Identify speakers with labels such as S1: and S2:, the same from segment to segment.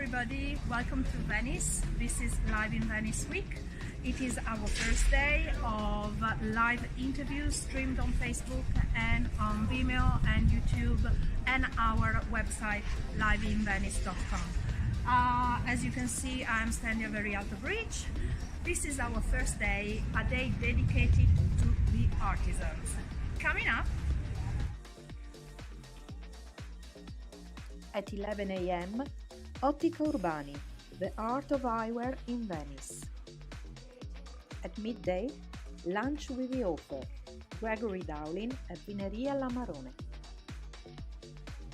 S1: everybody, welcome to Venice. This is Live-in-Venice week. It is our first day of live interviews streamed on Facebook and on Vimeo and YouTube and our website liveinvenice.com. As you can see, I'm standing very out of reach. This is our first day, a day dedicated to the artisans. Coming up
S2: at 11 a.m. Ottica Urbani, the art of eyewear in Venice. At midday, lunch with the author, Gregory Dowling at Vineria La Marone.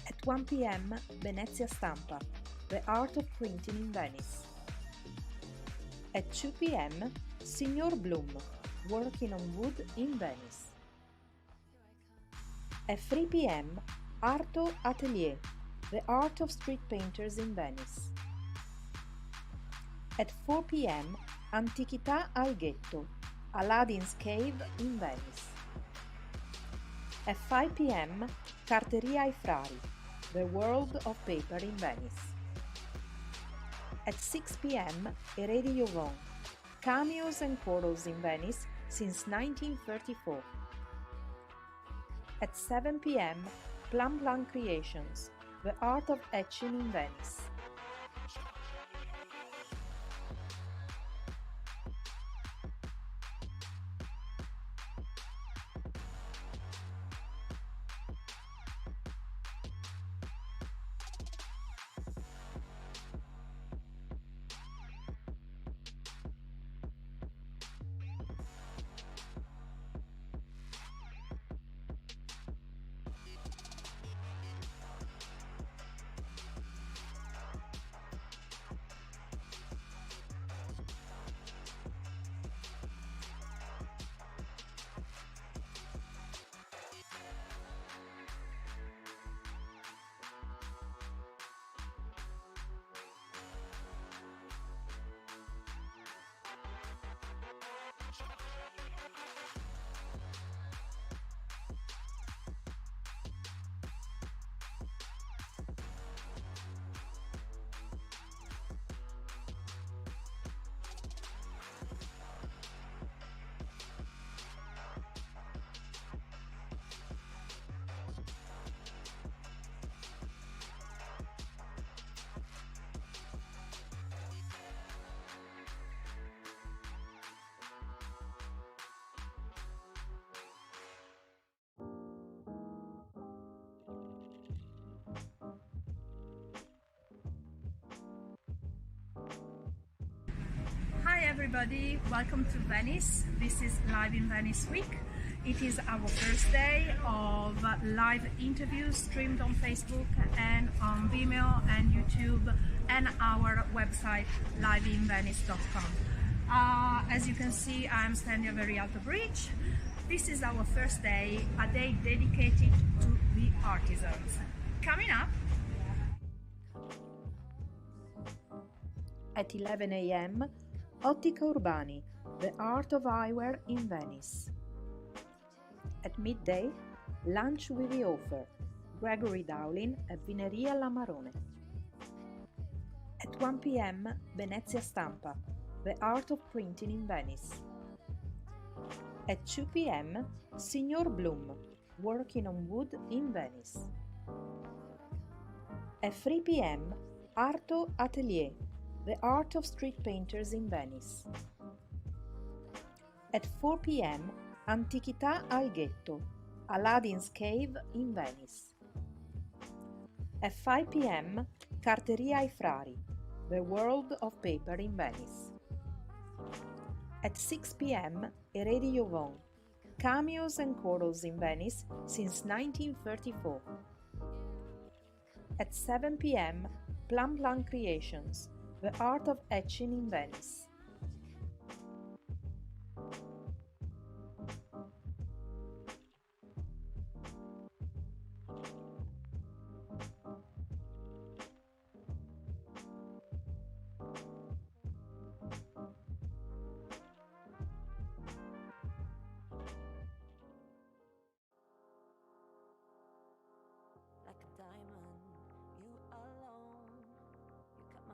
S2: At 1 p.m. Venezia Stampa, the art of printing in Venice. At 2 p.m. Signor Bloom, working on wood in Venice. At 3 p.m. Arto Atelier, the art of street painters in Venice. At 4 p.m. Antichità al Ghetto, Aladdin's Cave in Venice. At 5 p.m. Carteria ai Frari, the world of paper in Venice. At 6 p.m. Eredi Jovon, cameos and quarrels in Venice since 1934. At 7 p.m. Plum Plum Creations, the art of etching in Venice.
S1: Hi everybody, welcome to Venice. This is Live-in-Venice week. It is our first day of live interviews streamed on Facebook and on Vimeo and YouTube and our website liveinvenice.com. As you can see, I'm standing very out of reach. This is our first day, a day dedicated to the artisans. Coming up
S2: at 11 a.m. Ottica Urbani, the art of eyewear in Venice. At midday, lunch with the author, Gregory Dowling at Vineria La Marone. At 1 p.m. Venezia Stampa, the art of printing in Venice. At 2 p.m. Signor Bloom, working on wood in Venice. At 3 p.m. Arto Atelier, the art of street painters in Venice. At 4 p.m. Antichità al Ghetto, Aladdin's Cave in Venice. At 5 p.m. Carteria ai Frari, the world of paper in Venice. At 6 p.m. Eredi Jovon, cameos and quarrels in Venice since 1934. At 7 p.m. Plum Plum Creations, the art of etching in Venice.
S3: Like a diamond, you alone. You cut my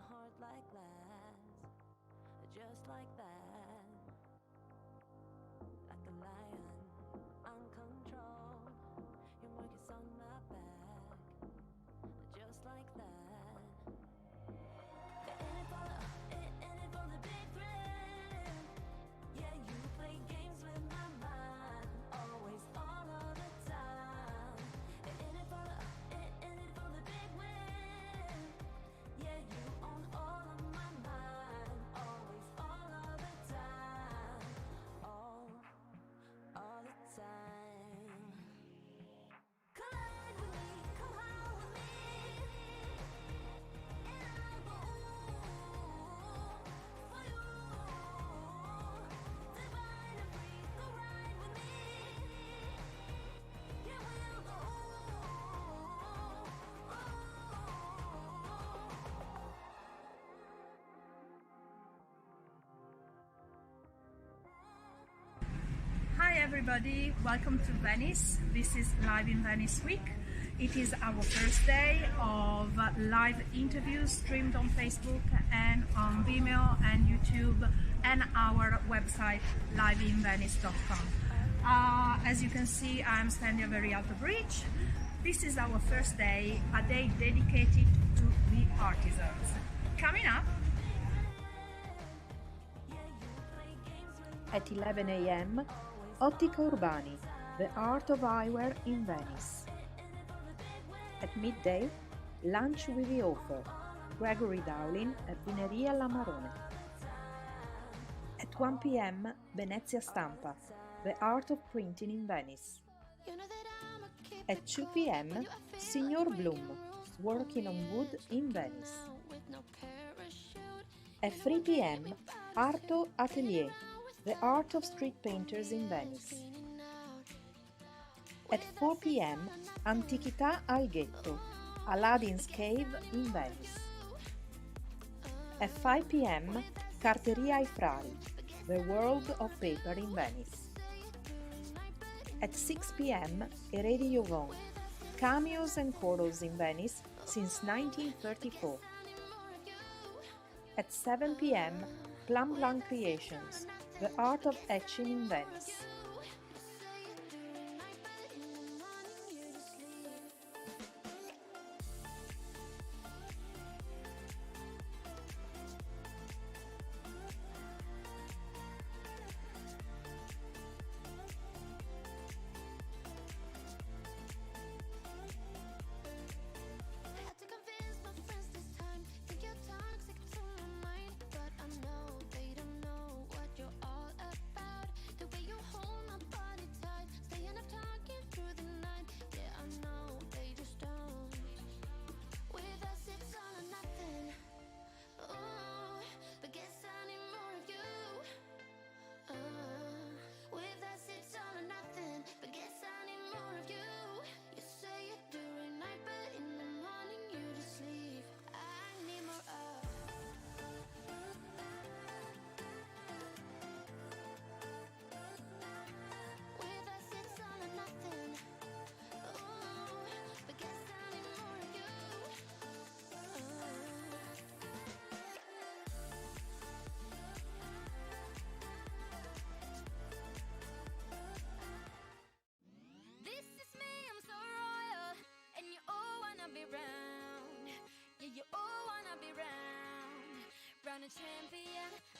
S1: everybody, welcome to Venice. This is Live in Venice week. It is our first day of live interviews streamed on Facebook and on Vimeo and YouTube and our website liveinvenice.com. As you can see, I'm standing very alto bridge. This is our first day, a day dedicated to the artisans. Coming up
S2: at 11 a.m., Ottica Urbani, the art of eyewear in Venice. At midday, lunch with the author, Gregory Dowling at Vineria La Marone. At 1 p.m., Venezia Stampa, the art of printing in Venice. At 2 p.m., Signor Bloom, working on wood in Venice. At 3 p.m., Arto Atelier, the art of street painters in Venice. At 4 p.m., Antichità al Ghetto, Aladdin's Cave in Venice. At 5 p.m., Carteria ai Frari, the world of paper in Venice. At 6 p.m., Eredi Yovon, cameos and corals in Venice since 1934. At 7 p.m., Plum Blanc Creations, the art of etching in Venice.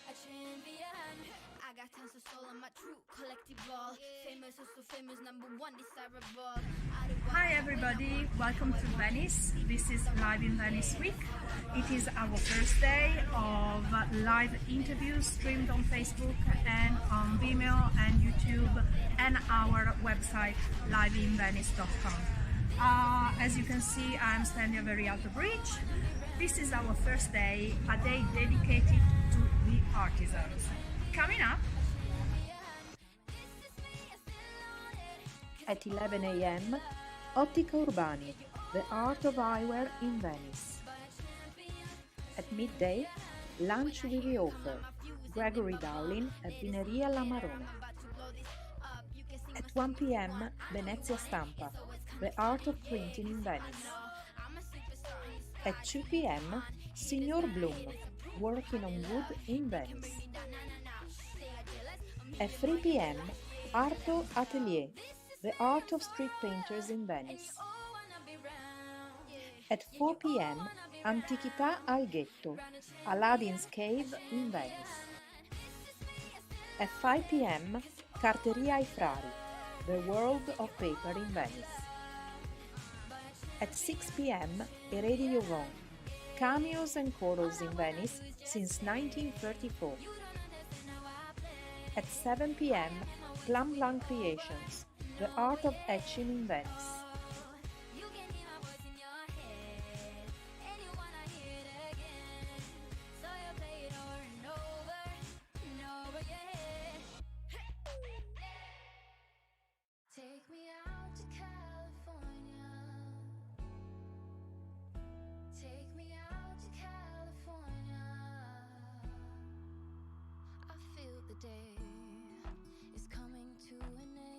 S3: A champion. I got tons of soul on my true collective ball. Famous, also famous, number one desirable.
S1: Hi everybody, welcome to Venice. This is Live in Venice week. It is our first day of live interviews streamed on Facebook and on Vimeo and YouTube and our website liveinvenice.com. As you can see, I'm standing very alto bridge. This is our first day, a day dedicated to the artisans. Coming up
S2: at 11 a.m., Ottica Urbani, the art of eyewear in Venice. At midday, lunch with the author, Gregory Dowling at Vineria La Marone. At 1 p.m., Venezia Stampa, the art of printing in Venice. At 2 p.m., Signor Bloom, working on wood in Venice. At 3 p.m., Arto Atelier, the art of street painters in Venice. At 4 p.m., Antichità al Ghetto, Aladdin's Cave in Venice. At 5 p.m., Carteria ai Frari, the world of paper in Venice. At 6 p.m., Eredi Yovon, cameos and corals in Venice since 1934. At 7 p.m., Plum Blanc Creations, the art of etching in Venice.
S3: Take me out to California. Take me out to California. I feel the day is coming to an end.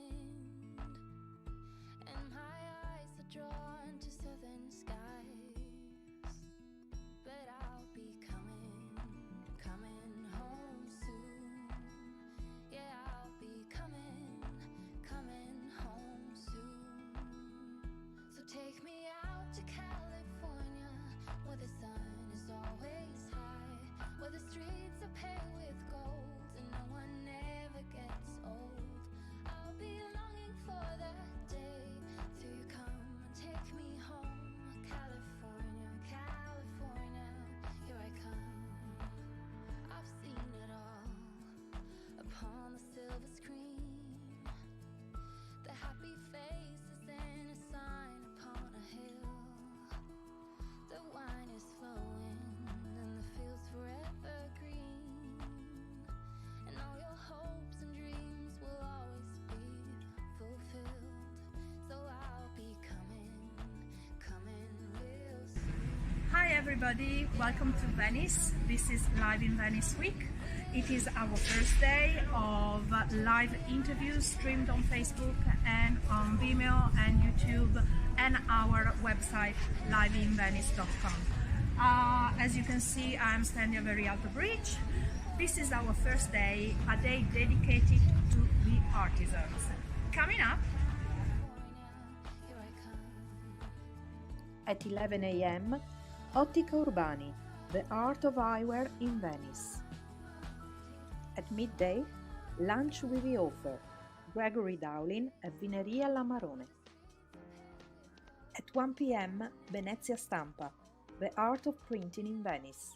S1: everybody, welcome to Venice. This is Live-in-Venice week. It is our first day of live interviews streamed on Facebook and on Vimeo and YouTube and our website liveinvenice.com. As you can see, I'm standing at Rialto Bridge. This is our first day, a day dedicated to the artisans. Coming up
S2: at 11 a.m. Ottica Urbani, the art of eyewear in Venice. At midday, lunch with the author, Gregory Dowling at Vineria La Marone. At 1 p.m. Venezia Stampa, the art of printing in Venice.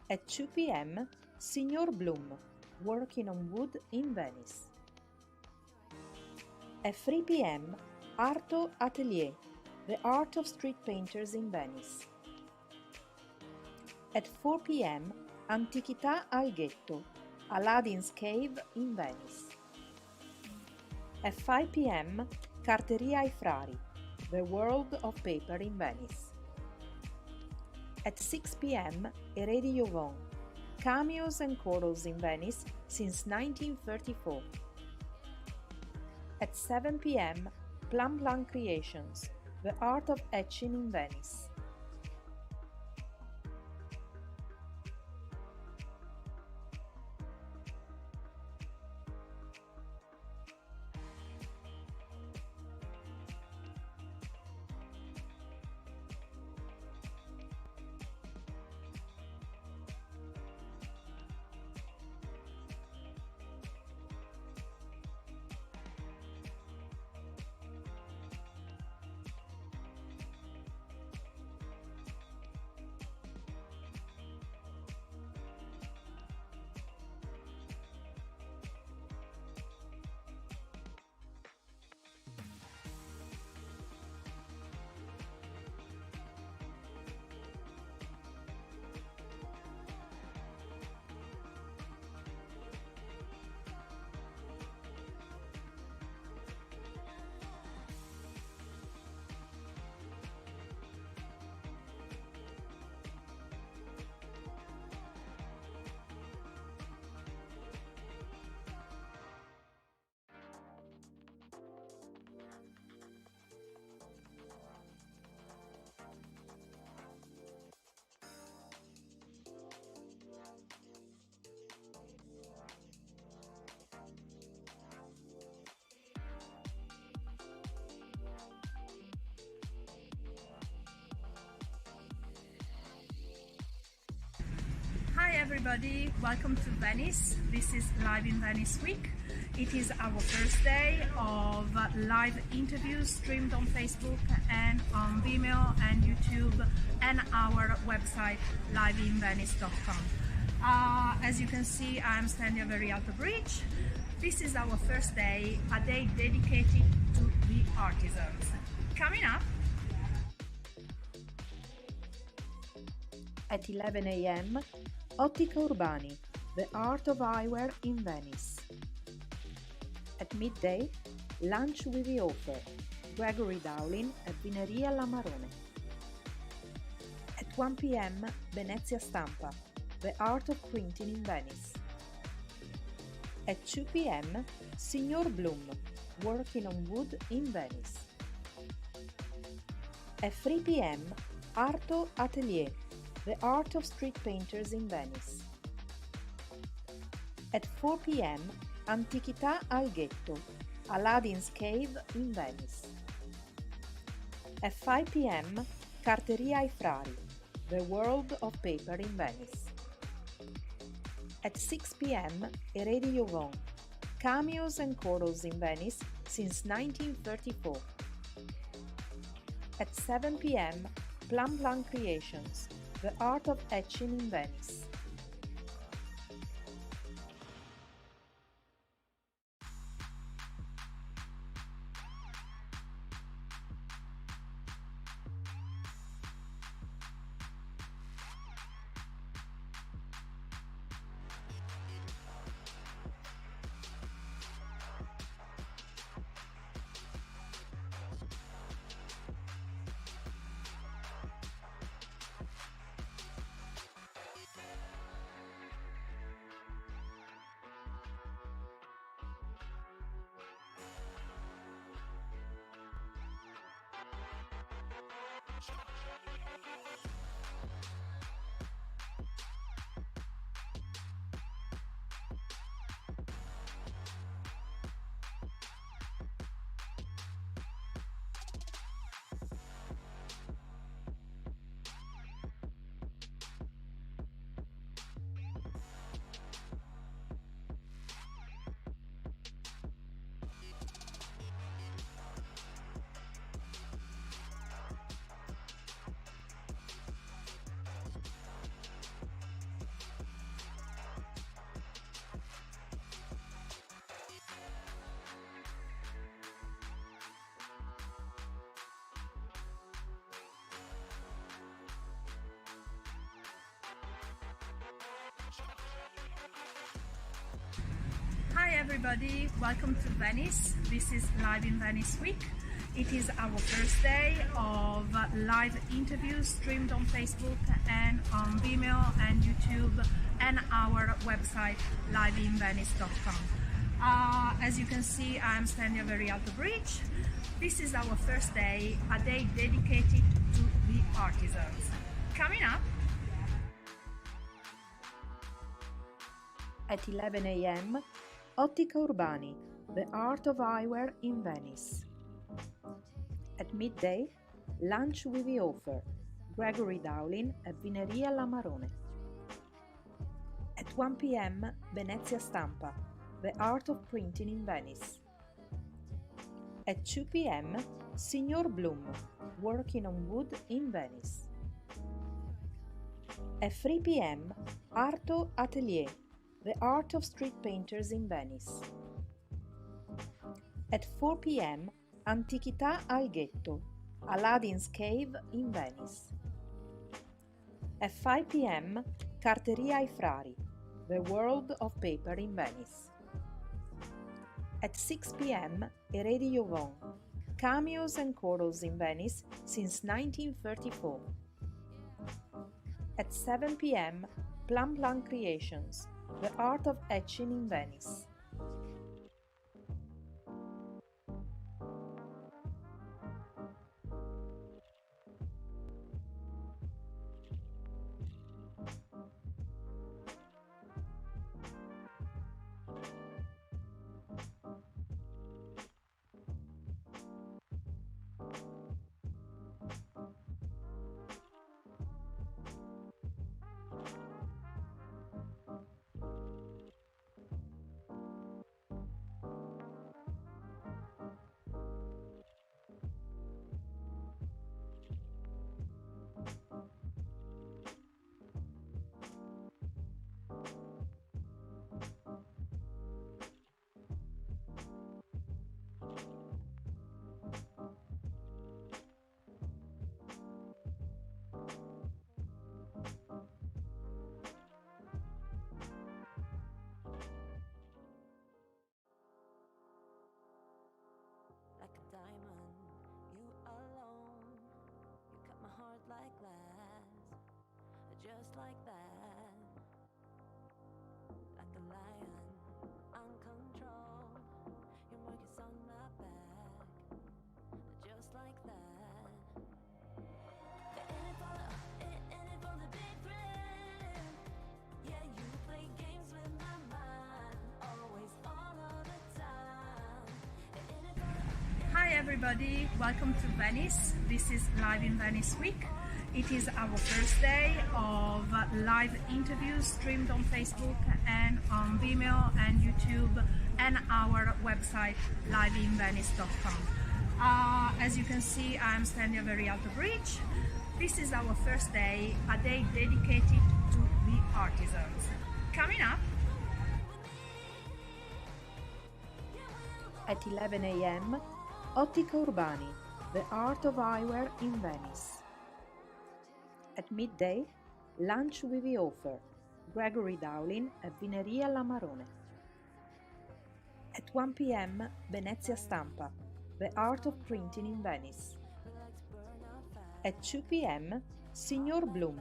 S2: At 2 p.m. Signor Bloom, working on wood in Venice. At 3 p.m. Arto Atelier, the art of street painters in Venice. At 4 p.m. Antichità al Ghetto, Aladdin's Cave in Venice. At 5 p.m. Carteria ai Frari, the world of paper in Venice. At 6 p.m. Eredi Jovon, cameos and corals in Venice since 1934. At 7 p.m. Plan Plan Creations, the art of etching in Venice.
S1: Hi everybody, welcome to Venice. This is Live-in-Venice week. It is our first day of live interviews streamed on Facebook and on Vimeo and YouTube and our website liveinvenice.com. As you can see, I'm standing at Rialto Bridge. This is our first day, a day dedicated to the artisans. Coming up
S2: at 11 a.m. Ottica Urbani, the art of eyewear in Venice. At midday, lunch with the author, Gregory Dowling at Vineria La Marone. At 1 p.m. Venezia Stampa, the art of printing in Venice. At 2 p.m. Signor Bloom, working on wood in Venice. At 3 p.m. Arto Atelier, the art of street painters in Venice. At 4 p.m. Antichità al Ghetto, Aladdin's Cave in Venice. At 5 p.m. Carteria ai Frari, the world of paper in Venice. At 6 p.m. Eredi Jovon, cameos and corals in Venice since 1934. At 7 p.m. Plan Plan Creations, the art of etching in Venice.
S1: everybody, welcome to Venice. This is Live-in-Venice week. It is our first day of live interviews streamed on Facebook and on Vimeo and YouTube and our website liveinvenice.com. As you can see, I'm standing very alto bridge. This is our first day, a day dedicated to the artisans. Coming up
S2: at 11 a.m. Ottica Urbani, the art of eyewear in Venice. At midday, lunch with the author, Gregory Dowling at Vineria La Marone. At 1 p.m. Venezia Stampa, the art of printing in Venice. At 2 p.m. Signor Bloom, working on wood in Venice. At 3 p.m. Arto Atelier, the art of street painters in Venice. At 4 p.m. Antichità al Ghetto, Aladdin's Cave in Venice. At 5 p.m. Carteria ai Frari, the world of paper in Venice. At 6 p.m. Eredi Jovon, cameos and corals in Venice since 1934. At 7 p.m. Plan Plan Creations, the art of etching in Venice.
S4: Like a diamond, you alone. You cut my heart like glass, just like that. Like a lion, uncontrolled. Your mark is on my back, just like that. In it for the big thrill. Yeah, you play games with my mind, always all of the time. In it for
S1: Hi everybody, welcome to Venice. This is Live-in-Venice week. It is our first day of live interviews streamed on Facebook and on Vimeo and YouTube and our website liveinvenice.com. As you can see, I'm standing very alto bridge. This is our first day, a day dedicated to the artisans. Coming up
S2: At 11 a.m. Ottica Urbani, the art of eyewear in Venice. At midday, lunch with the author, Gregory Dowling at Vineria La Marone. At 1 p.m. Venezia Stampa, the art of printing in Venice. At 2 p.m. Signor Bloom,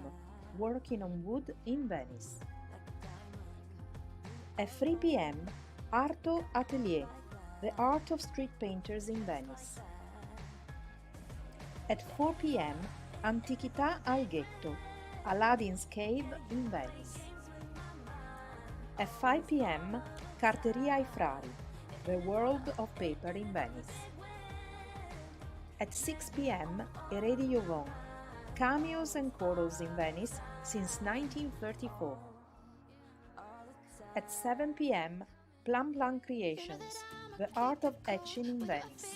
S2: working on wood in Venice. At 3 p.m. Arto Atelier, the art of street painters in Venice. At 4 p.m. Antichità al Ghetto, Aladdin's Cave in Venice. At 5 p.m. Carteria ai Frari, the world of paper in Venice. At 6 p.m. Eredi Jovon, cameos and corals in Venice since 1934. At 7 p.m. Plan Plan Creations, the art of etching in Venice.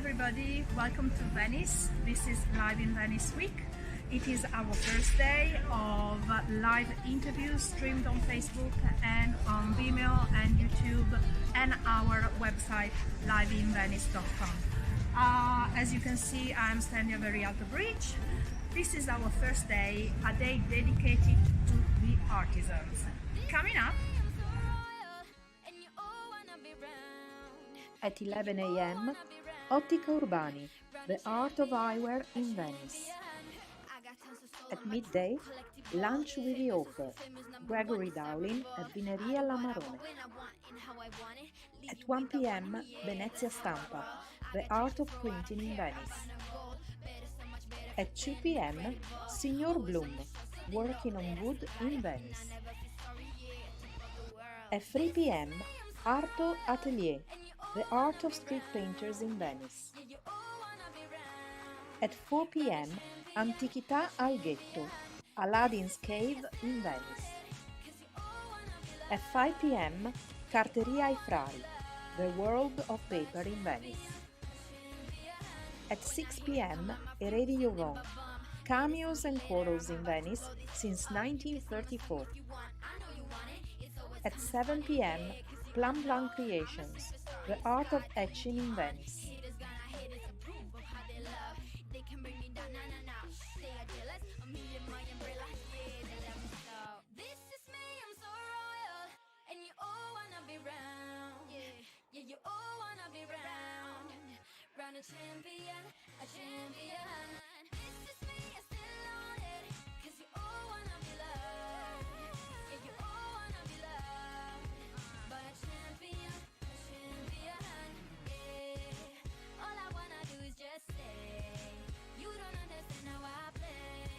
S1: everybody, welcome to Venice. This is Live-in-Venice week. It is our first day of live interviews streamed on Facebook and on Vimeo and YouTube and our website liveinvenice.com. As you can see, I'm standing very at the bridge. This is our first day, a day dedicated to the artisans. Coming up,
S2: at 11 a.m., Ottica Urbani, the art of eyewear in Venice. At midday, lunch with the author, Gregory Dowling at Vineria La Marone. At 1 p.m., Venezia Stampa, the art of printing in Venice. At 2 p.m., Signor Bloom, working on wood in Venice. At 3 p.m., Arto Atelier, the art of street painters in Venice. At 4 p.m., Antichità al Ghetto, Aladdin's Cave in Venice. At 5 p.m., Carteria ai Frari, the world of paper in Venice. At 6 p.m., Eredi Jovon, cameos and corals in Venice since 1934. At 7 p.m., Plum Plum Creations, the art of etching in Venice.
S3: A champion, a champion. This is me, I still on it. 'Cause you all wanna be loved. Yeah, you all wanna be loved. But a champion, yeah. All I wanna do is just stay. You don't understand how I play.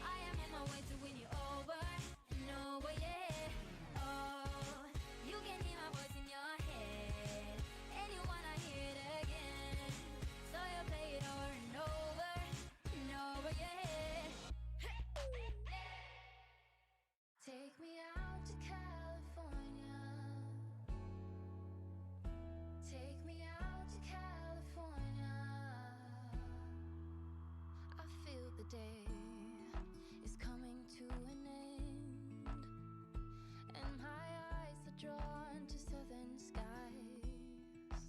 S3: I am on my way to win you over and over, yeah. Oh, you can hear my voice in your head, and you wanna hear it again. So you play it over and over, yeah. Take me out to California. Take me out to California. I feel the day is coming to an end, and my eyes are drawn to southern skies.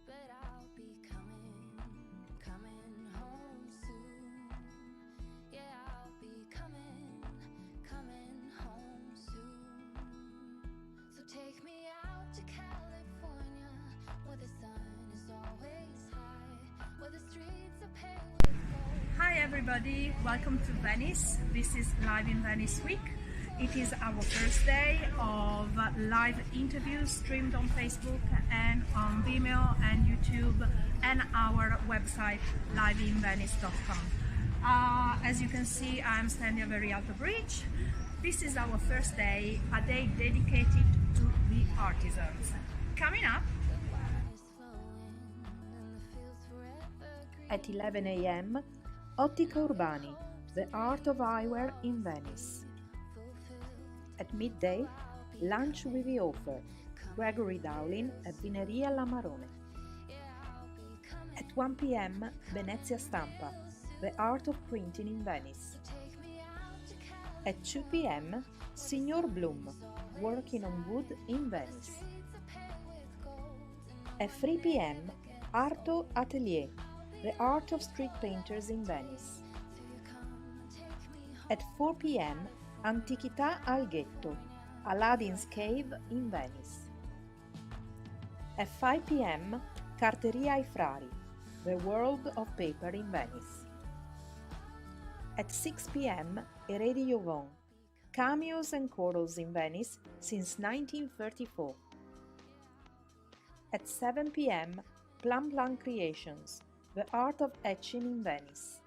S3: But I'll be coming home soon. Yeah, I'll be coming home soon. So take me out to California, where the sun is always high, where the streets are paved with gold.
S1: hi everybody, welcome to Venice. This is Live-in-Venice week. It is our first day of live interviews streamed on Facebook and on Vimeo and YouTube and our website liveinvenice.com. As you can see, I'm standing very at the bridge. This is our first day, a day dedicated to the artisans. Coming up,
S3: Is flowing and the fields forever green.
S2: At 11 a.m., Ottica Urbani, the art of eyewear in Venice. At midday, lunch with the author, Gregory Dowling at Vineria La Marone. At 1 p.m., Venezia Stampa, the art of printing in Venice. At 2 p.m., Signor Bloom, working on wood in Venice. At 3 p.m., Arto Atelier, the art of street painters in Venice. At 4 p.m., Antichità al Ghetto, Aladdin's Cave in Venice. At 5 p.m., Carteria ai Frari, the world of paper in Venice. At 6 p.m., Eredi Jovon, cameos and corals in Venice since 1934. At 7 p.m., Plum Plum Creations, the art of etching in Venice.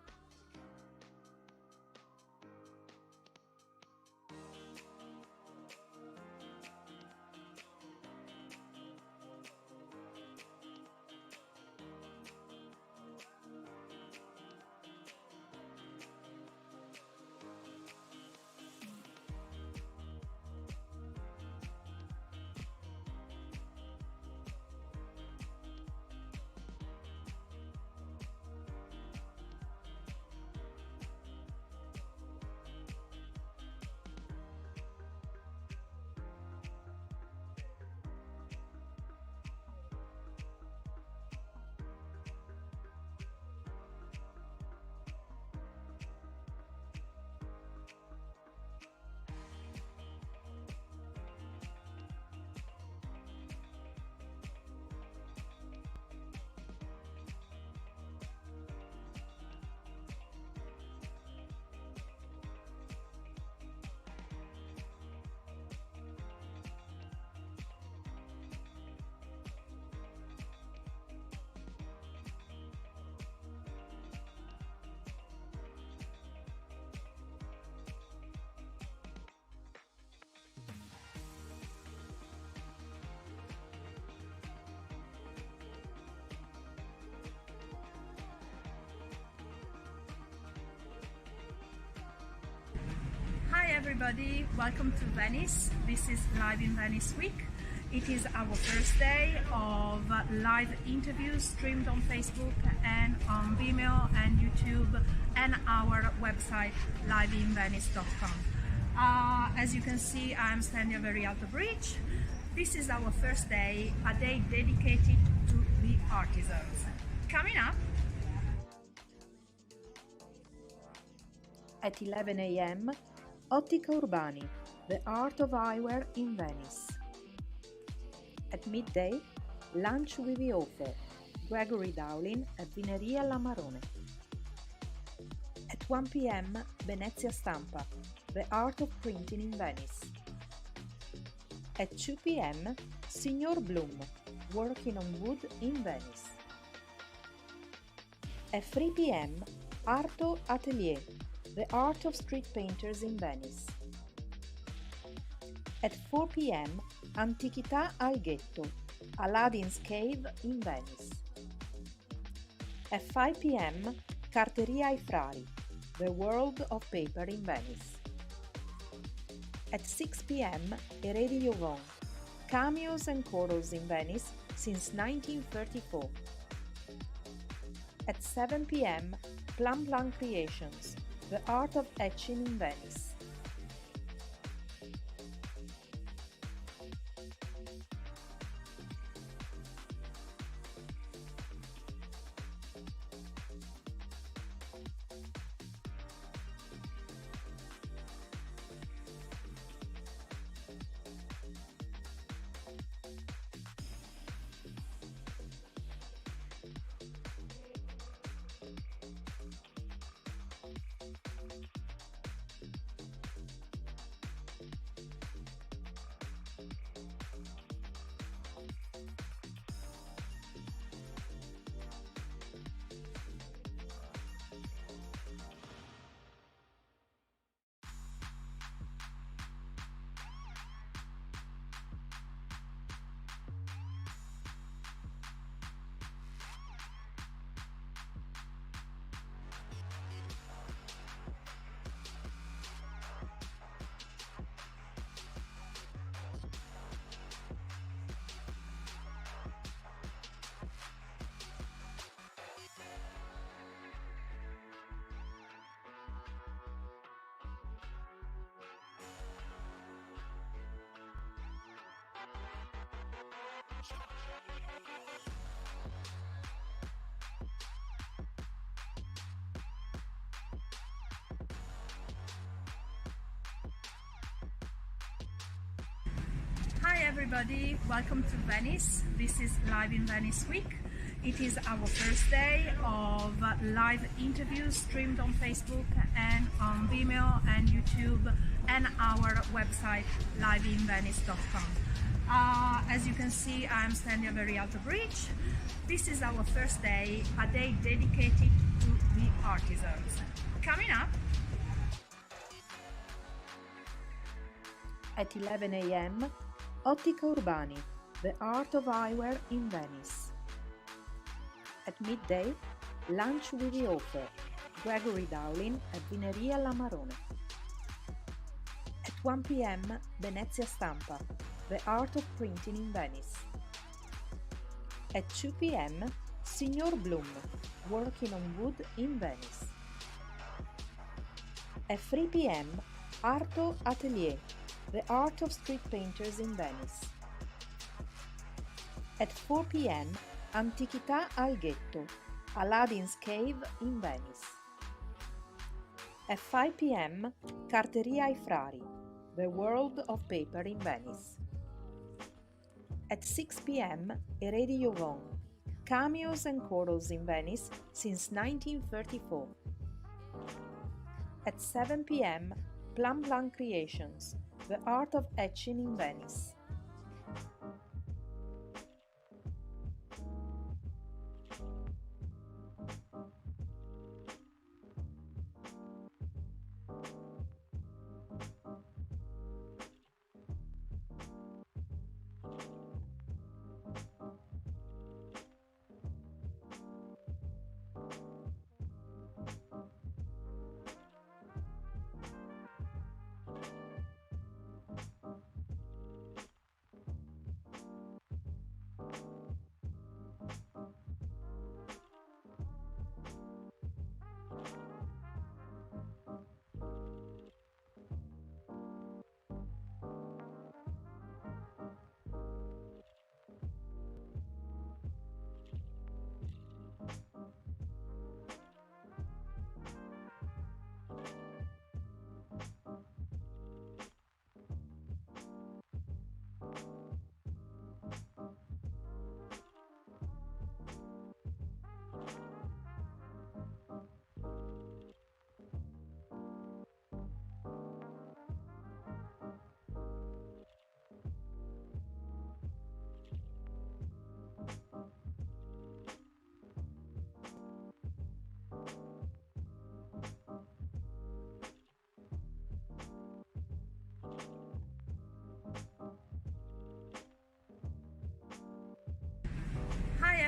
S1: everybody, welcome to Venice. This is Live-in-Venice week. It is our first day of live interviews streamed on Facebook and on Vimeo and YouTube and our website liveinvenice.com. As you can see, I'm standing very out of reach. This is our first day, a day dedicated to the artisans. Coming up,
S2: at 11 a.m., Ottica Urbani, the art of eyewear in Venice. At midday, lunch with the author, Gregory Dowling at Vineria La Marone. At 1 p.m., Venezia Stampa, the art of printing in Venice. At 2 p.m., Signor Bloom, working on wood in Venice. At 3 p.m., Arto Atelier, the art of street painters in Venice. At 4 p.m., Antichità al Ghetto, Aladdin's Cave in Venice. At 5 p.m., Carteria ai Frari, the world of paper in Venice. At 6 p.m., Eredi Jovon, cameos and corals in Venice since 1934. At 7 p.m., Plum Plum Creations, the art of etching in Venice.
S1: hi everybody, welcome to Venice. This is Live-in-Venice week. It is our first day of live interviews streamed on Facebook and on Vimeo and YouTube and our website liveinvenice.com. As you can see, I'm standing very out of reach. This is our first day, a day dedicated to the artisans. Coming up,
S2: At 11 a.m., Ottica Urbani, the art of eyewear in Venice. At midday, lunch with the author, Gregory Dowling at Vineria La Marone. At 1 p.m., Venezia Stampa, the art of printing in Venice. At 2 p.m., Signor Bloom, working on wood in Venice. At 3 p.m., Arto Atelier, the art of street painters in Venice. At 4 p.m., Antichità al Ghetto, Aladdin's Cave in Venice. At 5 p.m., Carteria ai Frari, the world of paper in Venice. At 6 p.m., Eredi Jovon, cameos and corals in Venice since 1934. At 7 p.m., Plum Plum Creations, the art of etching in Venice.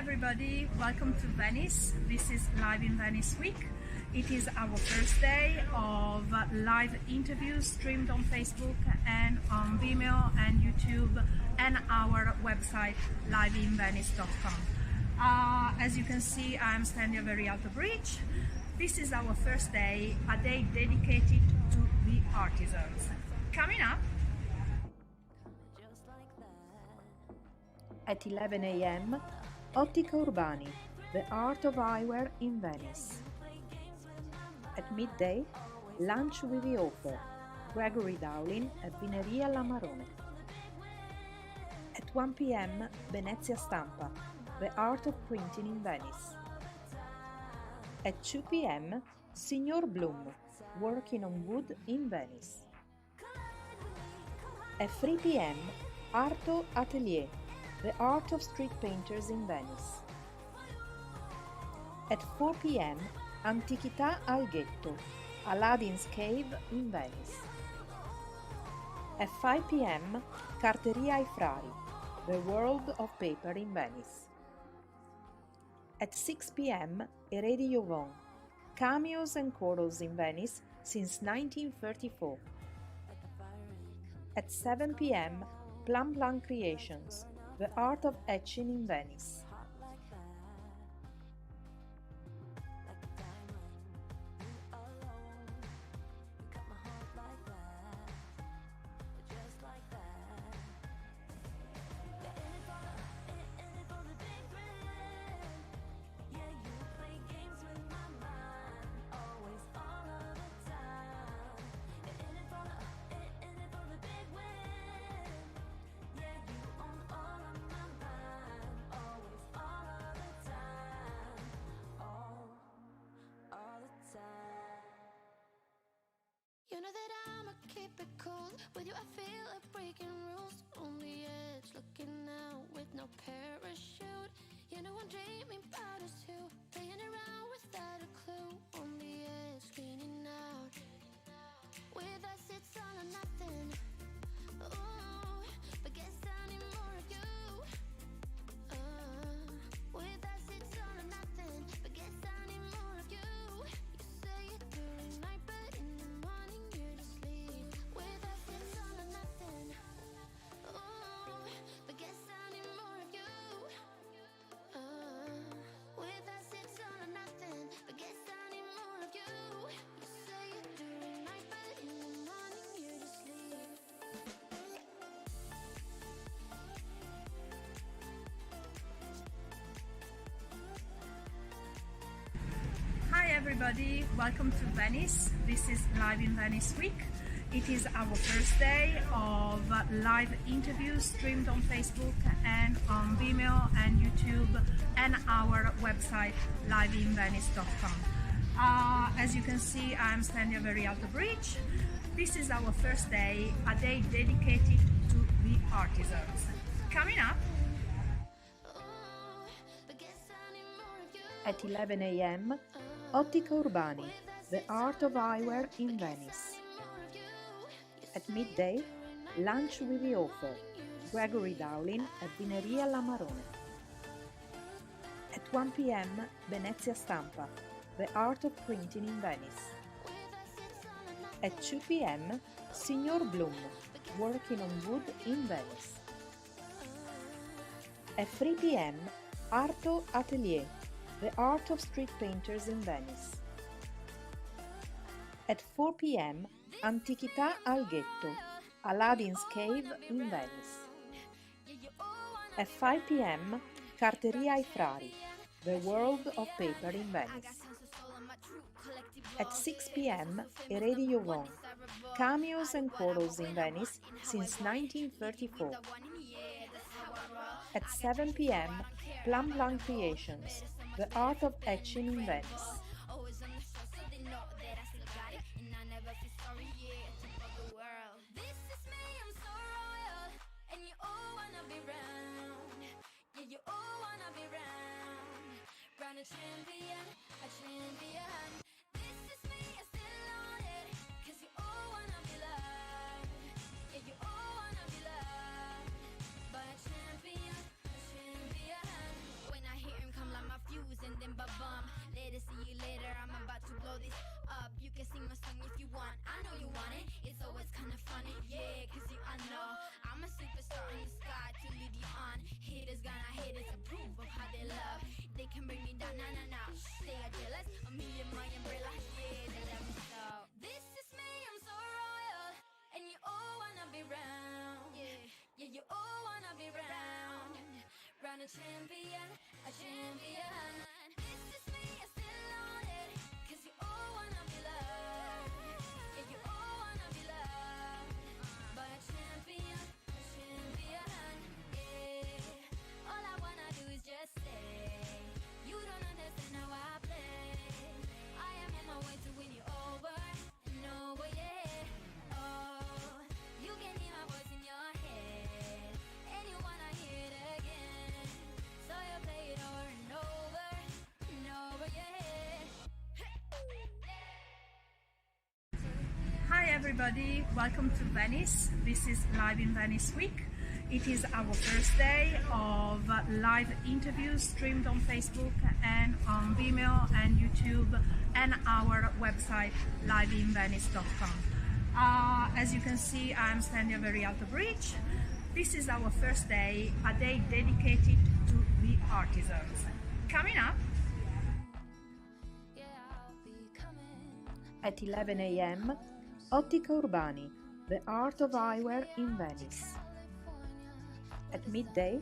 S1: everybody, welcome to Venice. This is Live in Venice week. It is our first day of live interviews streamed on Facebook and on Vimeo and YouTube and our website liveinvenice.com. As you can see, I'm standing very out of reach. This is our first day, a day dedicated to the artisans. Coming up,
S2: at 11 a.m., Ottica Urbani, the art of eyewear in Venice. At midday, lunch with the author, Gregory Dowling at Vineria La Marone. At 1 p.m., Venezia Stampa, the art of printing in Venice. At 2 p.m., Signor Bloom, working on wood in Venice. At 3 p.m., Arto Atelier, the art of street painters in Venice. At 4 p.m., Antichità al Ghetto, Aladdin's Cave in Venice. At 5 p.m., Carteria ai Frari, the world of paper in Venice. At 6 p.m., Eredi Jovon, cameos and chorals in Venice since 1934. At 7 p.m., Plan Plan Creations, the art of etching in Venice.
S3: You know that I'ma keep it cool. With you I feel like breaking rules. On the edge, looking out with no parachute. You know I'm dreaming about us two, playing around without a clue. On the edge, cleaning out. With us it's all or nothing. Ooh, but guess I need more of you. With us it's all or nothing. But guess I need more of you. You say it during night, but in the morning you're just sleep. With us it's all or nothing. Ooh, but guess I need more of you. With us it's all or nothing. But guess I need more of you. You say it during night, but in the morning you're just sleep.
S1: hi everybody, welcome to Venice. This is Live in Venice week. It is our first day of live interviews streamed on Facebook and on Vimeo and YouTube and our website liveinvenice.com. As you can see, I'm standing very out of reach. This is our first day, a day dedicated to the artisans. Coming up,
S2: At 11 a.m., Ottica Urbani, the art of eyewear in Venice. At midday, lunch with the author, Gregory Dowling at Vineria La Marone. At 1 p.m., Venezia Stampa, the art of printing in Venice. At 2 p.m., Signor Bloom, working on wood in Venice. At 3 p.m., Arto Atelier, the art of street painters in Venice. At 4 p.m., Antichità al Ghetto, Aladdin's Cave in Venice. At 5 p.m., Carteria ai Frari, the world of paper in Venice. At 6 p.m., Eredi Jovon, cameos and chorals in Venice since 1934. At 7 p.m., Plan Plan Creations, the art of etching in Venice.
S3: This is me, I'm so royal, and you all wanna be round. Yeah, you all wanna be round. Round a champion, a champion. This is me, I'm still on it, 'cause you all wanna be loved. Yeah, you all wanna be loved by a champion, a champion. When I hear
S1: everybody, welcome to Venice. This is Live-in-Venice week. It is our first day of live interviews streamed on Facebook and on Vimeo and YouTube and our website liveinvenice.com. As you can see, I'm standing at Very Alto Bridge. This is our first day, a day dedicated to the artisans. Coming up,
S2: At 11 a.m., Ottica Urbani, the art of eyewear in Venice. At midday,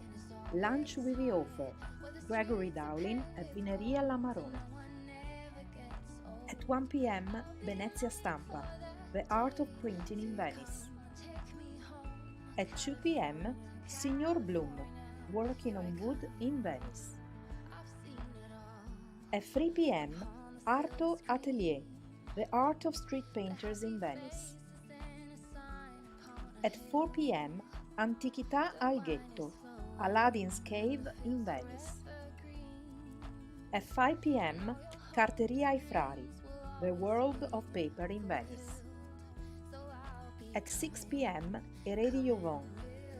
S2: lunch with the author, Gregory Dowling at Vineria La Marona. At 1 p.m., Venezia Stampa, the art of printing in Venice. At 2 p.m., Signor Bloom, working on wood in Venice. At 3 p.m., Arto Atelier, the art of street painters in Venice. At 4 p.m., Antichità al Ghetto, Aladdin's Cave in Venice. At 5 p.m., Carteria ai Frari, the world of paper in Venice. At 6 p.m., Eredi Jovon,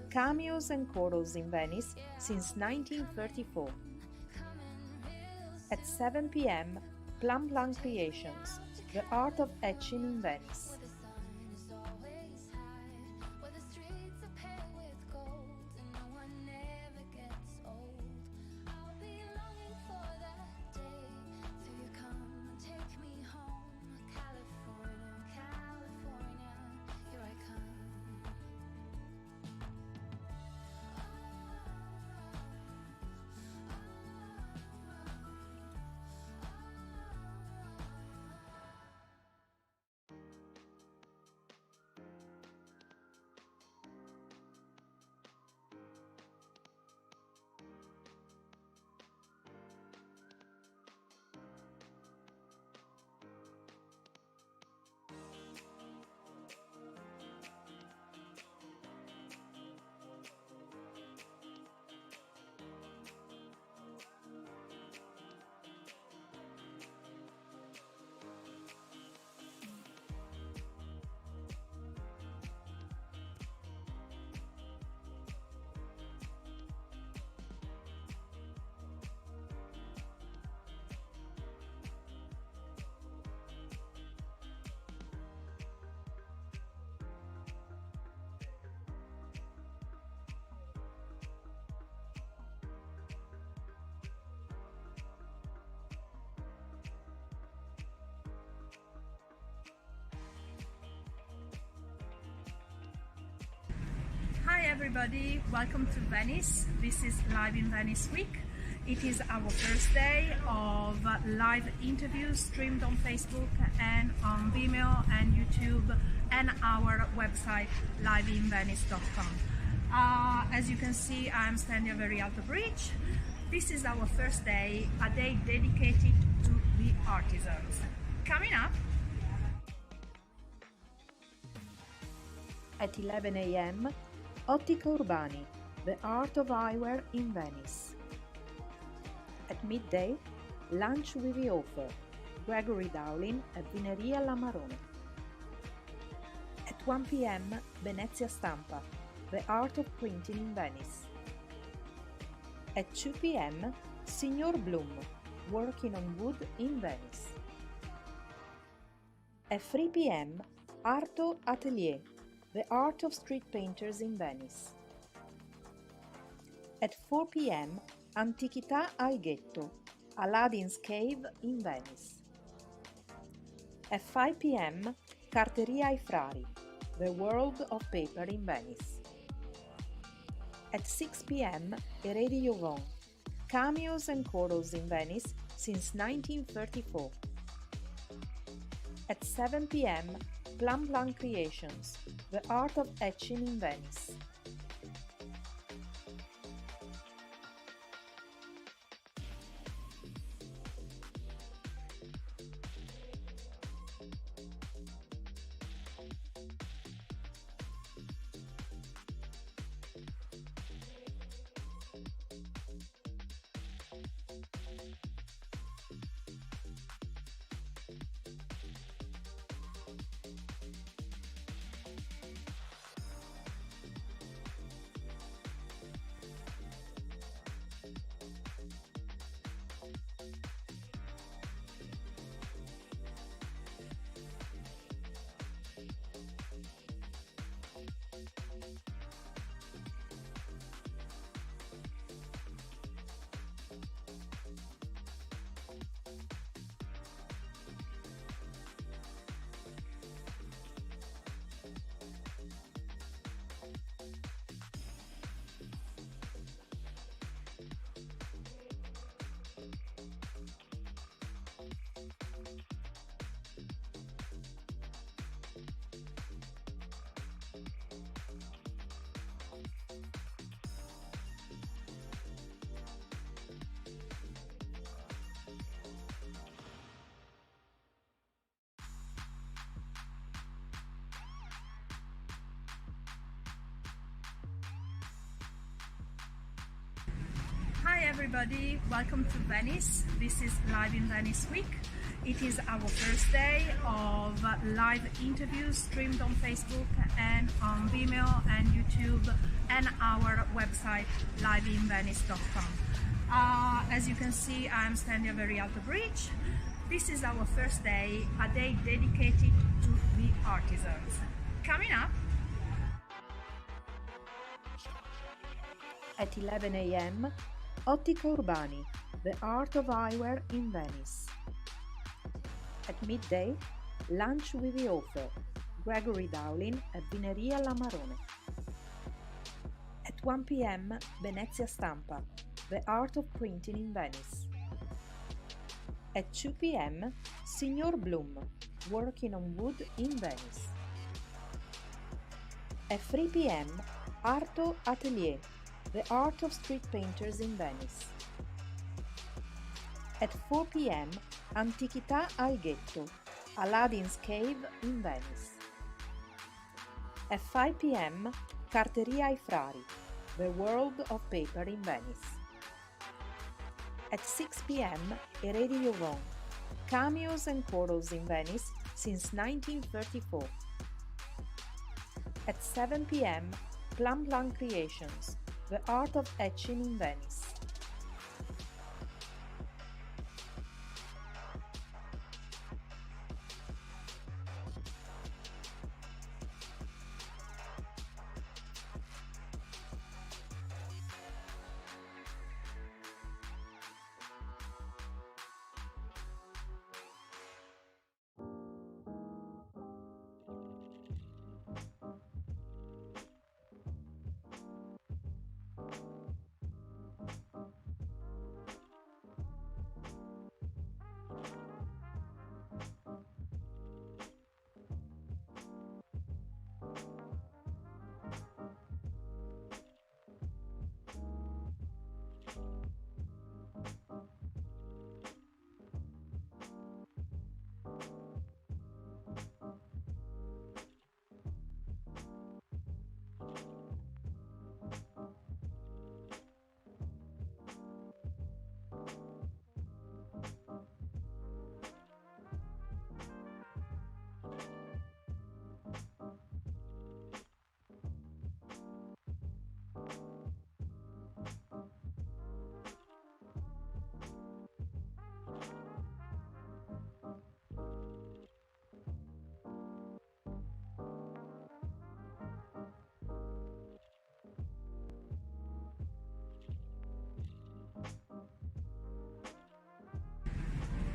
S2: cameos and corals in Venice since 1934. At 7 p.m., Plum Plum Creations, the art of etching in Venice.
S1: hi everybody, welcome to Venice. This is Live-in-Venice week. It is our first day of live interviews streamed on Facebook and on Vimeo and YouTube and our website liveinvenice.com. As you can see, I'm standing at Very Alto Bridge. This is our first day, a day dedicated to the artisans. Coming up,
S2: At 11 a.m., Ottica Urbani, the art of eyewear in Venice. At midday, lunch with the author, Gregory Dowling at Vineria La Marona. At 1 p.m., Venezia Stampa, the art of printing in Venice. At 2 p.m., Signor Bloom, working on wood in Venice. At 3 p.m., Arto Atelier, the art of street painters in Venice. At 4 p.m., Antichità al Ghetto, Aladdin's Cave in Venice. At 5 p.m., Carteria ai Frari, the world of paper in Venice. At 6 p.m., Eredi Jovon, cameos and corals in Venice since 1934. At 7 p.m., Plum Plum Creations, the art of etching in Venice.
S1: everybody, welcome to Venice. This is Live-in-Venice week. It is our first day of live interviews streamed on Facebook and on Vimeo and YouTube and our website liveinvenice.com. As you can see, I'm standing at very alto bridge. This is our first day, a day dedicated to the artisans. Coming up
S2: at 11 a.m. Ottica Urbani, the art of eyewear in Venice. At midday, lunch with the author, Gregory Dowling at Vineria La Marone. At 1 p.m. Venezia Stampa, the art of printing in Venice. At 2 p.m. Signor Bloom, working on wood in Venice. At 3 p.m. Arto Atelier, the art of street painters in Venice. At 4 p.m. Antichità al Ghetto, Aladdin's Cave in Venice. At 5 p.m. Carteria ai Frari, the world of paper in Venice. At 6 p.m. Eredi Jovon, cameos and corals in Venice since 1934. At 7 p.m. Plum Plum Creations, the art of etching in Venice.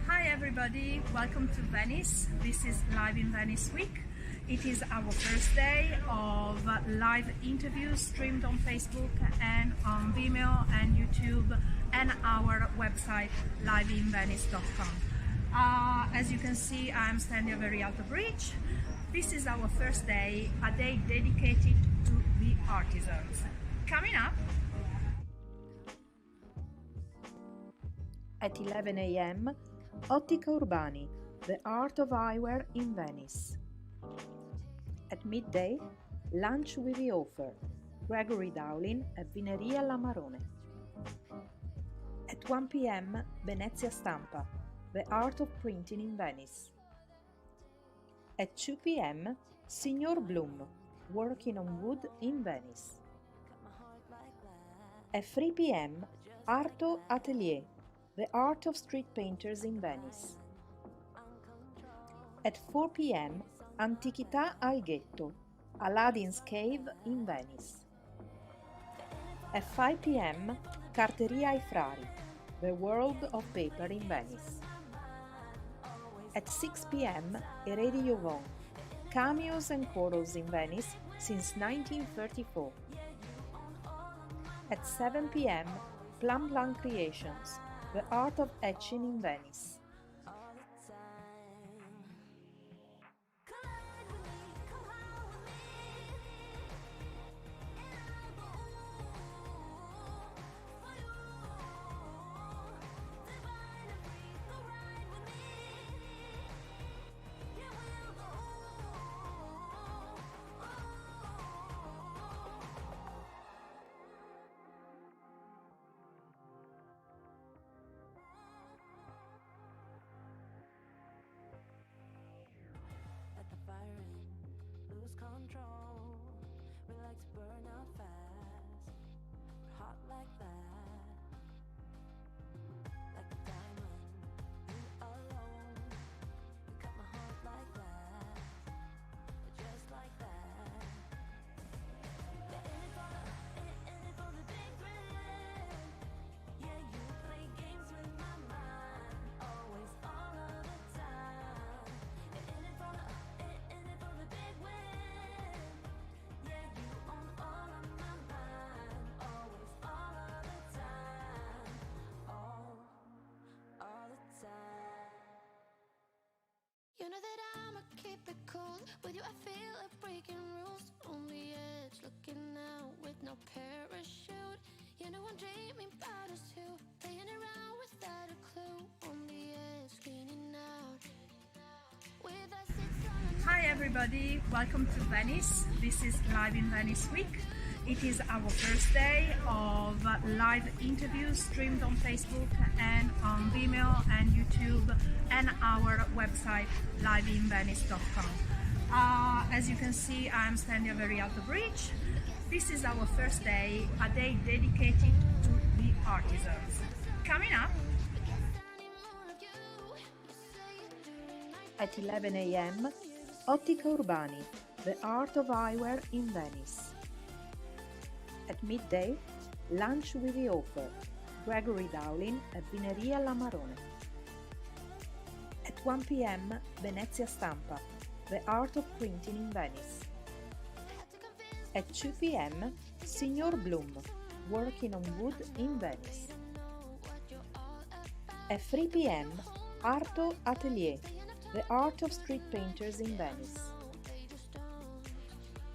S1: Hi everybody, welcome to Venice. This is Live-in-Venice week. It is our first day of live interviews streamed on Facebook and on Vimeo and YouTube and our website liveinvenice.com. As you can see, I'm standing at very alto bridge. This is our first day, a day dedicated to the artisans. Coming up
S2: at 11 a.m. Ottica Urbani, the art of eyewear in Venice. At midday, lunch with the author, Gregory Dowling at Vineria La Marone. At 1 p.m. Venezia Stampa, the art of printing in Venice. At 2 p.m. Signor Bloom, working on wood in Venice. At 3 p.m. Arto Atelier, the art of street painters in Venice. At 4 p.m. Antichità al Ghetto, Aladdin's Cave in Venice. At 5 p.m. Carteria ai Frari, the world of paper in Venice. At 6 p.m. Eredi Jovon, cameos and corals in Venice since 1934. At 7 p.m. Plum Plum Creations, the art of etching in Venice.
S4: control. We like to burn out fast, hot like that, like a diamond. You alone, you cut my heart like that, just like that. You're in it for the big thrill. Yeah, you play games with my mind, always, all of the time. You're in it for the big win. Yeah, you own all of my mind, always, all of the time, all the time.
S3: You know that I'ma keep it cool. With you I feel like breaking rules. On the edge, looking out with no parachute. You know I'm dreaming about us too. Playing around without a clue. On the edge, leaning out. With us it's on.
S1: Hi everybody, welcome to Venice. This is Live-in-Venice week. It is our first day of live interviews streamed on Facebook and on Vimeo and YouTube and our website liveinvenice.com. As you can see, I'm standing very at the bridge. This is our first day, a day dedicated to the artisans. Coming up,
S2: At 11 a.m., Ottica Urbani, the art of eyewear in Venice. At midday, lunch with the author, Gregory Dowling at Vineria La Marone. At 1 p.m., Venezia Stampa, the art of printing in Venice. At 2 p.m., Signor Bloom, working on wood in Venice. At 3 p.m., Arto Atelier, the art of street painters in Venice.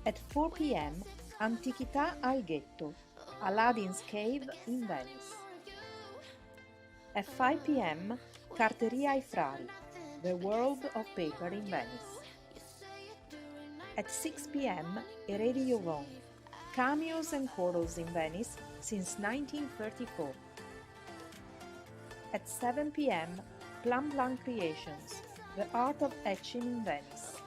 S2: At 4 p.m., Antichità al Ghetto, Aladdin's Cave in Venice. At 5 p.m., Carteria ai Frari, the world of paper in Venice. At 6 p.m., Eredi Yvon, cameos and corals in Venice since 1934. At 7 p.m., Plum Plum Creations, the art of etching in Venice.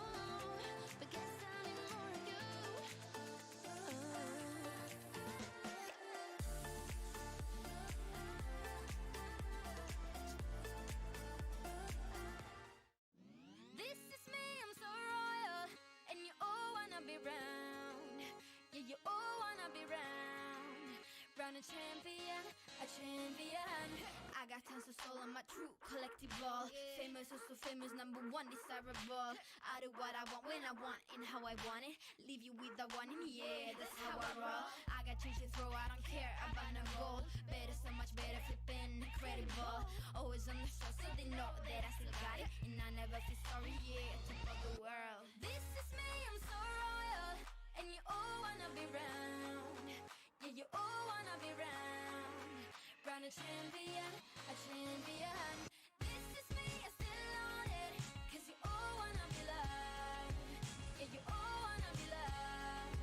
S3: This is me, I'm so royal, and you all wanna be round. Yeah, you all wanna be round. Round a champion, a champion. I got tons of soul on my true collectible. Famous, also famous, number one, desirable. I do what I want, when I want, and how I want it. Leave you with the one, and yeah, that's how I roll. I got change to throw, I don't care about no gold. Better, so much better, flipping incredible. Always on the show, so they know that I still got it. And I never feel sorry, yeah, to all the world. This is me, I'm so royal, and you all wanna be round. Yeah, you all wanna be round. Round a champion, a champion. This is me, I still on it. Cause you all wanna be loved. Yeah, you all wanna be loved.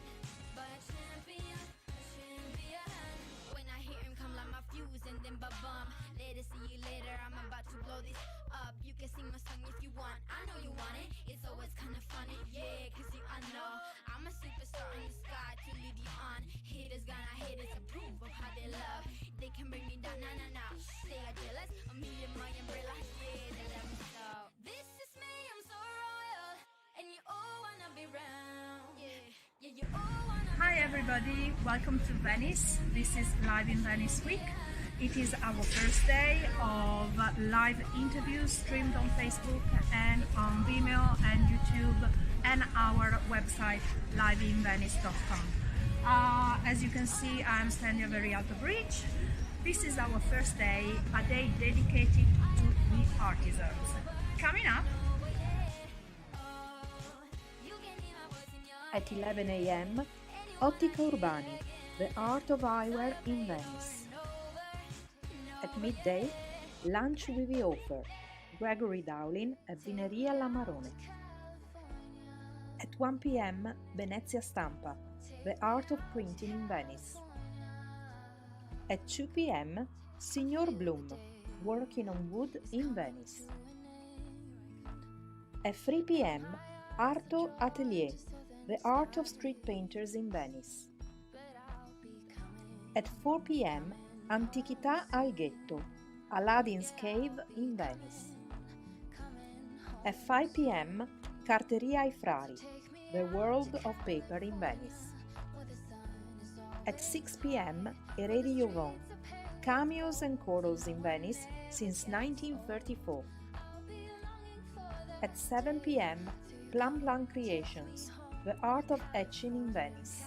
S3: But a champion, a champion. When I hear him come like my fuse and then ba-bum. Later, see you later, I'm about to blow this up. You can sing my song if you want, I know you want it. It's always kinda funny, yeah, cause I know I'm a superstar in the sky to lead you on. Haters gonna hate us, approve of how they love. They can bring me down, nah. They are jealous of me and my umbrella, yeah, they love me so. This is me, I'm so royal, and you all wanna be round. Yeah, you all wanna be
S1: hi everybody, welcome to Venice. This is Live-in-Venice week. It is our first day of live interviews streamed on Facebook and on Vimeo and YouTube and our website liveinvenice.com. As you can see, I'm standing very at the bridge. This is our first day, a day dedicated to the artisans. Coming up,
S2: At 11 a.m., Ottica Urbani, the art of eyewear in Venice. At midday, lunch with the author, Gregory Dowling at Vineria La Marone. At 1 p.m., Venezia Stampa, the art of printing in Venice. At 2 p.m., Signor Bloom, working on wood in Venice. At 3 p.m., Arto Atelier, The Art of Street Painters in Venice. At 4 p.m., Antichità al Ghetto, Aladdin's Cave in Venice. At 5 p.m., Carteria ai Frari, The World of Paper in Venice. At 6 p.m., Eredi Jovan, Cameos and Corals in Venice since 1934. At 7 p.m., Plum Plum Creations, The Art of Etching in Venice.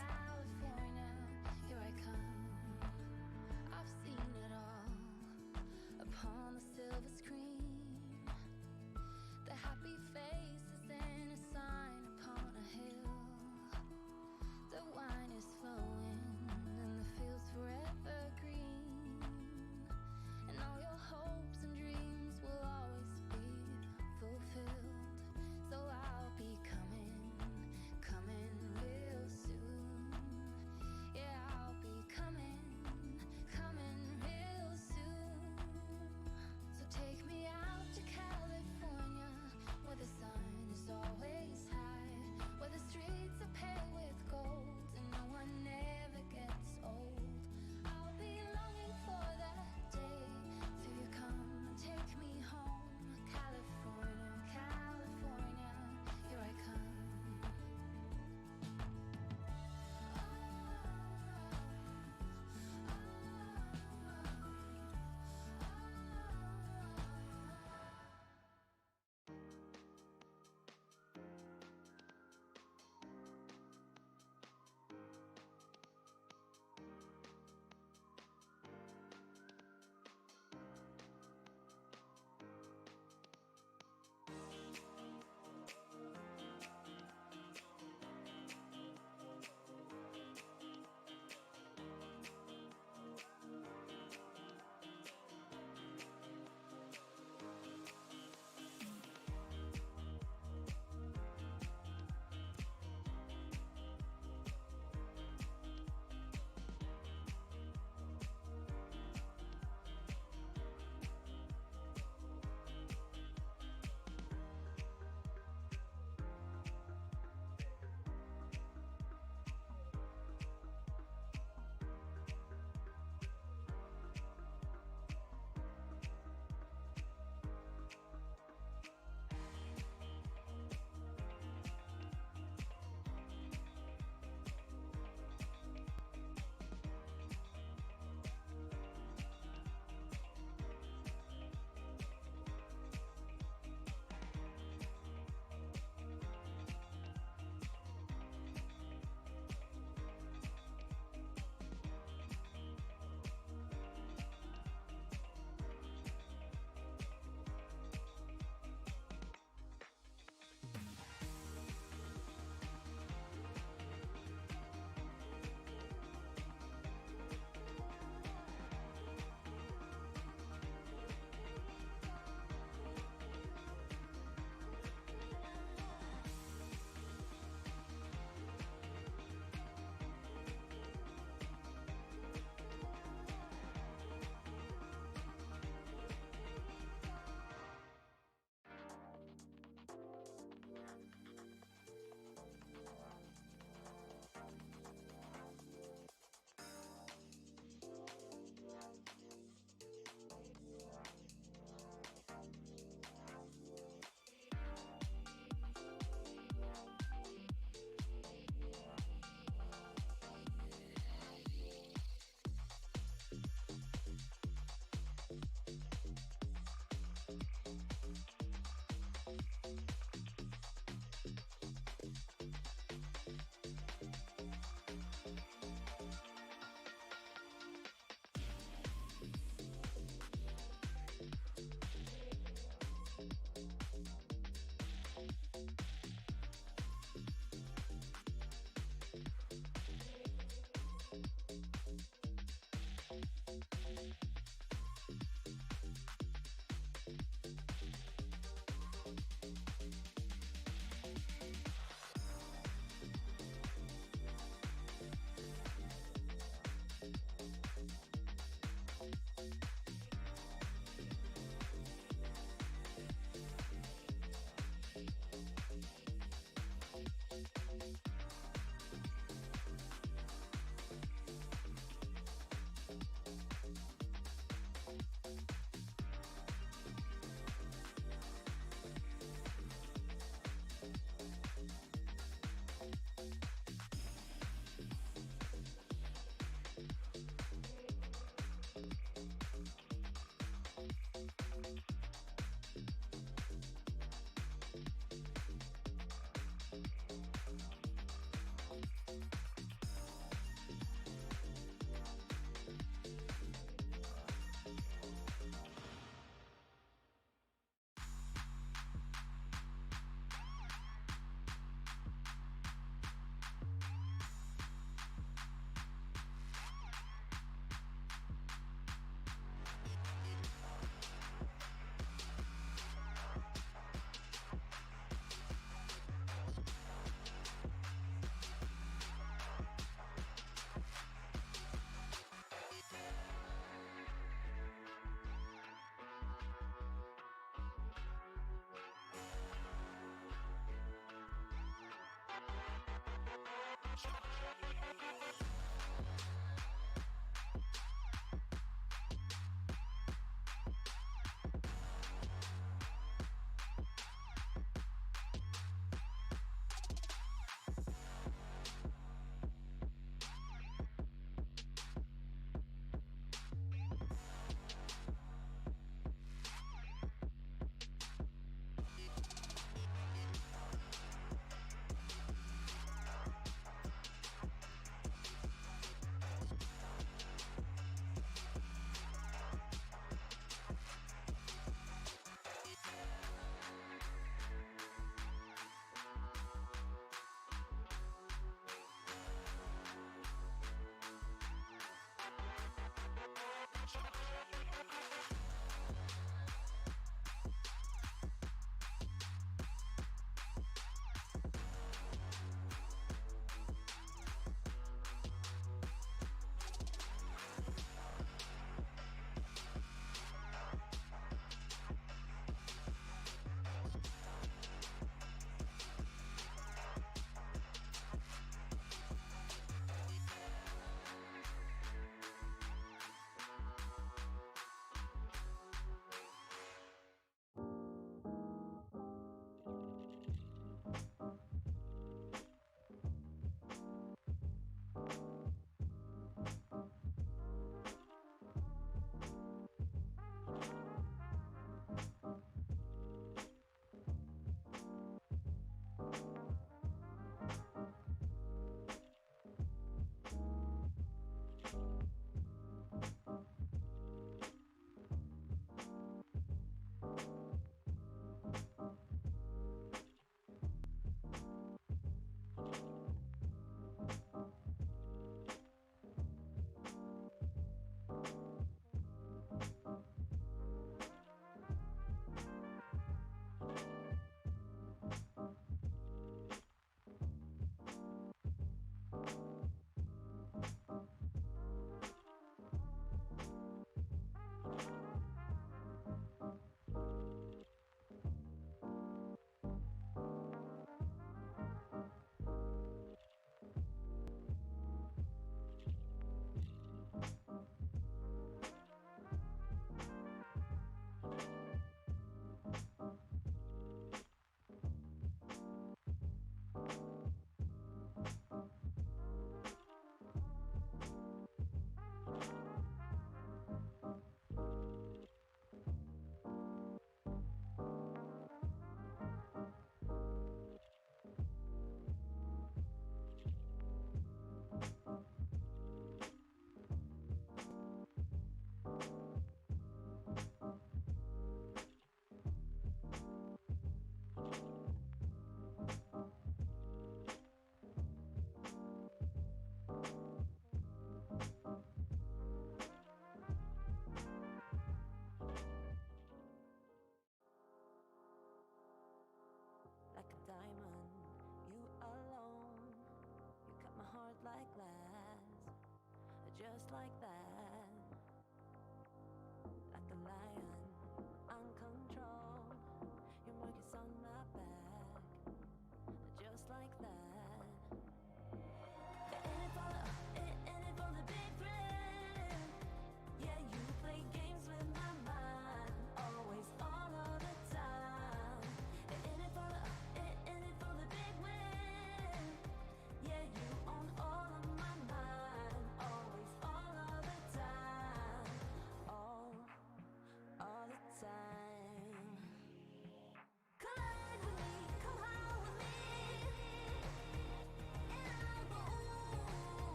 S3: So I'll be coming real soon.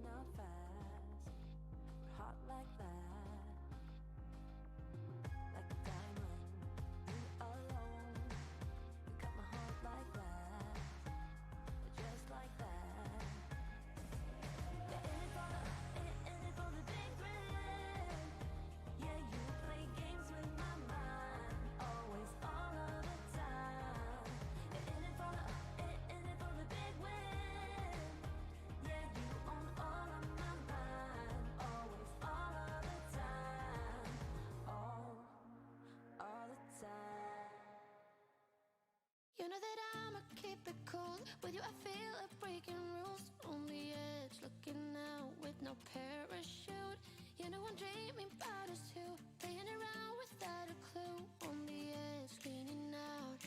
S4: out fast. We're hot like that. Like a diamond, you alone. You cut my heart like that. Just like that. Yeah, in it for the big thrill. Yeah, you play games with my mind. Always, all of the time. Yeah, in it for the big win. Yeah, you own all of my mind. Always, all of the time. All the time.
S3: You know that I'ma keep it cool. With you I feel like breaking rules. On the edge, looking out with no parachute. You know I'm dreaming about us two. Playing around without a clue. On the edge, leaning out.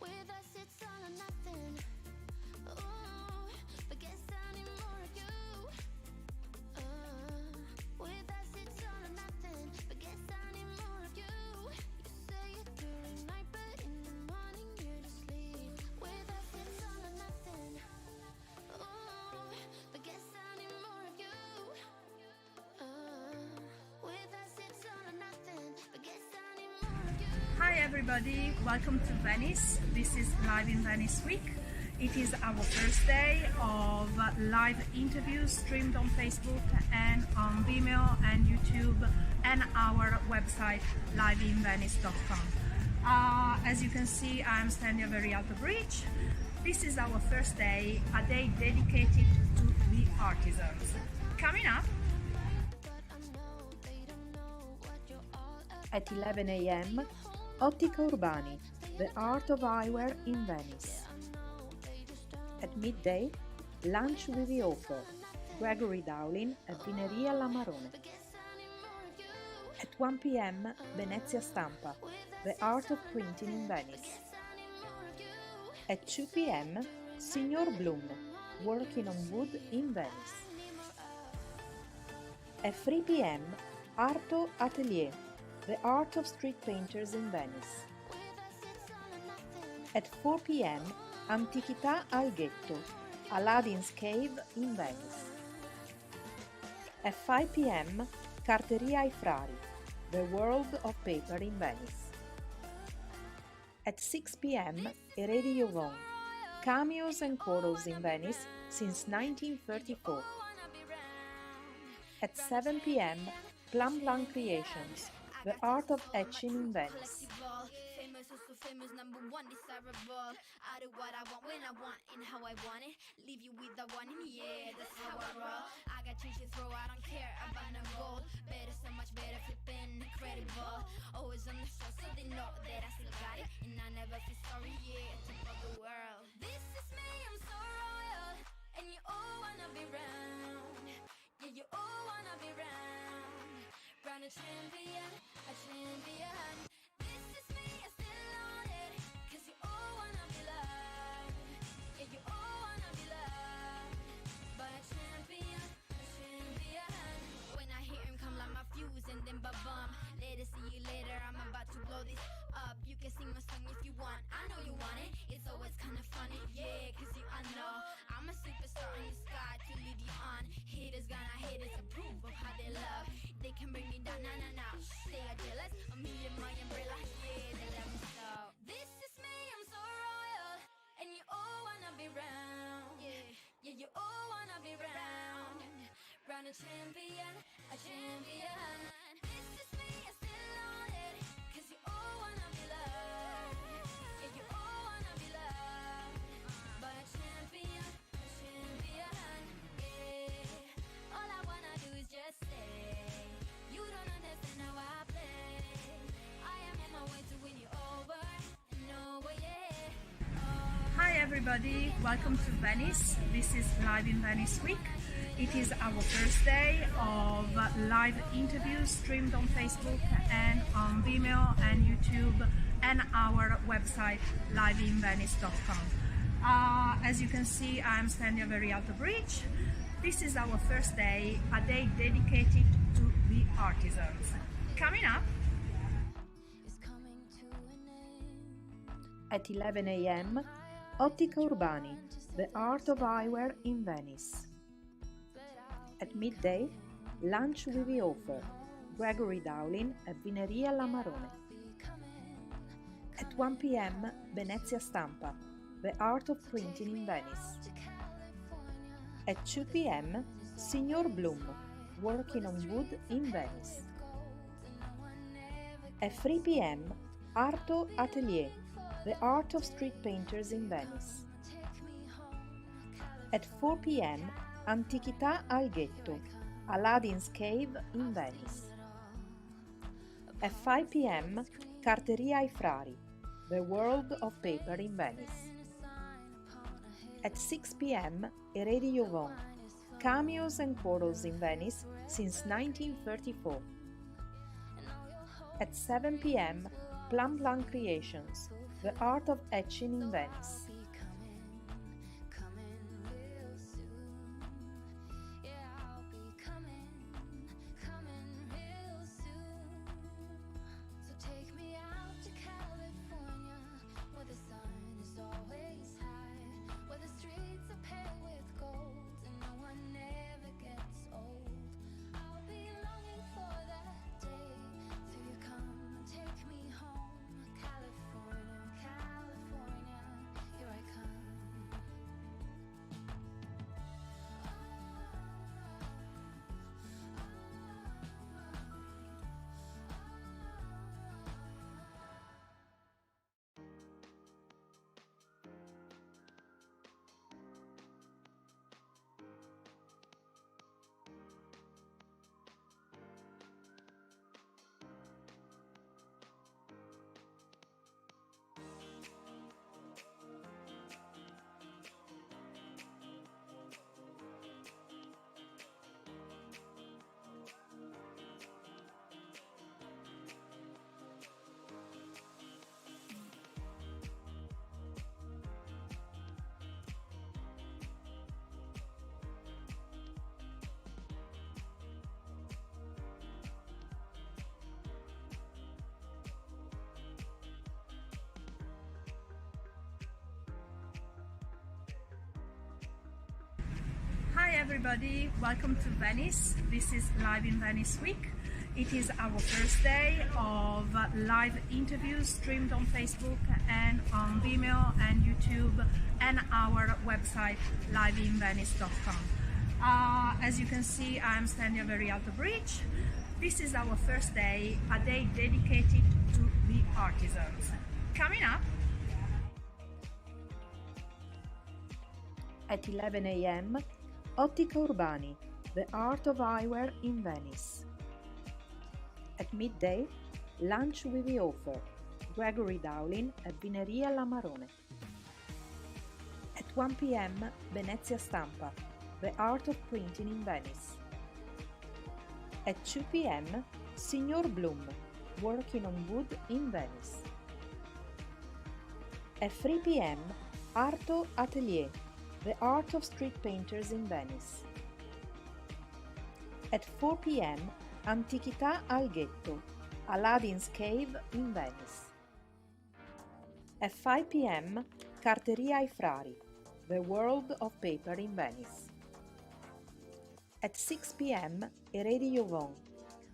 S3: With us it's all or nothing. Ooh, but guess I need more of you. With us it's all or nothing. But guess I need more of you. You say it during night, but in the morning you're asleep. With us it's all or nothing. Ooh, but guess I need more of you. With us it's all or nothing. But guess I need more of you.
S1: Hi everybody, welcome to Venice. This is Live-in-Venice week. It is our first day of live interviews streamed on Facebook and on Vimeo and YouTube and our website liveinvenice.com. As you can see, I'm standing very at the bridge. This is our first day, a day dedicated to the artisans. Coming up,
S2: At 11 a.m., Ottica Urbani, the art of eyewear in Venice. At midday, lunch with the author, Gregory Dowling at Vineria La Marone. At 1 p.m., Venezia Stampa, the art of printing in Venice. At 2 p.m., Signor Bloom, working on wood in Venice. At 3 p.m., Arto Atelier, the art of street painters in Venice. At 4 p.m., Antichità al Ghetto, Aladdin's Cave in Venice. At 5 p.m., Carteria ai Frari, the world of paper in Venice. At 6 p.m., Eredi Yvon, cameos and corals in Venice since 1934. At 7 p.m., Plum Plum Creations, the art of etching in Venice.
S3: Famous, also famous, number one, desirable. I do what I want when I want and how I want it. Leave you with the one in the air, that's how I roll. I got change to throw, I don't care about no gold. Better, so much better, flipping incredible. Always on the show, so they know that I still got it. And I never feel sorry, yeah, to fuck the world. This is me, I'm so royal. And you all wanna be round. Yeah, you all wanna be round. Round a champion, a champion. This is me, I still on it. Cause you all wanna be loved. Yeah, you all wanna be loved. But a champion, a champion. When I hear him come like my fuse and then ba-bum. Later, see you later, I'm about to blow this up. You can sing my song if you want, I know you want it. It's always kinda funny, yeah, cause I know I'm a superstar in the sky to lead you on. Haters gonna hate us, approve of how they love. They can bring me down, nah, nah, nah. They are jealous of me and my umbrella, yeah, they love me so. This is me, I'm so royal. And you all wanna be round, yeah, yeah, you all wanna be round. Round a champion, a champion. This is me, I still on it. Cause you all wanna be loved. Yeah, you all wanna be loved. But a champion, yeah. All I wanna do is just say, you don't understand how I play. I am on my way to win you over. No way, yeah.
S1: hi everybody, welcome to Venice. This is Live-in-Venice week. It is our first day of live interviews streamed on Facebook and on Vimeo and YouTube and our website liveinvenice.com. As you can see, I'm standing very at the bridge. This is our first day, a day dedicated to the artisans. Coming up,
S3: It's coming to an end.
S2: At 11 a.m., Ottica Urbani, the art of eyewear in Venice. At midday, lunch with the author, Gregory Dowling at Vineria La Marone. At 1 p.m., Venezia Stampa, the art of printing in Venice. At 2 p.m., Signor Bloom, working on wood in Venice. At 3 p.m., Arto Atelier, the art of street painters in Venice. At 4 p.m., Antichità al Ghetto, Aladdin's Cave in Venice. At 5 p.m., Carteria ai Frari, the world of paper in Venice. At 6 p.m., Eredi Jovon, cameos and quarrels in Venice since 1934. At 7 p.m., Plum Plum Creations, the art of etching in Venice.
S1: Hi everybody, welcome to Venice. This is Live-in-Venice week. It is our first day of live interviews streamed on Facebook and on Vimeo and YouTube and our website live-in-venice.com. As you can see, I'm standing at Very Alto Bridge. This is our first day, a day dedicated to the artisans. Coming up
S2: At 11 a.m., Ottica Urbani, the art of eyewear in Venice. At midday, lunch with the author, Gregory Dowling at Vineria La Marone. At 1 p.m., Venezia Stampa, the art of printing in Venice. At 2 p.m., Signor Bloom, working on wood in Venice. At 3 p.m., Arto Atelier, the art of street painters in Venice. At 4 p.m., Antichità al Ghetto, Aladdin's Cave in Venice. At 5 p.m., Carteria ai Frari, the world of paper in Venice. At 6 p.m., Eredi Jovon,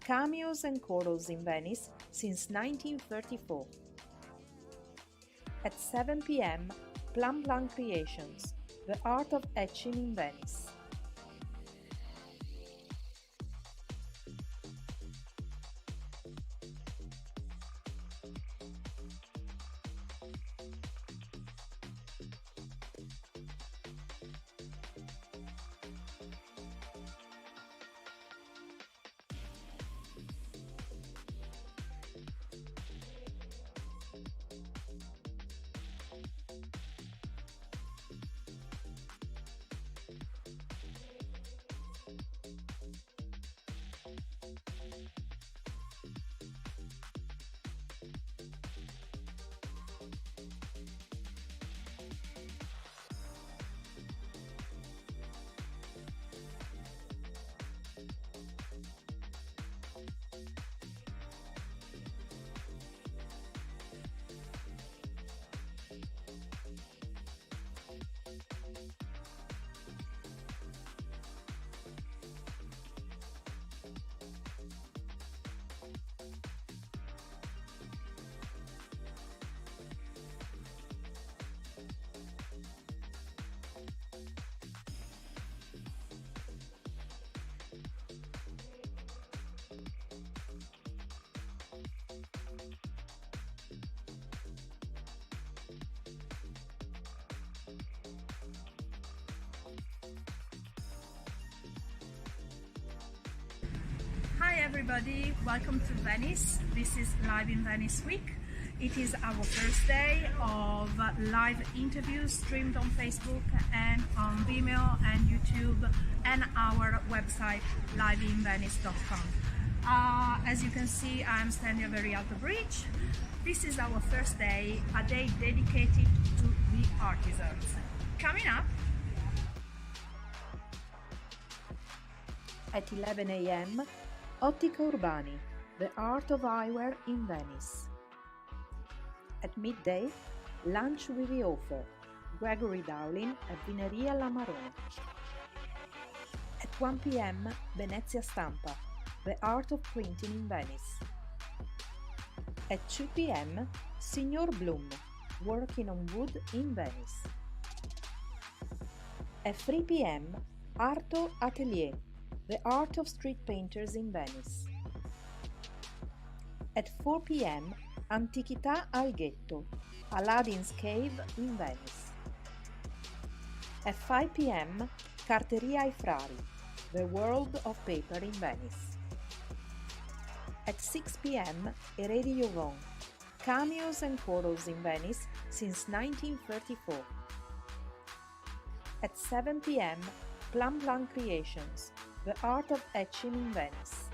S2: cameos and quarrels in Venice since 1934. At 7 p.m., Plum Plum Creations, the art of etching in Venice.
S1: everybody, welcome to Venice. This is Live-in-Venice week. It is our first day of live interviews streamed on Facebook and on Vimeo and YouTube and our website liveinvenice.com. As you can see, I'm standing very at the bridge. This is our first day, a day dedicated to the artisans. Coming up
S2: at 11 a.m. Ottica Urbani, the art of eyewear in Venice. At midday, lunch with the author, Gregory Dowling at Vineria La Marone. At 1 p.m. Venezia Stampa, the art of printing in Venice. At 2 p.m. Signor Bloom, working on wood in Venice. At 3 p.m. Arto Atelier, the art of street painters in Venice. At 4 p.m. Antichità al Ghetto, Aladdin's Cave in Venice. At 5 p.m. Carteria ai Frari, the world of paper in Venice. At 6 p.m. Eredi Yvon, cameos and photos in Venice since 1934. At 7 p.m. Plum Plum Creations, the art of etching in Venice.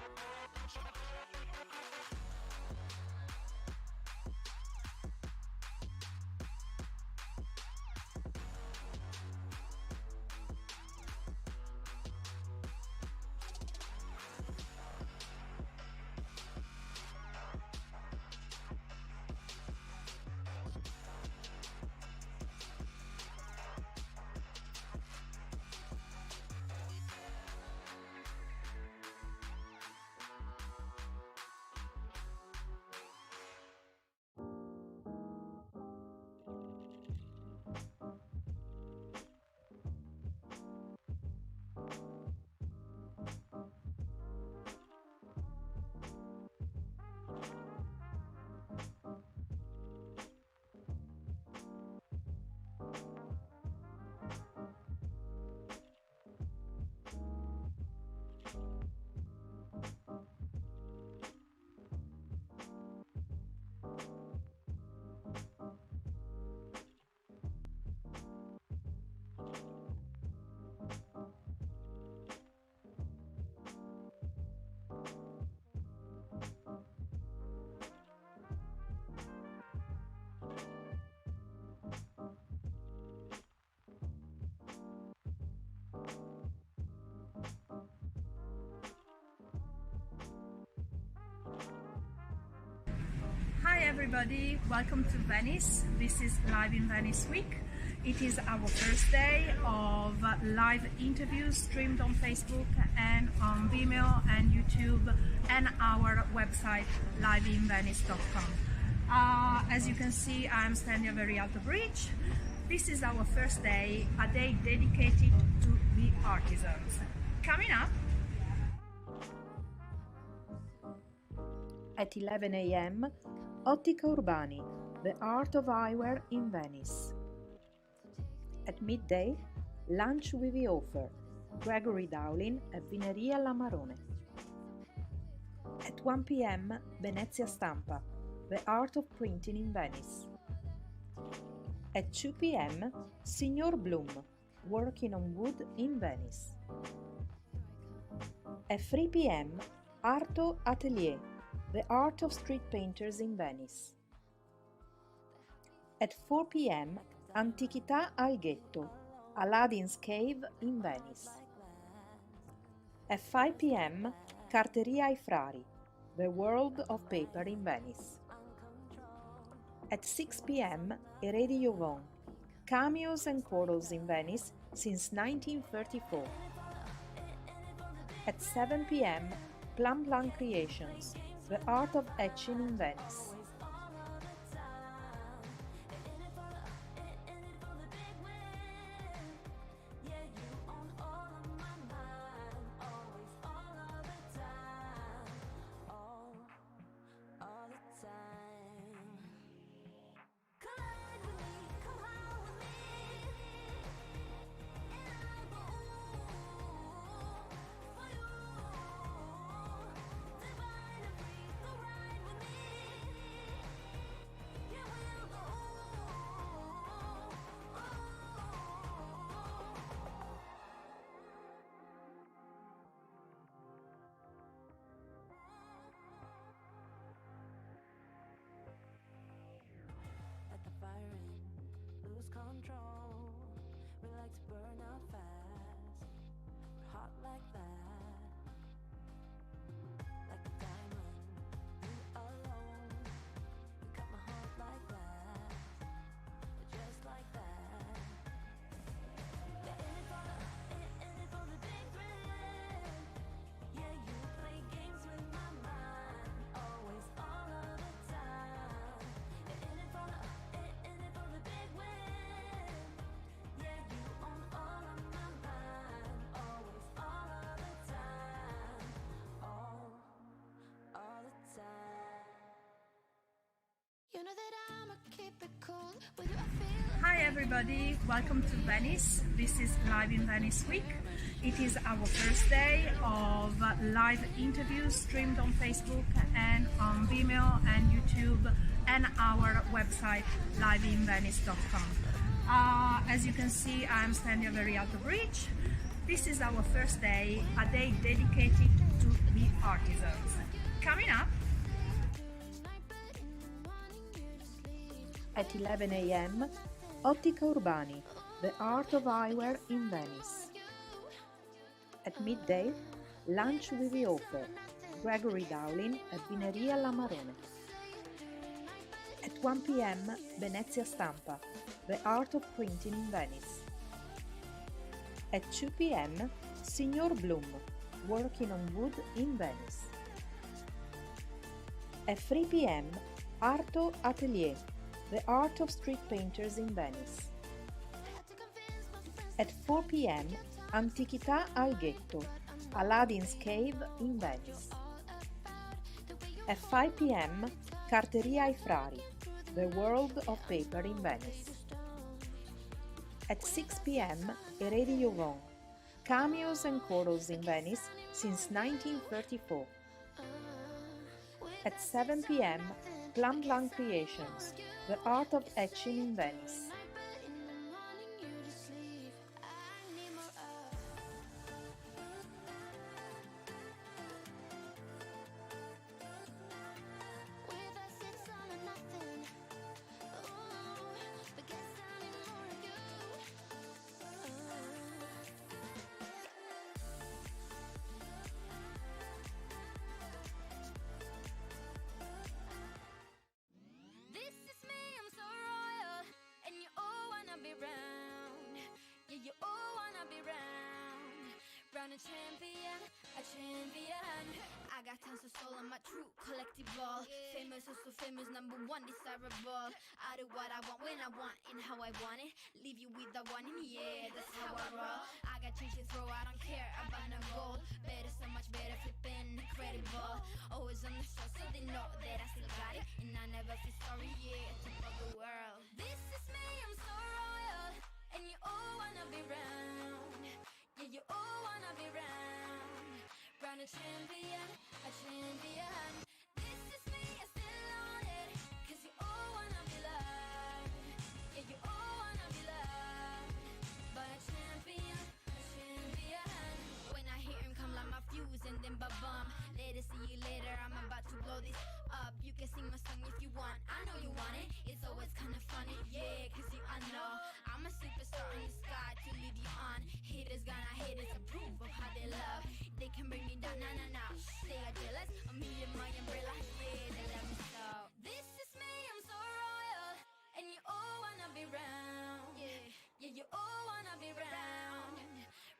S1: Hi everybody, welcome to Venice. This is Live-in-Venice week. It is our first day of live interviews streamed on Facebook and on Vimeo and YouTube and our website liveinvenice.com. As you can see, I'm standing very at the bridge. This is our first day, a day dedicated to the artisans. Coming up
S2: at 11 a.m. Ottica Urbani, the art of eyewear in Venice. At midday, lunch with the author, Gregory Dowling at Vineria La Marone. At 1 p.m. Venezia Stampa, the art of printing in Venice. At 2 p.m. Signor Bloom, working on wood in Venice. At 3 p.m. Arto Atelier, the art of street painters in Venice. At 4 p.m. Antichità al Ghetto, Aladdin's Cave in Venice. At 5 p.m. Carteria ai Frari, the world of paper in Venice. At 6 p.m. Eredi Yvon, cameos and photos in Venice since 1934. At 7 p.m. Plum Plum Creations, the art of etching in Venice.
S4: control. We like to burn out fast, but hot like that. Like a diamond, you alone. You cut my heart like that, just like that. Yeah, in it for the big thrill. Yeah, you play games with my mind, always, all of the time. Yeah, in it for the big win. Yeah, you own all of my mind, always, all of the time, all the time. You know that I'ma keep it cool with you. I feel
S1: Hi everybody, welcome to Venice. This is Live-in-Venice week. It is our first day of live interviews streamed on Facebook and on Vimeo and YouTube and our website liveinvenice.com. As you can see, I'm standing very out of reach. This is our first day, a day dedicated to the artisans. Coming up,
S2: At 11 a.m., Ottica Urbani, the art of eyewear in Venice. At midday, lunch with the author, Gregory Dowling at Vineria La Marone. At 1 p.m., Venezia Stampa, the art of printing in Venice. At 2 p.m., Signor Bloom, working on wood in Venice. At 3 p.m., Arto Atelier, the art of street painters in Venice. At 4 p.m., Antichità al Ghetto, Aladdin's Cave in Venice. At 5 p.m., Carteria ai Frari, the world of paper in Venice. At 6 p.m., Eredi Jovan, cameos and corals in Venice since 1934. At 7 p.m., Plum Plum Creations, the art of etching in Venice.
S3: This is me, I'm so royal, and you all wanna be round. Yeah, you all wanna be round. Round a champion, a champion. I got tons of soul on my true collectible. Famous, also famous, number one, desirable. I do what I want when I want and how I want it. Leave you with the one in the air, that's how I roll. I got change to throw, I don't care about no gold. Better, so much better, flipping incredible. Always on the show, so they know that I still got it. And I never feel sorry, yeah, top of the world. This is me, I'm so royal, and you all wanna be round. Yeah, you all wanna be round. Round a champion, a champion. This is me, I still on it, cause you all wanna be loved. Yeah, you all wanna be loved. But a champion, a champion. When I hear him come like my fuse and then ba-bum. Later, see you later, I'm about to blow this up. You can sing my song if you want, I know you want it. It's always kinda funny, yeah, cause I know I'm a superstar in the sky to lead you on. Haters gonna hate us, approve of how they love. They can bring me down, nah. They are jealous of me and my umbrella, yeah, they love me so. This is me, I'm so royal, and you all wanna be round. Yeah, you all wanna be round.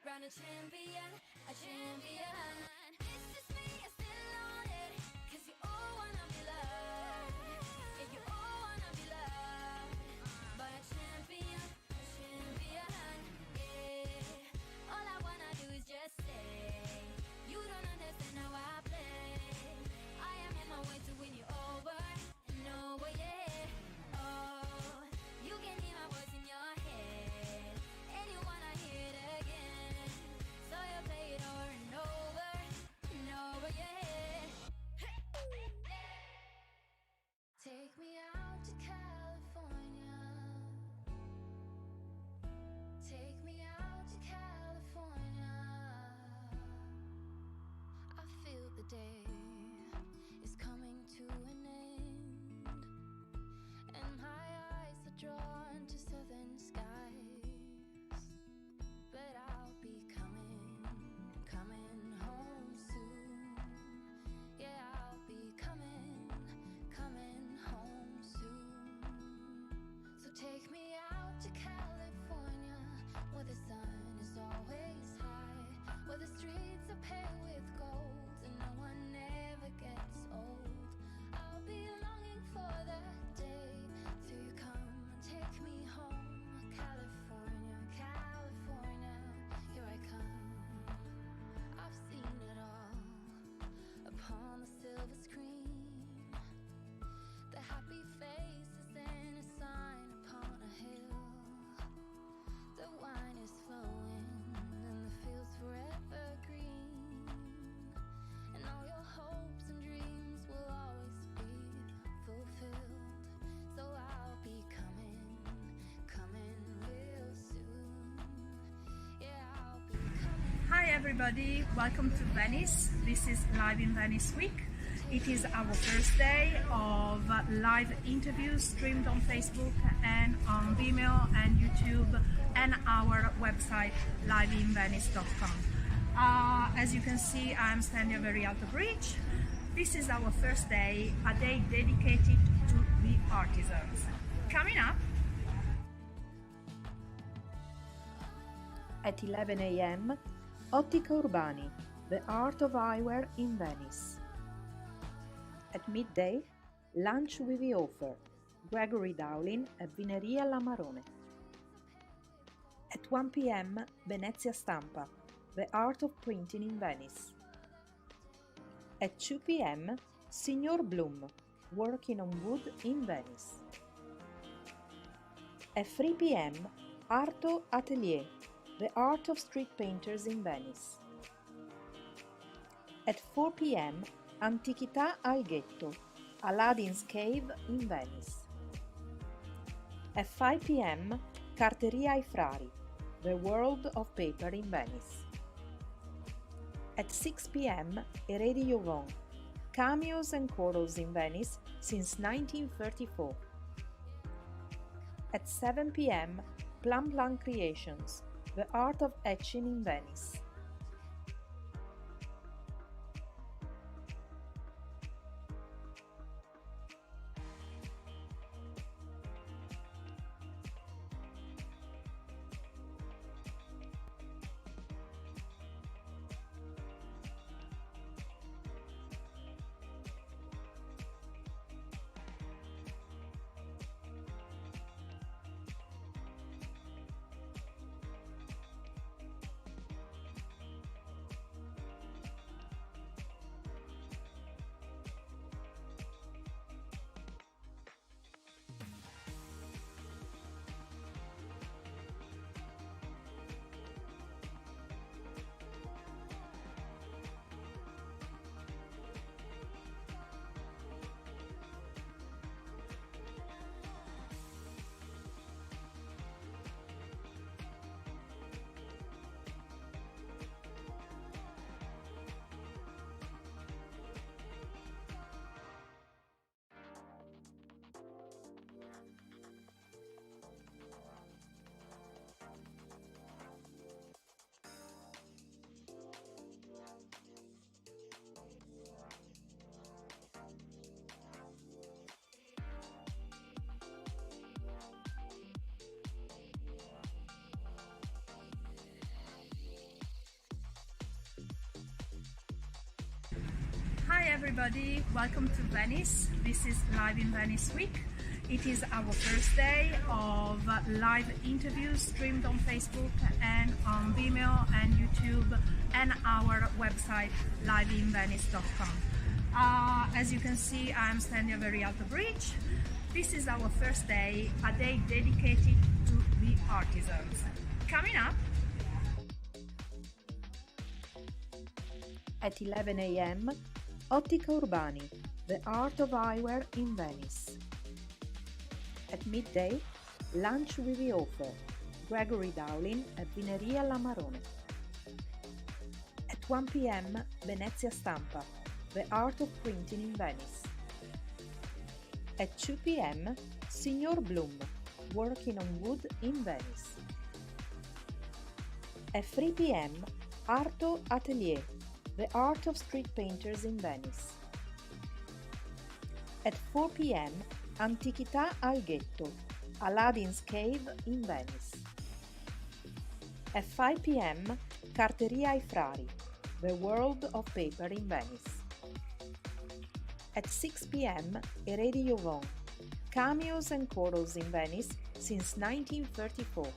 S3: Round a champion, a champion. This is me, I still on it, cause you all wanna be loved. Yeah, you all wanna be loved. But a champion, yeah. All I wanna do is just say, you don't understand how I play. I am in my way to win you over. No way, yeah. Oh, you can hear my voice in your head, and you wanna hear it again. So you play it over and over, yeah. Take me out to California. Take me out to California. I feel the day is coming to an end, and my eyes are drawn to southern skies.
S1: everybody, welcome to Venice. This is Live-in-Venice week. It is our first day of live interviews streamed on Facebook and on Vimeo and YouTube and our website liveinvenice.com. As you can see, I'm standing over Rialto Bridge. This is our first day, a day dedicated to the artisans. Coming up
S2: at 11 a.m., Ottica Urbani, the art of eyewear in Venice. At midday, lunch with the author, Gregory Dowling at Vineria La Marone. At 1 p.m., Venezia Stampa, the art of printing in Venice. At 2 p.m., Signor Bloom, working on wood in Venice. At 3 p.m., Arto Atelier, the art of street painters in Venice. At 4 p.m., Antichità al Ghetto, Aladdin's Cave in Venice. At 5 p.m., Carteria ai Frari, the world of paper in Venice. At 6 p.m., Eredi Jovon, cameos and corals in Venice since 1934. At 7 p.m., Plan Plan Creations, the art of etching in Venice.
S1: Hi everybody, welcome to Venice. This is Live-in-Venice week. It is our first day of live interviews streamed on Facebook and on Vimeo and YouTube and our website liveinvenice.com. As you can see, I'm standing over Rialto Bridge. This is our first day, a day dedicated to the artisans. Coming up
S2: At 11 a.m., Ottica Urbani, the art of eyewear in Venice. At midday, lunch with the author, Gregory Dowling at Vineria La Marone. At 1 p.m., Venezia Stampa, the art of printing in Venice. At 2 p.m., Signor Bloom, working on wood in Venice. At 3 p.m., Arto Atelier, the art of street painters in Venice. At 4 p.m., Antichità al Ghetto, Aladdin's Cave in Venice. At 5 p.m., Carteria ai Frari, the world of paper in Venice. At 6 p.m., Eredi Jovon, cameos and corals in Venice since 1934.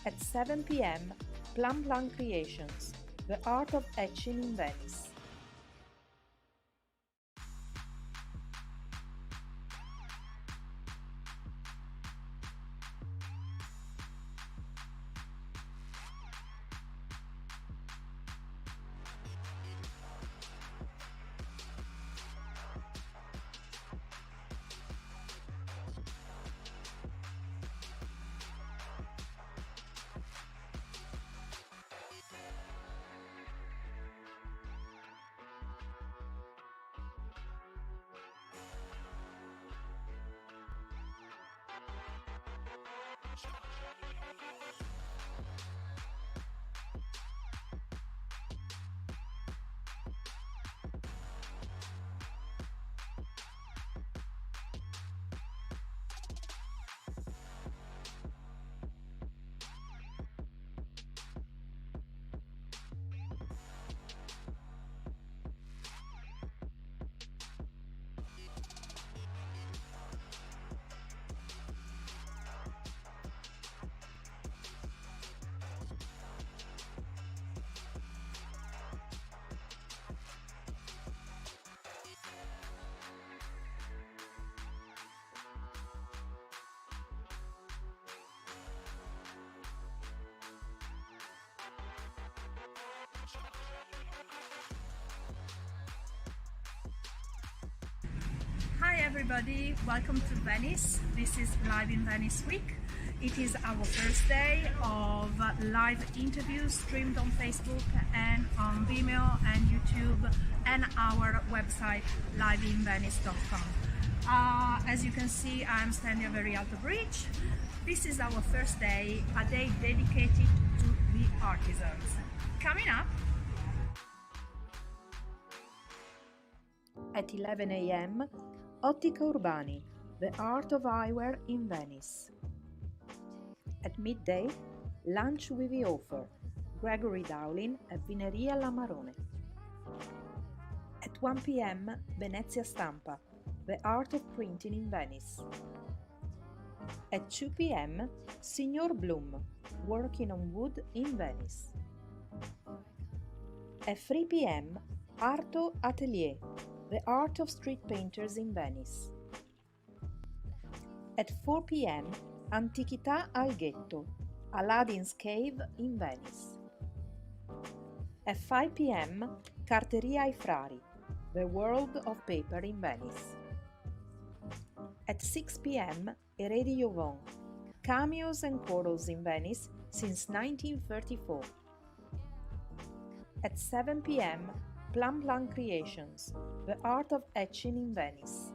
S2: At 7 p.m., Plan Plan Creations, the art of etching in Venice.
S1: everybody, welcome to Venice. This is Live-in-Venice week. It is our first day of live interviews streamed on Facebook and on Vimeo and YouTube and our website liveinvenice.com. As you can see, I'm standing at very alto bridge. This is our first day, a day dedicated to the artisans. Coming up,
S2: at 11 a.m., Ottica Urbani, the art of eyewear in Venice. At midday, lunch with the author, Gregory Dowling at Vineria La Marone. At 1 p.m., Venezia Stampa, the art of printing in Venice. At 2 p.m., Signor Bloom, working on wood in Venice. At 3 p.m., Arto Atelier, the art of street painters in Venice. At 4 p.m., Antichità al Ghetto, Aladdin's Cave in Venice. At 5 p.m., Carteria ai Frari, the world of paper in Venice. At 6 p.m., Eredi Jovon, cameos and corals in Venice since 1934. At 7 p.m., Plum Plum Creations, the art of etching in Venice.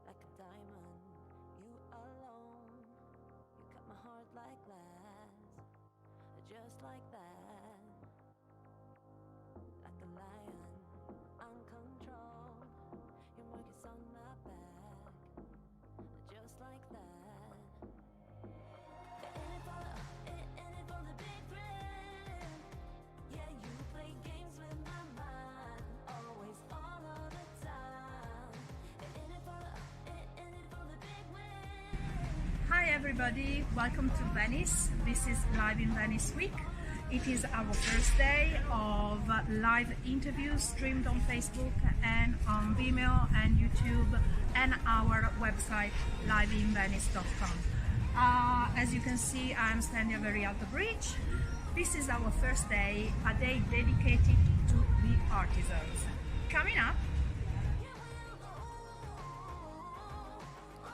S4: Like a diamond, you alone. You cut my heart like glass, just like that. Like a lion, uncontrolled. Your mark is on my back, just like that. In it for the big thrill. Yeah, you play games with my mind, always, all of the time. In it for the big win.
S1: hi everybody, welcome to Venice. This is Live-in-Venice week. It is our first day of live interviews streamed on Facebook and on Vimeo and YouTube and our website liveinvenice.com. As you can see, I'm standing at very alto bridge. This is our first day, a day dedicated to the artisans. Coming up,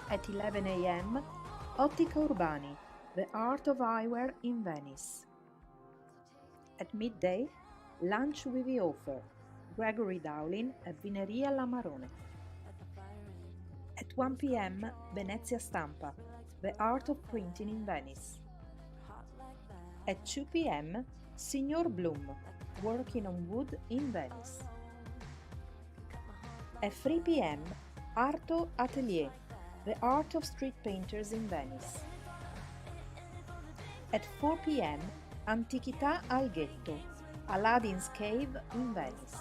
S2: At 11 a.m., Ottica Urbani, the art of eyewear in Venice. At midday, lunch with the author, Gregory Dowling at Vineria La Marone. At 1 p.m., Venezia Stampa, the art of printing in Venice. At 2 p.m., Signor Bloom, working on wood in Venice. At 3 p.m., Arto Atelier, the art of street painters in Venice. At 4 p.m., Antichità al Ghetto, Aladdin's Cave in Venice.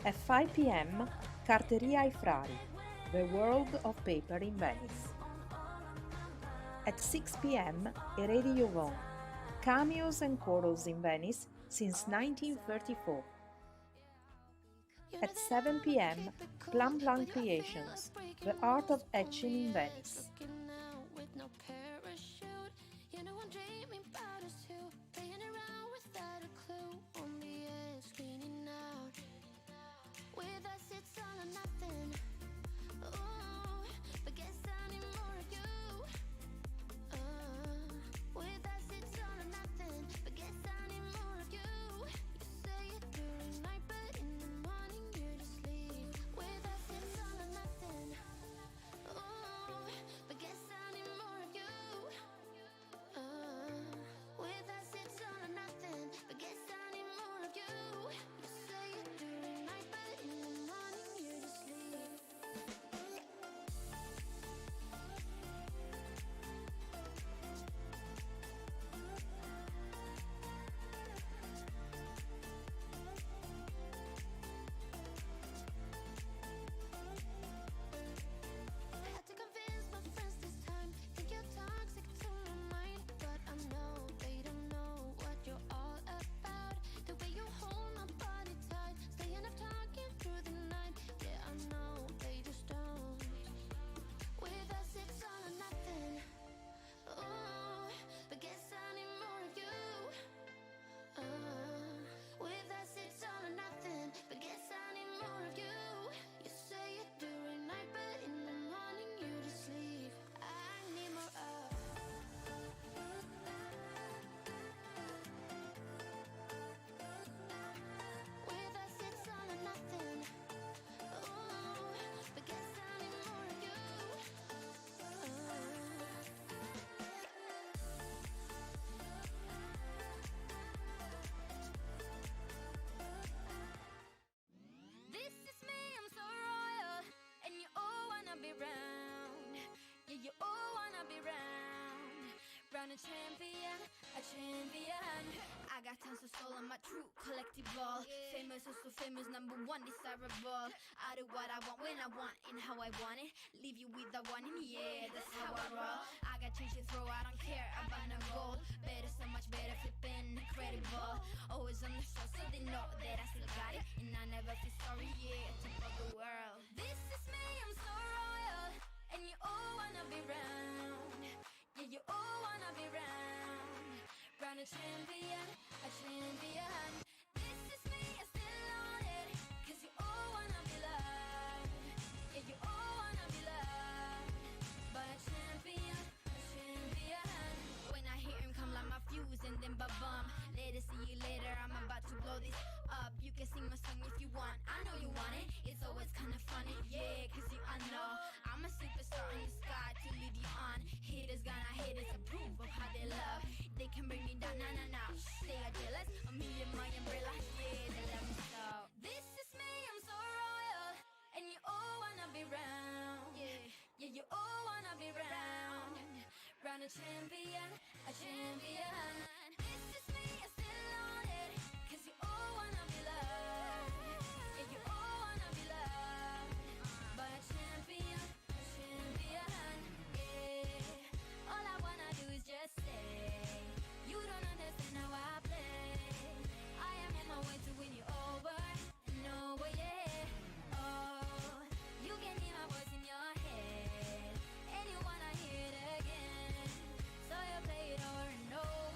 S2: At 5 p.m., Carteria ai Frari, the world of paper in Venice. At 6 p.m., Eredi Jovon, cameos and corals in Venice since 1934. At 7 p.m., Plum Plum Creations, the art of etching in Venice.
S3: champion, a champion. I got tons of soul, I'm a true collectible. Famous, also famous, number one, desirable. I do what I want, when I want, and how I want it. Leave you with the one, and yeah, that's how I roll. I got change to throw, I don't care about no gold. Better, so much better, flipping incredible. Always on the show, so they know that I still got it. And I never feel sorry, yeah, top of the world. This is me, I'm so royal. And you all wanna be round. Yeah, you all wanna be round. Round a champion, a champion. This is me, I'm still on it. Cause you all wanna be loved. Yeah, you all wanna be loved. But a champion, a champion. When I hear him come like my fuse and then ba-bum. Later, see you later, I'm about to blow this up. You can sing my song if you want, I know you want it. It's always kinda funny, yeah, cause you I know I'm a superstar in the sky to lead you on. Haters gonna hate us, approve of how they love. They can bring me down, nah, nah, nah. They are jealous of me and my umbrella, yeah, they love me so. This is me, I'm so royal. And you all wanna be round, yeah, yeah, you all wanna be round. Round a champion, a champion. This is me, I'm still on it. Cause you all wanna be loved. Yeah, you all wanna be loved. But a champion, yeah. All I wanna do is just say, you don't understand how I play. I am in my way to win you over. No way, yeah. Oh, you can hear my voice in your head. And you wanna hear it again. So you play it over and over.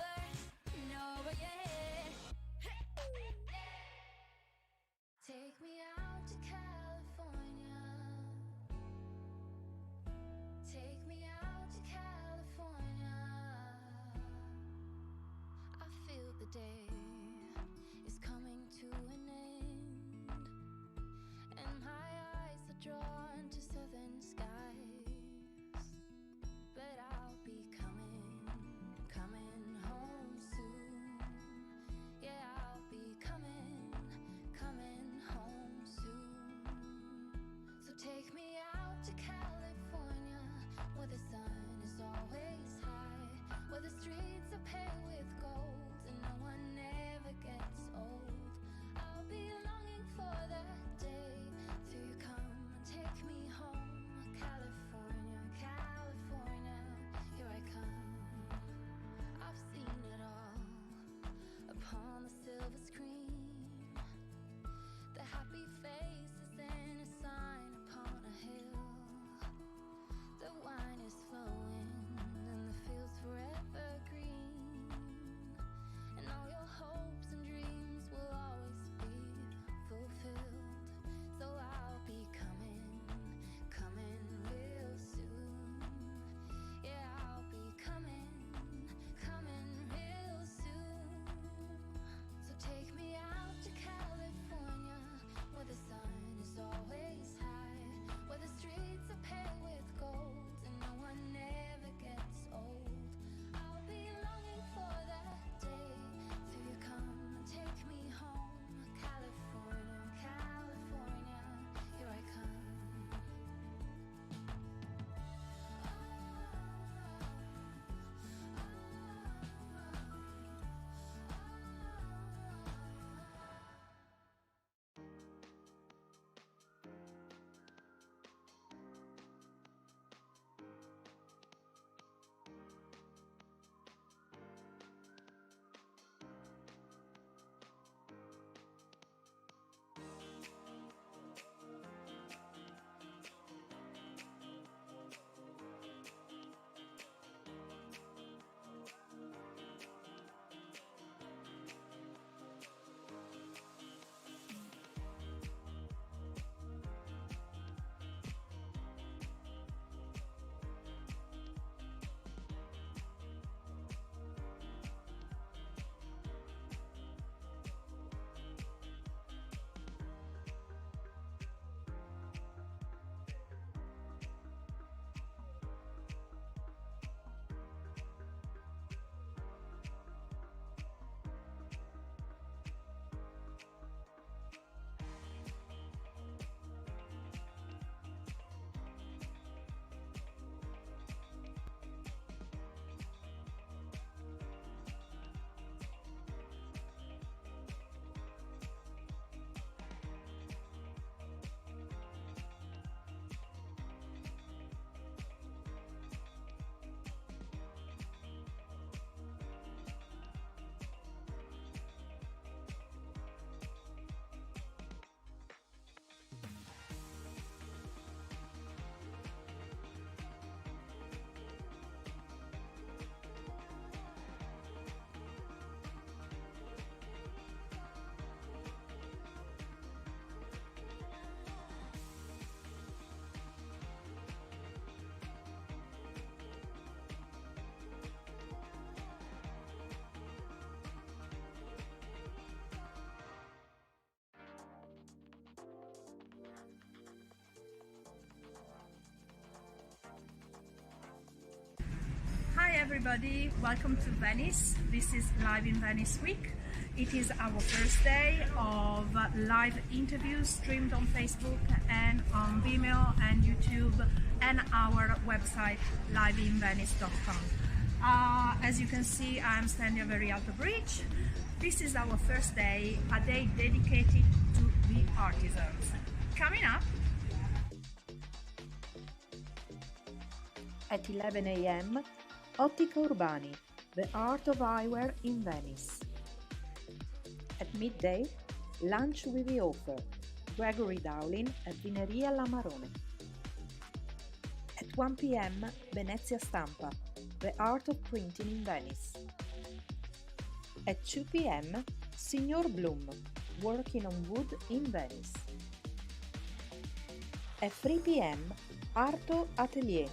S1: everybody, welcome to Venice. This is Live in Venice week. It is our first day of live interviews streamed on Facebook and on Vimeo and YouTube and our website liveinvenice.com. As you can see, I'm standing over Rialto Bridge. This is our first day, a day dedicated to the artisans. Coming up
S2: at 11 a.m., Ottica Urbani, the art of eyewear in Venice. At midday, lunch with the author, Gregory Dowling at Vineria La Marone. At 1 p.m., Venezia Stampa, the art of printing in Venice. At 2 p.m., Signor Bloom, working on wood in Venice. At 3 p.m., Arto Atelier,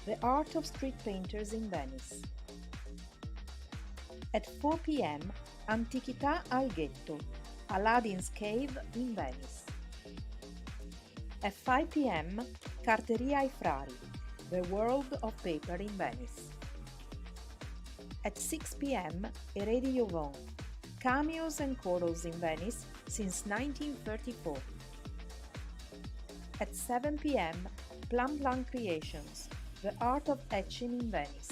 S2: the art of street painters in Venice. At 4 p.m., Antichità al Ghetto, Aladdin's Cave in Venice. At 5 p.m., Carteria ai Frari, the world of paper in Venice. At 6 p.m., Eredi Jovan, cameos and corals in Venice since 1934. At 7 p.m., Plum Plum Creations, the art of etching in Venice.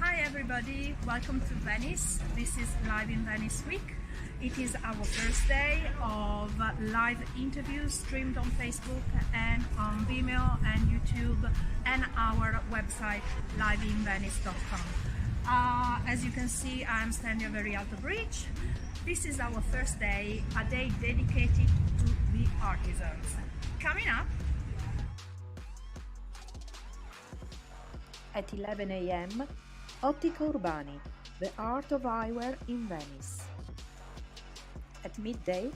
S1: Hi everybody, welcome to Venice. This is Live in Venice week. It is our first day of live interviews streamed on Facebook and on Vimeo and YouTube and our website liveinvenice.com. As you can see, I'm standing over Rialto Bridge. This is our first day, a day dedicated to the artisans. Coming up
S2: At 11 a.m., Ottica Urbani, the art of eyewear in Venice. At midday,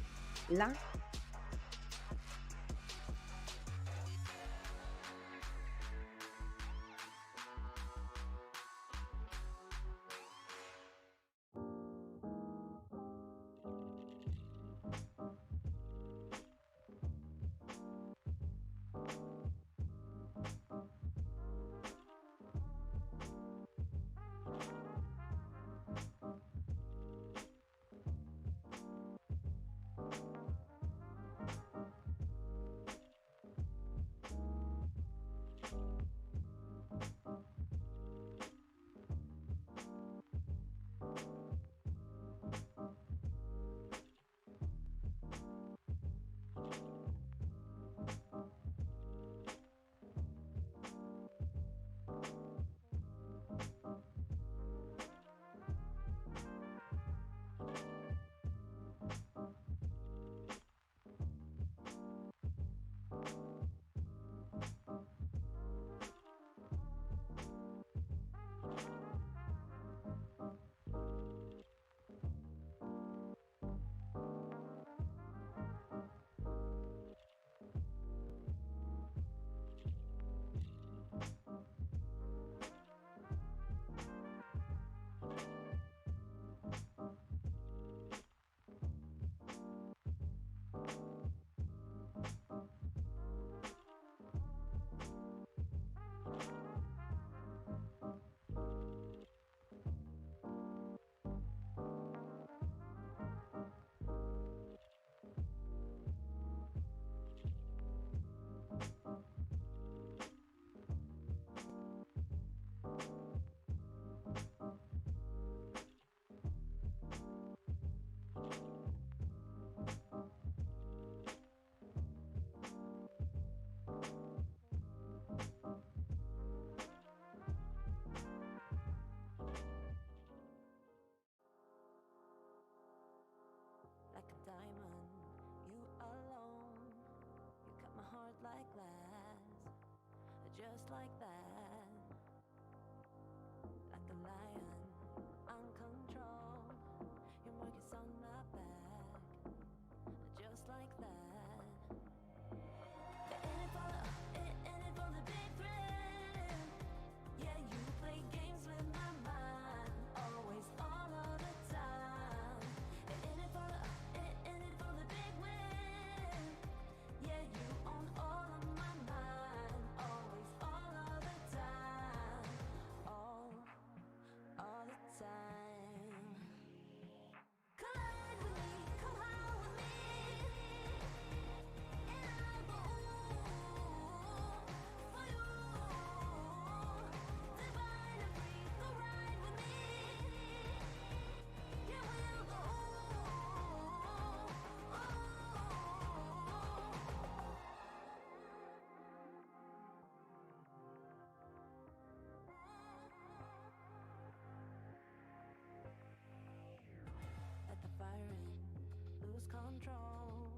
S4: control.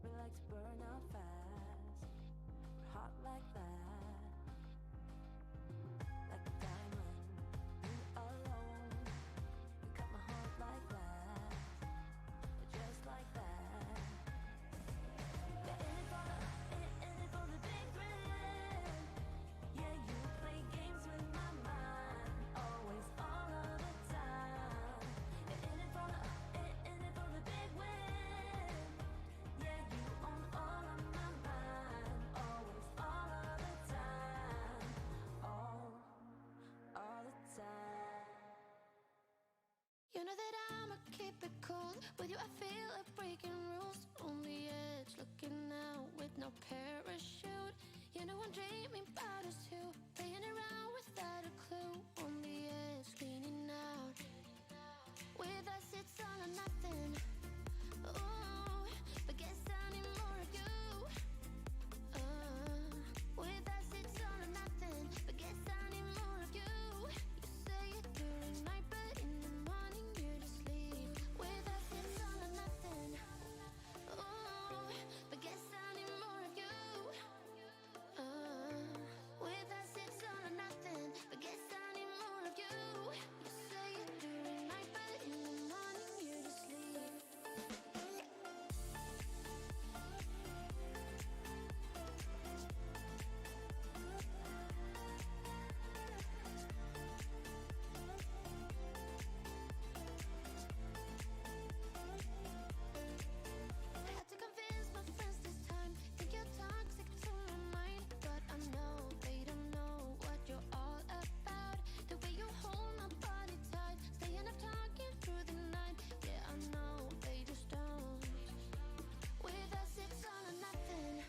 S4: We like to burn out fast. We're hot like that. Like a diamond, you alone. You cut my heart like that. Just like that. Yeah, in it for the big thrill. Yeah, you play games with my mind. Always, all of the time. Yeah, in it for the big win. Yeah, you own all of my mind. Always, all of the time. All the time.
S3: You know that I'ma keep it cool. With you I feel like breaking rules. On the edge, looking out with no parachute. You know I'm dreaming about us too. Playing around without a clue. On the edge, leaning out. With us it's all or nothing. Ooh, but guess I need more of you. With us it's all or nothing. But guess I need more of you. You say it during night, but in the morning you just leave. With us it's all or nothing. Ooh, but guess I need more of you. With us it's all or nothing. But guess I need more of you. You say it during night, but in the morning you just leave. I had to convince my friends this time. Think you're toxic to my mind, but I know they don't know what you're all about. The way you hold my body tight, staying up talking through the night. Yeah, I know they just don't. With us it's all or nothing.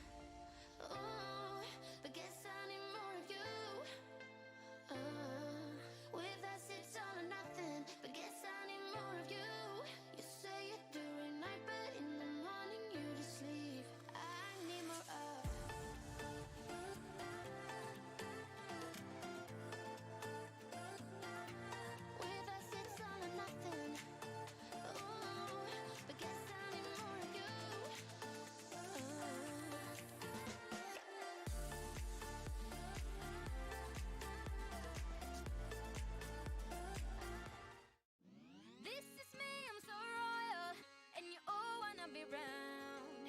S3: Ooh, but guess I need more of you. With us it's all or nothing. But guess I need more of you. You say it during night, but in the morning you just leave. I need more of. With us it's all or nothing. Ooh, but guess I need more of you. This is me, I'm so royal, and you all wanna be round.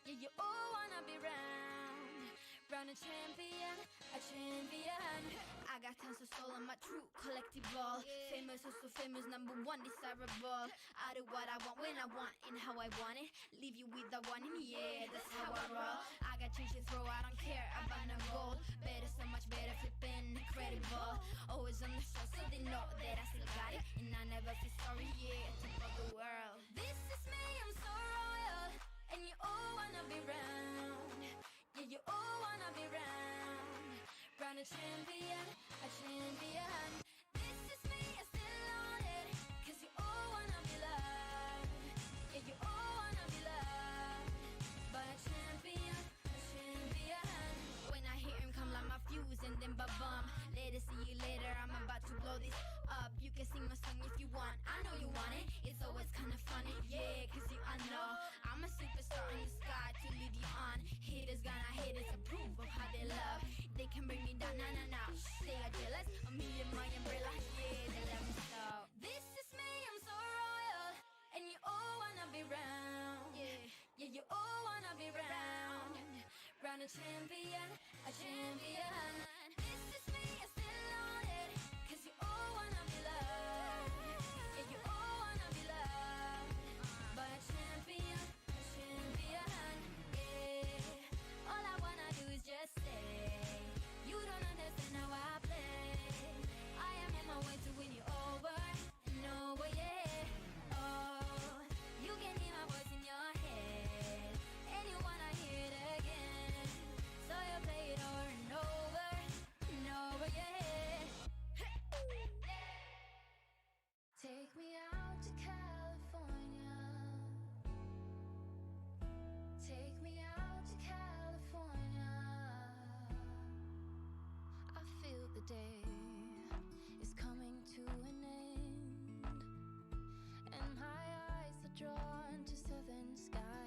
S3: Yeah, you all wanna be round. Round a champion, a champion. I got tons of soul on my true collectible. Famous, also famous, number one, desirable. I do what I want when I want and how I want it. Leave you with the one, and yeah, that's how I roll. I got change to throw, I don't care about no gold. Better, so much better, flipping incredible. Always on the show, so they know that I still got it. And I never feel sorry, yeah, to fuck the world. This is me, I'm so royal, and you all wanna be round. Yeah, you all wanna be round. Round a champion, a champion. This is me, I still on it. Cause you all wanna be loved. Yeah, you all wanna be loved. But a champion, a champion. When I hear him come like my fuse and then ba-bum. Later, see you later, I'm about to blow this up. You can sing my song if you want, I know you want it. It's always kinda funny, yeah, cause I know I'm a superstar in the sky to lead you on. Haters gonna hate us, approve of how they love. They can bring me down, nah. They are jealous of me and my umbrella, yeah, they love me so. This is me, I'm so royal, and you all wanna be round. Yeah, you all wanna be round. Round a champion, a champion. This is me, I still on it. Cause you all wanna be loved. Yeah, you all wanna be loved. But a champion, yeah. All I wanna do is just say, you don't understand how I play. I am on my way to win you over. No way, yeah. Oh, you can hear my voice in your head, and you wanna hear it again. So you play it over and over, yeah. Take me out to California. Take me out to California. I feel the day is coming to an end, and my eyes are drawn to southern skies.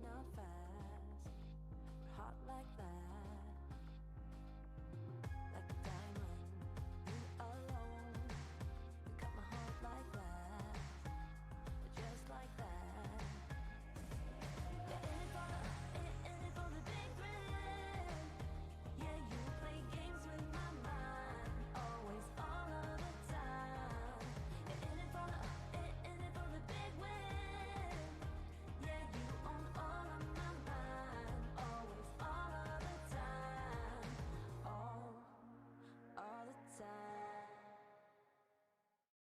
S4: not fast. We're hot like that. Like a diamond, you alone. You cut my heart like that. Just like that. Yeah, in it for the big thrill. Yeah, you play games with my mind. Always, all of the time. Yeah, in it for the big win. Yeah, you own all of my mind. Always, all of the time. All the time.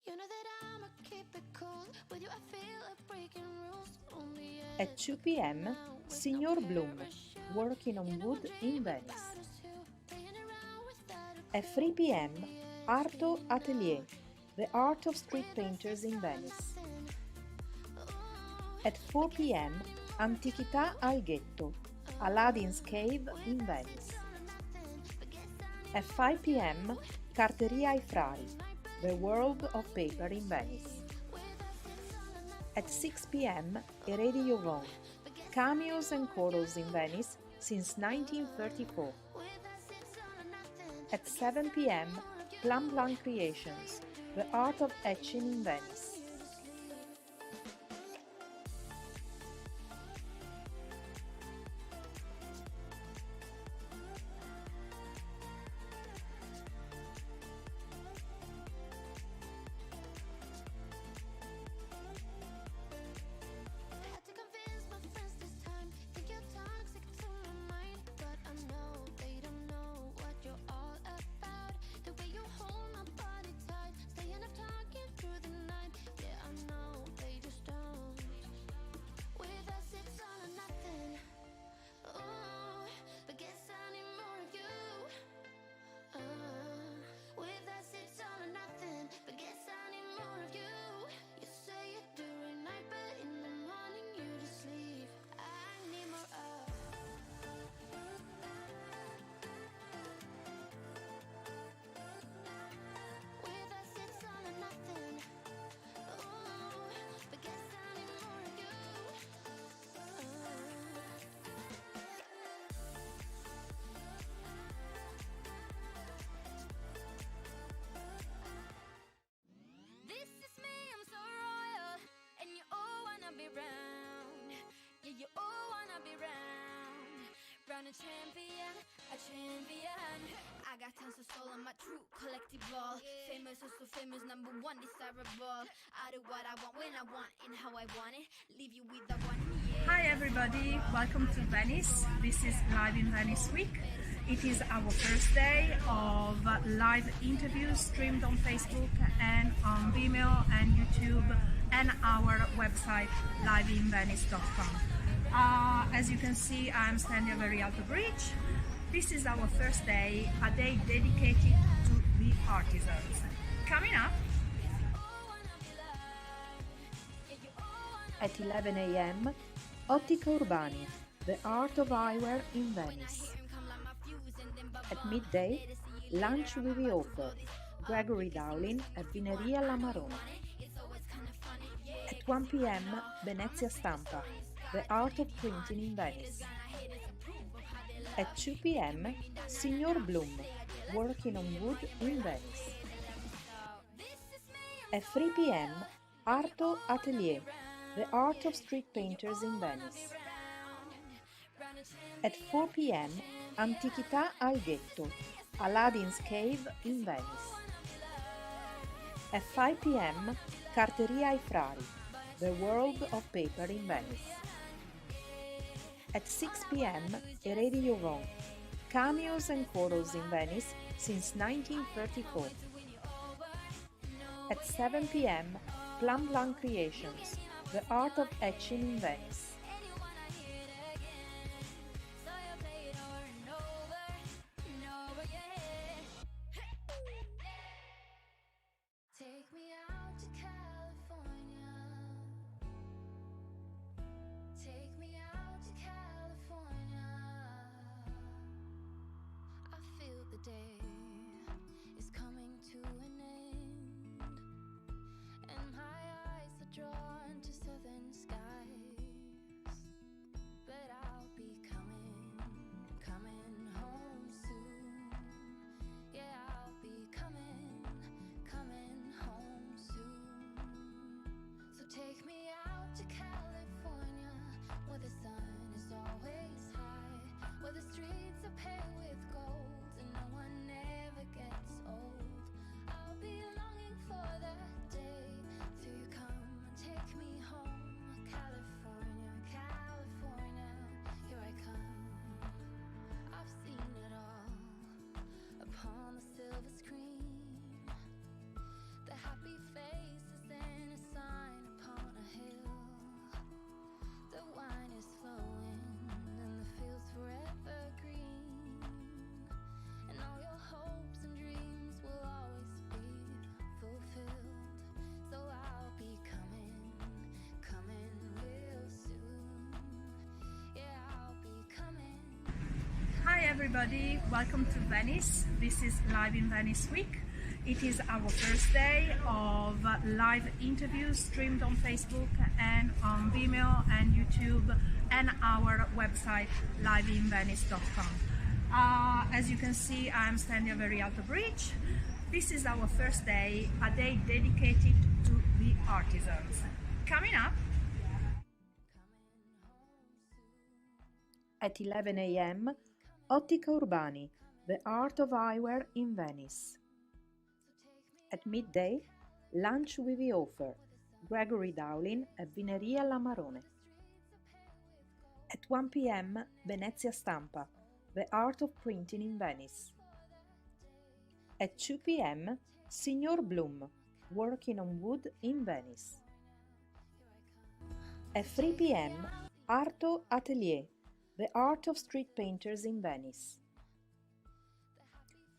S3: You know that I'ma keep it cool. With you I feel like breaking rules. Only
S2: At 2 p.m., Signor Bloom, working on wood in Venice. At 3 p.m., Arto Atelier, the art of street painters in Venice. At 4 p.m., Antichità al Ghetto, Aladdin's Cave in Venice. At 5 p.m., Carteria ai Frari, the world of paper in Venice. At 6 p.m., Eredi Joron, cameos and chorals in Venice since 1934. At 7 p.m., Plum Plum Creations, the art of etching in Venice.
S3: Had to convince my friends this time. Think you're toxic to my mind, but I know they don't know what you're all about. The way you hold my body tight, staying up talking through the night. Yeah, I know they just don't. With us it's all or nothing. Ooh, but guess I need more of you. With us it's all or nothing, but guess I need more of you. You say it during night, but in the morning you just leave. I need more of. With us it's all or nothing. Ooh, but guess I need more of you. This is me, I'm so royal, and you all wanna be round. Yeah, you all wanna be round. Round a champion, a champion. I got tons of soul on my true collective ball. Famous, oh so famous, number one, desirable. I do what I want, when I want, and how I want it. Leave you with the one, yeah.
S1: Hi everybody, welcome to Venice. This is Live-in-Venice week. It is our first day of live interviews streamed on Facebook and on Vimeo and YouTube and our website liveinvenice.com. As you can see, I'm standing at the Rialto Bridge. This is our first day, a day dedicated to the artisans. Coming up,
S2: At 11 a.m., Ottica Urbani, the art of eyewear in Venice. At midday, lunch with the author, Gregory Dowling at Vineria La Marona. At 1 p.m., Venezia Stampa, the art of printing in Venice. At 2 p.m., Signor Bloom, working on wood in Venice. At 3 p.m., Arto Atelier, the art of street painters in Venice. At 4 p.m., Antichità al Ghetto, Aladdin's Cave in Venice. At 5 p.m., Carteria ai Frari, the world of paper in Venice. At 6 p.m., Eredi Joron, cameos and chorals in Venice since 1934. At 7 p.m., Plum Plum Creations, the art of etching in Venice.
S3: Take me out to California. Take me out to California. I feel the day is coming to an end, and my eyes are drawn to southern skies.
S1: everybody, welcome to Venice. This is Live-in-Venice week. It is our first day of live interviews streamed on Facebook and on Vimeo and YouTube and our website liveinvenice.com. As you can see, I'm standing very at the bridge. This is our first day, a day dedicated to the artisans. Coming up,
S2: at 11 a.m., Ottica Urbani, the art of eyewear in Venice. At midday, lunch with the author, Gregory Dowling at Vineria La Marone. At 1 p.m., Venezia Stampa, the art of printing in Venice. At 2 p.m., Signor Bloom, working on wood in Venice. At 3 p.m., Arto Atelier, the art of street painters in Venice.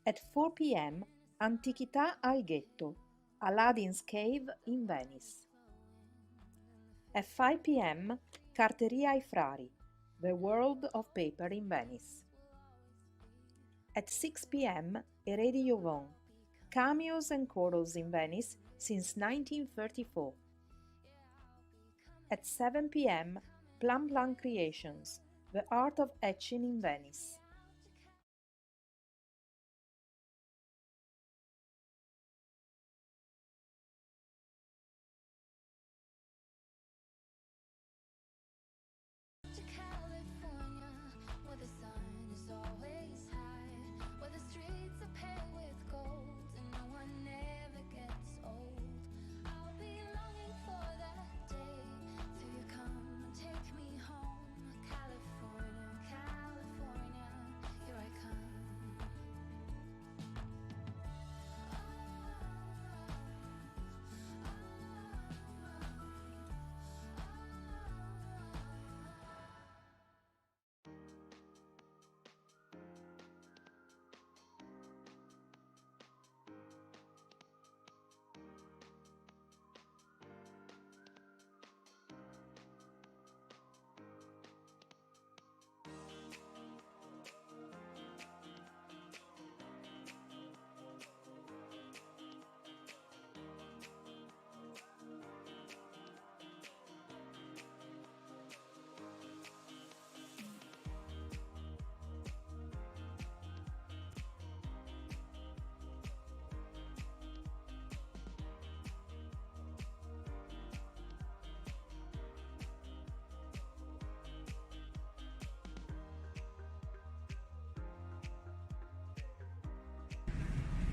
S2: At 4 p.m., Antichità al Ghetto, Aladdin's Cave in Venice. At 5 p.m., Carteria ai Frari, the world of paper in Venice. At 6 p.m., Eredi Jovon, cameos and corals in Venice since 1934. At 7 p.m., Plum Plum Creations, the art of etching in Venice.
S3: To California, where the sun is always high, where the streets are paved with gold and no one ever gets old. I'll be longing for that day till you come and take me home. California, California, here I come.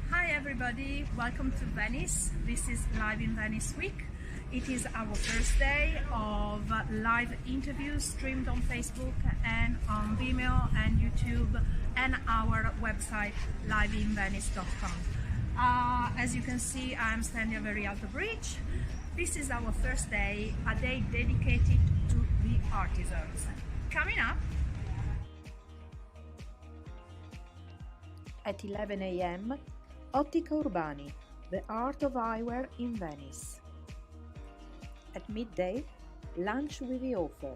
S1: hi everybody, welcome to Venice. This is Live-in-Venice week. It is our first day of live interviews streamed on Facebook and on Vimeo and YouTube and our website liveinvenice.com. As you can see, I'm standing very at the bridge. This is our first day, a day dedicated to the artisans. Coming up,
S2: At 11 a.m., Ottica Urbani, the art of eyewear in Venice. At midday, lunch with the author,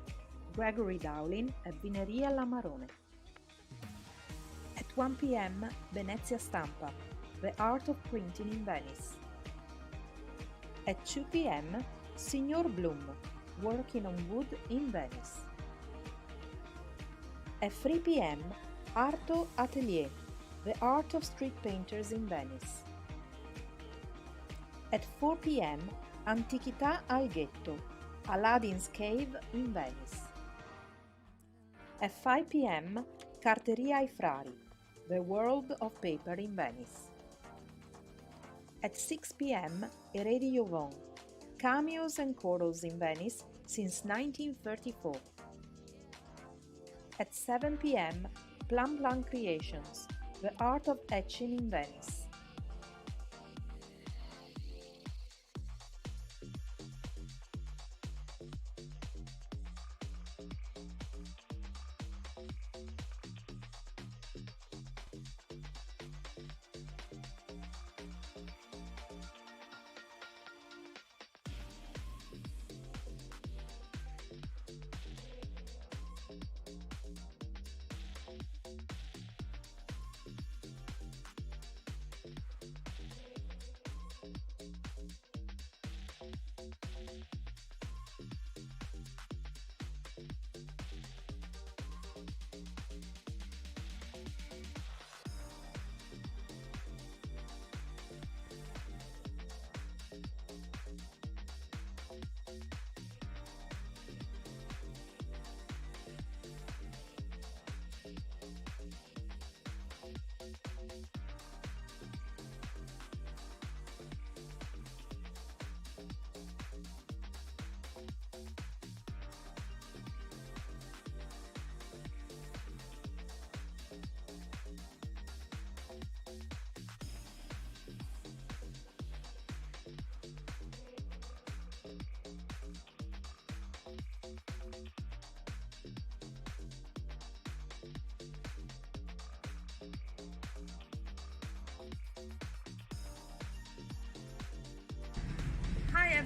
S2: Gregory Dowling at Vineria La Marone. At 1 p.m., Venezia Stampa, the art of printing in Venice. At 2 p.m., Signor Bloom, working on wood in Venice. At 3 p.m., Arto Atelier, the art of street painters in Venice. At 4 p.m., Antichità al Ghetto, Aladdin's Cave in Venice. At 5 p.m., Carteria ai Frari, the world of paper in Venice. At 6 p.m., Eredi Jovon, cameos and corals in Venice since 1934. At 7 p.m., Plum Plum Creations, the art of etching in Venice.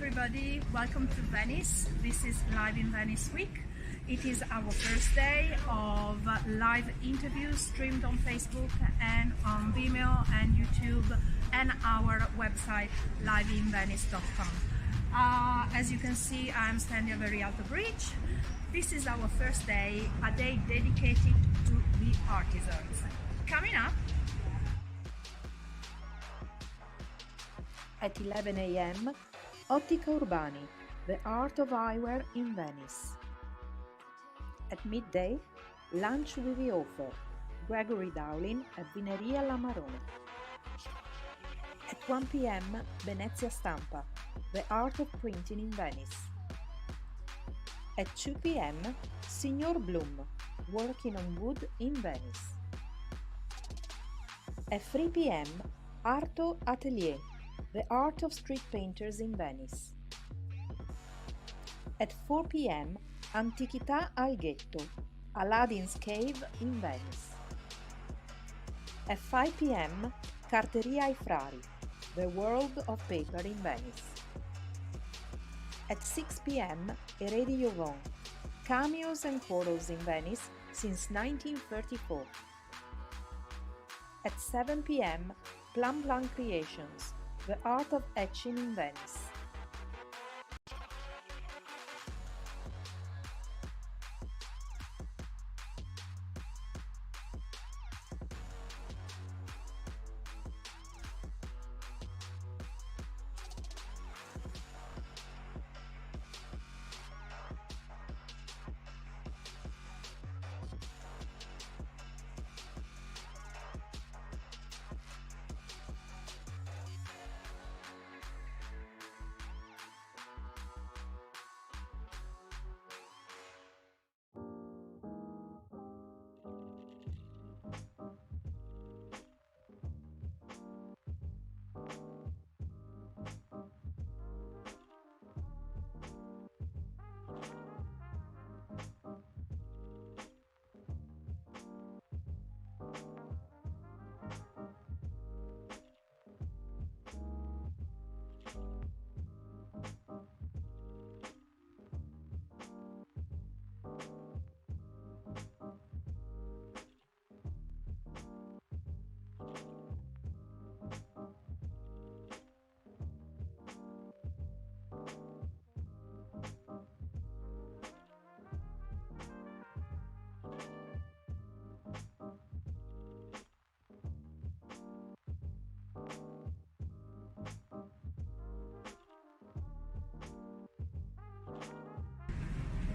S1: everybody, welcome to Venice. This is Live-in-Venice week. It is our first day of live interviews streamed on Facebook and on Vimeo and YouTube and our website liveinvenice.com. As you can see, I'm standing very at the bridge. This is our first day, a day dedicated to the artisans. Coming up
S2: at 11 a.m. Ottica Urbani, the art of eyewear in Venice. At midday, lunch with the author, Gregory Dowling at Vineria La Marone. At 1 p.m. Venezia Stampa, the art of printing in Venice. At 2 p.m. Signor Bloom, working on wood in Venice. At 3 p.m. Arto Atelier, the art of street painters in Venice. At 4 p.m. Antichità al Ghetto, Aladdin's Cave in Venice. At 5 p.m. Carteria ai Frari, the world of paper in Venice. At 6 p.m. Eredi Jovon, cameos and photos in Venice since 1934. At 7 p.m. Plan Plan Creations, the art of etching in Venice.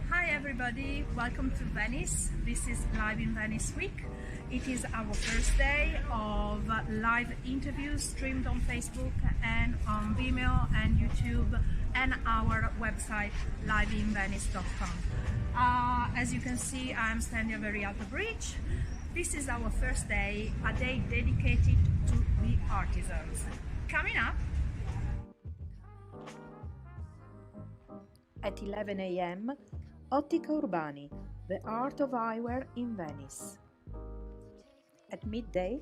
S1: Hi everybody, welcome to Venice. This is Live-in-Venice week. It is our first day of live interviews streamed on Facebook and on Vimeo and YouTube and our website liveinvenice.com. As you can see, I'm standing very at the bridge. This is our first day, a day dedicated to the artisans. Coming up
S2: At 11 a.m. Ottica Urbani, the art of eyewear in Venice. At midday,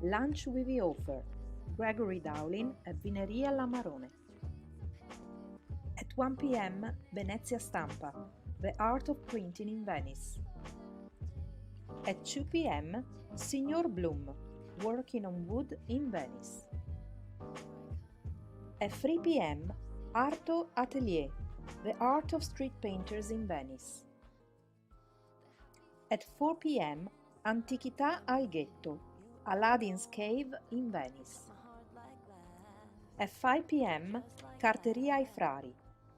S2: lunch with the author, Gregory Dowling at Vineria La Marone. At 1 p.m. Venezia Stampa, the art of printing in Venice. At 2 p.m. Signor Bloom, working on wood in Venice. At 3 p.m. Arto Atelier, the art of street painters in Venice. At 4 p.m. Antichità al Ghetto, Aladdin's Cave in Venice. At 5 p.m. Carteria ai Frari,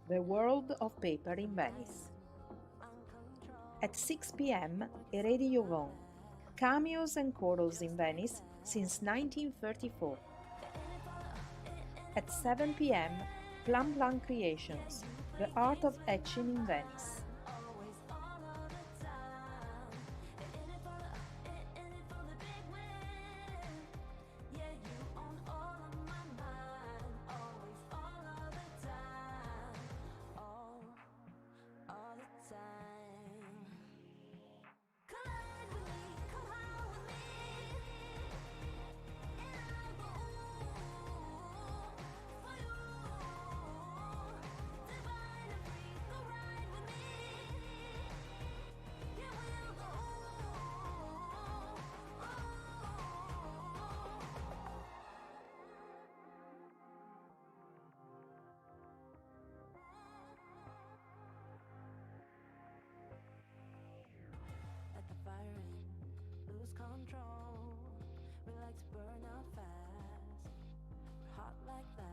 S2: the world of paper in Venice. At 6 p.m. Eredi Jovon, cameos and chorals in Venice since 1934. At 7 p.m. Plan Plan Creations, the art of etching in Venice.
S4: fast. We're hot like that.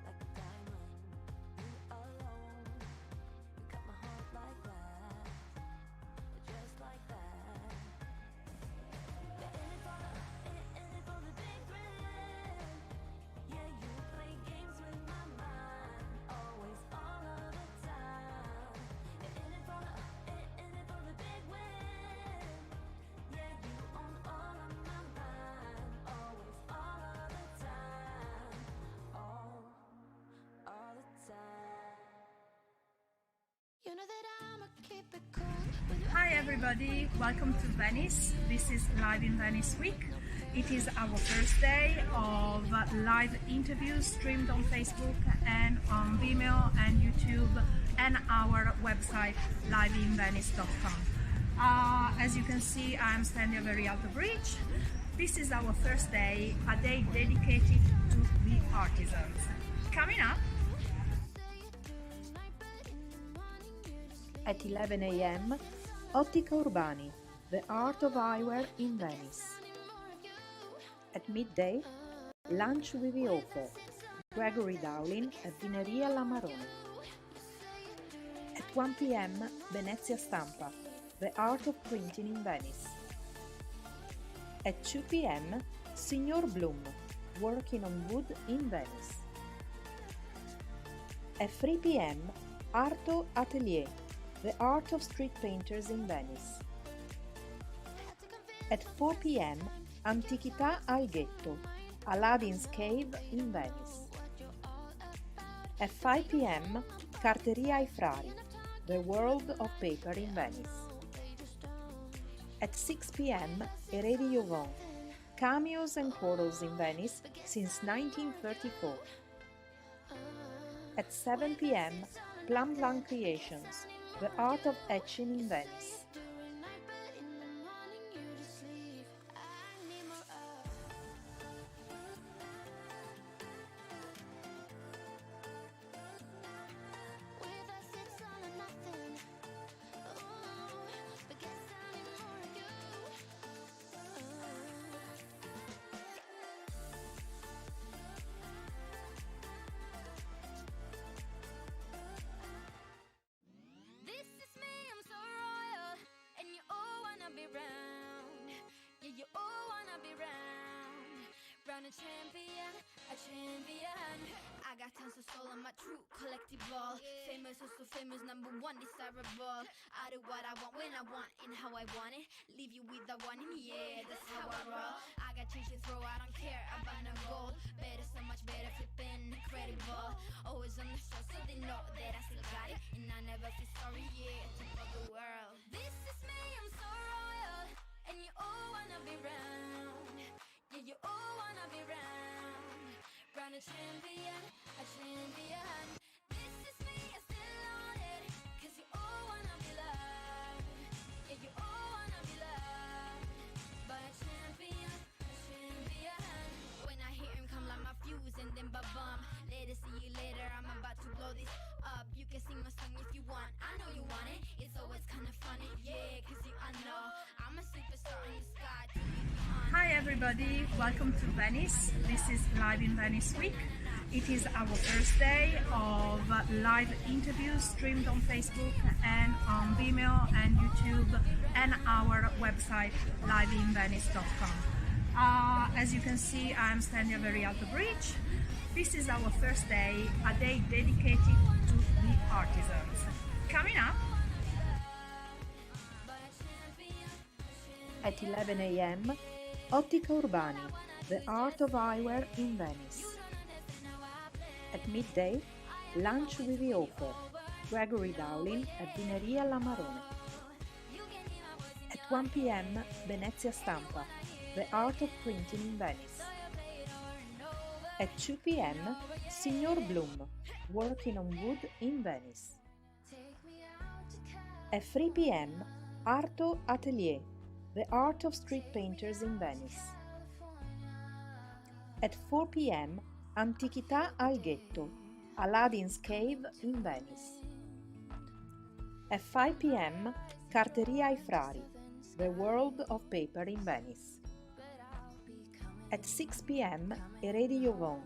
S4: Like a diamond, you alone. You cut my heart like that. Just like that. Yeah, in it for the big thrill. Yeah, you play games with my mind. Always, all of the time. Yeah, in it for the big win. Yeah, you own all of my mind. Always, all of the time. All the time. You know that I'ma keep it cool with you.
S1: Hi everybody, welcome to Venice. This is Live-in-Venice week. It is our first day of live interviews streamed on Facebook and on Vimeo and YouTube and our website liveinvenice.com. As you can see, I'm standing very at the bridge. This is our first day, a day dedicated to the artisans. Coming up,
S2: At 11 a.m., Ottica Urbani, the art of eyewear in Venice. At midday, lunch with the author, Gregory Dowling at Vineria La Marone. At 1 p.m., Venezia Stampa, the art of printing in Venice. At 2 p.m., Signor Bloom, working on wood in Venice. At 3 p.m., Arto Atelier, the art of street painters in Venice. At 4 p.m., Antichità al Ghetto, Aladdin's Cave in Venice. At 5 p.m., Carteria ai Frari, the world of paper in Venice. At 6 p.m., Eredi Jovan, cameos and corals in Venice since 1934. At 7 p.m., Plum Plum Creations, the art of etching in Venice.
S3: This is me, I'm so royal, and you all wanna be round. Yeah, you all wanna be round. Round a champion, a champion. I got tons of soul on my true collectible. Famous, also famous, number one, desirable. I do what I want when I want and how I want it. Leave you with the one in the air, that's how I roll. I got change to throw, I don't care about no gold. Better, so much better, flipping incredible. Always on the show, so they know that I still got it. And I never feel sorry, yeah, to for the world. This is me, I'm so royal, and you all wanna be round. Yeah, you all wanna be round. Round a champion, a champion. This is me, I still on it, 'cause you all wanna be loved. Yeah, you all wanna be loved by a champion, a champion. When I hear him come like my fuse and then ba-bum. Later, see you later, I'm about to blow this up. You can sing my song if you want, I know you want it. It's always kinda funny, yeah, 'cause I know I'm a superstar in the sky to leave you on.
S1: hi everybody, welcome to Venice. This is Live-in-Venice week. It is our first day of live interviews streamed on Facebook and on Vimeo and YouTube and our website liveinvenice.com. As you can see, I'm standing very at the bridge. This is our first day, a day dedicated to the artisans. Coming up,
S2: At 11 a.m., Ottica Urbani, the art of eyewear in Venice. At midday, lunch with the author, Gregory Dowling at Vineria La Marone. At 1 p.m., Venezia Stampa, the art of printing in Venice. At 2 p.m., Signor Bloom, working on wood in Venice. At 3 p.m., Arto Atelier, the art of street painters in Venice. At 4 p.m., Antichità al Ghetto, Aladdin's Cave in Venice. At 5 p.m., Carteria ai Frari, the world of paper in Venice. At 6 p.m., Eredi Yvonne,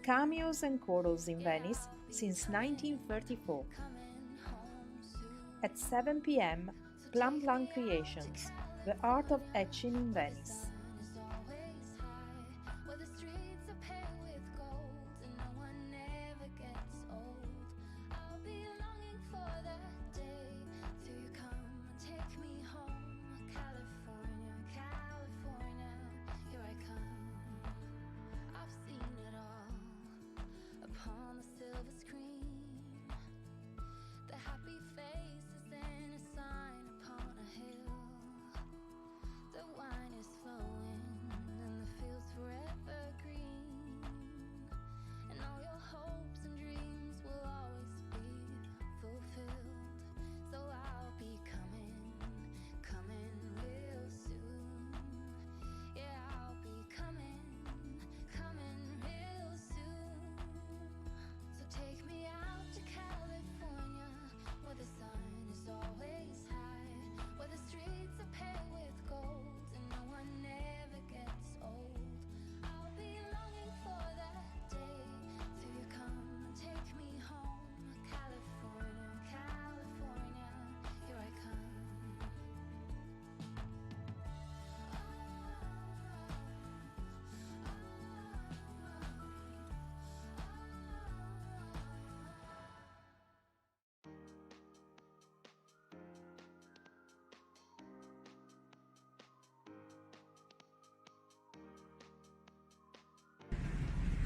S2: Cameos and Chorals in Venice since 1934. At 7 p.m., Plum Plum Creations, the art of etching in Venice.
S3: Where the streets are paved with gold and no one ever gets old. I'll be longing for that day till you come and take me home. California, California, here I come. I've seen it all upon the silver screen. The happy faces and a sign upon a hill. The wine is flowing and the fields forever green. And all your hopes and dreams will always be fulfilled. So I'll be coming real soon. Yeah, I'll be coming real soon. So take me out to California, where the sun is always high, where the streets are paved with gold and no one ever gets old. I'll be longing for that day till you come and take me home. California, California, here I come.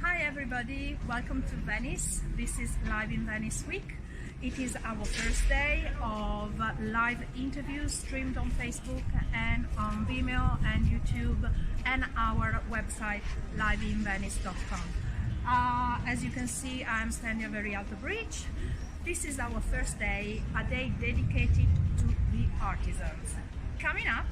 S1: Hi everybody, welcome to Venice. This is Live in Venice week. It is our first day of live interviews streamed on Facebook and on Vimeo and YouTube and our website liveinvenice.com. As you can see, I'm standing at very alto bridge. This is our first day, a day dedicated to the artisans. Coming up,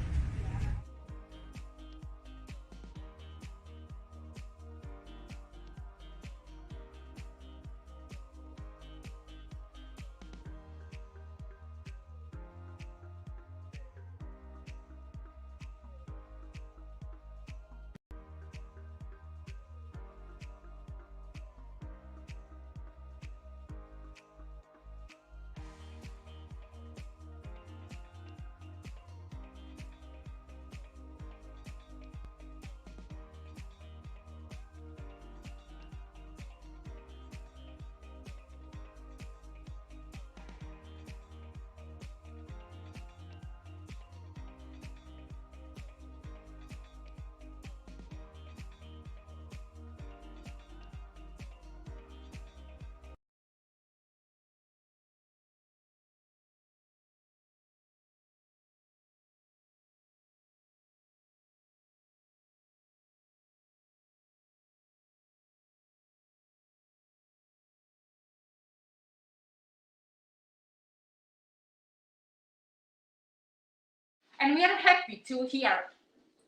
S5: and we are happy to here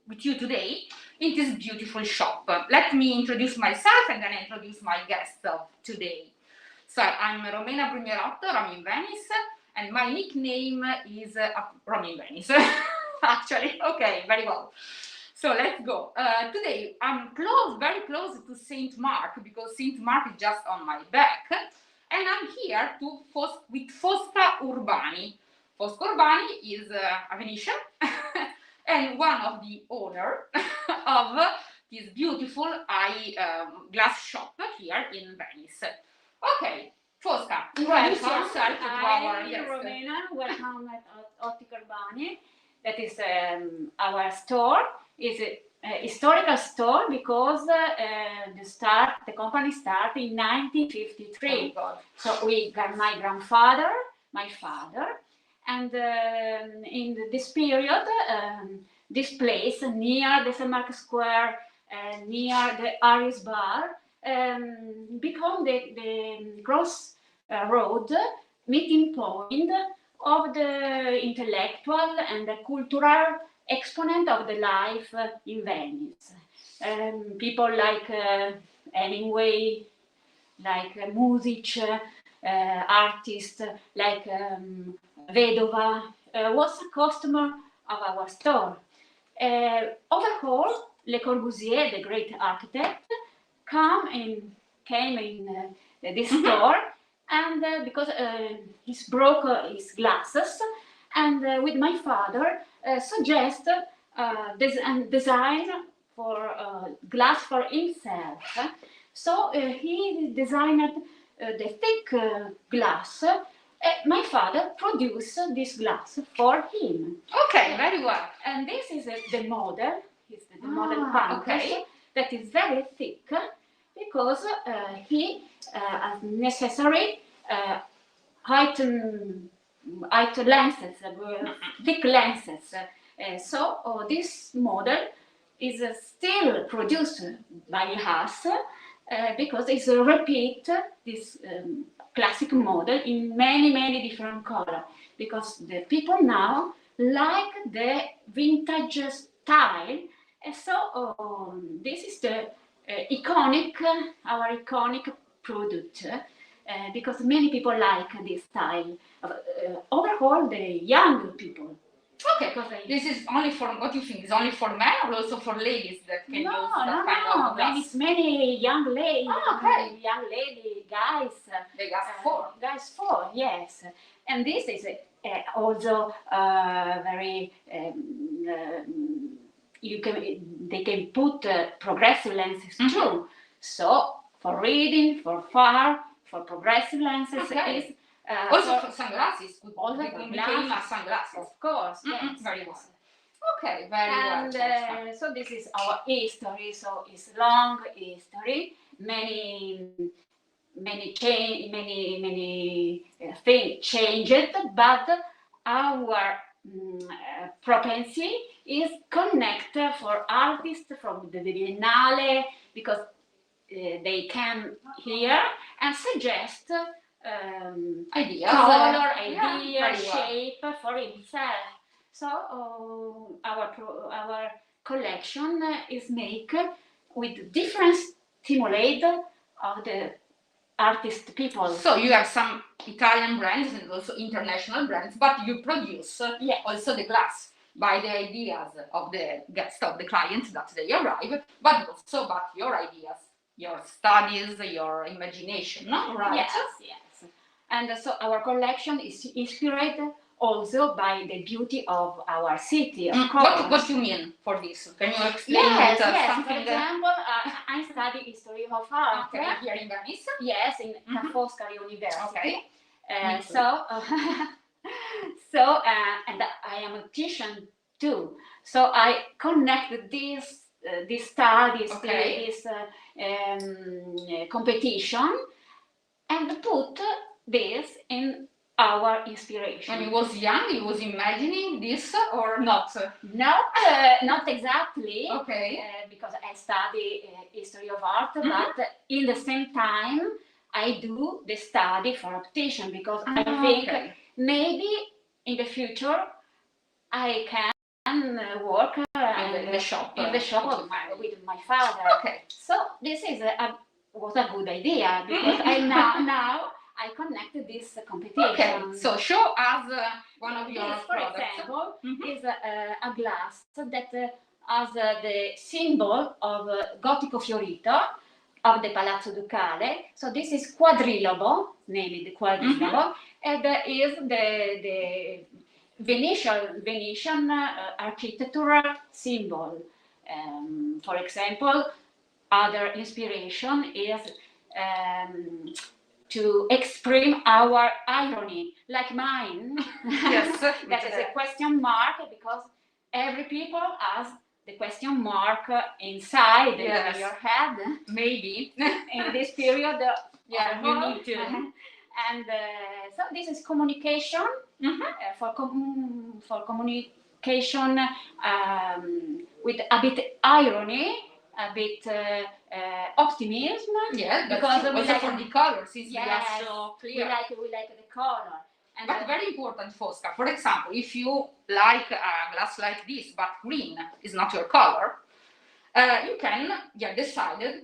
S5: with you today in this beautiful shop. Let me introduce myself and then introduce my guest of today. So I'm Romena Brugnerotto, Rom in Venice, and my nickname is Rom in Venice. Actually, okay, very well. So let's go. Today I'm very close to Saint Mark, because Saint Mark is just on my back, and I'm here with Fosca Urbani. Fosca Urbani is a Venetian and one of the owner of this beautiful glass shop here in Venice. Okay, Fosca, introduce yourself to our guest.
S6: Romena, welcome at Ottica Urbani. That is our store. It's a historical store because the company started in 1953.
S5: Oh,
S6: so we got my grandfather, my father, and in this period, this place near the St. Mark Square, near the Aries Bar, become the cross road meeting point of the intellectual and the cultural exponent of the life in Venice. People like Hemingway, like Music, artists like Vedova was a customer of our store. Overall, Le Corbusier, the great architect, came in this store, and because he's broke his glasses, and with my father suggest design for glass for himself. So he designed the thick glass. My father produced this glass for him.
S5: Okay, very well.
S6: And this is the model. It's the model pancake
S5: okay.
S6: that is very thick because he has necessary height lenses, thick lenses. So this model is still produced by us because it's a repeat this classic model in many different colors, because the people now like the vintage style. And so this is the our iconic product, because many people like this style. Overall, the young people.
S5: Okay, this is only for, what do you think, is only for men or also for ladies that can use that kind of glass?
S6: Many young ladies,
S5: okay.
S6: guys.
S5: They got four.
S6: Guys, four, yes. And this is also very, they can put progressive lenses too. So for reading, for far, for progressive lenses is
S5: also for sunglasses.
S6: Also
S5: became a sunglasses.
S6: Of course, yes.
S5: Very well. Okay, very
S6: well. So this is our history. So it's long history. Many things changed, but our propensity is connected for artists from the Biennale, because they can hear and suggest
S5: ideas,
S6: color,
S5: yeah,
S6: shape for himself. So our collection is made with different stimulate of the artist people.
S5: So you have some Italian brands and also international brands, but you produce also the glass by the ideas of the guests, of the clients that they arrive, but also about your ideas, your studies, your imagination, no? Right?
S6: Yes. And so our collection is inspired also by the beauty of our city, of course.
S5: What do you mean for this? Can you explain something?
S6: For example, I study history of art.
S5: Okay, here in Venice?
S6: Yes, in Ca' Foscari University.
S5: Okay.
S6: And I am a teacher too. So I connect these studies, this competition, and put this in our inspiration.
S5: When he was young, he was imagining this or not?
S6: Not exactly.
S5: Okay.
S6: Because I study history of art, but in the same time, I do the study for optician, because I think maybe in the future I can work
S5: in the shop
S6: with my father.
S5: Okay.
S6: So this is was a good idea, because I now I connected this competition.
S5: Okay, so show us one of your
S6: for
S5: products.
S6: example, is a glass that has the symbol of Gotico Fiorito of the Palazzo Ducale. So this is quadrilobo, named quadrilobo, and is the Venetian architectural symbol. For example, other inspiration is to express our irony, like mine.
S5: Yes.
S6: That is a question mark, because every people has the question mark inside your head.
S5: Maybe.
S6: In this period,
S5: you need to.
S6: And so this is communication, for communication with a bit irony, a bit optimism.
S5: Yeah,
S6: because
S5: we like for the color, since we are so clear.
S6: We like the color.
S5: But very important, Fosca. For example, if you like a glass like this, but green is not your color, you can decide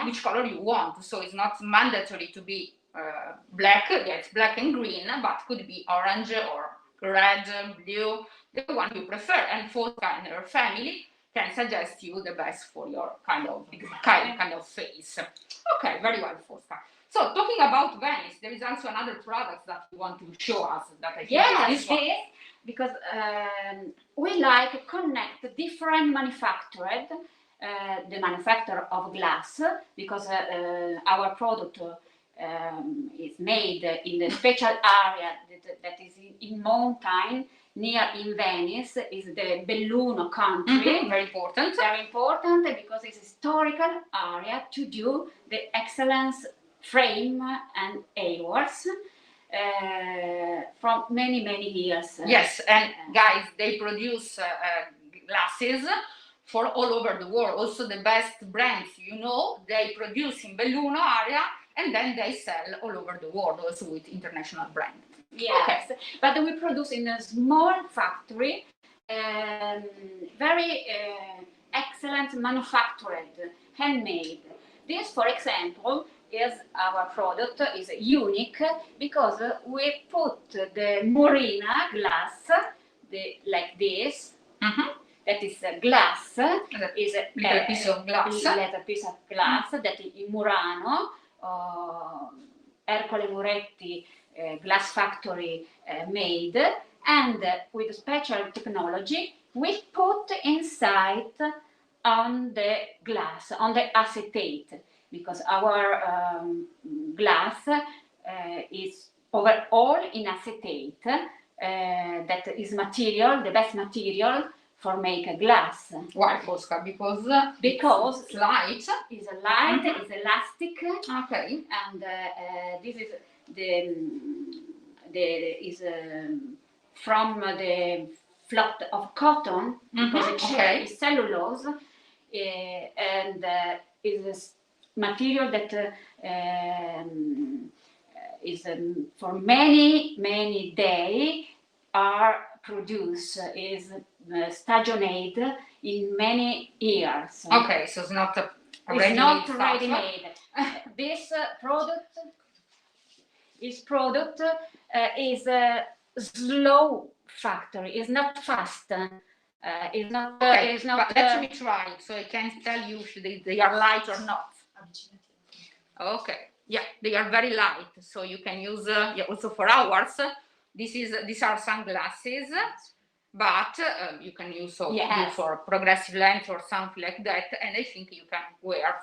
S5: which color you want. So it's not mandatory to be black. It's black and green, but could be orange or red, blue, the one you prefer. And Fosca and her family can suggest you the best for your kind of face. Okay, very well, Fosca. So talking about Venice, there is also another product that you want to show us that I think
S6: Yes,
S5: this one.
S6: because we like connect different the manufacturer of glass, because our product is made in the special area that is in mountain near in Venice, is the Belluno country.
S5: Very important.
S6: Very important because it's historical area to do the excellence frame and awards from many years.
S5: Yes, and guys, they produce glasses for all over the world. Also the best brands, they produce in Belluno area and then they sell all over the world, also with international brands.
S6: Yes, okay. But we produce in a small factory, very excellent manufactured, handmade. This, for example, is our product is unique because we put the Murano glass, like this. That is glass. Is a
S5: little piece of glass.
S6: Little piece of glass that in Murano, Ercole Muretti glass factory made, and with special technology we put inside on the glass, on the acetate, because our glass is overall in acetate. That is the best material for make a glass.
S5: Why, Fosca? Because
S6: it's
S5: light.
S6: Is a light, is elastic.
S5: Okay.
S6: And this is from the fluff of cotton, because it's cellulose, and is a material that is for many days are produced, is stagionated in many years.
S5: Okay, so it's not
S6: ready-made. This product is a slow factory. It's not fast. It's not. It's not.
S5: But let me try, so I can tell you if they are light or not. Okay. Yeah, they are very light, so you can use also for hours. These are sunglasses, but you can use for progressive lens or something like that, and I think you can wear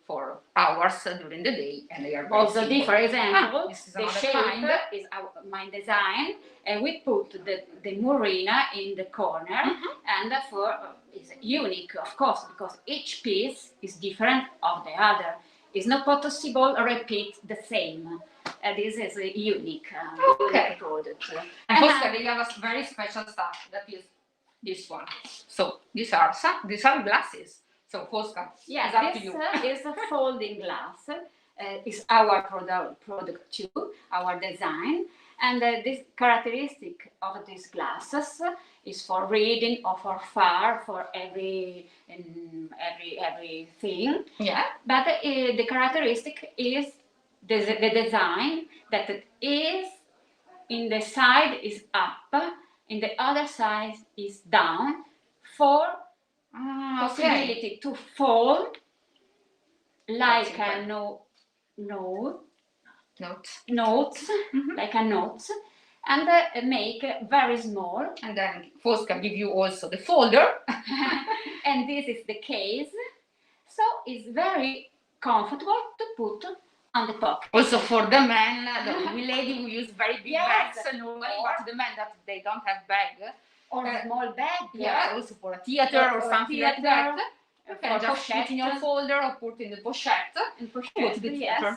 S5: for hours during the day, and they are very
S6: also
S5: simple.
S6: For example,
S5: this is
S6: the shape is my design, and we put the Murano in the corner, and therefore it's unique, of course, because each piece is different of the other. It's not possible to repeat the same. This is a unique product.
S5: And Fosca, they have a very special stuff, that is this one. So these are glasses. So Fosca,
S6: yes,
S5: it's up to you.
S6: This is a folding glass. It's our product too, our design. And this characteristic of these glasses is for reading or for far, for everything.
S5: Yeah.
S6: But the characteristic is the design, that it is in the side is up, in the other side is down, for possibility to fold like a notes, like a note, and make very small.
S5: And then Fosca give you also the folder.
S6: And this is the case, so it's very comfortable to put on the pocket.
S5: Also for the men, the lady who use very big bags normally, but the men that they don't have bag.
S6: Or a small bag.
S5: Yeah, also for a theater or something like that. You can just put in your folder or put in the pochette. Go to the theater.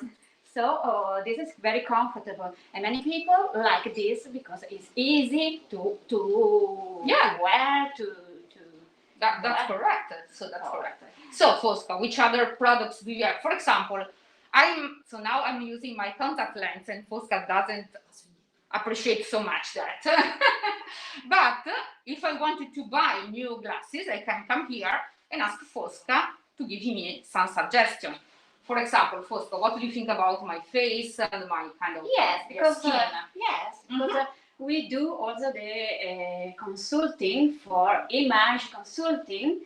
S6: So this is very comfortable, and many people like this because it's easy to wear.
S5: That's correct. So that's correct. So Fosca, which other products do you have? For example, now I'm using my contact lens, and Fosca doesn't appreciate so much that. But if I wanted to buy new glasses, I can come here and ask Fosca to give me some suggestions. For example, Fosca, what do you think about my face and my kind of
S6: because
S5: skin?
S6: because we do also the consulting for image consulting.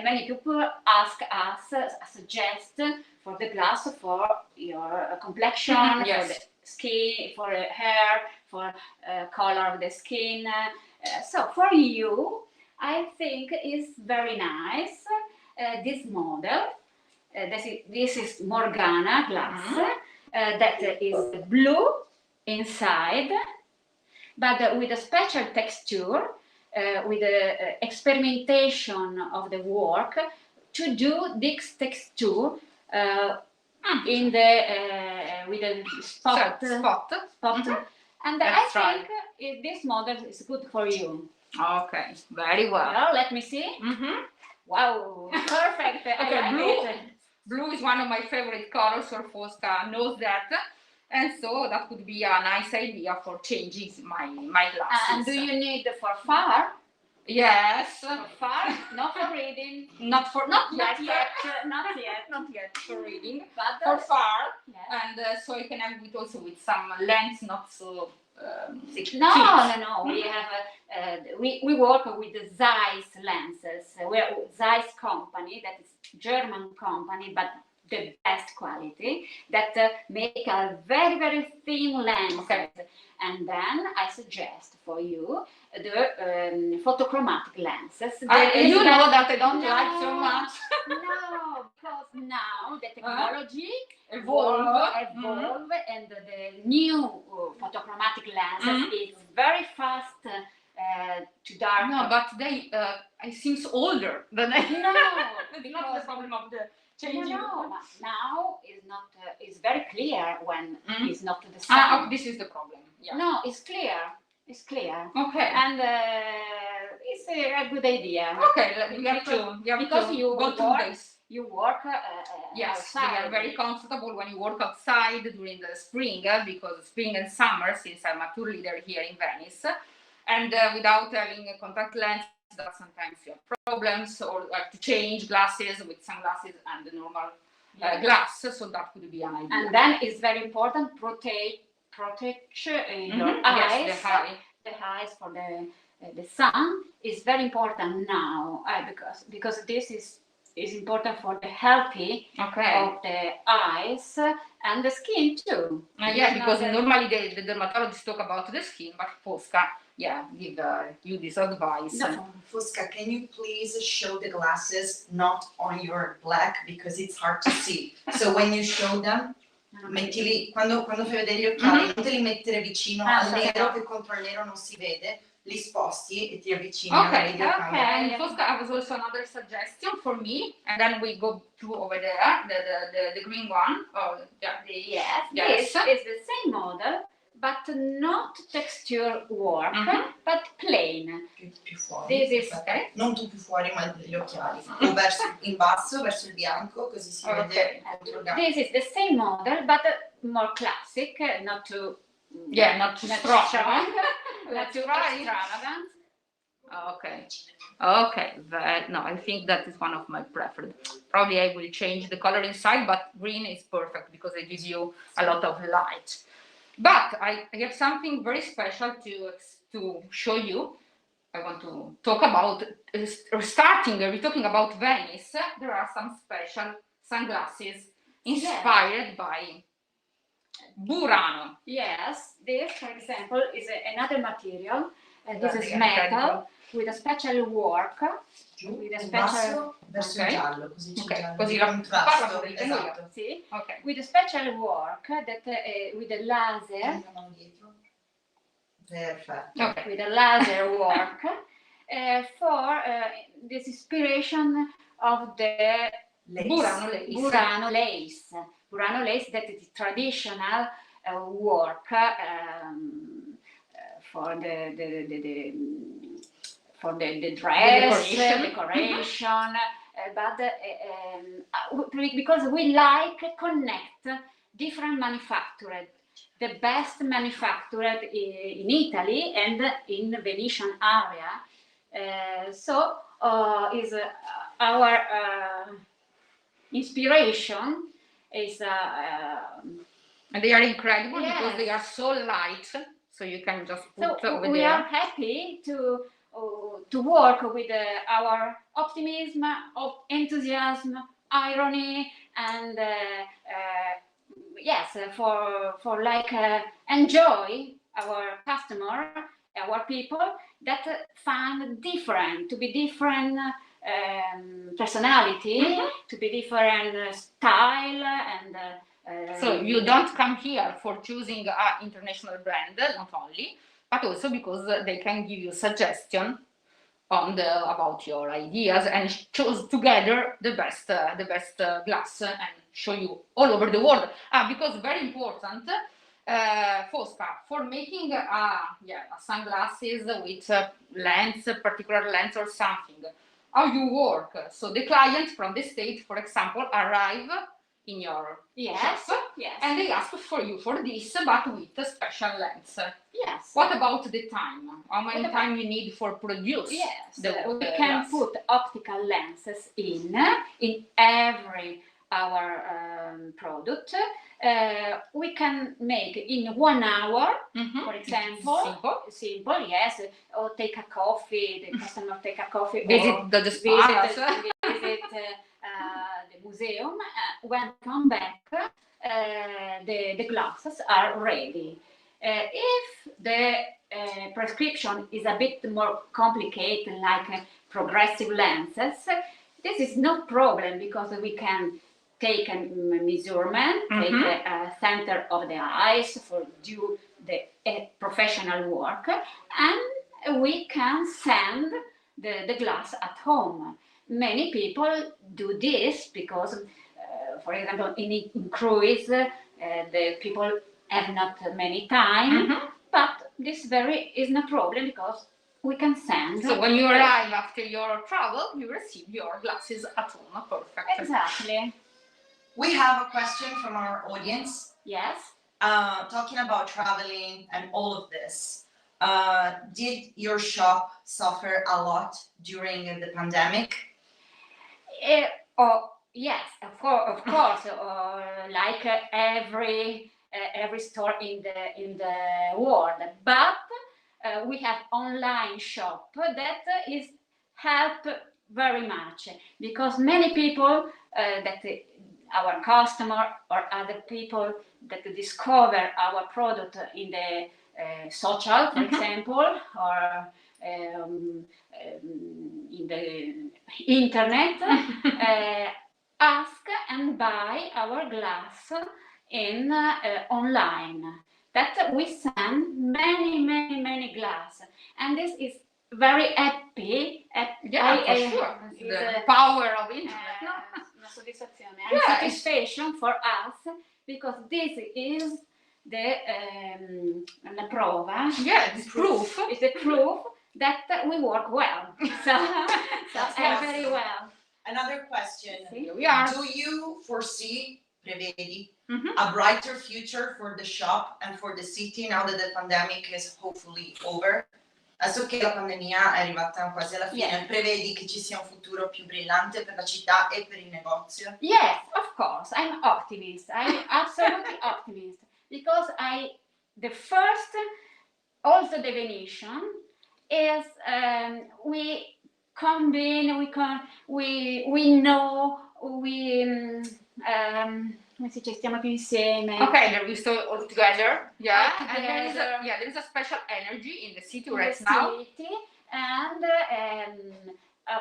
S6: Many people ask us, suggest for the glass for your complexion, for
S5: Yes.
S6: the skin, for hair, for color of the skin. So for you, I think is very nice this model. This is Morgana glass that is blue inside, but with a special texture, with the experimentation of the work to do this texture in the with a spot. And
S5: That's
S6: I
S5: right.
S6: think this model is good for you.
S5: Okay, very well.
S6: Yeah, let me see. Wow, perfect. I
S5: Okay,
S6: like
S5: blue.
S6: it.
S5: Blue is one of my favorite colors, so Fosca knows that. And so that could be a nice idea for changing my glasses.
S6: And do you need for far?
S5: Yes.
S6: For far, not for reading.
S5: Not yet.
S6: Not yet.
S5: Not yet for reading.
S6: But
S5: For far.
S6: yes.
S5: And so you can have it also with some lens, not so thick.
S6: No. We have we work with the Zeiss lenses. We're Zeiss company, that is German company, but the best quality, that make a very thin lens.
S5: Okay.
S6: And then I suggest for you the photochromatic lenses.
S5: You know that I don't like so much.
S6: No, because now the technology
S5: Evolve.
S6: and the new photochromatic lenses is very fast to dark.
S5: No, but they I seems older than I.
S6: No,
S5: It's not the problem of the changing.
S6: No, now is not. Is very clear when it's not the same.
S5: Ah, this is the problem. Yeah.
S6: No, it's clear. It's clear.
S5: Okay.
S6: And it's a good idea.
S5: Okay, you have to
S6: you
S5: go through
S6: work,
S5: this.
S6: you work
S5: Yes,
S6: outside.
S5: they are very comfortable when you work outside during the spring, because spring and summer, since I'm a tour leader here in Venice, and without having a contact lens, that sometimes you have problems, or have to change glasses with sunglasses and the normal glass, so that could be an idea.
S6: And then it's very important protect your eyes.
S5: Yes,
S6: the eyes for the sun is very important now, because this is important for the healthy of the eyes and the skin too.
S5: Yeah, because normally the dermatologists talk about the skin, but Fosca, give you this advice.
S7: No, Fosca, can you please show the glasses not on your black, because it's hard to see. So when you show them, mettili, quando fai vedere gli occhiali, non te li mettere vicino al nero, che contro il nero non si vede, li sposti e ti avvicini alla videocamera.
S5: And Fosca has also another suggestion for me, and then we go through over there, the green one.
S6: Yes, this is the same model, but not texture work, but plain.
S7: Più fuori.
S6: This is
S7: non tu più fuori, ma gli occhiali. O in basso, verso il bianco, così si vede contro il gatto.
S6: This is the same model, but more classic, not too
S5: not too strong.
S6: not too extravagant.
S5: Okay. No, I think that is one of my preferred. Probably I will change the color inside, but green is perfect because it gives you a lot of light. But I have something very special to show you. I want to talk about, we're talking about Venice. There are some special sunglasses inspired by Murano.
S6: Yes, this, for example, is another material. This is metal with a special work. With a special
S7: verso il giallo, così c'è giallo.
S5: Così
S7: il
S5: la
S7: contrasto.
S5: esatto.
S6: Sì.
S5: Okay.
S6: With a special work that with a laser.
S7: Perfetto.
S5: Okay.
S6: With a laser work for this inspiration of the Murano lace. Murano lace, that is traditional work for the dress, decoration, but because we like connect different manufacturers, the best manufactured in Italy and in the Venetian area. So is our inspiration is
S5: and they are incredible because they are so light, So you can just
S6: So
S5: put over
S6: we
S5: there.
S6: are happy to work with our optimism, of enthusiasm, irony, and yes, for like enjoy our customer, our people that find different to be different personality, to be different style, and
S5: So you don't come here for choosing an international brand, not only, but also because they can give you suggestion on about your ideas and choose together the best glass and show you all over the world. Because very important, Fosca, for making sunglasses with lens, particular lens or something, how you work. So the clients from the States, for example, arrive in your
S6: yes,
S5: shop
S6: yes,
S5: and they ask for you for this, but with a special lens.
S6: yes.
S5: What about the time? How many
S6: What
S5: time you need for produce?
S6: Yes,
S5: the
S6: we can
S5: glass?
S6: put optical lenses in every our product. We can make in 1 hour, for example. Simple, yes. Or take a coffee. The customer take a coffee.
S5: Visit the spas.
S6: Visit the museum. When come back, the glasses are ready. If the prescription is a bit more complicated, like progressive lenses, this is no problem because we can take a measurement, take the center of the eyes for do the professional work, and we can send the glass at home. Many people do this because, for example, in cruise, the people have not many time, but this is no problem because we can send.
S5: So when you arrive after your travel, you receive your glasses at home. Perfect.
S6: Exactly.
S7: We have a question from our audience.
S6: Yes.
S7: Talking about traveling and all of this. Did your shop suffer a lot during the pandemic?
S6: Yes, of course. Like every store in the world, but we have online shop that is help very much because many people that our customer or other people that discover our product in the social, for example, or in the internet, ask and buy our glass in online. That we send many glass, and this is very happy.
S5: For sure. The power of internet.
S6: Una soddisfazione, and satisfaction for us because this is the la prova.
S5: Yeah, it's proof.
S6: It's the proof that we work well. So very well.
S7: Another question.
S5: Here we are.
S7: Do you foresee, prevedi, a brighter future for the shop and for the city now that the pandemic is hopefully over? Adesso che la pandemia è arrivata quasi alla fine, prevedi che ci sia un futuro più brillante per la città e per il negozio?
S6: Yes, of course. I'm optimist. I'm absolutely optimist because the first, also the Venetian, is we combine, we know, come si dice, stiamo più insieme.
S5: Okay, we still all together. Yeah,
S6: All
S5: and
S6: together.
S5: there is a special energy in the city
S6: In
S5: right
S6: the
S5: now.
S6: city, and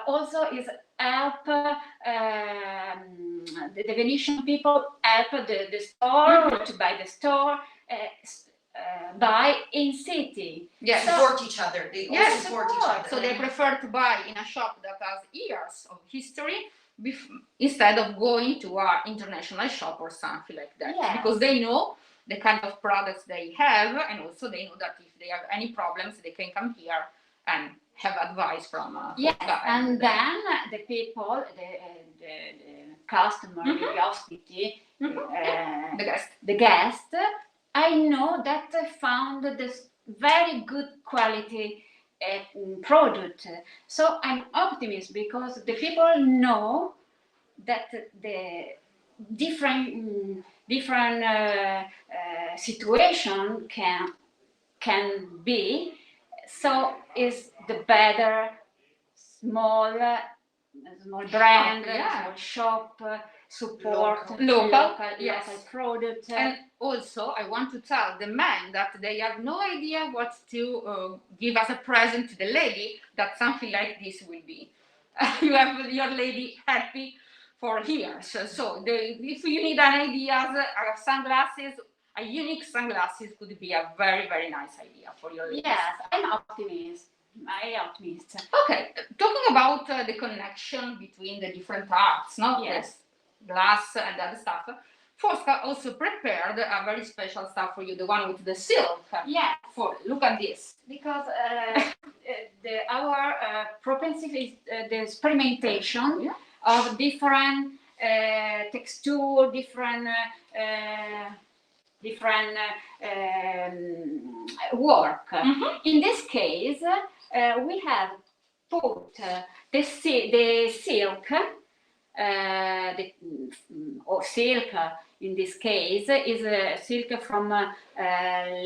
S6: also is help the Venetian people help the store to buy the store. Buy in city.
S5: Yes.
S7: Support each other. They all support each other.
S5: So they prefer to buy in a shop that has years of history instead of going to an international shop or something like that.
S6: Yes.
S5: Because they know the kind of products they have, and also they know that if they have any problems, they can come here and have advice from
S6: Yes,
S5: Fosca
S6: and then the people, the customer, the hospitality, the guest, I know that found this very good quality product. So I'm optimist because the people know that the different situation can can be. So is the better small brand,
S5: yeah.
S6: small shop, support
S5: Local, yes.
S6: local product.
S5: And also, I want to tell the men that they have no idea what to give as a present to the lady, that something like this will be. You have your lady happy for years. So if you need an idea of sunglasses, a unique sunglasses could be a very, very nice idea for your ladies.
S6: Yes, I'm optimist.
S5: Okay, talking about the connection between the different arts, no?
S6: Yes.
S5: The glass and other stuff. Fosca also prepared a very special stuff for you, the one with the silk.
S6: Yes.
S5: Look at this.
S6: Because our propensity is the experimentation of different texture, different work. In this case, we have put the silk, or silk in this case is a silk from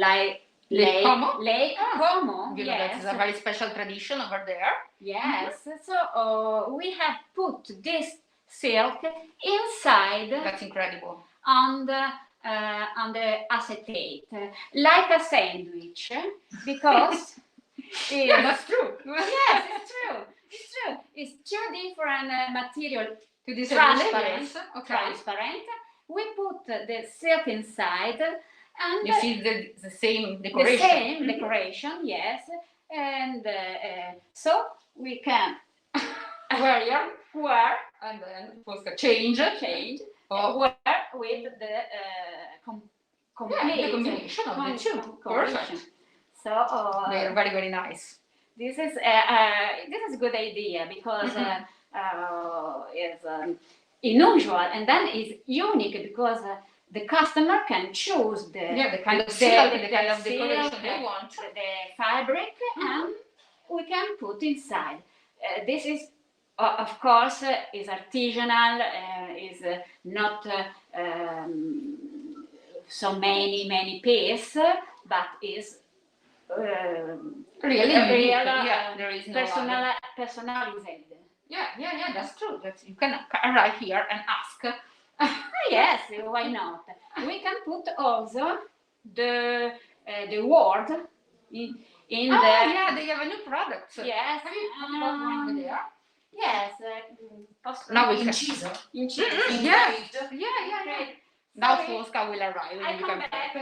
S6: Lake Como.
S5: You know, that is a very special tradition over there.
S6: Yes, so we have put this silk inside.
S5: That's incredible.
S6: On the acetate, like a sandwich, because
S5: yeah, that's true.
S6: Yes, it's true. It's true. It's two different material.
S5: To this
S6: transparent.
S5: Okay.
S6: Transparent. We put the silk inside, and
S5: you see the same decoration.
S6: The same decoration, yes, and so we can wear
S5: and then Fosca change.
S6: Wear with the complete
S5: the combination of the two. Perfect.
S6: So
S5: they are very, very nice.
S6: This is a good idea because it's unusual and then it's unique because the customer can choose the
S5: kind of silk, the kind of decoration they want,
S6: the fabric, and we can put inside. This is of course is artisanal, is not so many pieces, but is
S5: really real, there is no
S6: personalized.
S5: Yeah, that's true. You can arrive here and ask.
S6: Yes, why not? We can put also the word in
S5: they have a new product.
S6: Yes.
S5: Have you bought one over there?
S6: Yes.
S5: Now we can.
S6: In cheese.
S5: Yeah. Now Fosca will arrive and you can back.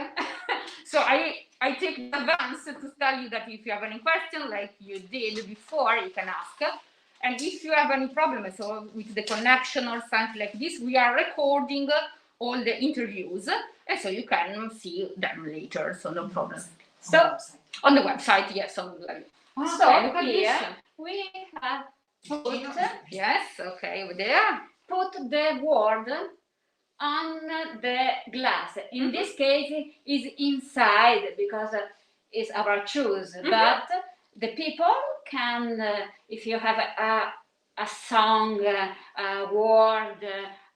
S5: So I take the advance to tell you that if you have any question like you did before, you can ask. And if you have any problems with the connection or something like this, we are recording all the interviews, and so you can see them later, so no problem. So on the website, yes. So
S6: look at here we have put
S5: over there.
S6: Put the word on the glass. In this case, is inside because it's our choice, but the people can, if you have a song, a word,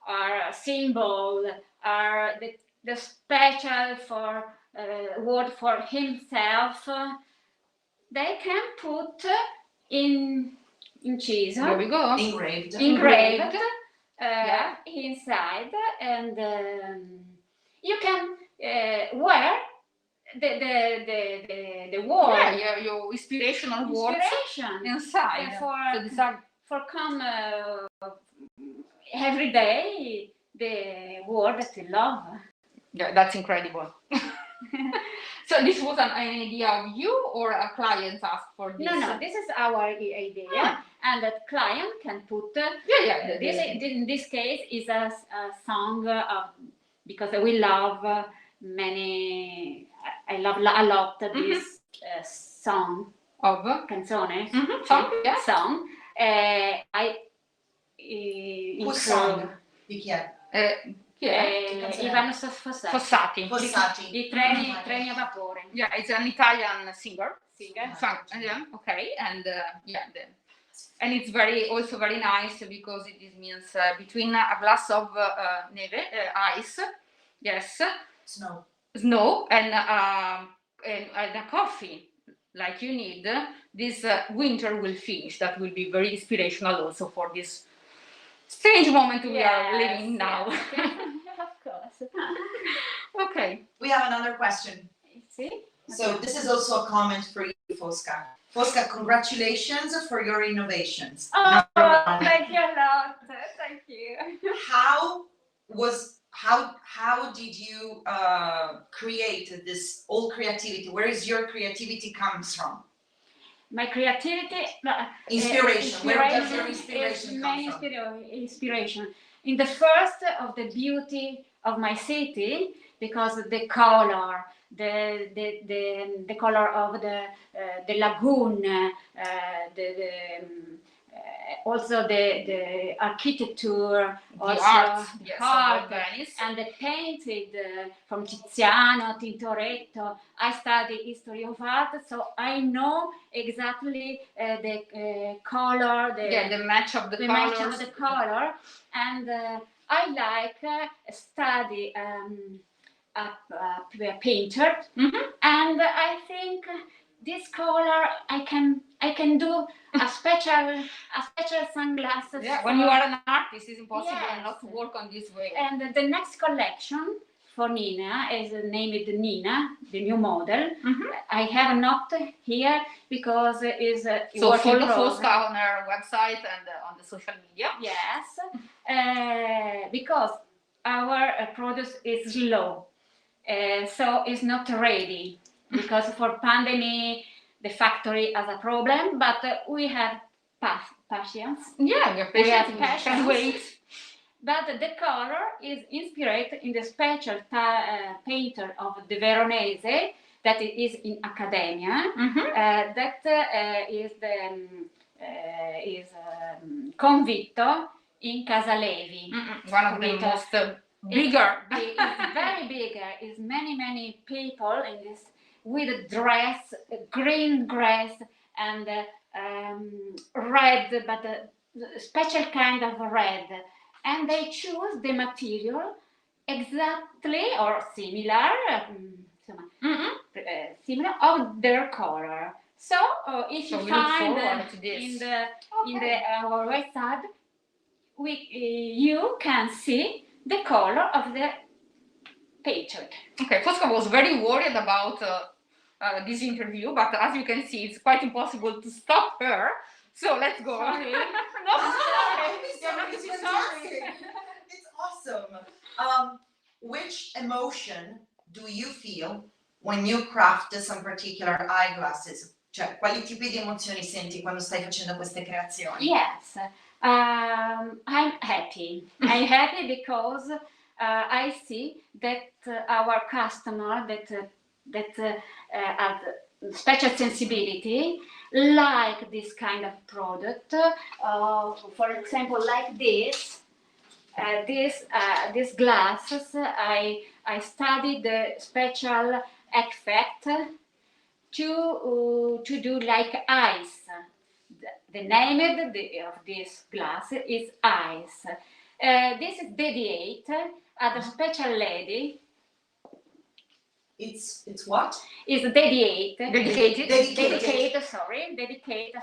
S6: or a symbol, or the special for word for himself, they can put in cheese.
S5: There we go.
S7: Engraved.
S6: Inside, and you can wear the word.
S5: Your inspirational words inside.
S6: For come every day the word that you love.
S5: Yeah, that's incredible. So this was an idea of you or a client asked for this?
S6: No, this is our idea, and the client can put. In this case is a song of, because we love many. I love a lot this song
S5: of
S6: canzone.
S5: Song.
S7: Whose song? Di chi è?
S6: Ivano Fossati. Di treni a vapore.
S5: Yeah, it's an Italian singer. Okay, and and it's also very nice because it means between a glass of ice, yes,
S7: snow,
S5: and and a coffee like you need, this winter will finish. That will be very inspirational also for this strange moment we are living now.
S6: Yes. Of course.
S5: Okay.
S7: We have another question.
S6: See?
S7: So this is also a comment for you, Fosca. Fosca, congratulations for your innovations.
S6: Oh,
S7: Number one.
S6: thank you a lot. Thank you.
S7: How did you create this all creativity? Where is your creativity comes from?
S6: My creativity,
S7: Inspiration. Where does your inspiration
S6: is
S7: come
S6: many
S7: from?
S6: inspiration. In the first of the beauty of my city, because the color, the color of the lagoon, also the architecture, also
S5: art,
S6: the
S5: yes,
S6: art,
S5: of Venice.
S6: and the painted from Tiziano, Tintoretto. I study history of art, so I know exactly the color,
S5: The match of the
S6: the
S5: colors.
S6: match of the color, and I like study a painter, and I think this color I can do a special sunglasses.
S5: Yeah, when you are an artist, it's impossible
S6: Yes.
S5: not to work on this way.
S6: And the next collection for Nina is named Nina, the new model. I have not here because it's
S5: So
S6: work in
S5: follow
S6: progress.
S5: Fosca on her website and on the social media.
S6: Yes, because our product is slow, so it's not ready. Because for pandemic, the factory has a problem, but we have patience.
S5: Yeah, we're
S6: We have
S5: patient.
S6: patience.
S5: Can wait.
S6: But the color is inspired in the special painter of the Veronese that is in Academia. That is Convitto in Casalevi.
S5: One of the
S6: Convitto.
S5: most bigger.
S6: It's very big. It's many people in this with a dress, a green dress, and red, but a special kind of red. And they choose the material exactly or similar, similar of their color. So if
S5: So
S6: you
S5: we look
S6: find
S5: forward to this.
S6: in the our website, you can see the color of the painted.
S5: Okay, Fosca was very worried about this interview, but as you can see, it's quite impossible to stop her. So let's go.
S6: Sorry.
S5: No,
S7: Sorry. It's awesome. Which emotion do you feel when you craft some particular eyeglasses? Cioè, quali tipi di emozioni senti quando stai facendo queste creazioni?
S6: Yes, I'm happy. I'm happy because I see that our customer that have special sensibility like this kind of product. For example, like this. These glasses, I studied the special effect to do like eyes. The name of this glass is eyes. This is dedicated at a special lady.
S7: It's what?
S6: Is dedicated
S7: Dedicated.
S6: a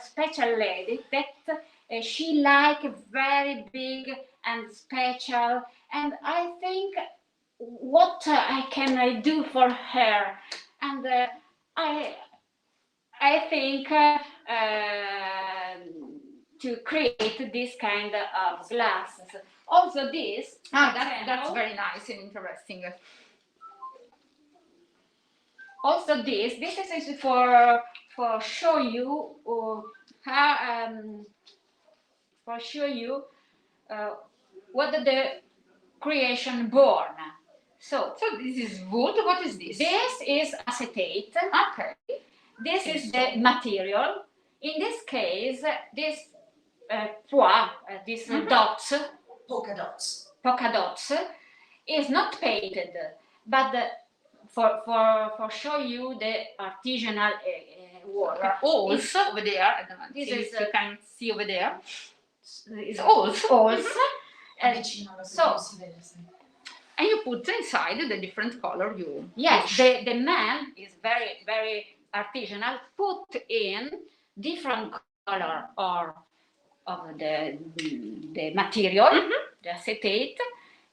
S6: special lady that she like very big and special, and I think what can I do for her, and I think to create this kind of glasses. Also this.
S5: That's very nice and interesting.
S6: Also this is for show you how for show you what the creation born. So
S5: this is wood. What is this?
S6: This is acetate.
S5: Okay.
S6: This is the material. In this case, this this dots,
S7: Polka dots,
S6: is not painted, but for show you the artisanal work.
S5: There are holes over there. I don't know
S6: This
S5: if
S6: is
S5: you can see over there.
S6: It's
S5: Holes.
S6: holes.
S7: Vicino alla
S6: So
S7: si vede, sì.
S5: and you put inside the different color you
S6: Yes,
S5: wish.
S6: the man is very, very artisanal, put in different color or of the material, the acetate.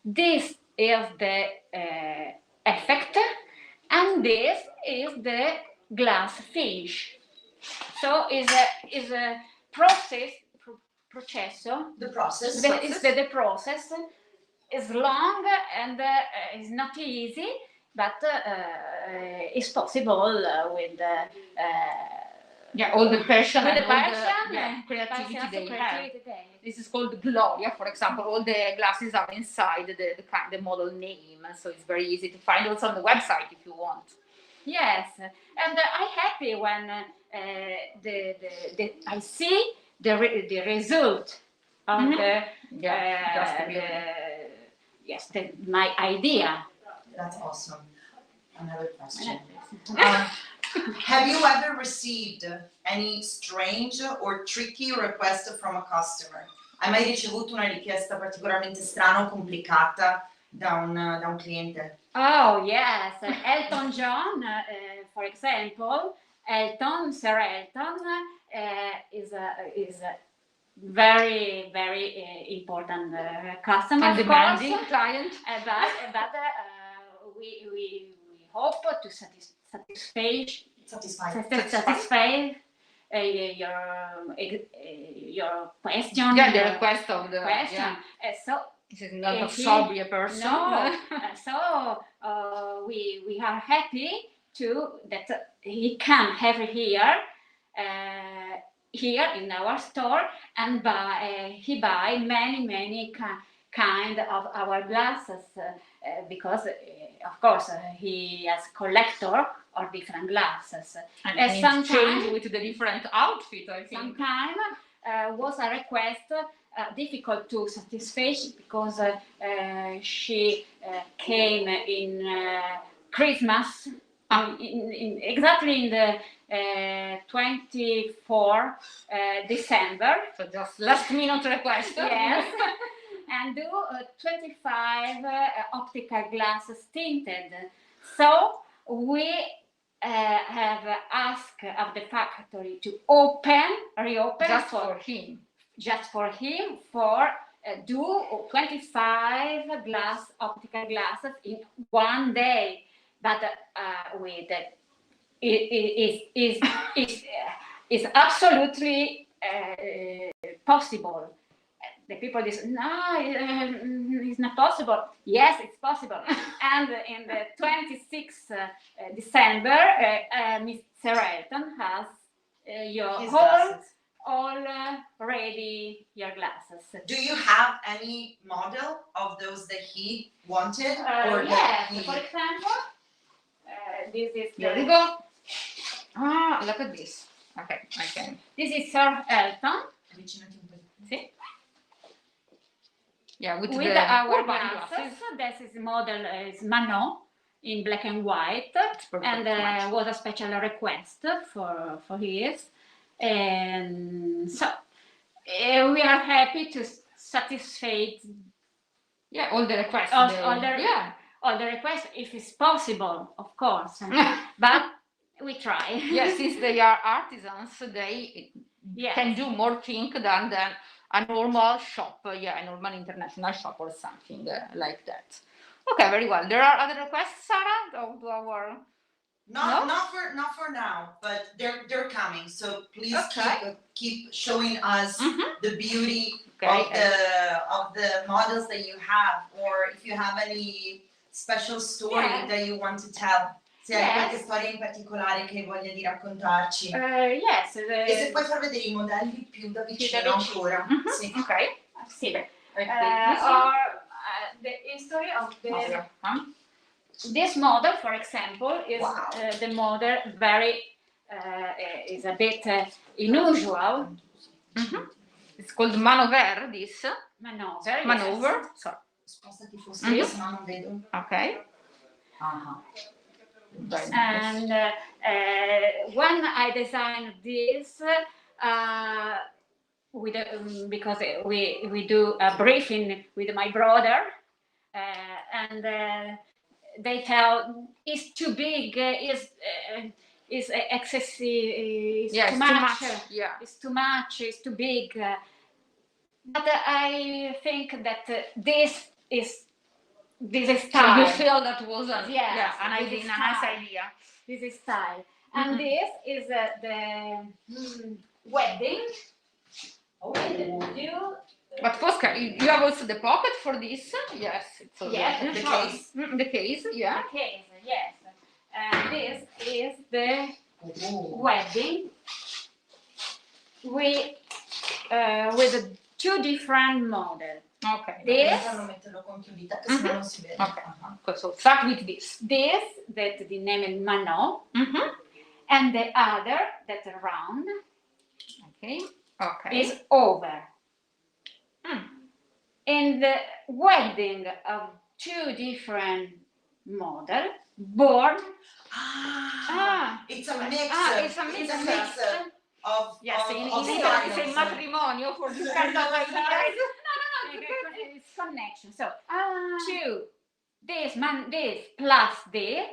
S6: This is the effect, and this is the glass finish. So is a process, processo.
S7: The process.
S6: The process is long and is not easy, but it's possible with
S5: All the passion
S6: with
S5: and
S6: the
S5: all
S6: passion,
S5: the creativity
S6: passion,
S5: they have.
S6: creativity they-
S5: This is called Gloria, for example. All the glasses are inside the model name, so it's very easy to find also on the website if you want.
S6: Yes, and I'm happy when I see the result of my idea.
S7: That's awesome. Another question. Have you ever received any strange or tricky request from a customer? Hai mai ricevuto una richiesta particolarmente strana o complicata da un cliente?
S6: Oh yes, Elton John, for example, Sir Elton is a very important customer,
S5: And
S6: of
S5: demanding
S6: course.
S5: client.
S6: But we hope to satisfy
S7: Satisfied.
S6: your question.
S5: Yeah, the request of the
S6: question.
S5: Yeah.
S6: So
S5: This is not a
S6: he-
S5: sobria person.
S6: no, so we are happy that he can have here in our store and he buy many kind of our glasses because of course he has collector of different glasses.
S5: And it
S6: Sometimes-
S5: change with the different outfit, I think.
S6: Sometimes was a request difficult to satisfy because she came in Christmas, exactly in the 24 December.
S5: So just last minute request.
S6: Yes, and do 25 optical glasses tinted. So we have asked of the factory to reopen
S5: Just for him.
S6: just for him for do 25 optical glasses in one day, but with is absolutely possible. The people say, no, it's not possible. Yes, it's possible. And in the 26th December, Mr. Elton has your
S7: His
S6: whole
S7: glasses.
S6: all ready your glasses.
S7: Do you have any model of those that he wanted? Or
S6: Yes,
S7: that he...
S6: for example, this is
S5: Here we go. Ah, look at this. Okay, I can.
S6: This is Sir Elton
S5: See? Yeah, with
S6: with
S5: the
S6: our
S5: urban
S6: glasses. This is model is Murano in black and white,
S5: perfect
S6: and
S5: match.
S6: was a special request for his. And so we are happy to satisfy
S5: Yeah, all the requests.
S6: all
S5: Yeah.
S6: the requests if it's possible, of course. But we try.
S5: Yeah, since they are artisans, they
S6: Yes.
S5: can do more things than a normal shop, a normal international shop or something like that. Okay, very well. There are other requests, Sarah, to our...
S7: Not for now, but they're coming. So please
S5: Okay.
S7: keep showing us the beauty
S5: Okay.
S7: of the models that you have, or if you have any special story
S6: Yeah.
S7: that you want to tell. Se hai
S6: Yes.
S7: qualche storia in particolare che hai voglia di raccontarci.
S6: Yes.
S7: E se puoi far vedere i modelli più da vicino ancora. Sì.
S5: Okay.
S6: See,
S5: This
S6: or the history of this model, for example, is
S7: Wow.
S6: the model very is a bit unusual.
S5: It's called Manover, this.
S6: Maneuver.
S5: Maneuver. Sorry.
S7: Spostati fosse, se no non vedo.
S5: Okay.
S6: Yes. And when I designed this, because we do a briefing with my brother, and they tell it's too big, is excessive, is
S5: Yeah,
S6: too
S5: it's too
S6: much,
S5: much. Yeah.
S6: it's too much, it's too big. But I think that this is
S5: So
S6: style.
S5: you feel that was a,
S6: Yes,
S5: yeah, an
S6: this
S5: idea,
S6: is
S5: a nice
S6: style.
S5: idea.
S6: This is style, and this is the wedding. Oh, you
S5: But Fosca, you have also the pocket for this? Yes, it's also
S6: Yes,
S7: The
S6: sure.
S7: case.
S5: The case, yeah.
S6: The case, yes. And this is the
S7: Oh.
S6: wedding with two different models.
S5: Okay.
S6: This,
S7: Devono metterlo con chiudita, che sennò non si vede.
S5: Okay. So start with this.
S6: that the name is Mano,
S5: Mm-hmm.
S6: and the other that's round
S5: Okay. Okay.
S6: is over.
S5: Mm.
S6: In the wedding of two different models born.
S7: It's a mix.
S5: It's a mix.
S7: Of
S5: Yes,
S7: of,
S5: in
S7: of
S5: Italy it's
S7: styles.
S5: a matrimonio for this kind of ideas.
S6: It's connection. So two, this plus this,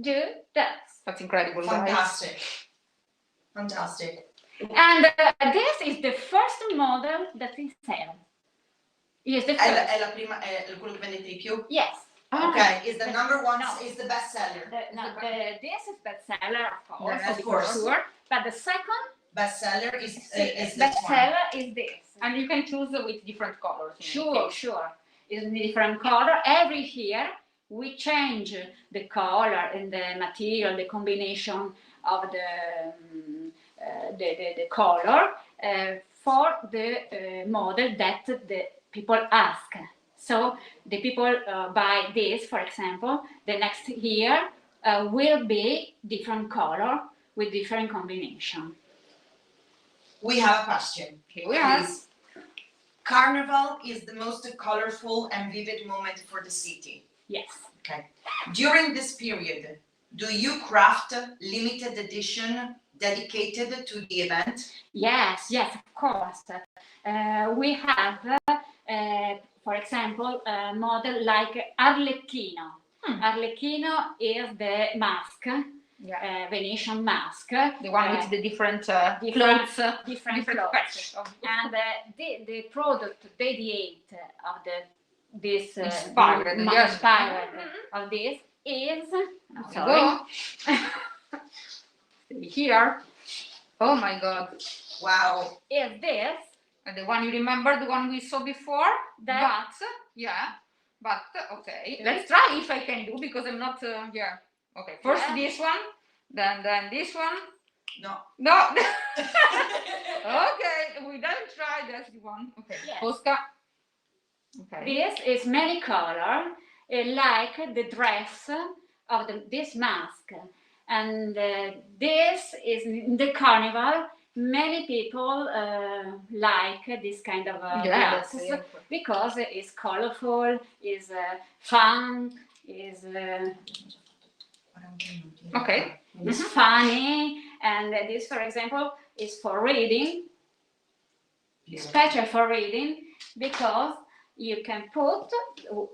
S6: do that.
S5: That's incredible, guys.
S7: Fantastic. Fantastic.
S6: And this is the first model that we sell. Yes, the first.
S7: È la prima, è quello che vendete di più?
S6: Yes.
S7: Okay, is the number one,
S6: No.
S7: is the best seller.
S6: This is bestseller, of course,
S7: Yeah, of
S6: for
S7: course.
S6: sure. But the second
S7: Best seller is this one.
S6: bestseller is this.
S5: And you can choose with different colors. in any
S6: Sure,
S5: case.
S6: sure. It's a different color. Every year we change the color and the material, the combination of the color for the model that the people ask. So the people buy this, for example, the next year will be different color with different combination.
S7: We have a question.
S5: Here we are.
S7: Please. Carnival is the most colorful and vivid moment for the city.
S6: Yes.
S7: Okay. During this period, do you craft limited edition dedicated to the event?
S6: Yes, of course. We have, for example, a model like Arlecchino. Arlecchino is the mask,
S5: Yeah.
S6: Venetian mask.
S5: The one with the different
S6: different
S5: clothes.
S6: different
S5: Different
S6: clothes.
S5: patches of-
S6: And the product dedicated of this
S5: Inspired, yes.
S6: inspired of this is
S5: Go. Here. Oh my God.
S7: Wow.
S6: is this
S5: And the one you remember, the one we saw before?
S6: That-
S5: But, yeah. But, okay. Let's try if I can do, because I'm not, yeah. Okay, first
S6: Yeah.
S5: this one, then this one.
S7: No.
S5: No. Okay, we don't try that one. Okay,
S6: Yes.
S5: Fosca. Okay.
S6: This is many color, like the dress of this mask. And this is in the carnival. Many people like this kind of glasses
S5: yeah.
S6: because it's colorful, is fun, is
S5: Okay.
S6: is funny. And this, for example, is for reading, special for reading, because you can put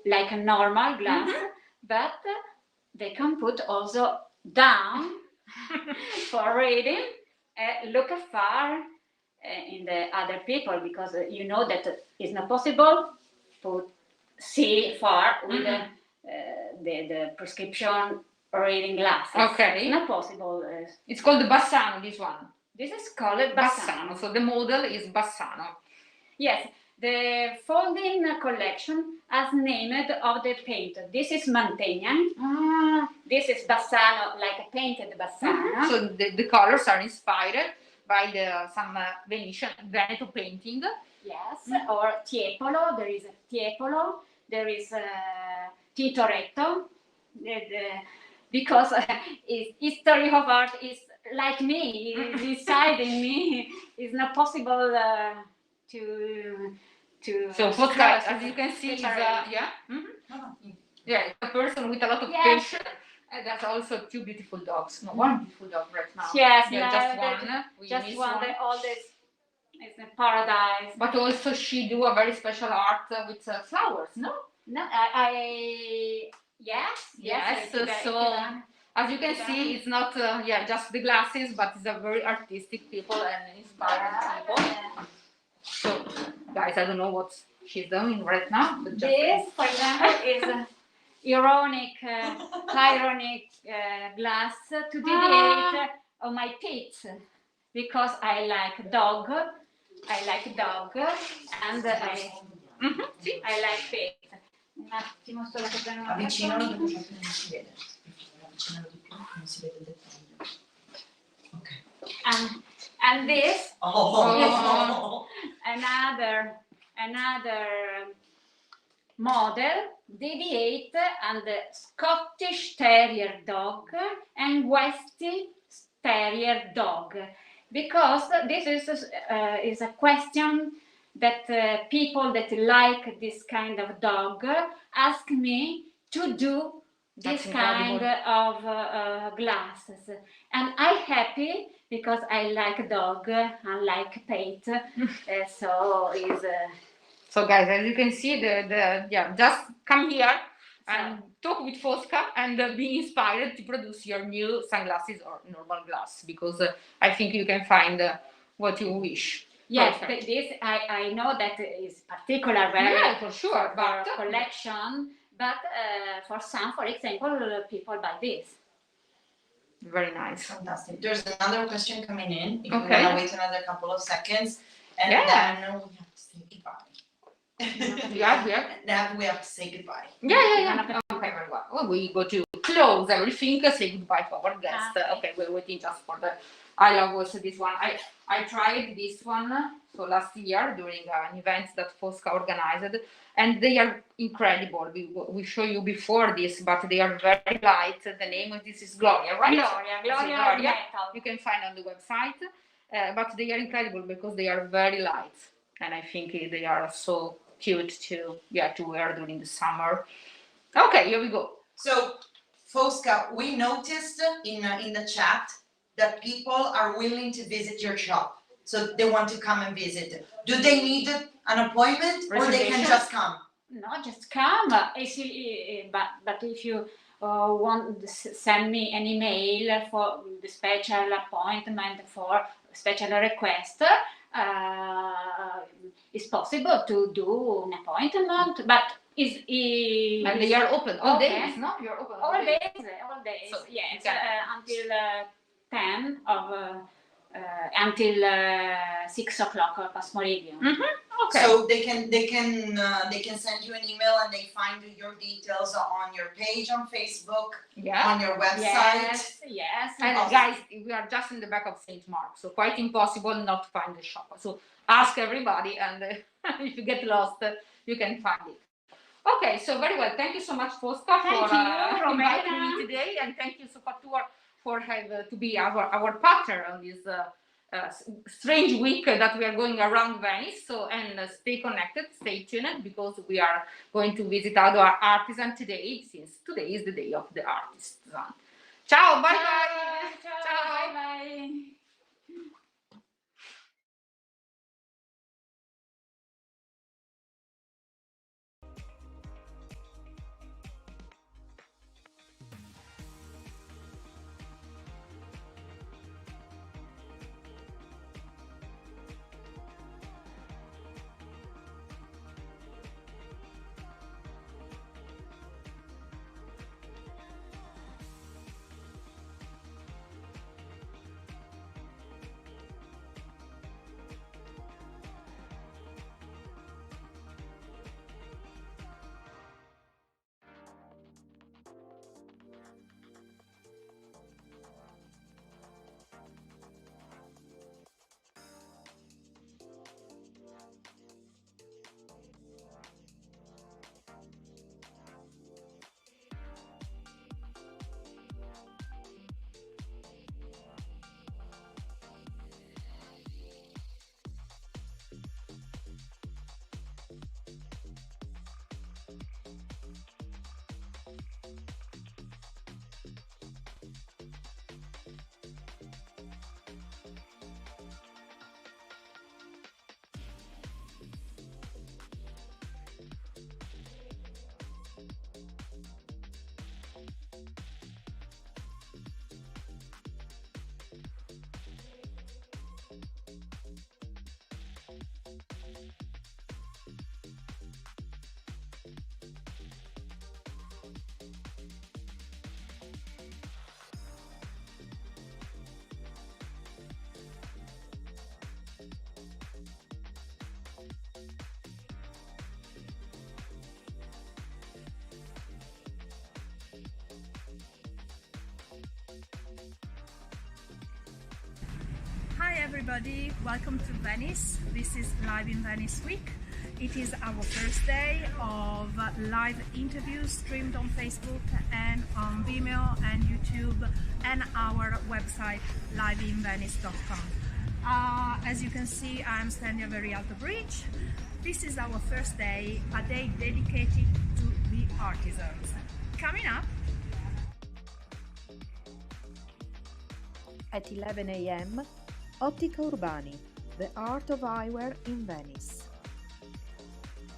S6: like a normal glass, but they can put also down for reading, look far in the other people, because you know that it's not possible to see far with the prescription reading glasses.
S5: Okay.
S6: It's not possible.
S5: It's called the Bassano, this one.
S6: This is called
S5: Bassano. So the model is Bassano.
S6: Yes, the folding collection has named of the painter. This is Mantegna. This is Bassano, like a painted Bassano.
S5: So the colors are inspired by some Venetian Veneto painting.
S6: Yes, or Tiepolo. There is a Tiepolo. There is Tintoretto. Because history of art is like me, is inside in me. It's not possible to.
S5: So Fosca, as you can see, is yeah. Yeah, a person with a lot of
S6: Yes.
S5: patience. And that's also two beautiful dogs. No, one beautiful dog right now.
S6: Yes,
S5: Yeah,
S6: no,
S5: just one. We
S6: just
S5: miss
S6: one. All this is a paradise.
S5: But also she do a very special art with flowers, no?
S6: No, yes,
S5: Yes,
S6: Tiba-
S5: so
S6: Tiba-
S5: as you can see, it's not just the glasses, but it's a very artistic people and inspiring people. So, guys, I don't know what she's doing right now. But just
S6: This, for example, is a ironic, glass to dedicate on my pets because I like dog. I like dog and
S5: sì.
S6: I like pets. Un attimo solo che prendo una
S7: Avvicinalo
S6: cartolina.
S7: perché non si vede. Avvicinalo di più, non si vede il dettaglio. Ok.
S6: And this
S7: Oh.
S6: another model dedicated and the Scottish Terrier dog and West Terrier dog, because this is a question that people that like this kind of dog ask me to do this
S5: That's
S6: kind
S5: incredible.
S6: of glasses, and I'm happy because I like dog, I like pet, so is
S5: So guys, as you can see, just come here and talk with Fosca and be inspired to produce your new sunglasses or normal glass, because I think you can find what you wish.
S6: yes.
S5: Perfect.
S6: This I know that is particular, very
S5: Yeah, for sure,
S6: for
S5: but
S6: collection, but for some, for example, people buy this.
S5: very nice.
S7: Fantastic. There's another question coming in. If you
S5: Okay.
S7: want to wait another couple of seconds, and
S5: Yeah.
S7: then we have to say goodbye.
S5: Yeah.
S7: Then we have to say goodbye.
S5: Yeah. Okay, very well. Well, we go to close everything, say goodbye to our guest. Okay, we're waiting just for the. I love also this one. I tried this one so last year during an event that Fosca organized, and they are incredible. We show you before this, but they are very light. The name of this is Gloria, right?
S6: Gloria metal.
S5: You can find on the website, but they are incredible because they are very light, and I think they are so cute to wear during the summer. Okay, here we go.
S7: So, Fosca, we noticed in the chat that people are willing to visit your shop. So they want to come and visit. Do they need an appointment or they can
S5: Reservation?
S7: just come?
S6: No, just come. But if you want to send me an email for the special appointment for special request, it's possible to do an appointment. But
S5: And they are open all
S6: Okay.
S5: days, no? You're open
S6: all days.
S5: So
S6: Yes,
S5: you can-
S6: until 10 of until 6 o'clock past meridian.
S5: Okay.
S7: So they can send you an email and they find your details on your page on Facebook,
S5: Yeah.
S7: on your website.
S6: Yes.
S5: And guys, we are just in the back of St. Mark, so quite impossible not to find the shop. So ask everybody, and if you get lost, you can find it. Okay, so very well. Thank you so much, Fosca,
S6: Thank
S5: for
S6: you,
S5: inviting
S6: Romena.
S5: me today, and thank you, SofaTour, for to be our partner on this strange week that we are going around Venice. So, and stay connected, stay tuned, because we are going to visit our artisan today, since today is the day of the artisan. Ciao, bye bye.
S6: Ciao. Bye.
S1: everybody, welcome to Venice. This is Live in Venice week. It is our first day of live interviews streamed on Facebook and on Vimeo and YouTube and our website liveinvenice.com. As you can see, I'm standing very at the bridge. This is our first day, a day dedicated to the artisans. Coming up
S2: at 11 a.m. Ottica Urbani, the art of eyewear in Venice.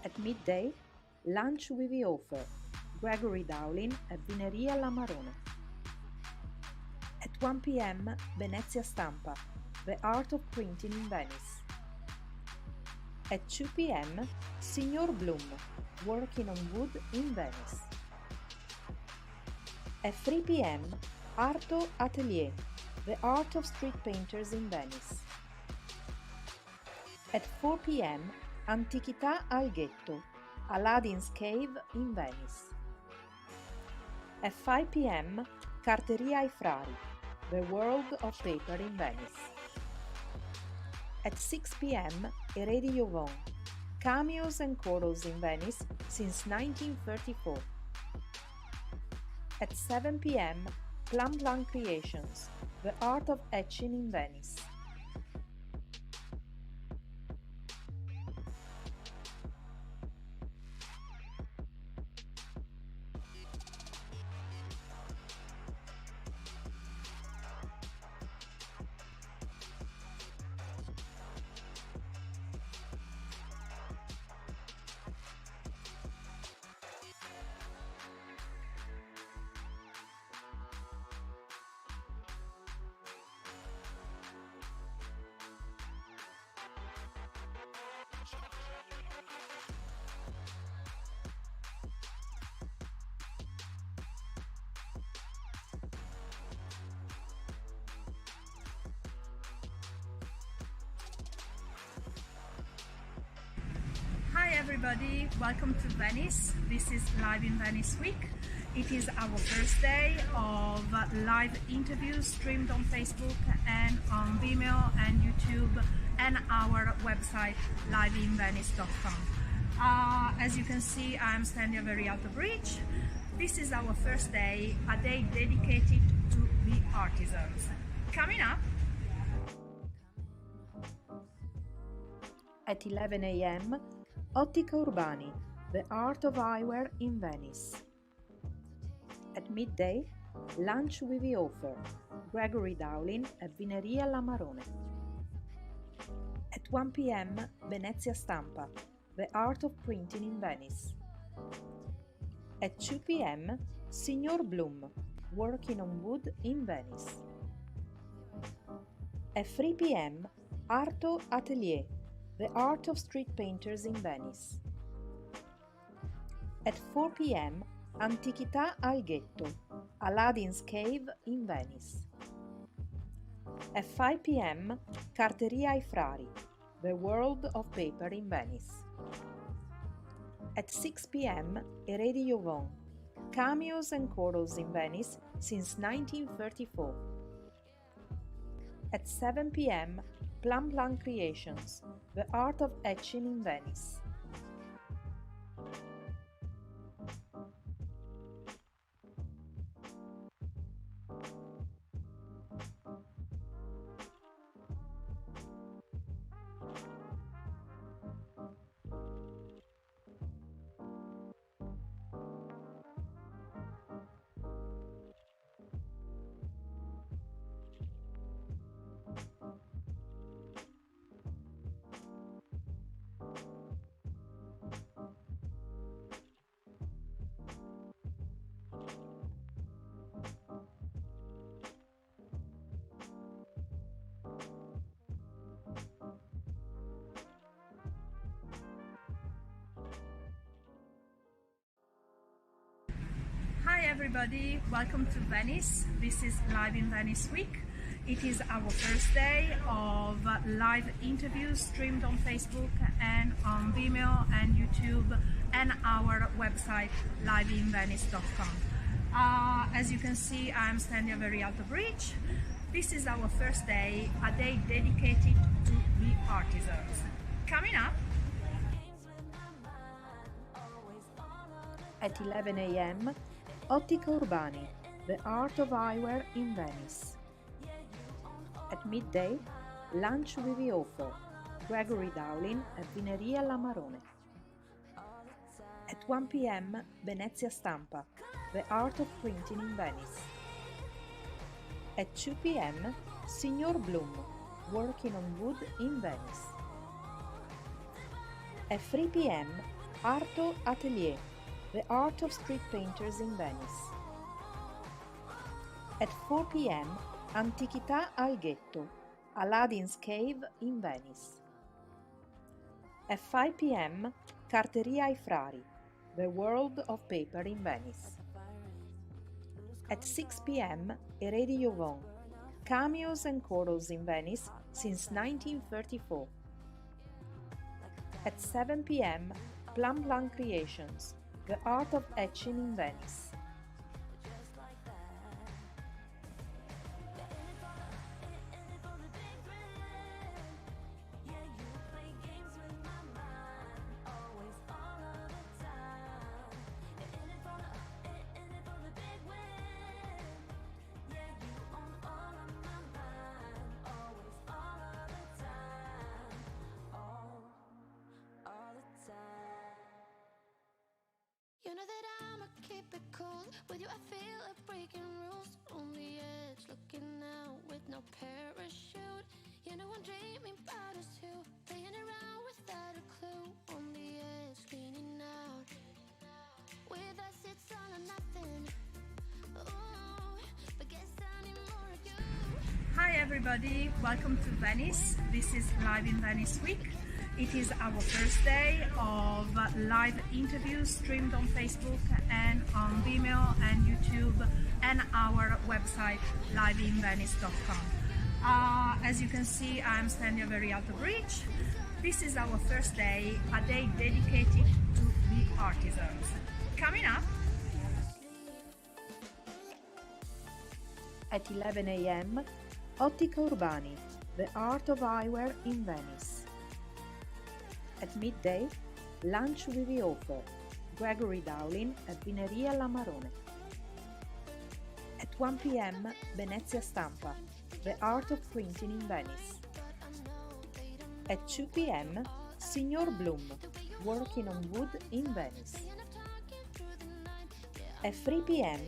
S2: At midday, lunch with the author, Gregory Dowling at Vineria La Marone. At 1 p.m. Venezia Stampa, the art of printing in Venice. At 2 p.m. Signor Bloom, working on wood in Venice. At 3 p.m. Arto Atelier, the art of street painters in Venice. At 4 p.m. Antichità al Ghetto, Aladdin's Cave in Venice. At 5 p.m. Carteria ai Frari, the world of paper in Venice. At 6 p.m. Eredi Yvon, cameos and chorals in Venice since 1934. At 7 p.m. Plum Plum Creations, the art of etching in Venice.
S1: Hi everybody, welcome to Venice. This is Live in Venice week. It is our first day of live interviews streamed on Facebook and on Vimeo and YouTube and our website liveinvenice.com. As you can see, I'm standing very at the bridge. This is our first day, a day dedicated to the artisans. Coming up
S2: at 11 a.m. Ottica Urbani, the art of eyewear in Venice. At midday, lunch with the author, Gregory Dowling at Vineria La Marone. At 1 p.m. Venezia Stampa, the art of printing in Venice. At 2 p.m. Signor Bloom, working on wood in Venice. At 3 p.m. Arto Atelier, the art of street painters in Venice. At 4 p.m. Antichità al Ghetto, Aladdin's Cave in Venice. At 5 p.m. Carteria ai Frari, the world of paper in Venice. At 6 p.m. Eredi Yvon, cameos and chorals in Venice since 1934. At 7 p.m. Plum Plum Creations, the art of etching in Venice.
S1: Hi everybody, welcome to Venice. This is Live in Venice week. It is our first day of live interviews streamed on Facebook and on Vimeo and YouTube and our website liveinvenice.com. As you can see, I'm standing very at the bridge. This is our first day, a day dedicated to the artisans. Coming up,
S2: at 11 a.m., Ottica Urbani, the art of eyewear in Venice. At midday, lunch with the author, Gregory Dowling at Vineria La Marone. At 1 p.m., Venezia Stampa, the art of printing in Venice. At 2 p.m., Signor Bloom, working on wood in Venice. At 3 p.m., Arto Atelier, the art of street painters in Venice. At 4 p.m., Antichità al Ghetto, Aladdin's Cave in Venice. At 5 p.m., Carteria ai Frari, the world of paper in Venice. At 6 p.m., Eredi Jovon, cameos and corals in Venice since 1934. At 7 p.m., Plum Plum Creations, the art of etching in Venice.
S3: You know that I'ma keep it cool. With you I feel like breaking rules. On the edge, looking out with no parachute. You know I'm dreaming about us two, playing around without a clue. On the edge, leaning out. With us it's all or nothing. Ooh, but guess I need more of you.
S1: hi everybody, welcome to Venice. This is Live-in-Venice week. It is our first day of live interviews streamed on Facebook and on Vimeo and YouTube and our website liveinvenice.com. As you can see, I'm standing very out of reach. This is our first day, a day dedicated to the artisans. Coming up,
S2: At 11 a.m., Ottica Urbani, the art of eyewear in Venice. At midday, lunch with the author, Gregory Dowling at Vineria La Marone. At 1 p.m., Venezia Stampa, the art of printing in Venice. At 2 p.m., Signor Bloom, working on wood in Venice. At 3 p.m.,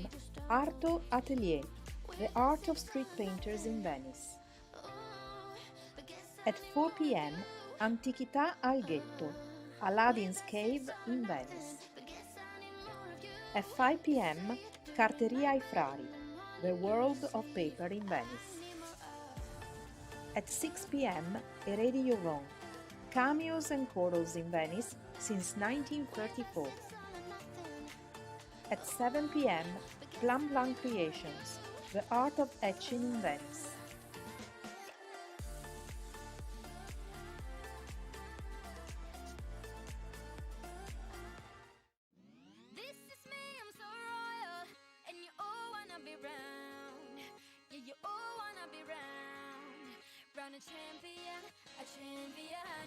S2: Arto Atelier, the art of street painters in Venice. At 4 p.m., Antichità al Ghetto, Aladdin's Cave in Venice. At 5 p.m., Carteria ai Frari, the world of paper in Venice. At 6 p.m., Eredi Jovon, cameos and corals in Venice since 1934. At 7 p.m., Plum Plum Creations, the art of etching in Venice.
S3: This is me, I'm so royal, and you all wanna be round. Yeah, you all wanna be round. Round a champion, a champion.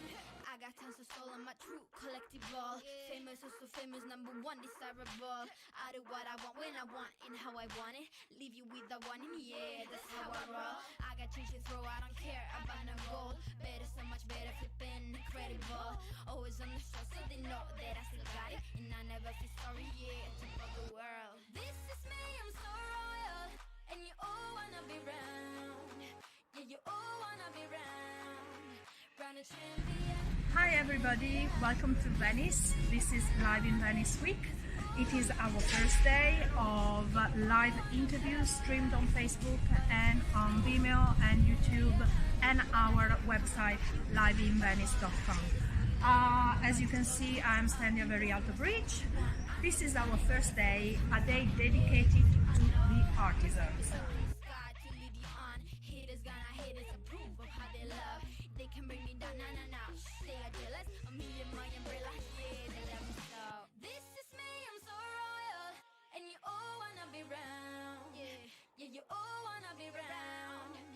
S3: I got tons of soul on my true collectible. Famous, oh so famous, number one desirable. I do what I want when I want and how I want it. Leave you with the one in the air, that's how I roll. I got change to throw, I don't care about no gold. Better, so much better, flipping incredible. Always on the show, so they know that I still got it. And I never feel sorry, yeah, to all the world. This is me, I'm so royal, and you all wanna be round. Yeah, you all wanna be round. Round a champion.
S1: hi everybody, welcome to Venice. This is Live-in-Venice week. It is our first day of live interviews streamed on Facebook and on Vimeo and YouTube and our website liveinvenice.com. As you can see, I'm standing very out of reach. This is our first day, a day dedicated to the artisans.
S3: Sky to lead you on. Haters gonna hate us, approve of how they love. They can bring me down, nah. They are jealous of me and my umbrella. Yeah, they love me so. This is me, I'm so royal, and you all wanna be round. Yeah, you all wanna be round.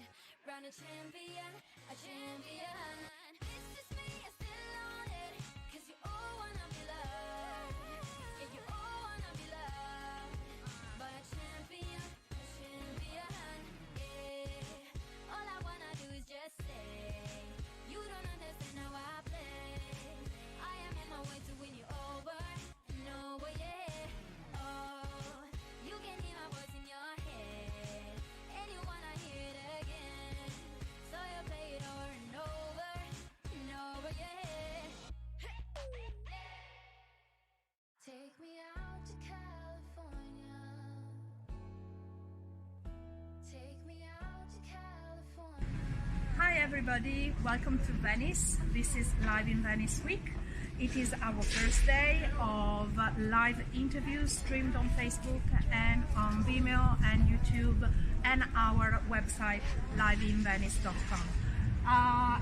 S1: everybody, welcome to Venice. This is Live-in-Venice week. It is our first day of live interviews streamed on Facebook and on Vimeo and YouTube and our website liveinvenice.com.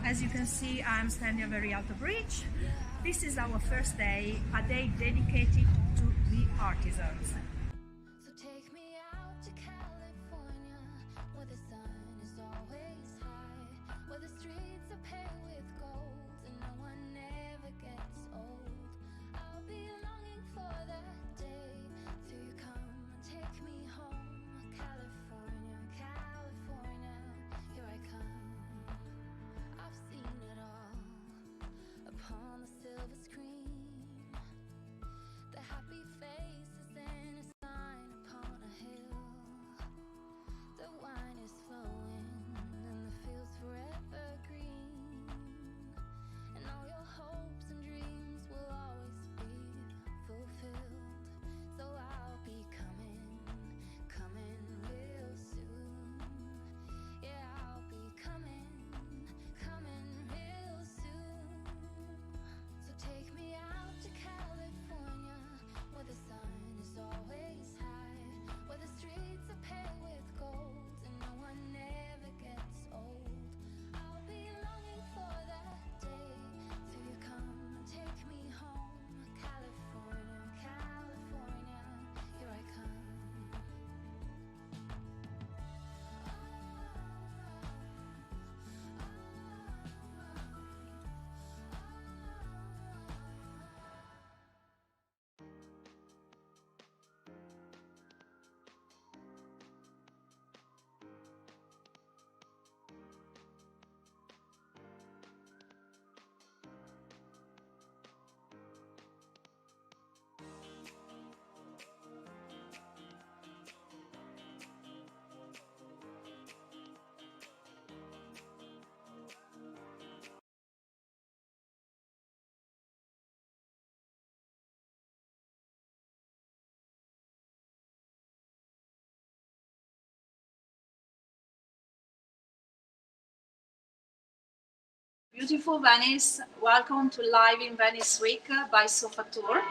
S1: As you can see, I'm standing at very alto bridge. This is our first day, a day dedicated to the artisans.
S3: So take me out to California, where the sun is always high, where the streets are paved with gold and no one ever gets old. I'll be longing for that day till you come and take me home. California, California, here I come. I've seen it all upon the silver screen. The happy faces and a sign upon a hill. The wine is flowing and the fields forever green. And all your hopes and dreams will always be fulfilled. So I'll be coming real soon. Yeah, I'll be coming real soon. So take me out to California, where the sun is always high, where the streets are paved with gold and no one ever gets old. I'll be longing for that day till you come and take me home. California, California, here I come.
S1: Beautiful Venice, welcome to Live in Venice Week by SofaTour.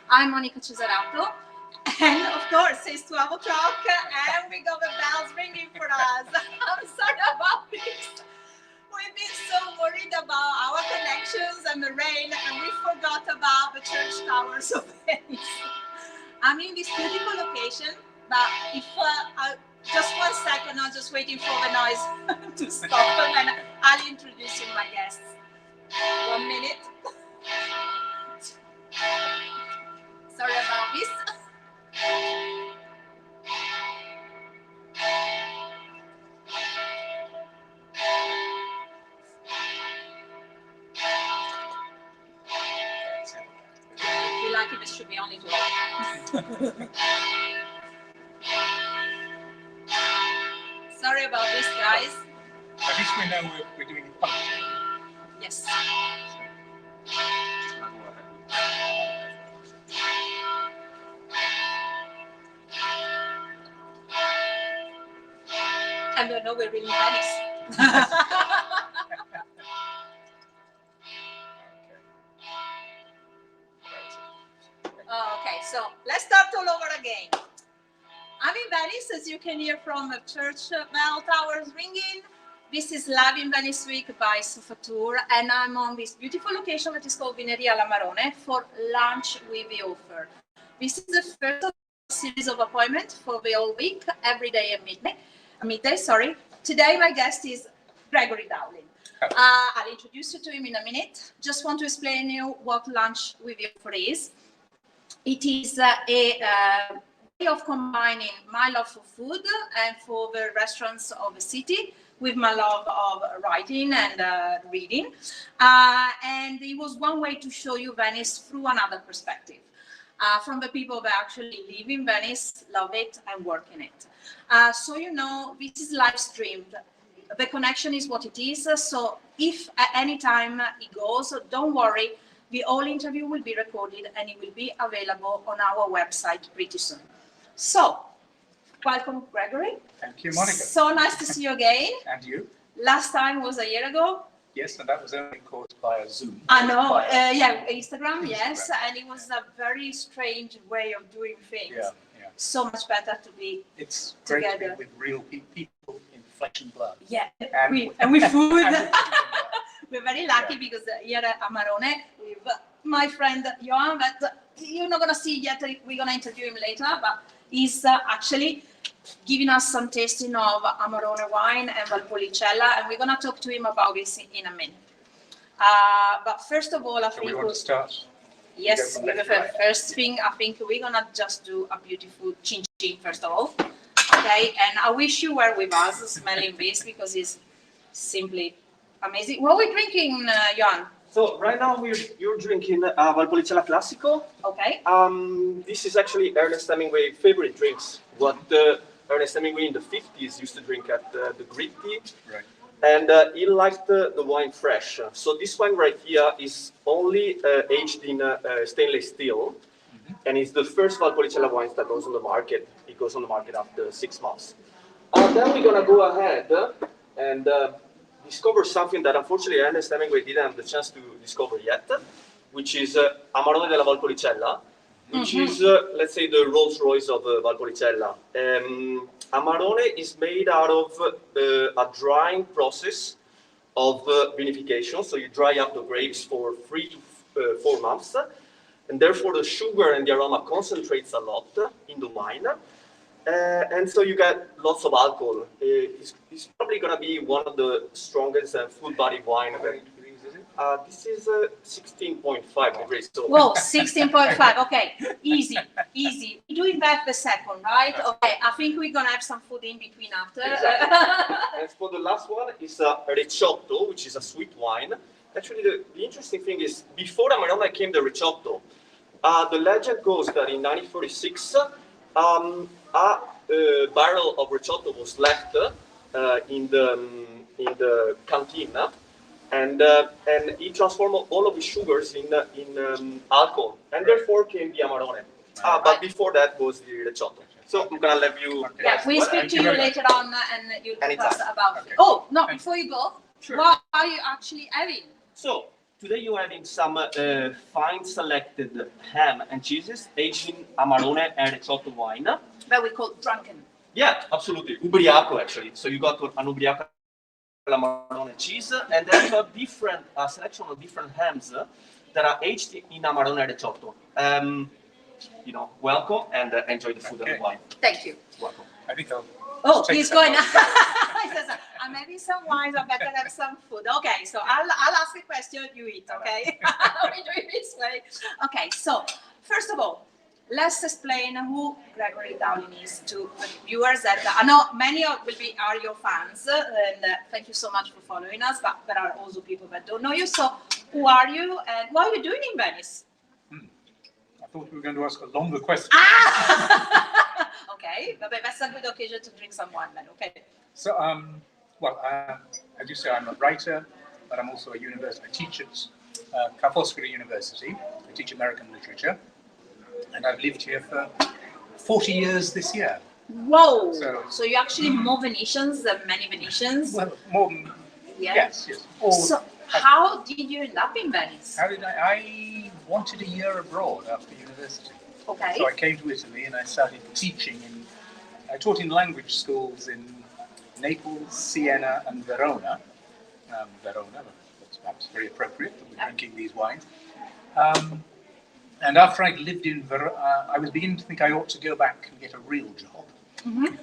S1: I'm Monica Cesarato, and of course it's 12 o'clock and we got the bells ringing for us. I'm sorry about this. We've been so worried about our connections and the rain and we forgot about the church towers of Venice. I'm in this beautiful location, but if just 1 second, I'm just waiting for the noise to stop and then I'll introduce you my guests. 1 minute. Sorry about this. If you like it, it should be only 12. Sorry about this, guys.
S8: At least we know we're doing it punctually.
S1: Yes. And we know we're really Venice. Okay, so let's start all over again. I'm in Venice, as you can hear from the church bell towers ringing. This is Live in Venice Week by SofaTour, and I'm on this beautiful location that is called Vineria La Marone for lunch with the offer. This is the first series of appointments for the whole week, every day at midday. Today my guest is Gregory Dowling. I'll introduce you to him in a minute. Just want to explain you what lunch with the offer is. It is a way of combining my love for food and for the restaurants of the city with my love of writing and reading. And it was one way to show you Venice through another perspective. From the people that actually live in Venice, love it, and work in it. So you know, this is live streamed. The connection is what it is. So if at any time it goes, don't worry. The whole interview will be recorded and it will be available on our website pretty soon. So, welcome, Gregory.
S8: Thank you, Monica.
S1: So nice to see you again.
S8: And you?
S1: Last time was a year ago.
S8: Yes, and that was only caused by a Zoom.
S1: I know,
S8: Via
S1: yeah, Instagram, yes,
S8: Instagram.
S1: and it was a very strange way of doing things.
S8: Yeah, yeah.
S1: So much better to be,
S8: It's great to
S1: Together.
S8: be with real people in flesh and blood.
S1: yeah,
S8: And
S1: and with food.
S8: and with food.
S1: We're very lucky because here at Amarone, with my friend Johan, that you're not gonna see yet, we're gonna interview him later, but he's actually giving us some tasting of Amarone wine and Valpolicella, and we're gonna talk to him about this in a minute. But first of all, I
S8: So
S1: think
S8: we want to start.
S1: yes,
S8: from
S1: with
S8: left
S1: the
S8: to right.
S1: first thing, I think we're gonna just do a beautiful chin chin first of all. Okay, and I wish you were with us smelling this because it's simply amazing. What are we drinking, Jan?
S9: So right now you're drinking Valpolicella Classico.
S1: Okay.
S9: This is actually Ernest Hemingway's favorite drinks. What Ernest Hemingway in the 50s used to drink at the Gritti.
S8: Right.
S9: And he liked the wine fresh. So this wine right here is only aged in stainless steel. And it's the first Valpolicella wines that goes on the market. It goes on the market after 6 months. Then we're gonna go ahead and discover something that unfortunately Ernest Hemingway didn't have the chance to discover yet, which is Amarone della Valpolicella, which is, let's say, the Rolls Royce of Valpolicella. Amarone is made out of a drying process of vinification. So you dry up the grapes for 3 to 4 months, and therefore the sugar and the aroma concentrates a lot in the wine. And so you get lots of alcohol. It's probably going to be one of the strongest full body wine. This is 16.5 degrees. So
S1: Whoa, 16.5. Okay, easy, easy. We're doing that the second, right? Okay, I think we're gonna have some food in between after.
S9: Exactly. And for the last one is a Recioto, which is a sweet wine. Actually, the interesting thing is before Amarone came the Recioto. The legend goes that in 1946, a barrel of Recioto was left in the cantina, and he transformed all of the sugars in alcohol, and therefore came the Amarone. But before that was the Recioto. So I'm gonna let you.
S8: Okay.
S1: Yeah, we
S8: Well,
S1: speak
S8: thank
S1: to
S8: you
S1: you
S8: very
S1: later on, and you'll talk
S9: Anytime.
S1: us about.
S8: Okay.
S1: Oh no! Before you go,
S8: Sure.
S1: what are you actually having?
S9: So today you're having some fine selected ham and cheeses aged in Amarone and Recioto wine.
S1: That we call drunken.
S9: Yeah, absolutely. Ubriaco, actually. So you got an Ubriaco Amarone cheese, and then you have different selection of different hams that are aged in Amarone and Recioto. Welcome and enjoy the food and the wine.
S1: Thank you.
S9: Welcome.
S8: I think I'll.
S1: Oh,
S8: take
S1: he's
S8: some
S1: going.
S8: of-
S1: He says, I'm having some wine, I better have some food. Okay, so I'll ask a question, you eat, okay? We do it this way. Okay, so first of all, let's explain who Gregory Dowling is to the viewers that I know many are your fans, and thank you so much for following us, but there are also people that don't know you. So who are you and what are you doing in Venice?
S8: I thought we were going to ask a longer question.
S1: Okay, but that's a good occasion to drink some wine then, okay?
S8: So, as you say, I'm a writer, but I'm also a university. I teach at Ca' Foscari University. I teach American literature, and I've lived here for 40 years this year.
S1: Whoa!
S8: So-
S1: So you're actually more Venetians than many Venetians?
S8: Well, more than
S1: Yeah.
S8: yes.
S1: So how did you end up in Venice?
S8: How did I wanted a year abroad after university.
S1: Okay.
S8: So I came to Italy and I started teaching I taught in language schools in Naples, Siena and Verona. That's perhaps very appropriate that we're drinking these wines. And after I'd lived in Verona, I was beginning to think I ought to go back and get a real job.
S1: Mhm.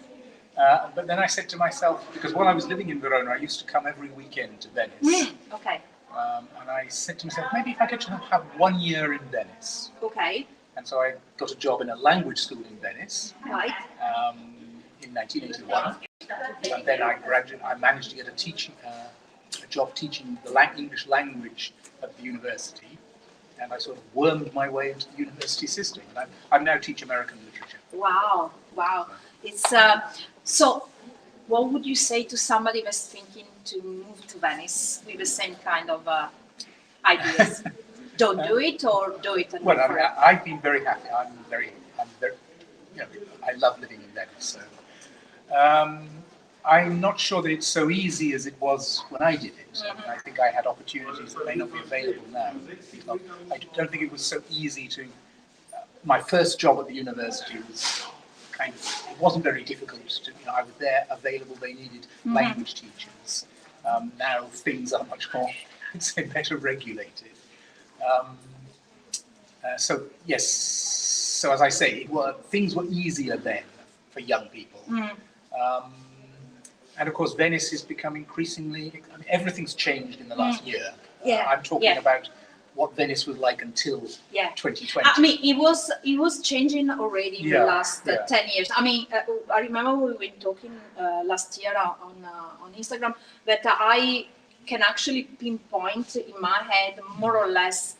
S8: But then I said to myself, because while I was living in Verona, I used to come every weekend to Venice.
S1: Okay.
S8: And I said to myself, maybe if I could have 1 year in Venice.
S1: Okay.
S8: And so I got a job in a language school in Venice
S1: Right.
S8: in 1981. And then I managed to get a job teaching the English language at the university. And I sort of wormed my way into the university system. And I now teach American literature.
S1: Wow. Wow. It's so. What would you say to somebody that's thinking to move to Venice with the same kind of ideas? Don't do it, or do it and
S8: Well,
S1: go
S8: I
S1: for
S8: mean,
S1: it?
S8: I've been very happy. I'm very, I love living in Venice. So, I'm not sure that it's so easy as it was when I did it. I mean, I think I had opportunities that may not be available now. I don't think it was so easy to. My first job at the university was kind of. It wasn't very difficult to. I was there, available. They needed language teachers. Now things are much more, I'd say, better regulated. So yes. So as I say, things were easier then for young people. And of course, Venice has become increasingly. I mean, everything's changed in the last year.
S1: Yeah.
S8: I'm talking about what Venice was like until 2020.
S1: I mean, it was changing already in the last 10 years. I mean, I remember we were talking last year on Instagram that I can actually pinpoint in my head more or less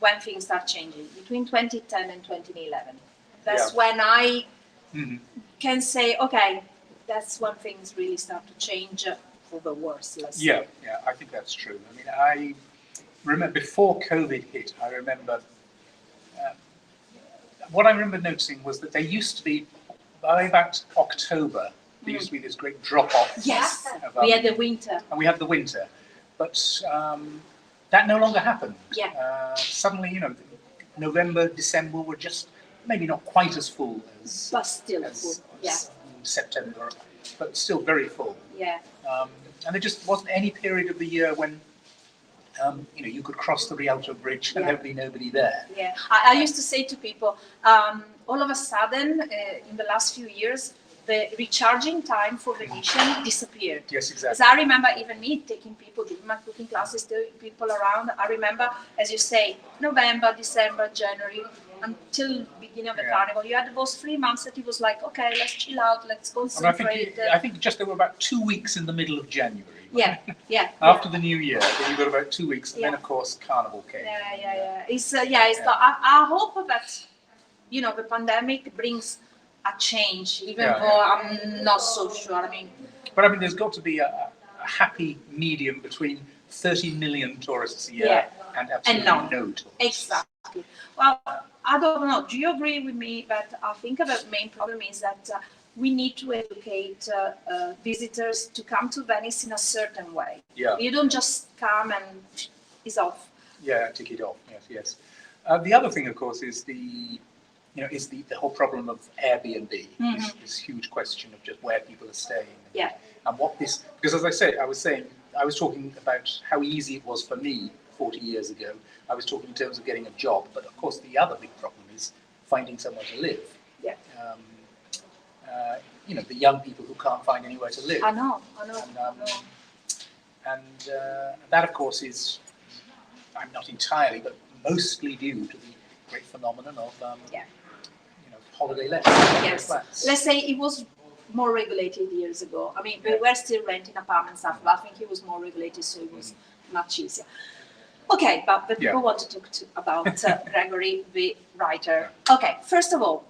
S1: when things start changing between 2010 and 2011. That's when I can say, okay, that's when things really start to change for the worse. Let's say.
S8: Yeah, I think that's true. I mean, I remember before COVID hit, I remember what I remember noticing was that there used to be, by about October, there used to be this great drop-off.
S1: Yes, we had the winter.
S8: And we had the winter. But that no longer happened.
S1: Yeah.
S8: Suddenly, November, December were just maybe not quite as full as,
S1: but still full. Yeah.
S8: September, but still very full.
S1: Yeah.
S8: And there just wasn't any period of the year when you could cross the Rialto Bridge and there'd be nobody there.
S1: Yeah, I used to say to people, all of a sudden, in the last few years, the recharging time for Venetian disappeared.
S8: Yes, exactly.
S1: Because I remember even me taking people, giving my cooking classes to people around. I remember, as you say, November, December, January, until beginning of the Carnival. You had those 3 months that it was like, okay, let's chill out, let's concentrate.
S8: I think just there were about 2 weeks in the middle of January.
S1: Yeah.
S8: After the New Year, then you got about 2 weeks, and then of course Carnival came.
S1: Yeah. I hope that the pandemic brings a change, even though I'm not so sure. I mean,
S8: there's got to be a happy medium between 30 million tourists a year and absolutely no tourists.
S1: Exactly. Well, I don't know. Do you agree with me that I think the main problem is that we need to educate visitors to come to Venice in a certain way.
S8: Yeah.
S1: You don't just come and it's off.
S8: Yeah, tick it off. Yes. The other thing, of course, is the whole problem of Airbnb. This huge question of just where people are staying. And what this, because as I was talking about how easy it was for me 40 years ago. I was talking in terms of getting a job, but of course the other big problem is finding somewhere to live.
S1: Yeah.
S8: The young people who can't find anywhere to live.
S1: I know.
S8: And that, of course, is, I'm not entirely, but mostly due to the great phenomenon of holiday lets.
S1: Yes. Let's say it was more regulated years ago. I mean, we were still renting apartments stuff, but I think it was more regulated, so it was much easier. Okay, but the people want to talk about Gregory, the writer. Okay, first of all,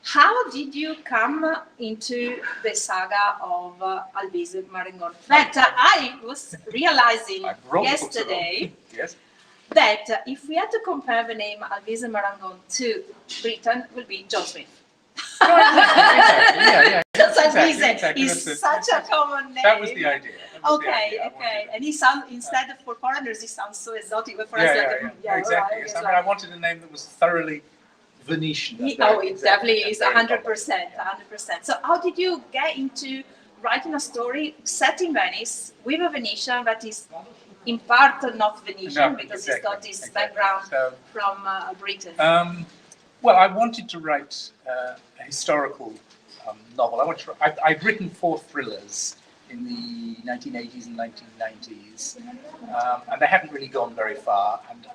S1: how did you come into the saga of Alvise Marengon? That I was realizing yesterday that if we had to compare the name Alvise Marengon to Britain, it would be John Smith.
S8: Exactly.
S1: It's such a common name.
S8: That was the idea.
S1: Okay. And he sounds, instead of for foreigners, he sounds so exotic. But for us,
S8: exactly.
S1: Right,
S8: yes. I wanted a name that was thoroughly Venetian.
S1: It definitely is 100%. So how did you get into writing a story set in Venice with a Venetian that is in part not Venetian because he's got his background from Britain?
S8: Well, I wanted to write a historical novel. I'd written 4 thrillers in the 1980s and 1990s, and they hadn't really gone very far, and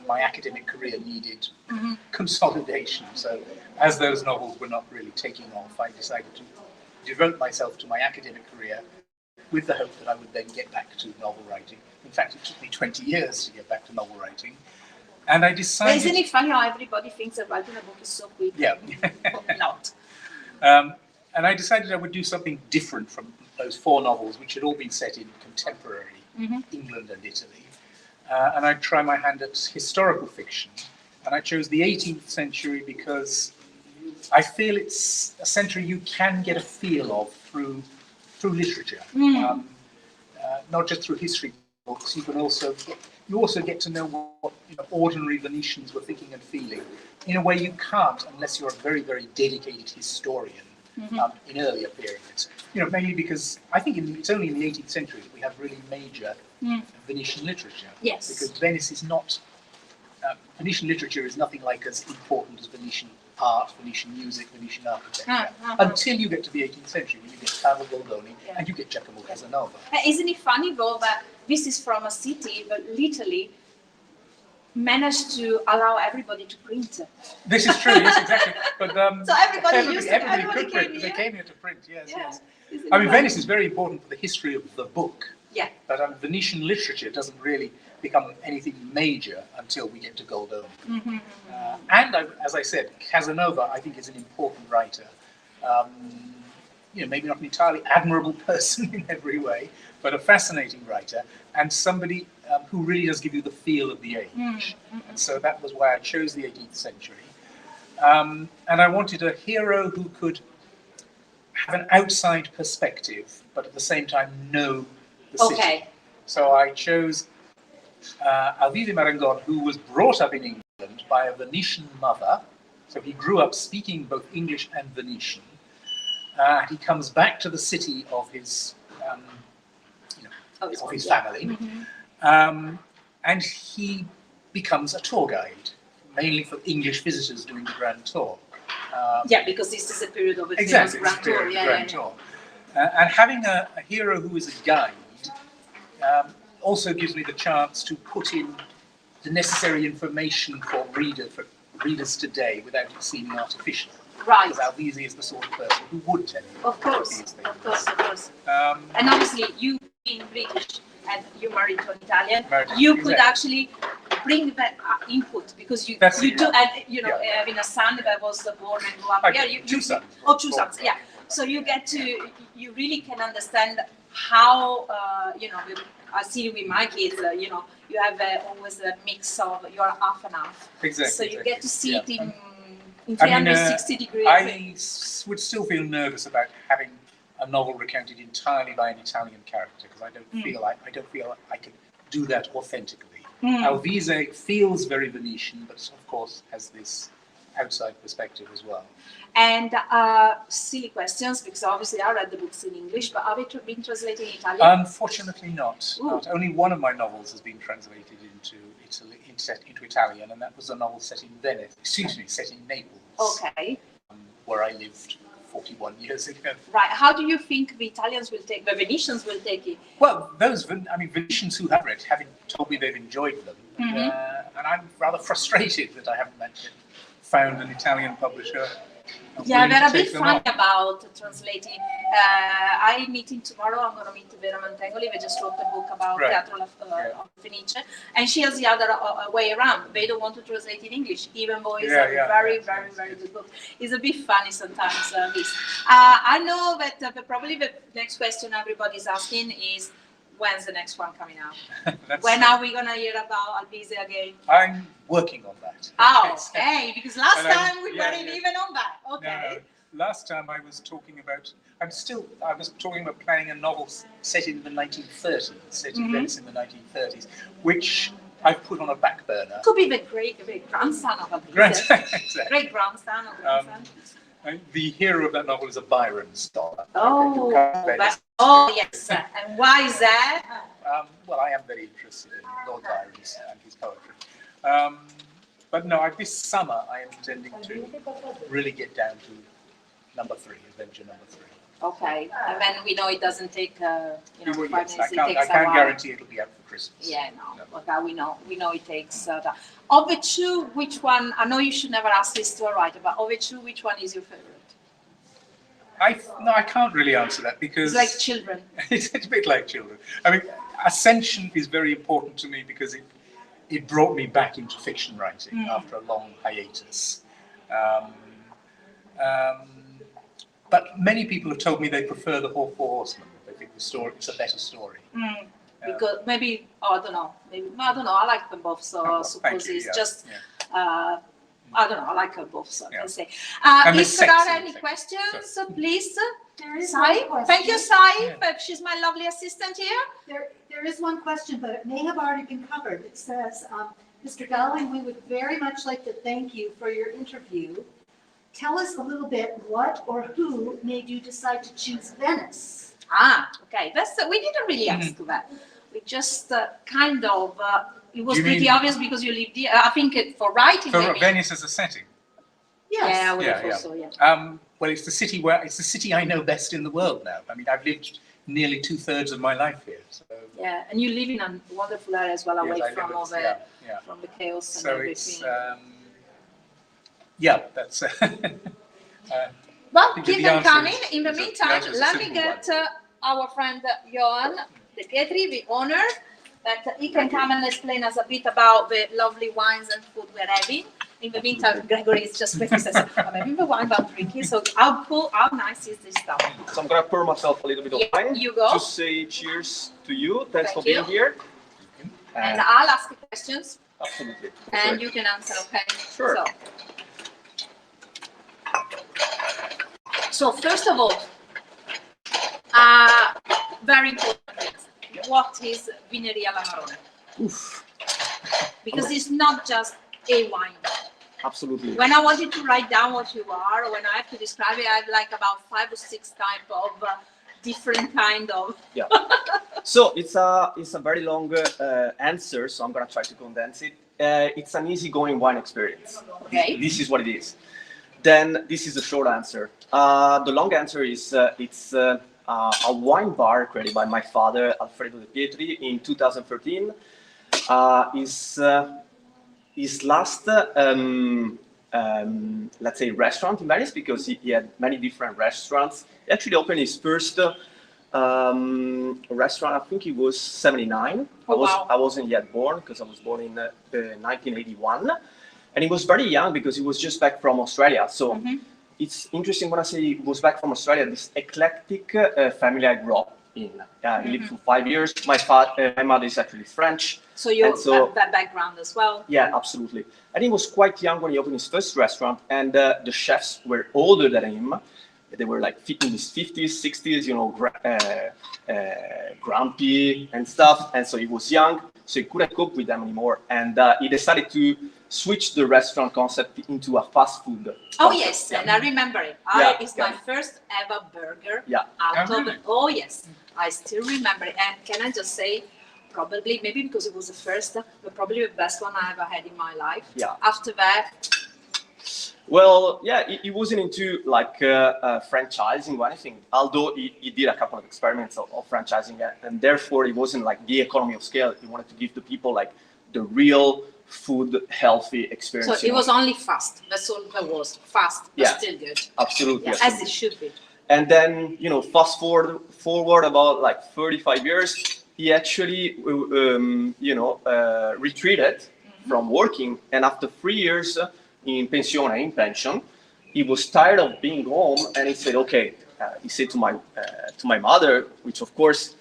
S8: my academic career needed consolidation. So as those novels were not really taking off, I decided to devote myself to my academic career with the hope that I would then get back to novel writing. In fact, it took me 20 years to get back to novel writing. And I decided...
S1: Isn't it funny how everybody thinks that writing a book is so quick?
S8: Yeah.
S1: Not.
S8: And I decided I would do something different from those 4 novels, which had all been set in contemporary England and Italy. And I'd try my hand at historical fiction. And I chose the 18th century because I feel it's a century you can get a feel of through through literature. Not just through history books. You also get to know what ordinary Venetians were thinking and feeling in a way you can't unless you're a very, very dedicated historian in earlier periods. Mainly because I think it's only in the 18th century that we have really major Venetian literature.
S1: Yes.
S8: Because Venice is not. Venetian literature is nothing like as important as Venetian art, Venetian music, Venetian architecture, until you get to the 18th century, when you get Carlo Goldoni and you get Giacomo Casanova.
S1: Isn't it funny though that this is from a city that literally managed to allow everybody to print?
S8: This is true, yes, exactly. But
S1: so everybody
S8: could print.
S1: here?
S8: They came here to print, yes,
S1: Yeah.
S8: yes.
S1: Isn't
S8: I
S1: it
S8: mean,
S1: funny?
S8: Venice is very important for the history of the book.
S1: Yeah.
S8: But Venetian literature doesn't really become anything major until we get to Goldoni. And as I said, Casanova, I think, is an important writer. Maybe not an entirely admirable person in every way, but a fascinating writer and somebody who really does give you the feel of the age. And so that was why I chose the 18th century. And I wanted a hero who could have an outside perspective, but at the same time know the city. So I chose Alvise Marangon, who was brought up in England by a Venetian mother. So he grew up speaking both English and Venetian. He comes back to the city of his, of his family, and he becomes a tour guide, mainly for English visitors doing the Grand Tour.
S1: Because this is a period of a
S8: Exactly,
S1: famous Grand Tour.
S8: Tour. And having a hero who is a guide also gives me the chance to put in the information for readers today without it seeming artificial.
S1: Right.
S8: Because Alvise is the sort of person who would tell you.
S1: Of course,
S8: these things.
S1: of course. And obviously, you being British and you married to an Italian, you could actually bring that input because you do, and having a son that was born and grew up here.
S8: Two sons.
S1: Oh, two sons, yeah. So you get to, you really can understand how, with a city with my kids, you have always a mix of, you're half and half.
S8: Exactly.
S1: So you get to see it in 360 degrees.
S8: I would still feel nervous about having a novel recounted entirely by an Italian character because I don't feel I could do that authentically. Alvise feels very Venetian, but of course has this outside perspective as well.
S1: And silly questions, because obviously I read the books in English, but have they been translated in Italian?
S8: Unfortunately not. Only one of my novels has been translated into Italian, and that was a novel set in Venice. Set in Naples.
S1: Okay.
S8: Where I lived 41 years ago.
S1: Right. How do you think the Italians will take, the Venetians will take it?
S8: Well, Venetians who have read having told me they've enjoyed them, and I'm rather frustrated that I haven't found an Italian publisher.
S1: Yeah, they're a bit funny about translating. I'm meeting tomorrow, I'm going to meet Vera Mantengoli. They just wrote a book about Teatro of Fenice, and she has the other way around. They don't want to translate in English, even though it's a very good book. It's a bit funny sometimes, this. I know that probably the next question everybody's asking is, when's the next one coming out? When are we going to hear about Alvise again?
S8: I'm working on that.
S1: Oh, okay, because last time we weren't even on that. Okay.
S8: No, last time I was talking about, I was talking about planning a novel set in the 1930s, set in Venice in the 1930s, which I've put on a back burner.
S1: Could be the great grandson of Alvise.
S8: Exactly.
S1: Great grandson or grandson.
S8: The hero of that novel is a Byron scholar.
S1: Oh, yes. And why is that?
S8: Well, I am very interested in Lord Byron and his poetry. But no, this summer I am intending to really get down to number 3, adventure number 3.
S1: Okay, and then we know it doesn't take 5 minutes.
S8: I can't guarantee it'll be out for Christmas.
S1: Yeah, no. Okay, we know it takes that. Of the two, which one? I know you should never ask this to a writer, but of the two, which one is your favorite?
S8: I can't really answer that because
S1: it's like children.
S8: It's a bit like children. I mean, Ascension is very important to me because it brought me back into fiction writing after a long hiatus. But many people have told me they prefer the Four Horsemen. They think the story it's a better story.
S1: Because maybe I don't know. I like them both. So I suppose it's just I don't know, I like her both, so I
S8: Yeah.
S1: can say.
S8: And
S1: If
S8: they're
S1: there are
S8: sexy,
S1: any
S8: sexy.
S1: questions, please,
S10: There is
S1: Saif.
S10: one
S1: Thank you,
S10: question.
S1: Saif. She's my lovely assistant here.
S10: There is one question, but it may have already been covered. It says, Mr. Dowling, we would very much like to thank you for your interview. Tell us a little bit what or who made you decide to choose Venice?
S1: Okay. We didn't really ask that. We just kind of, it was
S8: You
S1: pretty
S8: mean-
S1: obvious because you lived here. I think for writing,
S8: For
S1: maybe.
S8: Venice as a setting.
S10: Yes.
S1: Yeah, I would have
S8: Yeah,
S1: thought so, yeah.
S8: Well, it's the city I know best in the world now. I mean, I've lived nearly 2/3 of my life here. So,
S1: Yeah, and you live in a wonderful area as well,
S8: yes,
S1: away
S8: I live
S1: from all
S8: at-
S1: the,
S8: yeah.
S1: from the chaos and
S8: So
S1: everything.
S8: that's.
S1: Well,
S8: think
S1: keep
S8: the
S1: them
S8: answer
S1: coming.
S8: is-
S1: In the
S8: is a- the
S1: meantime,
S8: answer is a
S1: let me
S8: simple
S1: get
S8: one.
S1: our friend Johan De Pietri, the owner, that he can come and explain us a bit about the lovely wines and food we're having. In the meantime, Gregory is just waiting. Says, I'm having the wine, but I'm drinking. So how cool, how nice is this stuff?
S9: So I'm gonna pour myself a little bit of
S1: Yeah,
S9: wine.
S1: you go.
S9: To say cheers to you. Thanks
S1: Thank
S9: for being
S1: you.
S9: here.
S1: And I'll ask you questions,
S9: Absolutely.
S1: and you can answer, okay?
S9: Sure.
S1: So first of all, very important, what is Vineria La Marone?
S9: Oof.
S1: Because it's not just a wine.
S9: Absolutely.
S1: When I wanted to write down what you are, when I have to describe it, I have like about 5 or 6 type of different kind of.
S9: Yeah. So it's a very long answer, so I'm gonna try to condense it. It's an easygoing wine experience.
S1: Okay.
S9: This is what it is. Then this is the short answer. The long answer is it's a wine bar created by my father, Alfredo De Pietri, in 2013. His last, let's say, restaurant in Venice, because he had many different restaurants. He actually opened his first restaurant, I think it was 79.
S1: Oh, wow.
S9: I wasn't yet born, because I was born in 1981. And he was very young because he was just back from Australia. So it's interesting when I say he was back from Australia, this eclectic family I grew up in. He lived for 5 years. My mother is actually French.
S1: So you
S9: And so-
S1: have that background as well.
S9: Yeah, absolutely. And he was quite young when he opened his first restaurant, and the chefs were older than him. They were like in his 50s, 60s, you know, grumpy and stuff. And so he was young, so he couldn't cope with them anymore. And he decided to switch the restaurant concept into a fast food
S1: Oh
S9: concept.
S1: yes,
S9: Yeah.
S1: and I remember it. It's my first ever burger
S9: Yeah.
S1: out
S8: Oh,
S1: of
S8: really?
S1: Oh yes, I still remember it. And can I just say, probably, maybe because it was the first, but probably the best one I ever had in my life.
S9: Yeah.
S1: After that,
S9: Well, yeah, he wasn't into like franchising or anything, although he did a couple of experiments of franchising it, and therefore it wasn't like the economy of scale. He wanted to give the people like the real food, healthy experience.
S1: so
S9: you
S1: it
S9: know?
S1: was only fast. That's all there was. Fast, but
S9: Yeah.
S1: still good.
S9: Absolutely.
S1: Yeah,
S9: absolutely.
S1: as it should be.
S9: And then, you know, fast forward about like 35 years, he actually, retreated from working. And after 3 years in pension, he was tired of being home, and he said, okay, he said to my mother, which of course,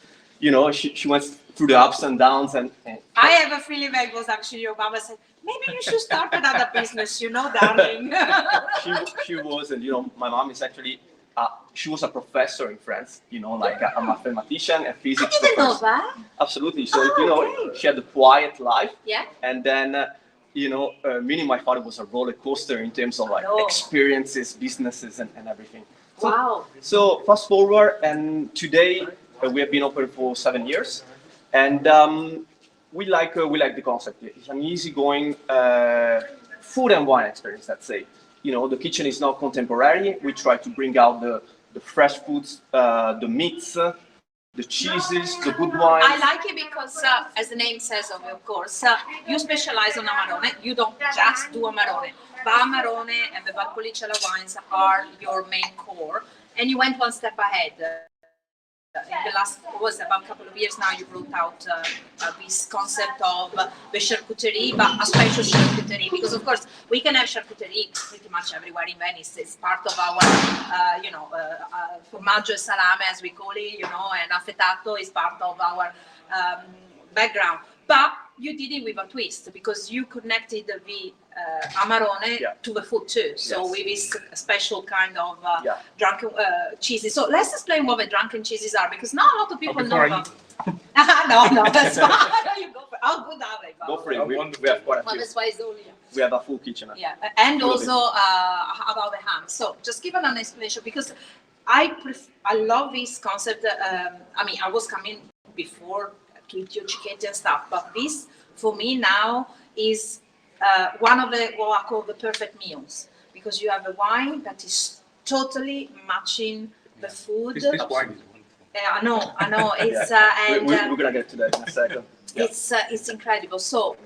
S9: you know, she went through the ups and downs, and
S1: I have a feeling that it was actually your mama said, maybe you should start another business, you know, darling.
S9: she was, and you know, my mom is actually, she was a professor in France, you know, like a mathematician and physics
S1: I didn't know
S9: professor.
S1: that.
S9: Absolutely. So,
S1: Oh,
S9: you know,
S1: okay.
S9: she had a quiet life.
S1: Yeah.
S9: And then, meeting my father was a roller coaster in terms of like
S1: No.
S9: experiences, businesses, and everything. So,
S1: Wow.
S9: so fast forward, and today we have been open for 7 years, and we like the concept. It's an easygoing food and wine experience. Let's say, you know, the kitchen is not contemporary. We try to bring out the fresh foods, the meats, the cheeses, the good wines.
S1: I like it because, as the name says, of course, you specialize on Amarone. You don't just do Amarone. But Amarone and the Valpolicella wines are your main core. And you went one step ahead. In the last, was about a couple of years now, you brought out this concept of the charcuterie, but a special charcuterie. Because, of course, we can have charcuterie pretty much everywhere in Venice. It's part of our, formaggio e salame, as we call it, you know, and affettato is part of our background. But
S11: you did it with a twist because you connected the Amarone to the food too. So with this special kind of drunken cheeses. So let's explain what the drunken cheeses are because not a lot of people know about. No, that's fine. You go for it. How good are they?
S9: Go for it. We have quite a
S11: Well,
S9: few.
S11: that's why it's all here.
S9: We have a full kitchen.
S11: Yeah, and also about the ham. So just give an explanation because I love this concept. I mean, I was coming before to eat your chicken and stuff, but this for me now is one of the what I call the perfect meals because you have a wine that is totally matching the food.
S8: This wine is wonderful.
S11: I know. It's
S9: we're gonna get to that in a second.
S11: It's incredible. So,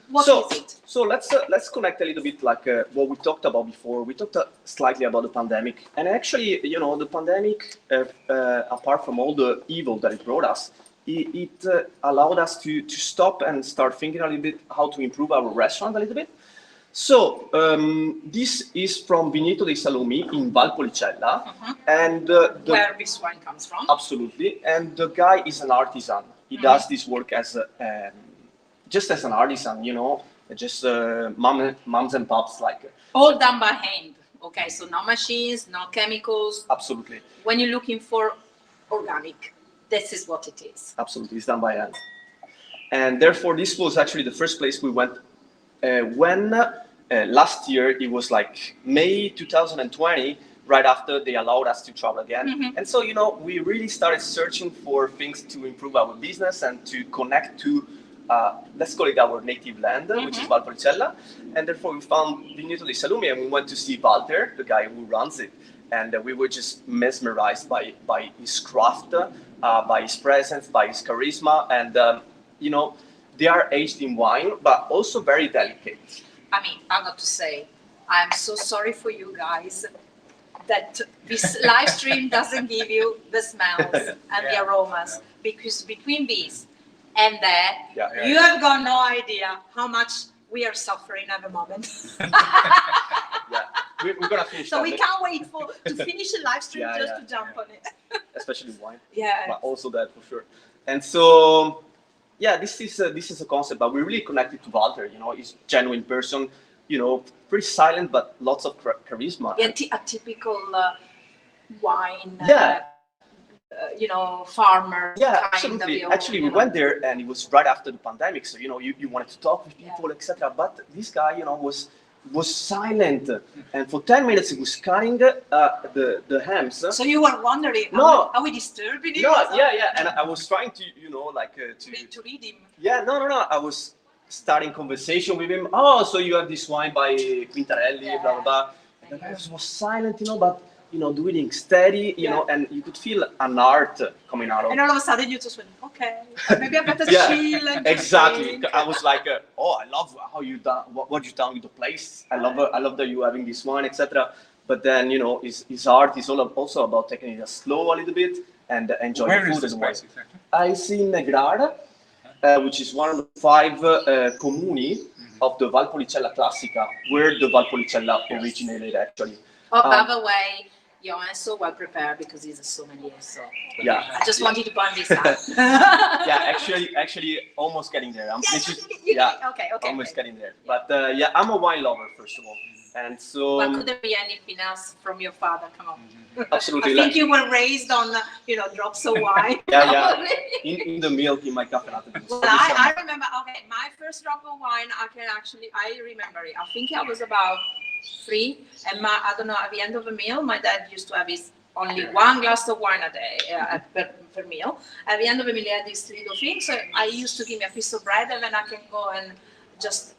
S11: what is it?
S9: So let's connect a little bit like what we talked about before. We talked slightly about the pandemic, and actually, you know, the pandemic, apart from all the evil that it brought us, it allowed us to stop and start thinking a little bit how to improve our restaurant a little bit. So this is from Vigneto dei Salumi in Valpolicella, and
S11: where this wine comes from.
S9: Absolutely, and the guy is an artisan. He does this work as just as an artisan, you know, just moms and pops like.
S11: All done by hand. Okay, so no machines, no chemicals.
S9: Absolutely.
S11: When you're looking for organic, this is what it is.
S9: Absolutely, it's done by hand. And therefore, this was actually the first place we went when last year, it was like May 2020, right after they allowed us to travel again. And so, you know, we really started searching for things to improve our business and to connect to, let's call it our native land, which is Valpolicella. And therefore, we found Vigneto dei Salumi and we went to see Walter, the guy who runs it. And we were just mesmerized by his craft, by his presence, by his charisma. And, you know, they are aged in wine, but also very delicate.
S11: I mean, I got to say, I'm so sorry for you guys that this live stream doesn't give you the smells and the aromas, because between these and that, you have got no idea how much we are suffering at the moment.
S9: We're gonna finish.
S11: So we can't wait to finish the live stream just to jump on it.
S9: Especially wine.
S11: Yeah.
S9: But also that for sure. And so, yeah, this is a concept, but we're really connected to Walter. You know, he's a genuine person. You know, pretty silent, but lots of charisma.
S11: Yeah, a typical wine.
S9: Yeah.
S11: You know, farmer.
S9: Yeah, absolutely. Actually, we went there, and it was right after the pandemic. So you know, you wanted to talk with people, etc. But this guy, you know, was silent, and for 10 minutes he was cutting the hams.
S11: So you were wondering, are we disturbing him?
S9: No, yeah, and I was trying to, you know, like
S11: to read him.
S9: Yeah, no. I was starting conversation with him. Oh, so you have this wine by Quintarelli, blah blah blah. And the guy was silent, you know, but you know, doing steady, you know, and you could feel an art coming out of it.
S11: And all of a sudden you just went, okay, maybe I better chill. And
S9: exactly. I was like, oh, I love how you done, what you done with the place. I love that you having this wine, etc. But then, you know, his art is also about taking it slow a little bit and enjoying the food as well. Exactly? I see Negrara, which is one of the 5 comuni of the Valpolicella Classica, where the Valpolicella originated actually.
S11: Oh, by the way, Johan is so well prepared because he's a sommelier. So
S9: yeah,
S11: I just wanted to point this out.
S9: Yeah, actually, almost getting there.
S11: Okay.
S9: Almost getting there. But yeah, I'm a wine lover first of all, and so.
S11: But could there be anything else from your father? Come on.
S9: Absolutely.
S11: I think you were raised on, drops of wine.
S9: Yeah. In the milk in my cafe latte.
S11: Well, I remember. Okay, my first drop of wine. I remember it. I think I was about 3, and I don't know, at the end of the meal, my dad used to have only 1 glass of wine a day per meal. At the end of the meal, he had this little thing, so I used to give me a piece of bread, and then I can go and just,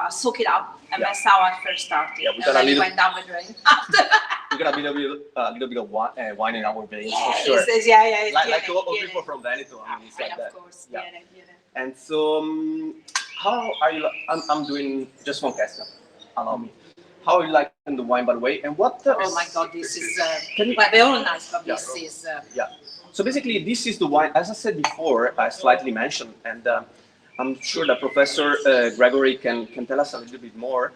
S11: soak it up, and that's how I first started.
S9: Yeah,
S11: and then it went down the drain after.
S9: We got a little bit of wine in our veins,
S11: yeah,
S9: for sure.
S11: It's
S9: like all people from Veneto, I mean, it's like that.
S11: Of course,
S9: yeah. And so, how are you? I'm doing just one question. Allow me. How are you liking the wine, by the way? And what?
S11: Oh my God, this is. Well, they're all nice, but this is.
S9: Yeah. So basically, this is the wine. As I said before, I slightly mentioned, and I'm sure that Professor Gregory can tell us a little bit more.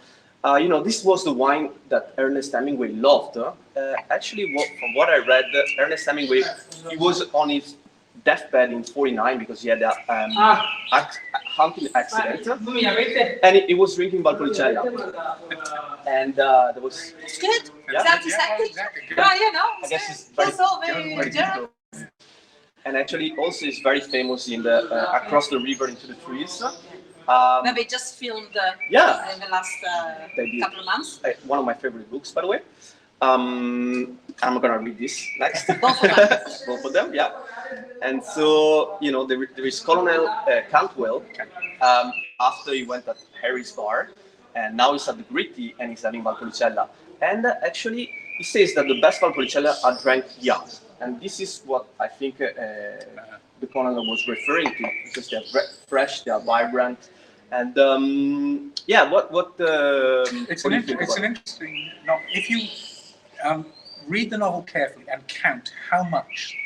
S9: This was the wine that Ernest Hemingway loved. Actually, from what I read, Ernest Hemingway, he was on his deathbed in '49 because he had a hunting accident, and he was drinking Valpolicella. And there was.
S11: It's good.
S9: Yeah.
S11: It's antiseptic.
S8: Exactly.
S11: Yeah, you know.
S9: I guess it's very,
S11: That's all very general.
S9: and actually also is very famous in the across the river into the trees.
S11: Maybe just filmed
S9: Yeah.
S11: in the last
S9: They did.
S11: couple of months.
S9: One of my favorite books, by the way. I'm gonna read this next.
S11: Both of them.
S9: Both of them, yeah. And so, you know, there is Colonel Cantwell. After he went at Harry's bar, and now he's at the Gritty and he's having Valpolicella. And actually, he says that the best Valpolicella are drank young. And this is what I think the Colonel was referring to, because they are fresh, they are vibrant. And yeah, what
S8: It's
S9: what
S8: an
S9: do you think
S8: it's
S9: about
S8: an interesting novel. If you read the novel carefully and count how much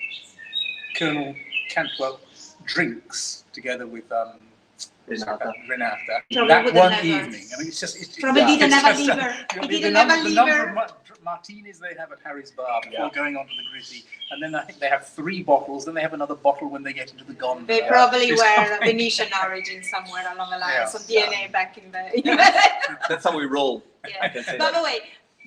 S8: Colonel Cantwell drinks together with
S9: Renata.
S11: Probably
S8: that
S11: would
S8: one
S11: have never.
S8: evening. I mean, it's just
S11: Probably
S8: it's
S11: didn't have a
S8: just,
S11: liver. He
S8: the
S11: didn't
S8: number,
S11: have a
S8: the number
S11: liver.
S8: of martinis they have at Harry's bar before
S9: Yeah.
S8: going on to the Gritty, and then I think they have 3 bottles. Then they have another bottle when they get into the gondola.
S11: They probably
S8: It's
S11: were
S8: something-
S11: Venetian origin somewhere along the line,
S8: Yeah.
S11: some DNA back in the.
S9: That's how we roll. I
S11: Yeah.
S9: can say
S11: By
S9: that.
S11: the way,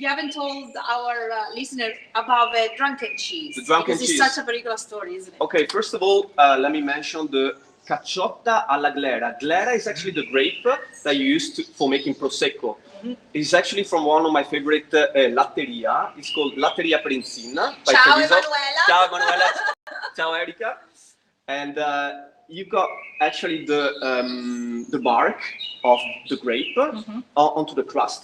S11: you haven't told our listeners about the drunken cheese.
S9: The drunken
S11: because
S9: cheese.
S11: It's such a particular story, isn't it?
S9: Okay, first of all, let me mention the cacciotta alla glera. Glera is actually the grape that you use for making prosecco. It's actually from one of my favorite latteria. It's called Latteria Prenzina by
S11: Ciao,
S9: Treviso.
S11: Emanuela.
S9: Ciao Emanuela. Ciao Erika. And you got actually the bark of the grape onto the crust.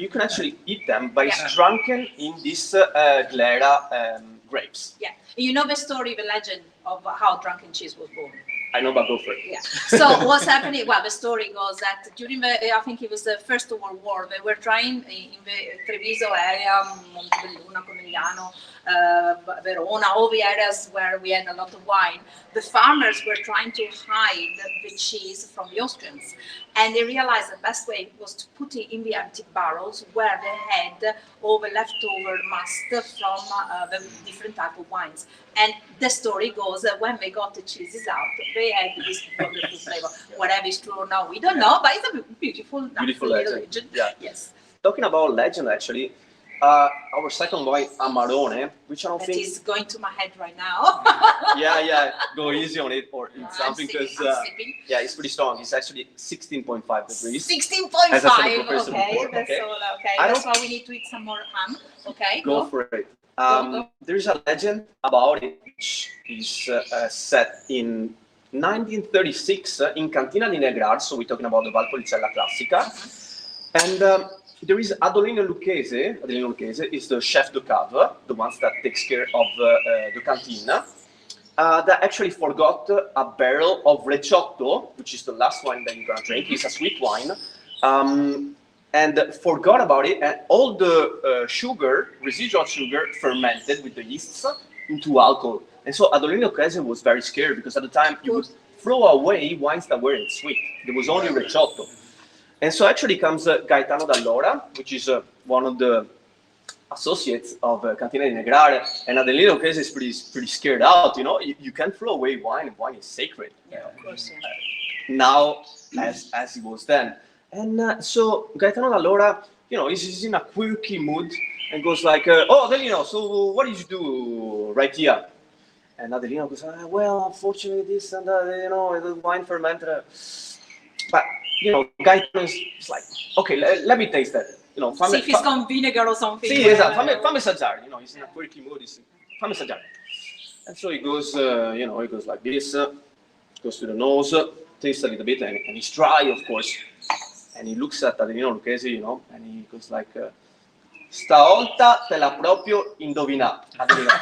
S9: You can actually eat them, but it's drunken in this glera grapes.
S11: Yeah. You know the story, the legend of how drunken cheese was born.
S9: I know, but go for it.
S11: Yeah. So what's happening? Well, the story goes that during the, I think it was the First World War, they were trying in the Treviso area, Montebelluna, Conegliano, Verona, all the areas where we had a lot of wine. The farmers were trying to hide the cheese from the Austrians, and they realized the best way was to put it in the empty barrels where they had all the leftover must from the different type of wines. And the story goes that when they got the cheeses out, they had this wonderful flavor. Whatever is true or not, we don't know, but it's a beautiful little legend.
S9: Yeah.
S11: Yes.
S9: Talking about legend, actually, our second wine, Amarone, which I don't
S11: That
S9: think.
S11: is going to my head right now.
S9: Yeah, go easy on it or eat something because
S11: I'm sipping.
S9: yeah, it's pretty strong. It's actually 16.5 degrees.
S11: 16.5.
S9: As I said the professor
S11: Okay,
S9: before,
S11: that's
S9: okay.
S11: all. Okay,
S9: I
S11: that's
S9: don't-
S11: why we need to eat some more ham. Okay,
S9: Go for it. There's a legend about it, which is set in 1936 in Cantina di Negrar, so we're talking about the Valpolicella Classica. And there is Adolino Lucchese. Adolino Lucchese is the chef de cave, the ones that takes care of the cantina. That actually forgot a barrel of Recioto, which is the last wine that you're gonna drink. It's a sweet wine. And forgot about it, and all the sugar, residual sugar, fermented with the yeasts into alcohol. And so Adolino Lucchese was very scared because at the time you would throw away wines that weren't sweet. There was only Recioto. And so actually comes Gaetano Dall'Ora, which is one of the associates of Cantina di Negrare, and Adelino Lucchese is pretty scared out. You know, you can't throw away wine. Wine is sacred.
S11: Yeah, of course. Yeah.
S9: Now, as it was then. And so Gaetano Dall'Ora, you know, he's in a quirky mood and goes like, "Oh, Adelino, so what did you do right here?" And Adelino goes, "Well, unfortunately, this and that, you know, the wine fermented." But you know, Gaetano is like, "Okay, let me taste that." You know,
S11: See if it's got vinegar or something.
S9: Sì, esatto, fammi assaggiare. You know, he's in a quirky mood. Fammi assaggiare. And so he goes, you know, he goes like this, goes to the nose, tastes a little bit, and he's dry, of course. And he looks at Adelino Lucchese, you know, and he goes like, "Stavolta te l'ha proprio indovinato, Adelino.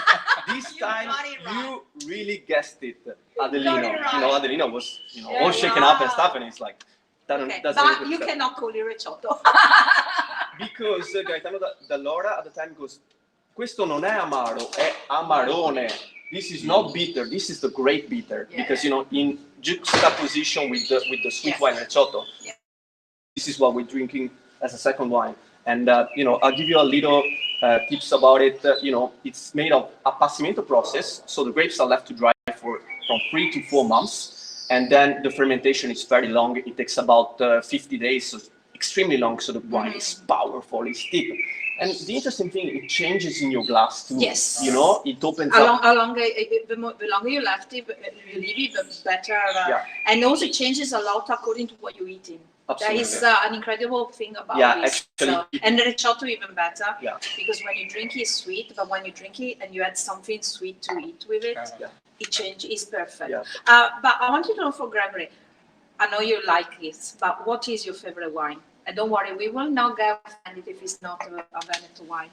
S9: This time you really guessed it, Adelino." You know, Adelino was, you know, all shaken up and stuff, and he's like,
S11: Okay,
S9: doesn't
S11: but
S9: really
S11: you
S9: accept.
S11: cannot call it Recioto.
S9: Because Gaetano Dall'Ora at the time goes, "Questo non è amaro, è amarone. This is not bitter. This is the great bitter."
S11: Yeah.
S9: Because, you know, in juxtaposition with the sweet wine Recioto, this is what we're drinking as a second wine. And you know, I'll give you a little tips about it. You know, it's made of a passimento process, so the grapes are left to dry from 3 to 4 months, and then the fermentation is very long. It takes about 50 days, so extremely long. So the wine is powerful, it's deep. And the interesting thing, it changes in your glass too.
S11: Yes.
S9: You know, it opens up.
S11: The longer you left it, you leave it, the better. And also it changes a lot according to what you're eating.
S9: Absolutely.
S11: That is an incredible thing about this.
S9: Actually.
S11: And the risotto even better.
S9: Yeah.
S11: Because when you drink it's sweet, but when you drink it and you add something sweet to eat with it, it changes. It's perfect.
S9: Yeah.
S11: But I want to know for Gregory, I know you like this, but what is your favorite wine? And don't worry, we will not get offended if it's not a Veneto wine.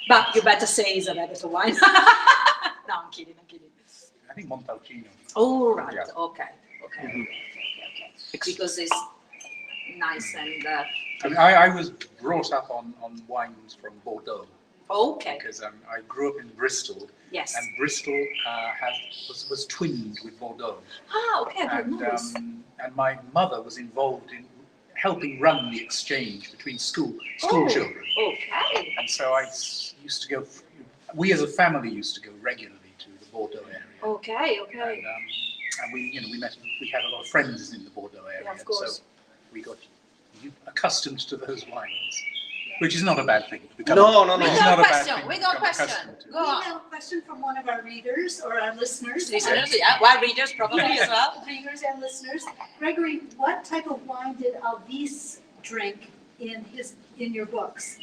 S11: But you better say it's a Veneto wine. No, I'm kidding.
S8: I think Montalcino.
S11: Oh, right.
S8: Yeah.
S11: Okay. Because it's nice and.
S8: I mean, I was brought up on wines from Bordeaux.
S11: Okay.
S8: Because I grew up in Bristol.
S11: Yes.
S8: And Bristol was twinned with Bordeaux.
S11: Ah, okay. Nice.
S8: And my mother was involved in helping run the exchange between school children.
S11: Okay.
S8: And so I used to go. We as a family used to go regularly to the Bordeaux area.
S11: Okay.
S8: And we had a lot of friends in the Bordeaux area.
S11: Yeah, of course.
S8: So we got accustomed to those wines, which is not a bad thing.
S9: No.
S11: We got a question. We got a question.
S10: We have a question from one of our readers or our listeners.
S11: Listeners, yeah. Well, readers probably as well.
S10: Readers and listeners. Gregory, what type of wine did Alvis drink in your books?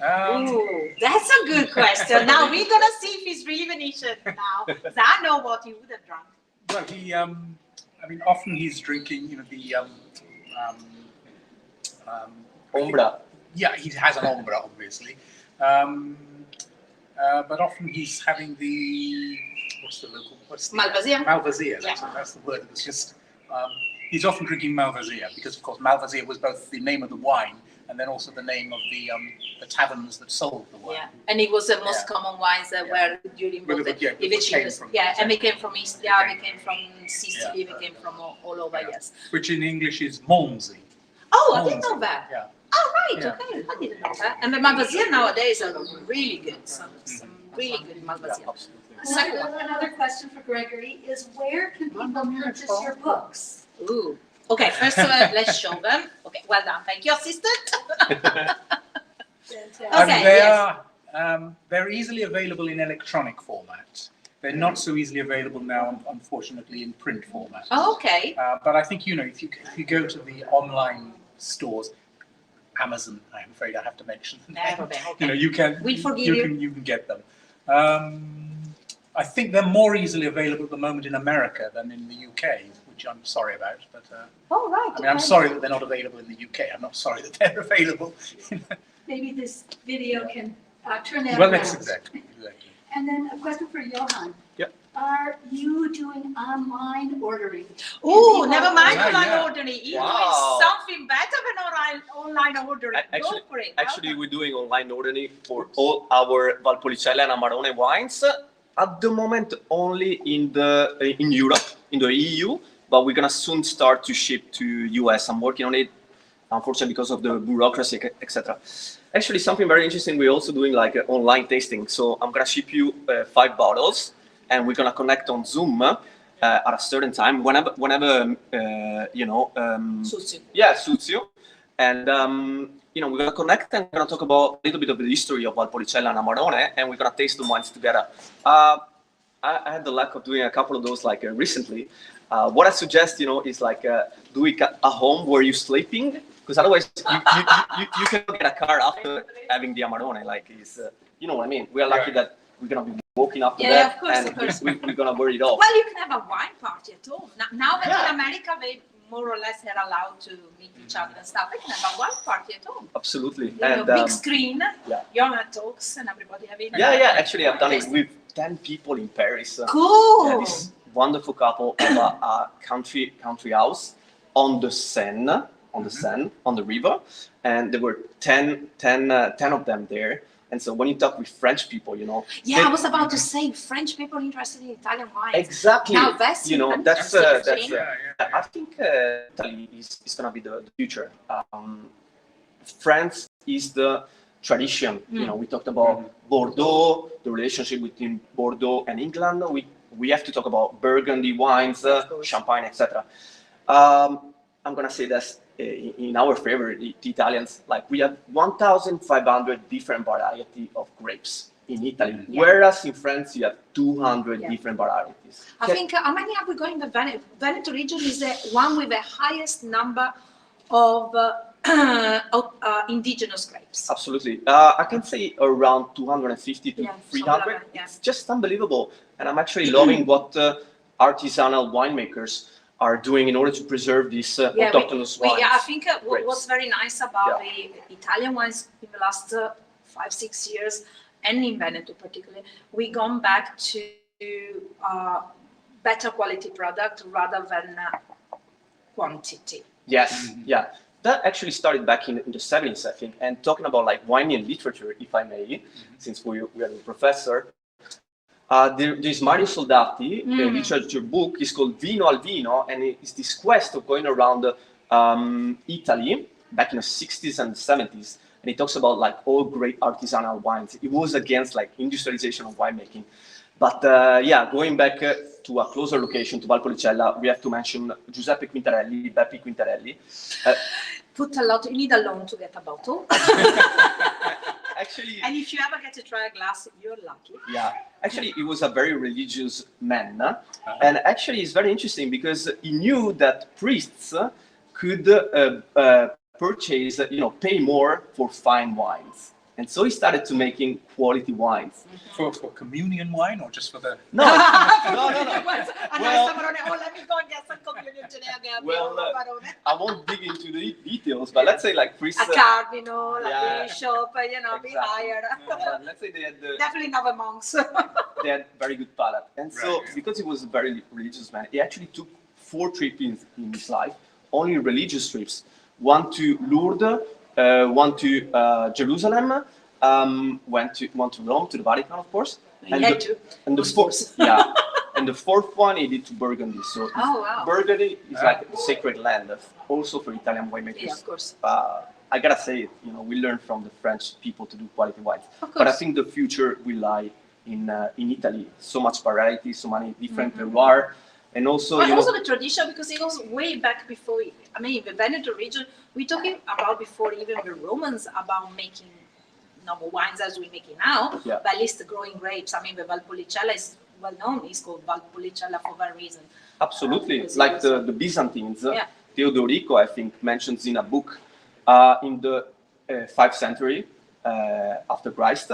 S11: Ooh, that's a good question. Now we're gonna see if he's really Venetian now. 'Cause I know what he would have drunk.
S8: Well, he, I mean, often he's drinking, the
S9: Ombra.
S8: Yeah, he has an Ombra, obviously. But often he's having what's the
S11: Malvasia.
S8: Malvasia,
S11: Yeah.
S8: that's the word. It's just, he's often drinking Malvasia because, of course, Malvasia was both the name of the wine and then also the name of the taverns that sold the wine.
S11: Yeah, and it was the most common wines that were during both the
S8: came from
S11: and we came from Istria, we came from Sicily, we came from all over, yes.
S8: Which in English is Monzi.
S11: Oh, I didn't know that.
S8: Yeah.
S11: Oh, right,
S8: Yeah.
S11: okay, I didn't know that. And the Malvasia nowadays are really good, some really good Malvasia.
S10: Another question for Gregory is where can people purchase your books?
S11: Ooh. Okay, first of all, let's show them. Okay, well done. Thank you, assistant.
S8: They're easily available in electronic format. They're not so easily available now, unfortunately, in print format.
S11: Oh, okay.
S8: But I think, if you go to the online stores, Amazon, I'm afraid I have to mention the name.
S11: Okay.
S8: You can.
S11: We'll forgive you.
S8: You can get them. I think they're more easily available at the moment in America than in the UK, which I'm sorry about. But
S11: oh, right.
S8: I mean, I'm sorry that they're not available in the UK. I'm not sorry that they're available.
S10: Maybe this video can turn that
S8: Well,
S10: around.
S8: that's exactly.
S10: And then a question for Johan.
S9: Yep.
S10: Are you doing online ordering?
S11: Oh, never mind
S8: Yeah,
S11: online
S8: yeah.
S11: ordering. You
S9: Wow.
S11: doing something better than online ordering. Go for it.
S9: Actually, we're doing online ordering for all our Valpolicella and Amarone wines. At the moment, only in Europe, in the EU, but we're gonna soon start to ship to US. I'm working on it, unfortunately, because of the bureaucracy, etc. Actually, something very interesting. We're also doing like online tasting. So I'm gonna ship you 5 bottles, and we're gonna connect on Zoom at a certain time, whenever
S11: Suits you.
S9: Yeah, suits you. And we're gonna connect and we're gonna talk about a little bit of the history of Valpolicella and Amarone, and we're gonna taste the wines together. I had the luck of doing a couple of those like recently. What I suggest, is like do it at home where you're sleeping, because otherwise you can get a car after having the Amarone. Like it's, you know what I mean. We are lucky that we're gonna be walking up to that,
S11: of course.
S9: we're gonna burn it off.
S11: Well, you can have a wine party at home. Now that in America they more or less are allowed to meet each other and stuff, they can have a wine party at home.
S9: Absolutely.
S11: You have a big screen,
S9: yeah.
S11: Johan talks and everybody having
S9: Yeah. Actually, I've done it with 10 people in Paris.
S11: Cool.
S9: Yeah, this wonderful couple have a country house on the Seine, on the river, and there were 10 of them there. And so when you talk with French people,
S11: Yeah, I was about to say French people interested in Italian wines.
S9: Exactly.
S11: Now that's
S9: that's I think Italy is gonna be the future. France is the tradition. You know, we talked about Bordeaux, the relationship between Bordeaux and England. We have to talk about Burgundy wines, Champagne, etc. I'm gonna say that in our favor, the Italians, like we have 1,500 different variety of grapes in Italy, whereas in France you have 200 different varieties.
S11: I think how many have we got in the Veneto region is the one with the highest number of indigenous grapes.
S9: Absolutely. I can say around 250 to 300.
S11: Like that,
S9: It's just unbelievable. And I'm actually loving what artisanal winemakers are doing in order to preserve these autochthonous wines.
S11: Yeah, I think what's very nice about the Italian wines in the last 5-6 years, and in Veneto particularly, we've gone back to better quality product rather than quantity.
S9: Yes, yeah. That actually started back in the 70s, I think. And talking about like wine and literature, if I may, since we are a professor, there's Mario Soldati, the literature book is called Vino al Vino, and it's this quest of going around Italy back in the 60s and 70s. And he talks about like all great artisanal wines. It was against like industrialization of winemaking. But yeah, going back to a closer location, to Valpolicella, we have to mention Giuseppe Quintarelli, Beppe Quintarelli.
S11: Put a lot, you need a loan to get a bottle.
S9: Actually,
S11: and if you ever get to try a glass, you're lucky.
S9: Yeah, actually, he was a very religious man. And actually, it's very interesting because he knew that priests could purchase, pay more for fine wines. And so he started to making quality wines.
S8: For communion wine or just for the...
S9: No.
S11: Well, let me go and get some communion today again.
S9: Well, I won't dig into the details, but let's say like priests...
S11: A cardinal, a bishop, be higher.
S9: Let's say they had
S11: definitely not the monks.
S9: They had very good palate. And so, because he was a very religious man, he actually took 4 trips in his life, only religious trips. One to Lourdes, one to Jerusalem, went to Rome, to the Vatican, of course. And the fourth, and the fourth one he did to Burgundy. So Burgundy is like a sacred land, also for Italian winemakers.
S11: Yeah, of course.
S9: I gotta say it, we learn from the French people to do quality wines. But I think the future will lie in Italy. So much variety, so many different terroirs. And also,
S11: also the tradition, because it goes way back before. I mean, the Veneto region, we're talking about before even the Romans about making normal wines as we make it now, but at least growing grapes. I mean, the Valpolicella is well known. It's called Valpolicella for that reason.
S9: Absolutely, like the Byzantines. Teodorico, I think, mentions in a book in the 5th century after Christ.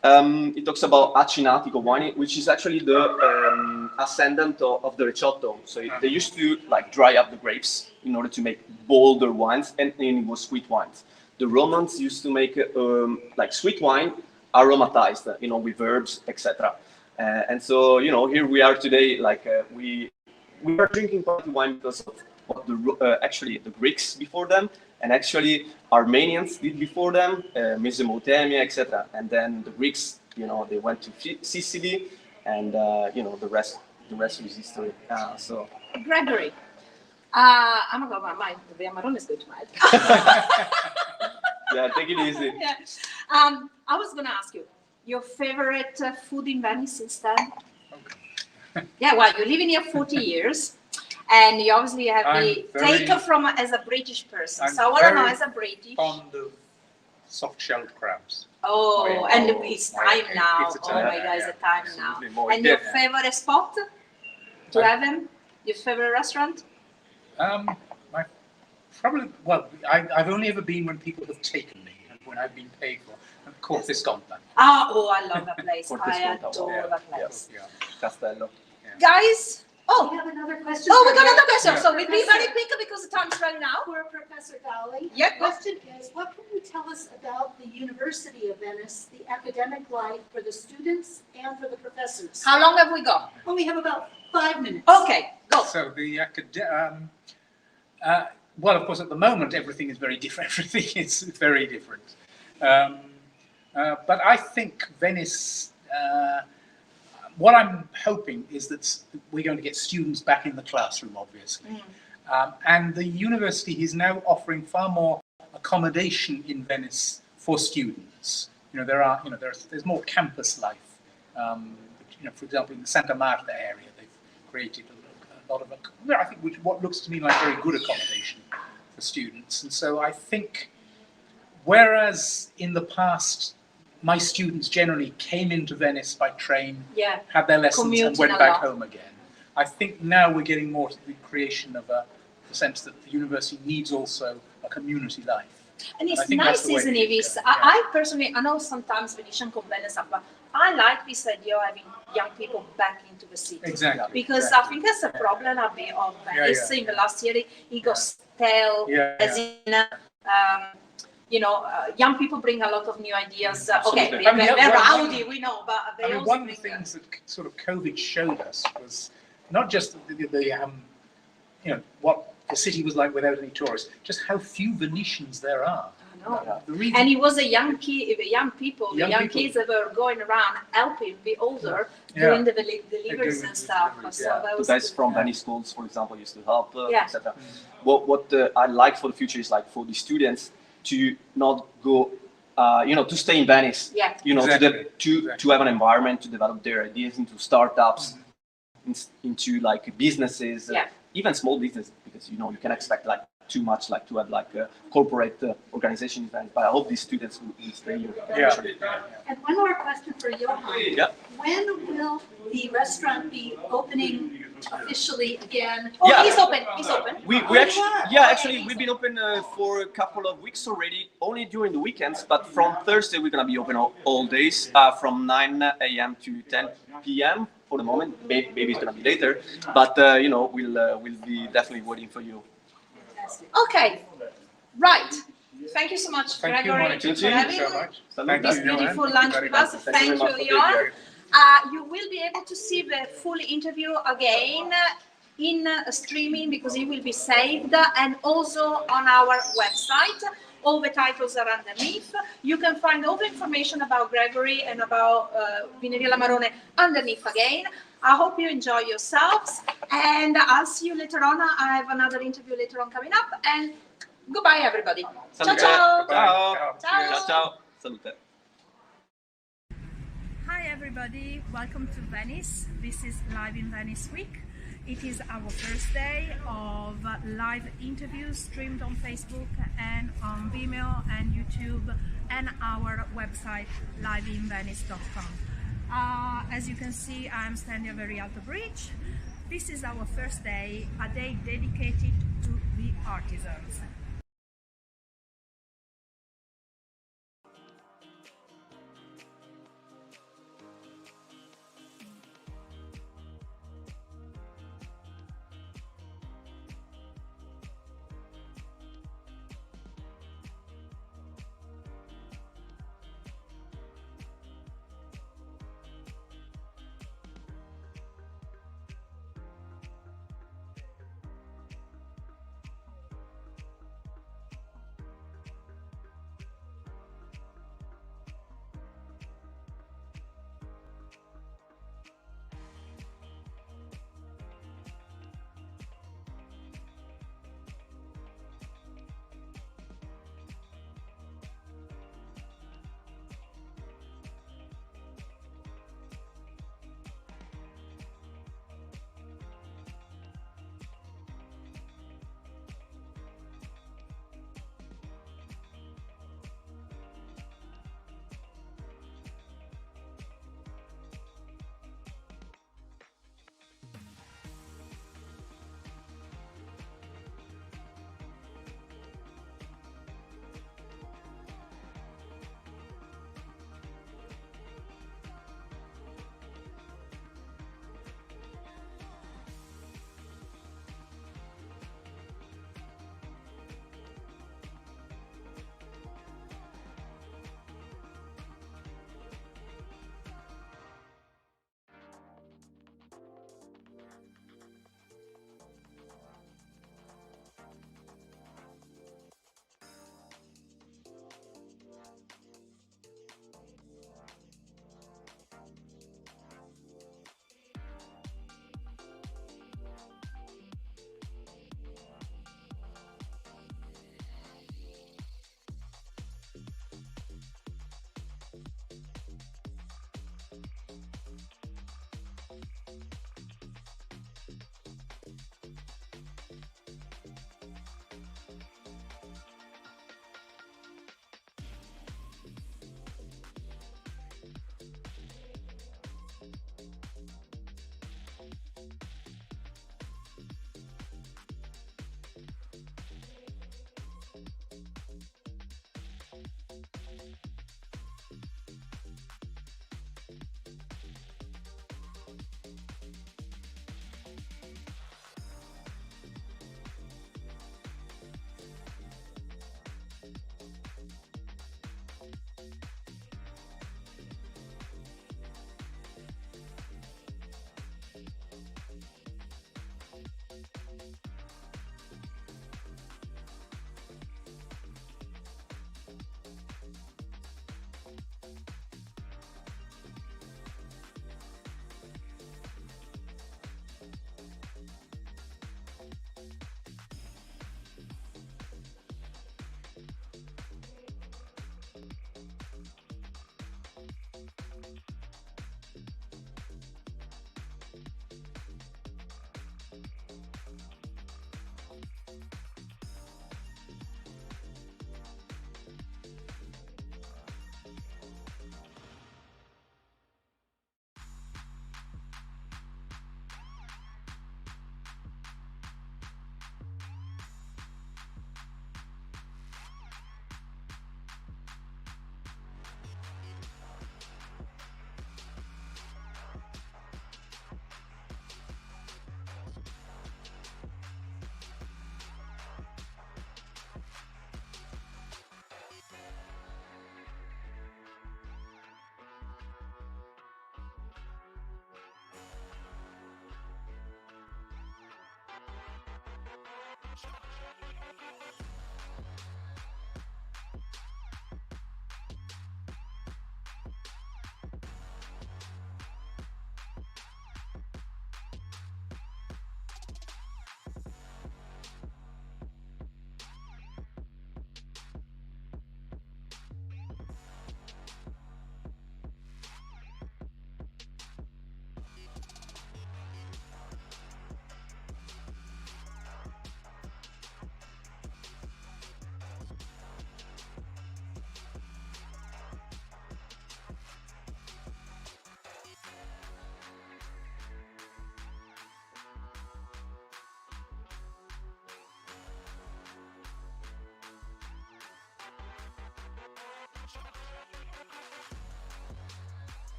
S9: It talks about Acinatico wine, which is actually the ascendant of the Recioto. So they used to like dry up the grapes in order to make bolder wines, and it was sweet wines. The Romans used to make like sweet wine aromatized, with herbs, etc. And so, here we are today. Like we are drinking quality wine because of what actually the Greeks before them, and actually Armenians did before them, Mesopotamia, etc. And then the Greeks, they went to Sicily, and the rest is history. So
S11: Gregory, I'm gonna go. The Amarone is good, right?
S9: Yeah, take it easy.
S11: Yeah. I was gonna ask you your favorite food in Venice instead. Okay. Yeah, well, you're living here 40 years. And you obviously have the taken from as a British person. So I want to know, as a British.
S8: Fond of soft-shelled crabs.
S11: Oh, and it's time now. Oh my God, it's the time now. And your favorite spot to have them? Your favorite restaurant?
S8: I've only ever been when people have taken me, and when I've been paid for. And Corte Sconta.
S11: Oh, I love that place. I adore that place.
S9: Yeah. Castello.
S11: Guys.
S10: Oh, we have another question.
S11: Oh, we got another question. So we'll be very quick because the time's running out.
S10: For Professor Dowling.
S11: Yeah.
S10: The question is, what can you tell us about the University of Venice, the academic life for the students and for the professors?
S11: How long have we got?
S10: Well, we have about 5 minutes.
S11: Okay, go.
S8: So the well, of course, at the moment, everything is very different. Everything is very different. But I think Venice... what I'm hoping is that we're going to get students back in the classroom, obviously. And the university is now offering far more accommodation in Venice for students. There's more campus life. For example, in the Santa Marta area, they've created a lot of, I think, what looks to me like very good accommodation for students. And so I think, whereas in the past, my students generally came into Venice by train, had their lessons, and
S11: Commuting
S8: went
S11: a
S8: back
S11: lot.
S8: home again. I think now we're getting more to the creation of the sense that the university needs also a community life.
S11: And
S8: I
S11: it's
S8: think that's
S11: nice,
S8: the way
S11: isn't
S8: it
S11: it?
S8: is
S11: It's,
S8: going,
S11: I personally, I know sometimes Venetian convenience, but I like this idea of having young people back into the city.
S8: Exactly.
S11: Because
S8: exactly.
S11: I think that's a problem a bit of Venice in the
S8: yeah.
S11: last year. It got stale, as in, young people bring a lot of new ideas. Okay,
S8: I mean,
S11: they're rowdy, we know, but they also
S8: one of the
S11: bring
S8: things that sort of COVID showed us was not just what the city was like without any tourists, just how few Venetians there are. The reason,
S11: and it was the young people, kids that were going around helping the older doing the deliveries and stuff. So that
S9: The
S11: was
S9: guys
S11: good.
S9: from Venice schools, for example, used to help,
S11: Yeah.
S9: etc. What I like for the future is like for the students to not go, to stay in Venice.
S11: Yeah.
S9: To have an environment to develop their ideas into startups, into like businesses, even small business, because you can expect like too much, like to have like a corporate organization event. But I hope these students will stay here.
S10: And one more question for Johan.
S9: Yeah.
S10: When will the restaurant be opening officially again?
S11: Oh,
S9: Yeah.
S11: he's open. He's open.
S9: We actually we've been open for a couple of weeks already, only during the weekends. But from Thursday we're gonna be open all days, from 9 a.m. to 10 p.m. for the moment. Maybe it's gonna be later, but we'll be definitely waiting for you.
S11: Okay, right. Thank you so much,
S8: Thank you,
S11: Gregory,
S8: Monica.
S11: for
S8: Thank you
S11: having
S8: so much.
S9: Thank
S11: this
S8: you,
S11: beautiful
S8: Johan.
S11: lunch
S8: Thank
S11: with
S8: you
S11: us.
S8: very much.
S11: Thank
S9: Thank you very
S11: you,
S9: much for
S11: Johan.
S9: being here.
S11: You will be able to see the full interview again in streaming because it will be saved and also on our website. All the titles are underneath. You can find all the information about Gregory and about Vineria Marone underneath again. I hope you enjoy yourselves and I'll see you later on. I have another interview later on coming up and goodbye everybody. Ciao
S9: Salute.
S11: ciao.
S9: Ciao.
S11: Ciao.
S9: Ciao. Salute.
S1: Hi everybody, welcome to Venice. This is Live in Venice week. It is our first day of live interviews streamed on Facebook and on Vimeo and YouTube and our website liveinvenice.com. As you can see, I'm standing over Rialto Bridge. This is our first day, a day dedicated to the artisans.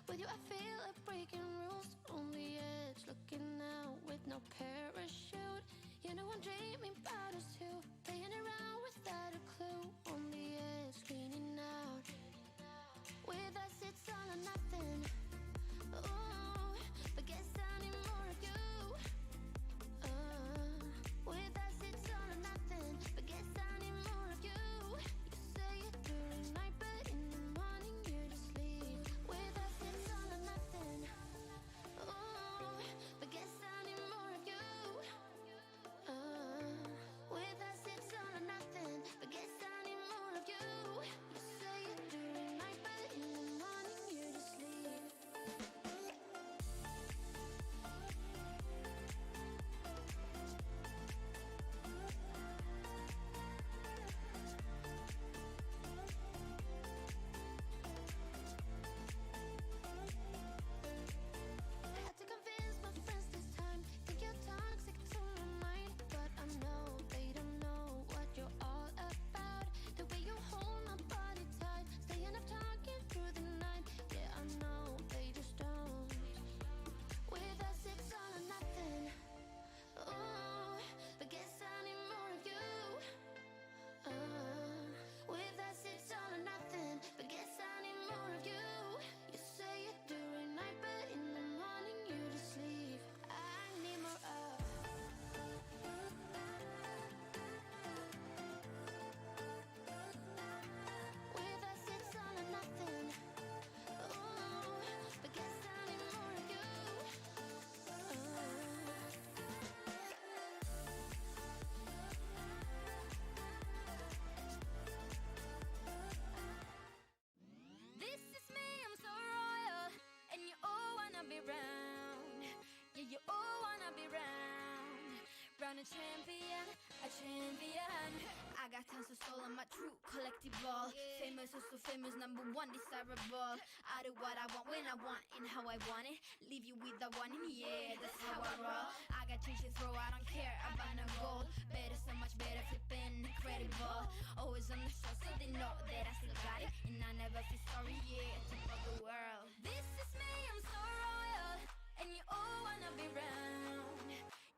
S3: With you I feel like breaking rules. On the edge, looking out with no parachute. You know I'm dreaming about us too. Playing around without a clue. On the edge, cleaning out. With us it's all or nothing. Ooh, but guess I need more of you. With us it's all or nothing. But guess I need more of you. You say it during night, but in the morning you just leave. With us it's all or nothing. Ooh, but guess I need more of you. With us it's all or nothing. But guess I need more of you. You say it during night, but in the morning you just leave. Had to convince my friends this time. Think you're toxic to my mind, but I know they don't know what you're all about. The way you hold my body tight, staying up talking through the night. Yeah, I know they just don't. With us it's all or nothing. Ooh, but guess I need more of you. With us it's all or nothing. But guess I need more of you. You say it during night, but in the morning you just leave. I need more of. With us it's all or nothing. Ooh, but guess I need more of you. This is me, I'm so royal, and you all wanna be round. Yeah, you all wanna be round. Round a champion, a champion. I got tons of soul on my true collectible. Famous, oh so famous, number one desirable. I do what I want when I want and how I want it. Leave you with the one in yeah, that's how I roll. I got change to throw, I don't care about no gold. Better, so much better, flipping incredible. Always on the show, so they know that I still got it. And I never feel sorry, yeah, to all the world. This is me, I'm so royal, and you all wanna be round.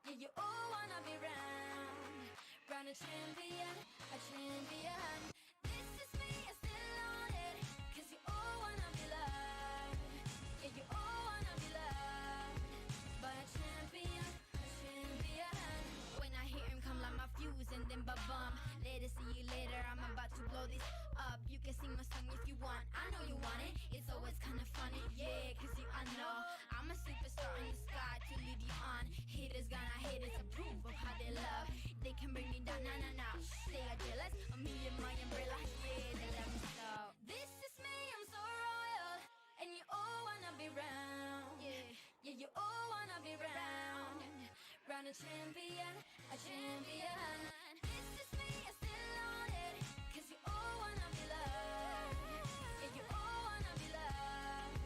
S3: Yeah, you all wanna be round. Round a champion, a champion. This is me, I still on it. Cause you all wanna be loved. Yeah, you all wanna be loved. By a champion, a champion. When I hear him come like my fuse and then ba-bum. Later, see you later, I'm about to blow this up. You can sing my song if you want, I know you want it. It's always kinda funny, yeah, cause you I know I'm a superstar in the sky to lead you on. Haters gonna hate it to prove of how they love. They can bring me down, nah. They are jealous of me and my umbrella, yeah, they love me so. This is me, I'm so royal, and you all wanna be round. Yeah, you all wanna be round. Round a champion, a champion. This is me, I still on it. Cause you all wanna be loved. Yeah, you all wanna be loved.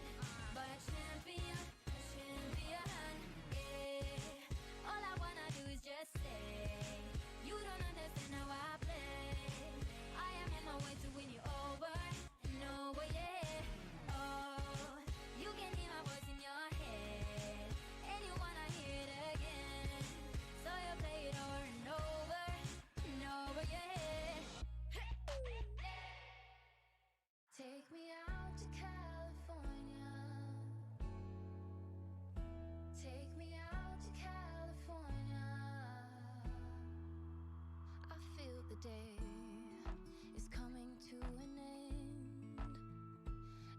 S3: By a champion, yeah. All I wanna do is just say, you don't understand how I play. I am on my way to win you over. No way, yeah. Oh, you can hear my voice in your head, and you wanna hear it again. So you play it over and over, yeah. Take me out to California. Take me out to California. I feel the day is coming to an end,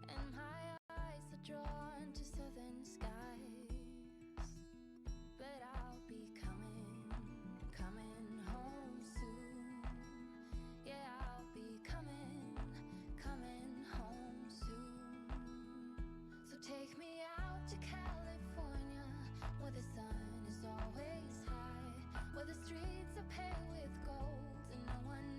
S3: and my eyes are drawn to southern skies. But I'll be coming home soon. Yeah, I'll be coming home soon. So take me out to California, where the sun is always high, where the streets are paved with gold and no one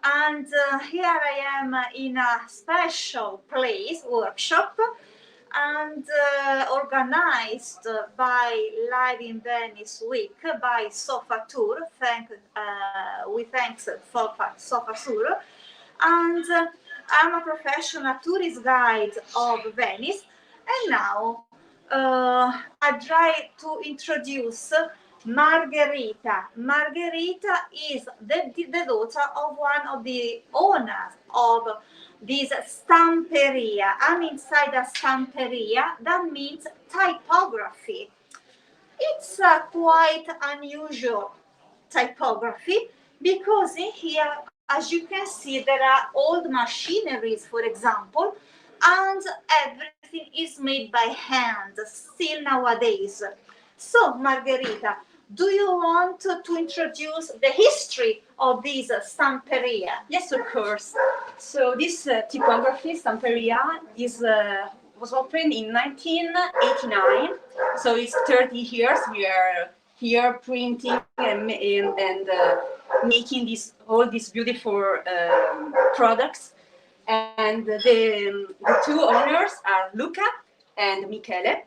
S12: And here I am in a special place, workshop, and organized by Live-in-Venice Week by SofaTour. We thank SofaTour. And I'm a professional tourist guide of Venice. And now I try to introduce Margherita. Margherita is the daughter of one of the owners of this stamperia. I'm inside a stamperia. That means typography. It's a quite unusual typography because in here, as you can see, there are old machineries, for example, and everything is made by hand still nowadays. So, Margherita, do you want to introduce the history of this stamperia?
S13: Yes, of course. So this typography, stamperia, was opened in 1989. So it's 30 years. We are here printing and making all these beautiful products. And the two owners are Luca and Michele.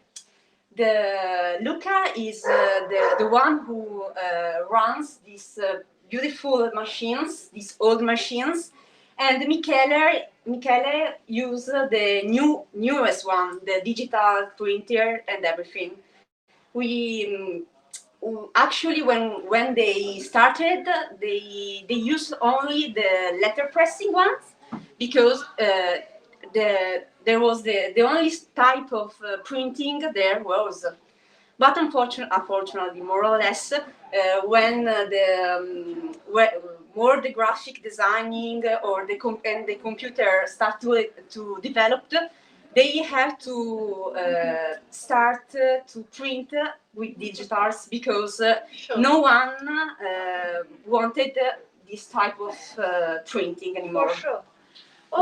S13: Luca is the one who runs these beautiful machines, these old machines, and Michele uses the newest one, the digital printer and everything. We actually, when they started, they used only the letter pressing ones because there was the only type of printing there was. But unfortunately, more or less, when more the graphic designing or the computer start to develop, they have to start to print with digitals because no one wanted this type of printing anymore.
S12: For sure.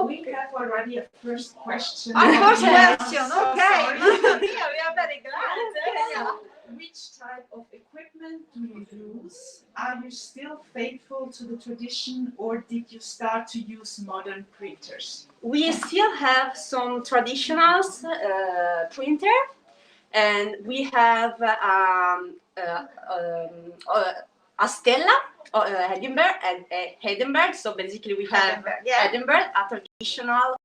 S14: We have already a first question.
S12: First question,
S14: So
S12: okay.
S14: sorry.
S12: We are very glad.
S14: Which type of equipment do you use? Are you still faithful to the tradition, or did you start to use modern printers?
S13: We still have some traditional printer, and we have a Stella, Edinburgh. So basically, we have Edinburgh, a traditional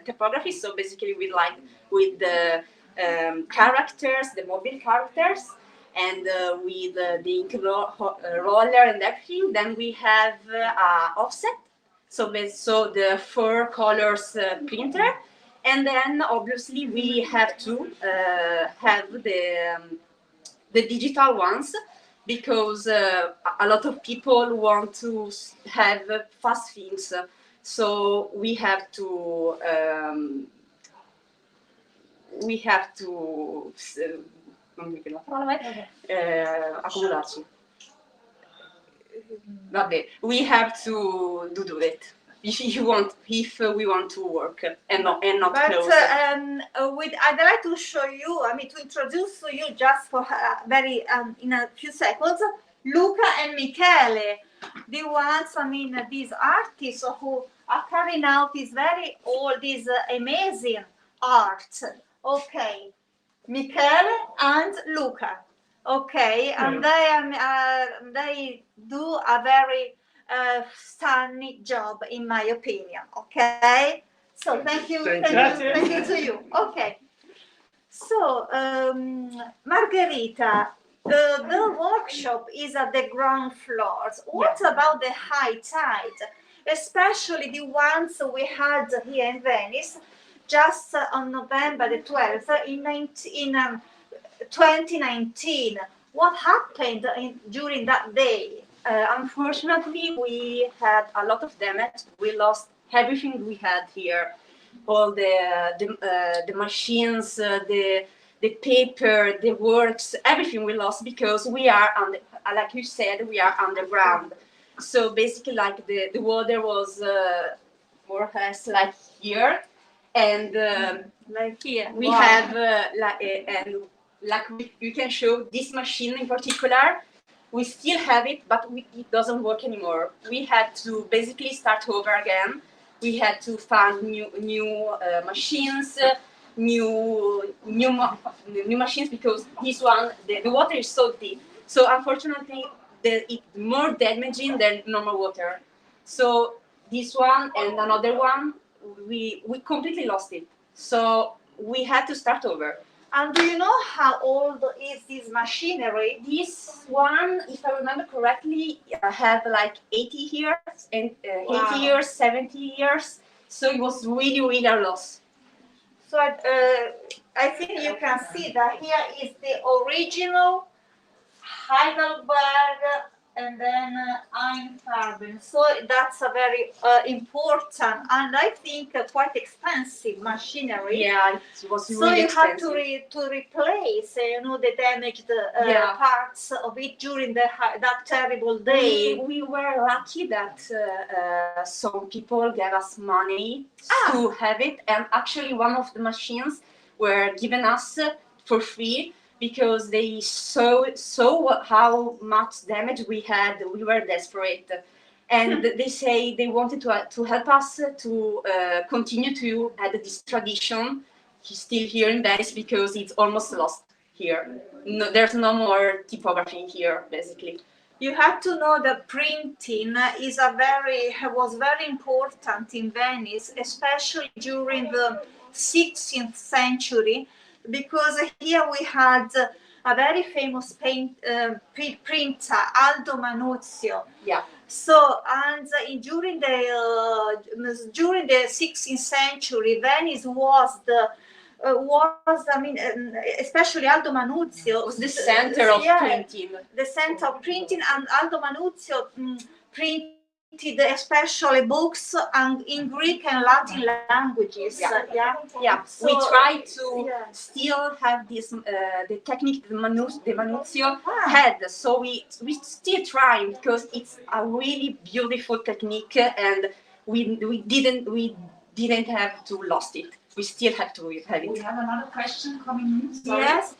S13: typography. So basically, with the characters, the mobile characters, and with the ink roller and everything. Then we have offset. So the 4 colors printer, and then obviously we have to have the digital ones because a lot of people want to have fast things. So we have to accomodarci. Vabbè, we have to do it if we want to work and not close.
S12: I'd like to show you, to introduce to you just for in a few seconds, Luca and Michele, the ones, these artists who are carrying out this very old, this amazing art. Okay, Michele and Luca. Okay, and they do a very stunning job, in my opinion. Okay, so thank you to you. Okay, so Margherita, the workshop is at the ground floors. What about the high tide, especially the ones we had here in Venice just on November the 12th in 2019? What happened during that day?
S13: Unfortunately, we had a lot of damage. We lost everything we had here, all the machines, the paper, the works, everything we lost because we are like you said, we are underground. So basically, like the water was more or less like here, and
S12: like here.
S13: We have you can show this machine in particular. We still have it, but it doesn't work anymore. We had to basically start over again. We had to find new machines, new machines, because this one, the water is so deep. So unfortunately, it's more damaging than normal water. So this one and another one, we completely lost it. So we had to start over.
S12: And do you know how old is this machinery?
S13: This one, if I remember correctly, have like 80 years, and 80 years, 70 years. So it was really, really a loss.
S12: So I think you can see that here is the original Heidelberg and then Einfarben. So that's a very important and I think quite expensive machinery.
S13: Yeah, it was
S12: so
S13: really
S12: you
S13: expensive.
S12: have to replace, the damaged parts of it during that terrible day.
S13: We were lucky that some people gave us money to have it, and actually one of the machines were given us for free, because they saw how much damage we had. We were desperate, and they say they wanted to help us to continue to add this tradition still here in Venice, because it's almost lost here. No, there's no more typography here, basically.
S12: You have to know that printing was very important in Venice, especially during the 16th century, because here we had a very famous printer, Aldo Manuzio.
S13: Yeah.
S12: So, and during the 16th century, Venice was especially Aldo Manuzio
S13: was the center of printing.
S12: The center of printing, and Aldo Manuzio printed especially books and in Greek and Latin languages.
S13: Yeah. So, we try to still have this the technique the Manuzio had. So we still try, because it's a really beautiful technique, and we didn't have to lost it. We still have to have it.
S14: We have another question coming in. Sorry.
S12: Yes.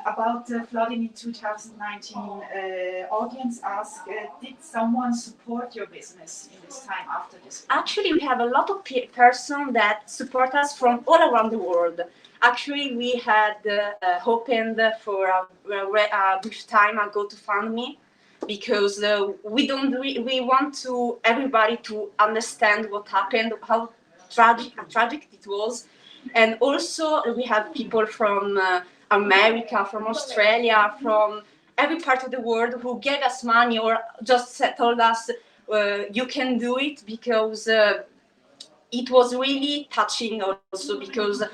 S14: About the flooding in 2019, audience asked, did someone support your business in this time after this?
S13: Actually, we have a lot of persons that support us from all around the world. Actually, we had opened for a brief time ago to fund me, because we want to everybody to understand what happened, how tragic it was, and also we have people from America, from Australia, from every part of the world who gave us money or just told us you can do it, because it was really touching also, because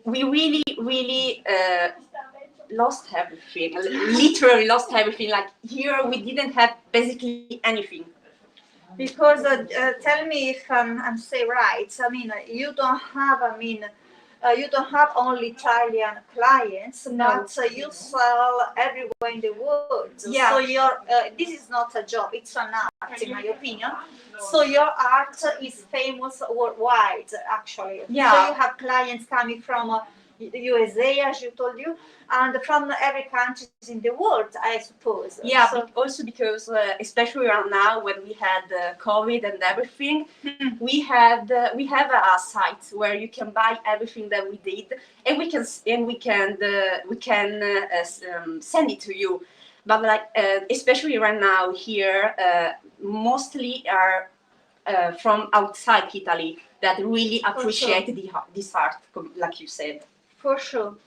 S13: we really lost everything, literally lost everything. Like here we didn't have basically anything.
S12: Because tell me if I'm saying right. I mean, you don't have only Italian clients, but you sell everywhere in the world.
S13: Yeah.
S12: So this is not a job; it's an art, in my opinion. So your art is famous worldwide, actually.
S13: Yeah.
S12: So you have clients coming from USA, as you told you, and from every country in the world, I suppose.
S13: Yeah, so, also because, especially around now when we had COVID and everything, we have a site where you can buy everything that we did, and we can send it to you. But like, especially right now here, mostly are from outside Italy that really appreciate this art, like you said.
S12: For sure.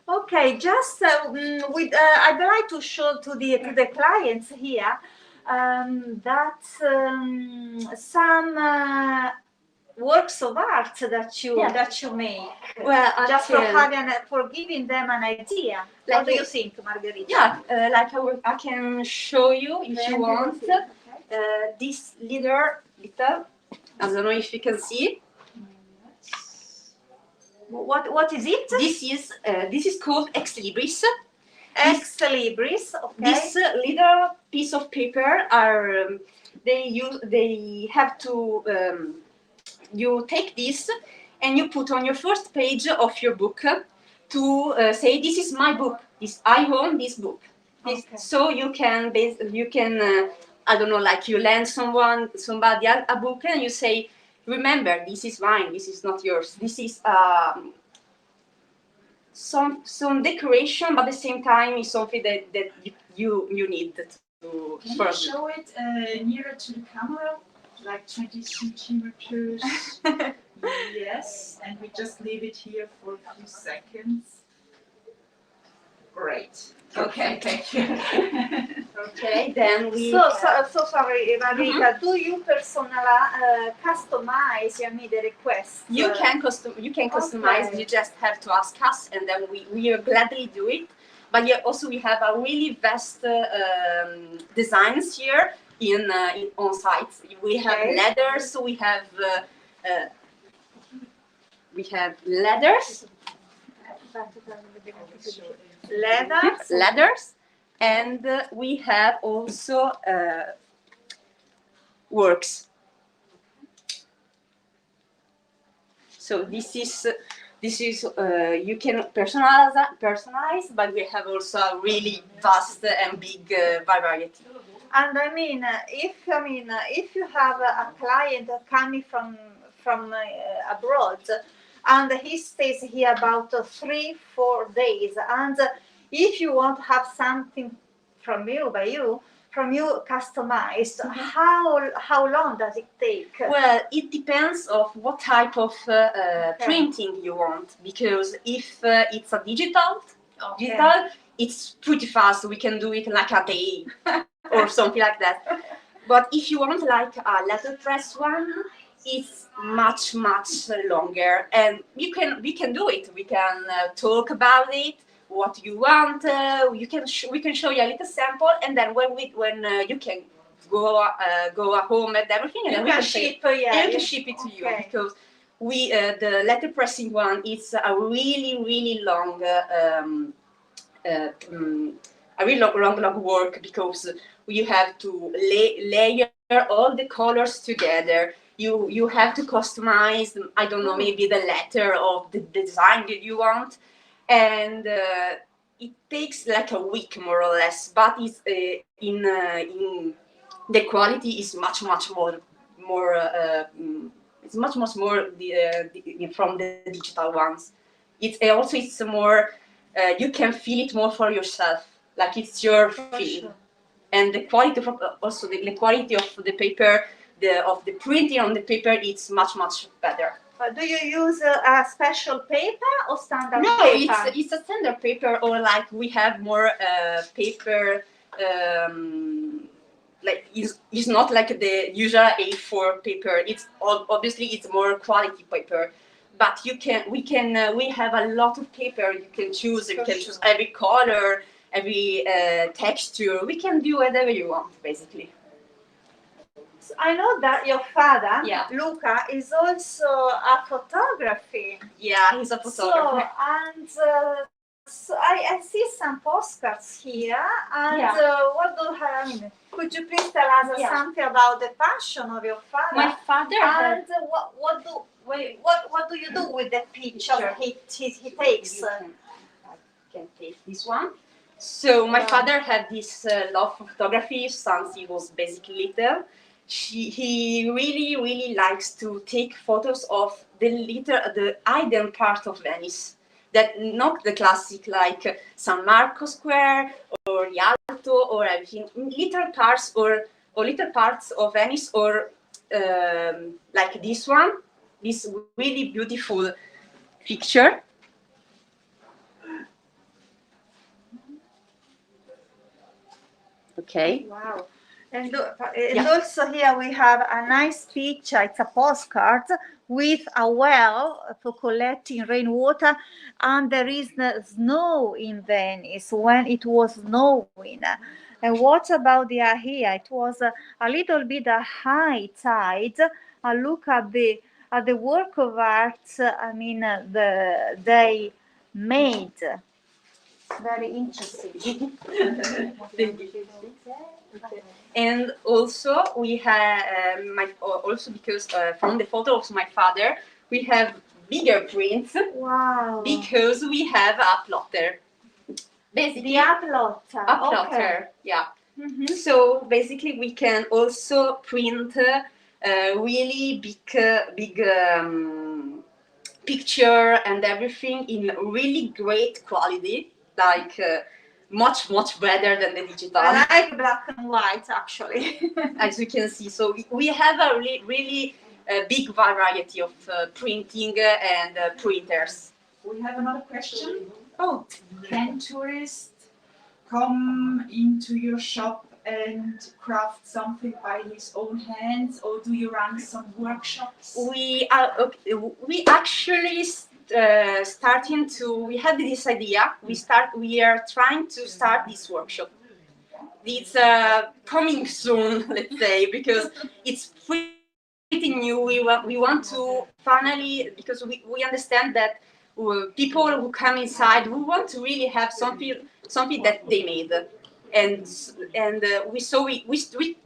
S12: Okay, just I'd like to show to the clients here that some works of art that you make.
S13: Well,
S12: just for giving them an idea.
S13: Like,
S12: what do you think, Margherita?
S13: Yeah, like I can show you if you want. This little, I don't know if you can see.
S12: What is it?
S13: This is called Ex Libris.
S12: Ex Libris. Okay.
S13: This little piece of paper are they have to you take this and you put on your first page of your book to say this is my book. I own this book. So you can I don't know, like you lend somebody a book and you say, remember, this is mine, this is not yours. This is some decoration, but at the same time is something that you need to.
S14: Can you show it nearer to the camera, like 20 centimeters? Yes, and we just leave it here for a few seconds. Great. Okay, thank you.
S13: Okay, then we.
S12: So sorry, Marita. Do you customize the request?
S13: You can customize.
S12: Okay.
S13: You just have to ask us, and then we will gladly do it. But yeah, also we have a really vast designs here on site. We have leathers. So we have leathers. Leathers, and we have also works. So this is you can personalize, but we have also a really vast and big variety.
S12: And if you have a client coming from abroad, and he stays here about 3-4 days, and if you want to have something from you customized, how long does it take?
S13: Well, it depends of what type of printing you want, because if it's a digital, it's pretty fast. We can do it like a day or something like that. But if you want like a letterpress one, it's much longer, and we can do it. We can talk about it, what you want. We can show you a little sample, and then when you can go home and everything, and then we can ship it to you, because the letter pressing one is a really long long work, because you have to layer all the colors together. You have to customize, I don't know, maybe the letter of the design that you want, and it takes like a week more or less. But it's in the quality is much more it's much more from the digital ones. It's more you can feel it more for yourself, like it's your feeling. And the quality of also the quality of the paper, of the printing on the paper, it's much better.
S12: Do you use a special paper or standard
S13: No,
S12: paper?
S13: it's a standard paper, or like we have more paper. Like it's not like the usual A4 paper. It's obviously it's more quality paper. But we have a lot of paper you can choose. You can choose every color, every texture. We can do whatever you want, basically.
S12: I know that your father, Luca, is also a photographer.
S13: Yeah, he's a photographer.
S12: So I see some postcards here. And what do I mean? Could you please tell us something about the passion of your father?
S13: My father.
S12: And what do you do with the picture he takes?
S13: I can take this one. So my father had this love for photography since he was basically little. He really likes to take photos of the hidden part of Venice, that not the classic like San Marco Square or Rialto or everything. Little parts or little parts of Venice, or like this one, this really beautiful picture. Okay.
S12: Wow. And also here we have a nice picture. It's a postcard with a well for collecting rainwater, and there is snow in Venice when it was snowing. And what about the here? It was a little bit a high tide. Look at the work of art. They made. Very interesting.
S13: And also we have also because from the photos of my father we have bigger prints.
S12: Wow!
S13: Because we have a plotter. basically
S12: The uploader.
S13: uploader.
S12: Okay.
S13: Yeah.
S12: Mhm.
S13: So basically, we can also print really big picture and everything in really great quality, like much better than the digital.
S12: I like black and white actually.
S13: As you can see, so we have a really big variety of printing and printers.
S14: We have another question.
S13: Oh,
S14: Can tourists come into your shop and craft something by his own hands, or do you run some workshops?
S13: we actually starting to. We had this idea. We are trying to start this workshop. It's coming soon, let's say, because it's pretty new. We want to finally, because we understand that people who come inside, we want to really have something that they made, and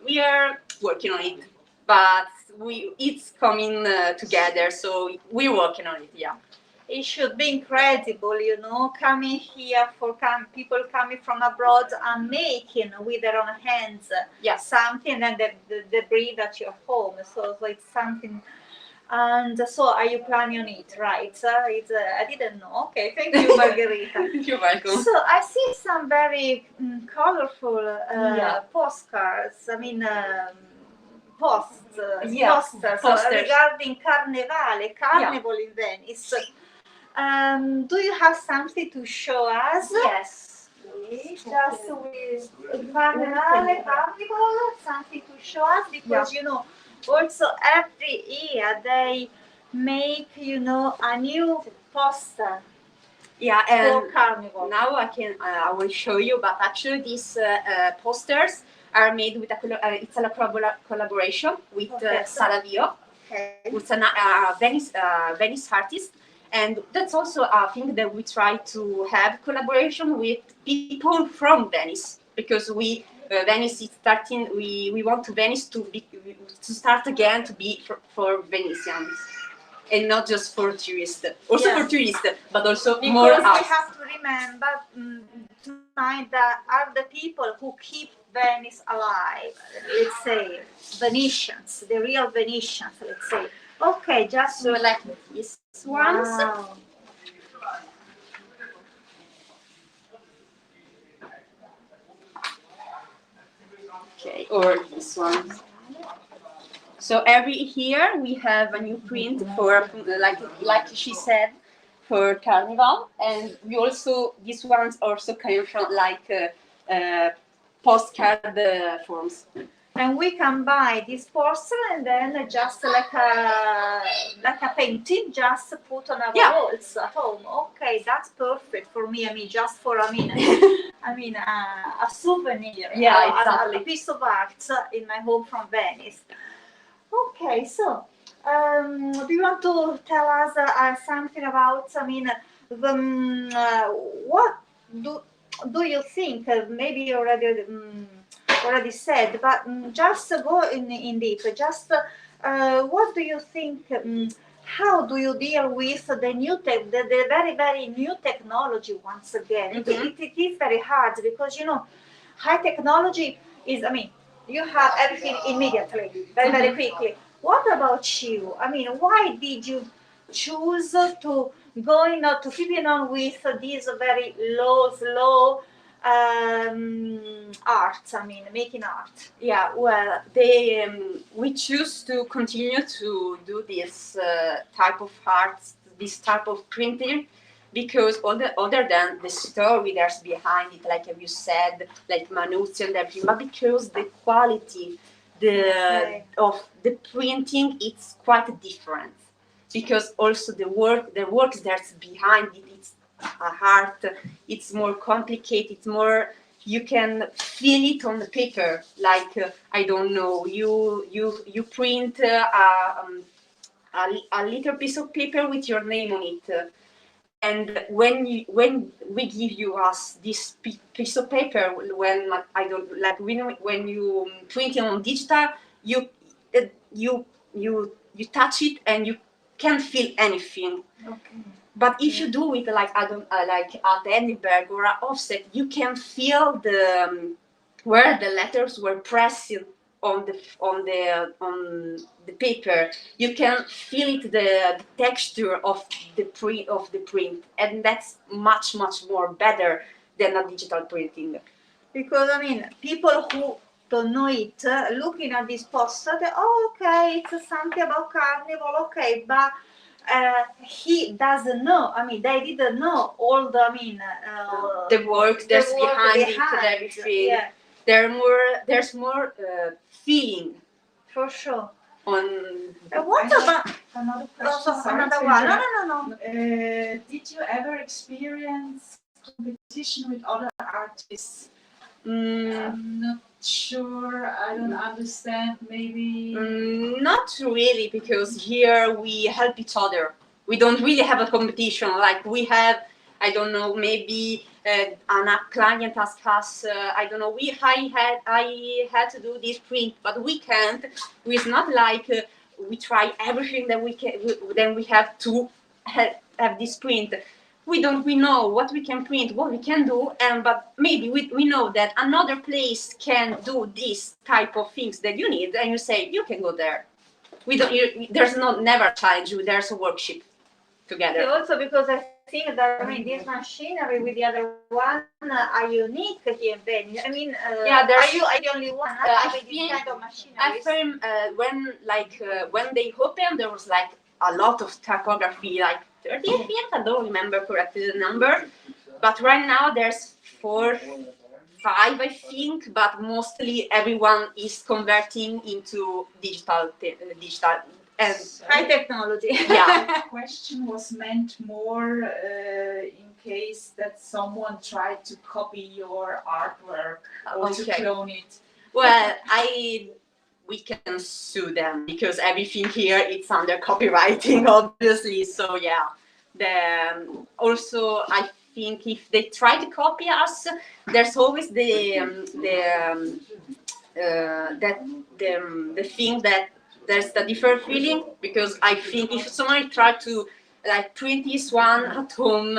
S13: we are working on it, but it's coming together, so we're working on it. Yeah.
S12: It should be incredible, you know, coming here for people coming from abroad and making with their own hands something, and they breathe at your home. So it's something. And so, are you planning on it, right? I didn't know. Okay, thank you, Margherita.
S13: You're welcome.
S12: So I see some very colorful postcards. I mean, posters regarding Carnival in Venice. Do you have something to show us?
S13: Yes.
S12: Just with Carnival, something to show us, because you know, also every year they make, you know, a new poster.
S13: Yeah,
S12: for
S13: and
S12: Carnival.
S13: now I will show you. But actually, these posters are made with it's a collaboration with Salavio, who's a Venice artist. And that's also a thing that we try to have collaboration with people from Venice, because Venice is starting. We want Venice to start again to be for Venetians, and not just for tourists. Also for tourists, but also
S12: because
S13: more
S12: we
S13: us.
S12: have to remember tonight that are the people who keep Venice alive. Let's say Venetians, the real Venetians. Let's say. Okay, just
S13: so like these ones.
S12: Wow.
S13: Okay, or this one. So every year we have a new print for, like she said, for Carnival, and we also, these ones also came from postcard forms.
S12: And we can buy this porcelain and then just like a painting, just put on our walls at home. Okay, that's perfect for me. I mean, just for a souvenir.
S13: Yeah, exactly.
S12: A piece of art in my home from Venice. Okay, so do you want to tell us something about? I mean, what do you think? Maybe you already said, but just go in deep. Just what do you think? How do you deal with the new the very new technology once again?
S13: Mm-hmm.
S12: It is very hard because, you know, high technology is, I mean, you have everything immediately, very quickly. What about you? I mean, why did you choose to keep on with these very slow art? I mean, making art.
S13: Yeah, well, we choose to continue to do this type of art, this type of printing, because other than the story that's behind it, like you said, like Manuzzi and everything, but because the quality of the printing, it's quite different. Because also the works that's behind it, it's art, it's more complicated, it's more, you can feel it on the paper, like I don't know, you print a little piece of paper with your name on it, and when we give us this piece of paper, when I don't like when you print it on digital, you touch it and you can't feel anything.
S12: Okay.
S13: But if you do it like like at Edinburgh or at offset, you can feel the where the letters were pressed on the paper. You can feel it, the texture of the print, and that's much more better than a digital printing.
S12: Because I mean, people who don't know it, looking at this poster, they, oh, okay, it's something about Carnival, okay, but he doesn't know. I mean, they didn't know all the, I mean,
S13: the work there's behind it and everything.
S12: Yeah.
S13: There's more feeling.
S12: For sure.
S13: On
S12: what about
S14: another question?
S12: Another one. No.
S14: Did you ever experience competition with other artists? I'm not sure. I don't understand. Maybe.
S13: Not really, because here we help each other. We don't really have a competition. Like we have, I don't know, maybe a client asked us, I don't know, I had to do this print, but we can't. It's not like we try everything that we can, then we have to have this print. We know what we can print, what we can do, but maybe we know that another place can do this type of things that you need, and you say you can go there. There's never a challenge. There's a workshop together.
S12: Yeah, also because I think that, I mean, this machinery with the other one are unique here in Venice. I mean,
S13: yeah,
S12: are you the only one having this kind of machinery?
S13: I think when they opened, there was like a lot of typography, like 30 years, I don't remember correctly the number, but right now there's 4, 5, I think, but mostly everyone is converting into digital and
S12: high technology.
S13: Yeah.
S14: The question was meant more in case that someone tried to copy your artwork or to clone it.
S13: Well, we can sue them because everything here it's under copywriting, obviously. So yeah. Also, I think if they try to copy us, there's always the thing that there's a different feeling, because I think if someone try to like print this one at home,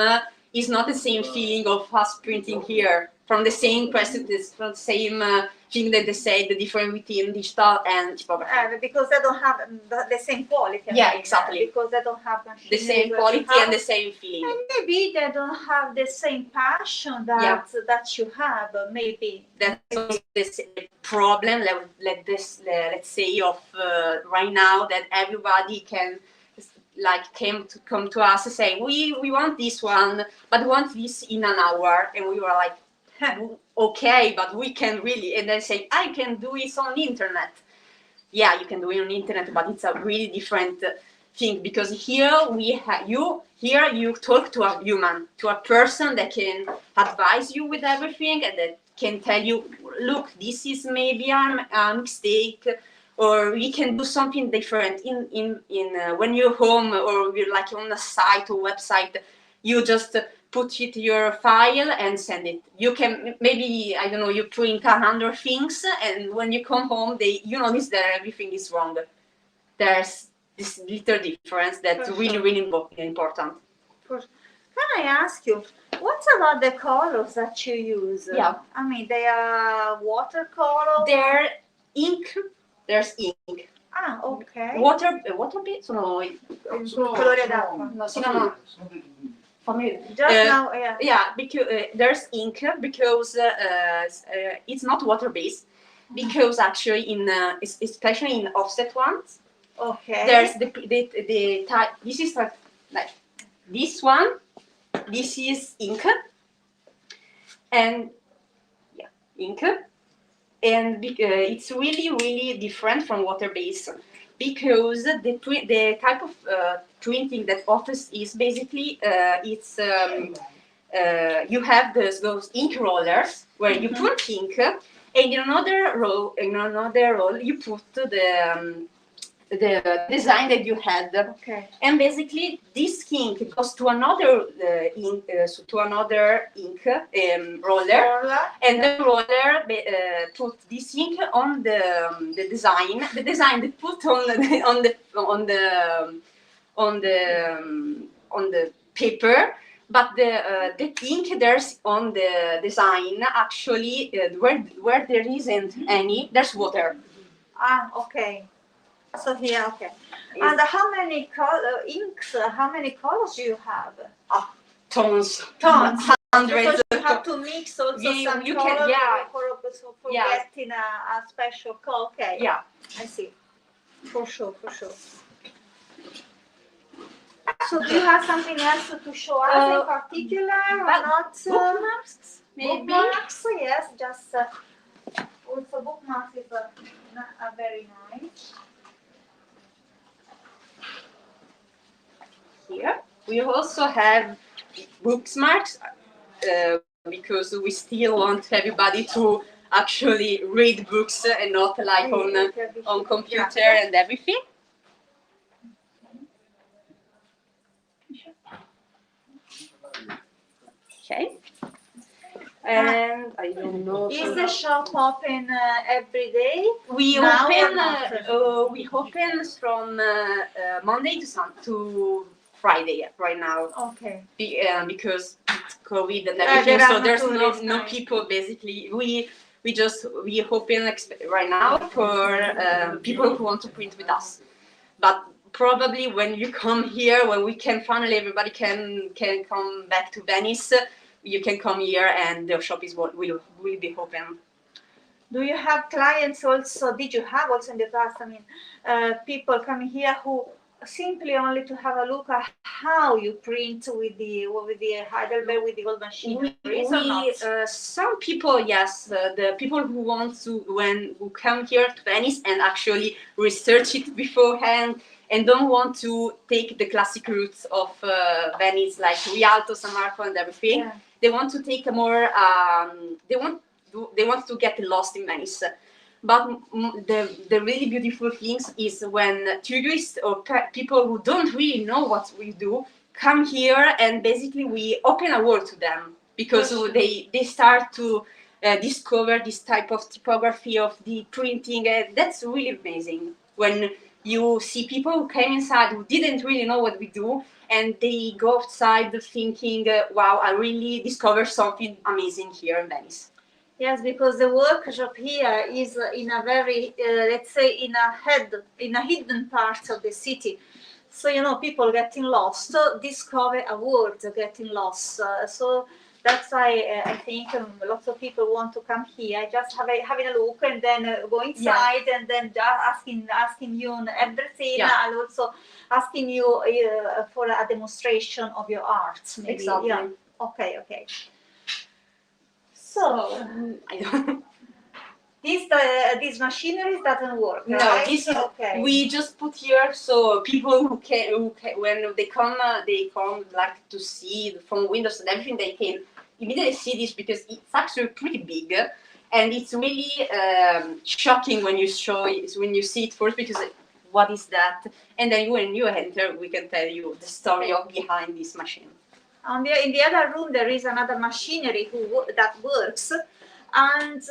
S13: it's not the same feeling of us printing here from the same presses, from the same thing that they say, the difference between digital and typography.
S12: Because they don't have the same quality.
S13: Yeah, exactly.
S12: Because they don't have
S13: the same quality and the same feeling.
S12: And maybe they don't have the same passion that you have. Maybe
S13: that's the problem. Let's say of right now, that everybody can like come to us and say we want this one, but we want this in an hour, and we were like, okay, but we can really, and they say I can do it on the internet. Yeah, you can do it on the internet, but it's a really different thing, because here you talk to a human, to a person that can advise you with everything, and that can tell you, look, this is maybe a mistake, or we can do something different in when you're home, or you're like on a site or website, you just put it your file and send it. You can maybe, I don't know, you print 100 things, and when you come home, you notice that everything is wrong. There's this little difference that's really important.
S12: Can I ask you, what about the colors that you use?
S13: Yeah.
S12: I mean, they are watercolor.
S13: They're ink. There's ink.
S12: Ah, ok.
S13: Water sono
S12: colore d'acqua.
S13: No, sì, no.
S12: Just now, yeah.
S13: Yeah, because there's ink, because it's not water based, because actually especially in offset ones.
S12: Okay.
S13: There's the type. This is like this one. This is ink, and yeah, ink. And it's really different from water-based, because the type of printing that offers is basically it's you have those ink rollers where you put ink, and in another roll you put the design that you had.
S12: Okay.
S13: And basically this ink goes to another ink roller, and the roller put this ink on the design. The design they put on the paper, but the ink there's on the design actually where there isn't any, there's water.
S12: Ah, okay. So here, okay. And how many inks? How many colors do you have?
S13: Tons.
S12: Because
S13: Hundreds.
S12: you have to mix also some
S13: you
S12: colors
S13: can, yeah.
S12: for
S13: Yeah.
S12: getting a special color. Okay.
S13: Yeah.
S12: I see. For sure, for sure. So do you have something else to show us in particular or not?
S13: Bookmarks, maybe?
S12: Bookmarks, yes, just also bookmarks is very nice.
S13: Here we also have bookmarks because we still want everybody to actually read books and not like on computer and everything. Okay. And I don't know.
S12: Is the shop open every day?
S13: We
S12: now
S13: open from Monday to Friday right now.
S12: Okay.
S13: Because it's COVID and everything, so there's no people. Basically, we open right now for people who want to print with us. But probably when you come here, when we can finally everybody can come back to Venice, you can come here and the shop will be open.
S12: Do you have clients also? Did you have also in the past? I mean, people coming here who simply only to have a look at how you print with the Heidelberg, with the old machinery.
S13: Some people, yes, the people who want to who come here to Venice and actually research it beforehand and don't want to take the classic routes of Venice like Rialto, San Marco, and everything. Yeah. They want to take a more. They want to get lost in Venice. But the really beautiful things is when tourists or people who don't really know what we do come here and basically we open a world to them because they start to discover this type of typography of the printing. That's really amazing when you see people who came inside who didn't really know what we do and they go outside thinking, wow, I really discovered something amazing here in Venice.
S12: Yes, because the workshop here is in a very, let's say, in a hidden part of the city. So, you know, people getting lost, discover a world getting lost. So that's why I think lots of people want to come here, just having a look and then go inside and then just asking you on everything and also asking you for a demonstration of your art. Maybe.
S13: Exactly.
S12: Yeah. Okay, okay. So,
S13: I don't.
S12: This machinery doesn't work.
S13: No,
S12: right?
S13: We just put here so people who can when they come like to see from windows and everything, they can immediately see this because it's actually pretty big and it's really shocking when you see it first because what is that? And then when you enter, we can tell you the story behind this machine.
S12: In the other room, there is another machinery that works, and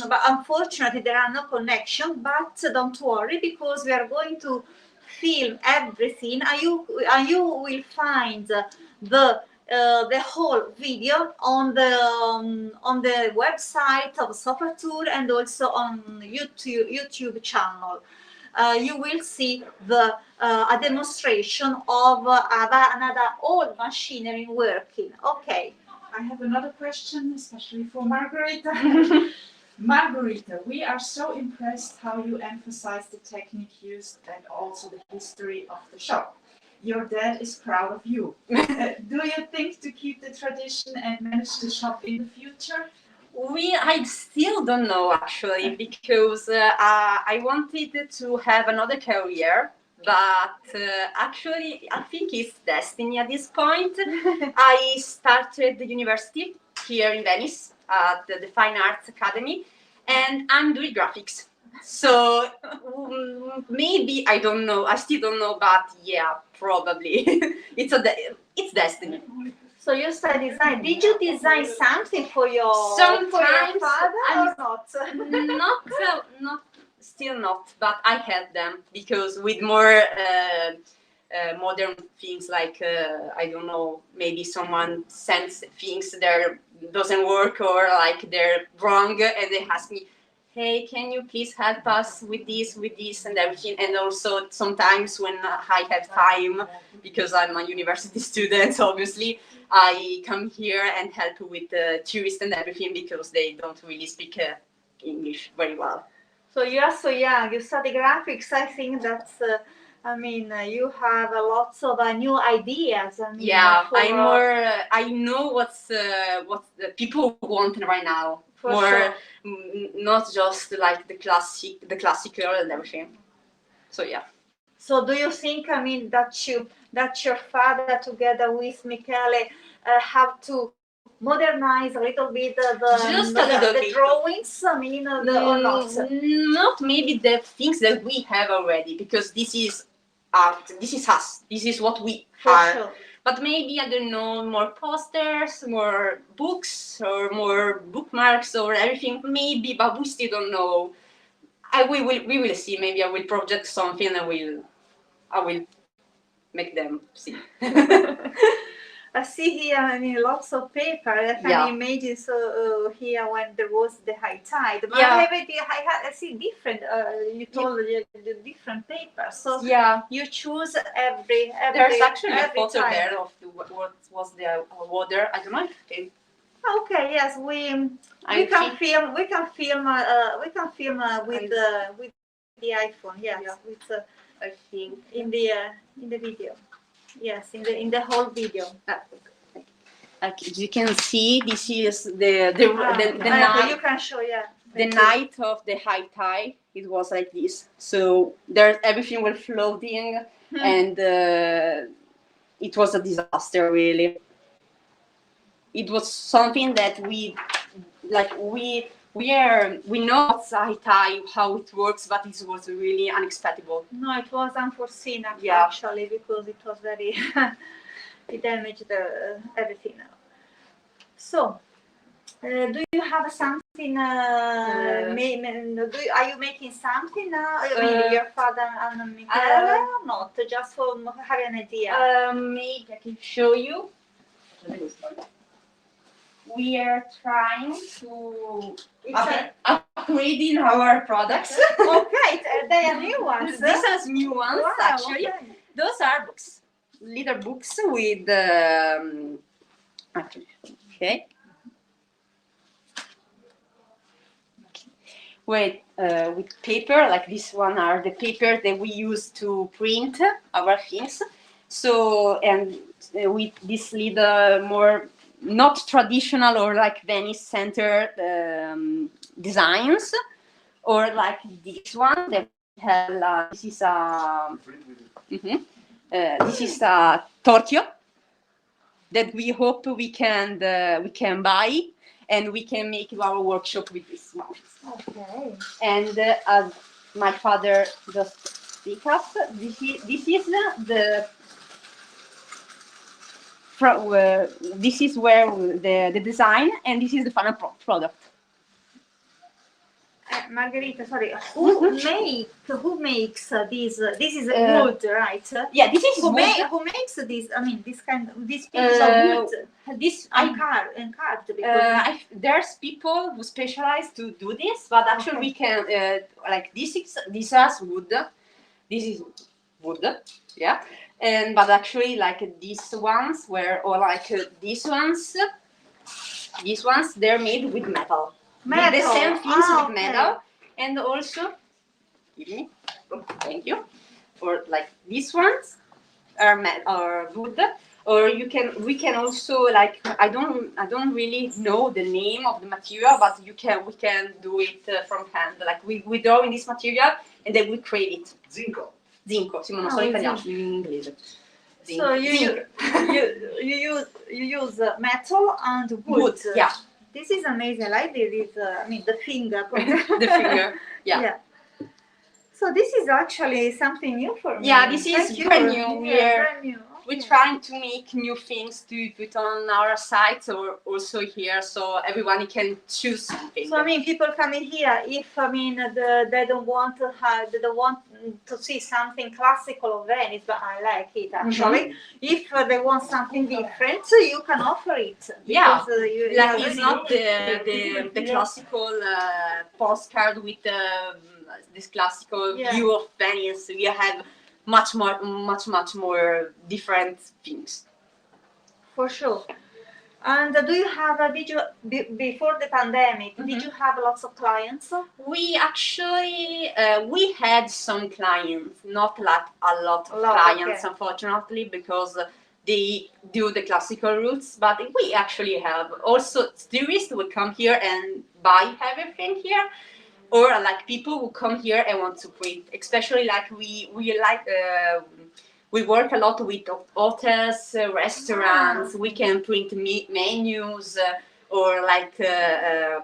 S12: but unfortunately there are no connection. But don't worry, because we are going to film everything, and you will find the whole video on the website of SofaTour and also on YouTube channel. You will see a demonstration of another old machinery working. Okay.
S14: I have another question, especially for Margherita. Margherita, we are so impressed how you emphasize the technique used and also the history of the shop. Your dad is proud of you. Do you think to keep the tradition and manage the shop in the future?
S13: I still don't know actually because I wanted to have another career, but actually I think it's destiny at this point. I started the university here in Venice at the Fine Arts Academy and I'm doing graphics. So maybe, I don't know, I still don't know, but yeah, probably it's destiny.
S12: So you study design. Did you design something for your father or not?
S13: Still not, but I help them because with more modern things like I don't know, maybe someone sends things that doesn't work or like they're wrong, and they ask me, hey, can you please help us with this and everything. And also sometimes when I have time, because I'm a university student, obviously I come here and help with the tourists and everything, because they don't really speak English very well.
S12: So you are so young, you study graphics. I think that's, you have lots of new ideas.
S13: Yeah,
S12: for,
S13: I'm more. I know what the people want right now.
S12: For
S13: More,
S12: sure.
S13: Not just like the classical and everything. So yeah.
S12: So do you think, that your father together with Michele have to modernize a little bit
S13: Just a little
S12: the
S13: bit.
S12: drawings? Or not?
S13: Not maybe the things that we have already, because this is art. This is us. This is what we
S12: For
S13: are.
S12: sure.
S13: But maybe, I don't know, more posters, more books, or more bookmarks, or everything. Maybe, but we still don't know. We will see. Maybe I will project something and I will make them see.
S12: I see here, lots of paper. I can
S13: Yeah.
S12: imagine here when there was the high tide. But
S13: Yeah.
S12: I see different. You told the different papers. So
S13: Yeah.
S12: you choose every.
S13: There's actually a
S12: every
S13: photo
S12: time.
S13: there of what was the water. I don't know if it,
S12: Okay. Yes, we
S13: I
S12: can
S13: think-
S12: film. We can film. With the iPhone. Yes,
S13: Yeah.
S12: with
S13: I think.
S12: in the video. Yes, in the whole video.
S13: Like you can see, this is the night.
S12: You can show, yeah.
S13: The night of the high tide, it was like this. So there, everything was floating, and it was a disaster, really. It was something that we know what's high tide, how it works, but it was really unexpected.
S12: No, it was unforeseen
S13: Yeah.
S12: actually, because it was very it damaged everything. So, do you have something? Are you making something now? Your father and Michele, or not? Just for having an idea.
S13: Maybe I can show you. We are trying to upgrading our products.
S12: Okay, they are new ones.
S13: These are new ones,
S12: Wow,
S13: actually.
S12: okay.
S13: Those are books, little books with okay. With paper, like this one are the paper that we use to print our things. So, and with this little more not traditional or like Venice centered designs, or like this one that we have. This is a this is a torchio that we hope we can buy, and we can make our workshop with this one.
S12: Okay.
S13: And as my father just speak up, this is the this is where the design, and this is the final product.
S12: Margherita, sorry, who makes these? This is wood, right?
S13: Yeah, this is
S12: who
S13: wood.
S12: Who makes this? This piece of wood.
S13: This
S12: carved. Because
S13: there's people who specialize to do this, but actually we can like this is wood. This is wood, yeah. But actually, like these ones these ones, they're made with metal.
S12: Metal.
S13: The same things with
S12: Okay.
S13: metal, and also, thank you, or like these ones are wood, or we can also like I don't really know the name of the material, but we can do it from hand. Like we draw in this material and then we create it. Zinco, sì, ma non so italiano, in inglese.
S12: So you use metal and wood.
S13: Yeah.
S12: This is amazing. I like this. The finger.
S13: The finger. Yeah.
S12: So this is actually something new for me.
S13: Yeah, this is
S12: Thank you.
S13: brand new.
S12: Yeah, brand new.
S13: we're trying to make new things to put on our site or also here, so everyone can choose something.
S12: So I mean, people coming here, if I mean they don't want to have, they don't want to see something classical of Venice, but I like it actually. If they want something different, you can offer it.
S13: Yeah,
S12: Because,
S13: like it's not the classical postcard with this classical view of Venice. We have much more different things.
S12: For sure. And do you have before the pandemic? Did you have lots of clients?
S13: We actually we had some clients, not like a lot of clients, unfortunately, because they do the classical routes. But we actually have also tourists who come here and buy everything here, or like people who come here and want to print. Especially like we work a lot with hotels, restaurants. We can print menus or like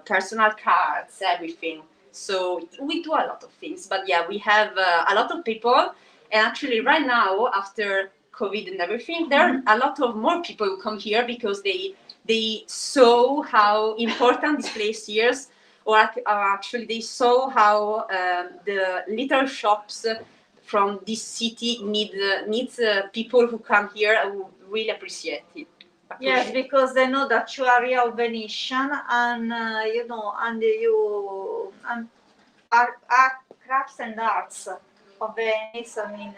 S13: personal cards, everything. So we do a lot of things. But yeah, we have a lot of people. And actually right now, after COVID and everything, there are a lot of more people who come here because they saw how important this place is, or actually they saw how the little shops from this city needs people who come here who really appreciate it.
S12: Yes, because they know that you are real Venetian, and you know, and you are crafts and arts of Venice. I mean,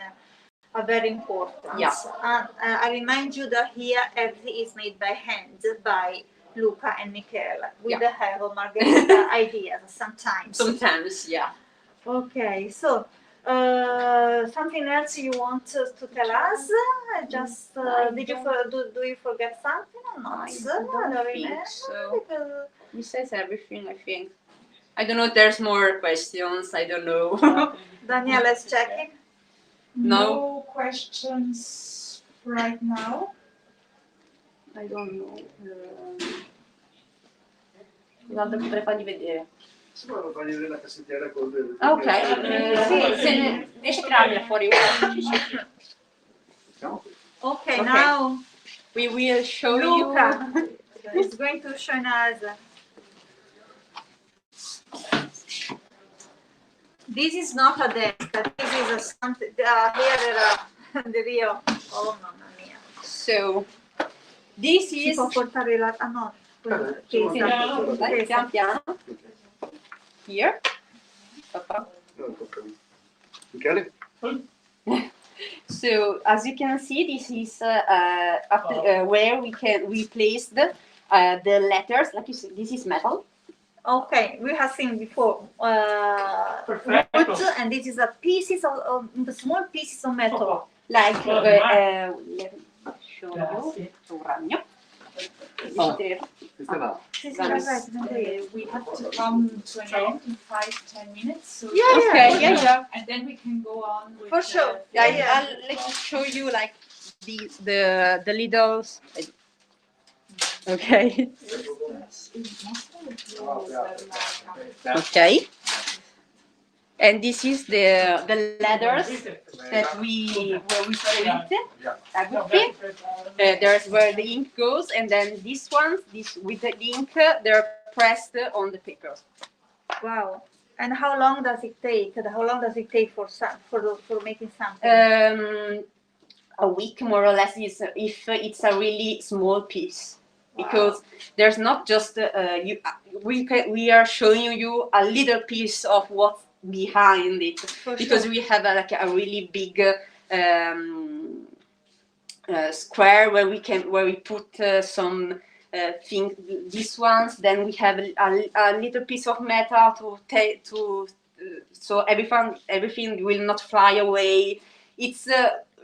S12: are very important.
S13: Yeah.
S12: And I remind you that here everything is made by hand by Luca and Michele with the help of Margherita ideas sometimes.
S13: Sometimes, yeah.
S12: Okay, so something else you want to tell us? Just did you do you forget something or not?
S13: I don't think so. He says everything, I think. I don't know if there's more questions. I don't know.
S12: Danielle is checking.
S14: No questions right now.
S13: I don't know. Cos'altro potrei fargli vedere?
S15: Si può fargli vedere la cassettiera con
S13: Ok, sì, riesci a tirarla fuori.
S12: Okay, now
S13: we will show
S12: Luca is going to show us. This is not a desk. This is a something. Here there are the real. Oh mamma mia.
S13: So this
S12: Si
S13: is.
S12: può portare la. Ah no.
S13: Pian piano. Here.
S15: Michele?
S13: So as you can see, this is where we place the letters. Like you see, this is metal.
S12: Okay, we have seen before wood, and this is a pieces of the small pieces of metal.
S13: Like let me show you. Un ragno.
S14: We have to come to an end in 5-10 minutes. So
S13: Yeah.
S14: And then we can go on with
S12: For sure.
S13: Let me show you like the liddles. Okay. Okay. And this is the letters that we print everything. There's where the ink goes, and then these ones, with the ink, they're pressed on the paper.
S12: Wow. And how long does it take? How long does it take for making something?
S13: A week more or less, if it's a really small piece. Because there's not just we are showing you a little piece of what's behind it, because we have a really big square where we put some things. These ones, then we have a little piece of metal so everything will not fly away. It's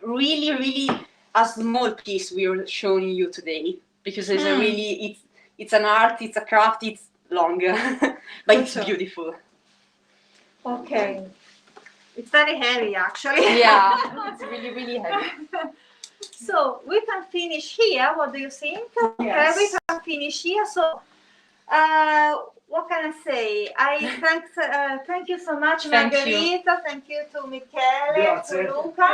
S13: really a small piece we are showing you today. Because it's an art, it's a craft, it's longer, but it's beautiful.
S12: Okay. It's very heavy, actually.
S13: Yeah, it's really heavy.
S12: So we can finish here. What do you think?
S14: Yes.
S12: We can finish here. So, what can I say? Thank you so much,
S13: Thank
S12: Margherita. Thank you to Michele, to Luca.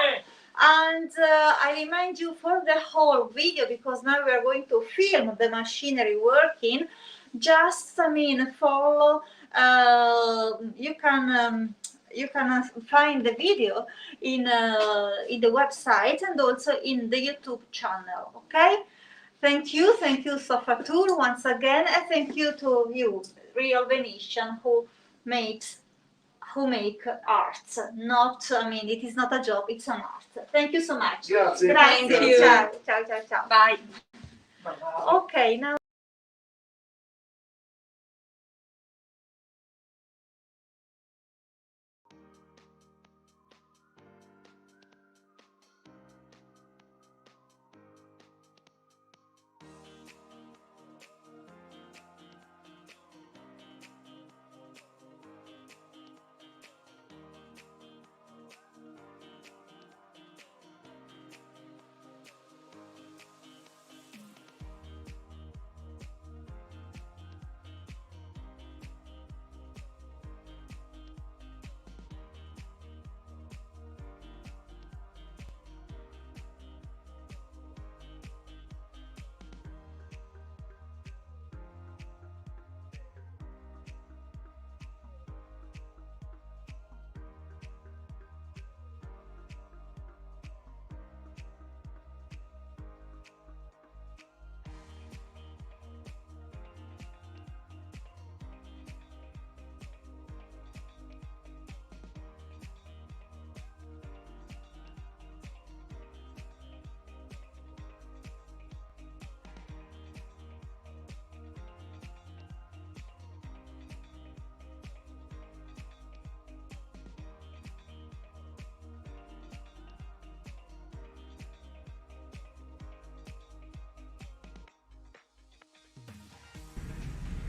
S12: And I remind you for the whole video, because now we are going to film the machinery working, just follow, you can find the video in the website and also in the YouTube channel. Okay, thank you SofaTour once again, and thank you to you real Venetian who make arts. Not, it is not a job, it's an art. Thank you so much.
S15: Grazie.
S12: Thank
S15: Grazie.
S12: you. Ciao, ciao, ciao, ciao.
S13: Bye.
S12: Okay, now.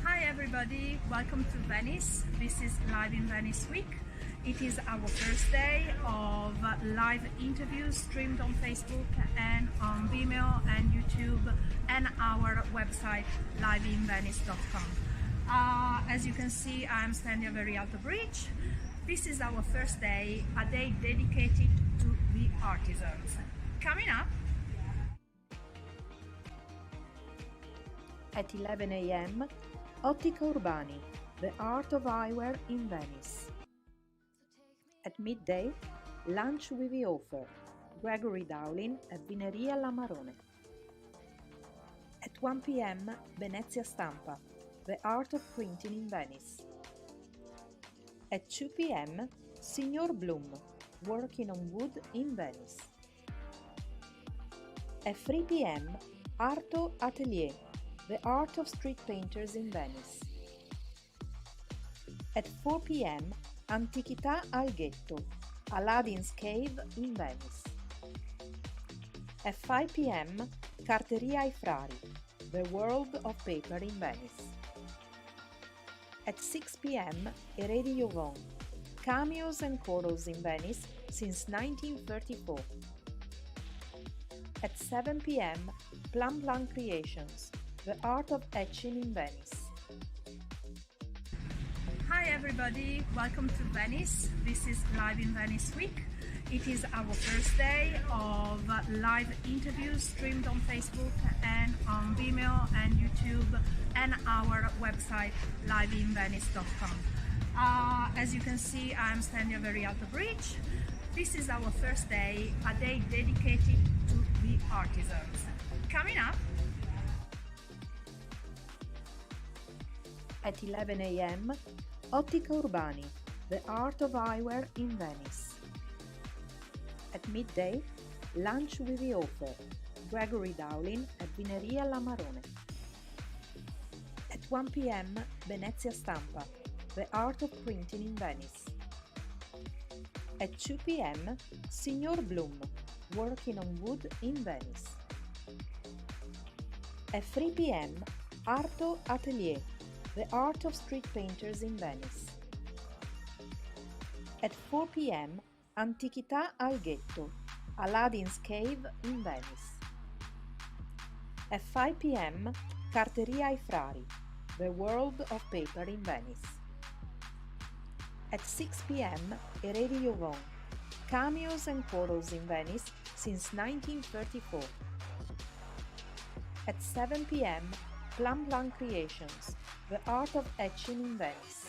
S1: Hi everybody, welcome to Venice. This is Live-in-Venice week. It is our first day of live interviews streamed on Facebook and on Vimeo and YouTube and our website liveinvenice.com. As you can see, I'm standing over Rialto Bridge. This is our first day, a day dedicated to the artisans. Coming up
S2: at 11 a.m. Ottica Urbani, the art of eyewear in Venice. At midday, lunch with the author, Gregory Dowling at Vineria La Marone. At 1 p.m. Venezia Stampa, the art of printing in Venice. At 2 p.m. Signor Bloom, working on wood in Venice. At 3 p.m. Arto Atelier, the art of street painters in Venice. At 4 p.m. Antichità al Ghetto, Aladdin's Cave in Venice. At 5 p.m. Carteria ai Frari, the world of paper in Venice. At 6 p.m. Eredi Jovon, cameos and corals in Venice since 1934. At 7 p.m. Plum Plum Creations, the art of etching in Venice.
S1: Hi everybody, welcome to Venice. This is Live-in-Venice week. It is our first day of live interviews streamed on Facebook and on Vimeo and YouTube and our website liveinvenice.com. As you can see, I'm standing over Rialto Bridge. This is our first day, a day dedicated to the artisans. Coming up
S2: at 11 a.m. Ottica Urbani, the art of eyewear in Venice. At midday, lunch with the author, Gregory Dowling at Vineria La Marone. At 1 p.m. Venezia Stampa, the art of printing in Venice. At 2 p.m. Signor Bloom, working on wood in Venice. At 3 p.m. Arto Atelier, the art of street painters in Venice. At 4 p.m. Antichità al Ghetto, Aladdin's Cave in Venice. At 5 p.m. Carteria ai Frari, the world of paper in Venice. At 6 p.m. Eredi Jovon, cameos and chorals in Venice since 1934. At 7 p.m., Plum Plum Creations, the art of etching in Venice.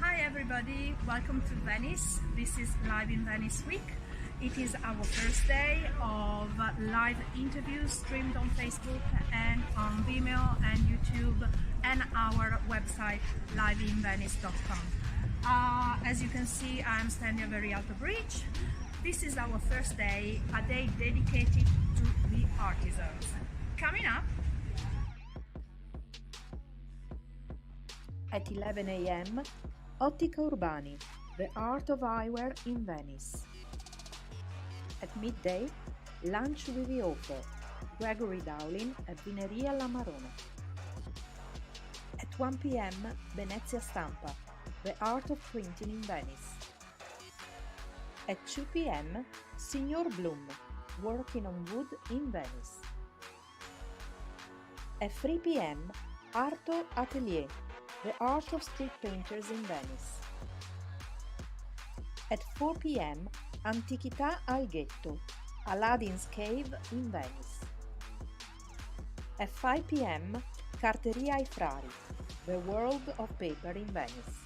S1: Hi everybody, welcome to Venice. This is Live-in-Venice week. It is our first day of live interviews streamed on Facebook and on Vimeo and YouTube and our website liveinvenice.com. As you can see, I'm standing very alto bridge. This is our first day, a day dedicated to the artisans. Coming up
S2: at 11 a.m., Ottica Urbani, the art of eyewear in Venice. At midday, lunch with the author, Gregory Dowling at Vineria La Marone. At 1 p.m., Venezia Stampa, the art of printing in Venice. At 2 p.m., Signor Bloom, working on wood in Venice. At 3 p.m., Arto Atelier, the art of street painters in Venice. At 4 p.m., Antichità al Ghetto, Aladdin's Cave in Venice. At 5 p.m., Carteria ai Frari, the world of paper in Venice.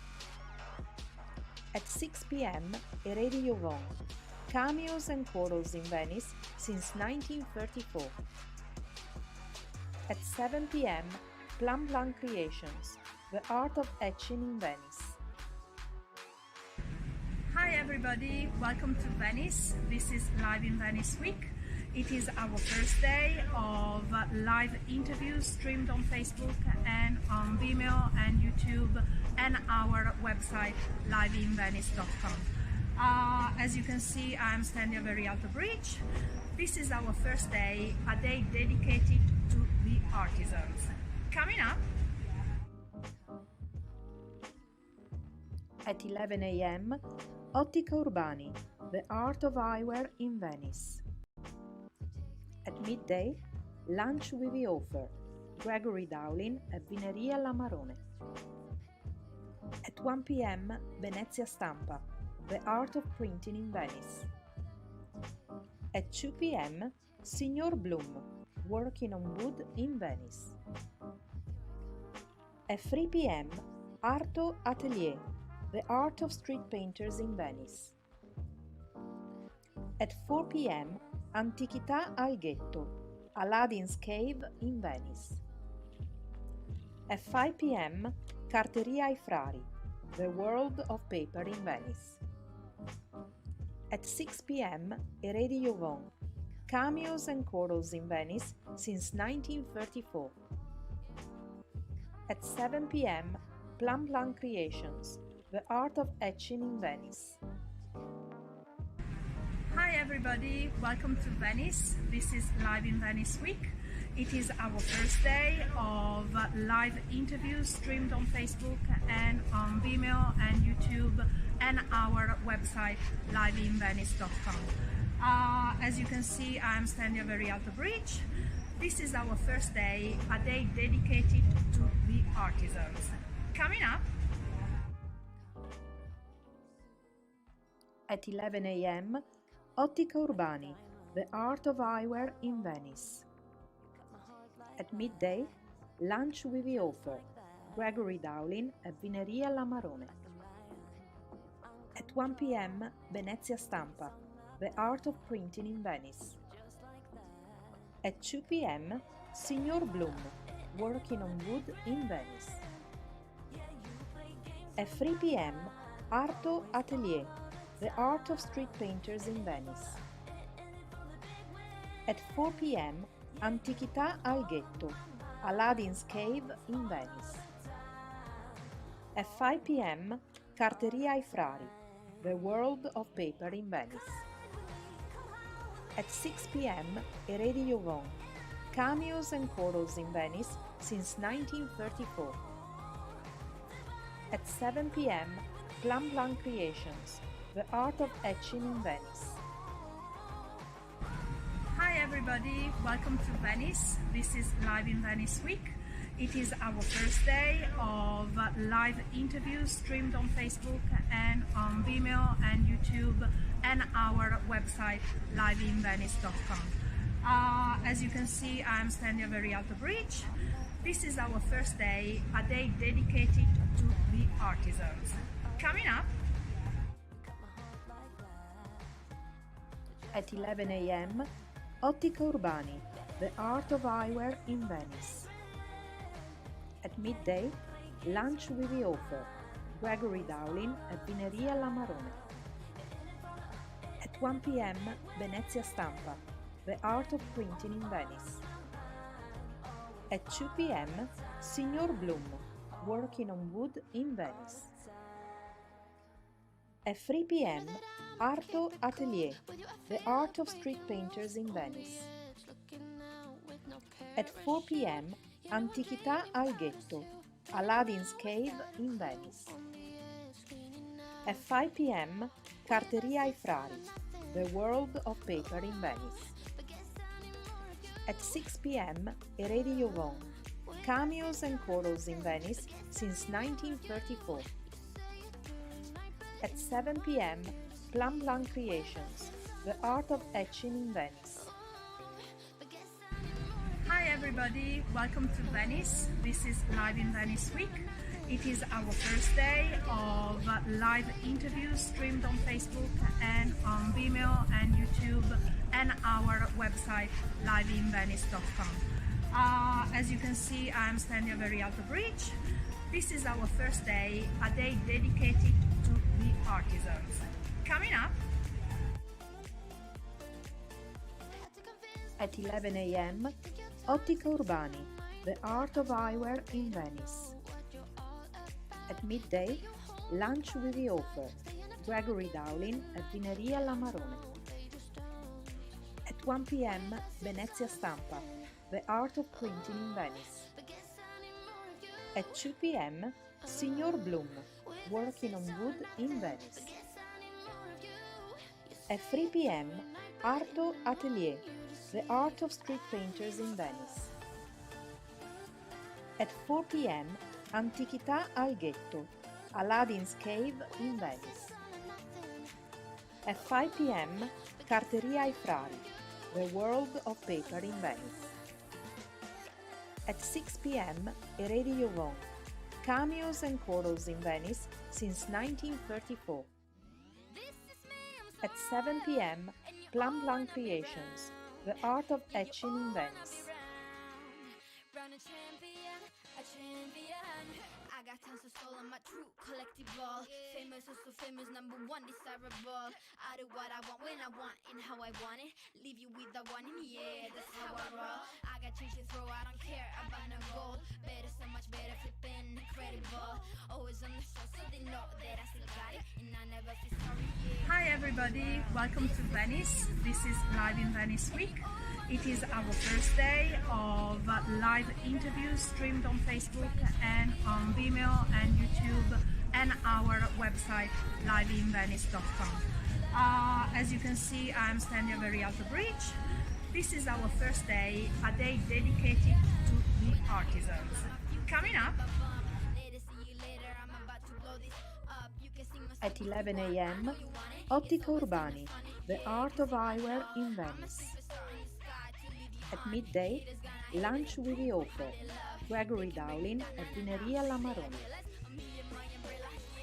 S2: At 6 p.m., Eredi Jovon, cameos and chorals in Venice since 1934. At 7 p.m., Plum Plum Creations, the art of etching in Venice.
S1: Hi everybody, welcome to Venice. This is Live-in-Venice week. It is our first day of live interviews streamed on Facebook and on Vimeo and YouTube and our website liveinvenice.com. As you can see, I'm standing very alto bridge. This is our first day, a day dedicated to the artisans. Coming up
S2: at 11 a.m., Ottica Urbani, the art of eyewear in Venice. At midday, lunch with the author, Gregory Dowling at Vineria La Marone. At 1 p.m., Venezia Stampa, the art of printing in Venice. At 2 p.m., Signor Bloom, working on wood in Venice. At 3 p.m., Arto Atelier, the art of street painters in Venice. At 4 p.m., Antichità al Ghetto, Aladdin's Cave in Venice. At 5 p.m., Carteria ai Frari, the world of paper in Venice. At 6 p.m., Eredi Jovon, cameos and chorals in Venice since 1934. At 7 p.m., Plum Plum Creations, the art of etching in Venice.
S1: Hi everybody, welcome to Venice. This is Live-in-Venice week. It is our first day of live interviews streamed on Facebook and on Vimeo and YouTube and our website liveinvenice.com. As you can see, I'm standing very alto bridge. This is our first day, a day dedicated to the artisans. Coming up
S2: at 11 a.m., Ottica Urbani, the art of eyewear in Venice. At midday, lunch with the author, Gregory Dowling at Vineria La Marone. At 1 p.m., Venezia Stampa, the art of printing in Venice. At 2 p.m., Signor Bloom, working on wood in Venice. At 3 p.m., Arto Atelier, the art of street painters in Venice. At 4 p.m., Antichità al Ghetto, Aladdin's Cave in Venice. At 5 p.m., Carteria ai Frari, the world of paper in Venice. At 6 p.m., Eredi Jovon, cameos and chorals in Venice since 1934. At 7 p.m., Plum Plum Creations, the art of etching in Venice.
S1: Hi everybody, welcome to Venice. This is Live-in-Venice week. It is our first day of of live interviews streamed on Facebook and on Vimeo and YouTube and our website liveinvenice.com. As you can see, I'm standing at the Rialto Bridge. This is our first day, a day dedicated to the artisans. Coming up
S2: at 11 a.m., Ottica Urbani, the art of eyewear in Venice. At midday, lunch with the author, Gregory Dowling at Vineria La Marone. At 1 p.m., Venezia Stampa, the art of printing in Venice. At 2 p.m., Signor Bloom, working on wood in Venice. At 3 p.m., Arto Atelier, the art of street painters in Venice. At 4 p.m., Antichità al Ghetto, Aladdin's Cave in Venice. At 5 p.m., Carteria ai Frari, the world of paper in Venice. At 6 p.m., Eredi Jovon, cameos and corals in Venice since 1934. At 7 p.m., Plum Blanc Creations, the art of etching in Venice.
S1: Hi everybody, welcome to Venice. This is Live in Venice Week. It is our first day of live interviews streamed on Facebook and on Vimeo and YouTube and our website liveinvenice.com. As you can see, I'm standing at the Rialto Bridge. This is our first day, a day dedicated to the artisans. Coming up
S2: at 11 a.m., Ottica Urbani, the art of eyewear in Venice. At midday, lunch with the author, Gregory Dowling at Vineria La Marone. At 1 p.m., Venezia Stampa, the art of printing in Venice. At 2 p.m., Signor Bloom, working on wood in Venice. At 3 p.m., Arto Atelier, the art of street painters in Venice. At 4 p.m., Antichità al Ghetto, Aladdin's Cave in Venice. At 5 p.m., Carteria ai Frari, the world of paper in Venice. At 6 p.m., Eredi Jovon, cameos and corals in Venice since 1934. At 7 p.m., Plum Blanc Creations, the art of etching in Venice.
S3: I got tons of soul on my true collectible. Famous, also famous, number one desirable. I do what I want when I want and how I want it. Leave you with the one in yeah, that's how I roll. I got change to throw, I don't care about no gold. Better, so much better, flipping incredible. Always on the show, so they know that I still got it and I never feel sorry. Yeah.
S1: Hi everybody, welcome to Venice. This is Live in Venice Week. It is our first day of live interviews streamed on Facebook and on Vimeo and YouTube and our website liveinvenice.com. As you can see, I'm standing at the Rialto Bridge. This is our first day, a day dedicated to the artisans. Coming up
S2: at 11 a.m., Ottica Urbani, the art of eyewear in Venice. At midday, lunch with the author, Gregory Dowling at Vineria La Marone.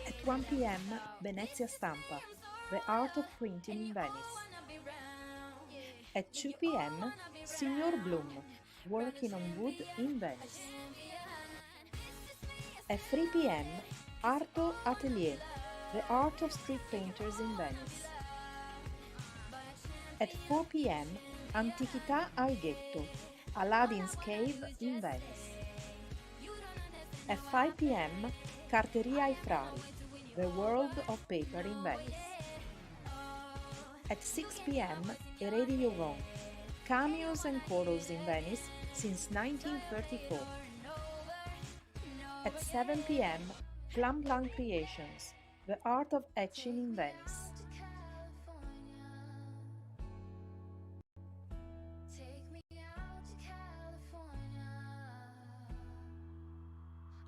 S2: At 1 p.m., Venezia Stampa, the art of printing in Venice. At 2 p.m., Signor Bloom, working on wood in Venice. At 3 p.m., Arto Atelier, the art of street painters in Venice. At 4 p.m., Antichità al Ghetto, Aladdin's Cave in Venice. At 5 p.m., Carteria ai Frari, the world of paper in Venice. At 6 p.m., Eredi Jovon, cameos and corals in Venice since 1934. At 7 p.m., Plum Blanc Creations, the art of etching in Venice.
S3: Take me out to California.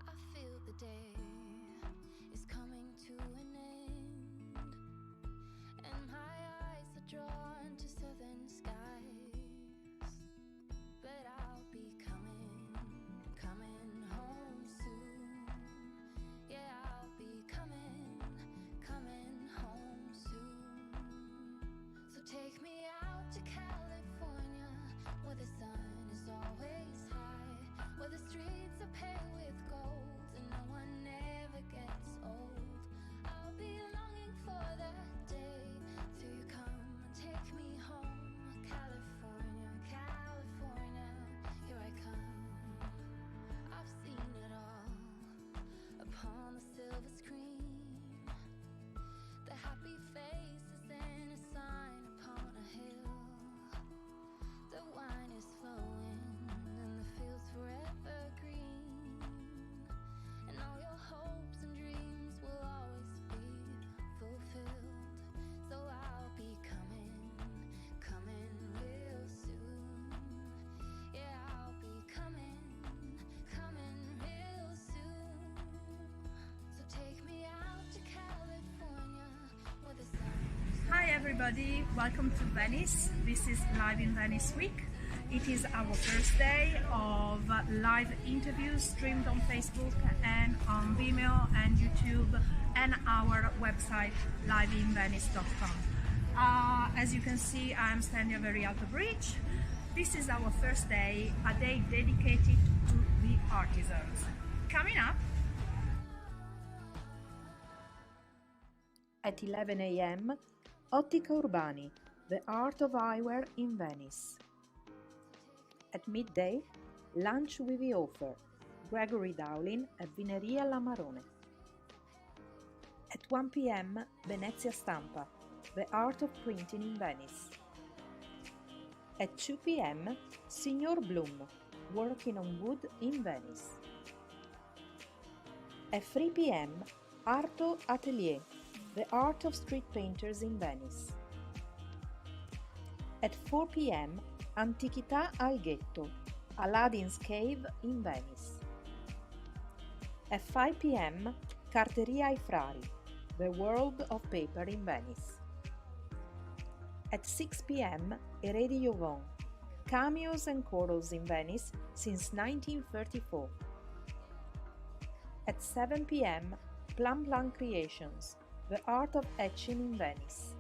S3: I feel the day.
S1: everybody, welcome to Venice. This is Live in Venice Week. It is our first day of live interviews streamed on Facebook and on Vimeo and YouTube and our website liveinvenice.com. As you can see, I'm standing at very alto bridge. This is our first day, a day dedicated to the artisans. Coming up
S2: at 11 a.m. Ottica Urbani, the art of eyewear in Venice. At midday, lunch with the author, Gregory Dowling at Vineria La Marone. At 1 p.m. Venezia Stampa, the art of printing in Venice. At 2 p.m. Signor Bloom, working on wood in Venice. At 3 p.m. Arto Atelier, the art of street painters in Venice. At 4 p.m. Antichità al Ghetto, Aladdin's Cave in Venice. At 5 p.m. Carteria ai Frari, the world of paper in Venice. At 6 p.m. Eredi Jovon, cameos and corals in Venice since 1934. At 7 p.m. Plan Plan Creations, the art of etching in Venice.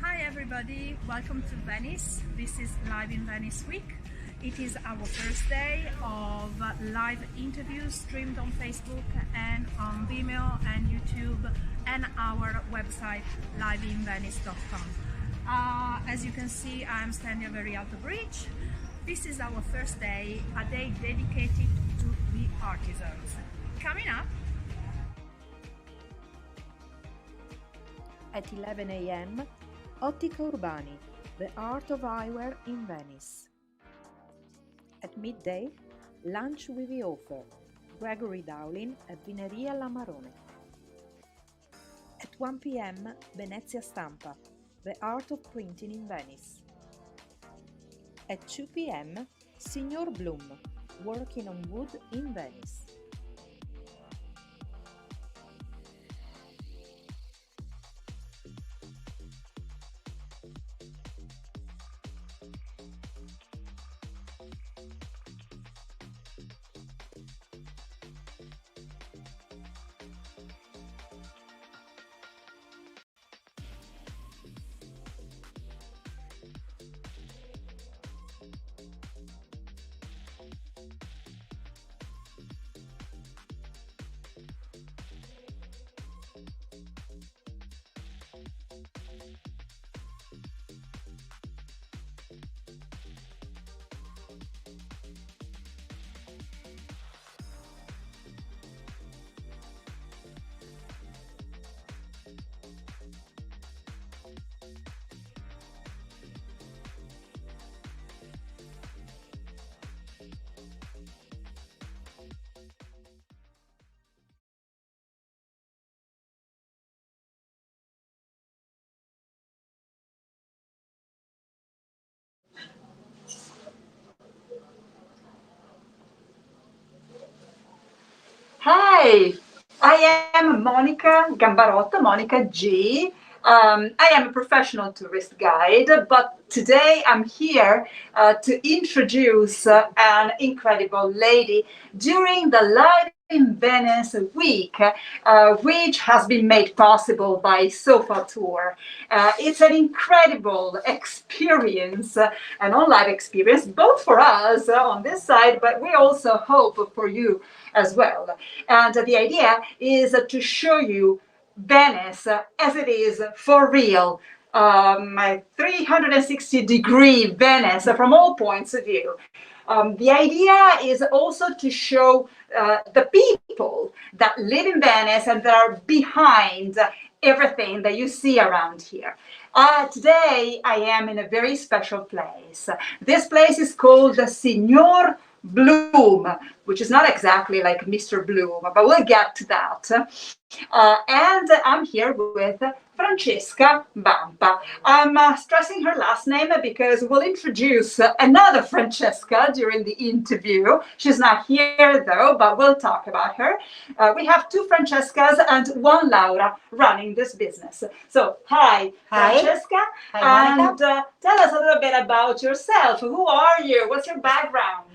S1: Hi everybody, welcome to Venice. This is Live in Venice Week. It is our first day of live interviews streamed on Facebook and on Vimeo and YouTube and our website liveinvenice.com. As you can see, I'm standing at very alto bridge. This is our first day, a day dedicated to the artisans. Coming up
S2: at 11 a.m. Ottica Urbani, the art of eyewear in Venice. At midday, lunch with the author, Gregory Dowling at Vineria La Marone. At 1 p.m. Venezia Stampa, the art of printing in Venice. At 2 p.m. Signor Bloom, working on wood in Venice.
S16: Hi, I am Monica Gambarotto, Monica G. I am a professional tourist guide, but today I'm here to introduce an incredible lady during the Live in Venice week, which has been made possible by SofaTour. It's an incredible experience, an online experience, both for us on this side, but we also hope for you as well. And the idea is to show you Venice as it is for real, my 360-degree Venice from all points of view. The idea is also to show the people that live in Venice and that are behind everything that you see around here. Today I am in a very special place. This place is called the Signor Bloom, which is not exactly like Mr. Bloom, but we'll get to that. And I'm here with Francesca Bampa. I'm stressing her last name because we'll introduce another Francesca during the interview. She's not here though, but we'll talk about her. We have two Francescas and one Laura running this business. So, hi. Francesca.
S17: Hi,
S16: and tell us a little bit about yourself. Who are you? What's your background?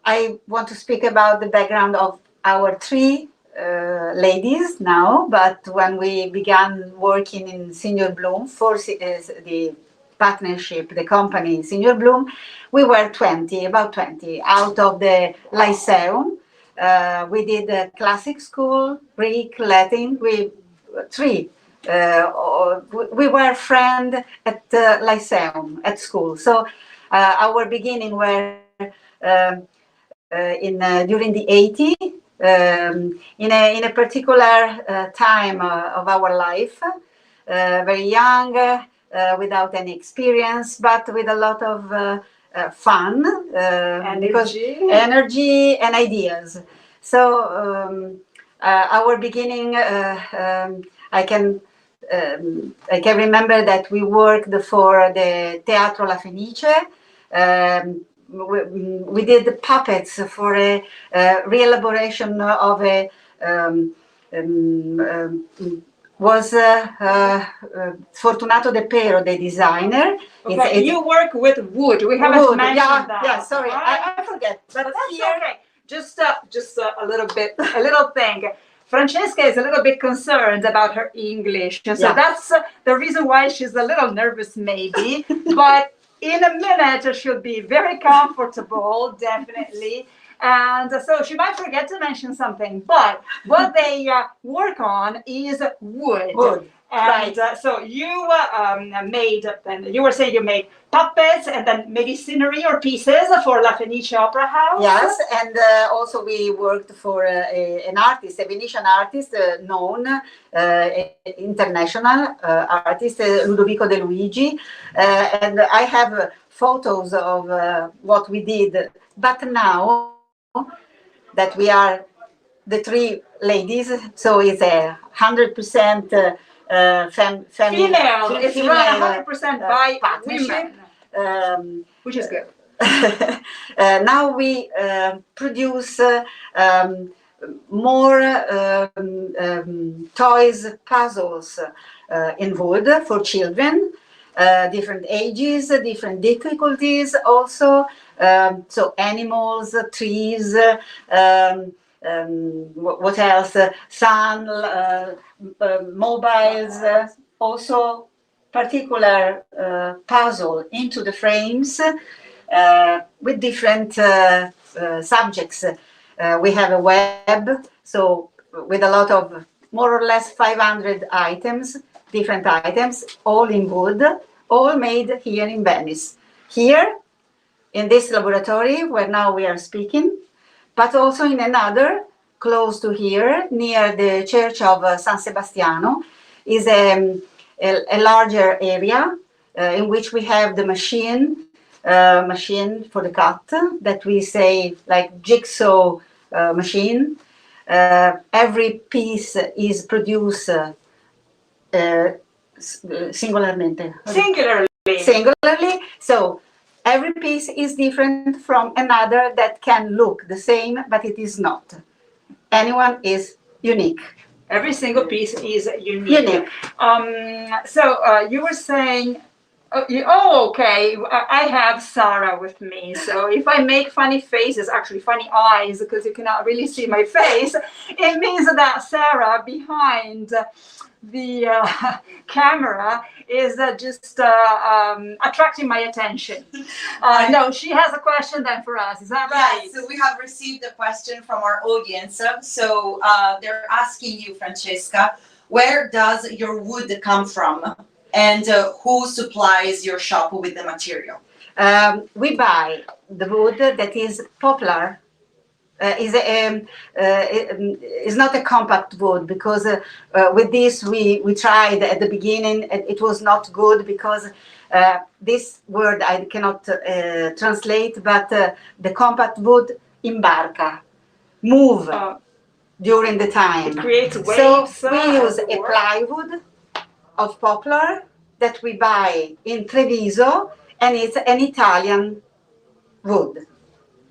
S17: I want to speak about the background of our three ladies now, but when we began working in Senior Bloom for the partnership, the company Senior Bloom, we were 20, about 20, out of the Lyceum. We did a classic school, Greek, Latin, we were friends at Lyceum, at school. So our beginning were during the 80s, in a particular time of our life, very young, without any experience, but with a lot of fun, energy and ideas. So our beginning, I can remember that we worked for the Teatro La Fenice. We did the puppets for a re-elaboration of a was Fortunato De Pero, the designer.
S16: Okay, you work with wood. We haven't mentioned that.
S17: Yeah, sorry, I forget. But
S16: that's okay. Just a little bit, a little thing. Francesca is a little bit concerned about her English, so that's the reason why she's a little nervous, maybe. But in a minute, she'll be very comfortable, definitely. And so she might forget to mention something, but what they work on is wood. And so you made, and you were saying you made puppets and then maybe scenery or pieces for La Fenice Opera House?
S17: Yes, and also we worked for an artist, a Venetian artist known, international artist, Ludovico De Luigi. And I have photos of what we did. But now that we are the three ladies, so it's 100%
S16: female. It's run 100% by women, which is good.
S17: Now we produce more toys, puzzles in wood for children, different ages, different difficulties also. So animals, trees, what else? Sun, mobiles, also particular puzzle into the frames with different subjects. We have a web, so with a lot of more or less 500 items, different items, all in wood, all made here in Venice. Here, in this laboratory where now we are speaking, but also in another close to here, near the church of San Sebastiano, is a larger area in which we have the machine for the cut, that we say like jigsaw machine. Every piece is produced singularly. So every piece is different from another that can look the same, but it is not. Anyone is unique.
S16: Every single piece is unique. So you were saying, okay, I have Sarah with me. So if I make funny faces, actually funny eyes, because you cannot really see my face, it means that Sarah behind the camera is just attracting my attention. No, she has a question then for us. Is that right?
S7: So we have received a question from our audience. So they're asking you, Francesca, where does your wood come from? And who supplies your shop with the material?
S17: We buy the wood that is popular. Is not a compact wood, because with this we tried at the beginning, and it was not good because This word I cannot translate, but the compact wood imbarca, move during the time.
S16: It creates
S17: So
S16: waves.
S17: we use a plywood of poplar that we buy in Treviso, and it's an Italian wood.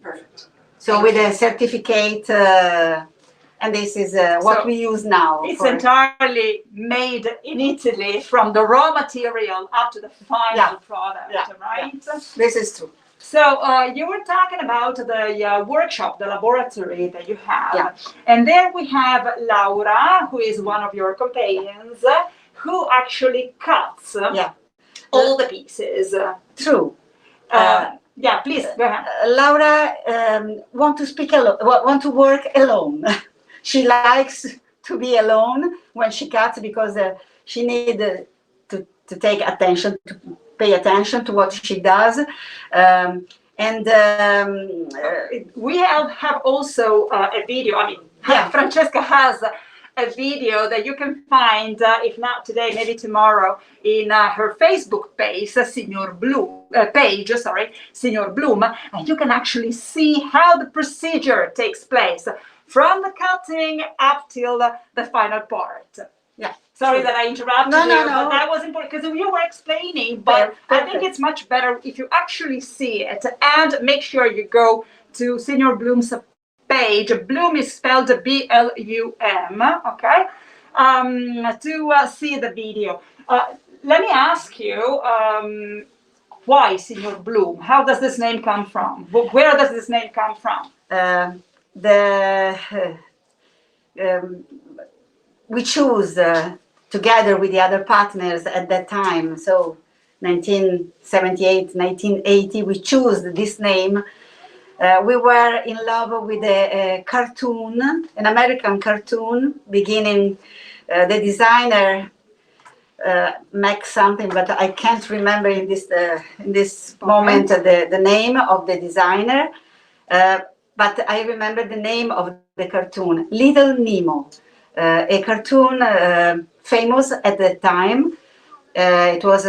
S7: Perfect.
S17: So with a certificate, and this is what
S16: So
S17: we use now.
S16: It's entirely made in Italy from the raw material up to the final product, right?
S17: Yeah. This is true.
S16: So you were talking about the workshop, the laboratory that you have. And there we have Laura, who is one of your companions, who actually cuts all the pieces.
S17: True.
S16: Yeah, please go ahead.
S17: Laura want to work alone. She likes to be alone when she cuts because she needs to take attention, to pay attention to what she does.
S16: We have also a video. I mean, Francesca has a video that you can find, if not today, maybe tomorrow, in her Facebook page, Signor Bloom, Signor Bloom, and you can actually see how the procedure takes place from the cutting up till the final part.
S17: Yeah.
S16: Sorry that I interrupted you,
S17: No.
S16: but that was important because you were explaining, but I think it's much better if you actually see it, and make sure you go to Signor Bloom's page. Bloom is spelled B-L-U-M, okay, to see the video. Let me ask you, why Signor Bloom? How does this name come from? Where does this name come from?
S17: We choose together with the other partners at that time, so 1978, 1980, we chose this name. We were in love with a cartoon, an American cartoon, beginning the designer Mac something, but I can't remember in this moment the name of the designer, but I remember the name of the cartoon, Little Nemo, a cartoon famous at the time. It was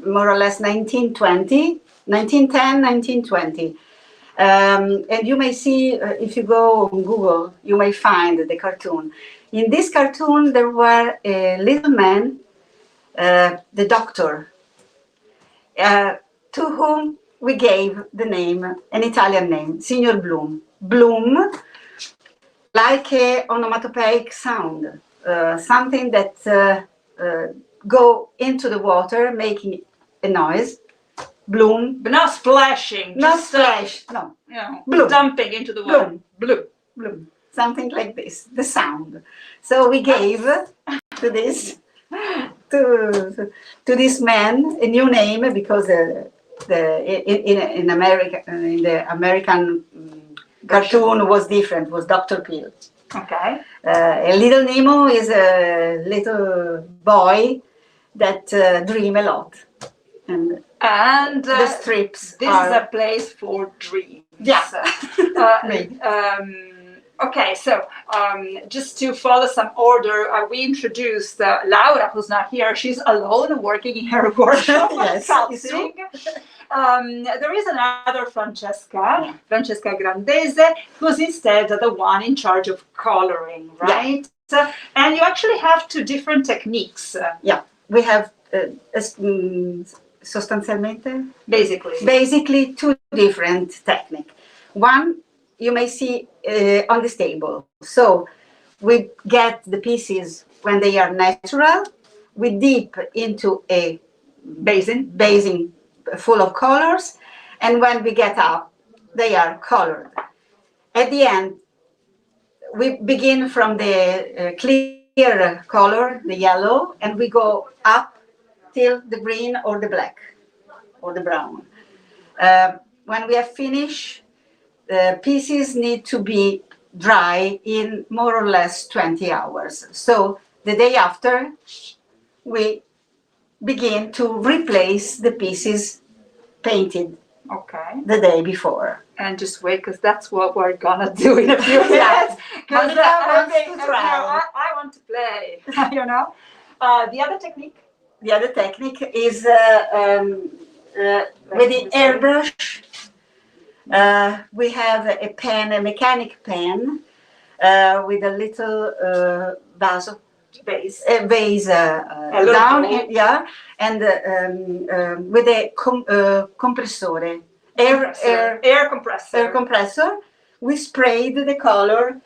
S17: more or less 1910, 1920. And you may see, if you go on Google, you may find the cartoon. In this cartoon, there were a little man, the doctor, to whom we gave the name, an Italian name, Signor Bloom. Bloom, like a onomatopoeic sound, something that go into the water, making a noise. Bloom.
S16: But not splashing.
S17: Not splash, no.
S16: You know,
S17: Bloom.
S16: dumping into the water.
S17: Bloom. Bloom. Something like this, the sound. So we gave to this man a new name because in America, in the American cartoon was different, was Dr. Peel.
S16: Okay.
S17: A Little Nemo is a little boy that dream a lot. And the strips
S16: this
S17: are...
S16: is a place for dreams.
S17: Yeah.
S16: Okay, so just to follow some order, we introduced Laura, who's not here. She's alone working in her workshop.
S17: Yes, it's true.
S16: There is another Francesca Grandese, who's instead the one in charge of coloring, right? Yeah. And you have two different techniques.
S17: Yeah, we have sostanzialmente? Basically two different techniques. One you may see on this table. So we get the pieces when they are natural, we dip into a basin full of colors, and when we get up, they are colored. At the end, we begin from the clear color, the yellow, and we go up till the green or the black or the brown. When we have finished, the pieces need to be dry in more or less 20 hours. So the day after, we begin to replace the pieces painted the day before.
S16: And just wait, because that's what we're gonna do in a few minutes. Because I want to play, you know. The other technique?
S17: the other technique is with the airbrush. We have a pen, a mechanic pen, with a little vase down, yeah, and with a compressore, air compressor. We sprayed the color,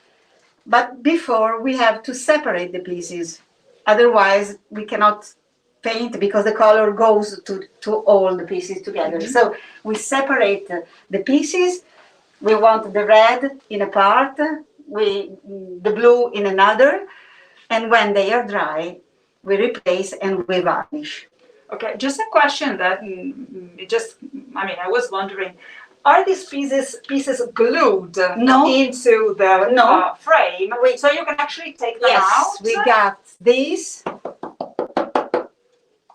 S17: but before we have to separate the pieces. Otherwise, we cannot paint because the color goes to all the pieces together. So we separate the pieces. We want the red in a part, the blue in another, and when they are dry, we replace and we varnish.
S16: Okay, just a question that I was wondering, are these pieces glued into the frame? So you can actually take them out?
S17: Yes, we got these.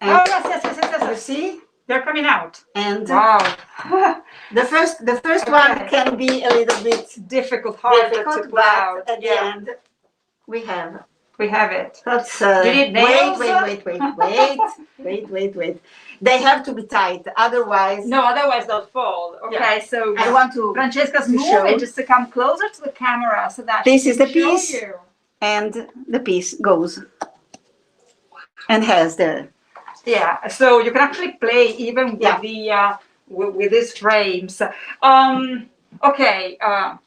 S16: And yes.
S17: You see?
S16: They're coming out.
S17: And
S16: wow.
S17: the first one can be a little bit difficult,
S16: to pull out.
S17: At the end we have
S16: it.
S17: That's
S16: you need nails?
S17: Wait. They have to be tight, otherwise
S16: they'll fall. Okay, so
S17: I want to
S16: Francesca's
S17: to
S16: moving
S17: show.
S16: Just to come closer to the camera so that
S17: This
S16: she
S17: is the
S16: can show
S17: piece,
S16: you.
S17: and the piece goes and has the
S16: so you can actually play even with the with these frames. Okay, a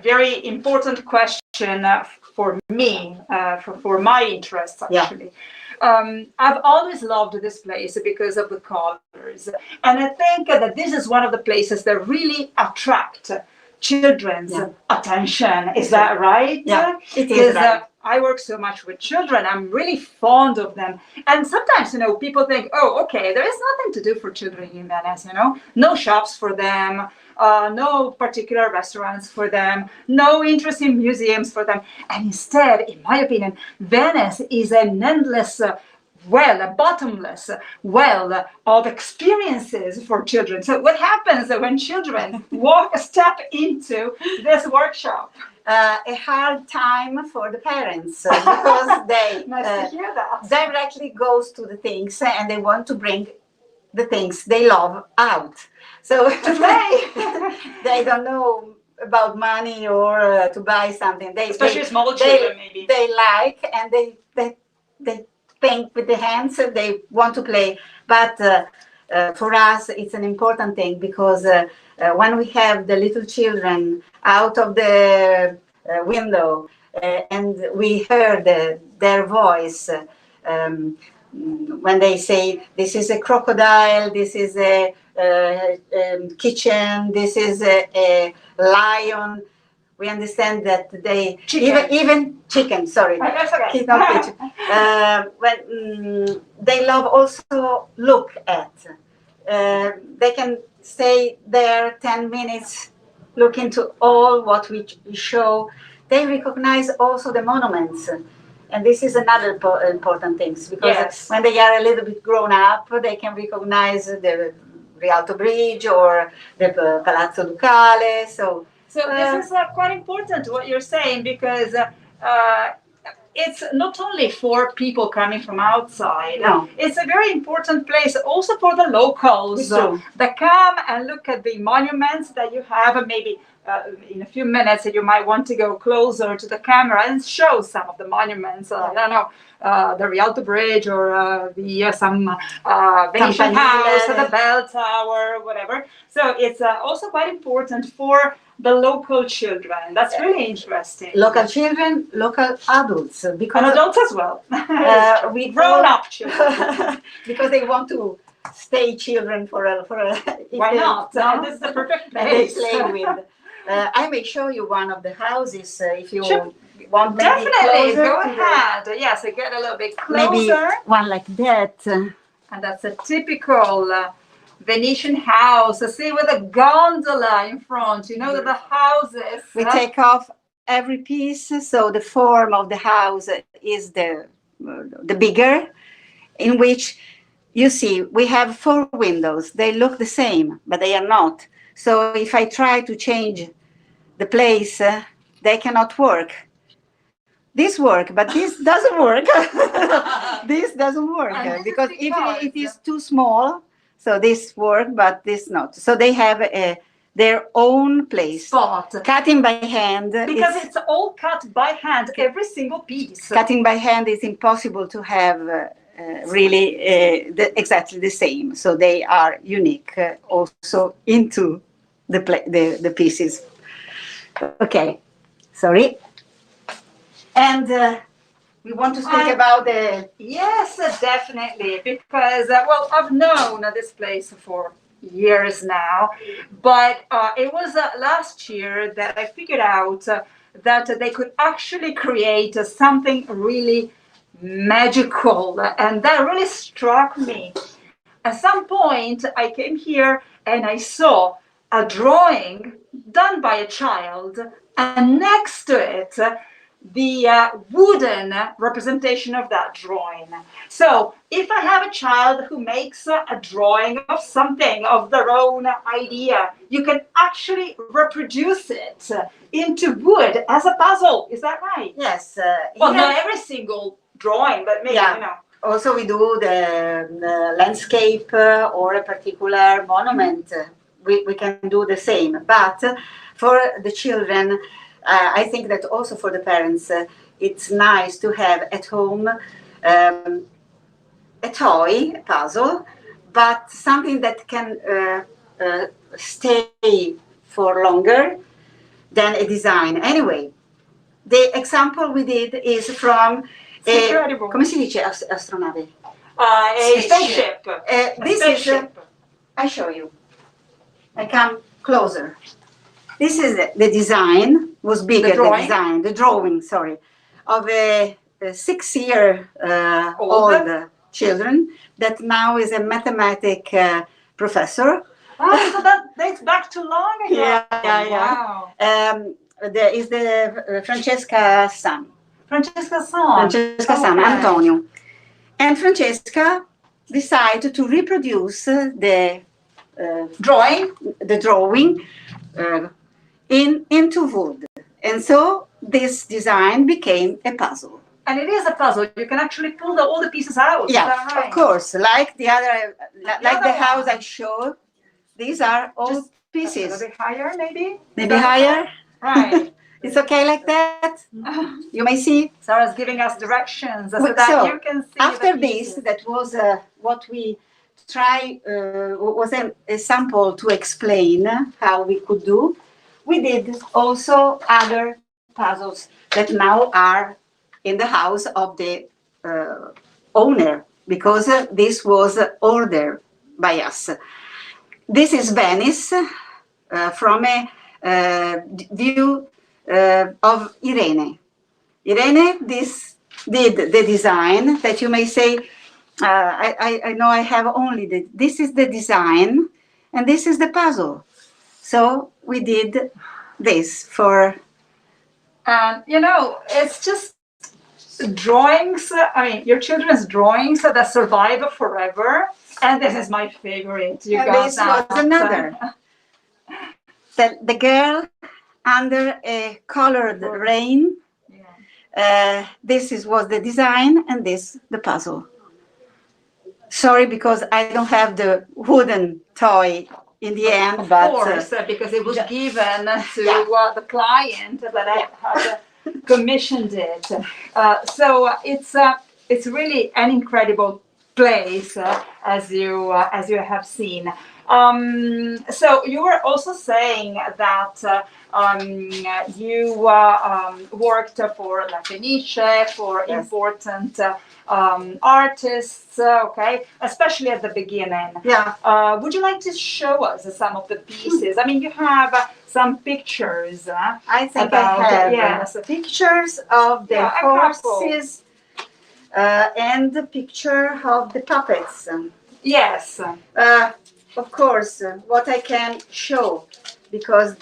S16: very important question for me, for my interests actually. I've always loved this place because of the colors, and I think that this is one of the places that really attract children's attention. Is that right?
S17: Yeah, it is right.
S16: I work so much with children. I'm really fond of them. And sometimes, people think, oh, okay, there is nothing to do for children in Venice, no shops for them, no particular restaurants for them, no interest in museums for them. And instead, in my opinion, Venice is an endless a bottomless well of experiences for children. So what happens when children step into this workshop?
S17: A hard time for the parents because they directly goes to the things and they want to bring the things they love out. So they don't know about money or to buy something.
S16: Especially small children, maybe.
S17: They like and they paint with the hands and they want to play. But for us, it's an important thing because when we have the little children out of the window and we heard their voice when they say, this is a crocodile, this is a kitchen, this is a lion, we understand that they even chicken. Sorry,
S16: that's okay.
S17: It's not chicken. When they love also look at. They can stay there 10 minutes, look into all what we show. They recognize also the monuments. And this is another important thing because when they are a little bit grown up, they can recognize the Rialto Bridge or the Palazzo Ducale. So
S16: this is quite important what you're saying because it's not only for people coming from outside.
S17: No.
S16: It's a very important place also for the locals that come and look at the monuments that you have. And maybe in a few minutes you might want to go closer to the camera and show some of the monuments. I don't know, the Rialto Bridge or some Venetian house, the Bell Tower, whatever. So it's also quite important for the local children. That's really interesting.
S17: Local children, local adults, because
S16: and adults as well.
S17: We
S16: grown-up children
S17: because they want to stay children for a
S16: why not? This is the perfect place.
S17: They play with. I may show you one of the houses if you want. Maybe
S16: definitely
S17: closer
S16: go ahead. Yes, I get a little bit closer.
S17: Maybe one like that.
S16: And that's a typical Venetian house. See, with a gondola in front. You know that the houses.
S17: We take off every piece, so the form of the house is the bigger, in which you see we have 4 windows. They look the same, but they are not. So if I try to change the place, they cannot work. this work, but this doesn't work. This doesn't work because if it is too small, so this work, but this not. So they have their own place.
S16: Spot.
S17: Cutting by hand.
S16: Because it's all cut by hand, every single piece.
S17: Cutting by hand is impossible to have really exactly the same. So they are unique also into the pieces. Okay, sorry. And we want to speak about the...
S16: Yes, definitely, because, well, I've known this place for years now, but it was last year that I figured out that they could actually create something really magical, and that really struck me. At some point, I came here and I saw a drawing done by a child, and next to it, the wooden representation of that drawing. So if I have a child who makes a drawing of something, of their own idea, you can actually reproduce it into wood as a puzzle. Is that right?
S17: Yes.
S16: Well, not every single drawing, but maybe, you know.
S17: Also, we do the landscape or a particular monument. We can do the same. But for the children, I think that also for the parents, it's nice to have at home a toy, a puzzle, but something that can stay for longer than a design. Anyway, the example we did is from come si dice astronave?
S16: A spaceship.
S17: This is, I show you. I come closer. This is the design, was bigger, the drawing, sorry, of a 6-year-old children that now is a mathematic professor.
S16: Oh, so that dates back too long ago.
S17: Yeah.
S16: Wow.
S17: There is the Francesca's son.
S16: Francesca's son.
S17: Antonio. And Francesca decided to reproduce the drawing into wood. And so this design became a puzzle.
S16: And it is a puzzle. You can actually pull all the pieces out.
S17: Yeah,
S16: is that right?
S17: of course. Like the house I showed, these are all pieces.
S16: A bit higher, maybe?
S17: Maybe higher?
S16: Right.
S17: It's okay like that? You may see.
S16: Sarah's giving us directions so that you can see.
S17: After this, that was what we try, was a sample to explain how we could do. We did also other puzzles that now are in the house of the owner, because this was ordered by us. This is Venice from a view of Irene. Irene did the design that you may say, I know I have only this is the design and this is the puzzle. So we did this for...
S16: you know, it's just drawings, I mean, your children's drawings that survive forever. And this is my favorite. You
S17: and
S16: got
S17: this
S16: that.
S17: was another. The girl under a colored rain. This was the design and this the puzzle. Sorry, because I don't have the wooden toy in the end, but...
S16: Of course, because it was given to the client, but I had commissioned it. So it's really an incredible place, as you have seen. So you were also saying that you worked for La Fenice, for important artists, okay, especially at the beginning.
S17: Yeah.
S16: Would you like to show us some of the pieces? I mean, you have some pictures.
S17: I think I have pictures of the horses and the picture of the puppets.
S16: Yes.
S17: Of course, what I can show, because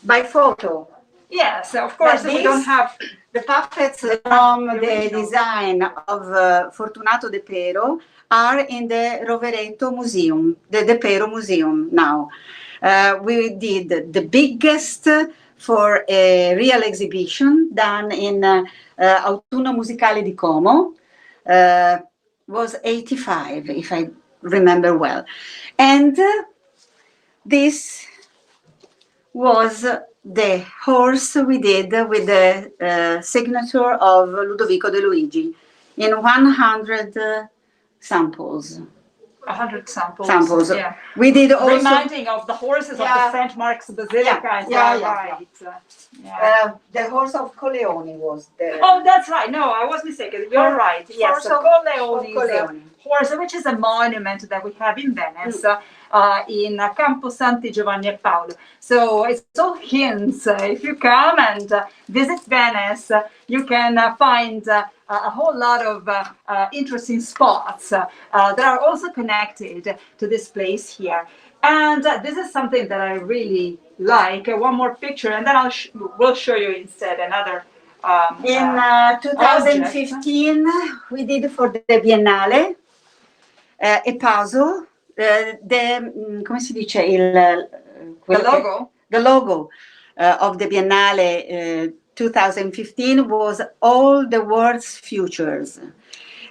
S17: by photo.
S16: Yes, of course, we don't have
S17: the puppets from the design of Fortunato De Pero are in the Rovereto Museum, the De Pero Museum now. We did the biggest for a real exhibition done in Autunno Musicale di Como. Was 85, if I remember well. And this was the horse we did with the signature of Ludovico De Luigi in 100 samples.
S16: 100 samples.
S17: Samples.
S16: Yeah.
S17: We did also
S16: reminding of the horses of the St. Mark's Basilica. Right.
S17: the horse of Coleoni was there.
S16: Oh, that's right. No, I was mistaken. You're right. Yes,
S17: Horse of
S16: Coleoni's horse, which is a monument that we have in Venice, in Campo Santi Giovanni e Paolo. So it's all hints. If you come and visit Venice, you can find a whole lot of interesting spots that are also connected to this place here. And this is something that I really like. One more picture, and then we'll show you instead another.
S17: In 2015, we did for the Biennale a puzzle. Come si dice the logo of the Biennale 2015 was all the world's futures.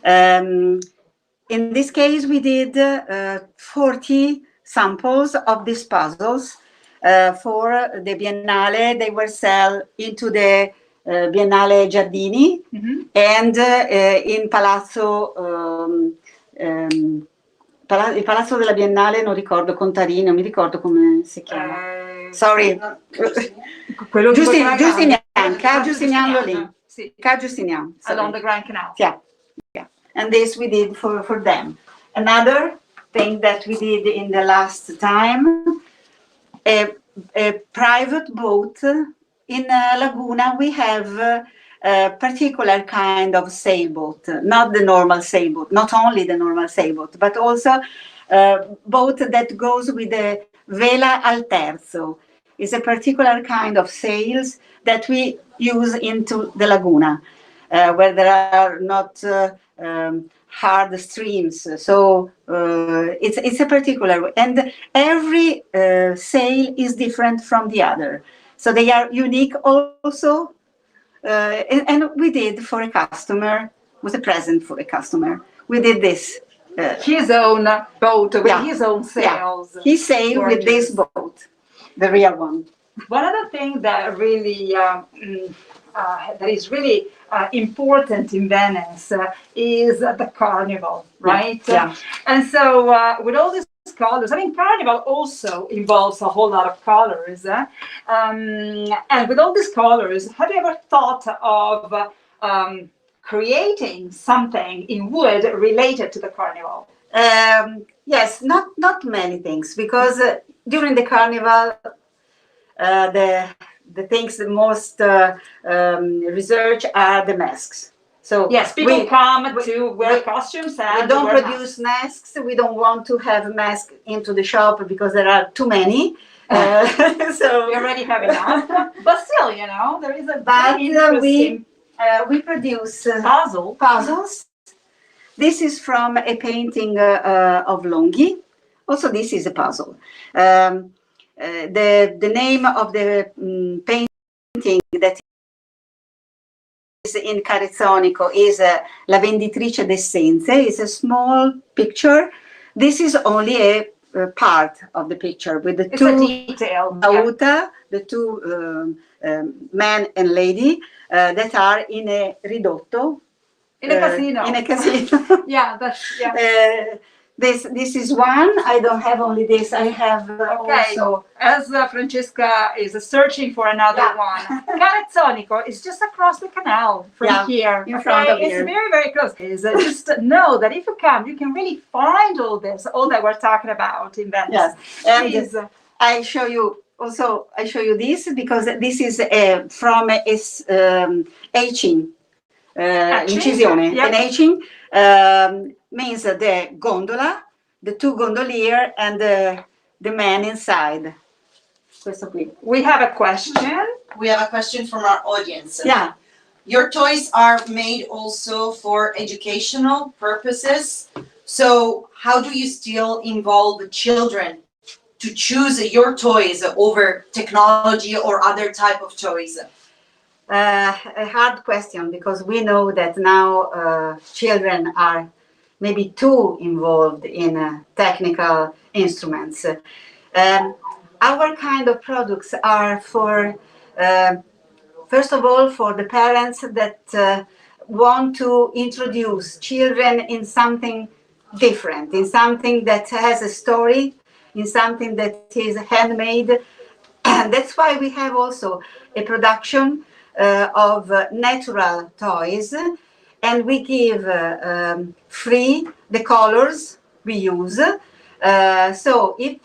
S17: In this case, we did 40 samples of these puzzles for the Biennale. They were sold into the Biennale Giardini and in Palazzo. Il Palazzo della Biennale, non ricordo, Contarino, mi ricordo come si chiama. Sorry. Justinian, Car Justinian lì. Car Justinian.
S16: Along the Grand Canal.
S17: Yeah. And this we did for them. Another thing that we did in the last time, a private boat in Laguna. We have a particular kind of sailboat, not the normal sailboat, not only the normal sailboat, but also a boat that goes with the vela al terzo. It's a particular kind of sails that we use into the Laguna, where there are not hard streams. So it's a particular, and every sail is different from the other. So they are unique also. And we did for a customer, was a present for a customer. We did this.
S16: His own boat with his own sails.
S17: Yeah. He sailed with this boat, the real one.
S16: One other thing that really that is really important in Venice is the Carnival, right?
S17: Yeah.
S16: And so with all these colors, I mean, Carnival also involves a whole lot of colors. And with all these colors, have you ever thought of creating something in wood related to the Carnival?
S17: Yes, not many things, because during the Carnival, the things the most research are the masks. So
S16: yes, people come to wear costumes and
S17: we don't produce masks. We don't want to have masks into the shop because there are too many. So
S16: we already have enough. But still, you know, there is a
S17: but
S16: interesting
S17: we produce
S16: puzzles.
S17: This is from a painting of Longhi. Also, this is a puzzle. The name of the painting that is in Carezzonico is La Venditrice d'Essenze. It's a small picture. This is only a part of the picture with the two Bauta, the two man and lady that are in a ridotto.
S16: In a casino.
S17: In a casino.
S16: Yeah, that's
S17: This is one. I don't have only this. I have also.
S16: As Francesca is searching for another one, Carezzonico is just across the canal from here.
S17: In front of here.
S16: It's very, very close. Just know that if you come, you can really find all that we're talking about in Venice.
S17: Yes, and I show you also. I show you this because this is from etching. Incisione. An etching means the gondola, the two gondolier, and the man inside.
S16: We have a question.
S7: We have a question from our audience.
S17: Yeah.
S7: Your toys are made also for educational purposes. So how do you still involve children to choose your toys over technology or other type of toys?
S17: A hard question, because we know that now children are maybe too involved in technical instruments. Our kind of products are for, first of all, for the parents that want to introduce children in something different, in something that has a story, in something that is handmade. And that's why we have also a production of natural toys, and we give free the colors we use. So if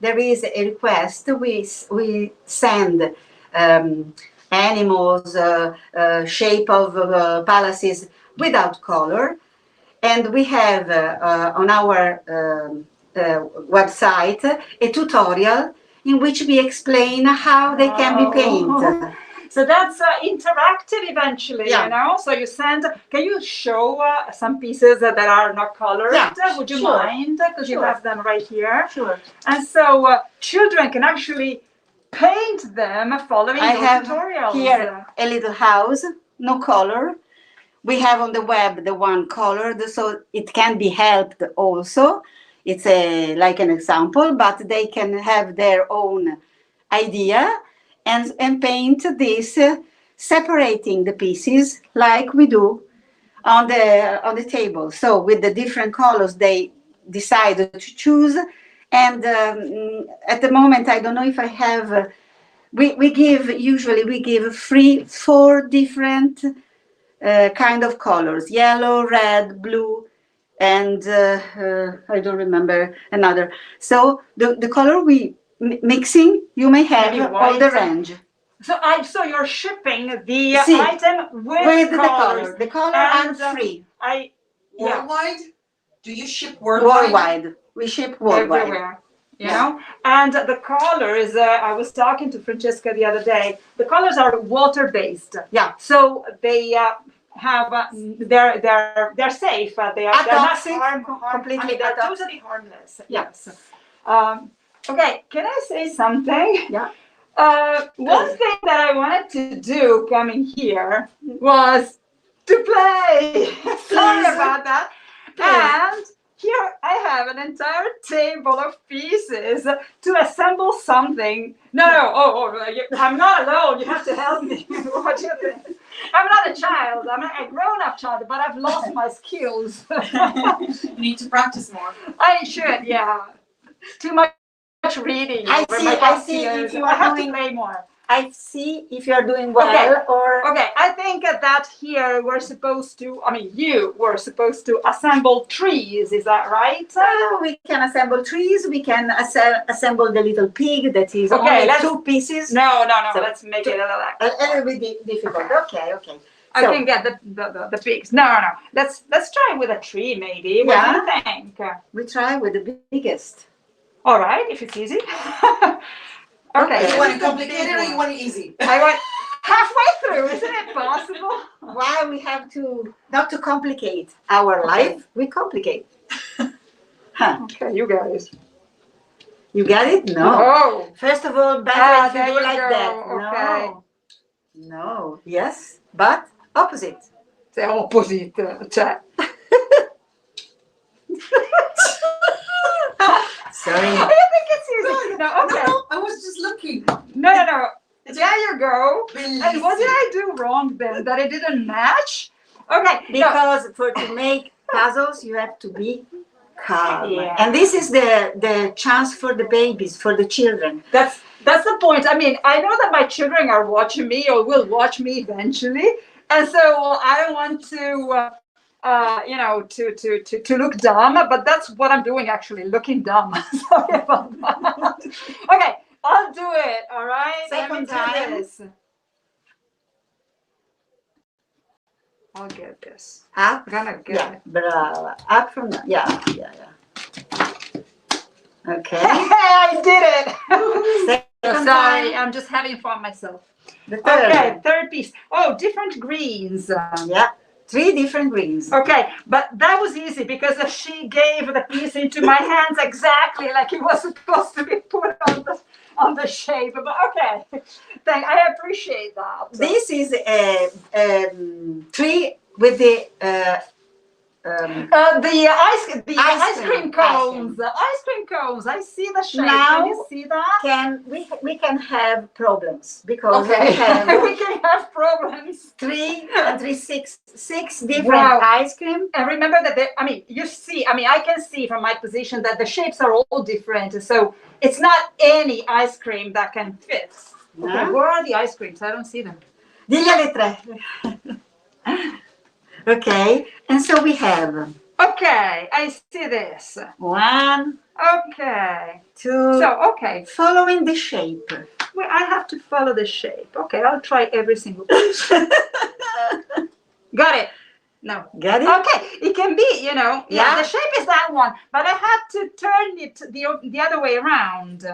S17: there is a request, we send animals, shape of palaces without color, and we have on our website a tutorial in which we explain how they can be painted.
S16: So that's interactive eventually,
S17: Yeah.
S16: you know? So you send, can you show some pieces that are not colored?
S17: Yeah,
S16: Would you
S17: sure.
S16: mind? Because you
S17: Sure.
S16: have them right here.
S17: Sure.
S16: And so children can actually paint them following
S17: I
S16: your
S17: have
S16: tutorials.
S17: here a little house, no color. We have on the web the one colored, so it can be helped also. It's like an example, but they can have their own idea and paint this, separating the pieces like we do on the table. So with the different colors they decide to choose, and at the moment I don't know if I have. Usually we give free 4 different kind of colors: yellow, red, blue, and I don't remember another. So the color we mixing, you may have
S16: Maybe
S17: all the
S16: white.
S17: range.
S16: So you're shipping the
S17: See,
S16: item
S17: with the
S16: colors.
S17: color. The color
S16: And,
S17: are free.
S7: Worldwide? Do you ship worldwide?
S17: Worldwide. We ship worldwide.
S16: Everywhere. You know, and the colors, I was talking to Francesca the other day, the colors are water-based.
S17: Yeah.
S16: So they have, they're safe. They're not completely, they're totally harmless.
S17: Yeah.
S16: Yes. Okay, can I say something?
S17: Yeah.
S16: One thing that I wanted to do coming here was to play. Sorry about that. And here I have an entire table of pieces to assemble something. No, I'm not alone. You have to help me. What do you think? I'm not a child. I'm a grown-up child, but I've lost my skills.
S7: You need to practice more.
S16: I should, yeah. Too much reading.
S17: I see if you are doing
S16: play more.
S17: I see if you are doing well
S16: Okay, I think that here we're supposed to, you were supposed to assemble trees, is that right?
S17: We can assemble trees, we can assemble the little pig that is
S16: Okay,
S17: only 2 pieces.
S16: No,
S17: So,
S16: let's make it
S17: a little bit difficult. Okay.
S16: I can get the pigs. No. Let's try with a tree maybe. What do you think?
S17: We try with the biggest.
S16: All right, if it's easy. Okay.
S7: You want it complicated or you want it easy?
S16: I want halfway through. Isn't it possible?
S17: Why we have to not to complicate our life? We complicate.
S16: Okay, you guys.
S17: You got it? No.
S16: Oh.
S17: First of all, better if
S16: there
S17: you do
S16: you
S17: like
S16: go.
S17: that.
S16: Okay.
S17: No. Yes, but opposite.
S16: The opposite. Cioè.
S17: Sorry.
S16: I think it's easy. No, okay.
S7: No, I was just looking.
S16: No. There you go.
S7: Bellissimo.
S16: And what did I do wrong then? That it didn't match? Okay.
S17: Because to make puzzles, you have to be calm.
S16: Yeah.
S17: And this is the chance for the babies, for the children.
S16: That's the point. I mean, I know that my children are watching me or will watch me eventually. And so I don't want to to look dumb, but that's what I'm doing actually, looking dumb. Sorry about that. Okay, I'll do it, all right?
S17: Second
S16: Let me do
S17: time.
S16: this. I'll get this.
S17: Up.
S16: I'm gonna get
S17: Yeah,
S16: it.
S17: brava. Up from the, yeah. Okay.
S16: I did it!
S17: Second
S16: Sorry,
S17: time.
S16: I'm just having fun myself.
S17: The third.
S16: Okay, third piece. Oh, different greens.
S17: Yeah. 3 different greens.
S16: Okay, but that was easy because she gave the piece into my hands exactly like it was supposed to be put on the shape. But okay, I appreciate that.
S17: This is a tree with the
S16: ice cream cones. Ice cream cones. I see the shape.
S17: Now
S16: Can you see that?
S17: We can have problems because
S16: Okay.
S17: we
S16: can have problems.
S17: 3 and 3 6 different ice cream.
S16: And remember that I can see from my position that the shapes are all different. So it's not any ice cream that can fit. Okay,
S17: No.
S16: where are the ice creams? I don't see them.
S17: Digli alle 3. Okay, and so we have.
S16: Okay, I see this.
S17: 1.
S16: Okay.
S17: 2.
S16: So, okay.
S17: Following the shape.
S16: Well, I have to follow the shape. Okay, I'll try every single piece. Got it. No.
S17: Got it?
S16: Okay, it can be,
S17: Yeah.
S16: the shape is that one, but I had to turn it the other way around.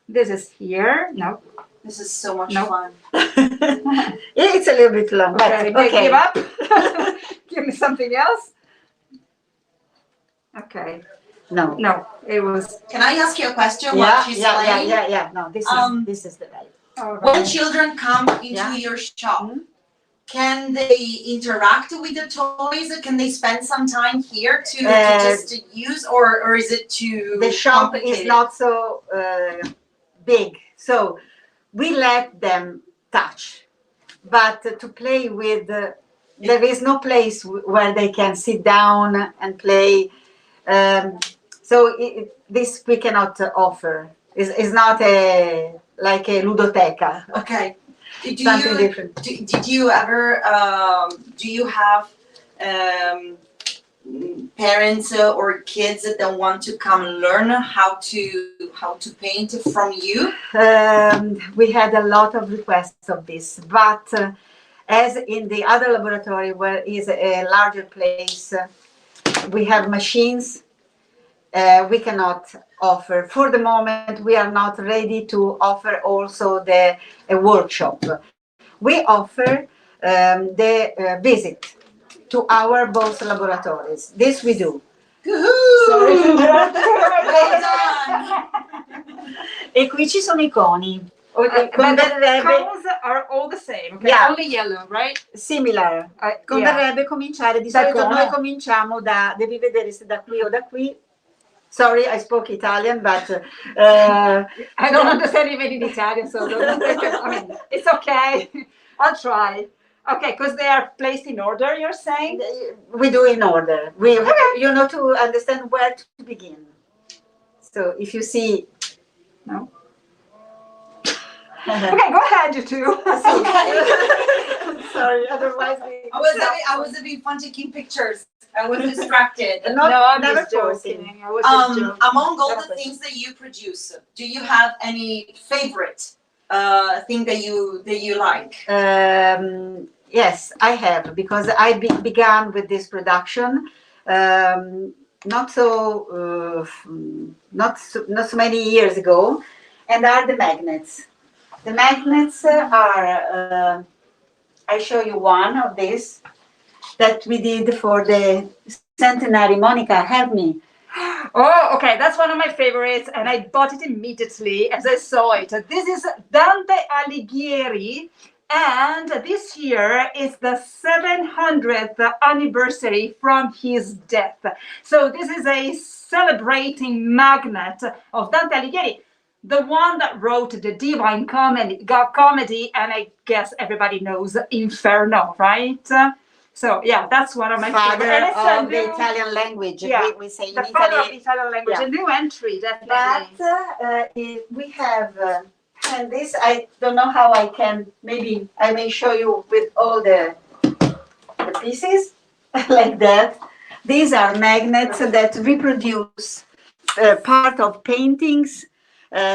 S16: This is here. No.
S7: This is so much
S16: No.
S7: fun.
S17: It's a little bit long,
S16: Okay,
S17: but okay.
S16: give up. Give me something else. Okay.
S17: No.
S16: No, it was.
S7: Can I ask you a question while she's playing?
S17: Yeah. No, this is the right.
S7: When children come into your shop, can they interact with the toys? Can they spend some time here to just to use, or is it too
S17: The shop is
S7: complicated?
S17: not so big, so we let them touch, but to play with, there is no place where they can sit down and play. So this we cannot offer. It's not like a ludoteca.
S7: Okay.
S17: Something different.
S7: Did you ever? Do you have parents or kids that want to come learn how to paint from you?
S17: We had a lot of requests of this, but as in the other laboratory where is a larger place, we have machines. We cannot offer. For the moment, we are not ready to offer also a workshop. We offer the visit to our both laboratories. This we do.
S7: Sorry to interrupt.
S17: Well done. E qui ci sono i coni.
S16: But the cones are all the same, okay?
S17: Yeah.
S16: Only yellow, right?
S17: Similar. Converrebbe cominciare, di solito noi cominciamo devi vedere se da qui o da qui. Sorry, I spoke Italian, but
S16: I don't understand even in Italian, so it's okay. I'll try. Okay, because they are placed in order, you're saying?
S17: We do in order. You know, to understand where to begin. So if you see,
S16: no. Okay, go ahead, you two.
S17: Sorry, otherwise
S7: I was a bit fun taking pictures. I was distracted.
S16: No, I'm never joking. I was just joking.
S7: Among all the things that you produce, do you have any favorite thing that you like?
S17: Yes, I have, because I began with this production not so many years ago, and are the magnets. The magnets are. I show you one of these that we did for the centenary. Monica, help me.
S16: Oh, okay, that's one of my favorites, and I bought it immediately as I saw it. This is Dante Alighieri, and this year is the 700th anniversary from his death. So this is a celebrating magnet of Dante Alighieri, the one that wrote the Divine Comedy, and I guess everybody knows Inferno, right? So yeah, that's one of my
S17: father
S16: favorites.
S17: of the Italian language.
S16: Yeah,
S17: we say in
S16: the
S17: Italy.
S16: father of the Italian language,
S17: Yeah.
S16: a new entry, definitely.
S17: But we have, and this I don't know how I can. Maybe I may show you with all the pieces like that. These are magnets that reproduce part of paintings.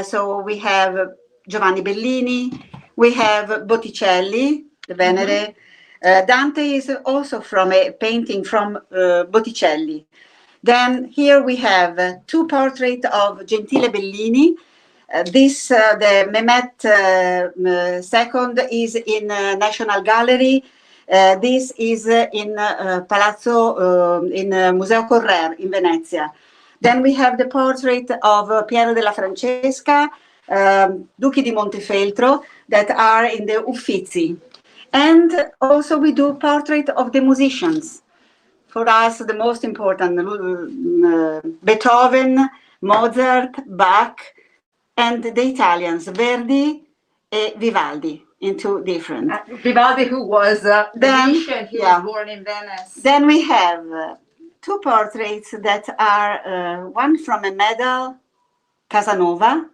S17: So we have Giovanni Bellini, we have Botticelli, the Venere. Dante is also from a painting from Botticelli. Then here we have 2 portraits of Gentile Bellini. The Mehmet II is in National Gallery. This is in Palazzo, in Museo Correr in Venezia. Then we have the portrait of Piero della Francesca, Duchi di Montefeltro, that are in the Uffizi. And also we do portrait of the musicians. For us, the most important, Beethoven, Mozart, Bach, and the Italians, Verdi and Vivaldi, into different.
S16: Vivaldi, who was Venetian, he
S17: yeah.
S16: was born in Venice.
S17: Then we have two portraits that are one from a medal, Casanova,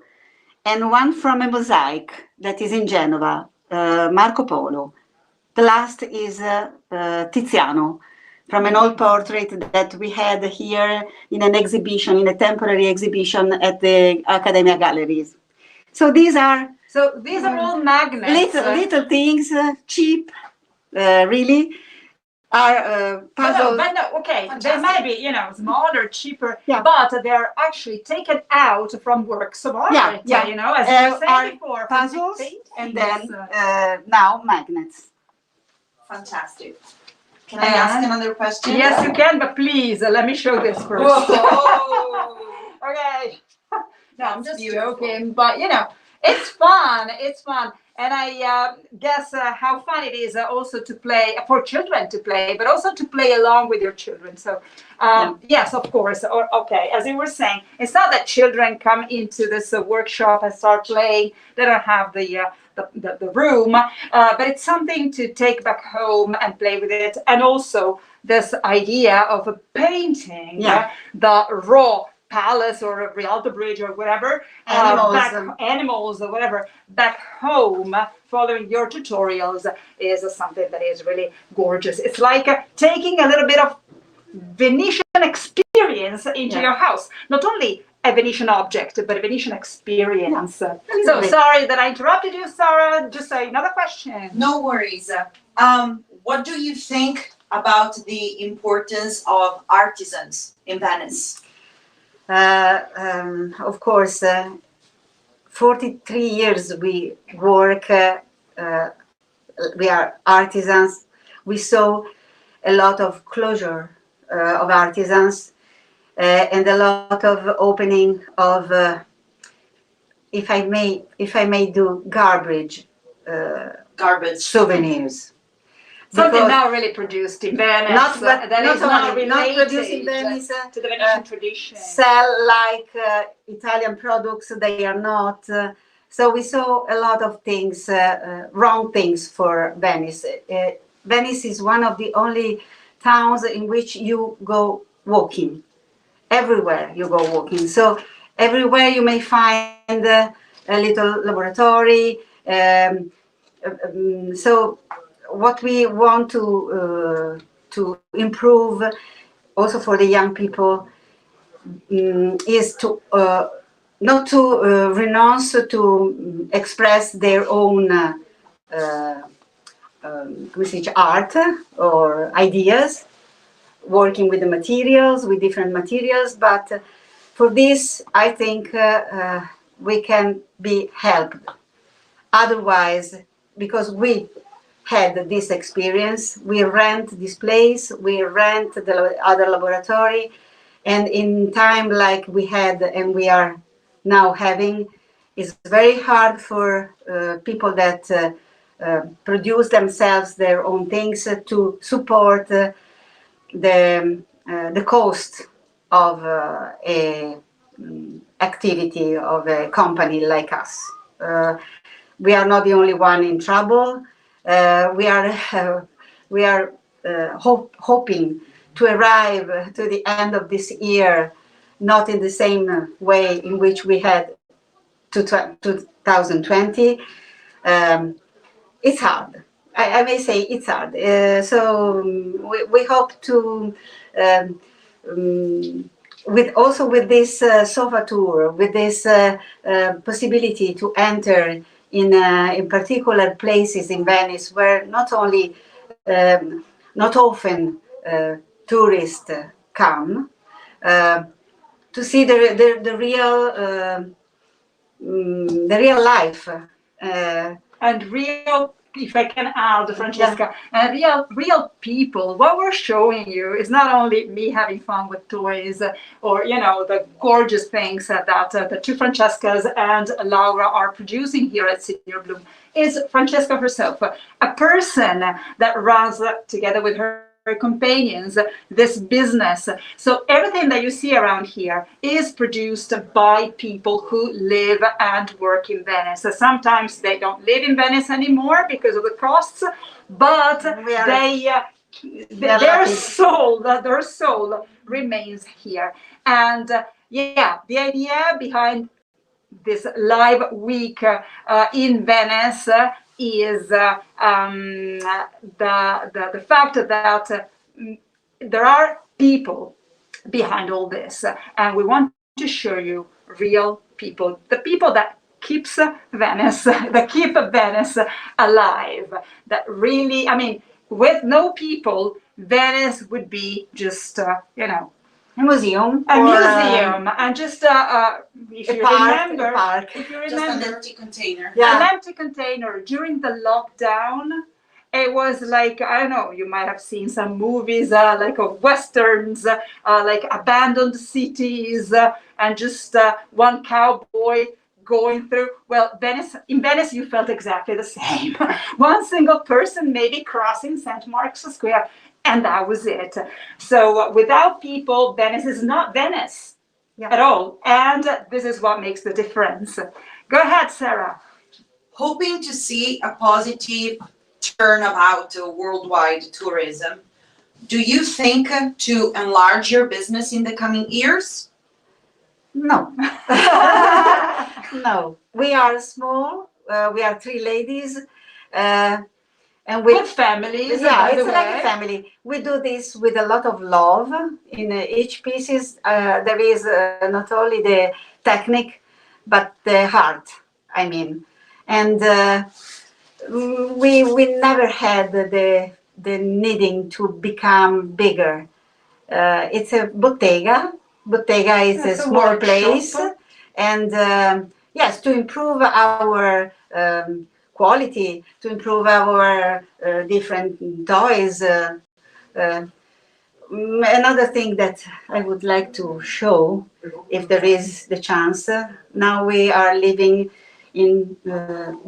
S17: and one from a mosaic that is in Genova, Marco Polo. The last is Tiziano, from an old portrait that we had here in an exhibition, in a temporary exhibition at the Accademia Galleries. So these are
S16: all magnets.
S17: Little things, cheap, really. Are puzzles.
S16: But no, okay, they might be, you know, smaller, cheaper, but they're actually taken out from works of art, you know, as you were saying before.
S17: Puzzles, and then now magnets.
S7: Fantastic. Can I ask another question?
S16: Yes, you can, but please, let me show this first. Okay. No, I'm just joking, but you know, it's fun. It's fun. And I guess how fun it is also to play, for children to play, but also to play along with your children. So, yes, of course. Okay, as you were saying, it's not that children come into this workshop and start playing. They don't have the room, but it's something to take back home and play with it. And also this idea of painting the raw palace or a Rialto Bridge or whatever, animals or whatever, back home, following your tutorials is something that is really gorgeous. It's like taking a little bit of Venetian experience into your house. Not only a Venetian object, but a Venetian experience. So sorry that I interrupted you, Sarah. Just another question.
S7: No worries. What do you think about the importance of artisans in Venice?
S17: Of course, 43 years we work, we are artisans. We saw a lot of closure of artisans and a lot of opening of, if I may do garbage souvenirs.
S16: Something now really produced in Venice, not
S17: produced in Venice,
S16: to the Venetian tradition.
S17: Sell like Italian products, they are not. So we saw a lot of things, wrong things for Venice. Venice is one of the only towns in which you go walking. Everywhere you go walking. So everywhere you may find a little laboratory. So what we want to improve also for the young people is to not to renounce to express their own art or ideas, working with the materials, with different materials, but for this I think we can be helped. Otherwise, because we had this experience, we rent this place, we rent the other laboratory, and in time like we had and we are now having, it's very hard for people that produce themselves their own things to support the cost of a activity of a company like us. We are not the only one in trouble. We are hoping to arrive to the end of this year, not in the same way in which we had 2020. It's hard. I may say it's hard. So we hope to, with this SofaTour, with this possibility to enter in particular places in Venice where not often tourists come, to see the real life
S16: and real if I can add, Francesca, real people. What we're showing you is not only me having fun with toys or, you know, the gorgeous things that the two Francescas and Laura are producing here at Senior Bloom. Is Francesca herself, a person that runs together with her companions this business. So everything that you see around here is produced by people who live and work in Venice. Sometimes they don't live in Venice anymore because of the costs, but their soul remains here. And yeah, the idea behind this live week in Venice is the fact that there are people behind all this, and we want to show you real people, the people that keeps Venice, that keep Venice alive, that really, I mean, with no people, Venice would be just, you know,
S17: a museum,
S16: and just if you remember,
S7: Just an empty container.
S16: an empty container during the lockdown. It was like, I don't know, you might have seen some movies like of westerns, like abandoned cities, and just one cowboy going through. Well, in Venice, you felt exactly the same. One single person maybe crossing St. Mark's Square, and that was it. So without people, Venice is not Venice at all. And this is what makes the difference. Go ahead, Sarah.
S7: Hoping to see a positive turnabout to worldwide tourism, do you think to enlarge your business in the coming years?
S17: No. No. We are small. We are three ladies. And with
S16: families,
S17: yeah, it's like a family. We do this with a lot of love. In each pieces, there is not only the technique, but the heart. I mean, and we never had the needing to become bigger. It's a bottega. Bottega is a small place, and yes, to improve our quality, to improve our different toys. Another thing that I would like to show, if there is the chance, now we are living in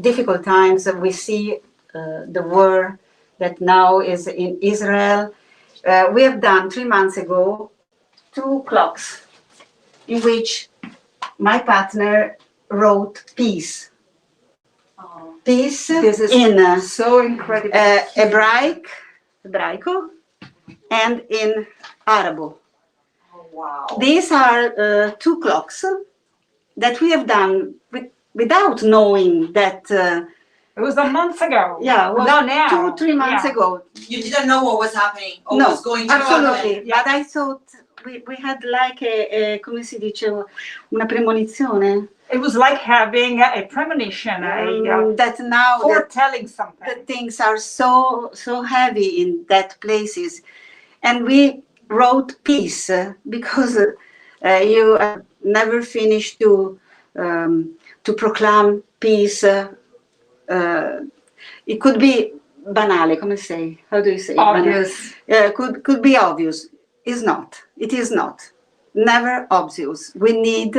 S17: difficult times. We see the war that now is in Israel. We have done 3 months ago 2 clocks in which my partner wrote peace. Peace
S16: This is
S17: in
S16: so incredible.
S17: Hebraico, and in Arabo.
S16: Wow.
S17: These are 2 clocks that we have done without knowing that.
S16: It was a month ago.
S17: Yeah, well,
S16: no, now.
S17: 2-3 months ago.
S7: You didn't know what was happening or
S17: No,
S7: was going to
S17: absolutely.
S7: happen.
S17: But I thought we had like come si dice, una premonizione.
S16: It was like having a premonition.
S17: That now
S16: foretelling something.
S17: The things are so heavy in that places, and we wrote peace because you never finished to proclaim peace. It could be banale, come say? How do you say?
S16: Obvious.
S17: Could be obvious. It's not. It is not. Never obvious. We need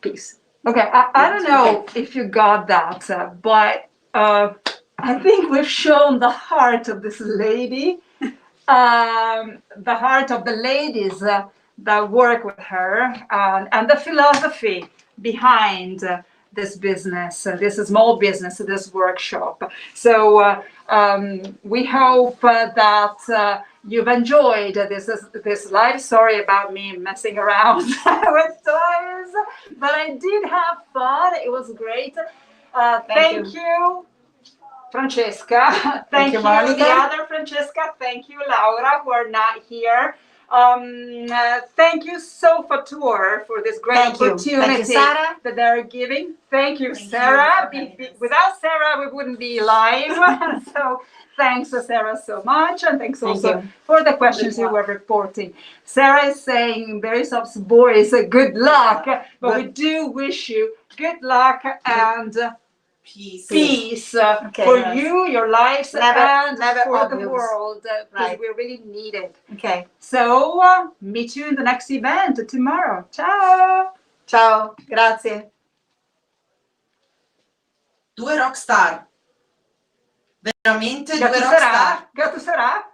S17: peace.
S16: Okay, I don't know if you got that, but I think we've shown the heart of this lady, the heart of the ladies that work with her, and the philosophy behind this business, this small business, this workshop. So we hope that you've enjoyed this live story about me messing around with toys, but I did have fun. It was great. Thank you, Francesca. Thank you,
S17: Monica.
S16: the other Francesca. Thank you, Laura, who are not here. Thank you, SofaTour, for this great opportunity that they're giving. Thank you, Sarah. Without Sarah, we wouldn't be live. So thanks, Sarah, so much. And thanks also for the questions you were reporting. Sarah is saying very soft voice, good luck. But we do wish you good luck and
S7: Peace.
S16: peace
S17: Okay,
S16: for
S17: yes.
S16: you, your lives,
S17: Never-
S16: and
S17: never
S16: for the
S17: obvious.
S16: world, because
S17: Right.
S16: we really need it.
S17: Okay.
S16: So, meet you in the next event tomorrow. Ciao!
S17: Ciao, grazie.
S7: Due rockstar. Veramente due
S16: Gatto
S7: rockstar.
S16: sarà? Gatto sarà?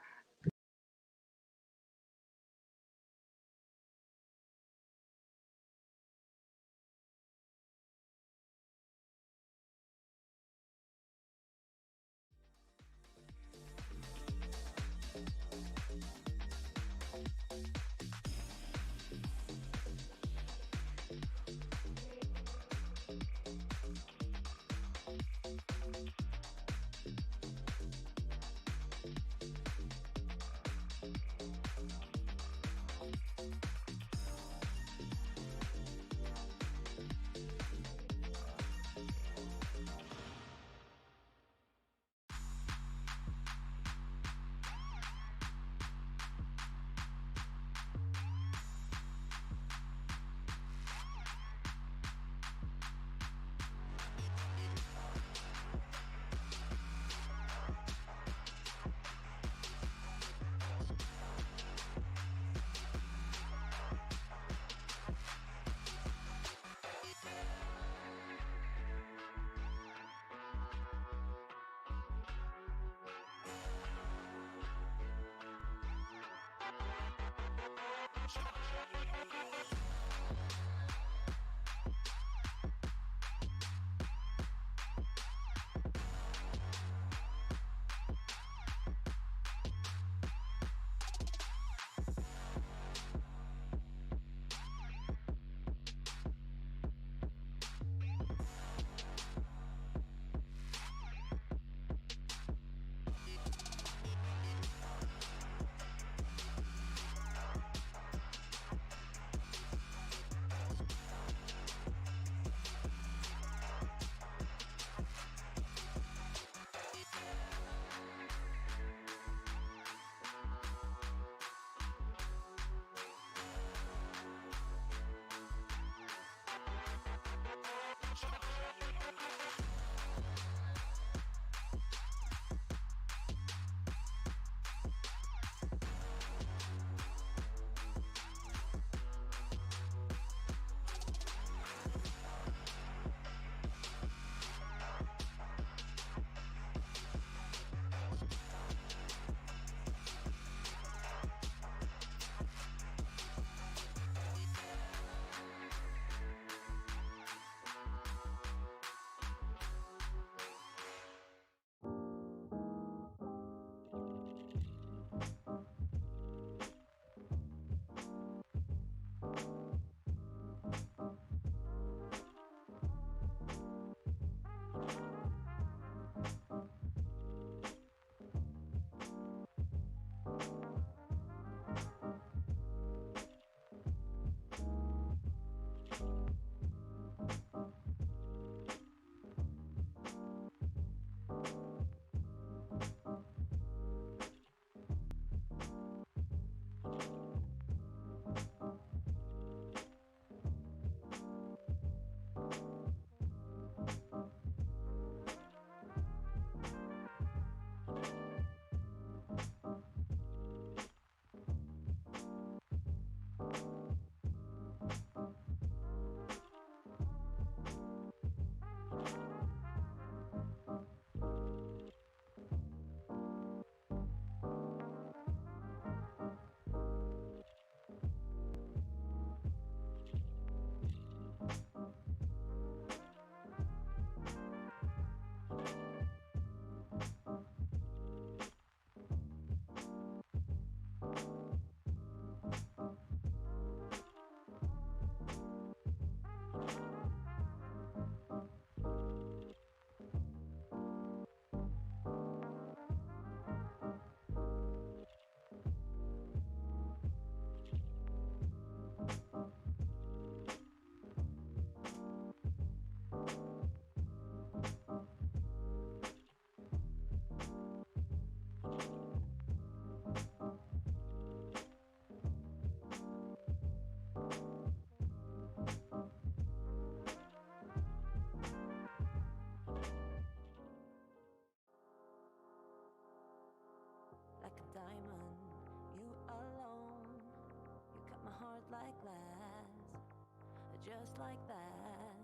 S4: just like that.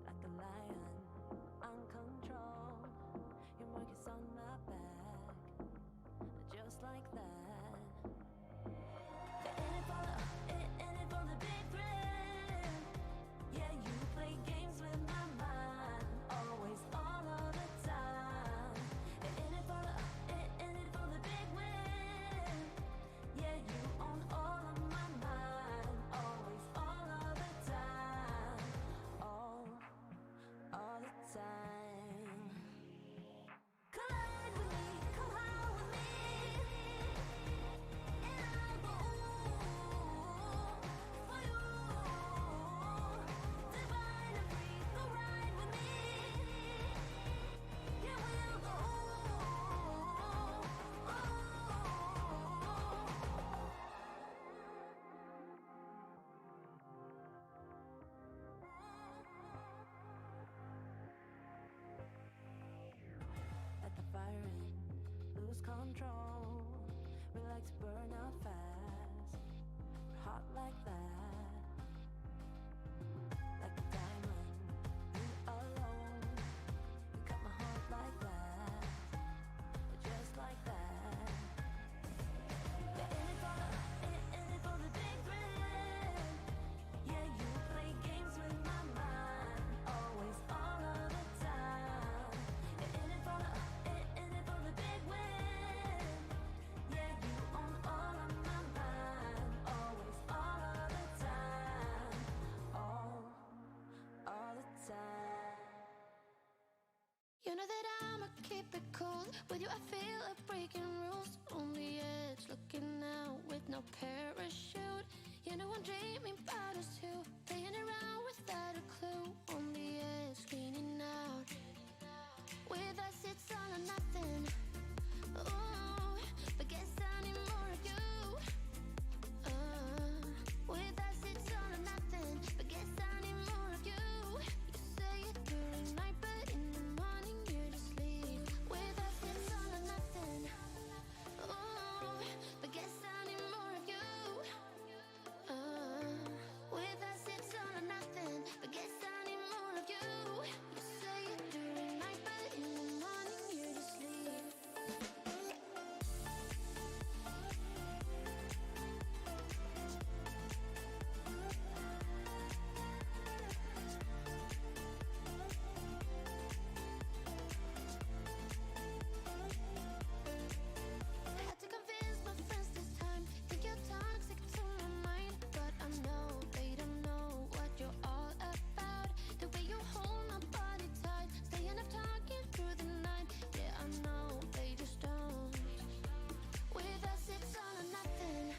S4: Like a lion, uncontrolled. Your mark is on my back, just like that. In it for the big thrill. Yeah, you play games with my mind, always, all of the time. In it for the big win. Yeah, you own all of my mind, always, all of the time, all the time. Collide with me, come high with me, and I'll go for you. Divine and free, go ride with me. Yeah, we'll go. Let the fire in, lose control. We like to burn out fast. We're hot like that. Like a diamond, you alone. You cut my heart like that. Just like that. Yeah, in it for the big thrill. Yeah, you play games with my mind, always, all of the time. In it for the big win. Yeah, you own all of my mind, always, all of the time, all the time.
S3: You know that I'ma keep it cool. With you I feel like breaking rules. On the edge, looking out with no parachute. You know I'm dreaming about us two, playing around without a clue. On the edge, cleaning out. With us it's all or nothing. Ooh, but guess I need more of you. With us it's all or nothing, but guess I need more of you. You say it during night, but in the morning you just leave. With us it's all or nothing. Ooh, but guess I need more of you. With us it's all or nothing, but guess I need more of you. You say it during night, but in the morning you just leave. Had to convince my friends this time. Think you're toxic to my mind, but I know they don't know what you're all about. The way you hold my body tight, staying up talking through the night. Yeah, I know they just don't. With us it's all or nothing.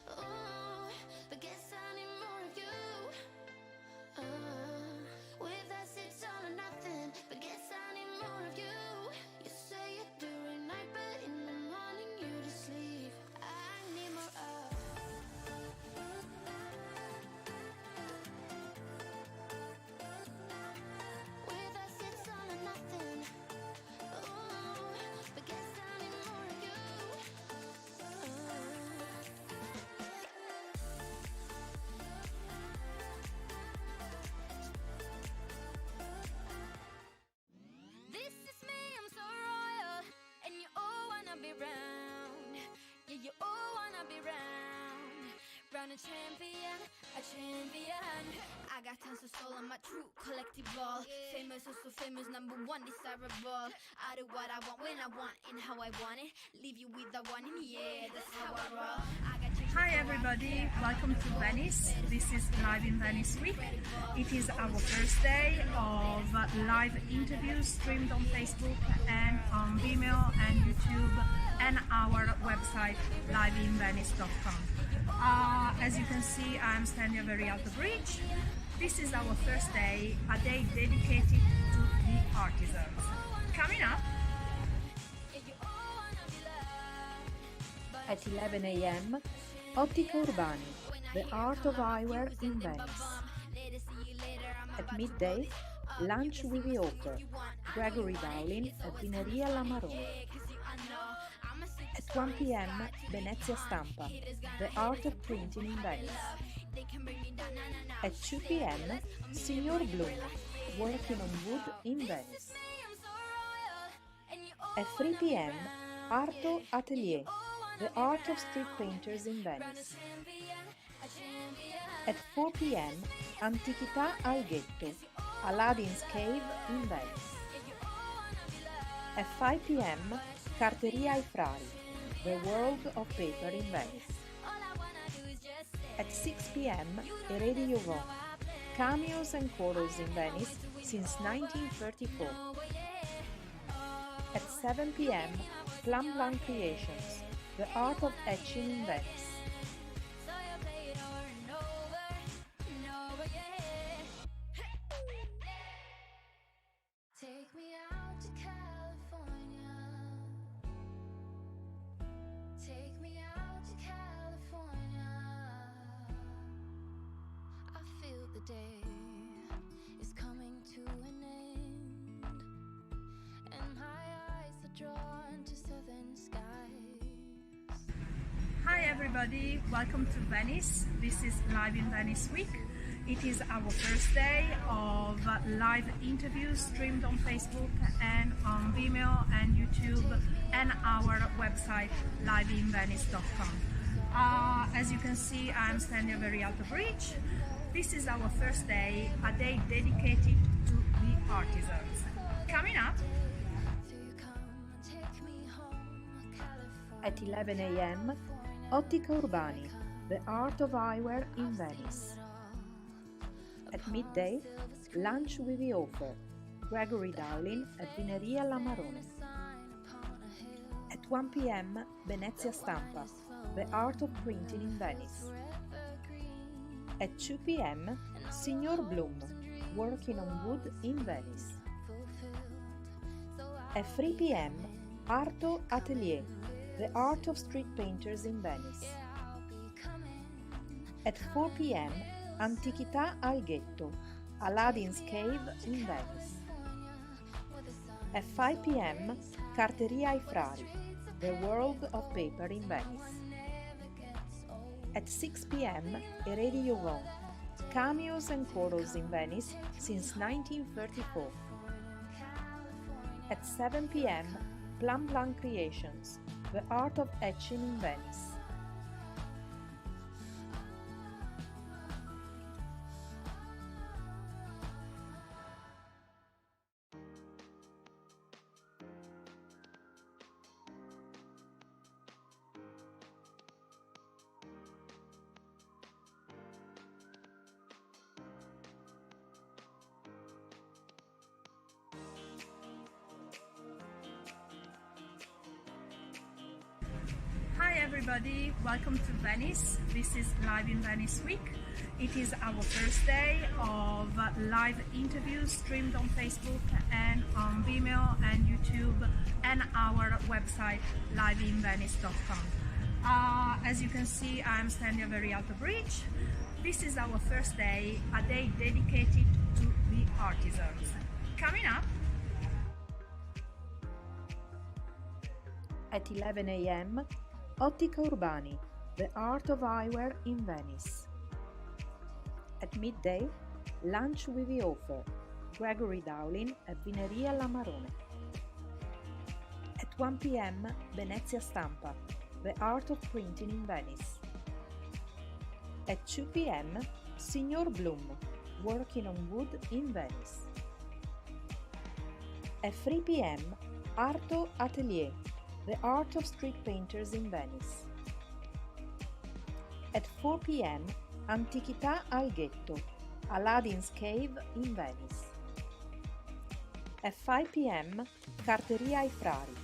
S3: Ooh, but guess I need more of you. With us it's all or nothing, but guess I need more of you. You say it during night, but in the morning you just leave. I need more of. With us it's all or nothing. Ooh, but guess I need more of you. This is me, I'm so royal, and you all wanna be round. Yeah, you all wanna be round. Round a champion, a champion. I got tons of soul on my true collective ball. Famous, also famous, number one, desirable. I do what I want, when I want, and how I want it. Leave you with the one, and yeah, that's how I roll. I got changes
S1: Hi
S3: for
S1: everybody, welcome to Venice. This is Live-in-Venice week. It is our first day of live interviews streamed on Facebook and on Vimeo and YouTube and our website liveinvenice.com. As you can see, I'm standing over the bridge. This is our first day, a day dedicated to the artisans. Coming up,
S2: At 11 a.m., Ottica Urbani, the art of eyewear in Venice. At midday, lunch with the author, Gregory Dowling at Vineria La Marone. At 1 p.m., Venezia Stampa, the art of printing in Venice. At 2 p.m., Signor Bloom, working on wood in Venice. At 3 p.m., Arto Atelier, the art of street painters in Venice. At 4 p.m., Antichità al Ghetto, Aladdin's Cave in Venice. At 5 p.m., Carteria ai Frari, the world of paper in Venice. At 6 p.m., Eredi Jovan, cameos and chorals in Venice since 1934. At 7 p.m., Plum Blanc Creations, the art of etching in Venice.
S3: Take me out to California. Take me out to California. I feel the day is coming to an end, and my eyes are drawn to southern skies.
S1: Hi everybody, welcome to Venice. This is Live-in-Venice Week. It is our first day of live interviews streamed on Facebook and on Vimeo and YouTube and our website liveinvenice.com. As you can see, I'm standing very out of reach. This is our first day, a day dedicated to the artisans. Coming up
S2: at 11 a.m., Ottica Urbani, the art of eyewear in Venice. At midday, lunch with the author, Gregory Dowling at Vineria La Marone. At 1 p.m., Venezia Stampa, the art of printing in Venice. At 2 p.m., Signor Bloom, working on wood in Venice. At 3 p.m., Arto Atelier, the art of street painters in Venice. At 4 p.m., Antichità al Ghetto, Aladdin's Cave in Venice. At 5 p.m., Carteria ai Frari, the world of paper in Venice. At 6 p.m., Eredi Jovan, cameos and chorals in Venice since 1934. At 7 p.m., Plum Blanc Creations, the art of etching in Venice.
S1: Hi everybody, welcome to Venice. This is Live-in-Venice Week. It is our first day of live interviews streamed on Facebook and on Vimeo and YouTube and our website liveinvenice.com. As you can see, I'm standing very out of reach. This is our first day, a day dedicated to the artisans. Coming up
S2: at 11 a.m., Ottica Urbani, the art of eyewear in Venice. At midday, lunch with the author, Gregory Dowling at Vineria La Marone. At 1 p.m., Venezia Stampa, the art of printing in Venice. At 2 p.m., Signor Bloom, working on wood in Venice. At 3 p.m., Arto Atelier, the art of street painters in Venice. At 4 p.m., Antichità al Ghetto, Aladdin's Cave in Venice. At 5 p.m., Carteria ai Frari,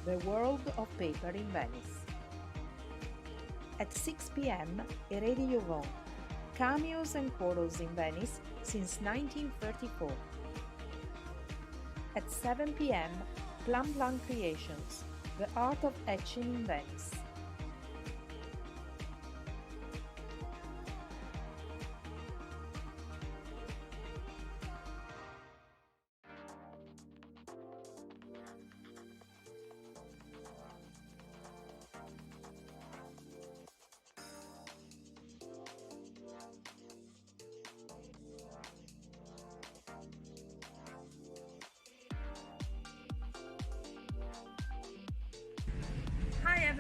S2: the world of paper in Venice. At 6 p.m., Eredi Jovan, cameos and chorals in Venice since 1934. At 7 p.m., Plum Blanc Creations, the art of etching in Venice.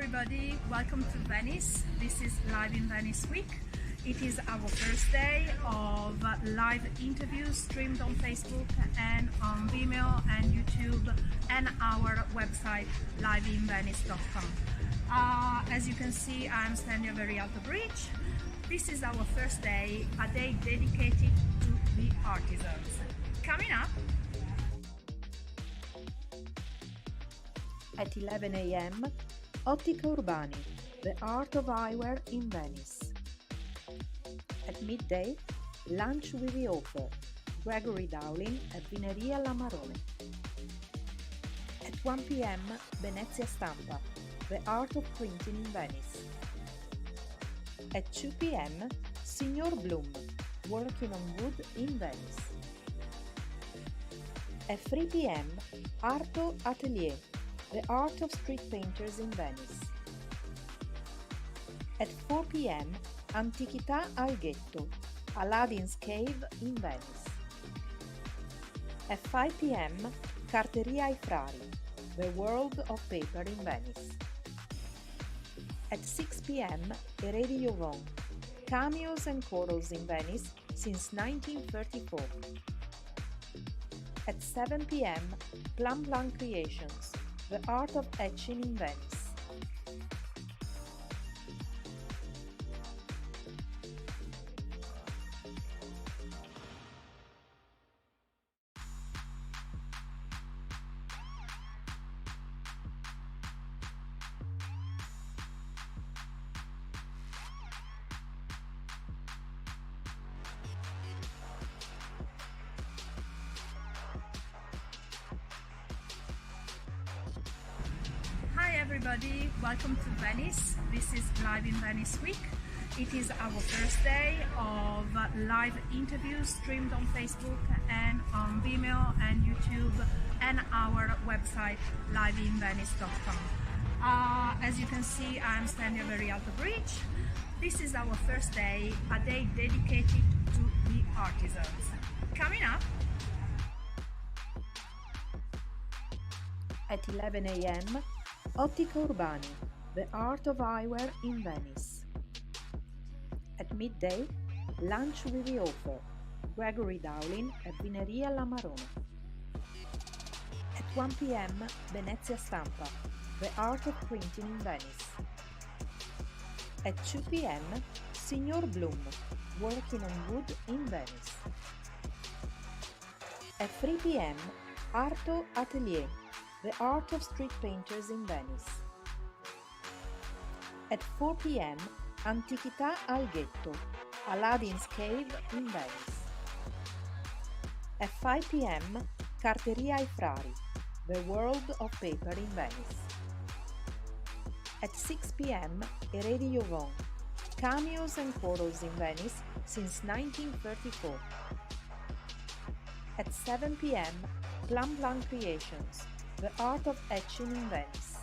S1: everybody, welcome to Venice. This is Live in Venice week. It is our first day of live interviews streamed on Facebook and on Vimeo and YouTube and our website liveinvenice.com. As you can see, I'm standing very at the bridge. This is our first day, a day dedicated to the artisans. Coming up
S2: at 11 a.m. Ottica Urbani, the art of eyewear in Venice. At midday, lunch with the author, Gregory Dowling at Vineria La Marone. At 1 p.m. Venezia Stampa, the art of printing in Venice. At 2 p.m. Signor Bloom, working on wood in Venice. At 3 p.m. Arto Atelier, the art of street painters in Venice. At 4 p.m. Antichità al Ghetto, Aladdin's Cave in Venice. At 5 p.m. Carteria ai Frari, the world of paper in Venice. At 6 p.m. Eredi Jovon, cameos and corals in Venice since 1934. At 7 p.m. Plum Plum Creations, the art of etching in Venice.
S1: Hi everybody, welcome to Venice. This is Live in Venice week. It is our first day of live interviews streamed on Facebook and on Vimeo and YouTube and our website liveinvenice.com. As you can see, I'm standing very at the bridge. This is our first day, a day dedicated to the artisans. Coming up
S2: at 11 a.m. Ottica Urbani, the art of eyewear in Venice. At midday, lunch with the author, Gregory Dowling at Vineria La Marone. At 1 p.m. Venezia Stampa, the art of printing in Venice. At 2 p.m. Signor Bloom, working on wood in Venice. At 3 p.m. Arto Atelier, the art of street painters in Venice. At 4 p.m. Antichità al Ghetto, Aladdin's Cave in Venice. At 5 p.m. Carteria ai Frari, the world of paper in Venice. At 6 p.m. Eredi Jovon, cameos and corals in Venice since 1934. At 7 p.m. Plum Plum Creations, the art of etching in Venice.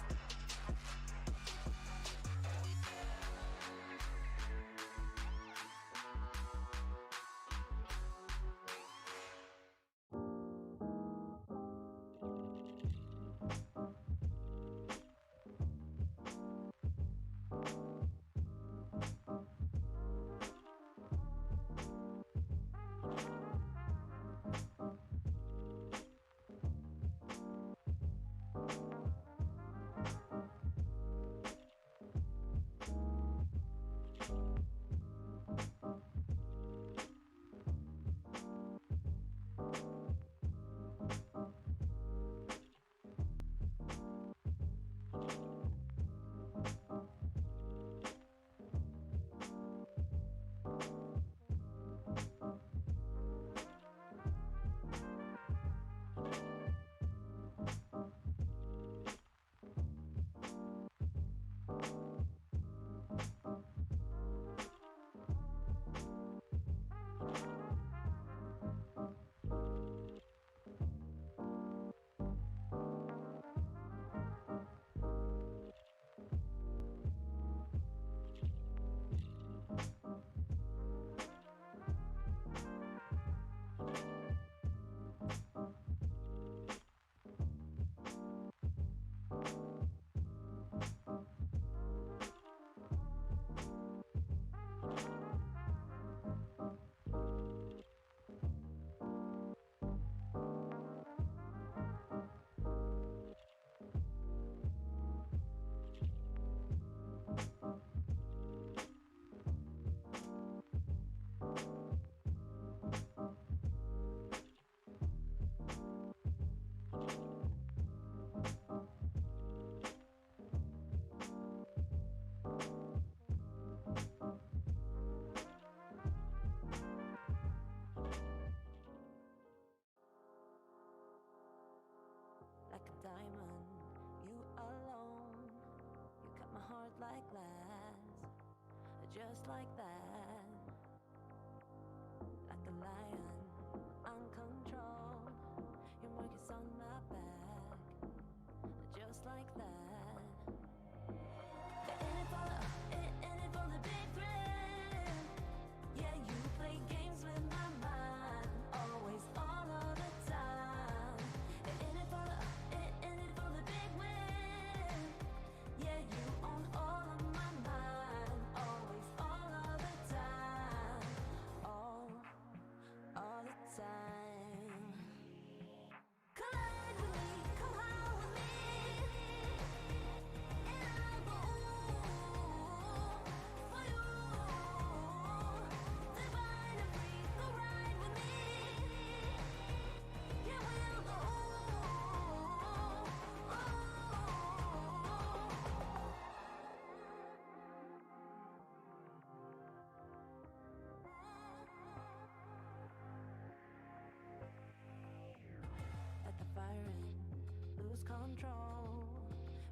S4: control.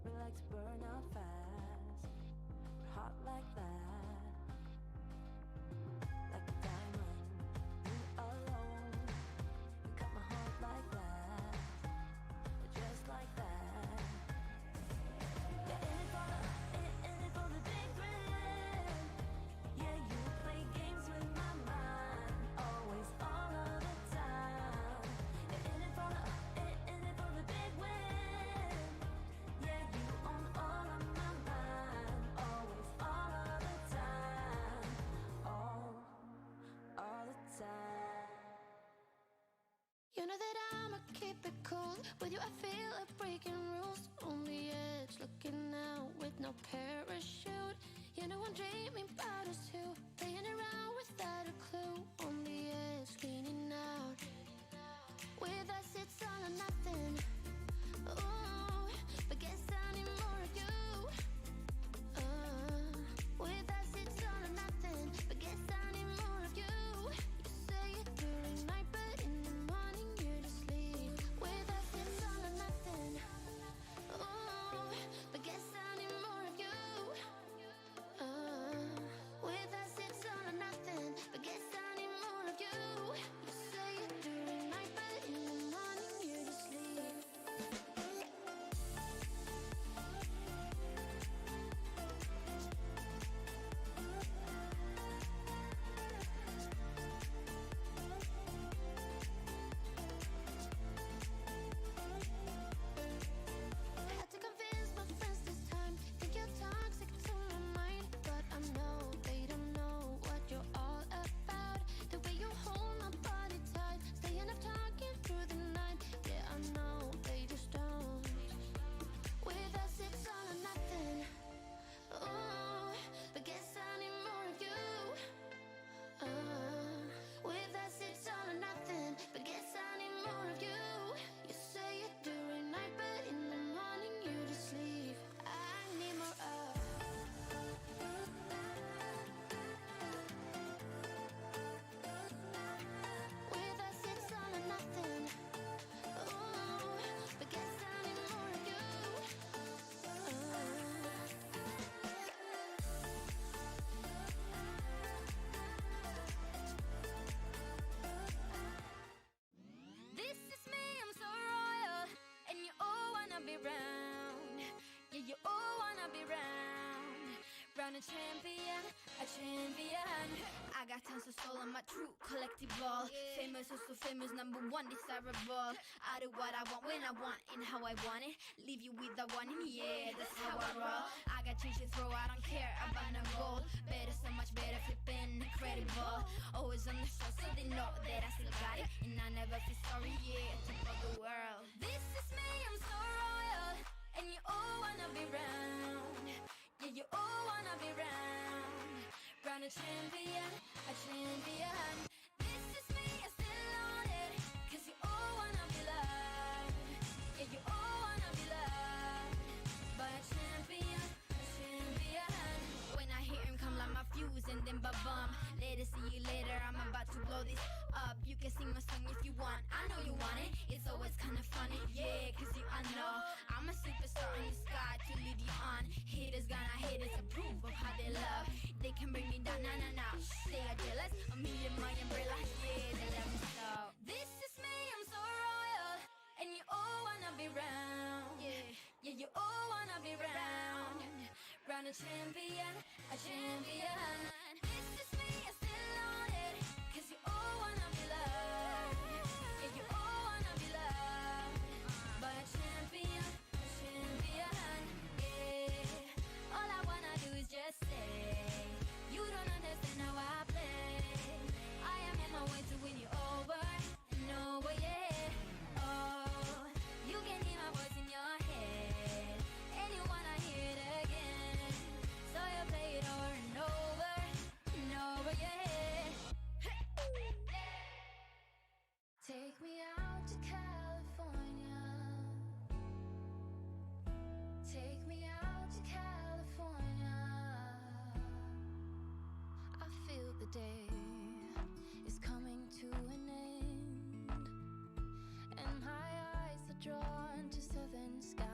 S4: We like to burn out fast. We're hot like that. Like a diamond, you alone. You cut my heart like that. Just like that. Yeah, in it for the big thrill. Yeah, you play games with my mind. Always, all of the time. Yeah, in it for the big win. Yeah, you own all of my mind. Always, all of the time. All the time.
S3: You know that I'ma keep it cool. With you I feel like breaking rules. On the edge, looking out with no parachute. You know I'm dreaming about us two. Playing around without a clue. On the edge, leaning out. With us it's all or nothing. Ooh, but guess I need more of you. With us it's all or nothing. But guess I need more of you. You say it during night, but in the morning you just leave. With us it's all or nothing. Ooh, but guess I need more of you. With us it's all or nothing. But guess I need more of you. You say it during night, but in the morning you just leave. Had to convince my friends this time. Think you're toxic to my mind, but I know they don't know what you're all about. The way you hold my body tight, staying up talking through the night. Yeah, I know they just don't. With us it's all or nothing. Ooh, but guess I need more of you. With us it's all or nothing. But guess I need more of you. You say it during night, but in the morning you just leave. I need more of. With us it's all or nothing. Ooh, but guess I need more of you. This is me, I'm so royal, and you all wanna be round. Yeah, you all wanna be round. Round a champion, a champion. I got tons of soul on my true collectible. Famous, oh so famous, number one desirable. I do what I want, when I want, and how I want it. Leave you with the one, and yeah, that's how I roll. I got change to throw, I don't care about no gold. Better, so much better, flipping incredible. Always on the show, so they know that I still got it. And I never feel sorry, yeah, to all the world. This is me, I'm so royal, and you all wanna be round. Yeah, you all wanna be round. Round a champion, a champion. This is me, I'm still on it. Cause you all wanna be loved. Yeah, you all wanna be loved. By a champion, a champion. When I hear him come like my fuse and then ba-bum. Later, see you later, I'm about to blow this up. You can sing my song if you want, I know you want it. It's always kinda funny, yeah, cause you I know I'm a superstar in the sky to lead you on. Haters gonna hate us, approve of how they love. They can bring me down, nah, nah, nah. They are jealous of me and my umbrella, yeah, they love me so. This is me, I'm so royal, and you all wanna be round. Yeah, yeah, you all wanna be round. Round a champion, a champion. This is me, I'm still on it. Cause you all wanna be loved. Yeah, you all wanna be loved. By a champion, a champion. Yeah, all I wanna do is just say, you don't understand how I play. I am on my way to win you over and over, yeah. Oh, you can hear my voice in your head, and you wanna hear it again. So you play it over and over and over, yeah. Take me out to California. Take me out to California. I feel the day is coming to an end, and my eyes are drawn to southern skies.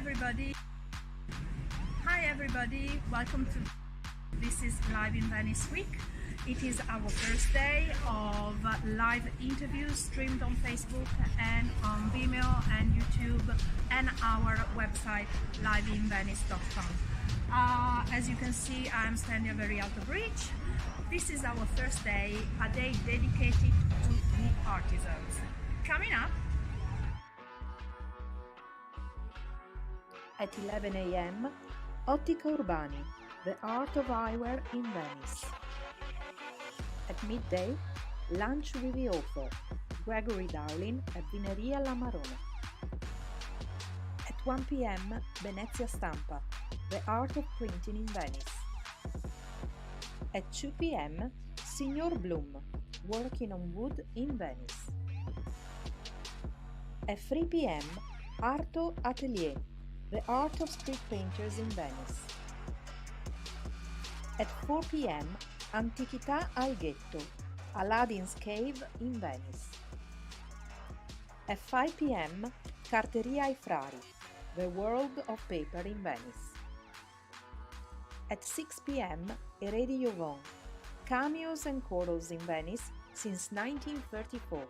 S1: everybody. Hi everybody, welcome to this is Live-in-Venice week. It is our first day of live interviews streamed on Facebook and on Vimeo and YouTube and our website liveinvenice.com. As you can see, I'm standing very out of reach. This is our first day, a day dedicated to the artisans. Coming up
S2: at 11 a.m., Ottica Urbani, the art of eyewear in Venice. At midday, lunch with the author, Gregory Dowling at Vineria La Marone. At 1 p.m., Venezia Stampa, the art of printing in Venice. At 2 p.m., Signor Bloom, working on wood in Venice. At 3 p.m., Arto Atelier, the art of street painters in Venice. At 4 p.m., Antichità al Ghetto, Aladdin's Cave in Venice. At 5 p.m., Carteria ai Frari, the world of paper in Venice. At 6 p.m., Eredi Jovon, cameos and corals in Venice since 1934.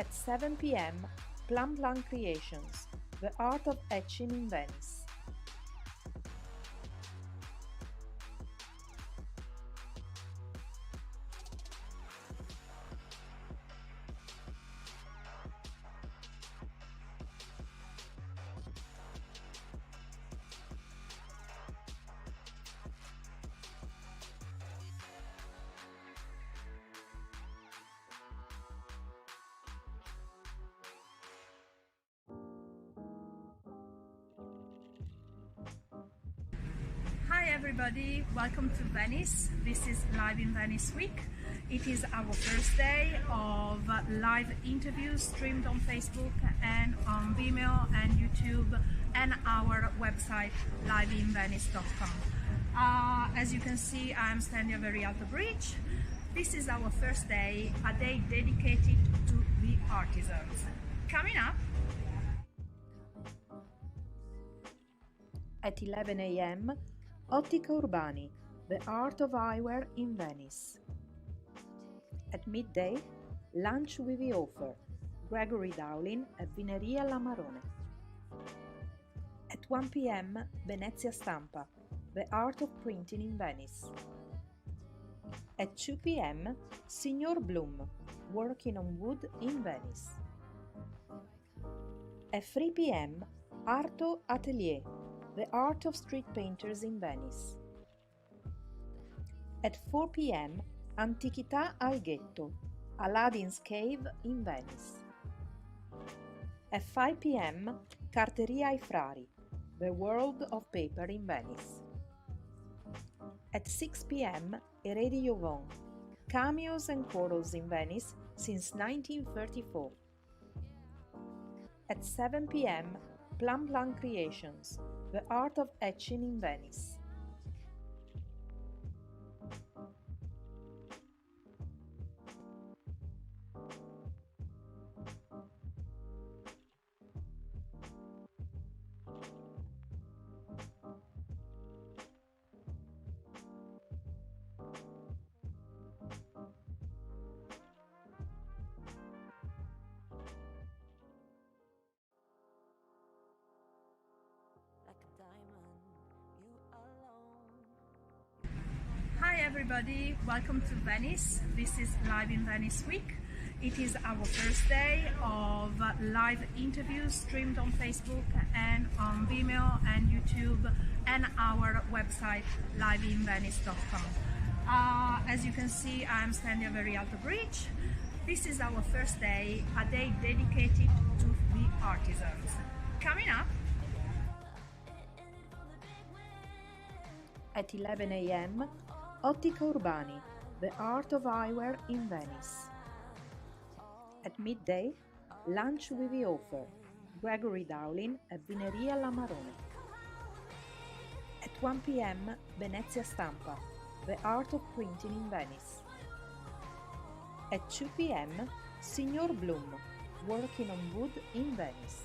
S2: At 7 p.m., Plum Plum Creations, the art of etching in Venice.
S1: Hi everybody, welcome to Venice. This is Live-in-Venice week. It is our first day of live interviews streamed on Facebook and on Vimeo and YouTube and our website liveinvenice.com. As you can see, I'm standing very out of reach. This is our first day, a day dedicated to the artisans. Coming up
S2: at 11 a.m., Ottica Urbani, the art of eyewear in Venice. At midday, lunch with the author, Gregory Dowling at Vineria La Marone. At 1 p.m., Venezia Stampa, the art of printing in Venice. At 2 p.m., Signor Bloom, working on wood in Venice. At 3 p.m., Arto Atelier, the art of street painters in Venice. At 4 p.m., Antichità al Ghetto, Aladdin's Cave in Venice. At 5 p.m., Carteria ai Frari, the world of paper in Venice. At 6 p.m., Eredi Jovon, cameos and corals in Venice since 1934. At 7 p.m., Plum Plum Creations, the art of etching in Venice.
S4: Like a diamond, you alone.
S1: Hi everybody, welcome to Venice. This is Live-in-Venice week. It is our first day of live interviews streamed on Facebook and on Vimeo and YouTube and our website liveinvenice.com. As you can see, I'm standing very out of reach. This is our first day, a day dedicated to the artisans. Coming up
S2: at 11 a.m., Ottica Urbani, the art of eyewear in Venice. At midday, lunch with the author, Gregory Dowling at Vineria La Marone. At 1 p.m., Venezia Stampa, the art of printing in Venice. At 2 p.m., Signor Bloom, working on wood in Venice.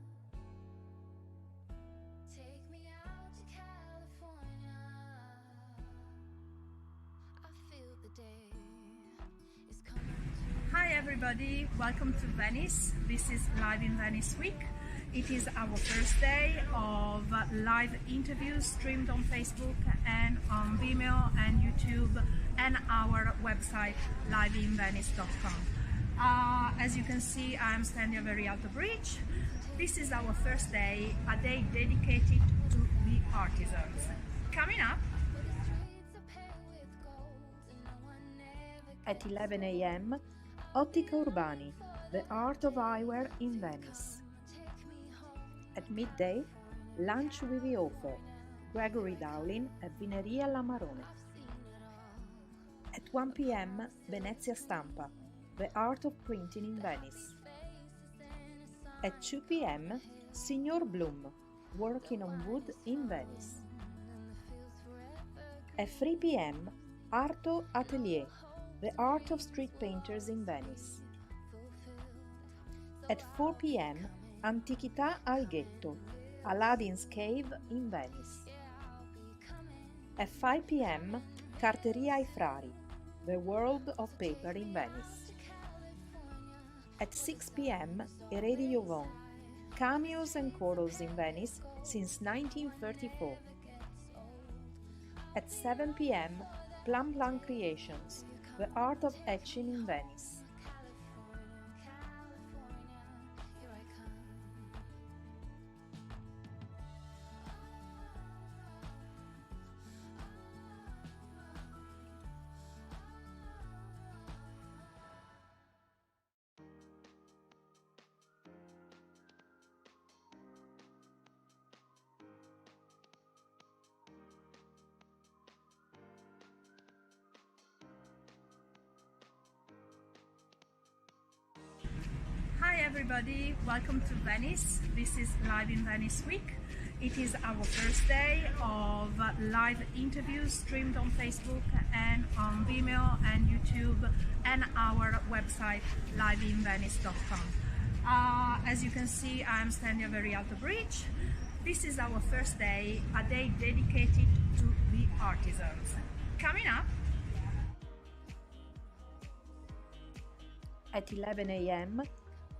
S1: everybody, welcome to Venice. This is Live-in-Venice week. It is our first day of live interviews streamed on Facebook and on Vimeo and YouTube and our website liveinvenice.com. As you can see, I'm standing at the Rialto Bridge. This is our first day, a day dedicated to the artisans. Coming up
S2: at 11 a.m., Ottica Urbani, the art of eyewear in Venice. At midday, lunch with the author, Gregory Dowling at Vineria La Marone. At 1 p.m., Venezia Stampa, the art of printing in Venice. At 2 p.m., Signor Bloom, working on wood in Venice. At 3 p.m., Arto Atelier, the art of street painters in Venice. At 4 p.m., Antichità al Ghetto, Aladdin's Cave in Venice. At 5 p.m., Carteria ai Frari, the world of paper in Venice. At 6 p.m., Eredi Jovon, cameos and corals in Venice since 1934. At 7 p.m., Plum Plum Creations, the art of etching in Venice.
S1: Hi everybody, welcome to Venice. This is Live-in-Venice week. It is our first day of live interviews streamed on Facebook and on Vimeo and YouTube and our website liveinvenice.com. As you can see, I'm standing at the Rialto Bridge. This is our first day, a day dedicated to the artisans. Coming up
S2: at 11 a.m.,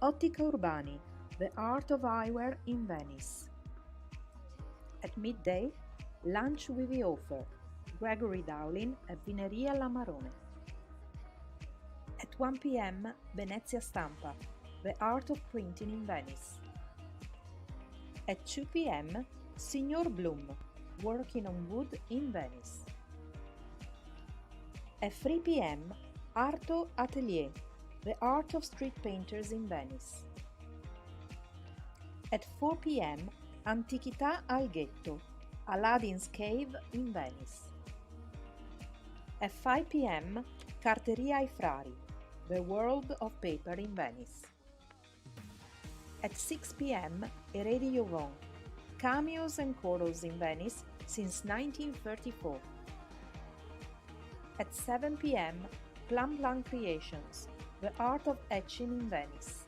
S2: Ottica Urbani, the art of eyewear in Venice. At midday, lunch with the author, Gregory Dowling at Vineria La Marone. At 1 p.m., Venezia Stampa, the art of printing in Venice. At 2 p.m., Signor Bloom, working on wood in Venice. At 3 p.m., Arto Atelier, the art of street painters in Venice. At 4 p.m., Antichità al Ghetto, Aladdin's Cave in Venice. At 5 p.m., Carteria ai Frari, the world of paper in Venice. At 6 p.m., Eredi Jovon, cameos and corals in Venice since 1934. At 7 p.m., Plum Plum Creations, the art of etching in Venice.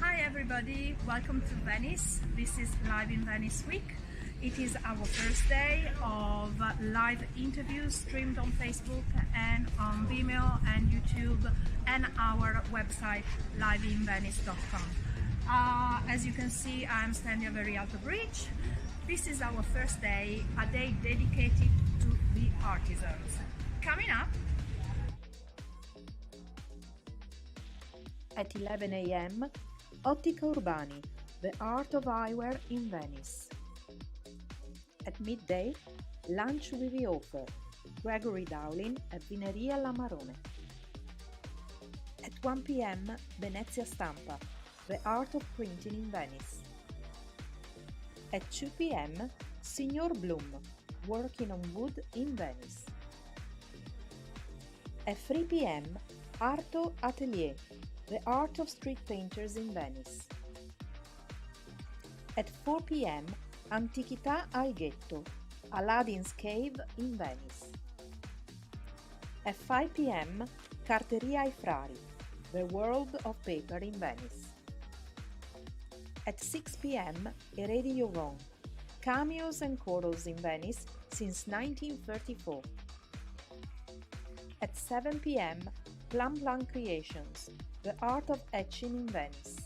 S1: Hi everybody, welcome to Venice. This is Live-in-Venice week. It is our first day of live interviews streamed on Facebook and on Vimeo and YouTube and our website liveinvenice.com. As you can see, I'm standing at the Rialto Bridge. This is our first day, a day dedicated to the artisans. Coming up
S2: at 11 a.m., Ottica Urbani, the art of eyewear in Venice. At midday, lunch with the author, Gregory Dowling at Vineria La Marone. At 1 p.m., Venezia Stampa, the art of printing in Venice. At 2 p.m., Signor Bloom, working on wood in Venice. At 3 p.m., Arto Atelier, the art of street painters in Venice. At 4 p.m. Antichità al Ghetto, Aladdin's Cave in Venice. At 5 p.m. Carteria ai Frari, the world of paper in Venice. At 6 p.m. Eredi Joron, cameos and corals in Venice since 1934. At 7 p.m. Plum Plum Creations, the art of etching in Venice.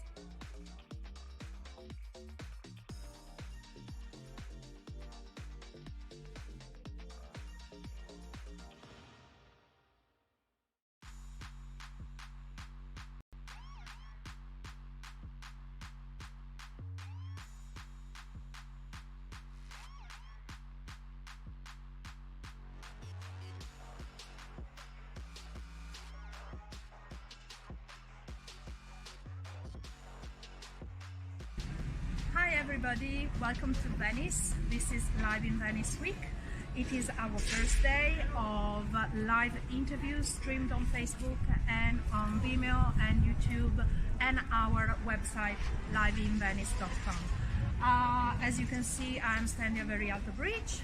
S1: Hi everybody, welcome to Venice. This is Live-in-Venice week. It is our first day of live interviews streamed on Facebook and on Vimeo and YouTube and our website liveinvenice.com. As you can see, I'm standing very at the bridge.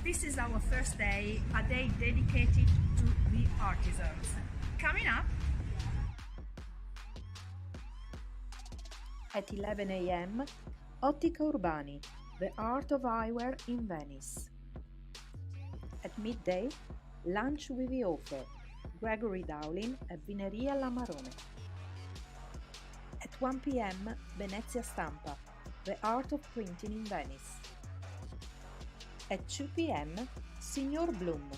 S1: This is our first day, a day dedicated to the artisans. Coming up
S2: At 11 a.m. Ottica Urbani, the art of eyewear in Venice. At midday, lunch with the author, Gregory Dowling at Vineria La Marone. At 1 p.m. Venezia Stampa, the art of printing in Venice. At 2 p.m. Signor Bloom,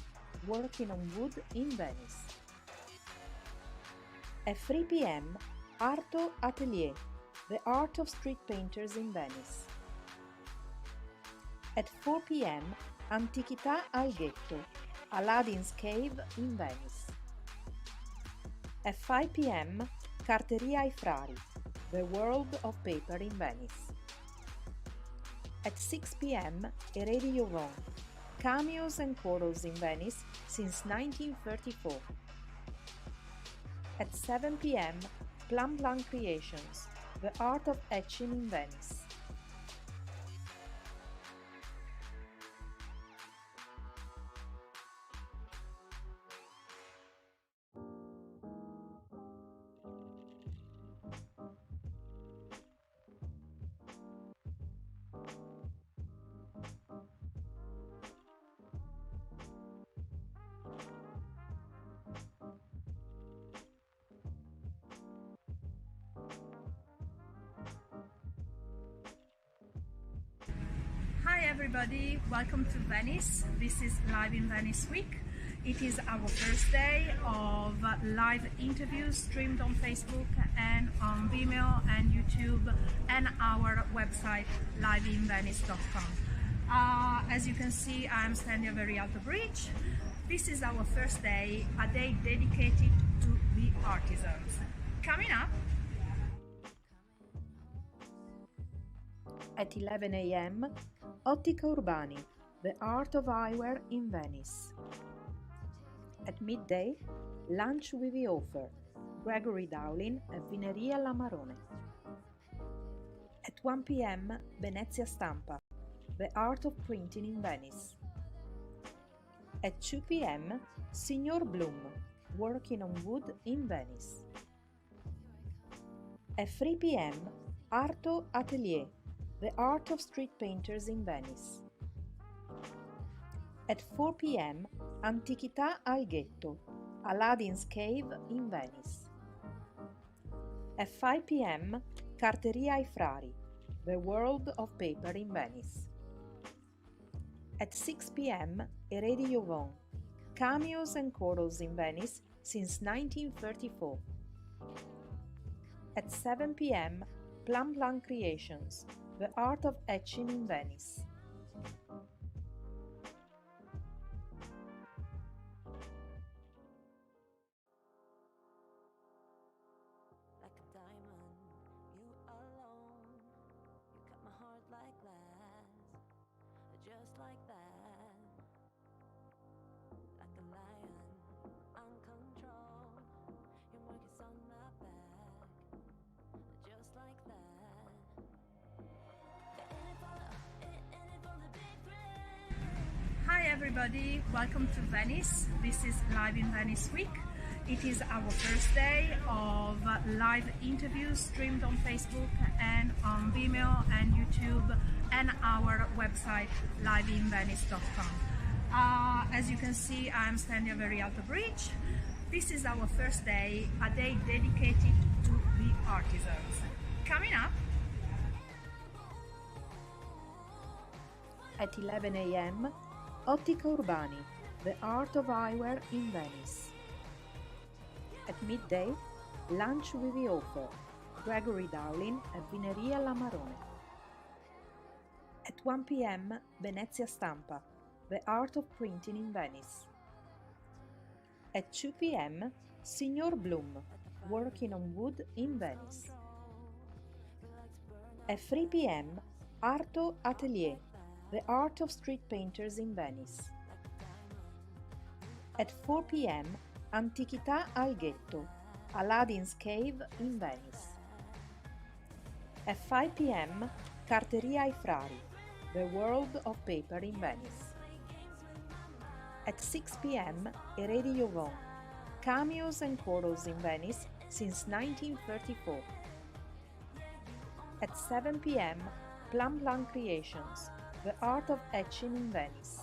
S2: working on wood in Venice. At 3 p.m. Arto Atelier, the art of street painters in Venice. At 4 p.m. Antichità al Ghetto, Aladdin's Cave in Venice. At 5 p.m. Carteria ai Frari, the world of paper in Venice. At 6 p.m. Eredi Joron, cameos and corals in Venice since 1934. At 7 p.m. Plum Plum Creations, the art of etching in Venice.
S1: Hi everybody, welcome to Venice. This is Live-in-Venice week. It is our first day of live interviews streamed on Facebook and on Vimeo and YouTube and our website liveinvenice.com. As you can see, I'm standing very at the bridge. This is our first day, a day dedicated to the artisans. Coming up
S2: At 11 a.m. Ottica Urbani, the art of eyewear in Venice. At midday, lunch with the author, Gregory Dowling at Vineria La Marone. At 1 p.m. Venezia Stampa, the art of printing in Venice. At 2 p.m. Signor Bloom, working on wood in Venice. At 3 p.m. Arto Atelier, the art of street painters in Venice. At 4 p.m. Antichità al Ghetto, Aladdin's Cave in Venice. At 5 p.m. Carteria ai Frari, the world of paper in Venice. At 6 p.m. Eredi Joron, cameos and corals in Venice since 1934. At 7 p.m. Plum Plum Creations, the art of etching in Venice.
S4: Like a diamond, you alone. You cut my heart like glass, just like that. Like a lion, uncontrolled.
S1: everybody, welcome to Venice. This is Live in Venice Week. It is our first day of live interviews streamed on Facebook and on Vimeo and YouTube and our website liveinvenice.com. As you can see, I'm standing at the Rialto Bridge. This is our first day, a day dedicated to the artisans. Coming up
S2: at 11 a.m., Ottica Urbani, the art of eyewear in Venice. At midday, lunch with the author, Gregory Dowling at Vineria La Marone. At 1 p.m., Venezia Stampa, the art of printing in Venice. At 2 p.m., Signor Bloom, working on wood in Venice. At 3 p.m., Arto Atelier, the art of street painters in Venice. At 4 p.m., Antichità al Ghetto, Aladdin's Cave in Venice. At 5 p.m., Carteria ai Frari, the world of paper in Venice. At 6 p.m., Eredi Jovon, cameos and quarters in Venice since 1934. At 7 p.m., Plum Plum Creations, the art of etching in Venice.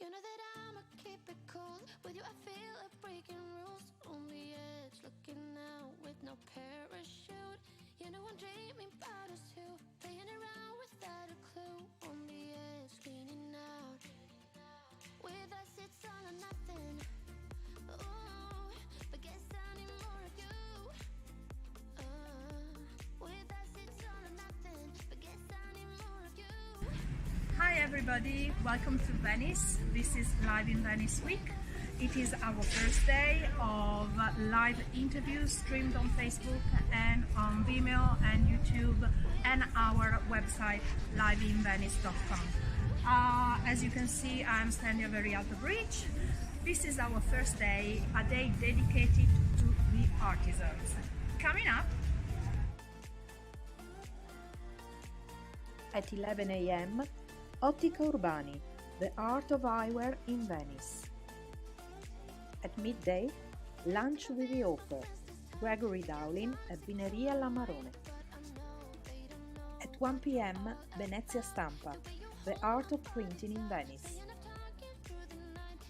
S3: You know that I'ma keep it cool. With you I feel like breaking rules. On the edge, looking out with no parachute. You know I'm dreaming about us two, playing around without a clue. On the edge, leaning out. With us it's all or nothing. Ooh, but guess I need more of you. With us it's all or nothing. But guess I need more of you.
S1: Hi everybody, welcome to Venice. This is Live in Venice Week. It is our first day of live interviews streamed on Facebook and on Vimeo and YouTube and our website liveinvenice.com. As you can see, I'm standing at the Rialto Bridge. This is our first day, a day dedicated to the artisans. Coming up
S2: at 11 a.m., Ottica Urbani, the art of eyewear in Venice. At midday, lunch with the author, Gregory Dowling at Vineria La Marone. At 1 p.m., Venezia Stampa, the art of printing in Venice.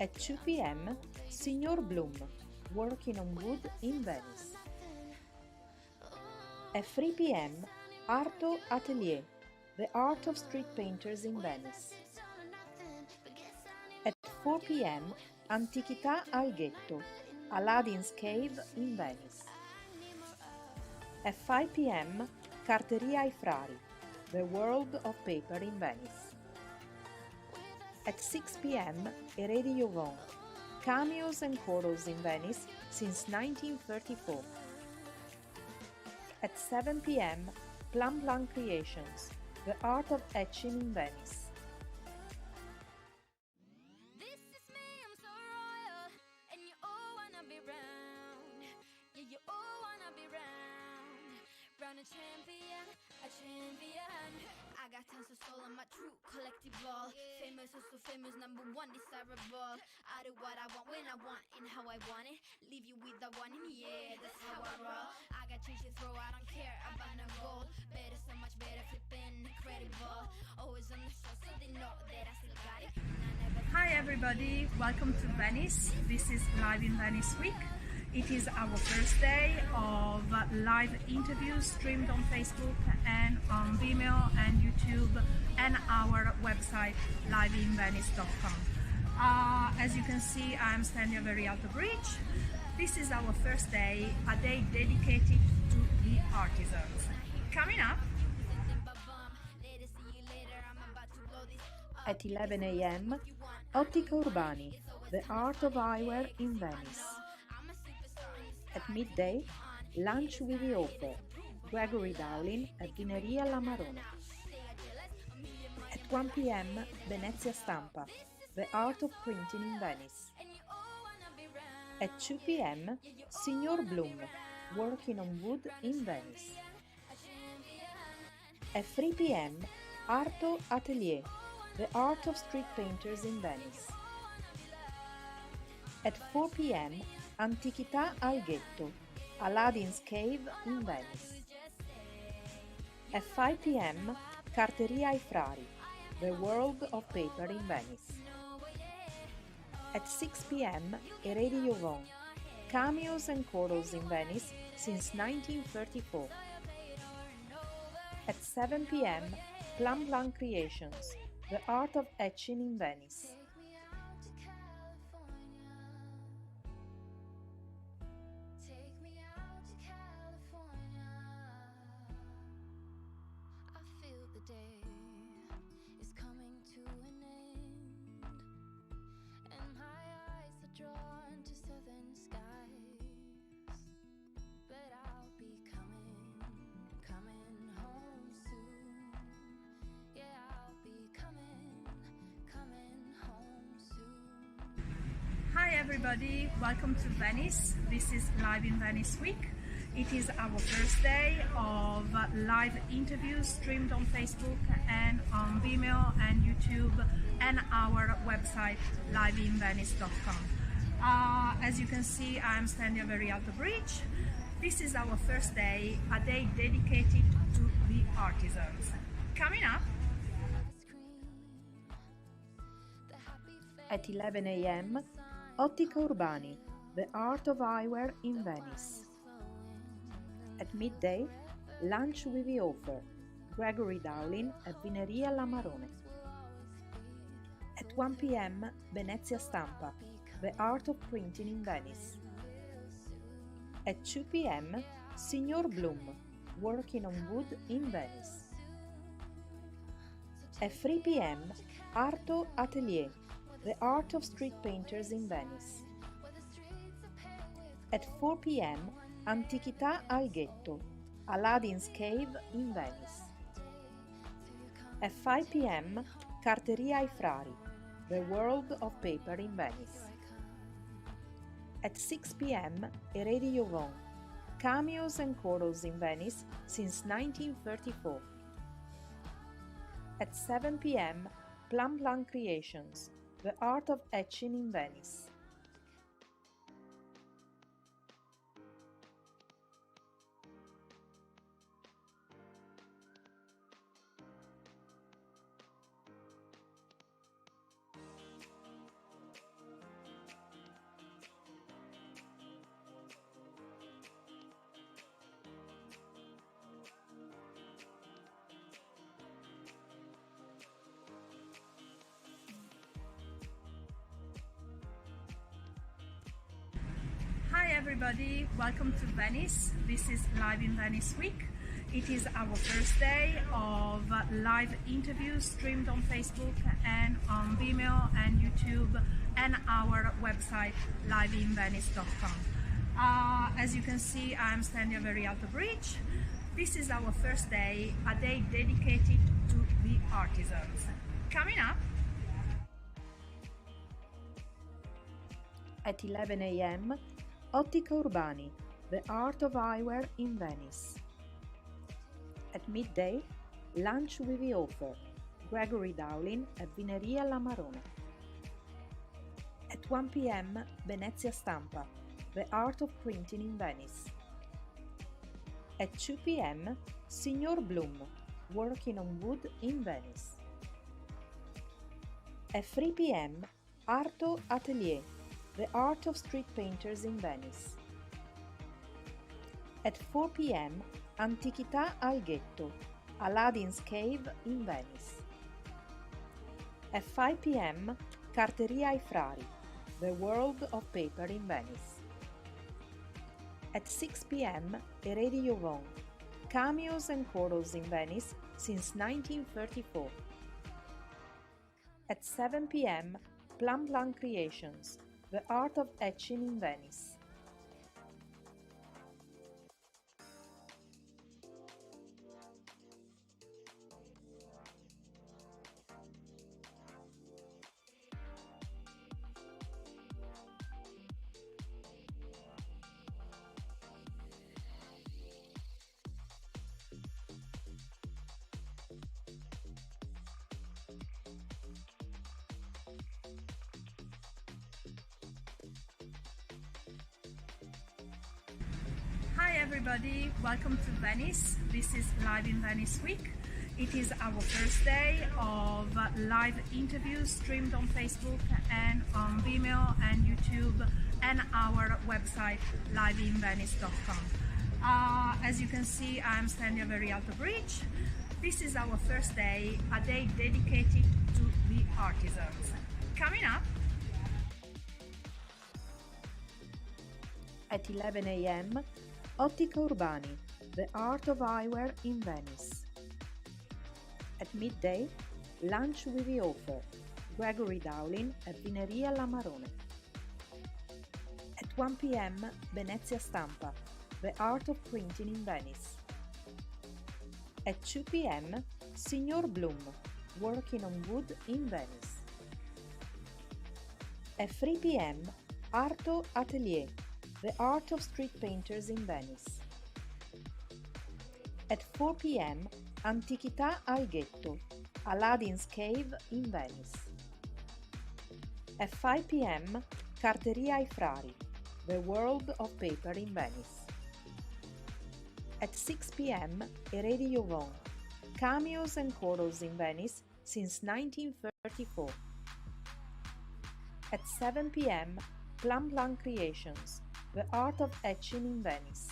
S2: At 2 p.m., Signor Bloom, working on wood in Venice. At 3 p.m., Arto Atelier, the art of street painters in Venice. At 4 p.m., Antichità al Ghetto, Aladdin's Cave in Venice. At 5 p.m., Carteria ai Frari, the world of paper in Venice. At 6 p.m., Eredi Jovon, cameos and quarters in Venice since 1934. At 7 p.m., Plum Plum Creations, the art of etching in Venice.
S3: This is me, I'm so royal, and you all wanna be round. Yeah, you all wanna be round. Round a champion, a champion. I got tons of soul on my true collectible. Famous, also famous, number one desirable. I do what I want when I want and how I want it. Leave you with the one in yeah, that's how I roll. I got change to throw, I don't care about no gold. Better, so much better, flipping incredible. Always on the show, so they know that I still got it.
S1: Hi everybody, welcome to Venice. This is Live in Venice Week. It is our first day of live interviews streamed on Facebook and on Vimeo and YouTube and our website liveinvenice.com. As you can see, I'm standing at the Rialto Bridge. This is our first day, a day dedicated to the artisans. Coming up
S2: at 11 a.m., Ottica Urbani, the art of eyewear in Venice. At midday, lunch with the author, Gregory Dowling at Vineria La Marone. At 1 p.m., Venezia Stampa, the art of printing in Venice. At 2 p.m., Signor Bloom, working on wood in Venice. At 3 p.m., Arto Atelier, the art of street painters in Venice. At 4 p.m., Antichità al Ghetto, Aladdin's Cave in Venice. At 5 p.m., Carteria ai Frari, the world of paper in Venice. At 6 p.m., Eredi Jovon, cameos and corals in Venice since 1934. At 7 p.m., Plum Plum Creations, the art of etching in Venice.
S3: Take me out to California. I feel the day is coming to an end, and my eyes are drawn to southern skies. But I'll be coming home soon. Yeah, I'll be coming home soon.
S1: Hi everybody, welcome to Venice. This is Live in Venice Week. It is our first day of live interviews streamed on Facebook and on Vimeo and YouTube and our website liveinvenice.com. As you can see, I'm standing very at the bridge. This is our first day, a day dedicated to the artisans. Coming up
S2: At 11 a.m., Ottica Urbani, the art of eyewear in Venice. At midday, lunch with the author, Gregory Dowling at Vineria La Marone. At 1 p.m., Venezia Stampa, the art of printing in Venice. At 2 p.m., Signor Bloom, working on wood in Venice. At 3 p.m., Arto Atelier, the art of street painters in Venice. At 4 p.m., Antichità al Ghetto, Aladdin's Cave in Venice. At 5 p.m., Carteria ai Frari, the world of paper in Venice. At 6 p.m., Eredi Jovon, cameos and corals in Venice since 1934. At 7 p.m., Plum Plum Creations, the art of etching in Venice.
S1: Hi everybody, welcome to Venice. This is Live in Venice Week. It is our first day of live interviews streamed on Facebook and on Vimeo and YouTube and our website liveinvenice.com. As you can see, I'm standing very at the bridge. This is our first day, a day dedicated to the artisans. Coming up
S2: At 11 a.m., Ottica Urbani, the art of eyewear in Venice. At midday, lunch with the author, Gregory Dowling at Vineria La Marone. At 1 p.m., Venezia Stampa, the art of printing in Venice. At 2 p.m., Signor Bloom, working on wood in Venice. At 3 p.m., Arto Atelier, the art of street painters in Venice. At 4 p.m., Antichità al Ghetto, Aladdin's Cave in Venice. At 5 p.m., Carteria ai Frari, the world of paper in Venice. At 6 p.m., Eredi Jovon, cameos and corals in Venice since 1934. At 7 p.m., Plum Plum Creations, the art of etching in Venice.
S1: everybody, welcome to Venice. This is Live-in-Venice week. It is our first day of live interviews streamed on Facebook and on Vimeo and YouTube and our website liveinvenice.com. As you can see, I'm standing at Very Alto Bridge. This is our first day, a day dedicated to the artisans. Coming up
S2: at 11 a.m. Ottica Urbani, the art of eyewear in Venice. At midday, lunch with the author, Gregory Dowling at Vineria La Marone. At 1 p.m. Venezia Stampa, the art of printing in Venice. At 2 p.m. Signor Bloom, working on wood in Venice. At 3 p.m. Arto Atelier, the art of street painters in Venice. At 4 p.m. Antichità al Ghetto, Aladdin's Cave in Venice. At 5 p.m. Carteria ai Frari, the world of paper in Venice. At 6 p.m. Eredi Jovon, cameos and corals in Venice since 1934. At 7 p.m. Plum Plum Creations, the art of etching in Venice.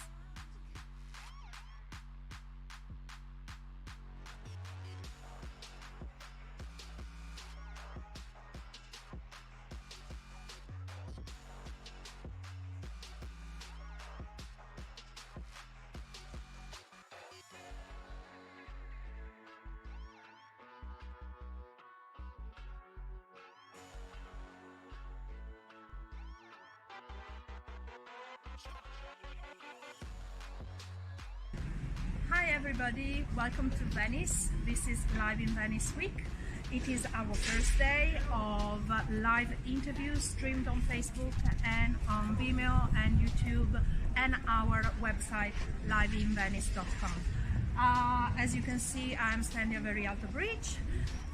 S1: Hi everybody, welcome to Venice. This is Live-in-Venice week. It is our first day of live interviews streamed on Facebook and on Vimeo and YouTube and our website liveinvenice.com. As you can see, I'm standing at Very Alto Bridge.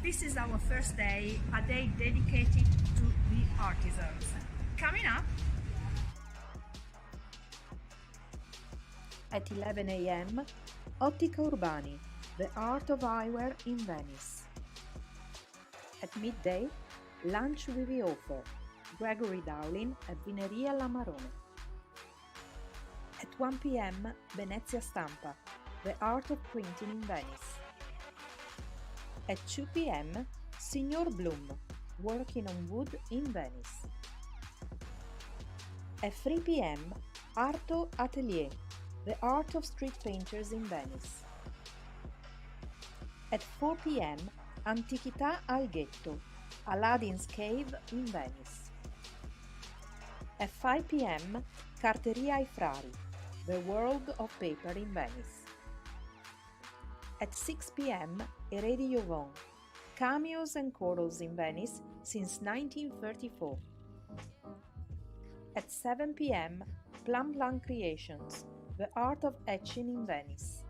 S1: This is our first day, a day dedicated to the artisans. Coming up
S2: at 11 a.m. Ottica Urbani, the art of eyewear in Venice. At midday, lunch with the author, Gregory Dowling at Vineria La Marone. At 1 p.m. Venezia Stampa, the art of printing in Venice. At 2 p.m. Signor Bloom, working on wood in Venice. At 3 p.m. Arto Atelier, the art of street painters in Venice. At 4 p.m. Antichità al Ghetto, Aladdin's Cave in Venice. At 5 p.m. Carteria ai Frari, the world of paper in Venice. At 6 p.m. Eredi Jovon, cameos and corals in Venice since 1934. At 7 p.m. Plum Plum Creations, the art of etching in Venice.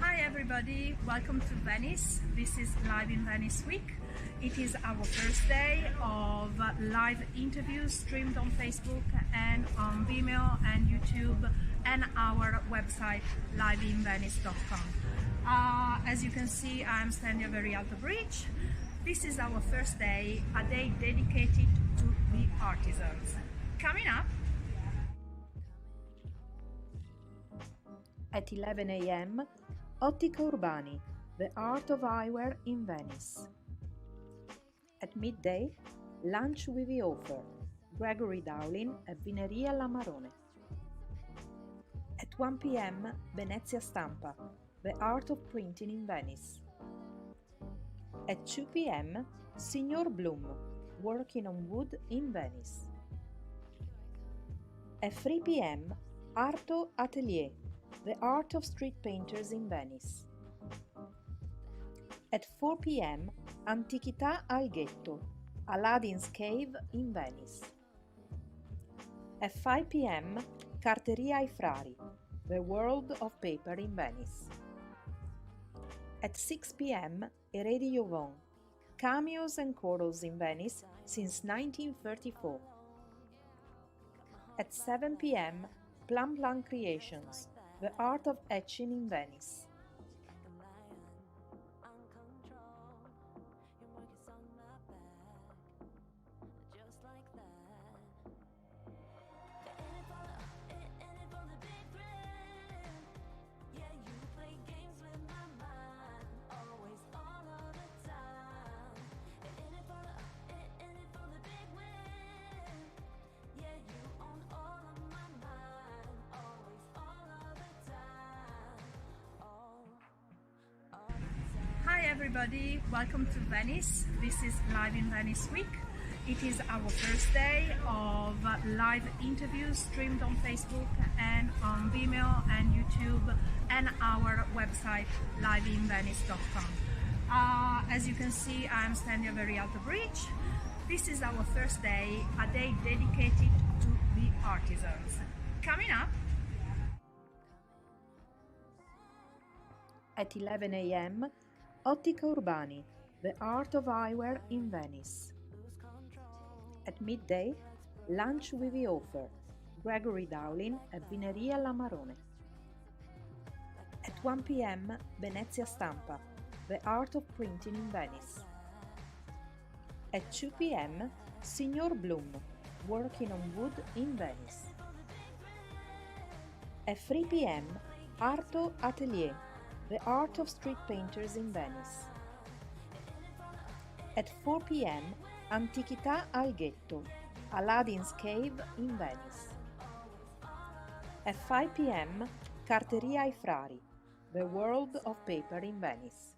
S1: Hi everybody, welcome to Venice. This is Live-in-Venice week. It is our first day of live interviews streamed on Facebook and on Vimeo and YouTube and our website liveinvenice.com. As you can see, I'm standing at Very Alto Bridge. This is our first day, a day dedicated to the artisans. Coming up
S2: at 11 a.m. Ottica Urbani, the art of eyewear in Venice. At midday, lunch with the author, Gregory Dowling at Vineria La Marone. At 1 p.m. Venezia Stampa, the art of printing in Venice. At 2 p.m. Signor Bloom, working on wood in Venice. At 3 p.m. Arto Atelier, the art of street painters in Venice. At 4 p.m., Antichità al Ghetto, Aladdin's Cave in Venice. At 5 p.m., Carteria ai Frari, the world of paper in Venice. At 6 p.m., Eredi Jovon, cameos and corals in Venice since 1934. At 7 p.m., Plan Plan Creations, the art of etching in Venice.
S1: Hi everybody, welcome to Venice. This is Live-in-Venice week. It is our first day of live interviews streamed on Facebook and on Vimeo and YouTube and our website liveinvenice.com. As you can see, I'm standing very at the bridge. This is our first day, a day dedicated to the artisans. Coming up
S2: at 11 a.m., Ottica Urbani, the art of eyewear in Venice. At midday, lunch with the author, Gregory Dowling at Vineria La Marone. At 1 p.m., Venezia Stampa, the art of printing in Venice. At 2 p.m., Signor Bloom, working on wood in Venice. At 3 p.m., Arto Atelier, the art of street painters in Venice. At 4 p.m., Antichità al Ghetto, Aladdin's Cave in Venice. At 5 p.m., Carteria ai Frari, the world of paper in Venice.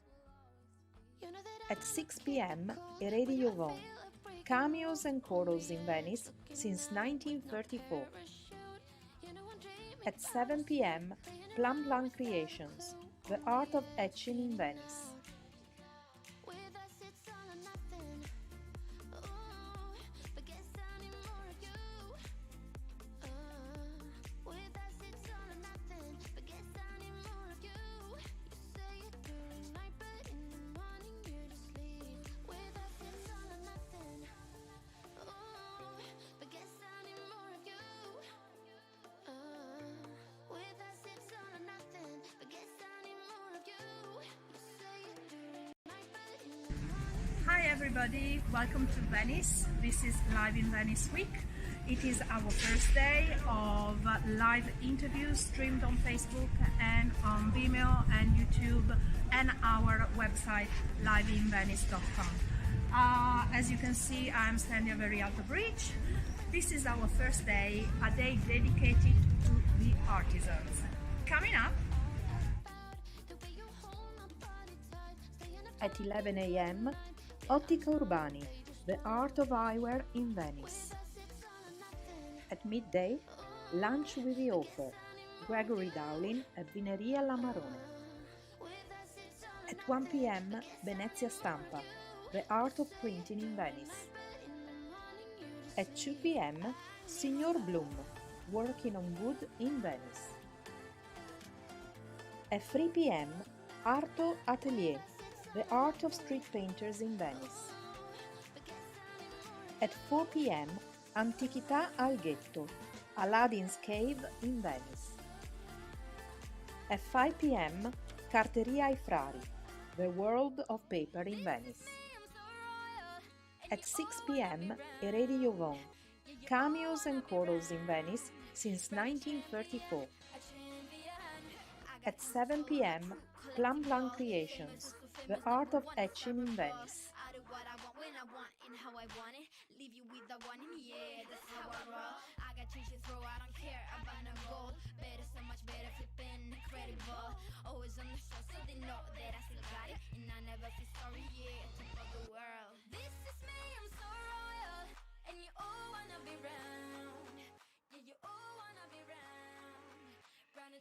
S2: At 6 p.m., Eredi Jovon, cameos and corals in Venice since 1934. At 7 p.m., Plan Plan Creations, the art of etching in Venice.
S1: Hi everybody, welcome to Venice. This is Live-in-Venice week. It is our first day of live interviews streamed on Facebook and on Vimeo and YouTube and our website liveinvenice.com. As you can see, I'm standing very at the bridge. This is our first day, a day dedicated to the artisans. Coming up
S2: at 11 a.m., Ottica Urbani, the art of eyewear in Venice. At midday, lunch with the author, Gregory Dowling at Vineria La Marone. At 1 p.m., Venezia Stampa, the art of printing in Venice. At 2 p.m., Signor Bloom, working on wood in Venice. At 3 p.m., Arto Atelier, the art of street painters in Venice. At 4 p.m., Antichità al Ghetto, Aladdin's Cave in Venice. At 5 p.m., Carteria ai Frari, the world of paper in Venice. At 6 p.m., Eredi Jovon, cameos and corals in Venice since 1934. At 7 p.m., Plan Plan Creations, the art of etching in Venice.
S3: I do what I want when I want and how I want it. Leave you with the one in the air, that's how I roll. I got change to throw, I don't care about no gold. Better, so much better, flipping incredible. Always on the show, so they know that I still got it. And I never feel sorry, yeah, top of the world. This is me, I'm so royal. And you all wanna be round. Yeah, you all wanna be round.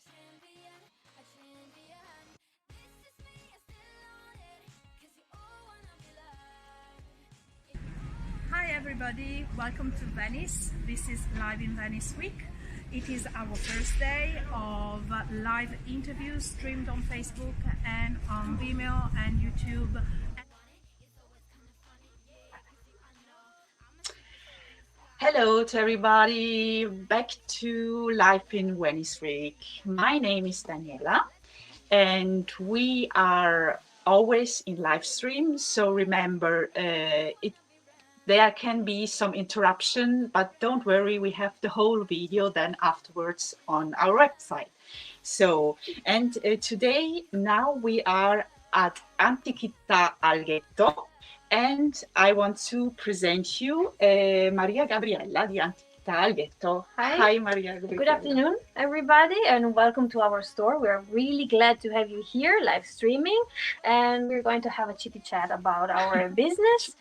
S3: champion, a champion. This is me, I still on it, 'cause you all wanna be loved.
S1: Hi everybody, welcome to Venice. This is Live in Venice Week. It is our first day of live interviews streamed on Facebook and on Vimeo and YouTube.
S18: Hello to everybody, back to Live in Venice Week. My name is Daniela and we are always in live stream, so remember there can be some interruption, but don't worry, we have the whole video then afterwards on our website. So, and today now we are at Antichità al Ghetto, and I want to present you Maria Gabriella di Antichità al Ghetto. Hi Maria Gabriella.
S19: Good afternoon, everybody, and welcome to our store. We're really glad to have you here, live streaming, and we're going to have a chitty chat about our business.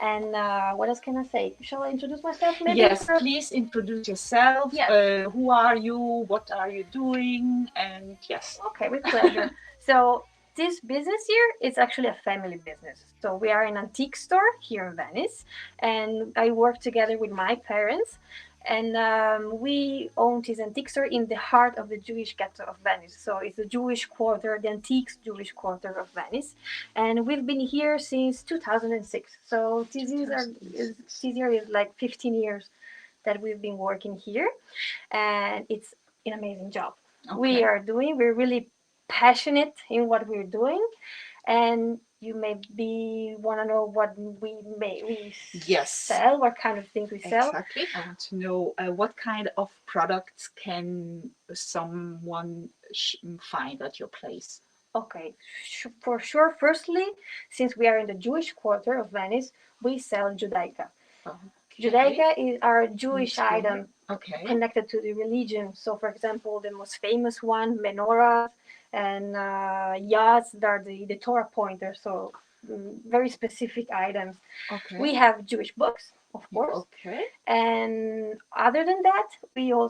S19: And what else can I say? Shall I introduce myself maybe?
S18: Yes, please introduce yourself.
S19: Yes.
S18: Who are you? What are you doing? And yes.
S19: Okay, with pleasure. So this business here is actually a family business. So we are an antique store here in Venice, and I work together with my parents. And we own this antique store in the heart of the Jewish ghetto of Venice. So it's the Jewish quarter, the antiques Jewish quarter of Venice. And we've been here since 2006. So this year is like 15 years that we've been working here. And it's an amazing job.
S18: Okay.
S19: We're really passionate in what we're doing. And you maybe want to know what we sell, what kind of things we sell.
S18: Exactly. I want to know what kind of products can someone find at your place?
S19: Okay, for sure. Firstly, since we are in the Jewish quarter of Venice, we sell Judaica.
S18: Okay.
S19: Judaica is our Jewish item
S18: connected
S19: to the religion. So, for example, the most famous one, menorahs and yachts, that are the Torah pointers. So, very specific items.
S18: Okay.
S19: We have Jewish books, of course.
S18: Okay.
S19: And other than that,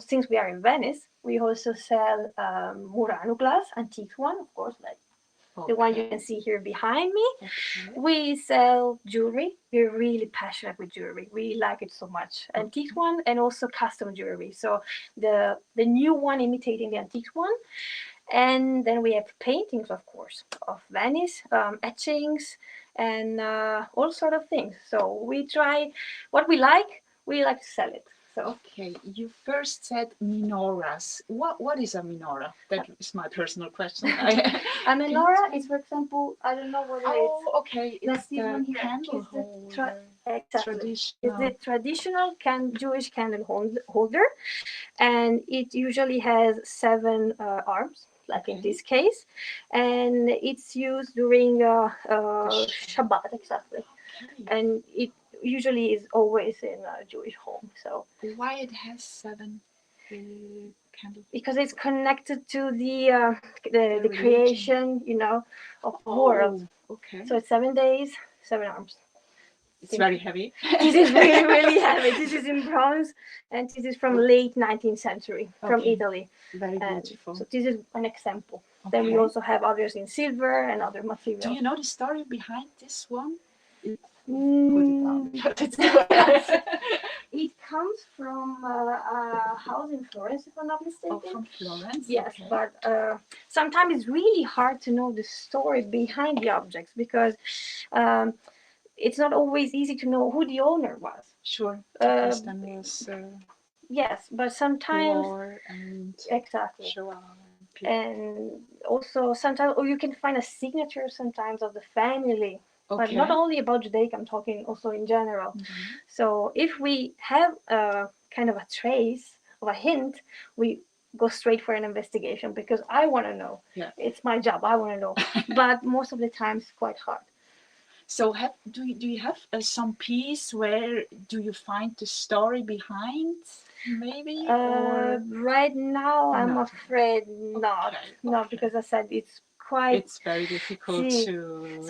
S19: since we are in Venice, we also sell Murano glass, antique one, of course, like the one you can see here behind me.
S18: Okay.
S19: We sell jewelry. We're really passionate with jewelry. We like it so much. Antique one and also custom jewelry. So the new one imitating the antique one. And then we have paintings, of course, of Venice, etchings, and all sort of things. So we try what we like to sell it. So
S18: okay, you first said menorahs. What is a menorah? That is my personal question.
S19: A menorah is, for example, I don't know what it is.
S18: Oh, okay.
S19: Let's
S18: It's
S19: see one
S18: the
S19: here.
S18: candle
S19: Exactly. It's the traditional Jewish candle holder, and it usually has 7 arms, like in this case, and it's used during Shabbat, exactly. And it usually is always in a Jewish home. So
S18: why it has 7 candles?
S19: Because it's connected to the creation, of the world.
S18: Okay.
S19: So it's 7 days, 7 arms.
S18: It's very heavy.
S19: This is really, really heavy. This is in bronze, and this is from late 19th century, from Italy.
S18: Very beautiful.
S19: So this is an example. Then we also have others in silver and other materials.
S18: Do you know the story behind this one?
S19: It comes from a house in Florence, if I'm not mistaken.
S18: Oh, from Florence?
S19: Yes,
S18: okay.
S19: but sometimes it's really hard to know the story behind the objects because it's not always easy to know who the owner was.
S18: Sure.
S19: Yes, but sometimes
S18: war and
S19: exactly.
S18: Shoah
S19: and also sometimes, or you can find a signature sometimes of the family. But not only about Judaica, I'm talking also in general. So if we have a kind of a trace of a hint, we go straight for an investigation because I want to know.
S18: Yeah.
S19: It's my job. I want to know. But most of the time, it's quite hard.
S18: So do you have some piece where do you find the story behind? Maybe
S19: right now I'm afraid not. No, because I said it's
S18: very difficult to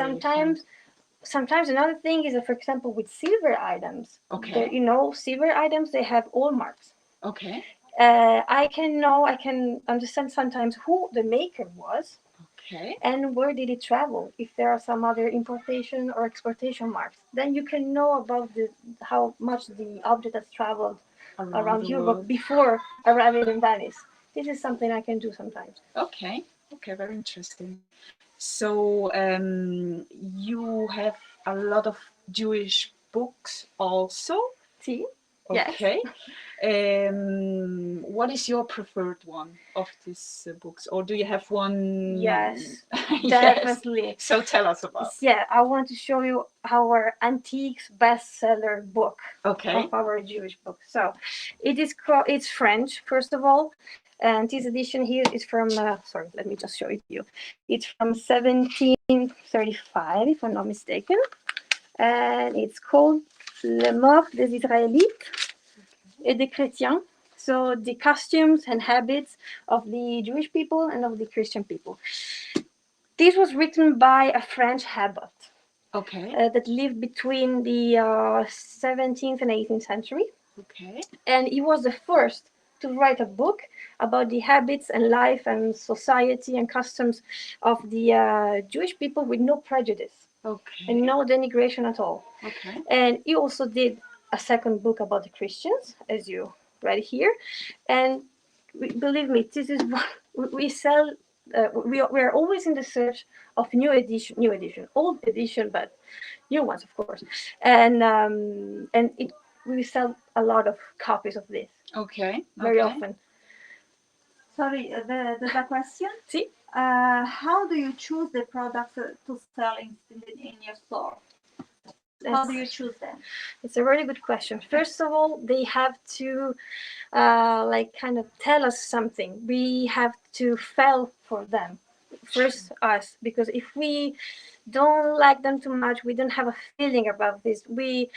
S19: sometimes another thing is that, for example, with silver items,
S18: Okay.
S19: silver items, they have all marks.
S18: Okay.
S19: I can understand sometimes who the maker was.
S18: Okay.
S19: And where did it travel? If there are some other importation or exportation marks, then you can know about how much the object has traveled around
S18: the
S19: Europe
S18: world.
S19: before arriving in Venice. This is something I can do sometimes.
S18: Okay. Okay. Very interesting. So you have a lot of Jewish books also.
S19: See?
S18: Okay. What is your preferred one of these books, or do you have one?
S19: Yes,
S18: Yes.
S19: definitely.
S18: So tell us about.
S19: Yeah, I want to show you our antiques bestseller book
S18: Okay.
S19: of our Jewish book. So it is called, it's French, first of all. And this edition here is from, sorry, let me just show it to you. It's from 1735, if I'm not mistaken. And it's called Le Mort des Israélites et des Chrétiens. So the costumes and habits of the Jewish people and of the Christian people. This was written by a French abbot.
S18: Okay.
S19: That lived between the 17th and 18th century.
S18: Okay.
S19: And he was the first to write a book about the habits and life and society and customs of the Jewish people with no prejudice.
S18: Okay.
S19: And no denigration at all.
S18: Okay.
S19: And he also did a second book about the Christians, as you read here. And believe me, this is what we sell. We are always in the search of new edition, old edition, but new ones, of course. And we sell a lot of copies of this.
S18: Okay.
S19: Very
S18: Okay.
S19: often.
S12: Sorry, the question.
S19: See?
S12: How do you choose the products to sell in your store? How do you choose them?
S19: It's a very good question. First of all, they have to like kind of tell us something. We have to feel for them. First us, because if we don't like them too much, we don't have a feeling about this. We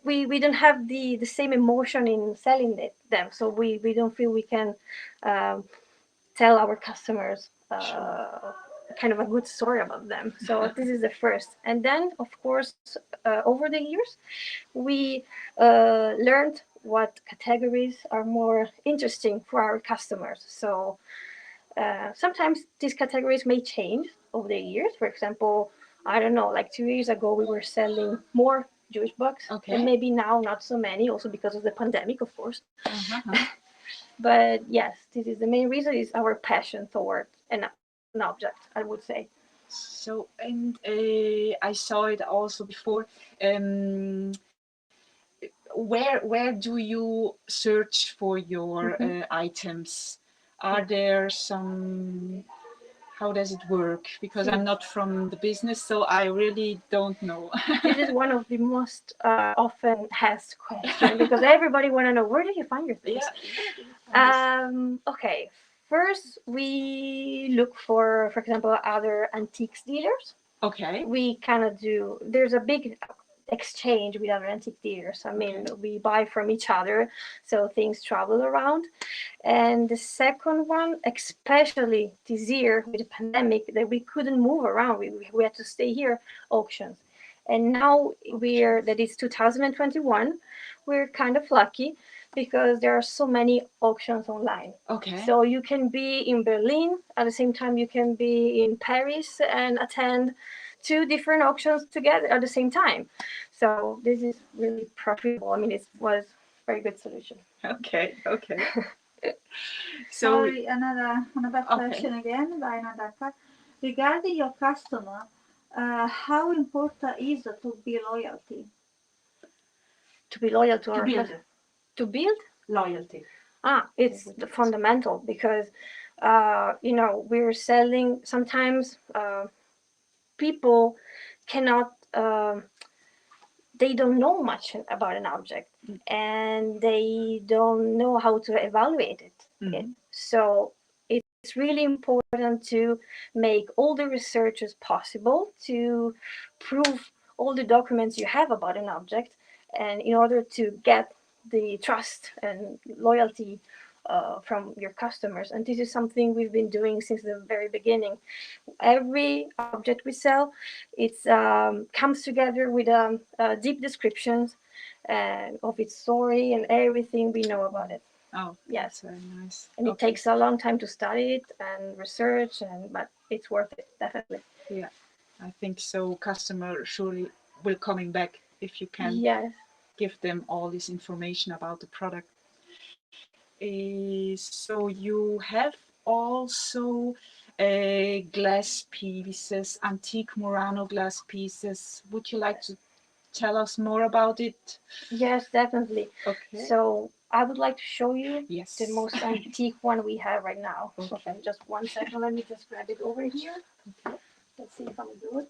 S19: don't have the same emotion in selling them, so we don't feel we can tell our customers kind of a good story about them. So this is the first. And then, of course, over the years, we learned what categories are more interesting for our customers. So sometimes these categories may change over the years. For example, I don't know, like 2 years ago, we were selling more Jewish books.
S18: Okay.
S19: And maybe now not so many, also because of the pandemic, of course.
S18: Uh-huh.
S19: But yes, this is the main reason, is our passion toward an object, I would say.
S18: So, and I saw it also before. Where do you search for your items? Are there some? How does it work? Because I'm not from the business, so I really don't know.
S19: This is one of the most often asked questions, because everybody want to know, where do you find your things? Okay, first we look for example, other antiques dealers.
S18: Okay.
S19: We kind of do, there's a big exchange with other antique dealers. I mean, we buy from each other, so things travel around. And the second one, especially this year with the pandemic, that we couldn't move around, we had to stay here, auctions. And now that is 2021, we're kind of lucky because there are so many auctions online.
S18: Okay.
S19: So you can be in Berlin, at the same time you can be in Paris and attend 2 different auctions together at the same time. So this is really profitable. I mean, it was a very good solution.
S18: Okay. Okay.
S12: Sorry, another question again by Nadaka. Regarding your customer, how important is it to be loyalty?
S19: To be loyal to our
S12: build.
S19: customer. To build?
S12: Loyalty.
S19: It's the fundamental, because we're selling sometimes people cannot they don't know much about an object, and they don't know how to evaluate it. So it's really important to make all the research as possible to prove all the documents you have about an object, and in order to get the trust and loyalty from your customers. And this is something we've been doing since the very beginning. Every object we sell, it comes together with deep descriptions of its story and everything we know about it.
S18: Oh,
S19: Yes.
S18: that's very nice.
S19: And it
S18: Okay.
S19: takes a long time to study it and research, but it's worth it, definitely.
S18: Yeah, I think so. Customer surely will coming back if you can
S19: Yes.
S18: give them all this information about the product. So you have also glass pieces, antique Murano glass pieces. Would you like to tell us more about it?
S19: Yes, definitely.
S18: Okay.
S19: So I would like to show you
S18: Yes.
S19: the most antique one we have right now.
S18: Okay.
S19: Okay, just one second. Let me just grab it over here.
S18: Okay.
S19: Let's see if I'm good.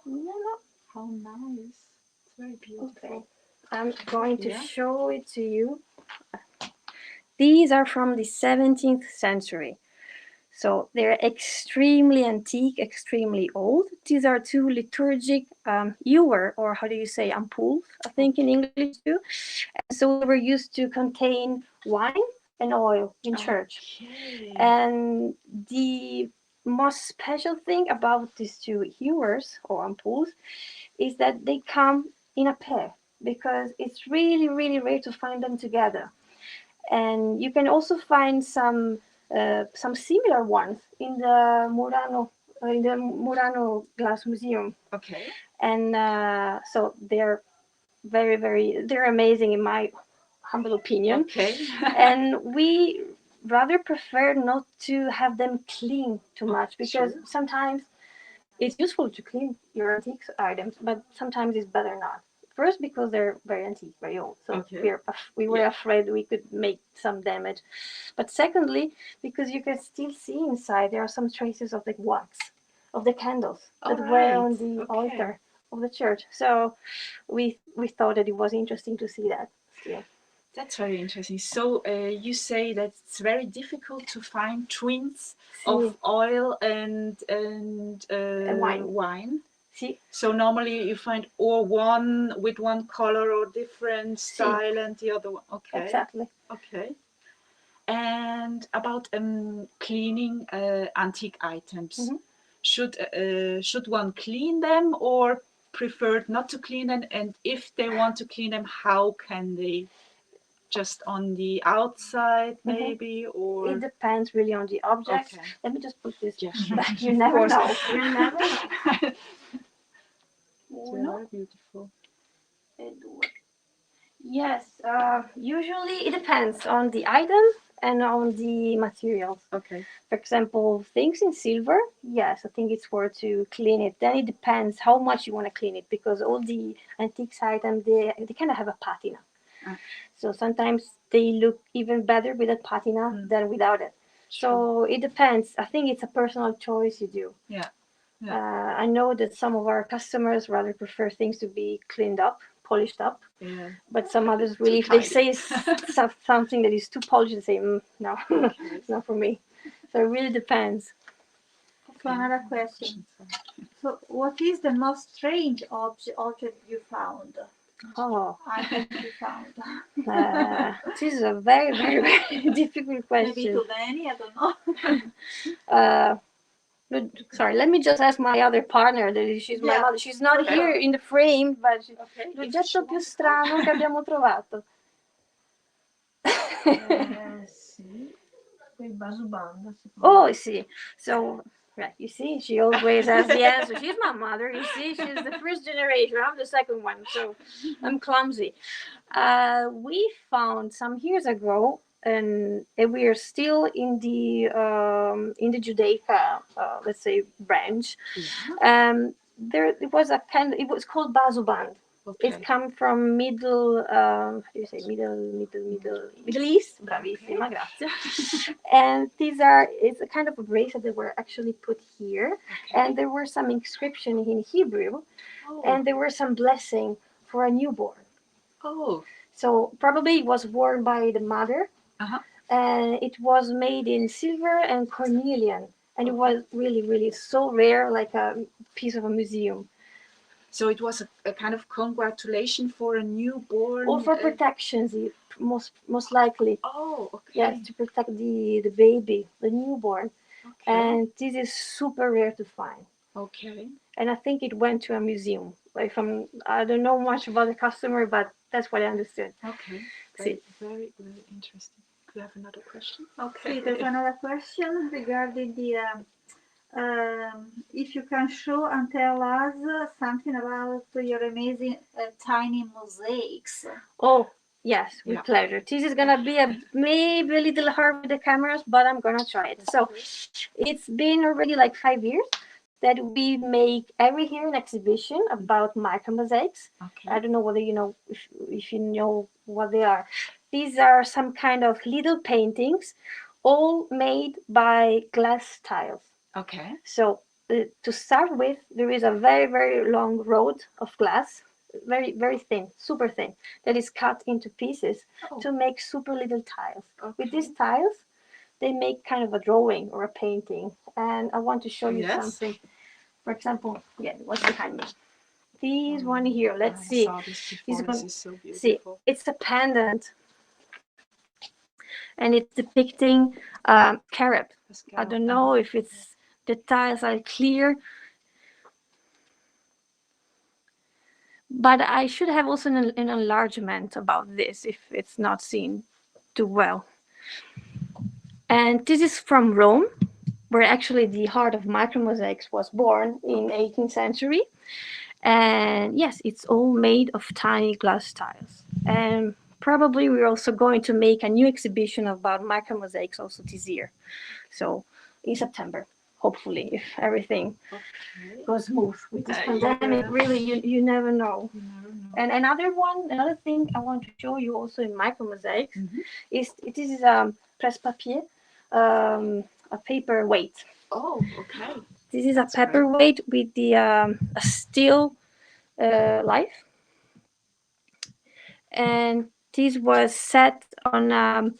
S19: No.
S18: How nice. It's very beautiful.
S19: Okay. I'm going to
S18: Yeah.
S19: show it to you. These are from the 17th century. So they're extremely antique, extremely old. These are two liturgic ewer, or how do you say, ampoules, I think in English too. And so they were used to contain wine and oil in church.
S18: Okay.
S19: And the most special thing about these two ewers or ampoules is that they come in a pair, because it's really, really rare to find them together. And you can also find some similar ones in the Murano Glass Museum.
S18: Okay.
S19: And so they're very, they're amazing in my humble opinion.
S18: Okay.
S19: And we rather prefer not to have them clean too much, because
S18: Sure.
S19: sometimes it's useful to clean your antique items, but sometimes it's better not. First, because they're very antique, very old, so
S18: Okay.
S19: we were afraid we could make some damage. But secondly, because you can still see inside, there are some traces of the wax of the candles that were on the altar of the church. So we thought that it was interesting to see that still.
S18: That's very interesting. So you say that it's very difficult to find twins
S19: Sí.
S18: of oil and wine.
S19: Sí.
S18: So normally you find or one with one color or different style and the other one. Okay.
S19: Exactly.
S18: Okay. And about cleaning antique items, should one clean them or preferred not to clean them? And if they want to clean them, how can they? Just on the outside, maybe, or
S19: it depends really on the object.
S18: Okay.
S19: Let me just put this
S18: Yes,
S19: back. You
S18: of
S19: never
S18: course.
S19: know. You never know.
S18: It's
S19: Uno.
S18: very beautiful.
S19: E due. Yes, usually it depends on the item and on the materials.
S18: Okay.
S19: For example, things in silver, yes, I think it's worth to clean it. Then it depends how much you want to clean it, because all the antiques items, they kind of have a patina. So sometimes they look even better with a patina than without it. So it depends. I think it's a personal choice you do.
S18: Yeah.
S19: I know that some of our customers rather prefer things to be cleaned up, polished up.
S18: Yeah.
S19: But some others really, if they say something that is too polished, they say, no, it's not for me. So it really depends.
S12: So another question. So what is the most strange object you found?
S19: Oh,
S12: Item you found?
S19: this is a very, very, very difficult question.
S12: Maybe too many, I don't know.
S19: Sorry, let me just ask my other partner. That she's my mother. She's not here in the frame, but l'oggetto più strano che abbiamo trovato.
S10: Sì, quei basubanda.
S19: Oh, see. So, right, you see, she always has the answer. She's my mother. You see, she's the first generation. I'm the second one, so I'm clumsy. We found some years ago, and we are still in the Judaica, let's say, branch. There it was a kind. It was called basuband.
S18: Okay.
S19: It come from Middle East. Bravissima, grazie. And it's a kind of a bracelet that were actually put here, and there were some inscription in Hebrew, and there were some blessing for a newborn.
S18: Oh.
S19: So probably it was worn by the mother, and it was made in silver and cornelian, and it was really, really so rare, like a piece of a museum.
S18: So it was a kind of congratulation for a newborn.
S19: Or for protections, most likely.
S18: Oh, okay.
S19: Yes, to protect the baby, the newborn.
S18: Okay.
S19: And this is super rare to find.
S18: Okay.
S19: And I think it went to a museum. I don't know much about the customer, but that's what I understood.
S18: Okay. Very, very, very interesting. Do you have another question?
S16: Okay, there's another question regarding the if you can show and tell us something about your amazing tiny mosaics.
S19: Oh, yes, with
S16: Yeah.
S19: pleasure. This is gonna be maybe a little hard with the cameras, but I'm gonna try it. So it's been already like 5 years that we make every year an exhibition about micro mosaics.
S18: Okay.
S19: I don't know whether you know if you know what they are. These are some kind of little paintings, all made by glass tiles.
S18: Okay.
S19: So to start with, there is a very, very long rod of glass, very, very thin, super thin, that is cut into pieces to make super little tiles. With these tiles, they make kind of a drawing or a painting. And I want to show you
S18: Yes.
S19: something. For example, yeah, what's behind me? This one here, let's
S18: I
S19: see.
S18: saw this before.
S19: This
S18: This
S19: one,
S18: is so
S19: see,
S18: beautiful.
S19: it's a pendant. And it's depicting carrot. I don't know if it's the tiles are clear, but I should have also an enlargement about this if it's not seen too well. And this is from Rome, where actually the heart of micromosaics was born in 18th century. And yes, it's all made of tiny glass tiles. And probably we're also going to make a new exhibition about micromosaics also this year. So in September, hopefully, if everything goes smooth with this pandemic. Really, you never know. And another thing I want to show you also in micromosaics is this is presse papier, a paper weight.
S18: Oh, okay.
S19: This is a paperweight with the a still life, and this was set on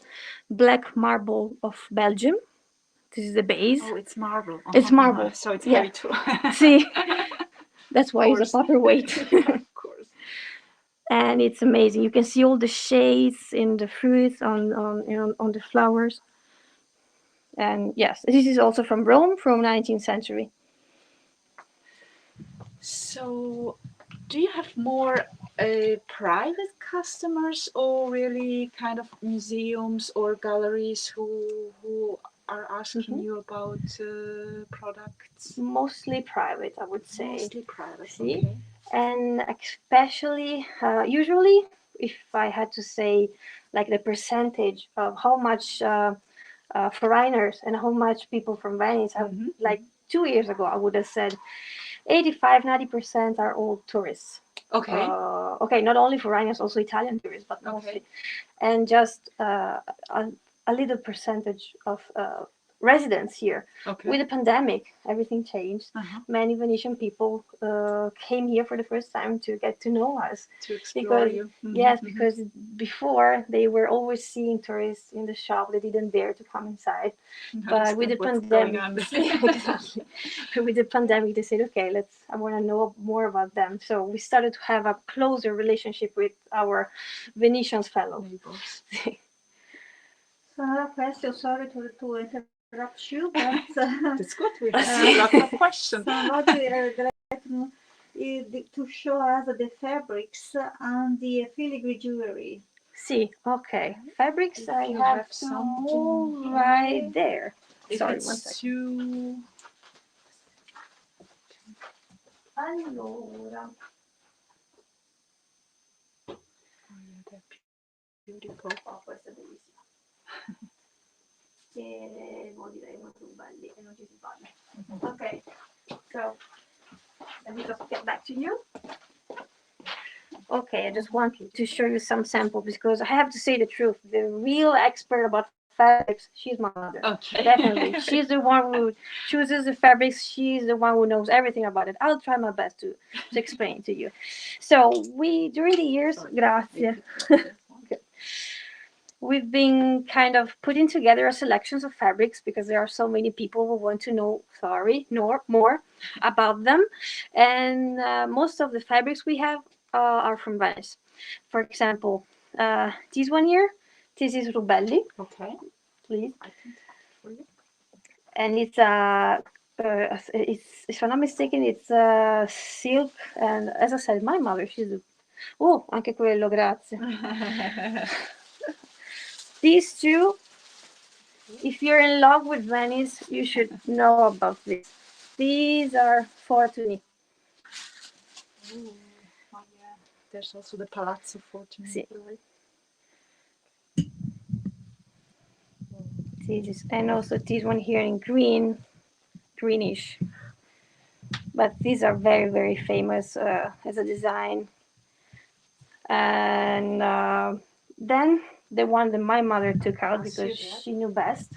S19: black marble of Belgium. This is the base.
S18: Oh, it's marble.
S19: It's marble.
S18: So it's
S19: Yeah.
S18: heavy too.
S19: See, that's why it's a
S18: Of
S19: paperweight.
S18: Of course.
S19: And it's amazing. You can see all the shades in the fruits on the flowers. And yes, this is also from Rome, from 19th century.
S18: So, do you have more private customers or really kind of museums or galleries who are asking you about products?
S19: Mostly private, I would say.
S18: Mostly private.
S19: See,
S18: Okay.
S19: and especially usually, if I had to say, like the percentage of how much foreigners and how much people from Venice have, like 2 years ago, I would have said 85-90% are all tourists.
S18: Okay.
S19: Okay, not only foreigners, also Italian tourists, but mostly. And just a little percentage of residents here.
S18: Okay.
S19: With the pandemic, everything changed. Many Venetian people came here for the first time to get to know us.
S18: To explore
S19: Because,
S18: you.
S19: yes, because before they were always seeing tourists in the shop. They didn't dare to come inside. But with the pandemic, exactly. With the pandemic, they said, okay, I want to know more about them. So we started to have a closer relationship with our Venetian fellows.
S16: So another question, sorry to interrupt you, but
S18: That's good. We have lots of questions.
S16: somebody would like to know to show us the fabrics and the filigree jewelry.
S19: See, okay. Fabrics, I
S18: you
S19: have
S18: have
S19: some
S18: something
S19: right there.
S18: If
S19: Sorry,
S18: it's
S19: one second.
S18: too...
S19: Allora.
S18: Beautiful.
S19: Oh, questo è bellissimo. Direi molto belli e non ci si sbaglia. Okay, so let me just get back to you. Okay, I just want to show you some samples because I have to say the truth. The real expert about fabrics, she's my mother.
S18: Okay.
S19: Definitely. She's the one who chooses the fabrics. She's the one who knows everything about it. I'll try my best to explain to you. So during the years, grazie. Okay. We've been kind of putting together a selections of fabrics because there are so many people who want to know, more about them. And most of the fabrics we have are from Venice. For example, this one here, this is Rubelli.
S18: Okay.
S19: Please.
S18: I can for you.
S19: And it's if I'm not mistaken, it's silk. And as I said, my mother, she's oh, anche quello, grazie. these two, if you're in love with Venice, you should know about this. These are Fortuny.
S18: Oh, yeah. There's also the Palazzo Fortuny.
S19: Sì. And also this one here in green, greenish. But these are very, very famous as a design. And then the one that my mother took out because she knew best.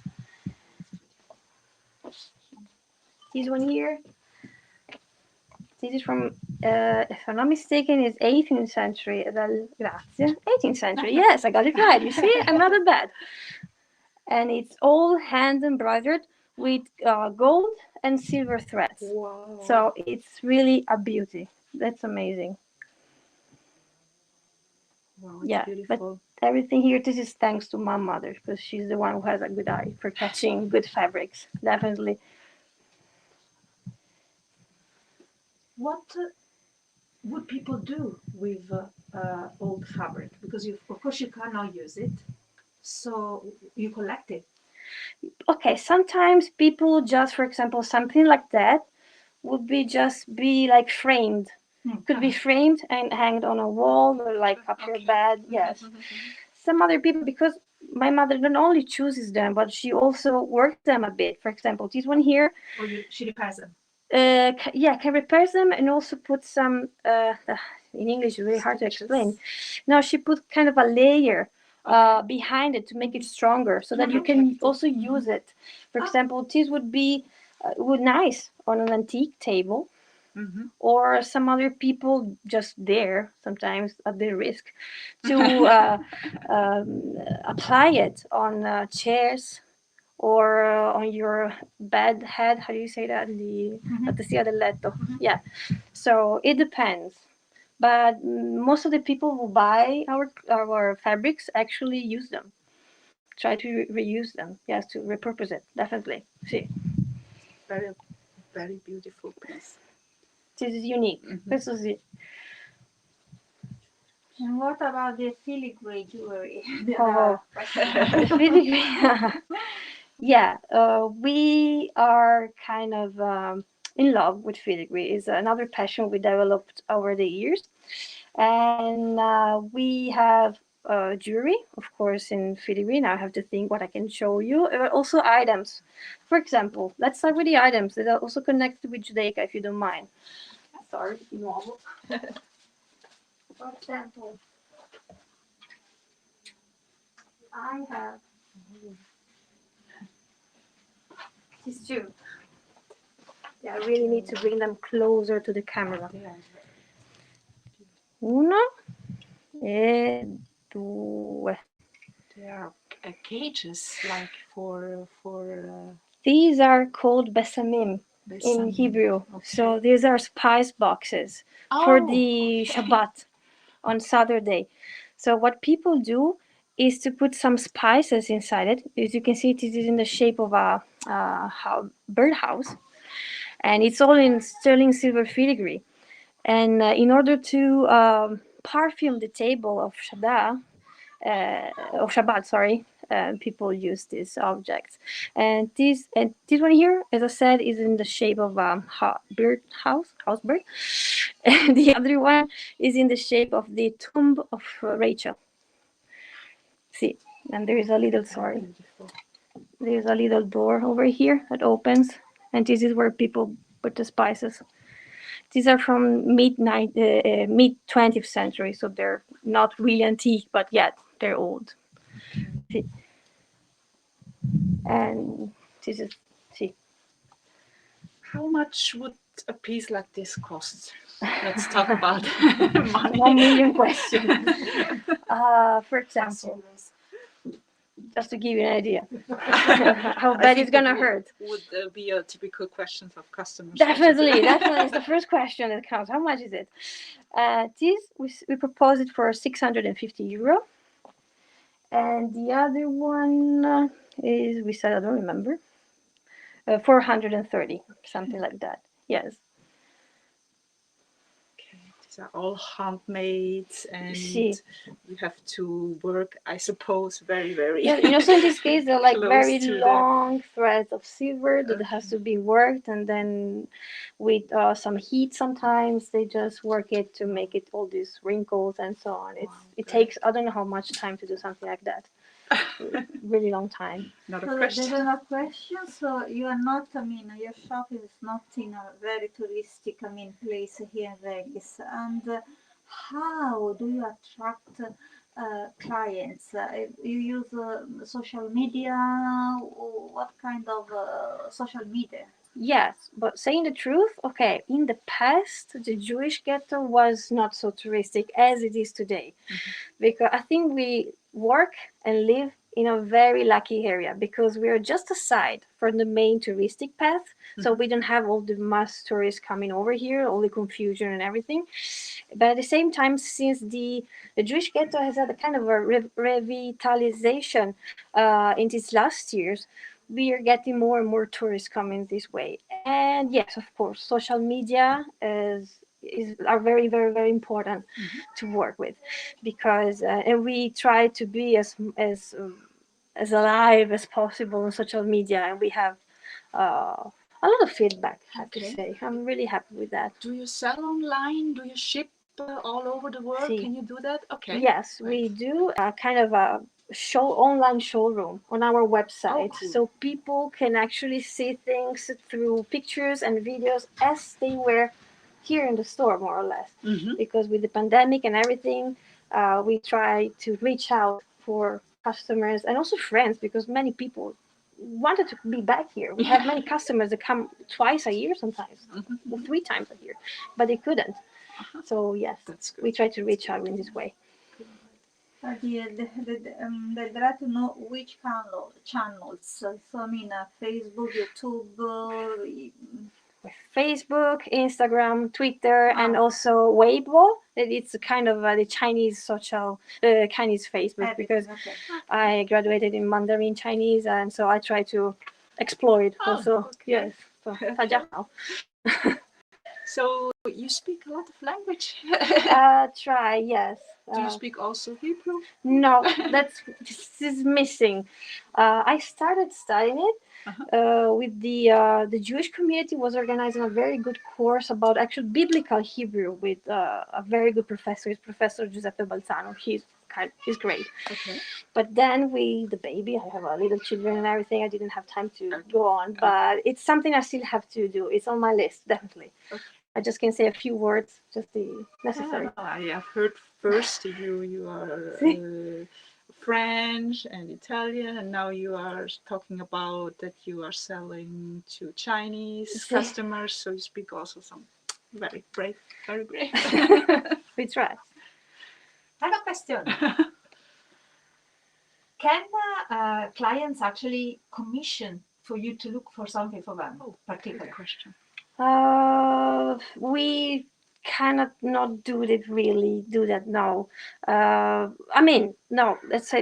S19: This one here. This is from, if I'm not mistaken, is 18th century. Grazie. 18th century. Yes, I got it right. You see, I'm not that bad. And it's all hand embroidered with gold and silver threads.
S18: Wow.
S19: So it's really a beauty. That's amazing.
S18: Wow, it's
S19: Yeah,
S18: beautiful.
S19: but everything here, this is thanks to my mother because she's the one who has a good eye for catching good fabrics. Definitely.
S10: What would people do with old fabric? Because of course you cannot use it, so you collect it.
S19: Okay, sometimes people just, for example, something like that would be like framed. Could be framed and hanged on a wall or like up your bed. Yes. Some other people, because my mother not only chooses them, but she also works them a bit. For example, this one here.
S10: Or she repairs them.
S19: Can repair them and also put some. In English, it's really hard to explain. No, she put kind of a layer behind it to make it stronger, so that you can also use it. For example, this would be nice on an antique table. Or some other people just there, sometimes at their risk, to apply it on chairs or on your bed head. How do you say that? La tessera del letto. Yeah. So it depends. But most of the people who buy our fabrics actually use them. Try to reuse them. Yes, to repurpose it. Definitely. See.
S18: Very, very beautiful piece.
S19: This is unique. This is it.
S12: And what about the filigree jewelry?
S19: Oh, the filigree. Yeah, we are kind of in love with filigree. It's another passion we developed over the years. And we have jewelry, of course, in filigree. Now I have to think what I can show you. But also items. For example, let's start with the items that are also connected with Judaica, if you don't mind. Sorry, normal. For example, I have these two. Yeah, I really need to bring them closer to the camera. Uno e due.
S18: They are cages, like for.
S19: These are called besamim in
S18: Besamim,
S19: Hebrew. So these are spice boxes for the Shabbat on Saturday. So what people do is to put some spices inside it. As you can see, it is in the shape of a birdhouse, and it's all in sterling silver filigree. And in order to perfume the table of Shabbat, sorry, people use these objects. And this one here, as I said, is in the shape of a house bird. And the other one is in the shape of the tomb of Rachel. See, and there is a little there's a little door over here that opens, and this is where people put the spices. These are from mid 20th century, so they're not really antique, but yet they're old. See. And this is, see.
S18: How much would a piece like this cost? Let's talk about money.
S19: 1 million questions. For example, just to give you an idea how bad it's gonna hurt.
S18: Would be a typical question of customers.
S19: Definitely, it's the first question that counts. How much is it? This we propose it for €650, and the other one is, we said, I don't remember, 430, something like that. Yes.
S18: Okay, this These are all handmade, and
S19: See.
S18: you have to work, I suppose, very, very
S19: Yeah, also in this case, they're like
S18: close
S19: very
S18: to the-
S19: long threads of silver that has to be worked, and then with some heat sometimes they just work it to make it all these wrinkles and so on. It takes, I don't know how much time to do something like that. Really long time.
S18: Not
S12: So there's another question. So you are not, I mean, your shop is not in a very touristic, I mean, place here in Venice. And how do you attract clients? You use social media? Or what kind of social media?
S19: Yes, but saying the truth, okay, in the past, the Jewish ghetto was not so touristic as it is today. Because I think we work and live in a very lucky area because we are just aside from the main touristic path. So we don't have all the mass tourists coming over here, all the confusion and everything. But at the same time, since the Jewish ghetto has had a kind of a revitalization in these last years, we are getting more and more tourists coming this way. And yes, of course, social media are very, very, very important to work with, because and we try to be as alive as possible on social media, and we have a lot of feedback, I have to say. I'm really happy with that.
S18: Do you sell online? Do you ship all over the world?
S19: See.
S18: Can you do that? Okay.
S19: Yes, we do a kind of a online showroom on our website,
S18: cool.
S19: so people can actually see things through pictures and videos as they were here in the store, more or less. Because with the pandemic and everything, we try to reach out for customers and also friends, because many people wanted to be back here. We have many customers that come twice a year sometimes, or 3 times a year, but they couldn't. So yes, we try to reach out in this way.
S12: They'd like to know which channels. So I mean, Facebook, YouTube,
S19: Facebook, Instagram, Twitter, and also Weibo. It's a kind of the Chinese Chinese Facebook, because I graduated in Mandarin Chinese, and so I try to explore it also. Yes, so 大家好.
S18: So you speak a lot of language.
S19: Try, yes.
S18: Do you speak also Hebrew?
S19: No, this is missing. I started studying it with the Jewish community was organizing a very good course about actual biblical Hebrew with a very good professor. It's Professor Giuseppe Balzano. He's great.
S18: Okay.
S19: But then with the baby, I have a little children and everything. I didn't have time to go on, but it's something I still have to do. It's on my list, definitely.
S18: Okay.
S19: I just can say a few words, just the necessary.
S18: I have heard first you are French and Italian, and now you are talking about that you are selling to Chinese customers, so you speak also some very brave, very brave.
S19: We try.
S16: I have a question. Can clients actually commission for you to look for something for them? Particular question.
S19: We cannot not do that now. I mean, no, let's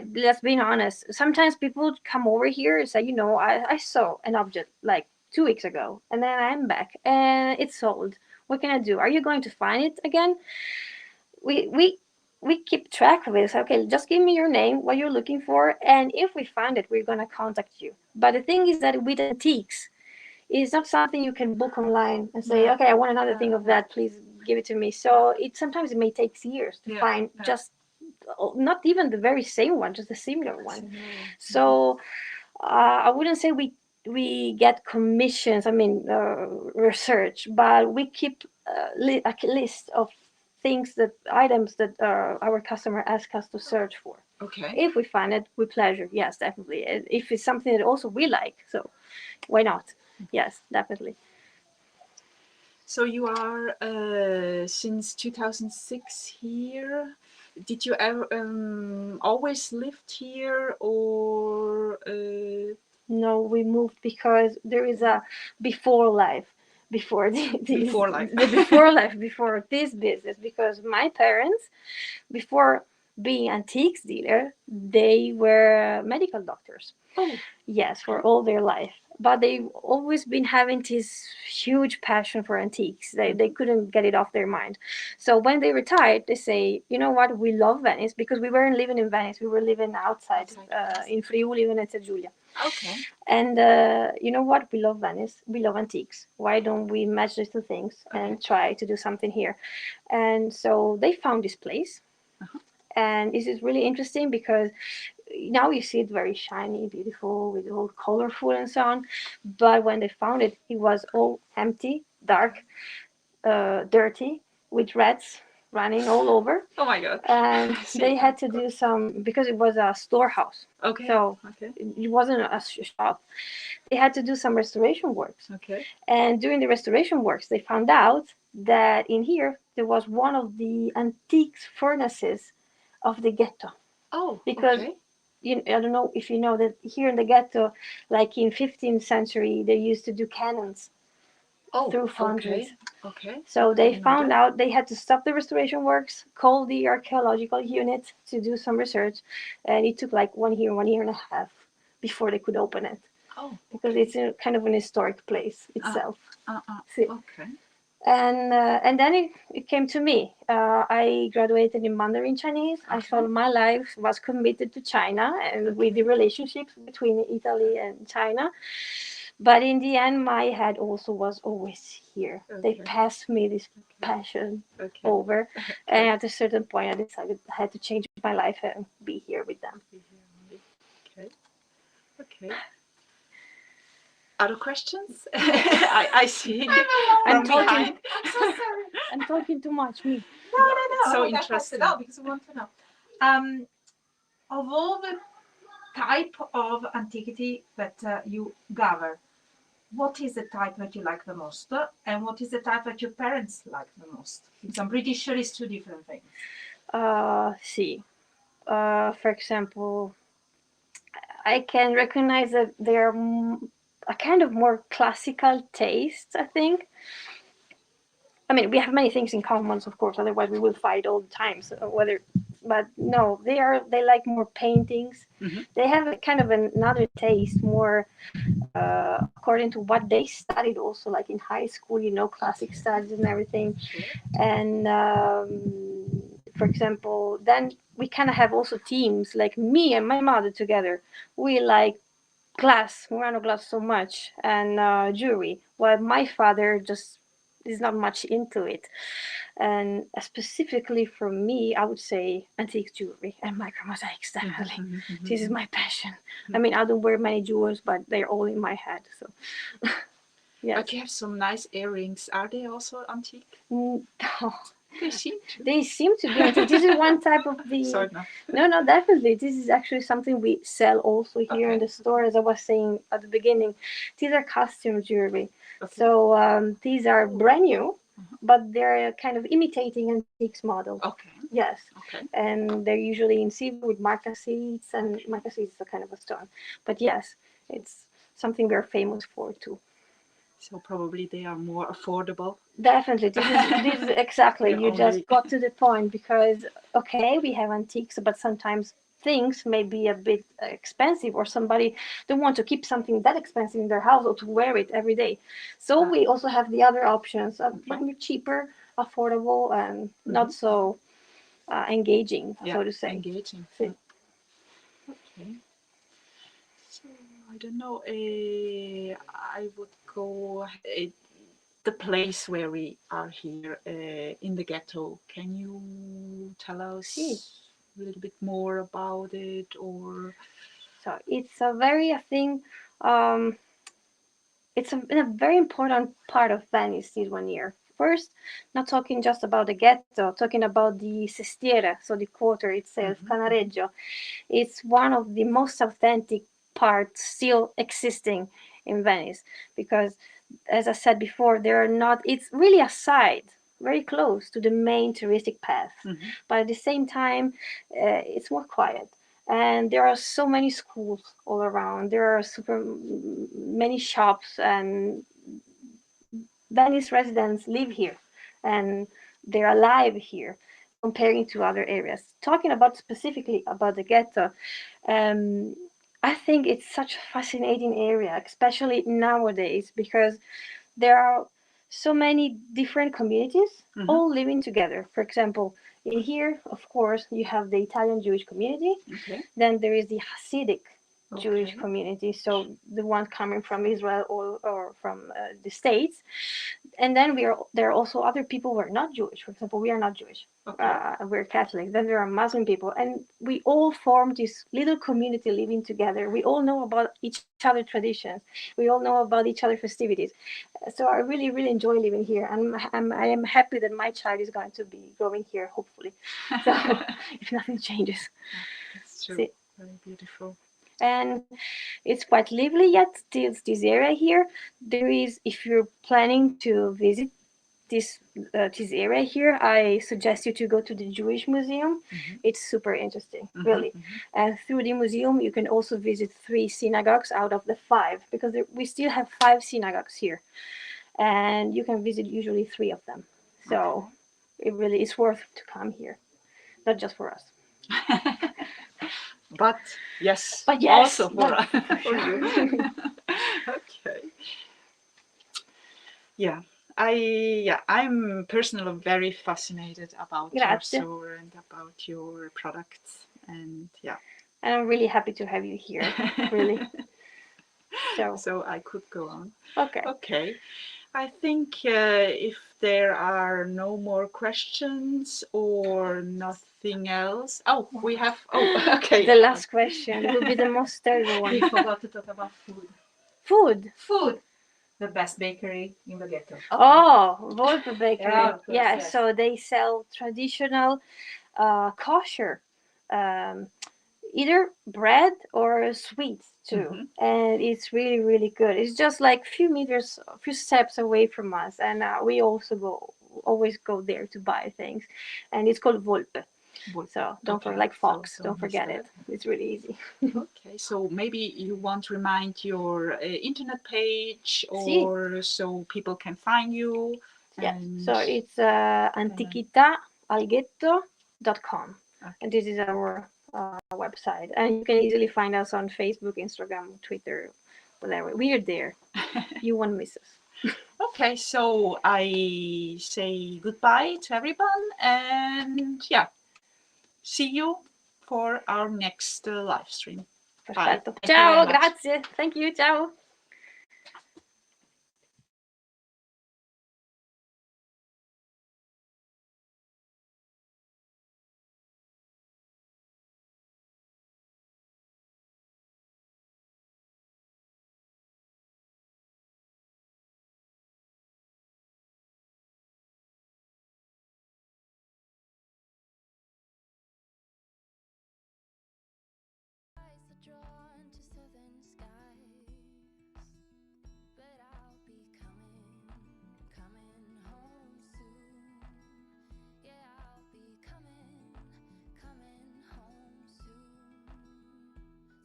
S19: be honest. Sometimes people come over here and say, I saw an object like 2 weeks ago, and then I'm back and it's sold. What can I do? Are you going to find it again? We keep track of it. So, okay, just give me your name, what you're looking for, and if we find it, we're gonna contact you. But the thing is that with antiques, it's not something you can book online and say, okay, I want another thing of that, please give it to me. So sometimes it may take years to find just not even the very same one, just a similar one. So I wouldn't say we get commissions, research, but we keep a list of items that our customer ask us to search for.
S18: Okay.
S19: If we find it, with pleasure, yes, definitely. If it's something that also we like, so why not? Yes, definitely.
S18: So you are since 2006 here. Did you ever always lived here, or?
S19: No, we moved because there is a before life. Before
S18: Before life.
S19: Before this business, because my parents, before being antiques dealer, they were medical doctors.
S18: Oh.
S19: Yes, for all their life. but they've always been having this huge passion for antiques. They couldn't get it off their mind. So when they retired, they say, you know what, we love Venice, because we weren't living in Venice, we were living outside in Friuli, Venezia Giulia.
S18: Okay.
S19: And you know what, we love Venice, we love antiques. Why don't we match these two things and try to do something here? And so they found this place. And this is really interesting because now you see it very shiny, beautiful, with all colorful and so on. But when they found it, it was all empty, dark, dirty, with rats running all over.
S18: Oh my God.
S19: And they had to do some, because it was a storehouse.
S18: Okay.
S19: So
S18: Okay.
S19: it wasn't a shop. They had to do some restoration works.
S18: Okay.
S19: And during the restoration works, they found out that in here there was one of the antiques furnaces of the ghetto.
S18: Oh,
S19: Because
S18: okay.
S19: I don't know if you know that here in the ghetto, like in 15th century, they used to do cannons through foundries.
S18: Okay.
S19: So they
S18: didn't know
S19: found
S18: that.
S19: out they had to stop the restoration works, call the archaeological unit to do some research, and it took like 1 year and a half before they could open it.
S18: Oh.
S19: Because it's a kind of an historic place itself. See.
S18: Okay.
S19: And then it came to me. I graduated in Mandarin Chinese. I thought my life was committed to China and with the relationships between Italy and China. But in the end, my head also was always here. They passed me this passion over. And at a certain point, I decided I had to change my life and be here with them.
S18: Okay. Okay. Other questions? I see.
S19: I'm
S18: from
S19: talking.
S18: behind.
S10: I'm so sorry.
S19: I'm talking too much. Me.
S10: No.
S18: So
S10: That's
S18: interesting.
S10: it all because we want to know. Of all the type of antiquity that you gather, what is the type that you like the most, and what is the type that your parents like the most? Because I'm pretty sure it's two different things.
S19: See. For example, I can recognize that they're a kind of more classical taste, I think. I mean, we have many things in common, of course. Otherwise, we will fight all the time. So but no, they like more paintings. They have a kind of another taste, more according to what they studied. Also, like in high school, classic studies and everything. And for example, then we kind of have also teams like me and my mother together. We like glass, Murano glass so much, and jewelry, while my father just is not much into it. And specifically for me, I would say antique jewelry and micromosaics, definitely. This is my passion. I mean, I don't wear many jewels, but they're all in my head. So, yes.
S18: But you have some nice earrings. Are they also antique?
S19: No.
S18: They seem to.
S19: They seem to be antique. This is one type of the.
S18: Sorry, no.
S19: No, definitely. This is actually something we sell also here in the store, as I was saying at the beginning. These are costume jewelry. So these are brand new, but they're kind of imitating antiques model.
S18: Okay.
S19: Yes.
S18: Okay.
S19: And they're usually in silver with mica seeds, and mica seeds is a kind of a stone. But yes, it's something we're famous for too.
S18: So probably they are more affordable.
S19: Definitely, this is exactly. You just got to the point, because okay, we have antiques, but sometimes things may be a bit expensive, or somebody don't want to keep something that expensive in their house or to wear it every day. So we also have the other options, cheaper, affordable, and not so engaging, so to say.
S18: Engaging.
S19: Sí.
S18: Okay. So I don't know. I would go the place where we are here in the ghetto. Can you tell us a little bit more about it, or?
S19: So it's a very, I think, it's a very important part of Venice this 1 year. First, not talking just about the ghetto, talking about the Sestiera, so the quarter itself, Canareggio. It's one of the most authentic parts still existing in Venice, because, as I said before, it's really a side, very close to the main touristic path. But at the same time, it's more quiet. And there are so many schools all around. There are super many shops, and Venice residents live here, and they're alive here, comparing to other areas. Talking about specifically about the ghetto, I think it's such a fascinating area, especially nowadays, because there are so many different communities all living together. For example, in here, of course, you have the Italian Jewish community.
S18: Okay.
S19: Then there is the Hasidic Jewish
S18: Okay.
S19: community, so the one coming from Israel or from the States. And then there are also other people who are not Jewish. For example, we are not Jewish. We're Catholic. Then there are Muslim people, and we all form this little community living together. We all know about each other's traditions. We all know about each other's festivities. So I really, really enjoy living here, and I am happy that my child is going to be growing here, hopefully. So if nothing changes.
S18: That's true.
S19: See.
S18: Very beautiful.
S19: And it's quite lively yet. This area here, there is, if you're planning to visit this area here, I suggest you to go to the Jewish Museum. It's super interesting, really. And through the museum, you can also visit 3 synagogues out of the 5, because we still have 5 synagogues here, and you can visit usually 3 of them. So it really is worth to come here, not just for us.
S18: But yes,
S19: yes,
S18: also for
S19: for
S18: you. Okay. Yeah, I'm personally very fascinated about your
S19: Grazie.
S18: store and about your products, and yeah.
S19: And I'm really happy to have you here, really.
S18: So I could go on.
S19: Okay.
S18: Okay. I think if there are no more questions or nothing else. Oh, we have. Oh, okay.
S19: The last question will be the most terrible one.
S16: We forgot to talk about food.
S19: Food.
S16: Food. The best bakery in the ghetto.
S19: Oh, Volpe Bakery.
S16: Yeah, of course,
S19: Yeah,
S16: yes.
S19: so they sell traditional kosher, either bread or sweets too. And it's really, really good. It's just like a few steps away from us. And we also always go there to buy things. And it's called Volpe. So don't forget, like Fox, don't forget it. It's really easy.
S18: Okay, so maybe you want to remind your internet page, or so people can find you.
S19: Yeah,
S18: And
S19: so it's antiquitaalghetto.com. And this is our website. And you can easily find us on Facebook, Instagram, Twitter, whatever. We are there. You won't miss us.
S18: Okay, so I say goodbye to everyone, and yeah, see you for our next live stream. Bye.
S19: Perfetto. Ciao, grazie. Thank you. Ciao.
S3: Drawn to southern skies, but I'll be coming home soon. Yeah, I'll be coming home soon.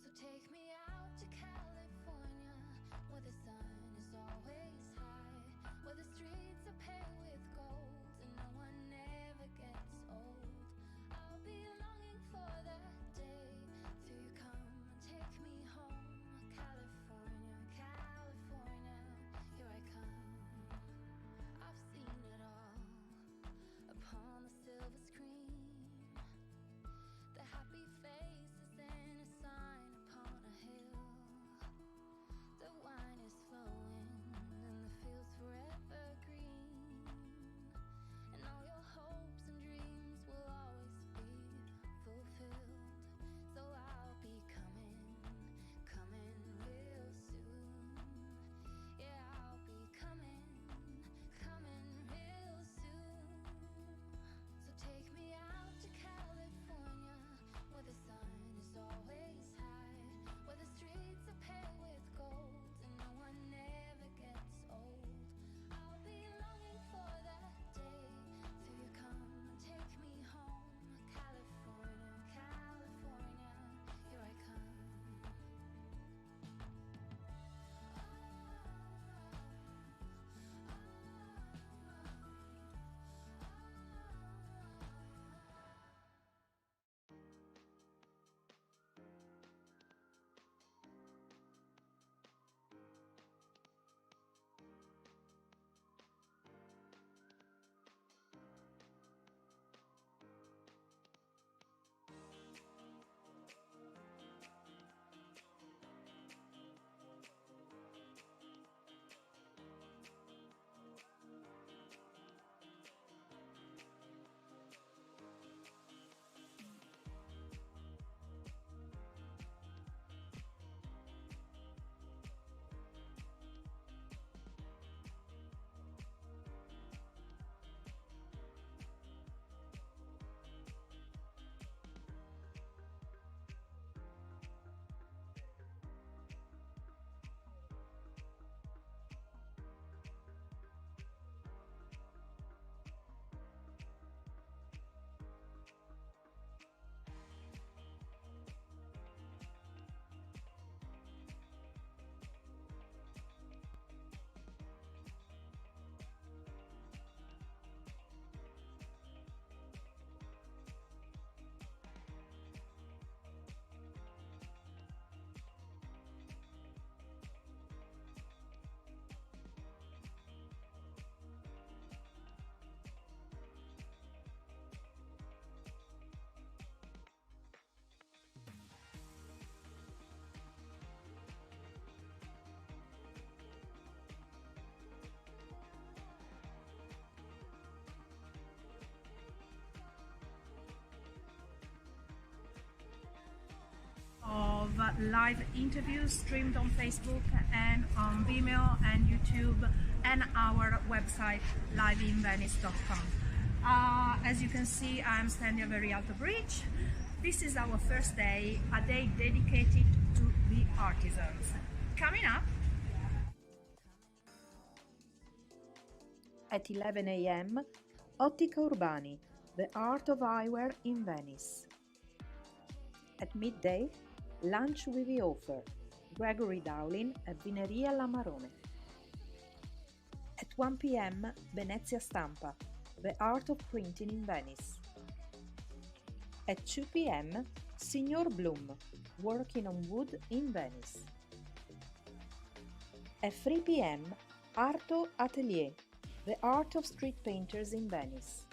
S3: So take me out to California, where the sun is always high, where the streets are paved with gold and no one ever gets old. I'll be longing for that day till you come and take me home, California.
S1: live interviews streamed on Facebook and on Vimeo and YouTube and our website Live-in-Venice.com. As you can see, I'm standing very at the bridge. This is our first day, a day dedicated to the artisans. Coming up
S2: at 11 a.m., Ottica Urbani, the art of eyewear in Venice. At midday, lunch with the author, Gregory Dowling at Vineria La Marone. At 1 p.m., Venezia Stampa, the art of printing in Venice. At 2 p.m., Signor Bloom, working on wood in Venice. At 3 p.m., Arto Atelier, the art of street painters in Venice.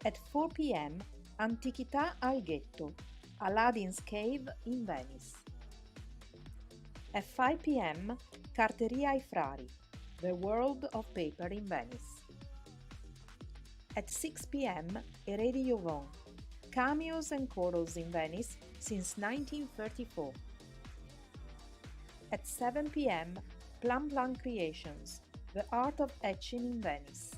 S2: At 4 p.m., Antichità al Ghetto, Aladdin's Cave in Venice. At 5 p.m., Carteria ai Frari, the world of paper in Venice. At 6 p.m., Eredi Jovon, cameos and corals in Venice since 1934. At 7 p.m., Plan Plan Creations, the art of etching in Venice.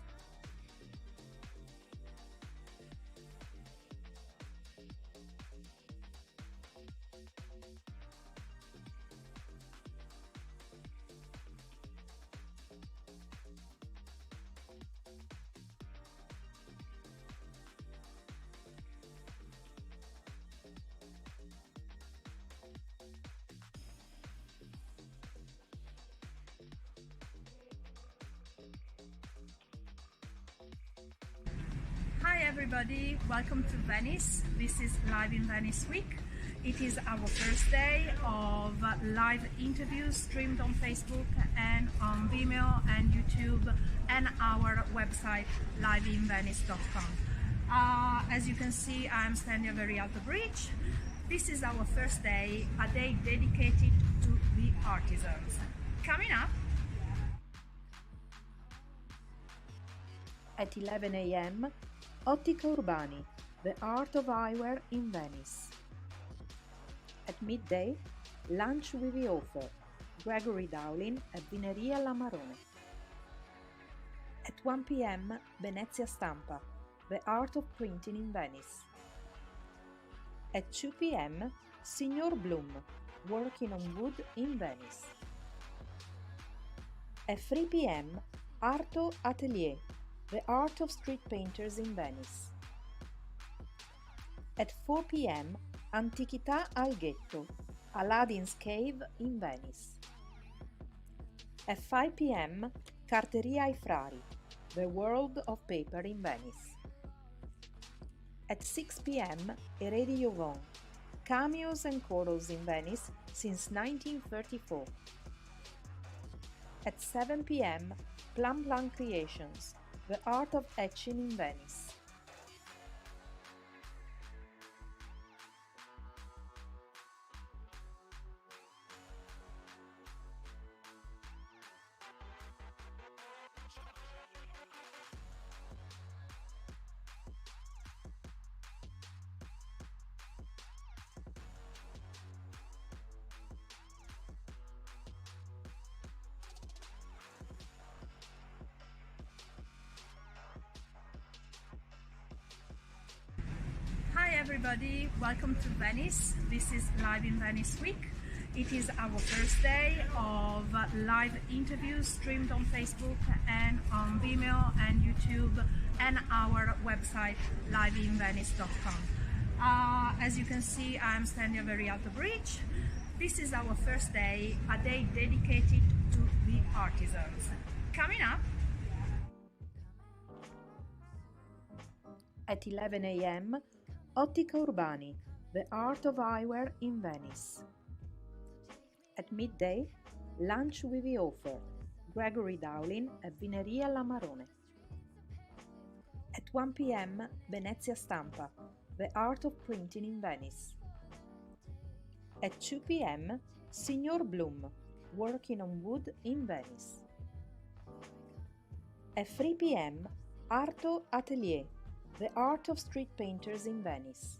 S1: Hi everybody, welcome to Venice. This is Live-in-Venice week. It is our first day of live interviews streamed on Facebook and on Vimeo and YouTube and our website Live-in-Venice.com. As you can see, I'm standing very at the bridge. This is our first day, a day dedicated to the artisans. Coming up
S2: at 11 a.m., Ottica Urbani, the art of eyewear in Venice. At midday, lunch with the author, Gregory Dowling at Vineria La Marone. At 1 p.m., Venezia Stampa, the art of printing in Venice. At 2 p.m., Signor Bloom, working on wood in Venice. At 3 p.m., Arto Atelier, the art of street painters in Venice. At 4 p.m., Antichità al Ghetto, Aladdin's Cave in Venice. At 5 p.m., Carteria ai Frari, the world of paper in Venice. At 6 p.m., Eredi Jovon, cameos and corals in Venice since 1934. At 7 p.m., Plan Plan Creations, the art of etching in Venice.
S1: Hi everybody, welcome to Venice. This is Live-in-Venice week. It is our first day of live interviews streamed on Facebook and on Vimeo and YouTube and our website Live-in-Venice.com. As you can see, I'm standing very at the bridge. This is our first day, a day dedicated to the artisans. Coming up
S2: at 11 a.m., Ottica Urbani, the art of eyewear in Venice. At midday, lunch with the author, Gregory Dowling at Vineria La Marone. At 1 p.m., Venezia Stampa, the art of printing in Venice. At 2 p.m., Signor Bloom, working on wood in Venice. At 3 p.m., Arto Atelier, the art of street painters in Venice.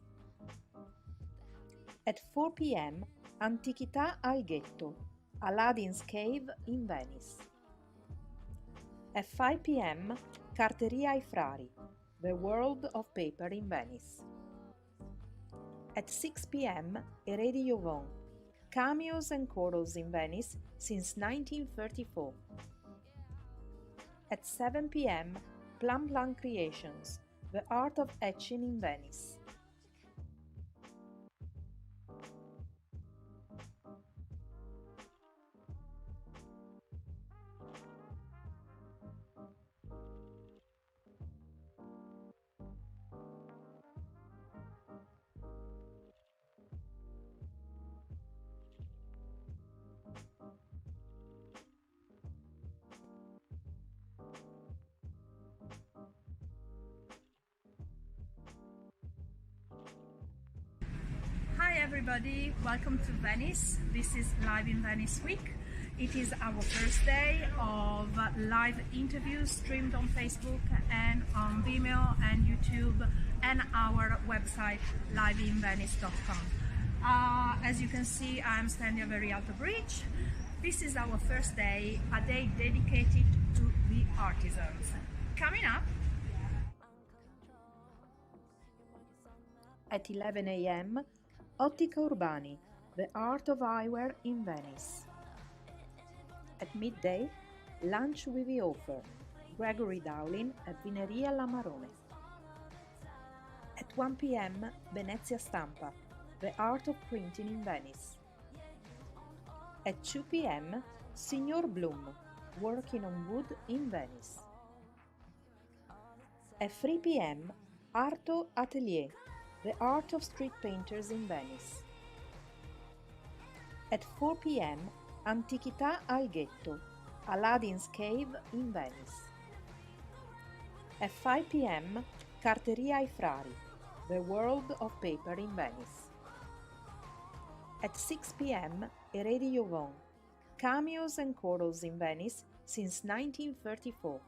S2: At 4 p.m. Antichità al Ghetto, Aladdin's Cave in Venice. At 5 p.m. Carteria ai Frari, The World of Paper in Venice. At 6 p.m. Eredi Yvon, Cameos and Chorals in Venice since 1934. At 7 p.m. Plum Plum Creations, The Art of Etching in Venice.
S1: Hi everybody, welcome to Venice. This is Live in Venice Week. It is our first day of live interviews streamed on Facebook and on Vimeo and YouTube and our website liveinvenice.com. As you can see, I'm standing at Very Alto Bridge. This is our first day, a day dedicated to the artisans. Coming up
S2: at 11 a.m. Ottica Urbani, The Art of Eyewear in Venice. At midday, lunch with the author, Gregory Dowling at Vineria La Marone. At 1 p.m. Venezia Stampa, The Art of Printing in Venice. At 2 p.m. Signor Bloom, Working on Wood in Venice. At 3 p.m. Arto Atelier, The Art of Street Painters in Venice. At 4 p.m. Antichità al Ghetto, Aladdin's Cave in Venice. At 5 p.m. Carteria ai Frari, The World of Paper in Venice. At 6 p.m. Eredi Yvon, Cameos and Chorals in Venice since 1934.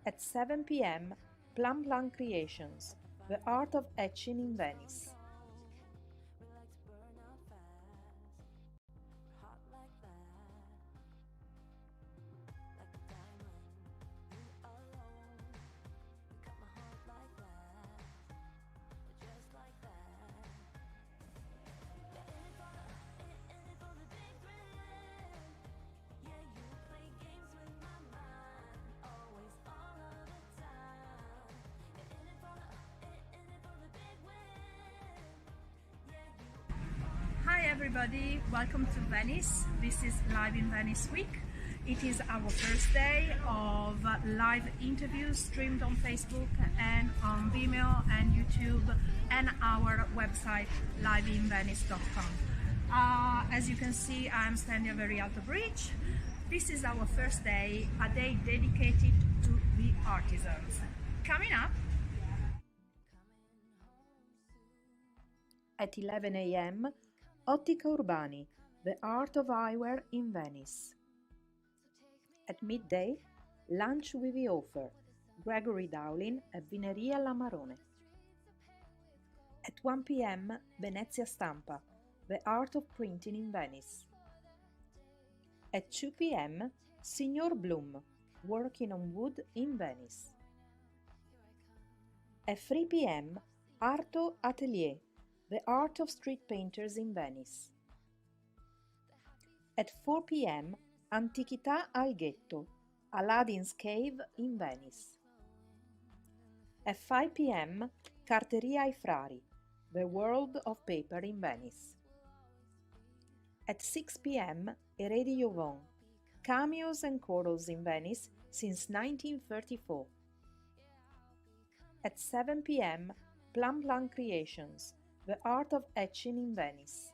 S2: At 7 p.m. Plum Plum Creations, The Art of Etching in Venice.
S1: Hi everybody, welcome to Venice. This is Live in Venice Week. It is our first day of live interviews streamed on Facebook and on Vimeo and YouTube and our website liveinvenice.com. As you can see, I'm standing at Very Alto Bridge. This is our first day, a day dedicated to the artisans. Coming up
S2: at 11 a.m. Ottica Urbani, The Art of Eyewear in Venice. At midday, lunch with the author, Gregory Dowling at Vineria La Marone. At 1 p.m. Venezia Stampa, The Art of Printing in Venice. At 2 p.m. Signor Bloom, Working on Wood in Venice. At 3 p.m. Arto Atelier, The Art of Street Painters in Venice. At 4 p.m. Antichità al Ghetto, Aladdin's Cave in Venice. At 5 p.m. Carteria ai Frari, The World of Paper in Venice. At 6 p.m. Eredi Yvon, Cameos and Chorals in Venice since 1934. At 7 p.m. Plum Plum Creations, The Art of Etching in Venice.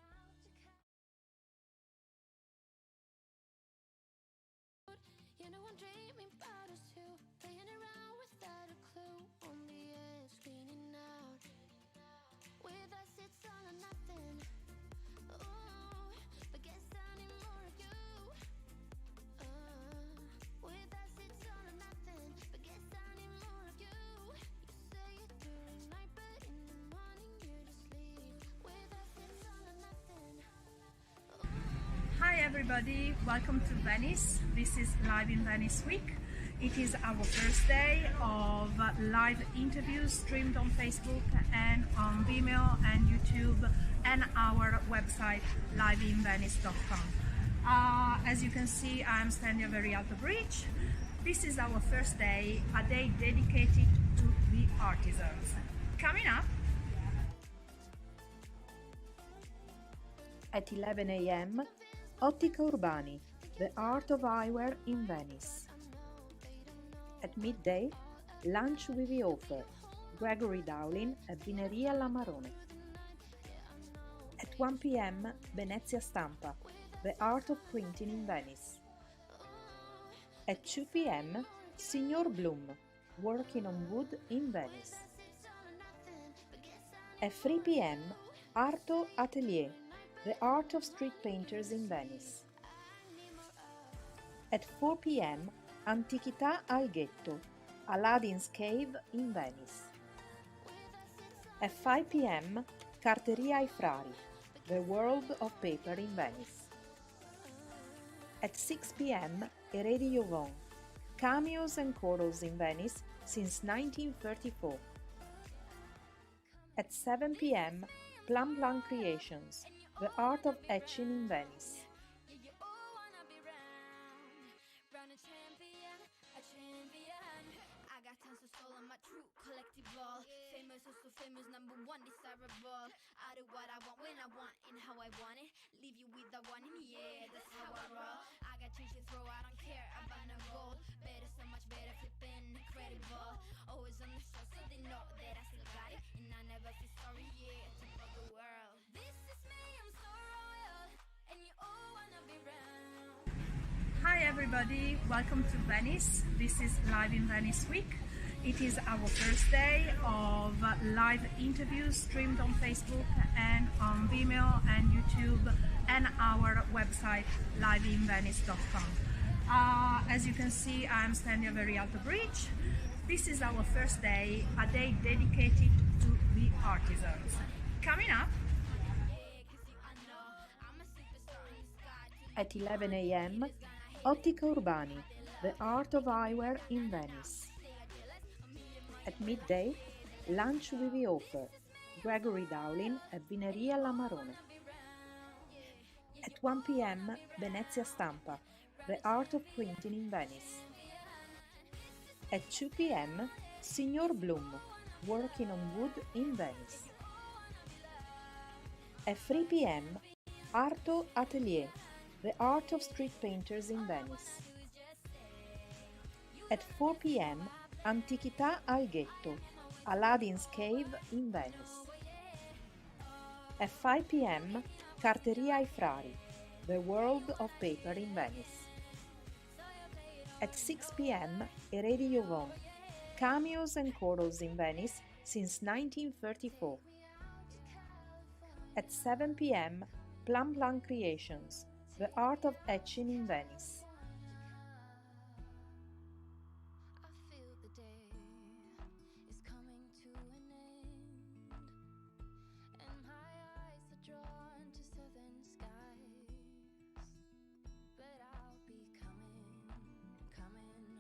S3: You know I'm dreaming about us two, playing around without a clue. On the edge, cleaning out. With us, it's all or nothing. Ooh, but guess I need more of you. With us, it's all or nothing. But guess I need more of you. You say it during night, but in the morning you're just leave.
S1: everybody, welcome to Venice. This is Live in Venice Week. It is our first day of live interviews streamed on Facebook and on Vimeo and YouTube and our website liveinvenice.com. As you can see, I'm standing at Very Alto Bridge. This is our first day, a day dedicated to the artisans. Coming up
S2: at 11 a.m., Ottica Urbani, the art of eyewear in Venice. At midday, lunch with the author, Gregory Dowling at Vineria La Marone. At 1 p.m., Venezia Stampa, the art of printing in Venice. At 2 p.m., Signor Bloom, working on wood in Venice. At 3 p.m., Arto Atelier, the art of street painters in Venice. At 4 p.m., Antichità al Ghetto, Aladdin's Cave in Venice. At 5 p.m., Carteria ai Frari, the world of paper in Venice. At 6 p.m., Eredi Jovon, cameos and corals in Venice since 1934. At 7 p.m., Plum Plum Creations, the art of etching in Venice.
S3: I got tons of soul on my true collective ball. Famous, also famous, number one, desirable. I do what I want, when I want, and how I want it. Leave you with the one, and yeah, that's how I roll. I got change to throw, I don't care about no gold. Better, so much better, flipping incredible. Always on the show, so they know that I still got it. And I never feel sorry, yeah, to fuck the world. This is me, I'm so royal, and you all wanna be round.
S1: Hi everybody, welcome to Venice. This is Live in Venice Week. It is our first day of live interviews streamed on Facebook and on Vimeo and YouTube and our website liveinvenice.com. As you can see, I'm standing at Very Alto Bridge. This is our first day, a day dedicated to the artisans. Coming up
S2: at 11 a.m., Ottica Urbani, the art of eyewear in Venice. At midday, lunch with the author, Gregory Dowling at Vineria La Marone. At 1 p.m., Venezia Stampa, the art of printing in Venice. At 2 p.m., Signor Bloom, working on wood in Venice. At 3 p.m., Arto Atelier, the art of street painters in Venice. At 4 p.m., Antichità al Ghetto, Aladdin's Cave in Venice. At 5 p.m., Carteria ai Frari, the world of paper in Venice. At 6 p.m., Eredi Jovon, cameos and corals in Venice since 1934. At 7 p.m., Plum Plum Creations, the art of etching in Venice.
S3: I feel the day is coming to an end, and my eyes are drawn to southern skies. But I'll be coming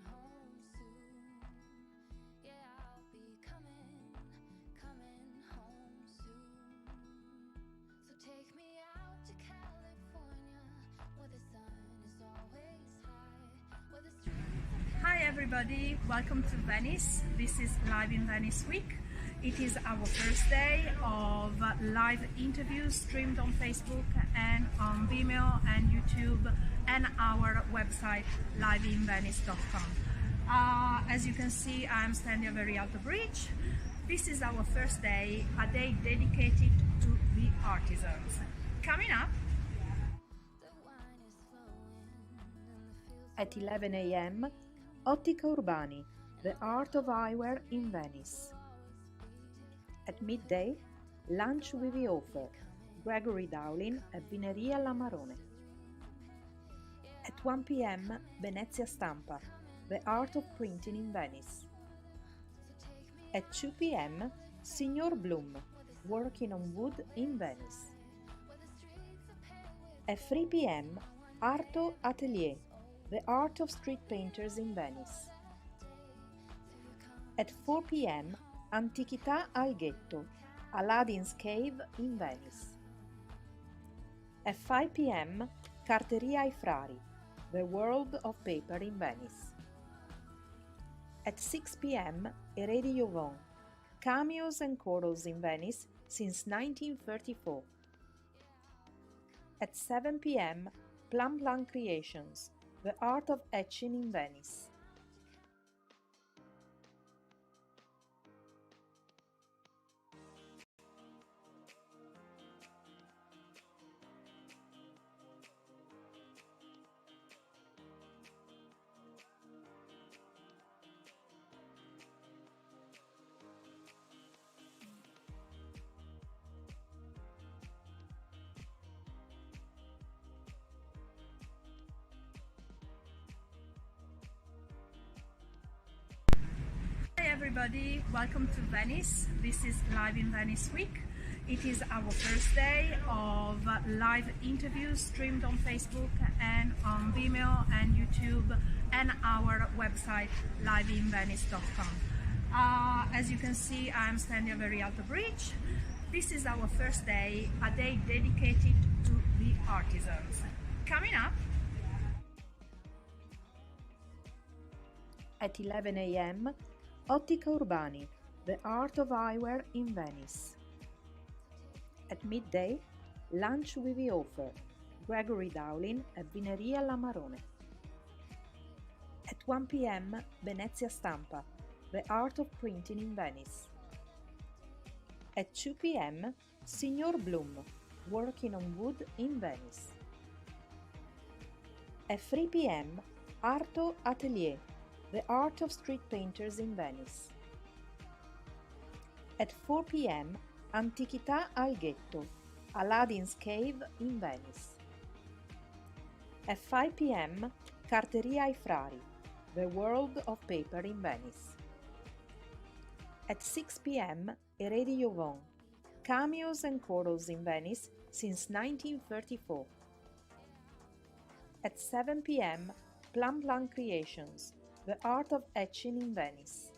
S3: home soon. Yeah, I'll be coming home soon. So take me out to California, where the sun is always high, where the streets are...
S1: Hi everybody, welcome to Venice. This is Live in Venice Week. It is our first day of live interviews streamed on Facebook and on Vimeo and YouTube and our website liveinvenice.com. As you can see, I'm standing at Very Alto Bridge. This is our first day, a day dedicated to the artisans. Coming up
S2: at 11 a.m., Ottica Urbani, the art of eyewear in Venice. At midday, lunch with the author, Gregory Dowling at Vineria La Marone. At 1 p.m., Venezia Stampa, the art of printing in Venice. At 2 p.m., Signor Bloom, working on wood in Venice. At 3 p.m., Arto Atelier, the art of street painters in Venice. At 4 p.m., Antichità al Ghetto, Aladdin's Cave in Venice. At 5 p.m., Carteria ai Frari, the world of paper in Venice. At 6 p.m., Eredi Jovon, cameos and corals in Venice since 1934. At 7 p.m., Plum Plum Creations, the art of etching in Venice.
S1: Hi everybody, welcome to Venice. This is Live-in-Venice week. It is our first day of live interviews streamed on Facebook and on Vimeo and YouTube and our website liveinvenice.com. As you can see, I'm standing at very alto bridge. This is our first day, a day dedicated to the artisans. Coming up
S2: At 11 a.m., Ottica Urbani, the art of eyewear in Venice. At midday, lunch with the author, Gregory Dowling at Vineria La Marone. At 1 p.m., Venezia Stampa, the art of printing in Venice. At 2 p.m., Signor Bloom, working on wood in Venice. At 3 p.m., Arto Atelier, the art of street painters in Venice. At 4 p.m., Antichità al Ghetto, Aladdin's Cave in Venice. At 5 p.m., Carteria ai Frari, the world of paper in Venice. At 6 p.m., Eredi Jovon, cameos and corals in Venice since 1934. At 7 p.m., Plum Plum Creations, the art of etching in Venice.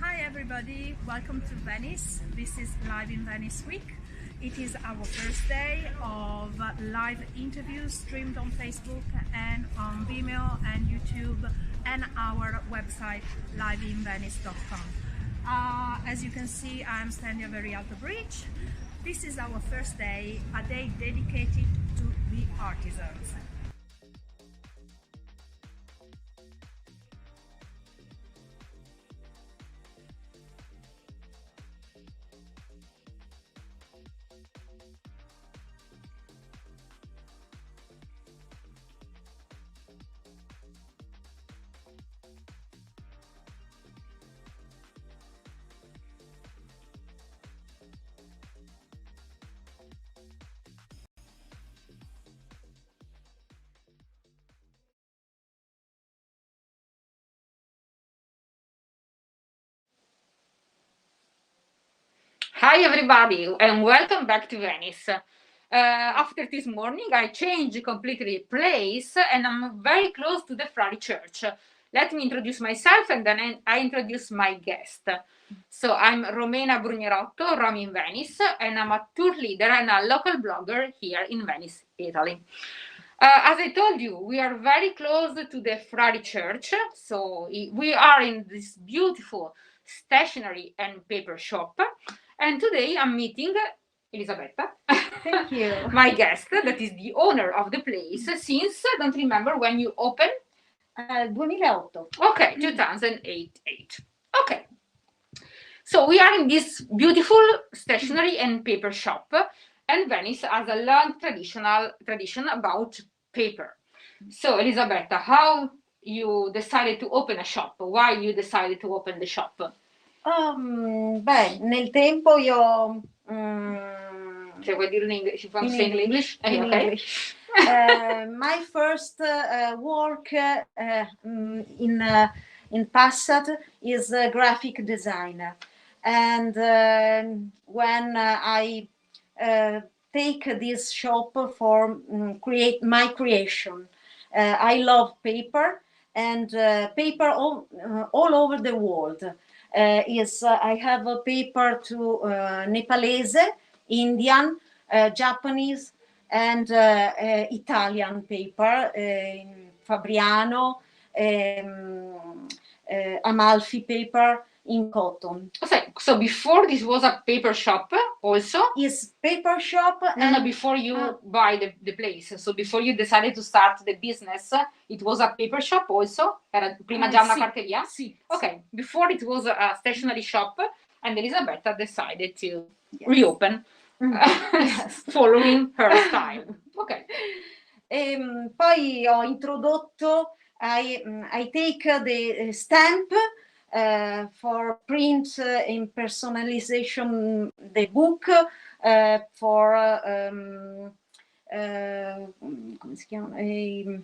S1: Hi everybody, welcome to Venice. This is Live-in-Venice week. It is our first day of live interviews streamed on Facebook and on Vimeo and YouTube and our website liveinvenice.com. As you can see, I'm standing at very alto bridge. This is our first day, a day dedicated to the artisans.
S5: Hi everybody and welcome back to Venice. After this morning I changed completely place and I'm very close to the Frari Church. Let me introduce myself and then I introduce my guest. So I'm Romena Brugnerotto, Rom in Venice, and I'm a tour leader and a local blogger here in Venice, Italy. As I told you, we are very close to the Frari Church, so we are in this beautiful stationery and paper shop. And today I'm meeting Elisabetta,
S16: Thank you.
S5: my guest, that is the owner of the place since, I don't remember when you opened.
S16: 2008.
S5: Okay, 2008. Okay. So we are in this beautiful stationery and paper shop. and Venice has a long tradition about paper. So Elisabetta, how you decided to open a shop? Why you decided to open the shop?
S17: Beh, nel tempo io
S5: Se vuoi dirlo in English, if you want to
S17: in
S5: say in English,
S17: in
S5: okay.
S17: English. My first work in past is a graphic designer, and when I take this shop for create my creation, I love paper and paper all over the world. I have a paper to Nepalese, Indian, Japanese, and Italian paper, Fabriano, Amalfi paper in cotton.
S5: Okay, so before this was a paper shop also?
S17: Is paper shop
S5: No, before you buy the place. So before you decided to start the business, it was a paper shop also? Era prima già una
S17: Sì,
S5: carteria?
S17: sì.
S5: Okay, before it was a stationery shop and Elisabetta decided to reopen following her style. Okay.
S17: Poi ho introdotto, I take the stamp for print in personalization the book for come si chiama?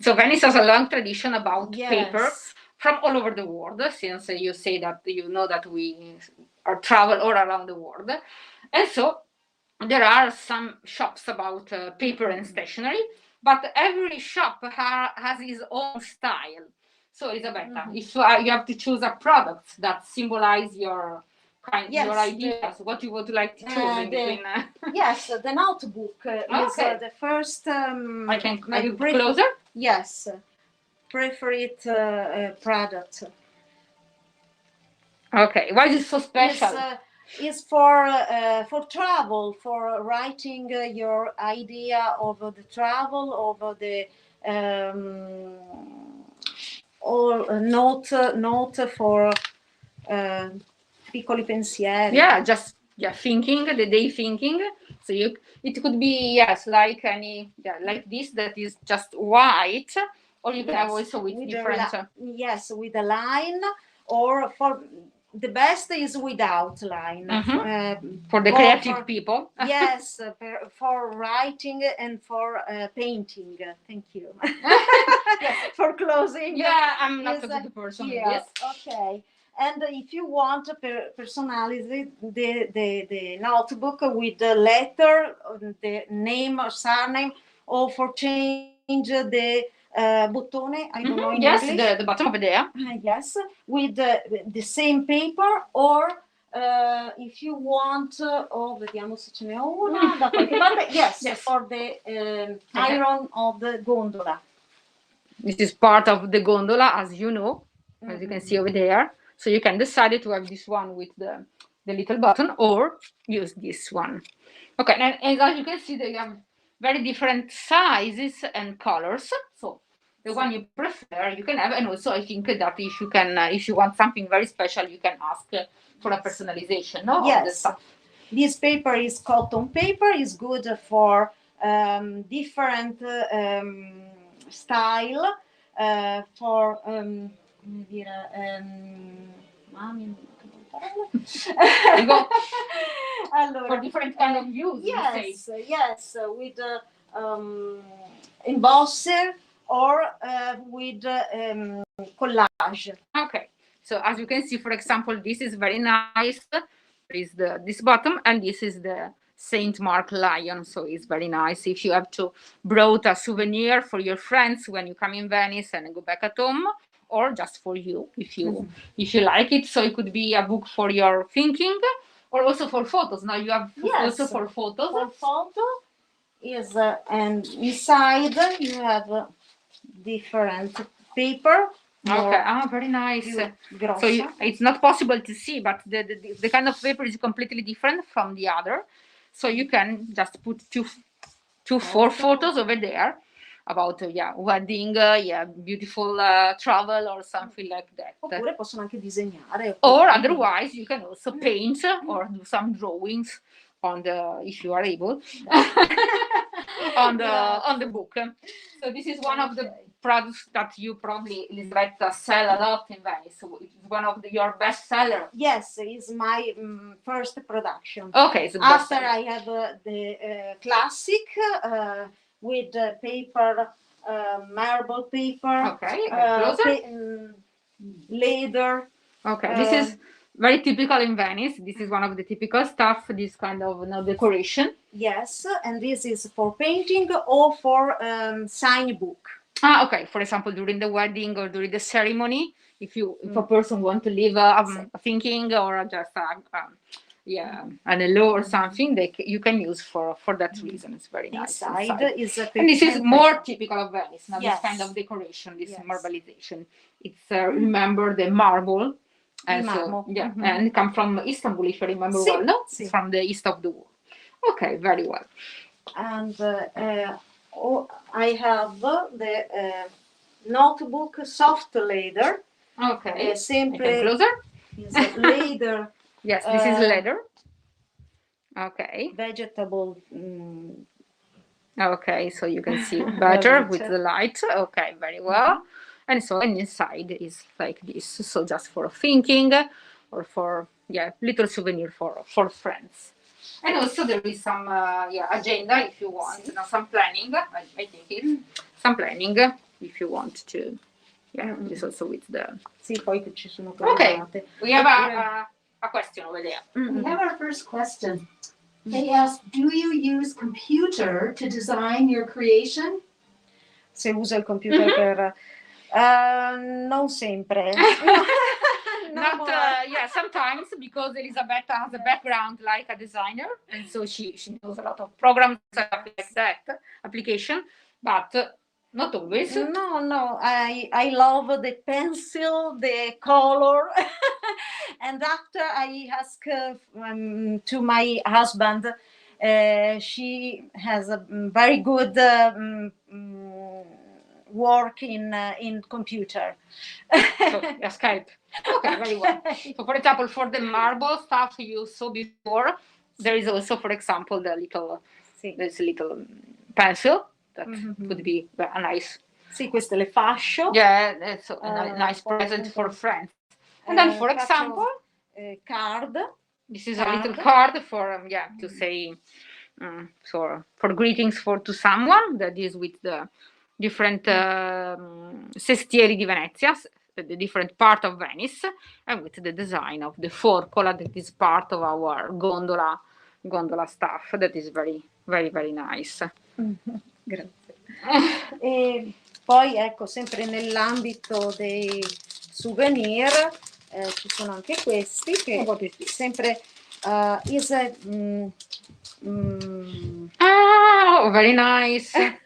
S5: So Venice has a long tradition about
S17: Yes.
S5: paper from all over the world, since you say that you know that we are travel all around the world. And so there are some shops about paper and stationery, but every shop has its own style. So Elisabetta, if you have to choose a product that symbolize your your ideas, what you would like to choose in between?
S17: Yes, the notebook is the first.
S5: I can closer.
S17: Yes, preferred product.
S5: Okay, why is it so special?
S17: Is for travel, for writing your idea of the travel, of the or note for piccoli pensieri.
S5: Yeah, just thinking, the day thinking. So it could be like any like this that is just white, or you can have also with different.
S17: Yes, with a line, or for the best is without line.
S5: For the creative people.
S17: Yes, for writing and for painting. Thank you. For closing.
S5: Yeah, I'm not a good person in this.
S17: Okay. And if you want to personalize the notebook with the letter, the name or surname, or for change the bottone, I don't know in
S5: Yes,
S17: English.
S5: the bottom over there.
S17: Yes, with the same paper, or if you want, vediamo se ce n'è una da qualche parte. Yes, for the iron of the gondola.
S5: This is part of the gondola, as you know, as you can see over there. So you can decide to have this one with the little button or use this one. Okay, and as you can see, they have very different sizes and colors. So the one you prefer, you can have. And also, I think that if you want something very special, you can ask for a personalization. No,
S17: yes, this paper is cotton paper. Is good for different style. For
S5: for different kind of use.
S17: Yes, with embosser or with collage.
S5: Okay, so as you can see, for example, this is very nice. There is this bottom, and this is the Saint Mark lion, so it's very nice if you have to brought a souvenir for your friends when you come in Venice and go back at home, or just for you if you like it. So it could be a book for your thinking, or also for photos. Now you have also for photos.
S17: For photo is and inside you have different paper.
S5: Okay, very nice. So it's not possible to see, but the kind of paper is completely different from the other. So you can just put four photos over there about wedding, beautiful travel or something like that.
S17: Oppure possono anche disegnare.
S5: Or otherwise you can also paint or do some drawings on the, if you are able, on the book. So this is one of the products that you probably, Elisabetta, sell a lot in Venice. So it's one of your best seller.
S17: Yes, it's my first production.
S5: Okay, so
S17: After
S5: bestseller.
S17: I have the classic with paper, marble paper,
S5: Okay, closer.
S17: leather.
S5: Okay, this is very typical in Venice. This is one of the typical stuff, this kind of decoration.
S17: Yes, and this is for painting or for sign book.
S5: Ah, okay. For example, during the wedding or during the ceremony, if a person want to leave a thinking or just an hello or something, you can use for that reason. It's very nice.
S17: Inside is a
S5: and this is
S17: pigment.
S5: more typical of Venice. Now
S17: Yes.
S5: this kind of decoration, this marbleization. It's remember the marble. And
S17: marble.
S5: so, yeah, and come from Istanbul, if I remember
S17: Sì,
S5: well. No,
S17: sì.
S5: it's from the east of the wall. Okay, very well.
S17: And I have the notebook soft leather.
S5: Okay.
S17: Sempre
S5: Closer.
S17: is a leather.
S5: Yes, this is leather. Okay.
S17: Vegetable.
S5: Okay, so you can see better
S17: Right.
S5: with the light. Okay, very well. And so inside is like this. So just for thinking or for little souvenir for friends. And also there is some agenda if you want, some planning. I think it's some planning if you want to. Yeah, this also with the.
S17: Sì, poi che ci sono
S5: Okay,
S17: collegate.
S5: we have a question over there.
S10: We have our first question. They ask, do you use computer to design your creation?
S17: Se usa il computer per... non sempre.
S5: Not sometimes, because Elisabetta has a background like a designer, and so she knows a lot of programs like that, application, but not always.
S17: No, I love the pencil, the color, and after I ask to my husband, she has a very good work in computer.
S5: So, Skype. Okay, very well. So, for example, for the marble stuff you saw before, there is also, for example, this little pencil that would be a nice.
S17: Sì, queste le fascio.
S5: Yeah, that's a nice present for friends. And then, for example,
S17: card.
S5: This is a little card for to say for greetings to someone that is with the different sestieri di Venezia, the different part of Venice, and with the design of the forcola that is part of our gondola stuff. That is very, very, very nice.
S17: Grazie. E poi ecco, sempre nell'ambito dei souvenir ci sono anche questi che sempre is a
S5: very nice.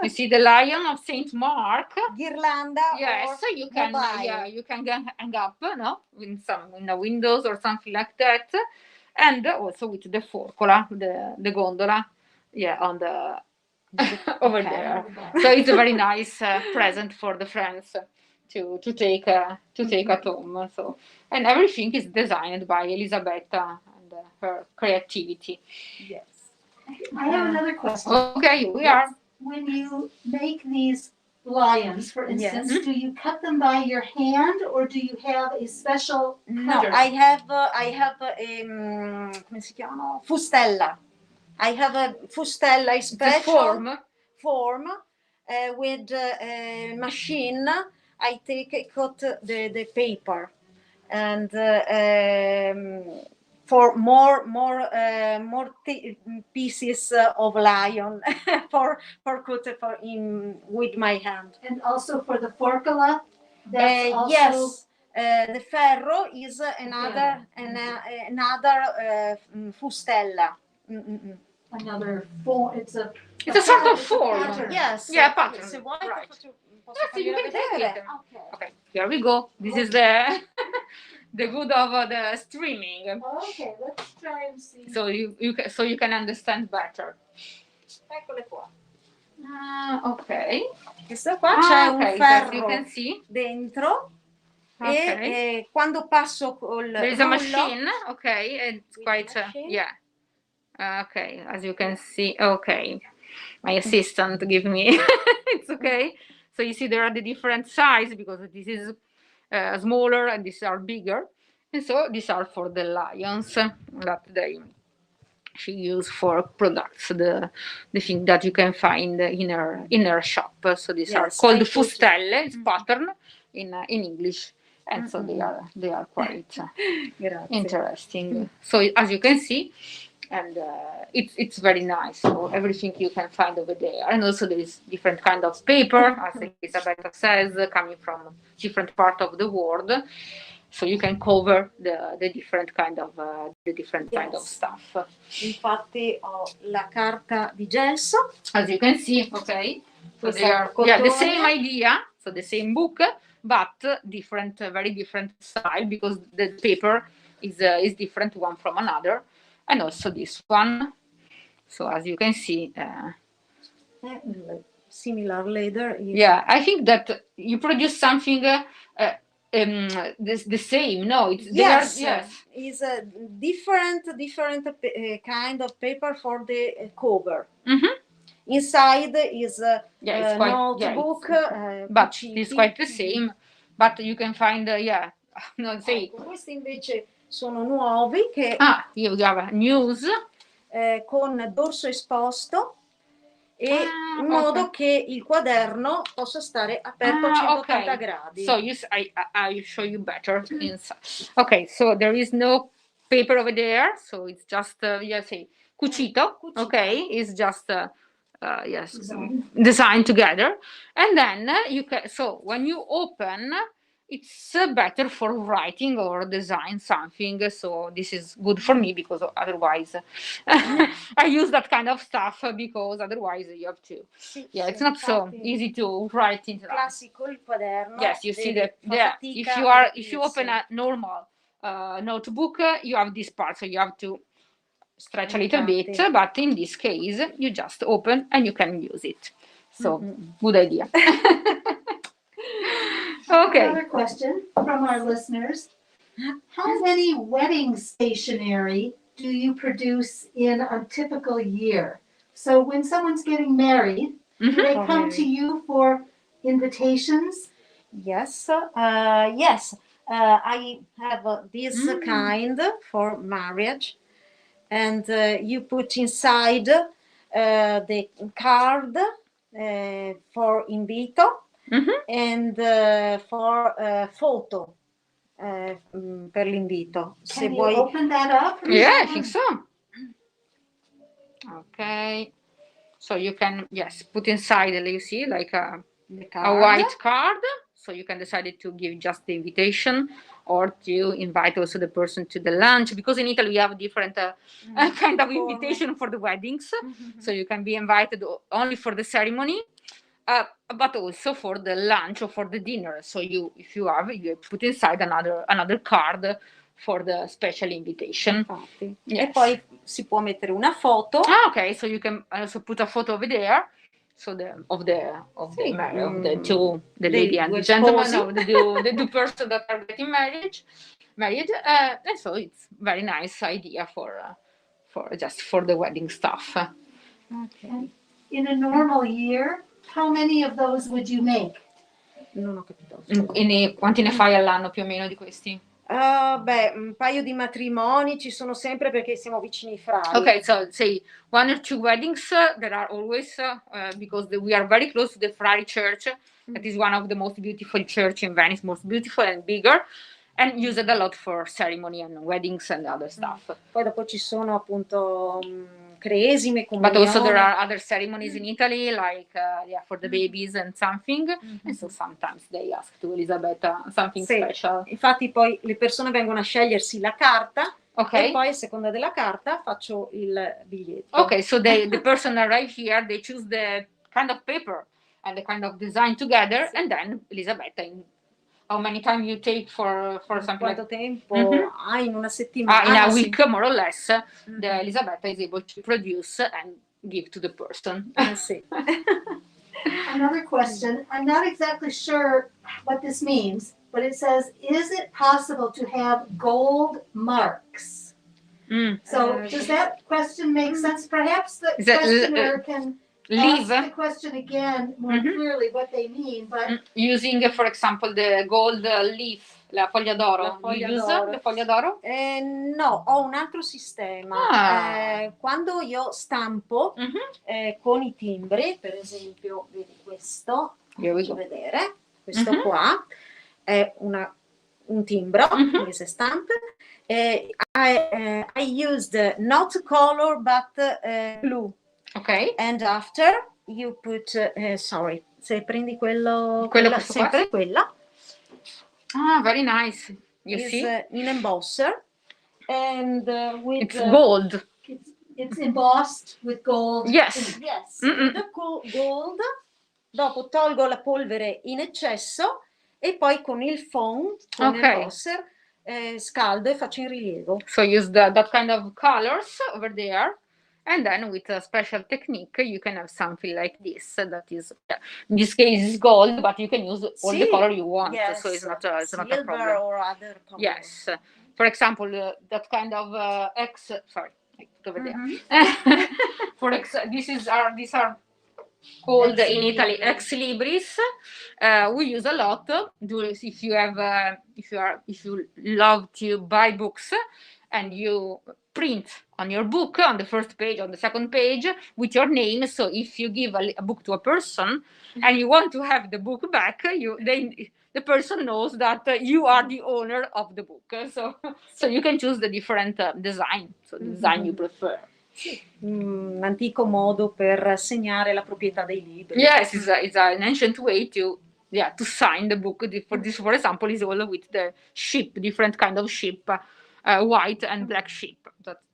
S5: You see the Lion of Saint Mark
S17: ghirlanda.
S5: Yes, you can you can hang up, no, in the windows or something like that, and also with the forcola, the gondola, on the over there. So it's a very nice present for the friends to take at home. So, and everything is designed by Elisabetta and her creativity.
S10: Yes. I have another question.
S5: Okay, we are.
S10: When you make these lions, for instance,
S17: Yes.
S10: do you cut them by your hand or do you have a special
S17: No,
S10: cutter?
S17: I have come si chiama? Fustella. I have a fustella, a special form with a machine. I cut the paper and for more pieces of lion for cut with my hand.
S10: And also for the forcola, that's also...
S17: Yes, the ferro is another fustella.
S10: Another form. It's a
S5: sort of form.
S10: pattern.
S17: Yes.
S5: Yeah, pattern.
S17: Se vuoi
S5: Right.
S17: posso
S5: You
S17: farglielo
S5: can take
S17: vedere.
S5: it. Okay, here we go. This is the good of the streaming.
S10: Okay, let's try and see.
S5: So you can understand better.
S17: Eccole qua.
S5: Ok.
S17: Questo qua c'è un
S5: okay,
S17: ferro
S5: you can see.
S17: dentro
S5: Okay.
S17: e quando passo col
S5: There is a
S17: rullo,
S5: machine, okay, and it's quite
S17: machine.
S5: Okay, as you can see, okay, my assistant give me, it's okay. So you see there are the different size because this is smaller and these are bigger. And so these are for the lions that she use for products, the thing that you can find in her shop. So these are
S17: Yes,
S5: called
S17: I put-
S5: fustelle, it's pattern in English. And so they are quite interesting. So as you can see, and it's very nice. So everything you can find over there, and also there is different kind of paper, as Elisabetta says, coming from different part of the world. So you can cover the different kind of stuff.
S17: Infatti ho la carta di gesso.
S5: As you can see, okay. So
S17: Questa
S5: they are the same
S17: cotone.
S5: idea, so the same book, but different, very different style because the paper is different one from another, and also this one. So as you can see,
S17: Similar leather.
S5: yeah, I think that you produce something the same. No, it's
S17: Yes,
S5: they are, yes.
S17: is a different kind of paper for the cover.
S5: Mhm.
S17: Inside is a
S5: Yeah, it's quite
S17: notebook.
S5: but
S17: cuciti.
S5: it's quite the same. But you can find yeah, no, say
S17: Ecco, questi invece sono nuovi che
S5: you have news.
S17: Con dorso esposto e in modo che il quaderno possa stare aperto a 180 gradi.
S5: So I show you better inside. Okay, so there is no paper over there, so it's just cucito. Okay, it's just yes, designed together, and then you can. So when you open, it's better for writing or design something. So this is good for me because otherwise I use that kind of stuff because otherwise you have to. Yeah, it's not so easy to write in.
S17: Classico il quaderno.
S5: Yes, you see
S17: devi- fa fatica
S5: if you open a normal notebook, you have this part, so you have to stretch a little bit. But in this case, you just open and you can use it. So good idea. Okay.
S10: Another question from our listeners. How many wedding stationery do you produce in a typical year? So when someone's getting married, do they come to you for invitations?
S17: Yes, yes. I have this kind for marriage, and you put inside the card for invito and for photo per l'invito.
S10: Can you open that up?
S5: Yeah, I think so. Okay. So you can, yes, put inside, you see, like a white card. So you can decide to give just the invitation or to invite also the person to the lunch. Because in Italy we have different kind of invitation for the weddings. So you can be invited only for the ceremony, but also for the lunch or for the dinner. So if you put inside another card for the special invitation. Yes.
S17: E poi si può mettere una foto.
S5: Okay, so you can also put a photo over there. So the lady and the gentleman, no, the two persons that are getting married, and so it's very nice idea for just for the wedding stuff.
S10: Okay. In a normal year, how many of those would you make?
S17: Non ho capito.
S5: Quanti ne fai all'anno più o meno di questi?
S17: Beh, un paio di matrimoni ci sono sempre perché siamo vicini frari.
S5: Okay, so say 1 or 2 weddings there are always because we are very close to the Frari Church. That is one of the most beautiful church in Venice, most beautiful and bigger, and used a lot for ceremony and weddings and other stuff.
S17: Poi dopo ci sono appunto cresime,
S5: But
S17: comunioni.
S5: also there are other ceremonies in Italy, like for the babies and something. And so sometimes they ask to Elisabetta something
S17: Sì,
S5: special.
S17: infatti poi le persone vengono a scegliersi la carta
S5: Okay.
S17: e poi a seconda della carta faccio il biglietto.
S5: Okay, so the person arrive here, they choose the kind of paper and the kind of design together, and then Elisabetta, how many time you take for something
S17: Quanto
S5: like
S17: tempo
S5: Mhm.
S17: hai in una settimana?
S5: in a
S17: sì.
S5: week, more or less, the Elisabetta is able to produce and give to the person.
S17: Sì.
S10: Another question. I'm not exactly sure what this means, but it says, is it possible to have gold marks? So does that question make sense? Perhaps the
S5: Is that
S10: questioner can
S5: leaf?
S10: ask the question again more clearly what they mean, but
S5: Using, for example, the gold leaf, la foglia d'oro.
S2: La foglia
S5: You use
S2: d'oro.
S5: the foglia d'oro?
S2: No, ho un altro sistema.
S5: Ah.
S2: Quando io stampo con i timbri, per esempio, vedi questo,
S5: Here we
S2: faccio
S5: go.
S2: vedere, questo qua è un timbro, this stamp. I used not color but glue.
S5: Ok.
S2: And after you put, sorry, se prendi quello
S5: Questo
S2: sempre
S5: qua?
S2: quella.
S5: Ah, very nice. You
S2: is
S5: see?
S2: in embosser and with
S5: It's gold.
S10: it's embossed with gold.
S5: Yes.
S2: Yes, with the gold. Dopo tolgo la polvere in eccesso e poi con il foam, con l'embosser, scaldo e faccio in rilievo.
S5: So use that kind of colors over there, and then with a special technique you can have something like this that is, in this case is gold, but you can use all the color you want.
S2: Yes,
S5: So it's not a
S2: silver
S5: problem.
S2: or other color.
S5: Yes. For example, that kind of sorry, I put over there. These are called in Italy ex libris. We use a lot. If you love to buy books and you print on your book on the first page, on the second page with your name. So if you give a book to a person and you want to have the book back, the person knows that you are the owner of the book. So you can choose the different design. So the design you prefer.
S2: Un antico modo per segnare la proprietà dei libri.
S5: Yes, it's an ancient way to sign the book. For example, is all with the ship, different kind of ship, white and black ship.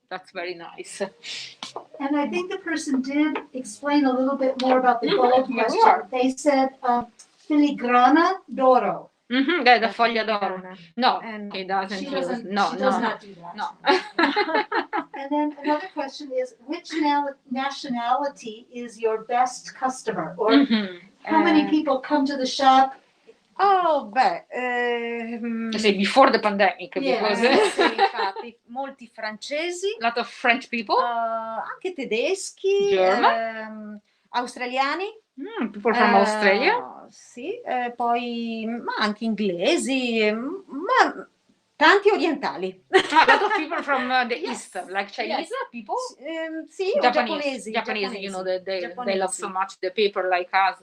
S5: That's very nice.
S10: And I think the person did explain a little bit more about the gold
S5: Here we
S10: question.
S5: are.
S10: They said filigrana d'oro.
S5: The foglia d'oro. No, he doesn't
S10: She
S5: use.
S10: doesn't.
S5: No,
S10: she
S5: no,
S10: does
S5: no.
S10: not do that.
S5: No.
S10: And then another question is, which nationality is your best customer? Or how many people come to the shop?
S2: Oh, beh,
S5: Say before the pandemic,
S2: yes,
S5: because
S2: sì, infatti, molti francesi,
S5: a lot of French people,
S2: anche tedeschi,
S5: German,
S2: australiani,
S5: people from Australia,
S2: sì, poi ma anche inglesi, ma tanti orientali.
S5: a lot of people from the east, like Chinese people,
S2: sì, o
S5: Japanese,
S2: giapponesi,
S5: you know, they
S2: giapponesi.
S5: love so much the paper like us,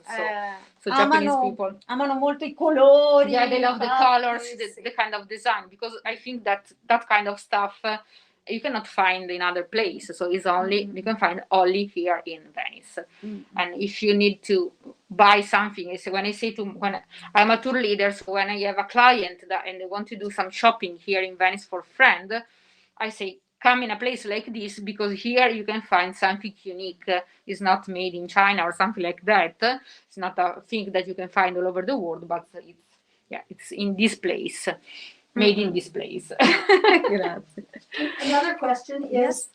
S5: so Japanese people
S2: amano molto i colori.
S5: Yeah, they love the colors, the kind of design, because I think that kind of stuff you cannot find in other places. So it's only you can find only here in Venice. And if you need to buy something, when I'm a tour leader, so when I have a client and they want to do some shopping here in Venice for a friend, I say come in a place like this, because here you can find something unique. It's not made in China or something like that. It's not a thing that you can find all over the world, but it's in this place, made in this place.
S10: Another question is,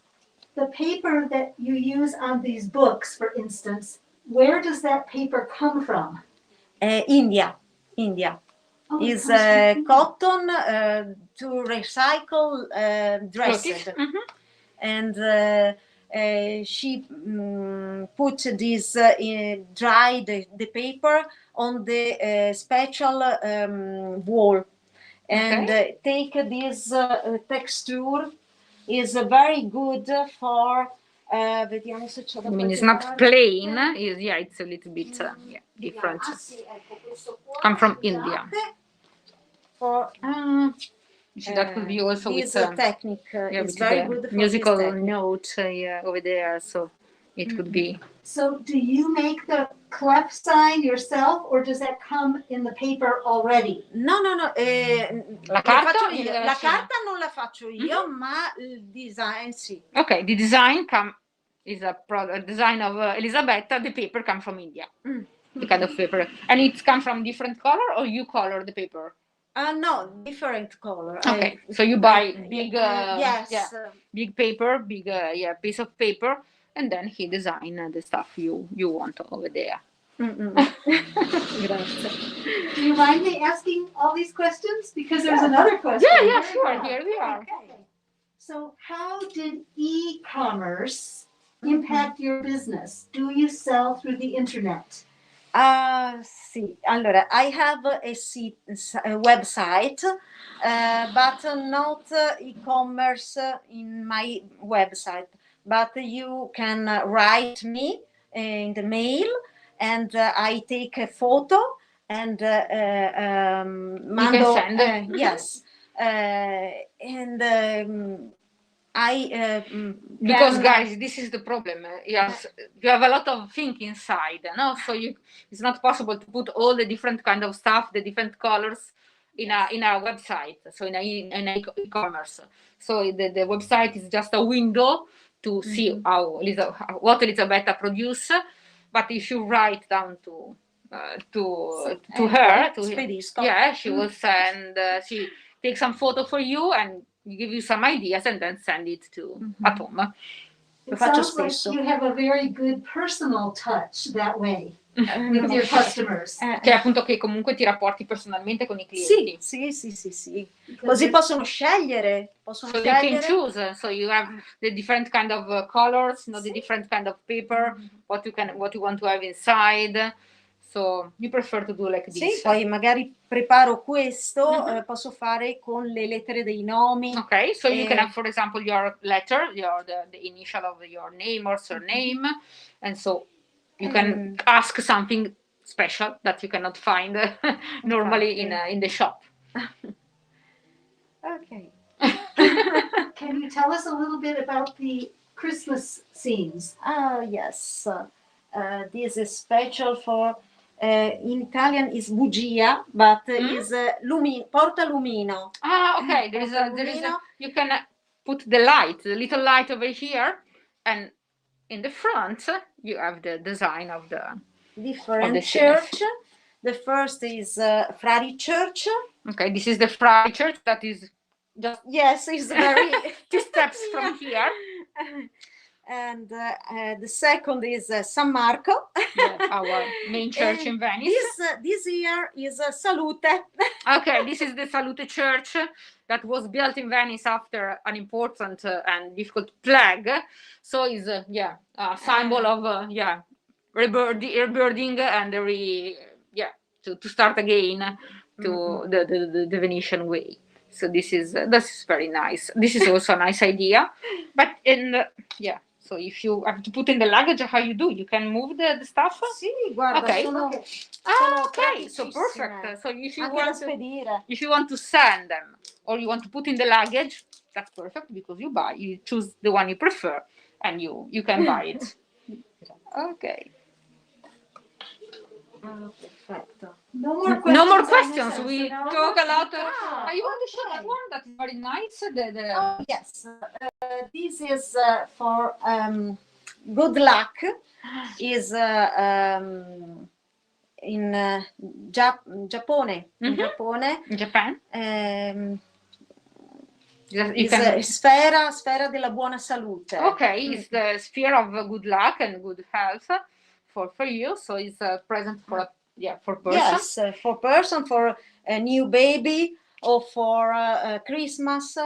S10: the paper that you use on these books, for instance, where does that paper come from?
S2: India.
S10: Oh,
S2: Is cotton to recycle dressed. And she put this dry the paper on the special wall, and take this texture is very good for vediamo se c'è da
S5: I mean, it's
S2: qualche
S5: not
S2: parte.
S5: plain, it's a little bit different. Come from India.
S2: For
S5: that could be also
S2: this
S5: with
S2: technique is
S5: with
S2: very
S5: the
S2: good for
S5: musical
S2: this technique.
S5: note over there, so it could be.
S10: So do you make the clef sign yourself, or does that come in the paper already?
S2: No,
S5: La carta?
S2: faccio io. La carta non la faccio io, ma il design sì.
S5: Okay, the design is a design of Elisabetta. The paper comes from India. The kind of paper, and it comes from different color, or you color the paper?
S2: No, different color.
S5: Okay, so you buy big,
S2: yes,
S5: big paper, big piece of paper, and then he design the stuff you want over there.
S2: Grazie.
S10: Do you mind me asking all these questions? Because there's another question.
S5: Yeah, sure. Here we are.
S10: Okay. So how did e-commerce impact your business? Do you sell through the internet?
S17: Sì, allora, I have a website, but not e-commerce in my website. But you can write me in the mail, and I take a photo and
S5: You can send.
S17: yes, and I
S5: Because
S17: can,
S5: guys, this is the problem. Yes, you have a lot of things inside, no? So it's not possible to put all the different kind of stuff, the different colors in a website. So in a e-commerce. So the website is just a window to see what Elisabetta produce. But if you write down to her,
S17: spedisco.
S5: yeah, she will send. She takes some photo for you and give you some ideas and then send it to at home.
S10: It sounds like you have a very good personal touch that way with your customers.
S5: Che appunto che comunque ti rapporti personalmente con i clienti.
S17: Sì. Così possono scegliere.
S5: So you can choose. So you have the different kind of colors, the different kind of paper, what you want to have inside. So you prefer to do like this.
S17: Sì, poi magari preparo questo, posso fare con le lettere dei nomi.
S5: Okay, so you can have, for example, your letter, the initial of your name or surname, and so you can ask something special that you cannot find normally in the shop.
S17: Okay.
S10: Can you tell us a little bit about the Christmas scenes?
S17: Yes. This is special for, in Italian is bugia, but is portalumino.
S5: Okay. There is a, you can put the light, the little light over here, and in the front you have the design of the
S17: different church. The first is Frari Church.
S5: Okay, this is the Frari Church that is just
S17: it's very
S5: 2 steps from here.
S17: And the second is San Marco,
S5: our main church in Venice.
S17: This year is Salute.
S5: Okay, this is the Salute Church that was built in Venice after an important and difficult plague. So it's a symbol of rebirthing and to start again to the Venetian way. So this is very nice. This is also a nice idea, but so if you have to put in the luggage, how you do? You can move the stuff?
S17: Sì, guarda,
S5: okay.
S17: sono
S5: Okay, so perfect. So if you want to send them or you want to put in the luggage, that's perfect because you choose the one you prefer and you can buy it. Okay.
S17: Perfetto.
S10: No more questions.
S5: We talk a lot. You want to show that one? That is very nice.
S17: Yes. This is for good luck. Is in Giappone. In
S5: Japan.
S17: Sfera della buona salute.
S5: Okay, it's the sphere of good luck and good health for you. So it's a present for person.
S17: Yes, for person, for a new baby, or for Christmas,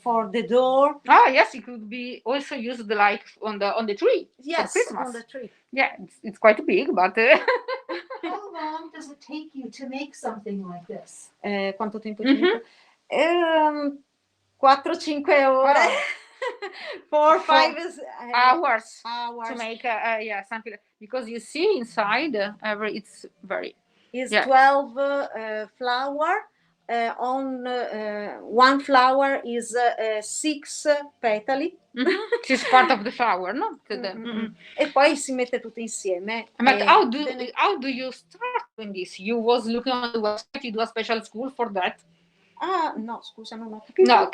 S17: for the door.
S5: Yes, it could be also used like on the tree.
S17: Yes,
S5: for Christmas.
S17: on the tree.
S5: Yeah, it's quite big, but.
S10: How long does it take you to make something like this?
S17: Quanto tempo ci mette? 4-5 ore. 4-5
S5: hours to make something, because you see inside it's very.
S17: Is 12 flower. On one flower is 6 petali.
S5: She's part of the flower, no?
S17: E poi si mette tutto insieme.
S5: But how do you start doing this? You was looking on the website, you do a special school for that?
S17: No, scusa, non ho capito.
S5: No,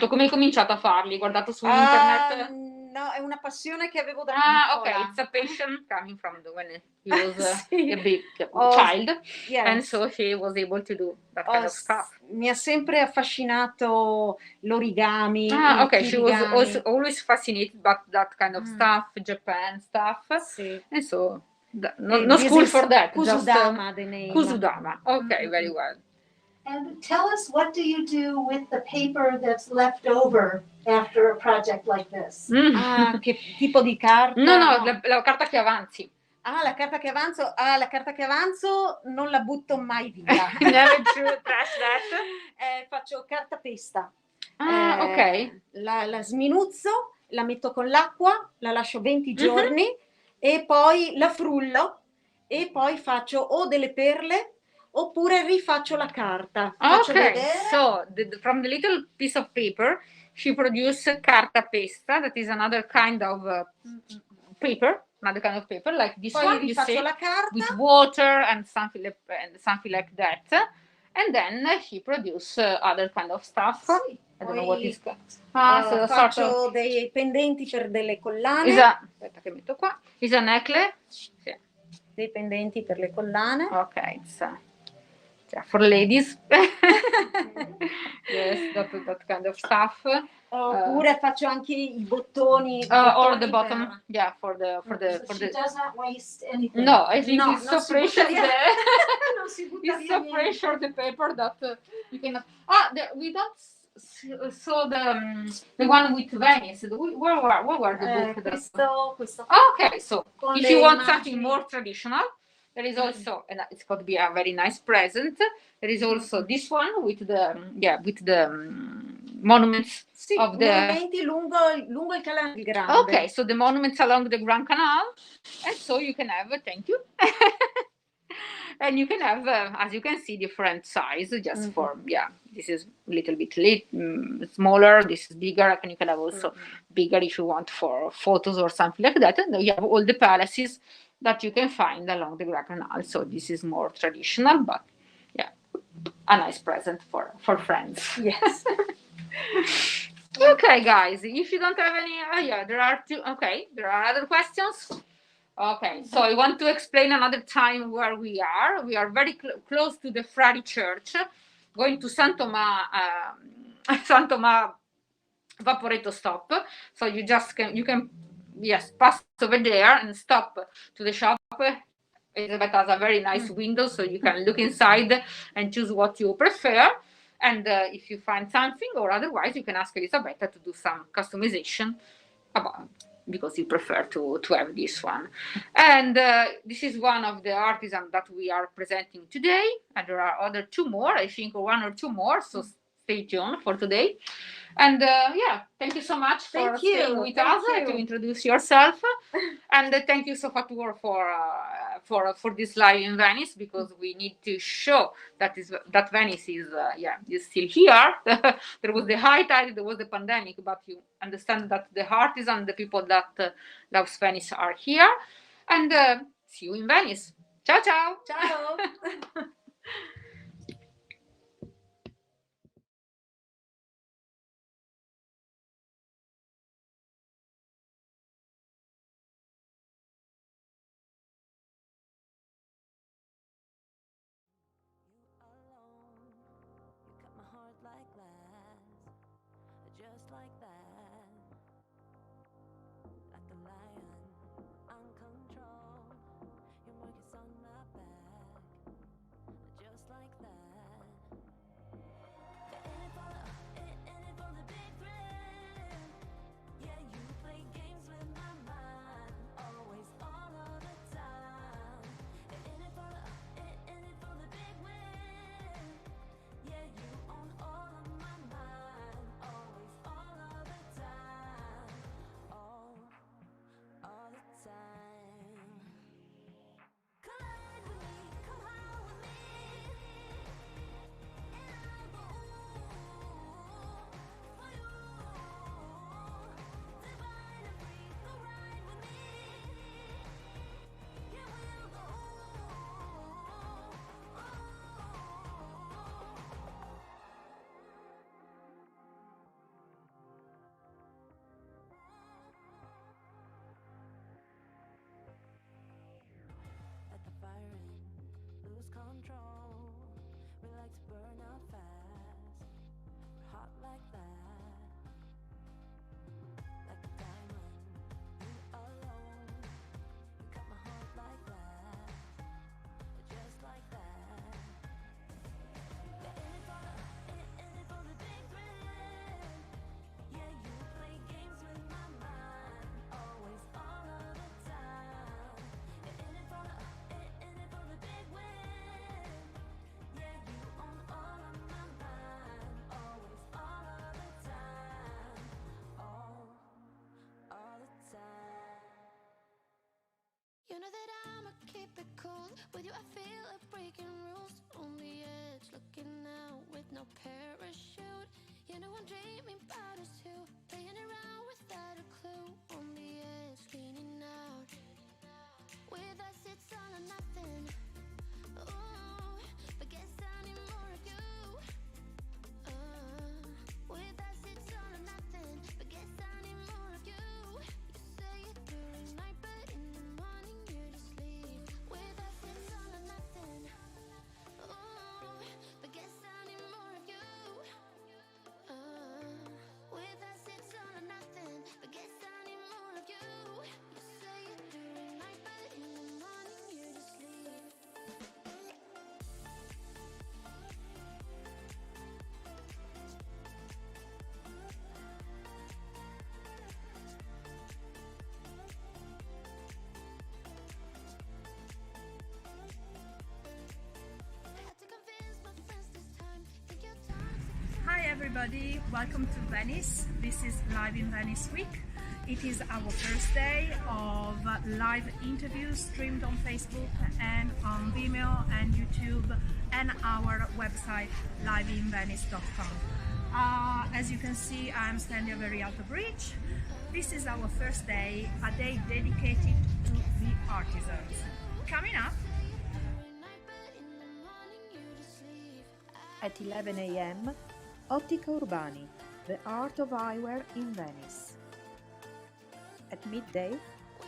S5: come hai cominciato a farli? Hai guardato su internet?
S17: No, è una passione che avevo da
S5: piccola.
S17: piccola.
S5: Okay, it's a passion coming from when he was a big child, and so she was able to do that kind of stuff.
S17: Mi ha sempre affascinato l'origami.
S5: Okay, she was also always fascinated by that kind of stuff, Japan stuff, and so no school for that.
S17: Kusudama, the name.
S5: Kusudama. Okay, very well.
S10: And tell us, what do you do with the paper that's left over after a project like this?
S16: Ah, che tipo di carta?
S5: No, no, la carta che avanzi.
S16: Ah, la carta che avanzo? Ah, la carta che avanzo non la butto mai via.
S5: Never true trash that.
S16: Faccio carta pesta.
S5: Ok.
S16: La sminuzzo, la metto con l'acqua, la lascio 20 giorni e poi la frullo e poi faccio o delle perle oppure rifaccio la carta. Faccio
S5: Okay,
S16: vedere.
S5: so from the little piece of paper, she produced carta pesta, that is another kind of paper, like this
S16: Poi
S5: one, you
S16: rifaccio
S5: see,
S16: la carta.
S5: with water and something like that. And then she produced other kind of stuff. I don't know what
S16: Poi,
S5: is so
S16: faccio dei pendenti per delle collane.
S5: aspetta che metto qua. Is a necklace. Sì.
S16: Dei pendenti per le collane.
S5: Ok, it's for ladies. Yes, that kind of stuff.
S16: Oppure faccio anche i bottoni.
S5: Or the bottom, yeah, for the.
S10: She does not waste anything.
S5: No, I think
S16: No,
S5: it's
S16: non
S5: so
S16: si butta
S5: precious.
S16: via. Non si butta
S5: It's
S16: via
S5: so
S16: niente.
S5: precious the paper that you cannot. We don't saw the one with Venice. Where were the book?
S16: Questo.
S5: Okay, so
S16: Con
S5: if
S16: le
S5: you want
S16: immagini.
S5: something more traditional, there is also, and it's got to be a very nice present. There is also this one with the monuments of the.
S16: Monumenti lungo il Canale Grande.
S5: Okay, so the monuments along the Grand Canal, and so you can have. Thank you. And you can have, as you can see, different size. Just for this is a little bit smaller. This is bigger, and you can have also bigger if you want for photos or something like that. And you have all the palaces that you can find along the Grand Canal. So this is more traditional, but yeah, a nice present for friends.
S16: Yes.
S5: Okay, guys. If you don't have any, there are two. Okay, there are other questions. Okay, so I want to explain another time where we are. We are very close to the Frari Church, going to San Tomà Vaporetto stop. So you can pass over there and stop to the shop. Elizabeth has a very nice window, so you can look inside and choose what you prefer. And if you find something, or otherwise, you can ask Elisabetta to do some customization because you prefer to have this one. And this is one of the artisans that we are presenting today. And there are other two more, I think, or one or two more. So stay tuned for today. And thank you so much for staying with us to introduce yourself. And thank you, SofaTour, for this live in Venice, because we need to show that Venice is still here. There was the high tide, there was the pandemic, but you understand that the artisans, the people that love Venice are here. And see you in Venice. Ciao, ciao.
S16: Ciao.
S4: Like glass, just like that, like a lion, uncontrolled. Your mark is on my back, just like that. In it for the big thrill. Yeah, you play games with my mind, always, all of the time. In it for the big win. Yeah, you own all of my mind, always, all of the time, all the time. Collide with me, come high with me, and I'll go for you. Divine and free, go ride with me. Yeah, we'll go. Let the fire in, lose control. We like to burn out fast. We're hot like that. Like a diamond, you alone. You cut my heart like that. Just like that. In it
S3: it cold. With you I feel like breaking rules. On the edge, looking out with no parachute. You know I'm dreaming about us too. Playing around without a clue. On the edge, leaning out. With us it's all or nothing. Ooh, but guess I need more of you. With us it's all or nothing. But guess I need more of you. You say it during night, but in the morning you're just sleep. With us it's all or nothing. Ooh, but guess I need more of you. With us it's all or nothing. But guess I need more of you. You say it during night, but in the morning you're just sleep.
S1: Hi everybody, welcome to Venice. This is Live-in-Venice week. It is our first day of live interviews streamed on Facebook and on Vimeo and YouTube and our website liveinvenice.com. As you can see, I'm standing very at the bridge. This is our first day, a day dedicated to the artisans. Coming up,
S2: at 11 a.m., Ottica Urbani, the art of eyewear in Venice. At midday,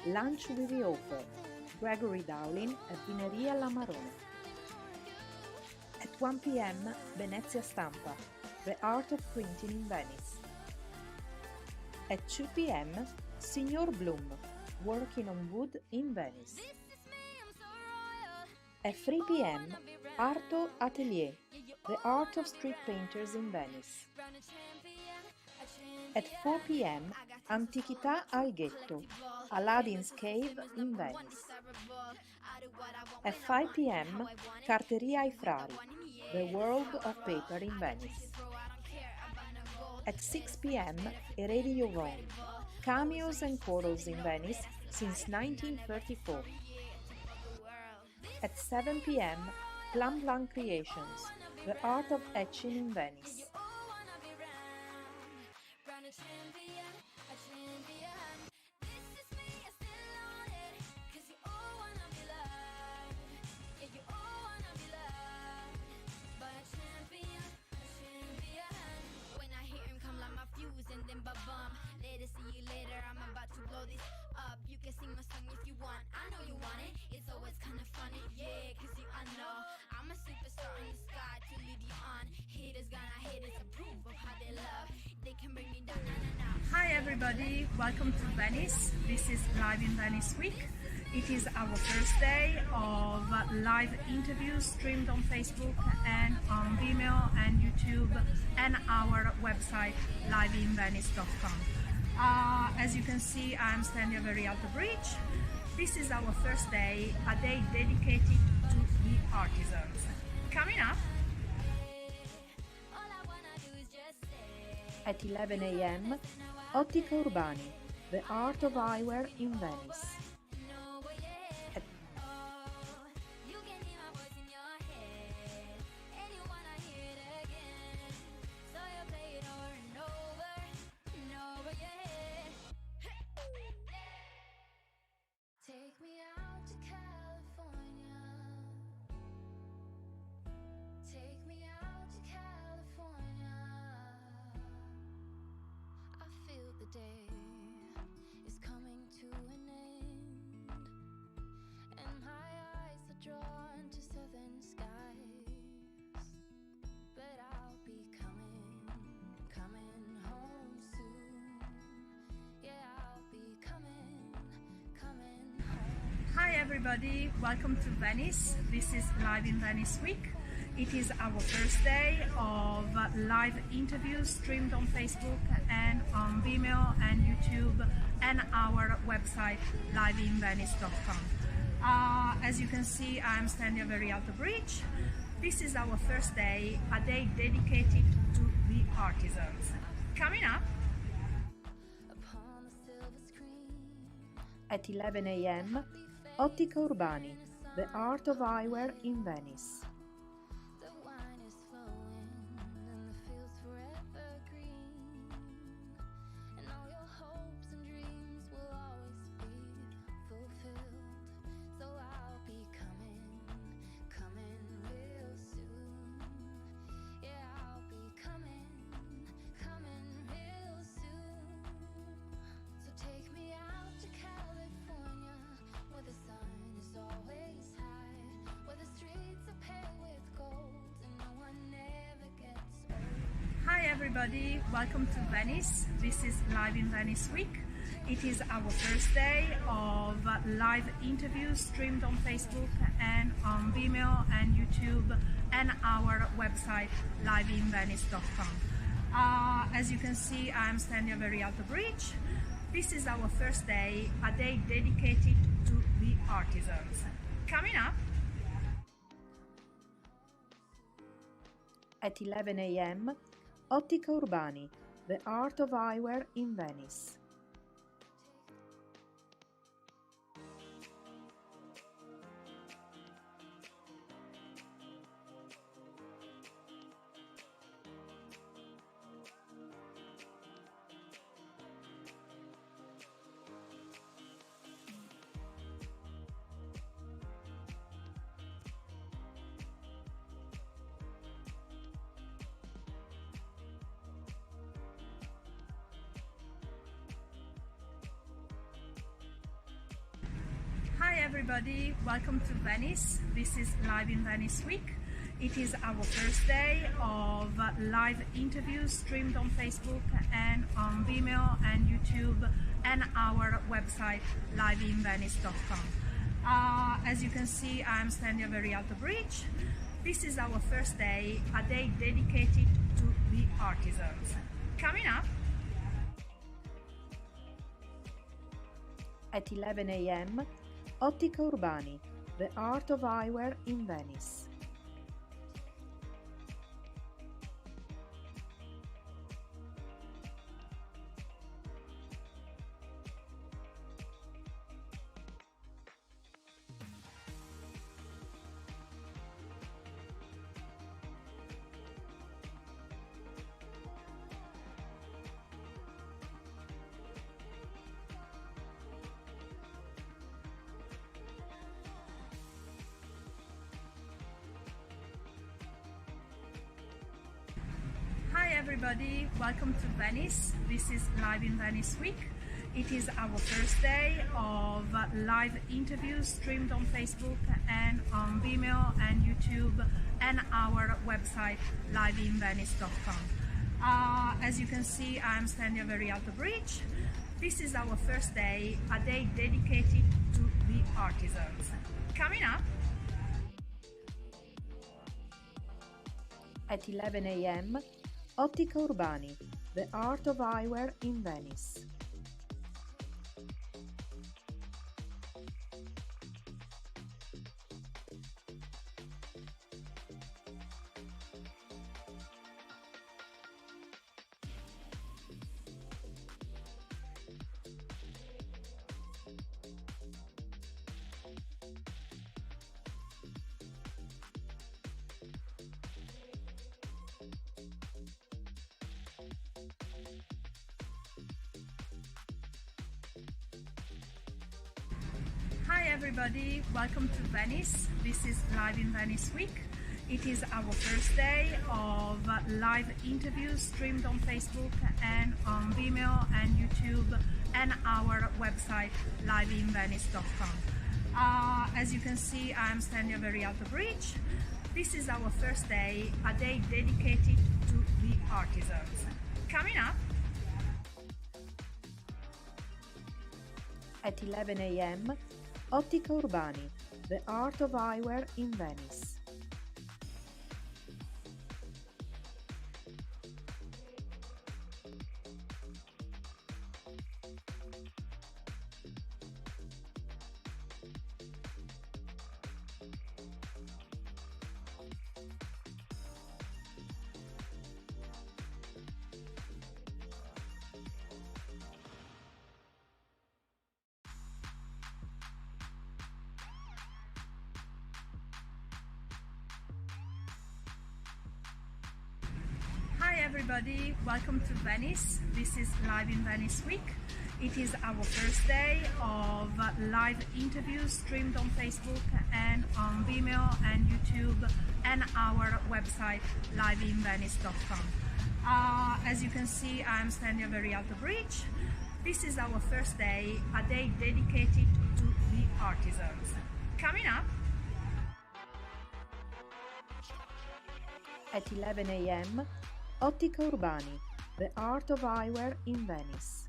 S2: lunch with the author, Gregory Dowling at Vineria La Marone. At 1 p.m., Venezia Stampa, the art of printing in Venice. At 2 p.m., Signor Bloom, working on wood in Venice. At 3 p.m., Arto Atelier, the art of street painters in Venice. At 4 p.m., Antichità al Ghetto, Aladdin's Cave in Venice. At 5 p.m., Carteria ai Frari, the world of paper in Venice. At 6 p.m., Eredi Jovon, cameos and quarrels in Venice since 1934. At 7 p.m., Plum Plum Creations, the art of etching in Venice.
S3: And then ba-bum, later see you later, I'm about to blow this up. You can sing my song if you want, I know you want it. It's always kind of funny, yeah, cause you I know I'm a superstar in the sky to lead you on. Haters gonna hate it, approve of how they love. They can bring me down, na.
S1: hi everybody, welcome to Venice. This is Live-in-Venice week. It is our first day of live interviews streamed on Facebook and on Vimeo and YouTube and our website liveinvenice.com. As you can see, I'm standing very at the bridge. This is our first day, a day dedicated to the artisans. Coming up,
S2: at 11 a.m., Ottica Urbani, the art of eyewear in Venice.
S3: Take me out to California. Take me out to California. I feel the day is coming to an end, and my eyes are drawn to southern skies. But I'll be coming home soon. Yeah, I'll be coming home.
S1: hi everybody, welcome to Venice. This is Live-in-Venice week. It is our first day of live interviews streamed on Facebook and on Vimeo and YouTube and our website liveinvenice.com. As you can see, I'm standing very at the bridge. This is our first day, a day dedicated to the artisans. Coming up,
S2: at 11 a.m., Ottica Urbani, The Art of Eyewear in Venice.
S3: The wine is flowing and the fields forever green, and all your hopes and dreams will always be fulfilled. So I'll be coming real soon. Yeah, I'll be coming real soon. So take me out to California, where the sun is always high, where the streets are paved with gold and no one ever gets old.
S1: Hi everybody, welcome to Venice. This is Live-in-Venice week. It is our first day of live interviews streamed on Facebook and on Vimeo and YouTube and our website liveinvenice.com. As you can see, I'm standing very at the bridge. This is our first day, a day dedicated to the artisans. Coming up
S2: At 11 a.m., Ottica Urbani, the Art of Eyewear in Venice.
S1: Hi everybody, welcome to Venice. This is Live-in-Venice week. It is our first day of live interviews streamed on Facebook and on Vimeo and YouTube and our website liveinvenice.com. As you can see, I'm standing very at the bridge. This is our first day, a day dedicated to the artisans. Coming up
S2: At 11 a.m., Ottica Urbani, the Art of Eyewear in Venice.
S1: Hi everybody, welcome to Venice. This is Live-in-Venice week. It is our first day of live interviews streamed on Facebook and on Vimeo and YouTube and our website liveinvenice.com. As you can see, I'm standing very at the bridge. This is our first day, a day dedicated to the artisans. Coming up
S2: At 11 a.m., Ottica Urbani, the Art of Eyewear in Venice.
S1: Hi everybody, welcome to Venice. This is Live-in-Venice week. It is our first day of live interviews streamed on Facebook and on Vimeo and YouTube and our website liveinvenice.com. As you can see, I'm standing very at the bridge. This is our first day, a day dedicated to the artisans. Coming up
S2: At 11 a.m., Ottica Urbani, the Art of Eyewear in Venice.
S1: everybody, welcome to Venice. This is Live-in-Venice Week. It is our first day of live interviews streamed on Facebook and on Vimeo and YouTube and our website liveinvenice.com. As you can see, I'm standing very at the bridge. This is our first day, a day dedicated to the artisans. Coming up
S2: at 11 a.m. Ottica Urbani, the art of eyewear in Venice.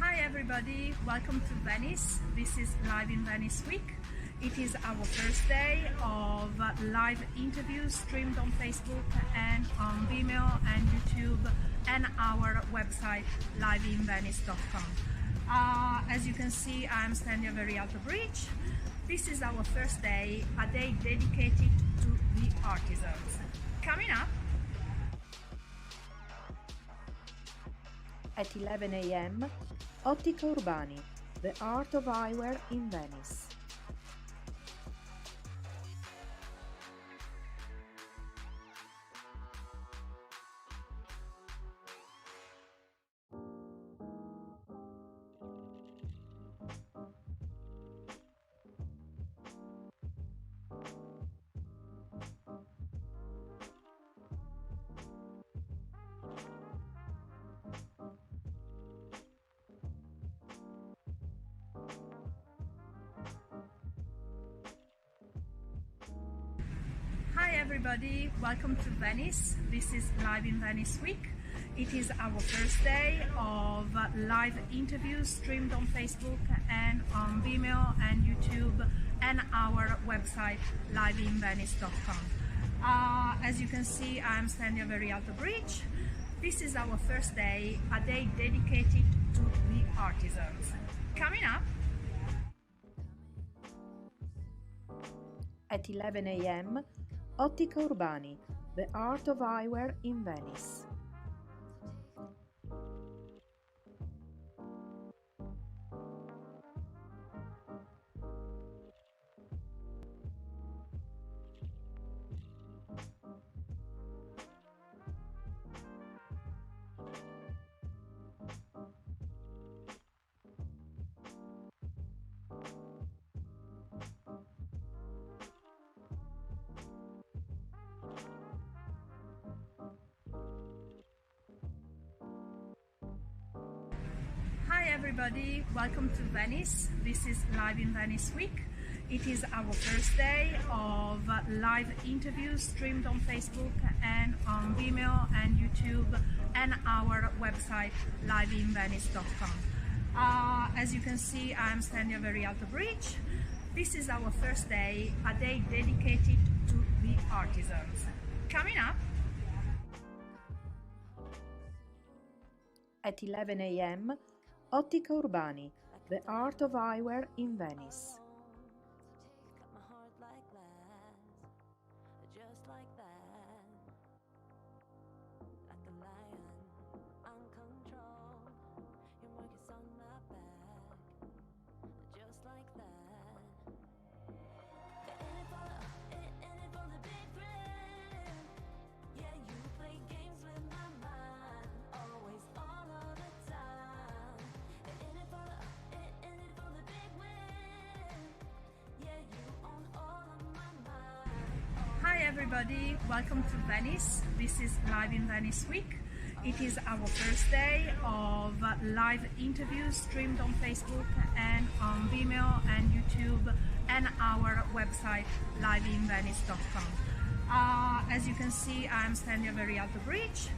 S1: Hi everybody, welcome to Venice. This is Live-in-Venice Week. It is our first day of live interviews streamed on Facebook and on Vimeo and YouTube and our website liveinvenice.com. As you can see, I'm standing very at the bridge. This is our first day, a day dedicated to the artisans. Coming up
S2: at 11 a.m. Ottica Urbani, the art of eyewear in Venice.
S1: Hi everybody, welcome to Venice. This is Live-in-Venice Week. It is our first day of live interviews streamed on Facebook and on Vimeo and YouTube and our website liveinvenice.com. As you can see, I'm standing very at the bridge. This is our first day, a day dedicated to the artisans. Coming up
S2: at 11 a.m. Ottica Urbani, the art of eyewear in Venice.
S1: Hi everybody, welcome to Venice. This is Live-in-Venice Week. It is our first day of live interviews streamed on Facebook and on Vimeo and YouTube and our website liveinvenice.com. As you can see, I'm standing very at the bridge. This is our first day, a day dedicated to the artisans. Coming up
S2: at 11 a.m. Ottica Urbani, the art of eyewear in Venice.
S4: Cut my heart like glass, just like that. Like a lion, uncontrolled. Your mark is on my back, just like that. In it for the big thrill. Yeah, you play games with my mind, always, all of the time. In it for the big win. Yeah, you own all of my mind.
S1: Hi everybody, welcome to Venice. This is Live-in-Venice Week. It is our first day of live interviews streamed on Facebook and on Vimeo and YouTube and our website liveinvenice.com. As you can see, I'm standing very at the bridge.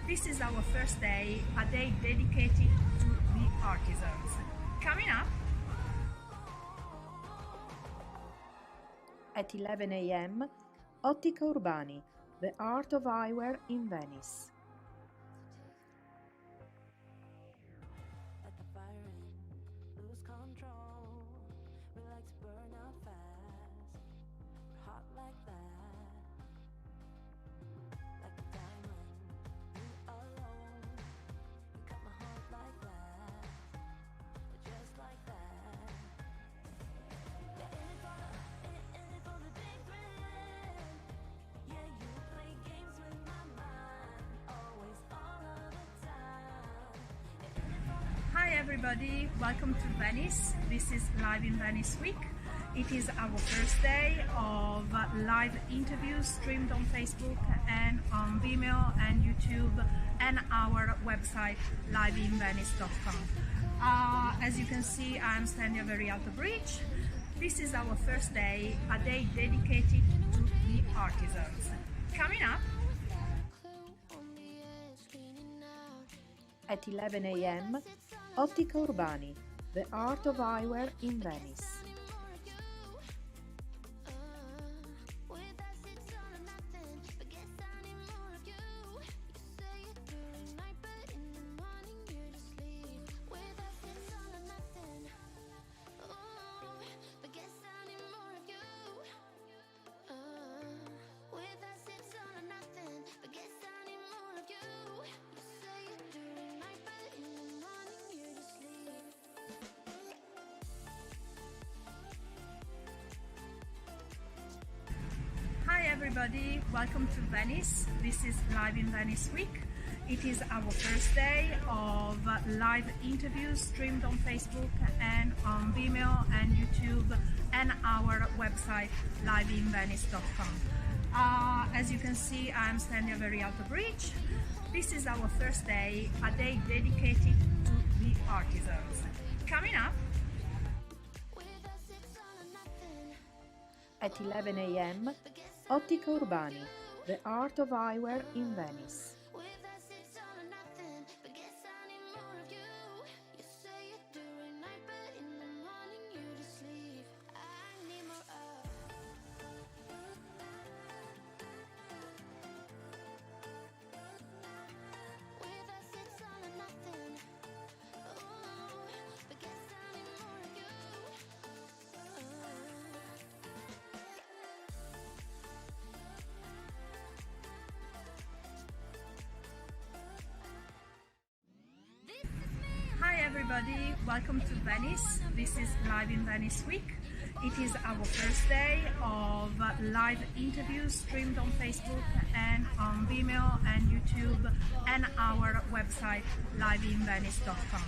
S1: This is our first day, a day dedicated to the artisans. Coming up
S2: at 11 a.m. Ottica Urbani, the art of eyewear in Venice.
S4: Let the fire in, lose control. We like to burn out fast. We're hot like that. Like a diamond, you alone. You cut my heart like that. Just like that. Yeah, in it for the big thrill. Yeah, you play games with my mind. Always, all of the time.
S1: Hi everybody, welcome to Venice. This is Live-in-Venice week. It is our first day of live interviews streamed on Facebook and on Vimeo and YouTube and our website liveinvenice.com. As you can see, I'm standing very out of reach. This is our first day, a day dedicated to the artisans. Coming up,
S2: At 11 a.m., Ottica Urbani, the art of eyewear in Venice.
S1: Hi everybody, welcome to Venice. This is Live-in-Venice week. It is our first day of live interviews streamed on Facebook and on Vimeo and YouTube and our website liveinvenice.com. As you can see, I'm standing very out of reach. This is our first day, a day dedicated to the artisans. Coming up,
S2: At 11 a.m., Ottica Urbani, the art of eyewear in Venice.
S1: Hi everybody, welcome to Venice. This is Live-in-Venice week. It is our first day of live interviews streamed on Facebook and on Vimeo and YouTube and our website liveinvenice.com.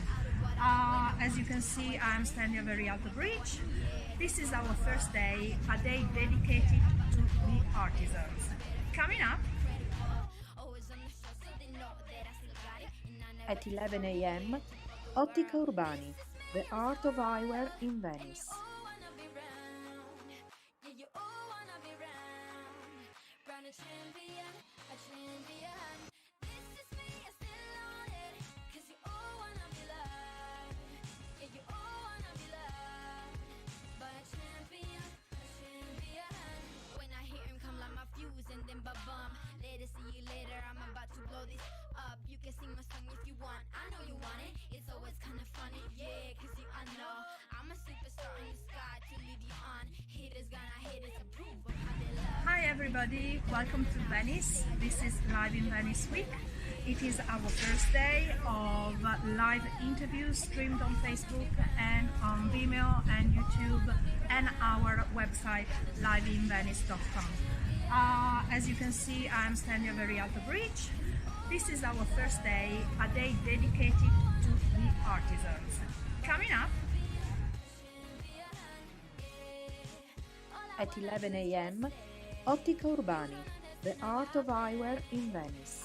S1: As you can see, I'm standing very out of reach. This is our first day, a day dedicated to the artisans. Coming up,
S2: At 11 a.m., Ottica Urbani, the art of eyewear in Venice.
S3: And then ba-bum, later see you later, I'm about to blow this up. You can sing my song if you want, I know you want it. It's always kind of funny, yeah, cause I know I'm a superstar in the sky to lead you on. Haters gonna hate us, approve of how they love.
S1: hi everybody, welcome to Venice. This is Live-in-Venice week. It is our first day of live interviews streamed on Facebook and on Vimeo and YouTube and our website liveinvenice.com. As you can see, I'm standing very out of reach. This is our first day, a day dedicated to the artisans. Coming up,
S2: At 11 a.m., Ottica Urbani, the art of eyewear in Venice.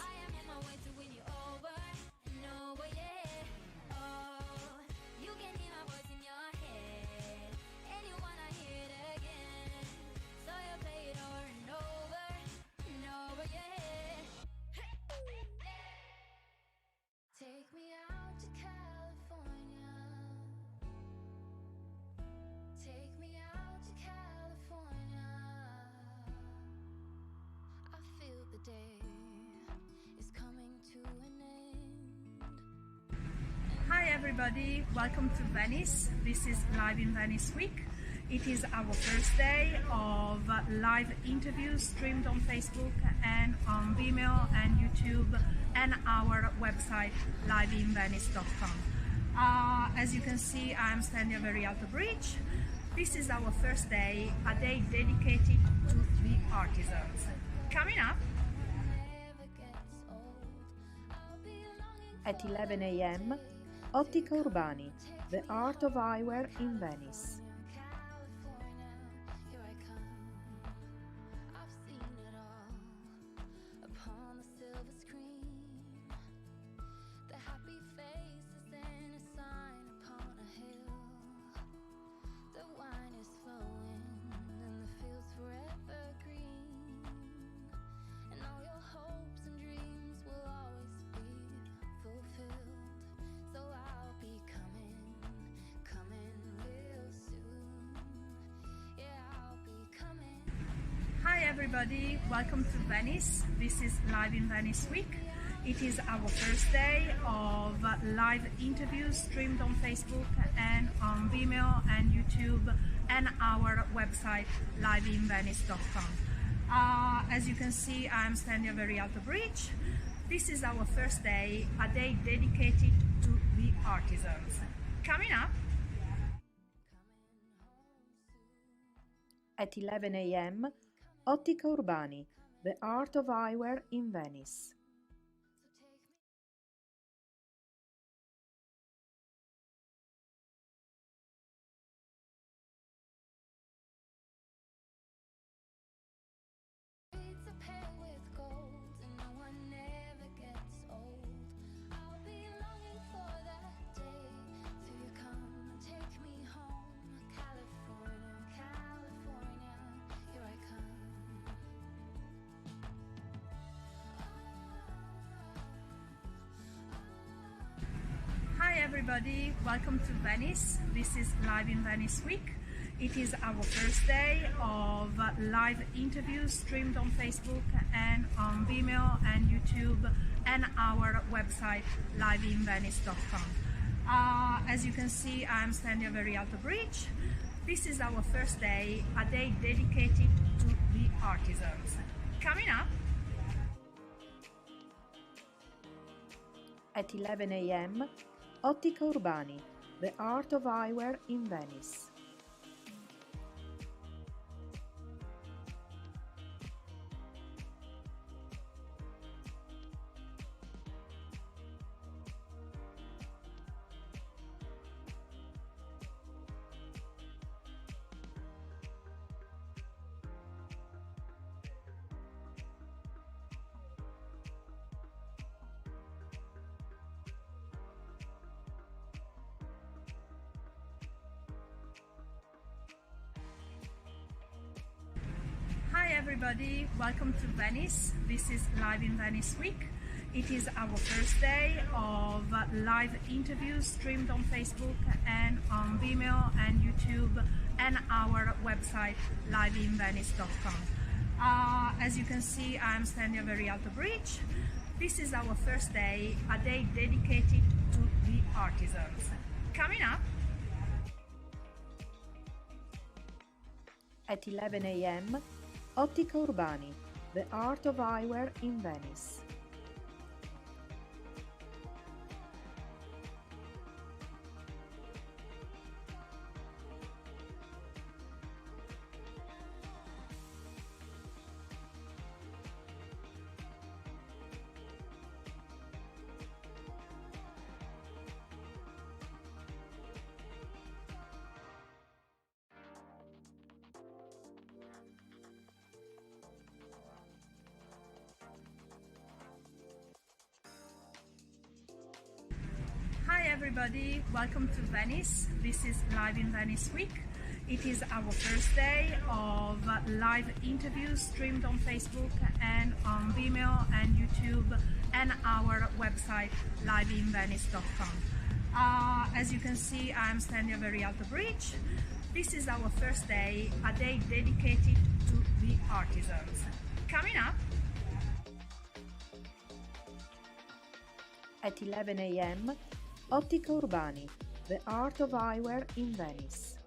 S3: Take me out to California. Take me out to California.
S1: everybody, welcome to Venice. This is Live in Venice Week. It is our first day of live interviews streamed on Facebook and on Vimeo and YouTube and our website liveinvenice.com. As you can see, I'm standing very out of bridge. This is our first day, a day dedicated to the artisans. Coming up
S2: at 11 a.m. Ottica Urbani, the art of eyewear in Venice.
S1: Hi everybody, welcome to Venice. This is Live in Venice Week. It is our first day of live interviews streamed on Facebook and on Vimeo and YouTube and our website liveinvenice.com. As you can see, I'm standing very out of bridge. This is our first day, a day dedicated to the artisans. Coming up
S2: at 11 a.m. Ottica Urbani, the art of eyewear in Venice.
S1: Hi everybody, welcome to Venice. This is Live in Venice Week. It is our first day of live interviews streamed on Facebook and on Vimeo and YouTube and our website liveinvenice.com. As you can see, I'm standing very out of bridge. This is our first day, a day dedicated to the artisans. Coming up
S2: at 11 a.m. Ottica Urbani, the art of eyewear in Venice.
S1: Hi everybody, welcome to Venice. This is Live in Venice Week. It is our first day of live interviews streamed on Facebook and on Vimeo and YouTube and our website liveinvenice.com. As you can see, I'm standing very out of bridge. This is our first day, a day dedicated to the artisans. Coming up
S2: at 11 a.m. Ottica Urbani, the art of eyewear in Venice.
S1: Hi everybody, welcome to Venice. This is Live in Venice Week. It is our first day of live interviews streamed on Facebook and on Vimeo and YouTube and our website liveinvenice.com. As you can see, I'm standing very out of bridge. This is our first day, a day dedicated to the artisans. Coming up
S2: at 11 a.m. Ottica Urbani, the art of eyewear in Venice.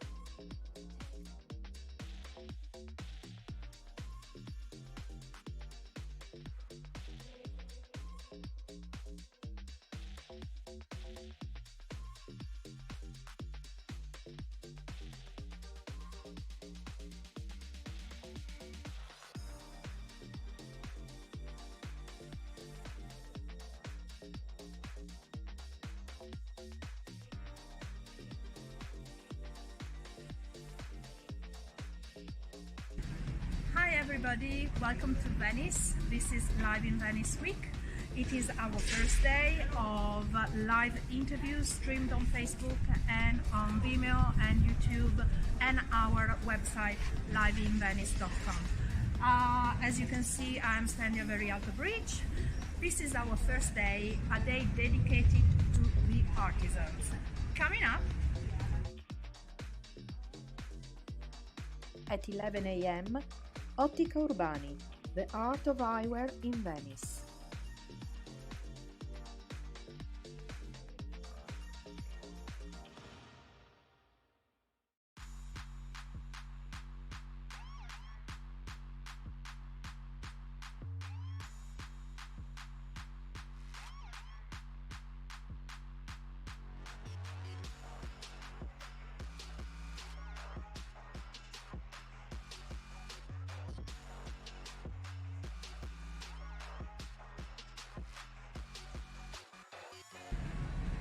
S1: Hi everybody, welcome to Venice. This is Live-in-Venice week. It is our first day of live interviews streamed on Facebook and on Vimeo and YouTube and our website liveinvenice.com. As you can see, I'm standing at Very Alto Bridge. This is our first day, a day dedicated to the artisans. Coming up
S2: At 11 a.m., Ottica Urbani, the art of eyewear in Venice.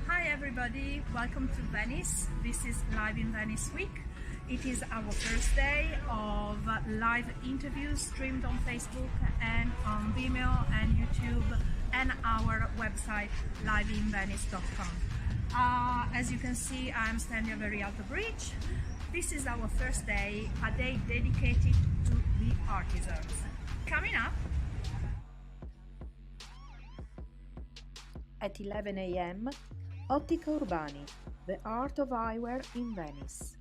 S1: Hi everybody, welcome to Venice. This is Live-in-Venice week. It is our first day of live interviews streamed on Facebook and on Vimeo and YouTube and our website liveinvenice.com. As you can see, I'm standing at Very Alto Bridge. This is our first day, a day dedicated to the artisans. Coming up
S2: At 11 a.m., Ottica Urbani, the art of eyewear in Venice.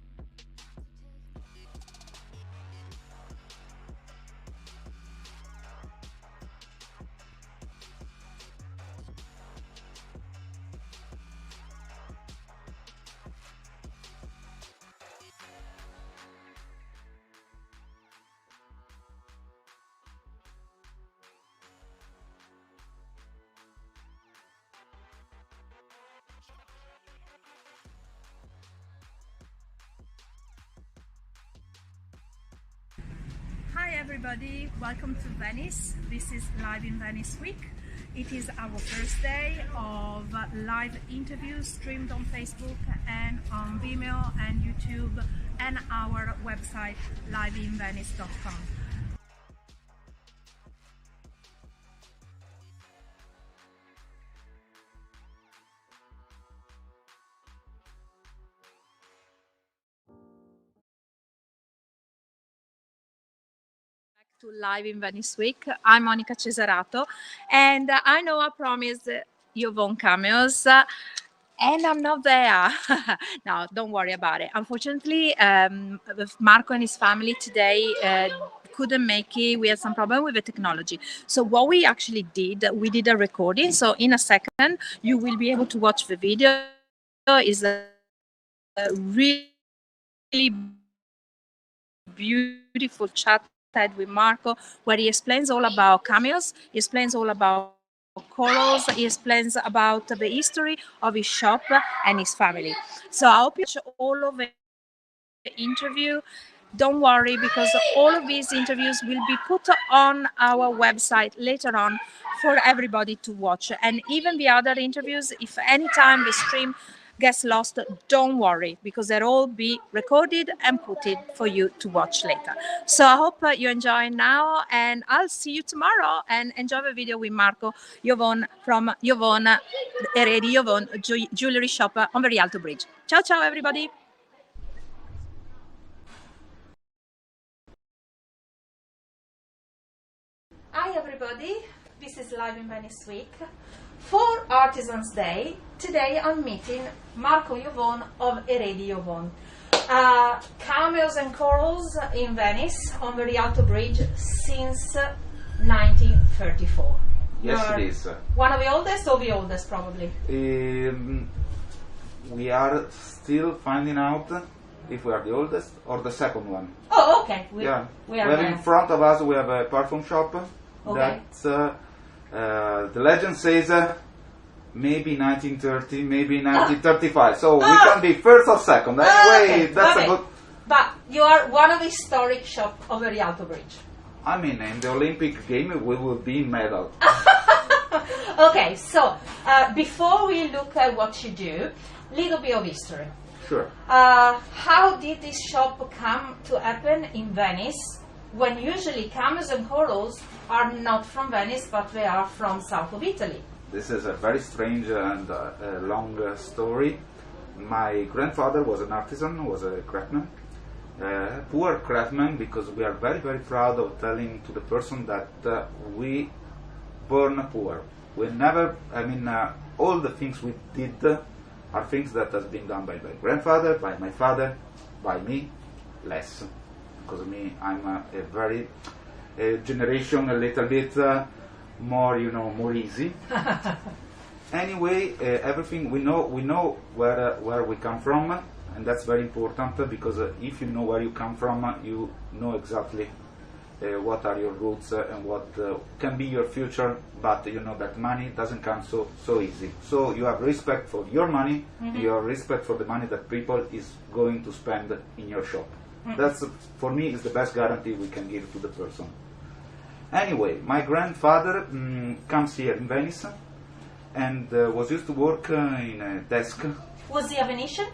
S1: Hi everybody, welcome to Venice. This is Live-in-Venice week. It is our first day of live interviews streamed on Facebook and on Vimeo and YouTube and our website liveinvenice.com. To Live in Venice Week. I'm Monica Cesarato, and I know I promised Yvonne cameos, and I'm not there. No, don't worry about it. Unfortunately, Marco and his family today couldn't make it. We had some problem with the technology. So what we actually did, we did a recording. So in a second, you will be able to watch the video. It's a really beautiful chat with Marco, where he explains all about cameos, he explains all about corals, he explains about the history of his shop and his family. So I hope you watch all of the interview. Don't worry, because all of these interviews will be put on our website later on for everybody to watch. And even the other interviews, if anytime the stream gets lost, don't worry, because they'll all be recorded and put in for you to watch later. So I hope you enjoy now, and I'll see you tomorrow, and enjoy the video with Marco Yvonne from Yvonne Eredi Yvonne Jewelry Shop on Very Alto Bridge. Ciao ciao everybody. Hi everybody, this is Live in Venice Week. For Artisans Day, today I'm meeting Marco Yvonne of Eredi Yvonne. Cameos and corals in Venice on Very Alto Bridge since 1934.
S20: Yes,
S1: You're
S20: it is.
S1: one of the oldest or the oldest, probably?
S20: we are still finding out if we are the oldest or the second one.
S6: Oh, okay. We
S20: Yeah.
S6: we are
S20: We have
S6: there.
S20: in front of us, we have a perfume shop.
S6: Okay.
S20: That the legend says maybe 1930, maybe 1935. So we can be first or second. Anyway, that's a good.
S6: But you are one of the historic shop over the Alto Bridge.
S20: I mean, in the Olympic game, we will be medal.
S6: Okay, so before we look at what you do, little bit of history.
S20: Sure.
S6: How did this shop come to happen in Venice, when usually cameras and corals are not from Venice, but they are from south of Italy?
S20: This is a very strange and long story. My grandfather was an artisan, was a craftsman, poor craftsman, because we are very, very proud of telling to the person that we born poor. We never, I mean, all the things we did are things that has been done by my grandfather, by my father, by me, less. Because me, I'm a very generation a little bit more, you know, more easy. Anyway, everything we know where we come from, and that's very important, because if you know where you come from, you know exactly what are your roots and what can be your future. But you know that money doesn't come so easy. So you have respect for your money, you have respect for the money that people is going to spend in your shop. That's, for me, is the best guarantee we can give to the person. Anyway, my grandfather comes here in Venice and was used to work in a desk.
S6: Was he a Venetian?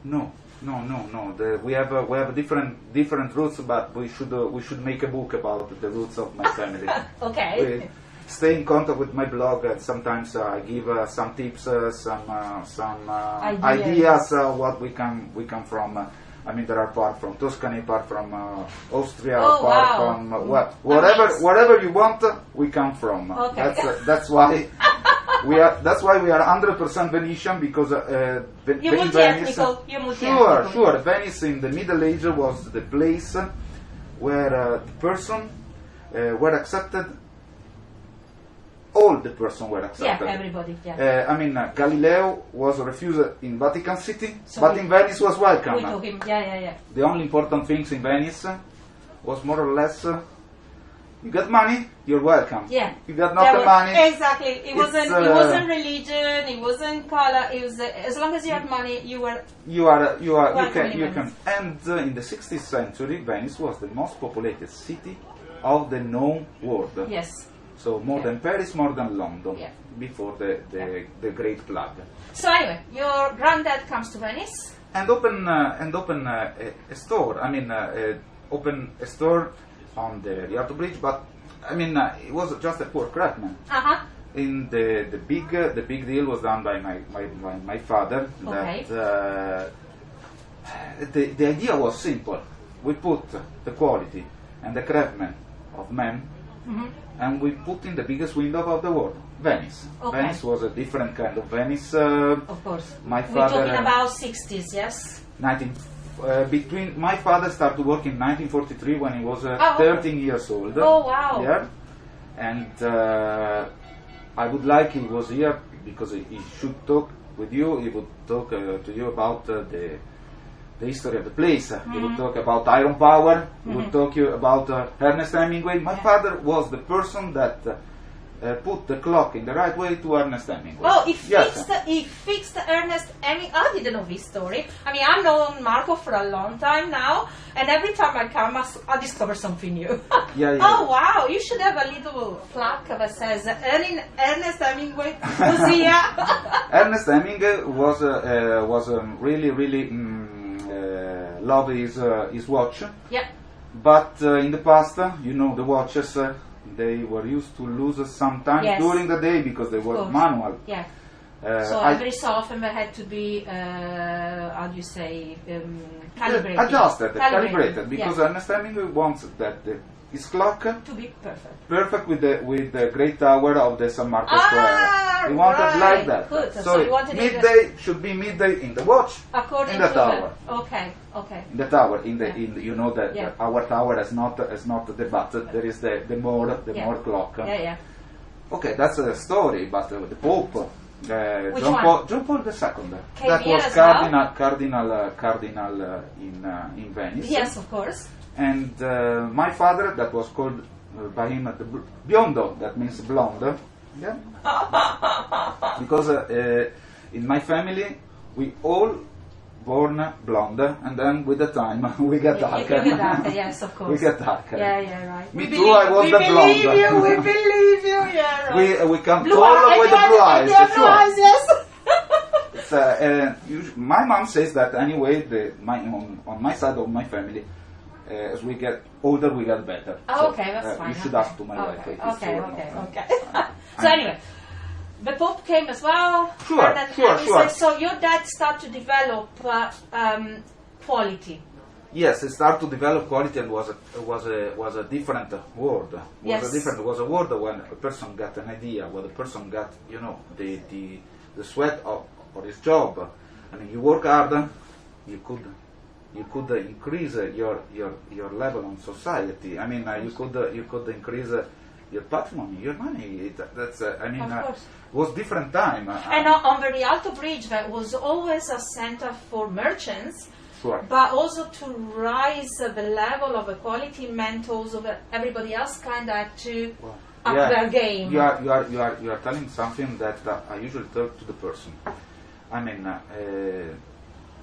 S20: No. We have different roots, but we should make a book about the roots of my family.
S6: Okay.
S20: We stay in contact with my blog, and sometimes I give some tips, some ideas what we come from. I mean, there are part from Tuscany, part from Austria, part from whatever you want. We come from.
S6: Okay.
S20: That's why. That's why we are 100% Venetian, because
S6: You're multi-ethnical.
S20: Sure. Venice in the Middle Ages was the place where the person were accepted. All the person were accepted.
S6: Yeah, everybody. Yeah.
S20: I mean, Galileo was refused in Vatican City, but in Venice was welcome.
S6: We took him. Yeah.
S20: The only important things in Venice was more or less. You got money, you're welcome.
S6: Yeah.
S20: You got not the money.
S6: Exactly. It wasn't religion. It wasn't color. It was as long as you had money, you were. You can.
S20: And in the 16th century, Venice was the most populated city of the known world.
S6: Yes.
S20: So more than Paris, more than London.
S6: Yeah.
S20: Before the Great Flood.
S6: So anyway, your granddad comes to Venice
S20: and open a store. I mean, open a store on the Alto Bridge, but I mean, it was just a poor craftsman. In the big deal was done by my father.
S6: Okay.
S20: That the idea was simple. We put the quality and the craftsman of men, and we put in the biggest window of the world, Venice.
S6: Okay.
S20: Venice was a different kind of Venice.
S6: Of course.
S20: My
S6: We're
S20: father.
S6: talking about 60s, yes.
S20: Between my father started working in 1943 when he was 13 years old.
S6: Oh wow!
S20: Yeah, and I would like he was here because he should talk with you. He would talk to you about the history of the place. He would talk about iron power. He would talk you about Ernest Hemingway. My father was the person that put the clock in the right way to Ernest Hemingway.
S6: Oh, he fixed Ernest Hemingway. I didn't know this story. I mean, I've known Marco for a long time now, and every time I come, I discover something new. Oh, wow, you should have a little plaque that says, Ernest Hemingway was here.
S20: Ernest Hemingway was really love his watch.
S6: Yeah.
S20: But in the past, you know, the watches, they were used to lose sometimes during the day because they were manual.
S6: Yeah. So every so often they had to be, how do you say, calibrated.
S20: Adjusted, calibrated, because Ernest Hemingway wants that his clock
S6: to be perfect.
S20: Perfect with the great tower of the San Marco Square. He wanted like that.
S6: Good.
S20: So midday should be midday in the watch,
S6: according
S20: in the
S6: to
S20: tower.
S6: Okay.
S20: In the tower, in you know that our tower has not the button. There is the more clock.
S6: Yeah.
S20: Okay, that's a story. But the Pope
S19: Which
S20: John
S19: one?
S20: Paul II.
S19: Came
S20: That
S19: here
S20: was
S19: as well?
S20: cardinal in Venice.
S19: Yes, of course.
S20: And my father, that was called by him the biondo, that means blonde. Yeah. Because in my family we all born blonde, and then with the time we get darker.
S19: You get darker, yes, of course.
S20: We get darker.
S19: Yeah, right.
S20: Me too, I was the blonde.
S19: We believe you, yeah, right.
S20: We come
S19: Blue
S20: tall with the blue eyes.
S19: Blue
S20: Sure.
S19: eyes, yes.
S20: My mom says that anyway, on my side of my family, as we get older, we get better.
S19: Oh, okay, that's fine.
S20: You should
S19: okay.
S20: ask to my wife. If it's
S19: Okay,
S20: true or
S19: okay,
S20: not.
S19: okay. So anyway, the Pope came as well.
S20: Sure,
S19: and then
S20: sure.
S19: said, so your dad started to develop quality.
S20: Yes, it started to develop quality, and was a different world.
S19: Yes.
S20: Was a world when a person got an idea, when a person got the sweat of his job. I mean, you work hard, you could increase your level on society. I mean, you could increase your patrimony, your money. Was different time.
S19: And on the Rialto Bridge, that was always a center for merchants.
S20: Sure.
S19: But also to rise the level of the quality meant also that everybody else kind of had to up their game.
S20: You are telling something that I usually tell to the person. I mean,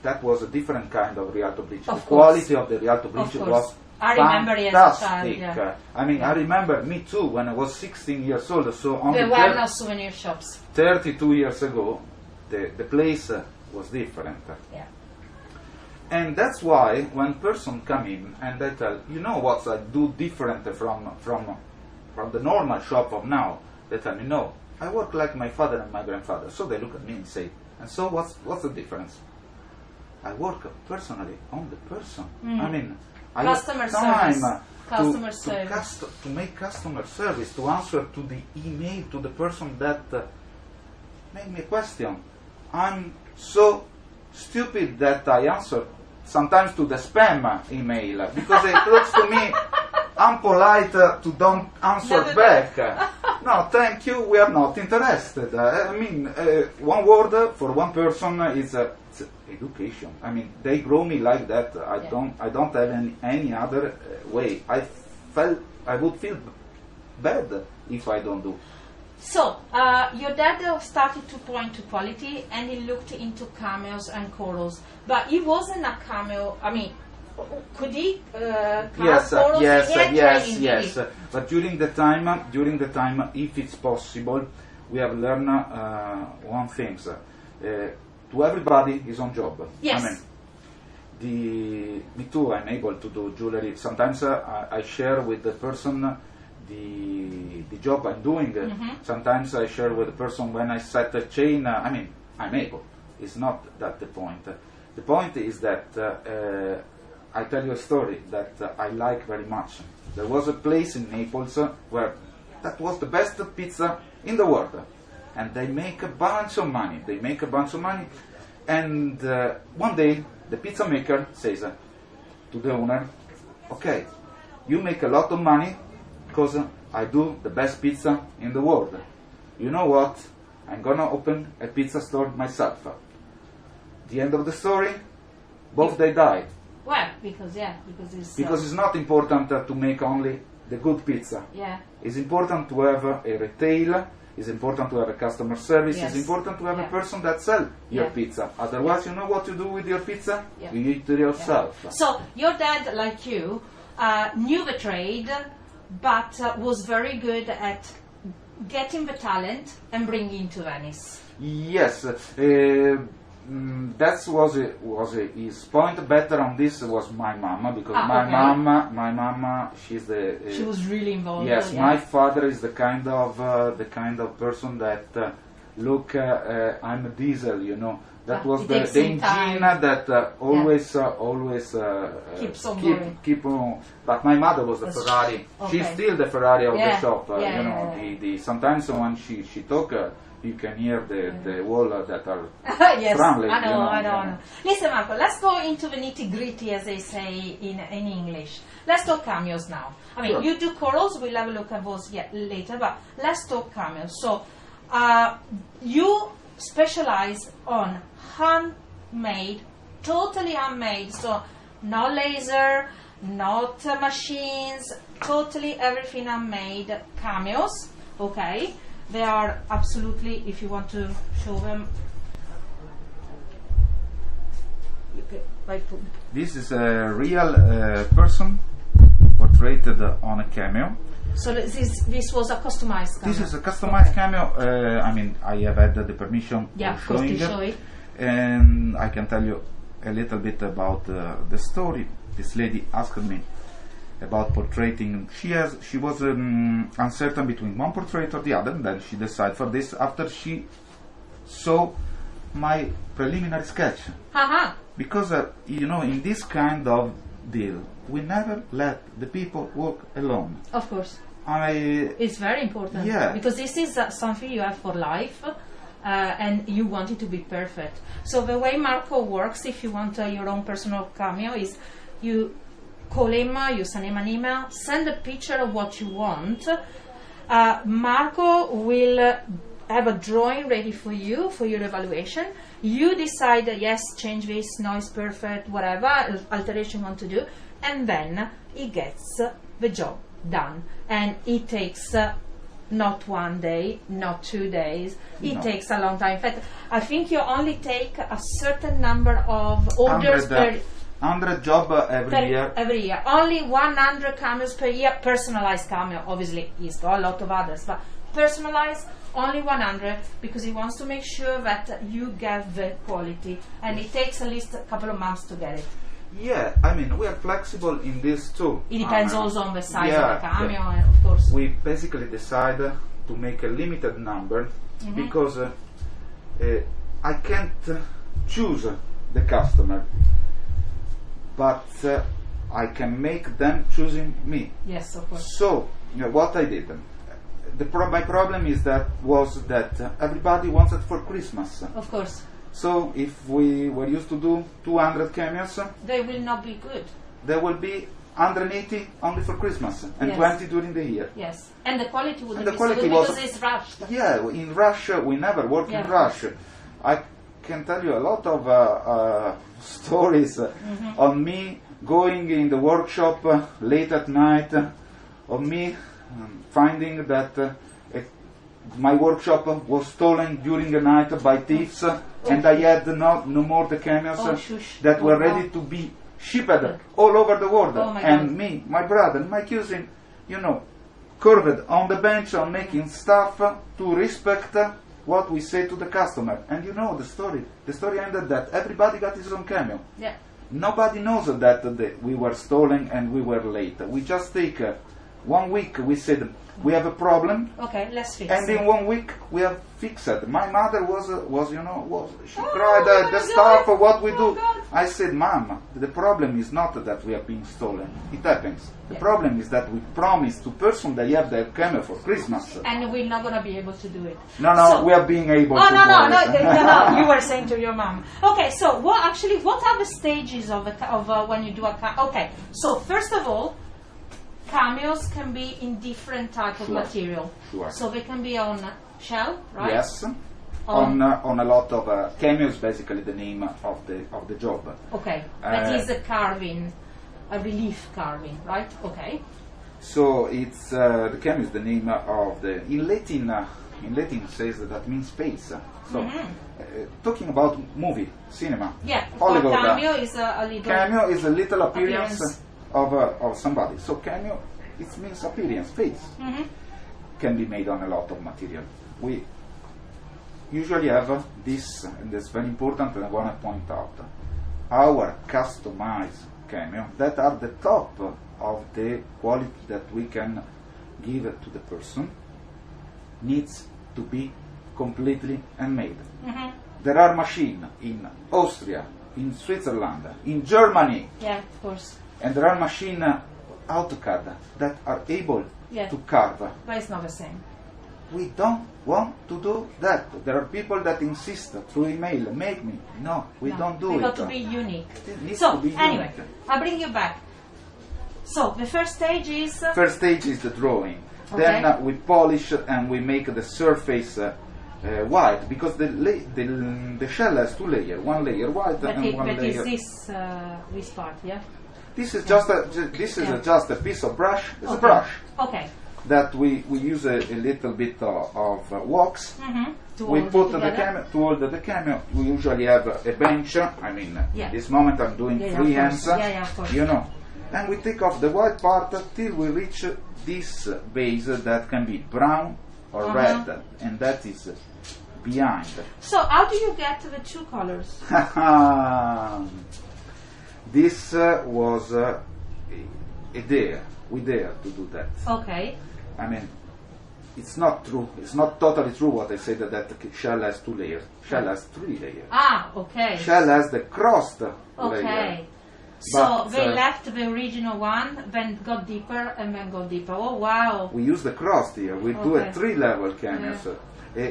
S20: that was a different kind of Rialto Bridge. The quality of the Rialto Bridge was
S19: I remember it as a child. Yeah.
S20: I mean, I remember me too when I was 16 years old. So only
S19: there were no souvenir shops.
S20: 32 years ago, the place was different.
S19: Yeah.
S20: And that's why when person come in and they tell, you know what I do different from the normal shop of now, they tell me, no, I work like my father and my grandfather. So they look at me and say, and so what's the difference? I work personally on the person. I mean, I
S19: customer
S20: have time
S19: service.
S20: to make customer service, to answer to the email to the person that made me a question. I'm so stupid that I answer sometimes to the spam email because it looks to me unpolite to don't answer back. No, thank you, we are not interested. I mean, one word for one person is education. I mean, they grow me like that. I don't have any other way. I would feel bad if I don't do.
S19: So, your dad started to point to quality, and he looked into cameos and corals. But he wasn't a cameo. I mean, could he?
S20: Yes.
S19: Training.
S20: But during the time, if it's possible, we have learned one thing. To everybody is on job.
S19: Yes.
S20: I mean, me too. I'm able to do jewelry. Sometimes I share with the person the job I'm doing. Sometimes I share with the person when I set a chain. I mean, I'm able. It's not that the point. The point is that I tell you a story that I like very much. There was a place in Naples where that was the best pizza in the world, and they make a bunch of money. And one day the pizza maker says to the owner, "Okay, you make a lot of money because I do the best pizza in the world. You know what? I'm gonna open a pizza store myself." The end of the story, both they died.
S19: Well, because
S20: it's not important to make only the good pizza.
S19: Yeah.
S20: It's important to have a retail. It's important to have a customer service.
S19: Yes.
S20: It's important to have a person that sells your pizza. Otherwise, you know what you do with your pizza? You eat it yourself.
S19: So your dad, like you, knew the trade, but was very good at getting the talent and bringing it to Venice.
S20: Yes. That was his point. Better on this was my mama, because my mama, she
S19: was really involved.
S20: Yes, my father is the kind of person that look, I'm a diesel, you know. That was the engine that always keep on. But my mother was the Ferrari.
S19: Okay.
S20: She's still the Ferrari of the shop. You know, the sometimes when she talk. You can hear the wall that are
S19: yes,
S20: friendly.
S19: I know. Listen, Marco, let's go into the nitty-gritty, as they say in English. Let's talk cameos now. I mean, you do corals, we'll have a look at those later, but let's talk cameos. So, you
S1: specialize on handmade, totally handmade, so no laser, not machines, totally everything handmade cameos. Okay, they are absolutely, if you want to show them.
S20: This is a real person portrayed on a cameo.
S1: So this was a customized cameo.
S20: This is a customized cameo. I mean, I have had the permission
S1: of
S20: for
S1: course,
S20: showing
S1: to show it.
S20: And I can tell you a little bit about the story. This lady asked me about portraying. She was uncertain between one portrait or the other, and then she decided for this after she saw my preliminary sketch. Because you know, in this kind of deal, we never let the people work alone.
S1: Of course.
S20: It's
S1: very important.
S20: Yeah.
S1: Because this is something you have for life, and you want it to be perfect. So the way Marco works, if you want your own personal cameo, is you call him, you send him an email, send a picture of what you want. Marco will have a drawing ready for you for your evaluation. You decide yes, change this, no, it's perfect, whatever alteration you want to do, and then he gets the job done. And it takes not 1 day, not 2 days. It takes a long time. In fact, I think you only take a certain number of orders per
S20: 100 job every year.
S1: Every year. Only 100 cameos per year, personalized cameo. Obviously, he's got a lot of others, but personalized, only 100, because he wants to make sure that you get the quality, and it takes at least a couple of months to get it.
S20: Yeah, I mean, we are flexible in this too.
S1: It depends also on the size of the cameo, and of course.
S20: We basically decide to make a limited number because I can't choose the customer, but I can make them choosing me.
S1: Yes, of course.
S20: So, you know, what I did. My problem is that everybody wants it for Christmas.
S1: Of course.
S20: So if we were used to do 200 cameos,
S1: they will not be good.
S20: There will be 180 only for Christmas and 20 during the year.
S1: Yes, and the quality wouldn't
S20: the
S1: be
S20: quality
S1: so good
S20: was,
S1: because it's rushed.
S20: Yeah, in rush we never work in rush. I can tell you a lot of stories on me going in the workshop late at night, of me finding that my workshop was stolen during the night by thieves, and I had no more the cameos that were ready to be shipped all over the world. And me, my brother, my cousin, you know, curved on the bench on making stuff to respect what we say to the customer. And you know the story. The story ended that everybody got his own cameo.
S1: Yeah.
S20: Nobody knows that we were stolen and we were late. We just take 1 week, we said, we have a problem.
S1: Okay, let's fix
S20: and
S1: it.
S20: in 1 week, we have fixed it. My mother she cried at the stuff, what we do. I said, Mom, the problem is not that we are being stolen. It happens. The problem is that we promised to person they have their camera for Christmas.
S1: And we're not going to be able to do it.
S20: No, so, we are being able to do it.
S1: No, you were saying to your mom. Okay, so what are the stages of when you do a cameo? Okay, so first of all, cameos can be in different type of material.
S20: Sure.
S1: So they can be on shell, right?
S20: Yes. On a lot of cameos, basically the name of the job.
S1: Okay, that is a carving, a relief carving, right? Okay.
S20: So it's the cameo is the name of the in Latin says that means face. So talking about movie, cinema.
S1: Yeah.
S20: Hollywood.
S1: Cameo is a little
S20: appearance. Of somebody. So cameo, it means appearance, face. Can be made on a lot of material. We usually have this, and that's very important, and I want to point out, our customized cameo, that are the top of the quality that we can give to the person, needs to be completely handmade. There are machines in Austria, in Switzerland, in Germany.
S1: Yeah, of course.
S20: And there are machines, AutoCAD, that are able to carve.
S1: But it's not the same.
S20: We don't want to do that. There are people that insist through email, make me. No, we don't do it.
S1: It's got to be unique.
S20: So,
S1: anyway, I'll bring you back. So, the first stage is...
S20: First stage is the drawing. Okay. Then we polish and we make the surface white, because the shell has 2 layers, 1 layer white and 1
S1: But
S20: layer.
S1: is this part, yeah?
S20: This is just a piece of brush. It's a
S1: Okay.
S20: brush.
S1: Okay.
S20: That we use a little bit of wax.
S1: To
S20: We
S1: hold
S20: put
S1: it
S20: the
S1: together.
S20: camera to hold the camera. We usually have a bench. I mean,
S1: Yeah.
S20: this moment I'm doing
S1: Yeah,
S20: free
S1: of
S20: hands.
S1: course. Yeah, of course.
S20: You know, and we take off the white part till we reach this base that can be brown or red, and that is behind.
S1: So how do you get the 2 colors?
S20: This was a dare. We dare to do that.
S1: Okay.
S20: I mean, it's not true. It's not totally true what I said that the shell has 2 layers. Shell has 3 layers.
S1: Ah, okay.
S20: Shell has the crossed layer.
S1: Okay. So
S20: But,
S1: they left the original one, then got deeper, and then got deeper. Oh, wow.
S20: we use the crossed here. We do a
S1: Okay.
S20: 3-level canvas.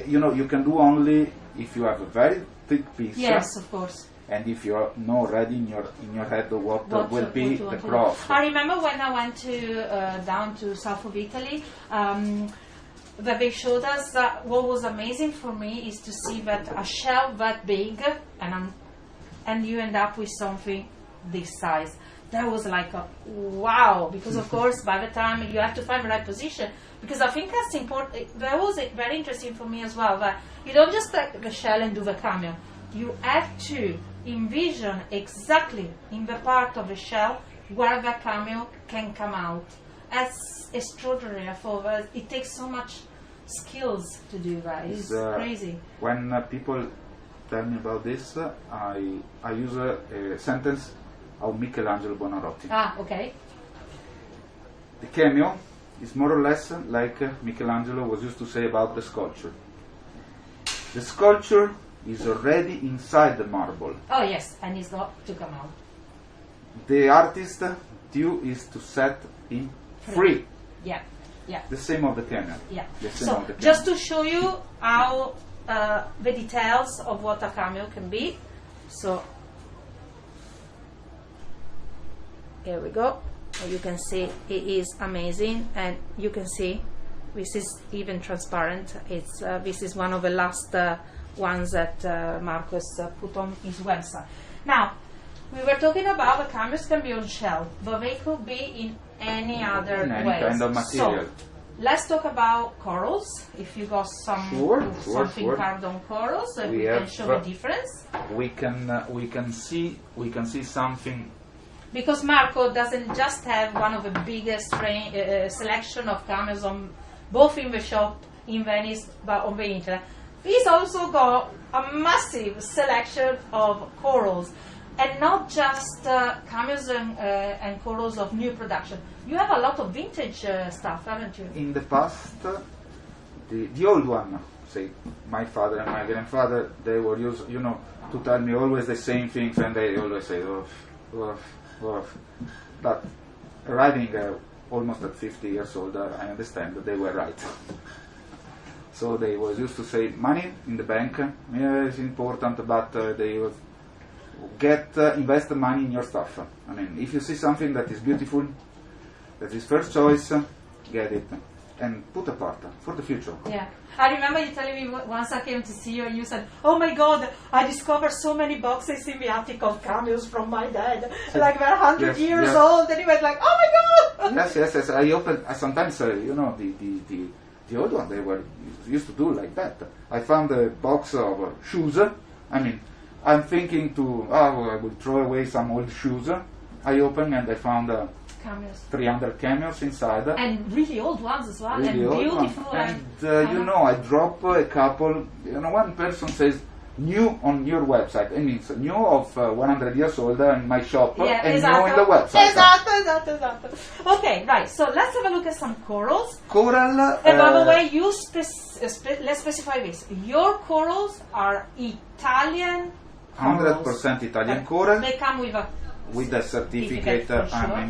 S20: You know, you can do only if you have a very thick piece.
S1: Yes, of course.
S20: And if you know already in your head what will be
S1: what you
S20: the
S1: want to do.
S20: cross.
S1: I remember when I went to down to south of Italy, that they showed us that what was amazing for me is to see that a shell that big and you end up with something this size. That was like a wow, because of course by the time you have to find the right position, because I think that's important. That was very interesting for me as well, that you don't just take the shell and do the cameo. You have to envision exactly in the part of the shell where the cameo can come out. That's extraordinary. I thought that it takes so much skills to do that. It's crazy.
S20: When people tell me about this, I use a sentence of Michelangelo Buonarroti.
S1: Ah, okay.
S20: The cameo is more or less like Michelangelo was used to say about the sculpture. The sculpture is already inside the marble.
S1: Oh yes, and it's got to come out.
S20: The artist due is to set in free.
S1: Yeah, yeah.
S20: The same of the cameo.
S1: Yeah.
S20: The same
S1: So
S20: of the cameo.
S1: just to show you how the details of what a cameo can be. So here we go. And you can see it is amazing, and you can see this is even transparent. It's this is one of the last ones that Marcus put on his website. Now, we were talking about the cameos can be on shell, but they could be in any other
S20: In any
S1: ways.
S20: kind of material.
S1: So, let's talk about corals. If you got something
S20: sure.
S1: carved on corals,
S20: We
S1: we can
S20: have,
S1: show the difference.
S20: We can see something.
S1: Because Marco doesn't just have one of the biggest selection of cameos on both in the shop in Venice, but on the internet. He's also got a massive selection of corals, and not just cameos and corals of new production. You have a lot of vintage stuff, haven't you?
S20: In the past, the old one, say my father and my grandfather, they were used, to tell me always the same things, and they always say, but arriving almost at 50 years old, I understand that they were right. So they was used to say money in the bank, yeah, it's important, but they would invest the money in your stuff. I mean, if you see something that is beautiful, that is first choice, get it and put apart for the future.
S1: Yeah, I remember you telling me once I came to see you and you said, "Oh my God, I discovered so many boxes in the attic of cameos from my dad, like they're 100 years old," and he was like, "Oh my God!"
S20: Yes. I opened sometimes, the old one they were used to do like that. I found a box of shoes. I mean, I'm thinking I will throw away some old shoes. I opened and I found
S1: cameos.
S20: 300 cameos inside.
S1: And really old ones as well,
S20: Really
S1: and
S20: old
S1: beautiful.
S20: And I drop a couple. One person says new on your website. It means new of 100 years old in my shop,
S1: Yeah,
S20: and
S1: esatto.
S20: new in the website.
S1: Esatto. Okay, right. So let's have a look at some corals.
S20: Coral.
S1: And by the way, let's specify this. Your corals are Italian.
S20: 100% Italian coral.
S1: They come with a
S20: certificate.
S1: for sure.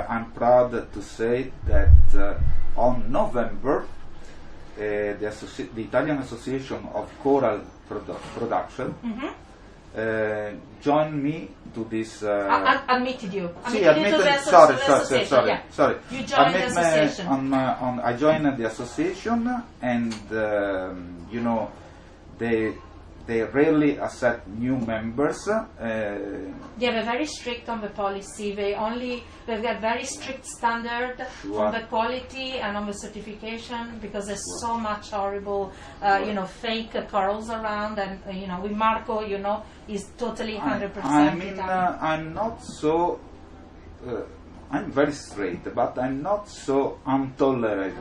S20: I'm proud to say that on November, the Italian Association of Coral Production joined me to this.
S1: Admitted you.
S20: Admitted.
S1: To the
S20: Sorry.
S1: Yeah.
S20: Sorry.
S1: You joined the association.
S20: I joined the association, and they rarely accept new members.
S1: Yeah, they're very strict on the policy. They've got very strict standard on the quality and on the certification, because there's so much horrible, fake corals around, and with Marco, is totally 100%.
S20: I mean, I'm not so. I'm very straight, but I'm not so intolerant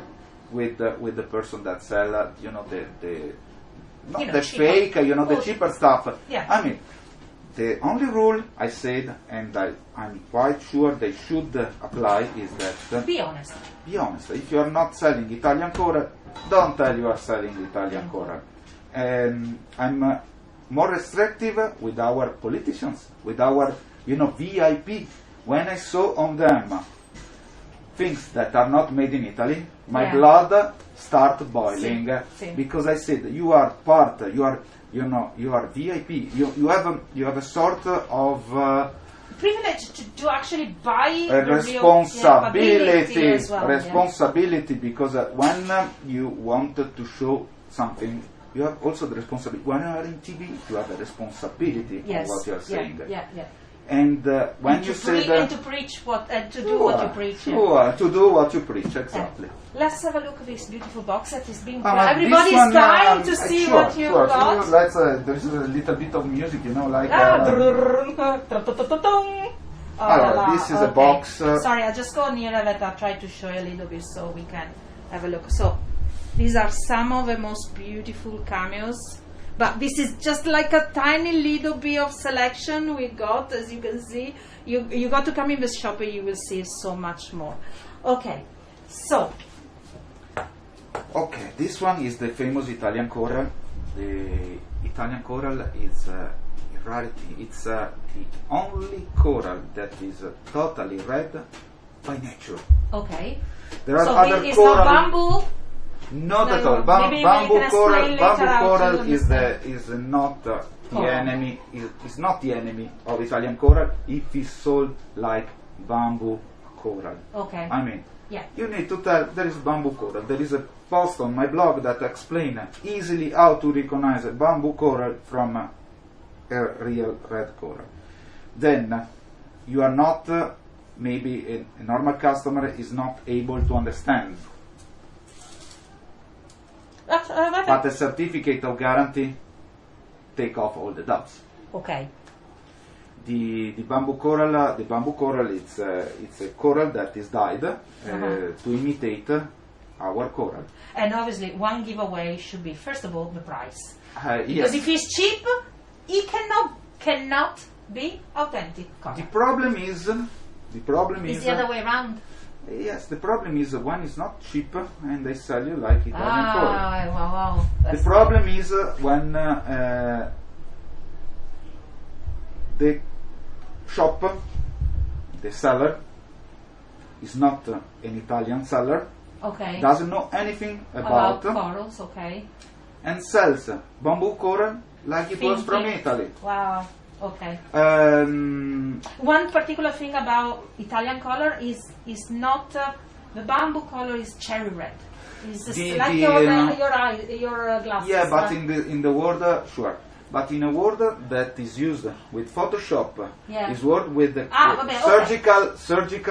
S20: with the person that sell, not the fake, the cheaper stuff.
S1: Yeah.
S20: I mean, the only rule I said, and I'm quite sure they should apply, is that
S1: be honest.
S20: Be honest. If you are not selling Italian coral, don't tell you are selling Italian coral. And I'm more restrictive with our politicians, with our VIP. When I saw on them things that are not made in Italy, my blood start boiling, because I said you are part, you are VIP. You have a sort of
S1: privilege to actually buy
S20: a
S1: the
S20: responsibility,
S1: as well,
S20: because when you wanted to show something, you have also the responsibility. When you are in TV, you have a responsibility of what you are saying. And when you say that,
S1: and to preach to do what you preach.
S20: To do what you preach, exactly.
S1: Let's have a look at this beautiful box that is being.
S20: Everybody's
S1: dying to see what you got.
S20: Let's. There's a little bit of music, like. This is a box.
S1: Sorry, I'll just go nearer that. I'll try to show you a little bit so we can have a look. So, these are some of the most beautiful cameos. But this is just like a tiny little bit of selection we got, as you can see. You got to come in the shop and you will see so much more. Okay, so.
S20: Okay, this one is the famous Italian coral. The Italian coral is a rarity. It's the only coral that is totally red by nature.
S1: Okay.
S20: There are
S1: so
S20: other
S1: it's
S20: coral.
S1: Not bamboo?
S20: Not at all. Bamboo coral is not the enemy. Is not the enemy of Italian coral if it's sold like bamboo coral.
S1: Okay.
S20: I mean, you need to tell there is bamboo coral. There is a post on my blog that explains easily how to recognize a bamboo coral from a real red coral. Then you are not. Maybe a normal customer is not able to understand. But a certificate of guarantee take off all the doubts.
S1: Okay.
S20: The bamboo coral, it's a coral that is dyed to imitate our coral.
S1: And obviously, one giveaway should be, first of all, the price.
S20: Yes.
S1: Because if it's cheap, it cannot be authentic coral.
S20: The problem is
S1: the other way around.
S20: Yes, the problem is one is not cheap and they sell you like Italian coral.
S1: Wow.
S20: The problem is when the shop, the seller, is not an Italian seller, doesn't know anything about
S1: corals,
S20: and sells bamboo coral like it was from Italy.
S1: Wow. Okay. One particular thing about Italian color is not the bamboo color is cherry red. It's like your glasses.
S20: Yeah, but in the word sure. But in a word that is used with Photoshop, is word with the surgical chirurgy.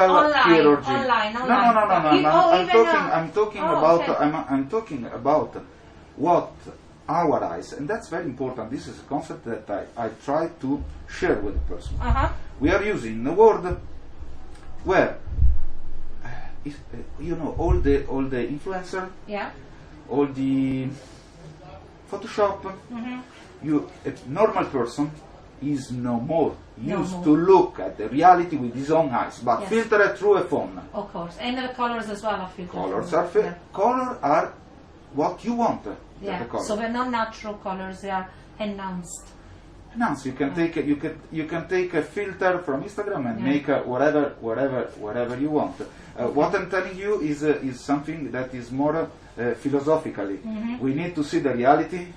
S1: Online.
S20: No. I'm talking about what our eyes, and that's very important. This is a concept that I try to share with the person. We are using the word where all the influencer, all the Photoshop. A normal person is no more used to look at the reality with his own eyes, but filtered through a phone.
S1: Of course, and the colors as well are filtered.
S20: Colors are what you want.
S1: So they're not natural colors; they are enhanced.
S20: You can take a filter from Instagram and make whatever you want. What I'm telling you is something that is more philosophically. We need to see the reality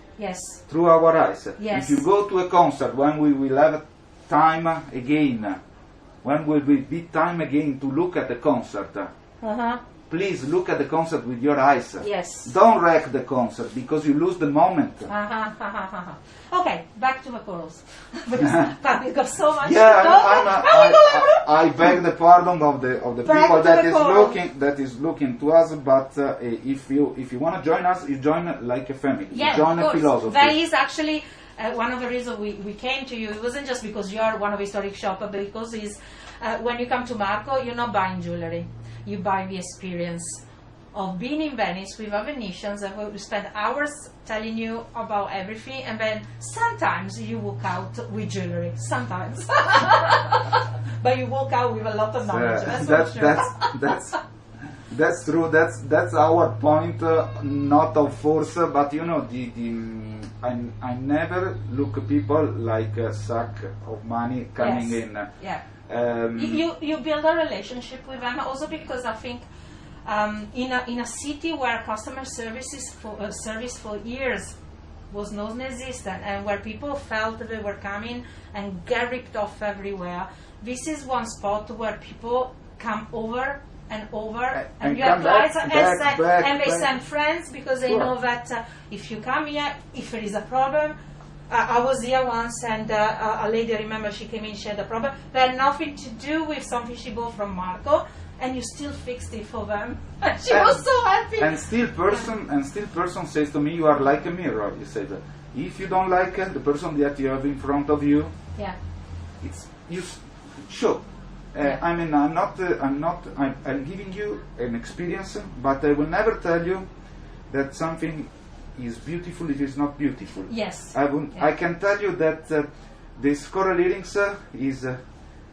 S20: through our eyes. If you go to a concert, when we will have time again, when will we be time again to look at the concert? please look at the concert with your eyes.
S1: Yes.
S20: Don't wreck the concert because you lose the moment.
S1: Okay, back to the chorals. Because we've got so much
S20: Yeah,
S1: to talk.
S20: I beg the pardon of the
S1: Back
S20: people
S1: to
S20: that
S1: the
S20: is
S1: chorals.
S20: looking to us. But if you want to join us, you join like a family.
S1: Yeah,
S20: you join
S1: of
S20: a
S1: course.
S20: philosophy.
S1: That is actually one of the reasons we came to you. It wasn't just because you are one of the historic shop, but because when you come to Marco, you're not buying jewelry. You buy the experience of being in Venice with our Venetians, and we spend hours telling you about everything, and then sometimes you walk out with jewelry. Sometimes, but you walk out with a lot of knowledge. That's for sure.
S20: That's true. That's our point. Not of force, but you know, I never look at people like a sack of money coming
S1: Yes.
S20: in.
S1: Yeah. You build a relationship with them also because I think in a city where customer service for years was non-existent and where people felt they were coming and get ripped off everywhere, this is one spot where people come over and over and you
S20: come
S1: apply
S20: back,
S1: and they
S20: back.
S1: send friends because they
S20: Sure.
S1: know that if you come here, if there is a problem. I was here once and a lady, I remember she came in, she had a problem. They had nothing to do with something she bought from Marco, and you still fixed it for them. And she was so happy.
S20: And still person says to me, you are like a mirror. You say that if you don't like the person that you have in front of you,
S1: Yeah.
S20: Sure. I mean, I'm giving you an experience, but I will never tell you that something is beautiful. It is not beautiful.
S1: Yes.
S20: I can tell you that this coral earrings is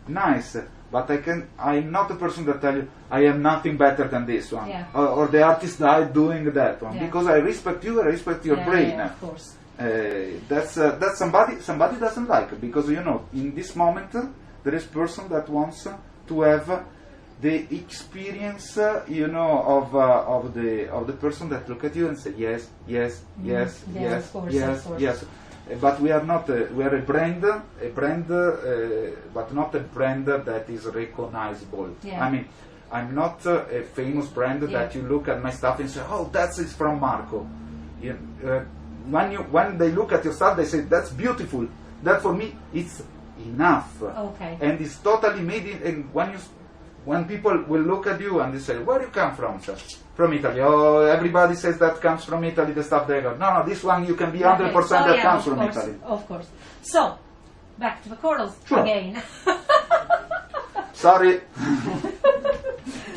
S20: nice, but I'm not the person that tell you I am nothing better than this one,
S1: Yeah.
S20: or the artist died doing that one,
S1: Yeah.
S20: because I respect you, I respect your brain.
S1: Yeah, of course.
S20: That's somebody doesn't like, because you know, in this moment there is person that wants to have the experience, you know, of the person that look at you and say yes, yes, yes,
S1: Yeah,
S20: yes,
S1: of course,
S20: yes,
S1: of course.
S20: yes. But we are not. We are a brand, but not a brand that is recognizable.
S1: Yeah.
S20: I mean, I'm not a famous brand that you look at my stuff and say, "Oh, that is from Marco." When they look at your stuff, they say, "That's beautiful." That for me, it's enough.
S1: Okay.
S20: And it's totally made in. And when people will look at you and they say, "Where do you come from, sir?" From Italy. Oh, everybody says that comes from Italy, the stuff they got. No, this one you can be 100% that comes from Italy.
S1: Of course. So, back to the corals
S20: Sure.
S1: again.
S20: Sorry.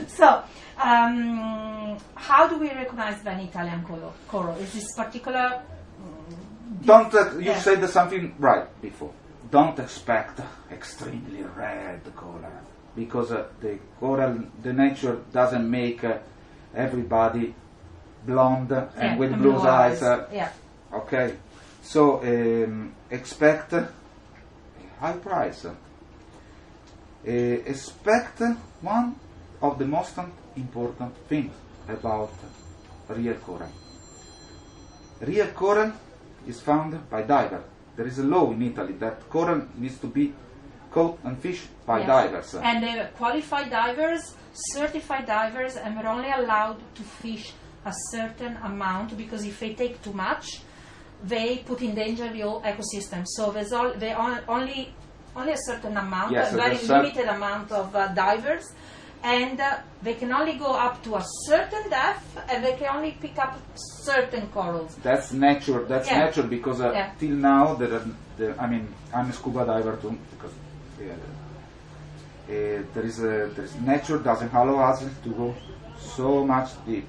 S1: So, how do we recognize an Italian coral? Is this particular?
S20: Don't you said something right before. Don't expect extremely red color, because the coral, the nature doesn't make everybody blonde and with blue eyes.
S1: Yeah.
S20: Okay, so expect a high price. Expect one of the most important things about real coral. Real coral is found by diver. There is a law in Italy that coral needs to be caught and fished by divers.
S1: And they're qualified divers, certified divers, and they're only allowed to fish a certain amount, because if they take too much, they put in danger the whole ecosystem. So there's only a certain amount,
S20: Yes,
S1: a very
S20: there's
S1: limited amount of divers, and they can only go up to a certain depth, and they can only pick up certain corals.
S20: That's nature. That's nature, because till now I mean, I'm a scuba diver too, because there is nature doesn't allow us to go so much deep.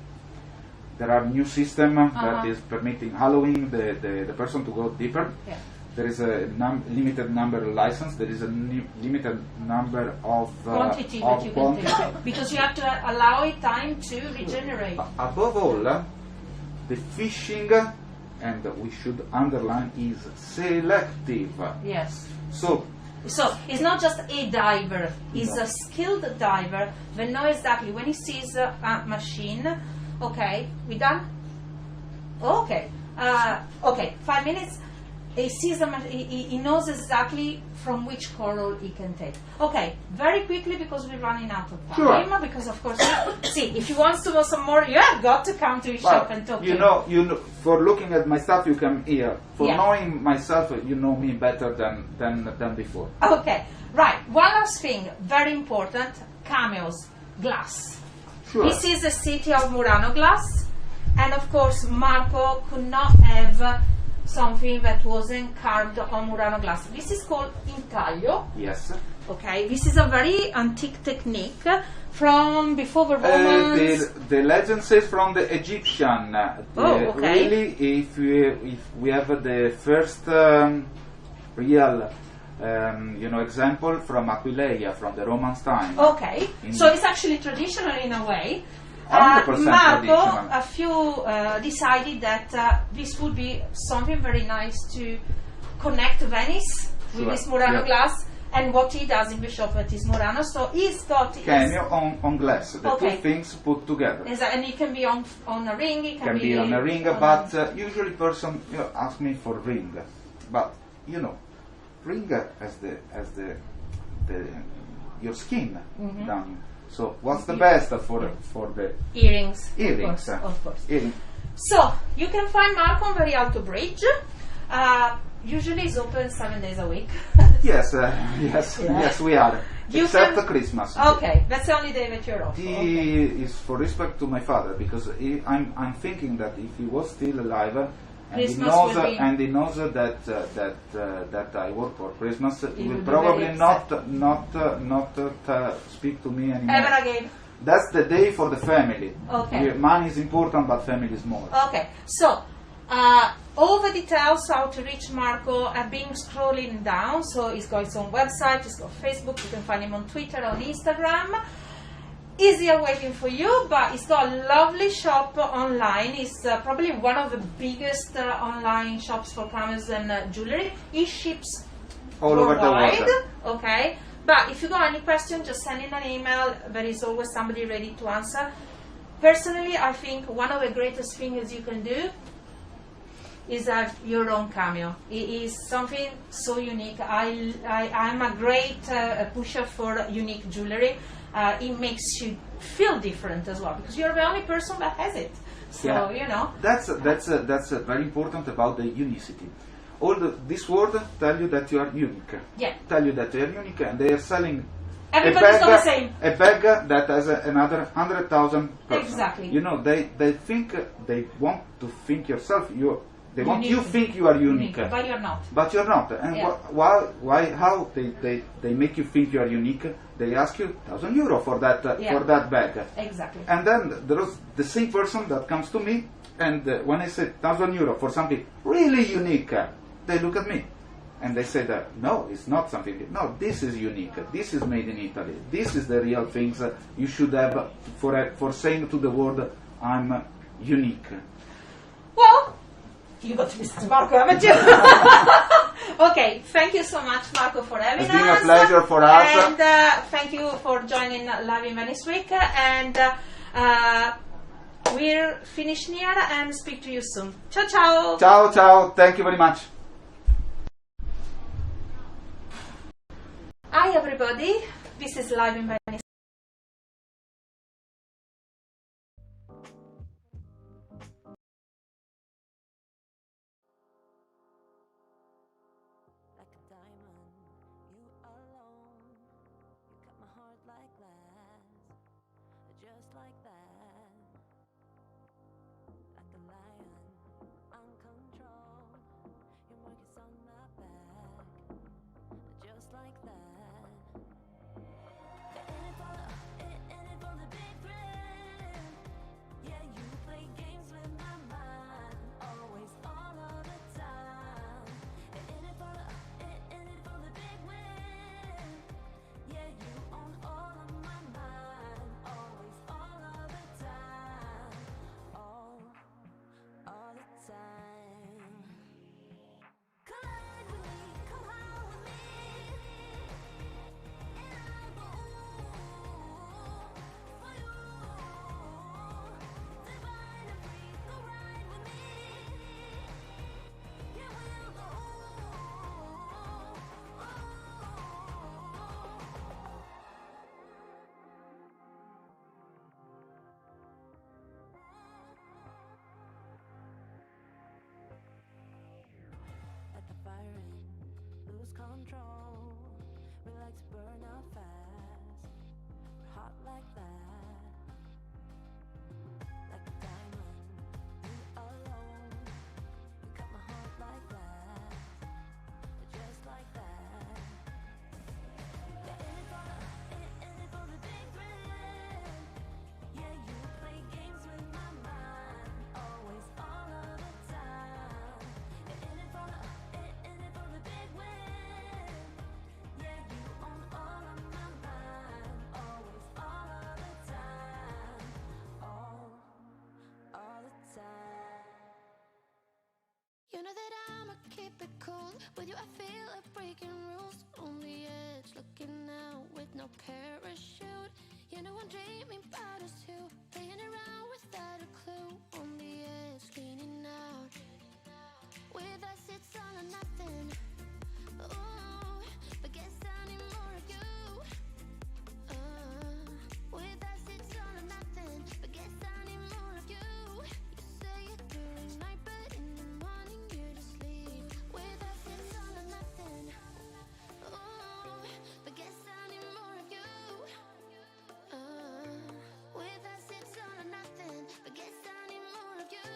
S20: There are new system that is permitting allowing the person to go deeper.
S1: Yeah.
S20: There is a limited number of license. There is a limited number of
S1: Quantity that you can take, because you have to allow it time to regenerate.
S20: Above all, the fishing, and we should underline, is selective.
S1: Yes.
S20: So
S1: it's not just a diver, it's a skilled diver that knows exactly when he sees a machine. Okay, we done? Okay. Okay, 5 minutes. he sees them, he knows exactly from which coral he can take. Okay, very quickly because we're running out of time.
S20: Sure.
S1: Because of course, see, if you want to know some more, you have got to come to his
S20: Well,
S1: shop and talk to
S20: you
S1: him.
S20: know, for looking at my stuff, you come here. For
S1: Yeah.
S20: knowing myself, you know me better than before.
S1: Okay, right. One last thing, very important: cameos, glass.
S20: Sure.
S1: This is the city of Murano glass, and of course, Marco could not have something that wasn't carved on Murano glass. This is called intaglio.
S20: Yes.
S1: Okay, this is a very antique technique from before the Romans.
S20: The legend says from the Egyptian.
S1: Okay.
S20: Really, if we have the first real, example from Aquileia from the Roman time.
S1: Okay, so it's actually traditional in a way.
S20: 100%
S1: Marco,
S20: traditional.
S1: a few decided that this would be something very nice to connect Venice with
S20: Sure,
S1: this Murano
S20: yeah.
S1: glass, and what he does in the shop at is Murano. So he's got his
S20: Cameo on glass, the
S1: Okay.
S20: two things put together.
S1: and it can be on a ring. It
S20: Can be on a ring,
S1: on
S20: but usually person ask me for ring, but ring as the your skin
S1: Mhm.
S20: down. So what's the best for the
S1: earrings.
S20: earrings?
S1: Of course.
S20: Earring.
S1: So you can find Marco on the Rialto Bridge. Usually it's open 7 days a week.
S20: Yes,
S1: Yeah.
S20: yes, we are.
S1: You
S20: Except
S1: can-
S20: Christmas.
S1: Okay, that's the only day that you're off.
S20: He is for respect to my father because I'm thinking that if he was still alive and he
S1: Christmas
S20: knows
S1: will be-
S20: that I work for Christmas, he
S1: He
S20: will
S1: will be
S20: probably
S1: very
S20: not speak to me anymore.
S1: Ever again.
S20: That's the day for the family.
S1: Okay.
S20: Money is important, but family is more.
S1: Okay, so all the details how to reach Marco have been scrolling down. So he's got his own website, he's got Facebook, you can find him on Twitter, on Instagram. He's here waiting for you, but he's got a lovely shop online. It's probably one of the biggest online shops for cameras and jewelry. He ships
S20: All over the
S1: worldwide.
S20: world.
S1: Okay, but if you got any question, just send in an email. There is always somebody ready to answer. Personally, I think one of the greatest things you can do is have your own cameo. It is something so unique. I'm a great pusher for unique jewelry. It makes you feel different as well because you're the only person that has it. So
S20: That's very important about the unicity. This word tell you that you are unique.
S1: Yeah.
S20: Tell you that you are unique, and they are selling
S1: Everybody's not the same.
S20: a bag that has another 100,000 persons.
S1: Exactly.
S20: They think they want to think yourself. They want you
S1: Unique.
S20: think you are unique.
S1: But you're not.
S20: But you're not. And
S1: Yeah.
S20: why? How they make you think you are unique? They ask you €1,000 for that for that bag.
S1: Exactly.
S20: And then there is the same person that comes to me, and when I say €1,000 for something really unique, they look at me and they say that no, it's not something. No, this is unique. This is made in Italy. This is the real things you should have for saying to the world, I'm unique.
S1: Well, you got to listen to Marco, haven't you? Okay, thank you so much, Marco, for having
S20: It's
S1: us.
S20: been a pleasure for us.
S1: And thank you for joining Live-in-Venice Week. And we're finished here and speak to you soon. Ciao, ciao.
S20: Ciao, ciao. Thank you very much.
S1: Hi, everybody. This is Live-in-Venice.
S4: Like a diamond, you alone. You cut my heart like glass, just like that. Like a lion, uncontrolled. Your mark is on my back, just like that. The control. We like to burn out fast. We're hot like that. Like a diamond, you alone. You cut my heart like glass. Just like that. Yeah, in it for the big thrill. Yeah, you play games with my mind. Always, all of the time. Yeah, in it for the big win. Yeah, you own all of my mind. Always, all of the time. All the time.
S3: You know that I'ma keep it cool. With you I feel like breaking rules. On the edge, looking out with no parachute. You know I'm dreaming about us two. Playing around without a clue. On the edge, leaning out. With us it's all or nothing. Ooh, but guess I need more of you. With us it's all or nothing. But guess I need more of you. You say it during night, but in the morning you just leave. With us it's all or nothing. Ooh, but guess I need more of you. With us it's all or nothing. But guess I need more of you.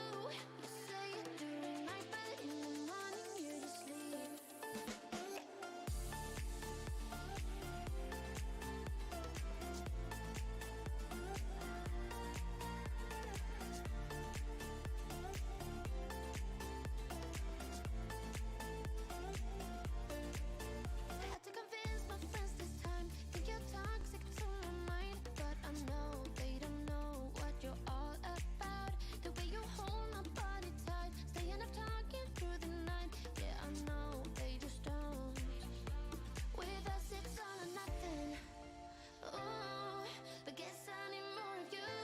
S3: You say it during night, but in the morning you just leave. Had to convince my friends this time. Think you're toxic to my mind, but I know they don't know what you're all about. The way you hold my body tight, staying up talking through the night. Yeah, I know they just don't. With us it's all or nothing. Ooh, but guess I need more of you.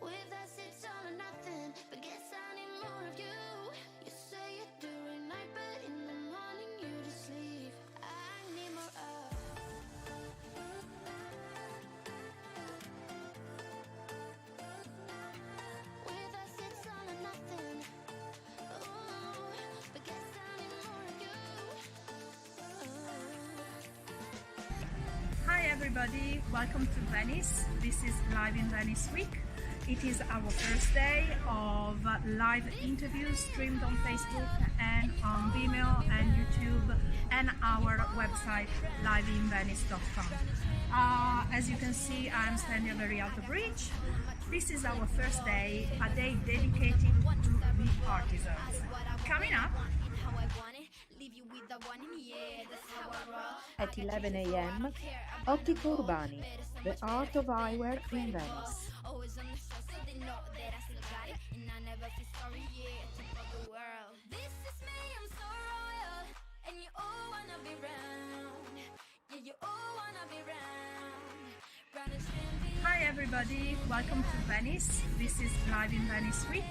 S3: With us it's all or nothing. But guess I need more of you. You say it during night, but in the morning you just leave. I need more of. With us it's all or nothing. Ooh, but guess I need more of you.
S1: Hi everybody, welcome to Venice. This is Live-in-Venice week. It is our first day of live interviews streamed on Facebook and on Vimeo and YouTube and our website liveinvenice.com. As you can see, I'm standing over Rialto Bridge. This is our first day, a day dedicated to the artisans. Coming up,
S2: At 11 a.m., Ottico Urbani, the art of eyewear in Venice.
S3: Always on the show, so they know that I still got it, and I never feel sorry, yeah, to the world. This is me, I'm so royal, and you all wanna be round. Yeah, you all wanna be round. Round a champion.
S1: hi everybody, welcome to Venice. This is Live-in-Venice week.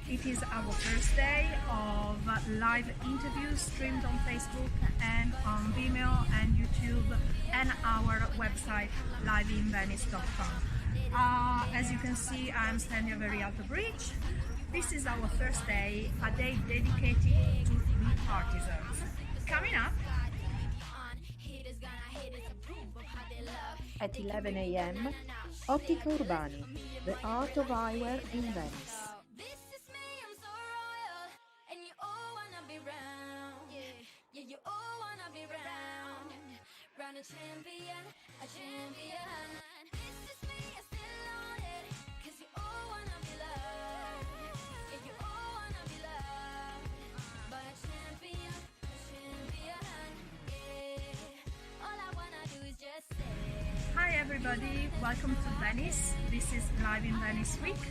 S1: It is our first day of live interviews streamed on Facebook and on Vimeo and YouTube and our website liveinvenice.com. As you can see, I'm standing over Rialto Bridge. This is our first day, a day dedicated to the artisans. Coming up,
S2: At 11 a.m., Ottico Urbani, the art of eyewear in Venice.
S3: This is me, I'm so royal, and you all wanna be round. Yeah, you all wanna be round. Round a champion, a champion. This is me, I still on it, 'cause you all wanna be loved. Yeah, you all wanna be loved. But a champion, yeah. All I wanna do is just say.
S1: hi everybody, welcome to Venice. This is Live-in-Venice week.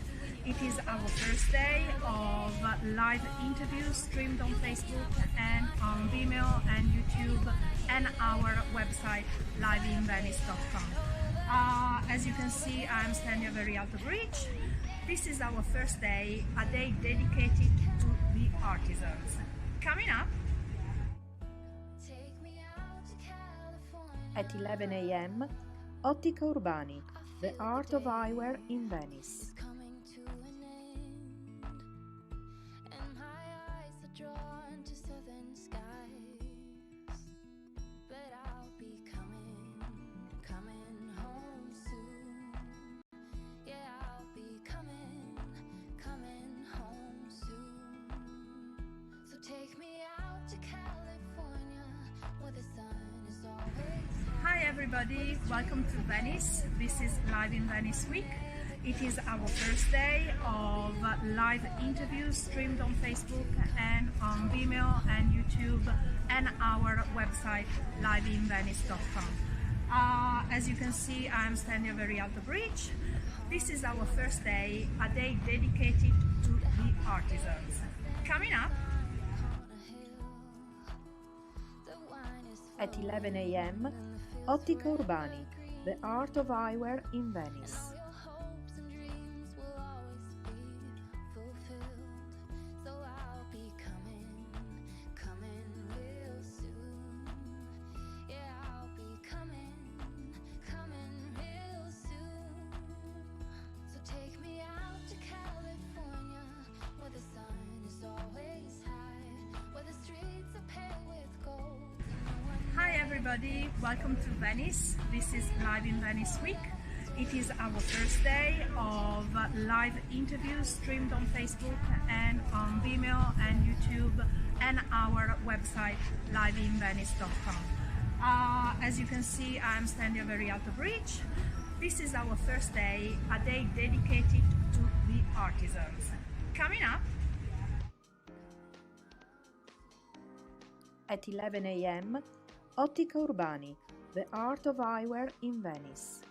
S1: It is our first day of live interviews streamed on Facebook and on Vimeo and YouTube and our website liveinvenice.com. As you can see, I'm standing over Rialto Bridge. This is our first day, a day dedicated to the artisans. Coming up,
S2: At 11 a.m., Ottico Urbani, the art of eyewear in Venice.
S3: Coming to an end, and my eyes are drawn to southern skies.
S1: everybody, welcome to Venice. This is Live-in-Venice Week. It is our first day of live interviews streamed on Facebook and on Vimeo and YouTube and our website liveinvenice.com. As you can see, I'm standing very at the bridge. This is our first day, a day dedicated to the artisans. Coming up
S2: at 11 a.m. Ottica Urbani, the art of eyewear in Venice.
S1: Hi everybody, welcome to Venice. This is Live-in-Venice Week. It is our first day of live interviews streamed on Facebook and on Vimeo and YouTube and our website liveinvenice.com. As you can see, I'm standing very at the bridge. This is our first day, a day dedicated to the artisans. Coming up
S2: at 11 a.m. Ottica Urbani, the art of eyewear in Venice.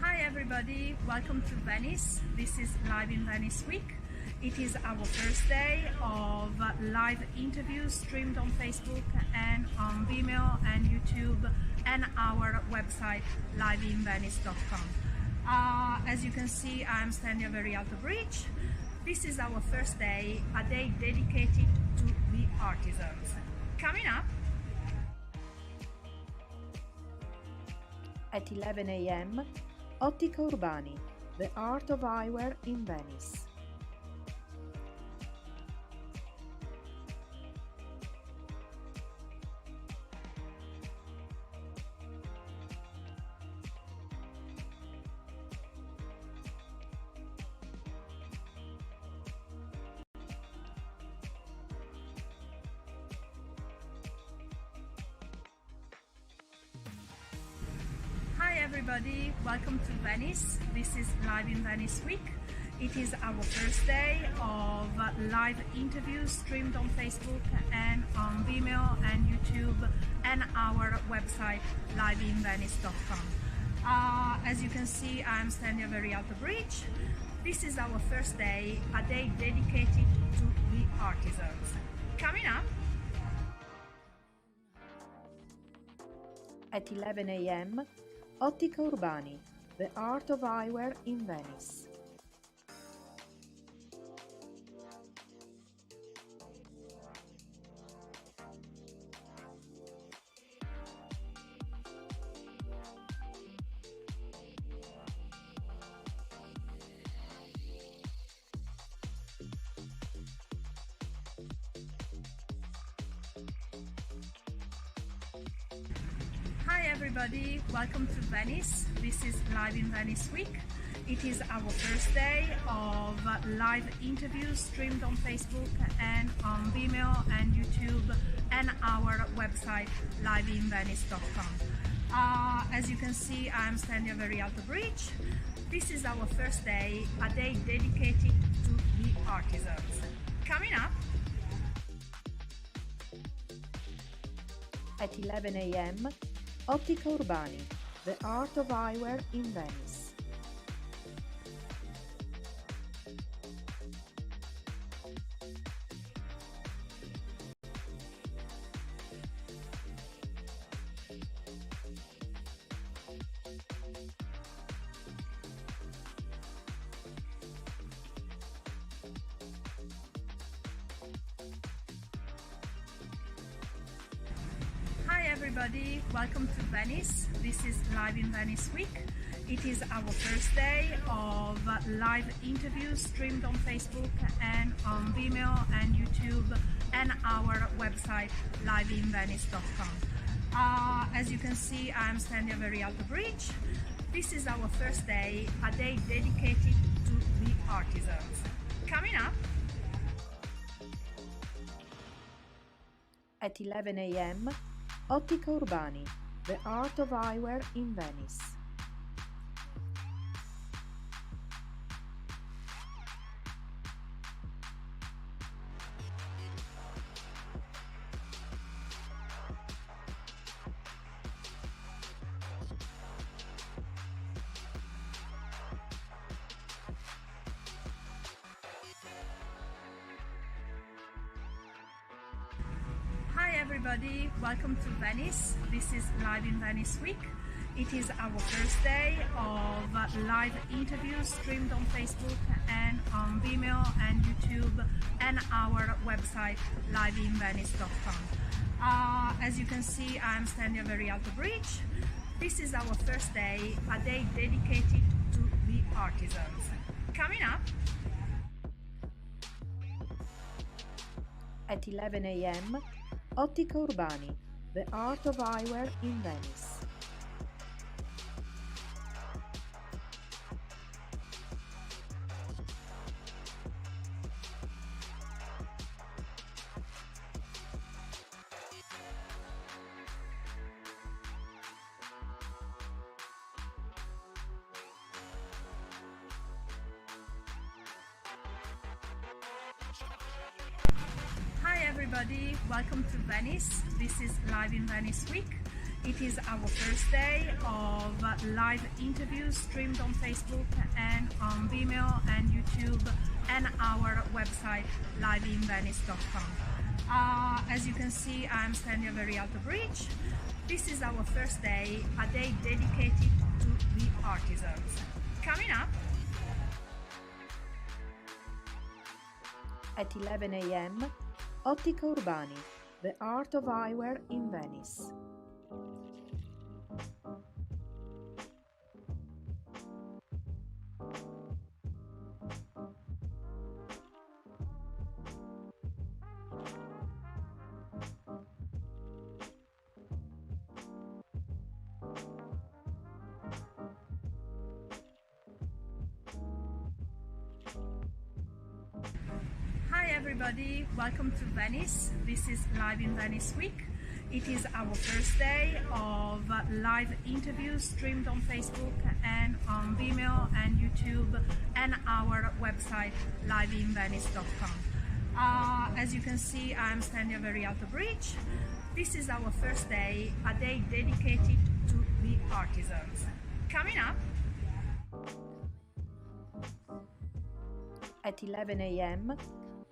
S1: Hi everybody, welcome to Venice. This is Live-in-Venice Week. It is our first day of live interviews streamed on Facebook and on Vimeo and YouTube and our website liveinvenice.com. As you can see, I'm standing very at the bridge. This is our first day, a day dedicated to the artisans. Coming up
S2: at 11 a.m. Ottica Urbani, the art of eyewear in Venice.
S1: Hi everybody, welcome to Venice. This is Live-in-Venice Week. It is our first day of live interviews streamed on Facebook and on Vimeo and YouTube and our website liveinvenice.com. As you can see, I'm standing very at the bridge. This is our first day, a day dedicated to the artisans. Coming up
S2: at 11 a.m. Ottica Urbani, the art of eyewear in Venice.
S1: Hi everybody, welcome to Venice. This is Live-in-Venice Week. It is our first day of live interviews streamed on Facebook and on Vimeo and YouTube and our website liveinvenice.com. As you can see, I'm standing very at the bridge. This is our first day, a day dedicated to the artisans. Coming up
S2: at 11 a.m. Ottica Urbani, the art of eyewear in Venice.
S1: Hi everybody, welcome to Venice. This is Live-in-Venice Week. It is our first day of live interviews streamed on Facebook and on Vimeo and YouTube and our website Live-in-Venice.com. As you can see, I'm standing very at the bridge. This is our first day, a day dedicated to the artisans. Coming up
S2: at 11 a.m., Ottica Urbani, the art of eyewear in Venice.
S1: Hi everybody, welcome to Venice. This is Live-in-Venice Week. It is our first day of live interviews streamed on Facebook and on Vimeo and YouTube and our website Live-in-Venice.com. As you can see, I'm standing very at the bridge. This is our first day, a day dedicated to the artisans. Coming up
S2: at 11 a.m., Ottica Urbani, the art of eyewear in Venice.
S1: Hi everybody, welcome to Venice. This is Live-in-Venice Week. It is our first day of live interviews streamed on Facebook and on Vimeo and YouTube and our website Live-in-Venice.com. As you can see, I'm standing very at the bridge. This is our first day, a day dedicated to the artisans. Coming up
S2: at 11 a.m., Ottica Urbani, the art of eyewear in Venice.
S1: Hi everybody, welcome to Venice. This is Live-in-Venice Week. It is our first day of live interviews streamed on Facebook and on Vimeo and YouTube and our website Live-in-Venice.com. As you can see, I'm standing very at the bridge. This is our first day, a day dedicated to the artisans. Coming up
S2: at 11 a.m.,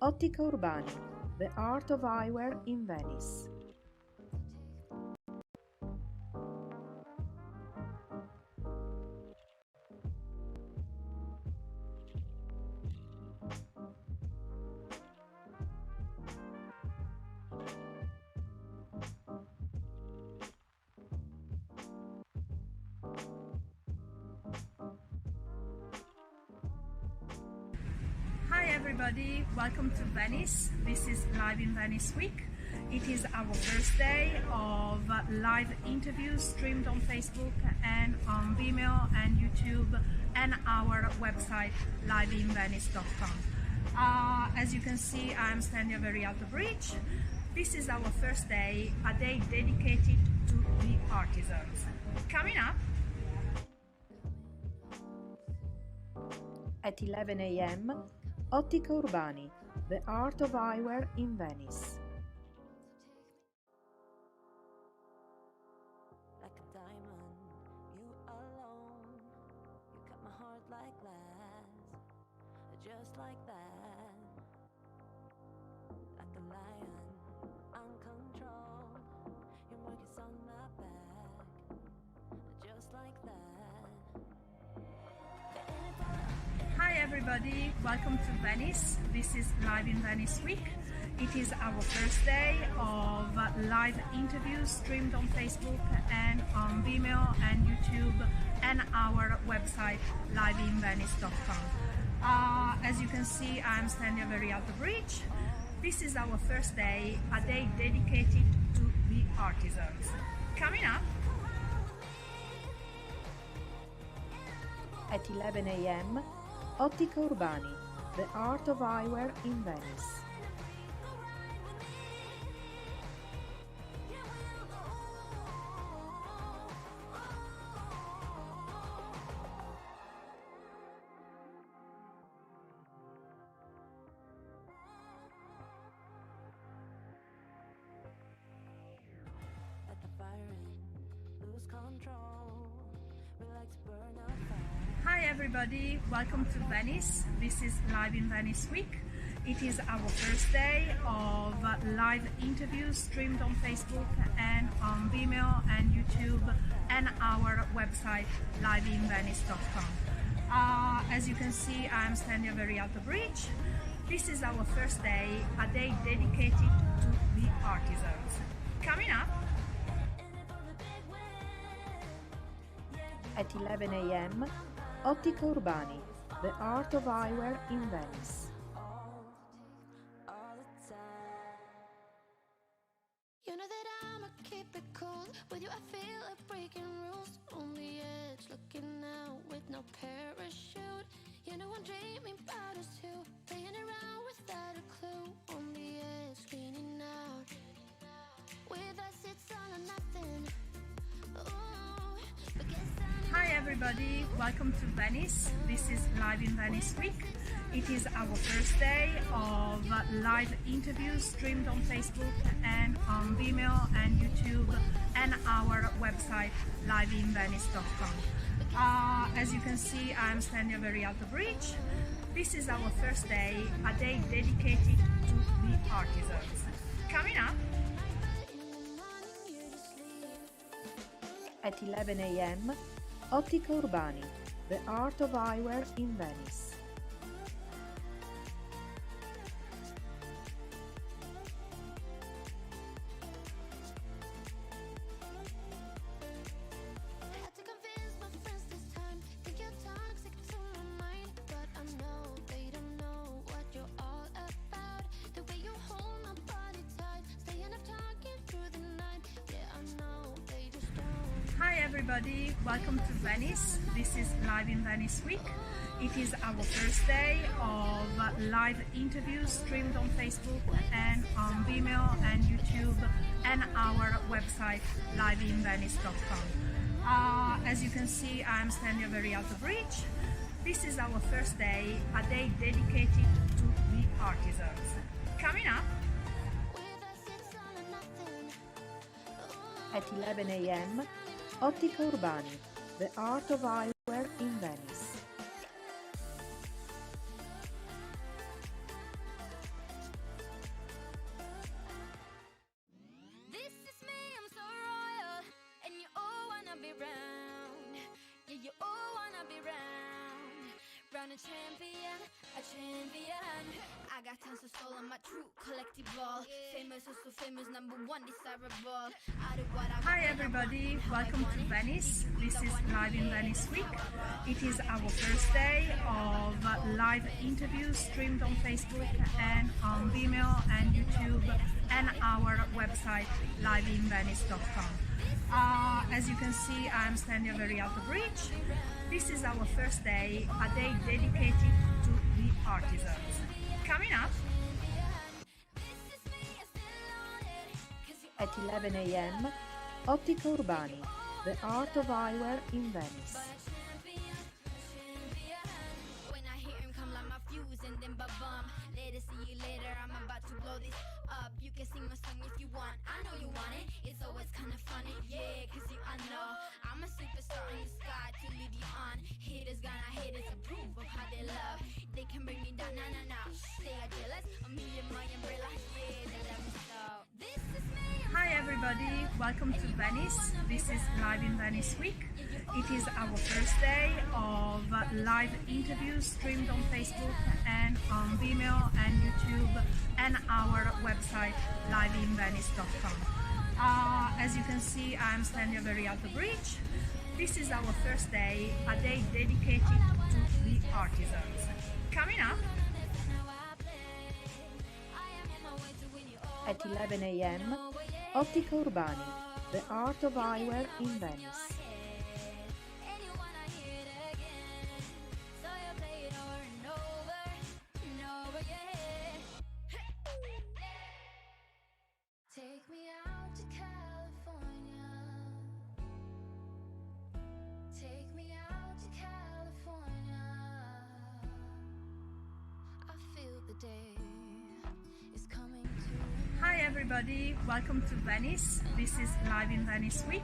S2: Ottica Urbani, the art of eyewear in Venice.
S1: Hi everybody, welcome to Venice. This is Live-in-Venice Week. It is our first day of live interviews streamed on Facebook and on Vimeo and YouTube and our website Live-in-Venice.com. As you can see, I'm standing very at the bridge. This is our first day, a day dedicated to the artisans. Coming up
S2: at 11 a.m., Ottica Urbani, the art of eyewear in Venice.
S4: Like a diamond, you alone. You cut my heart like glass, just like that. Like a lion, uncontrolled. Your mark is on my back, just like that.
S1: Hi everybody, welcome to Venice. This is Live-in-Venice Week. It is our first day of live interviews streamed on Facebook and on Vimeo and YouTube and our website Live-in-Venice.com. As you can see, I'm standing very at the bridge. This is our first day, a day dedicated to the artisans. Coming up
S2: at 11 a.m., Ottica Urbani, the art of eyewear in Venice.
S1: Hi everybody, welcome to Venice. This is Live-in-Venice week. It is our first day of live interviews streamed on Facebook and on Vimeo and YouTube and our website Live-in-Venice.com. As you can see, I'm standing very at the bridge. This is our first day, a day dedicated to the artisans. Coming up
S2: at 11 a.m., Ottica Urbani, the art of eyewear in Venice.
S3: You know that I'ma keep it cool. With you I feel like breaking rules. On the edge, looking out with no parachute. You know I'm dreaming about us two, playing around without a clue. On the edge, leaning out. With us it's all or nothing. Ooh, but guess
S1: Hi everybody, welcome to Venice. This is Live-in-Venice week. It is our first day of live interviews streamed on Facebook and on Vimeo and YouTube and our website Live-in-Venice.com. As you can see, I'm standing very at the bridge. This is our first day, a day dedicated to the artisans. Coming up
S2: at 11 a.m., Ottica Urbani, the art of eyewear in Venice.
S3: had to convince my friends this time. Think you're toxic to my mind, but I know they don't know what you're all about. The way you hold my body tight, staying up talking through the night. Yeah, I know they just don't.
S1: Hi everybody, welcome to Venice. This is Live-in-Venice week. It is our first day of live interviews streamed on Facebook and on Vimeo and YouTube and our website Live-in-Venice.com. As you can see, I'm standing very at the bridge. This is our first day, a day dedicated to the artisans. Coming up
S2: at 11 a.m., Ottica Urbani, the art of eyewear in Venice.
S3: This is me, I'm so royal, and you all wanna be round. Yeah, you all wanna be round. Round a champion, a champion. I got tons of soul on my true collectible. Famous, also famous, number one desirable. I do what I want.
S1: Hi everybody, welcome to Venice. This is Live-in-Venice week. It is our first day of live interviews streamed on Facebook and on Vimeo and YouTube and our website Live-in-Venice.com. As you can see, I'm standing very at the bridge. This is our first day, a day dedicated to the artisans. Coming up
S2: at 11 a.m., Ottica Urbani, the art of eyewear in Venice.
S3: When I hear him come like my fuse and then ba-bum. Later, see you later, I'm about to blow this up. You can sing my song if you want, I know you want it. It's always kind of funny, yeah, cause I know I'm a superstar in the sky to lead you on. Haters gonna hate us, approve of how they love. They can bring me down, nah. They are jealous, a million my umbrella, yeah, they love me so. This is me.
S1: Hi everybody, welcome to Venice. This is Live-in-Venice week. It is our first day of live interviews streamed on Facebook and on Vimeo and YouTube and our website Live-in-Venice.com. As you can see, I'm standing very at the bridge. This is our first day, a day dedicated to the artisans. Coming up
S2: at 11 a.m. Ottica Urbani, the art of eyewear in Venice.
S3: Take me out to California. Take me out to California. I feel the day is coming to.
S1: Hi everybody, welcome to Venice. This is Live-in-Venice week.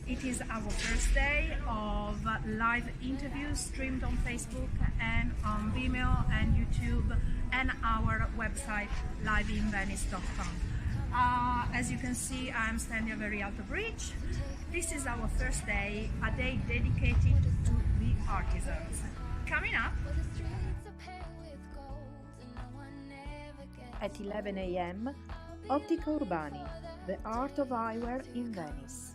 S1: It is our first day of live interviews streamed on Facebook and on Vimeo and YouTube and our website Live-in-Venice.com. As you can see, I'm standing very at the bridge. This is our first day, a day dedicated to the artisans. Coming up
S2: at 11 a.m. Ottica Urbani, the art of eyewear in Venice.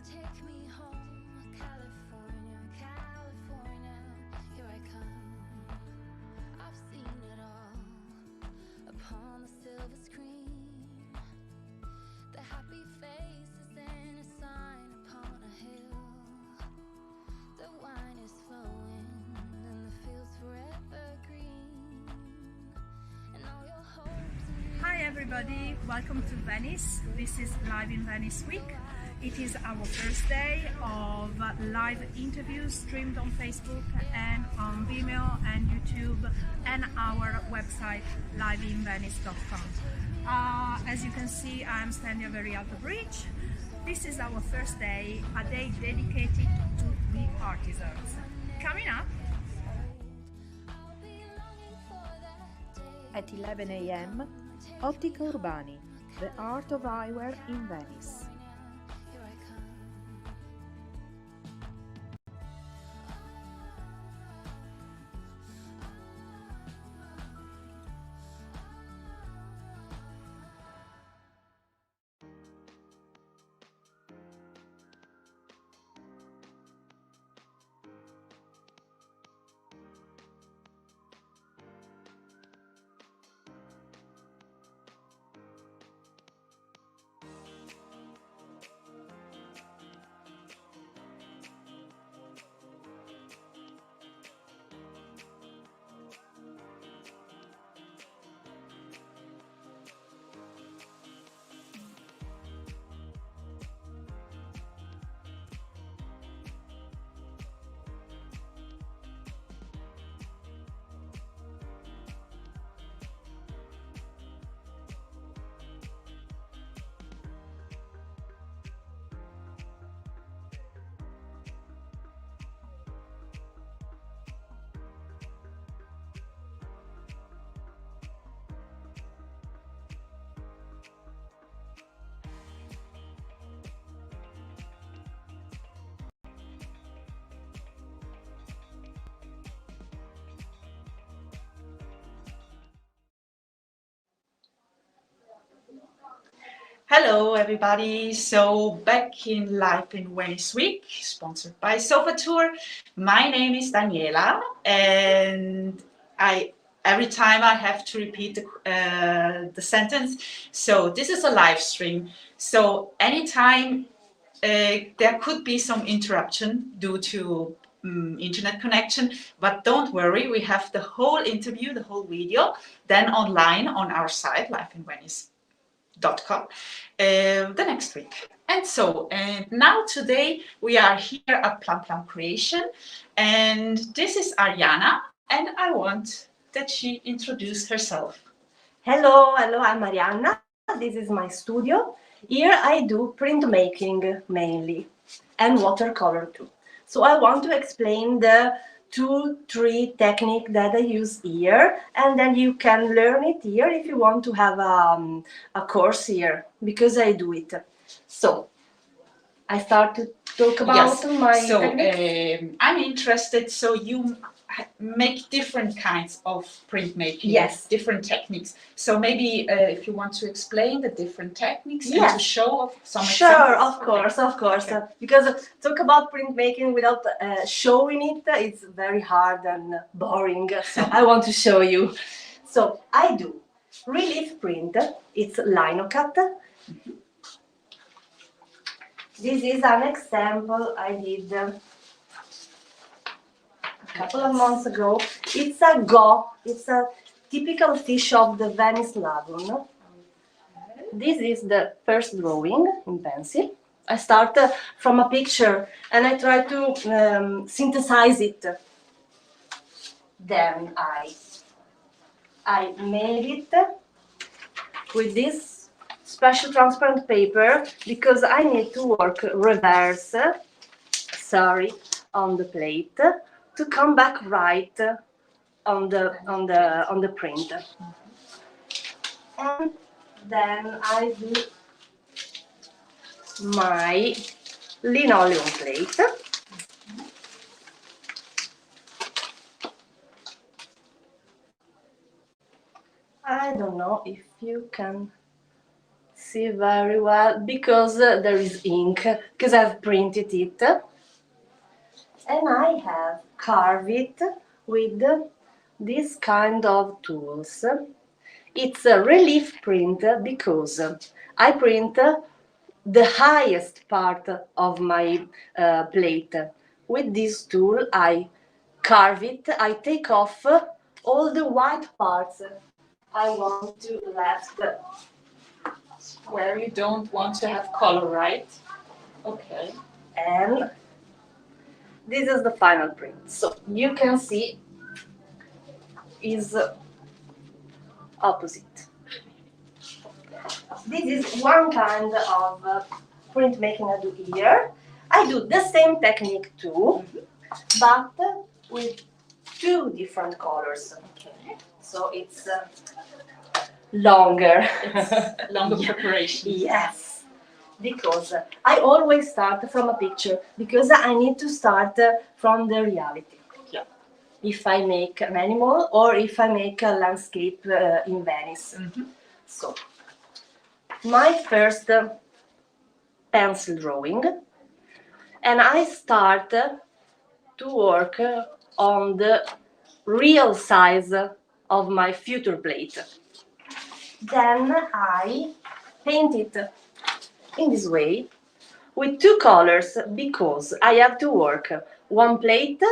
S1: Hi everybody, welcome to Venice. This is Live-in-Venice week. It is our first day of live interviews streamed on Facebook and on Vimeo and YouTube and our website Live-in-Venice.com. As you can see, I'm standing very at the bridge. This is our first day, a day dedicated to the artisans. Coming up
S2: at 11 a.m. Ottica Urbani, the art of eyewear in Venice.
S18: Hello everybody, so back in Live-in-Venice week, sponsored by SofaTour. My name is Daniela and every time I have to repeat the sentence. So this is a live stream, so anytime there could be some interruption due to internet connection, but don't worry, we have the whole interview, the whole video, then online on our site, Live-in-Venice.com, the next week. And so, now today we are here at Plum Plum Creation, and this is Ariana, and I want that she introduce herself.
S21: Hello, I'm Marianna. This is my studio. Here I do printmaking mainly and watercolor too. So I want to explain the 2-3 technique that I use here, and then you can learn it here if you want to have a course here, because I do it. So I started talk about
S18: Yes.
S21: my
S18: So
S21: techniques?
S18: I'm interested. So you make different kinds of printmaking.
S21: Yes.
S18: Different techniques. So maybe if you want to explain the different techniques and
S21: Yes.
S18: to show some
S21: Sure,
S18: examples.
S21: of course. Because talk about printmaking without showing it, it's very hard and boring. So I want to show you. So I do relief print. It's lino cut. This is an example I did a couple of months ago. It's a go. It's a typical fish of the Venice Lagoon. This is the first drawing in pencil. I start from a picture and I try to synthesize it. Then I made it with this special transparent paper because I need to work reverse, on the plate to come back right on the print. And then I do my linoleum plate. I don't know if you can see very well because there is ink, because I've printed it. And I have carved it with this kind of tools. It's a relief print because I print the highest part of my plate. With this tool, I carve it, I take off all the white parts I want to left.
S18: Where you don't want to have color, right? Okay.
S21: And this is the final print. So you can see is opposite. This is one kind of printmaking I do here. I do the same technique too, but with two different colors. Okay. So it's longer.
S18: It's longer preparation.
S21: Yes, because I always start from a picture because I need to start from the reality.
S18: Yeah.
S21: If I make an animal or if I make a landscape in Venice. So my first pencil drawing, and I start to work on the real size of my future plate. Then I paint it in this way with two colors because I have to work one plate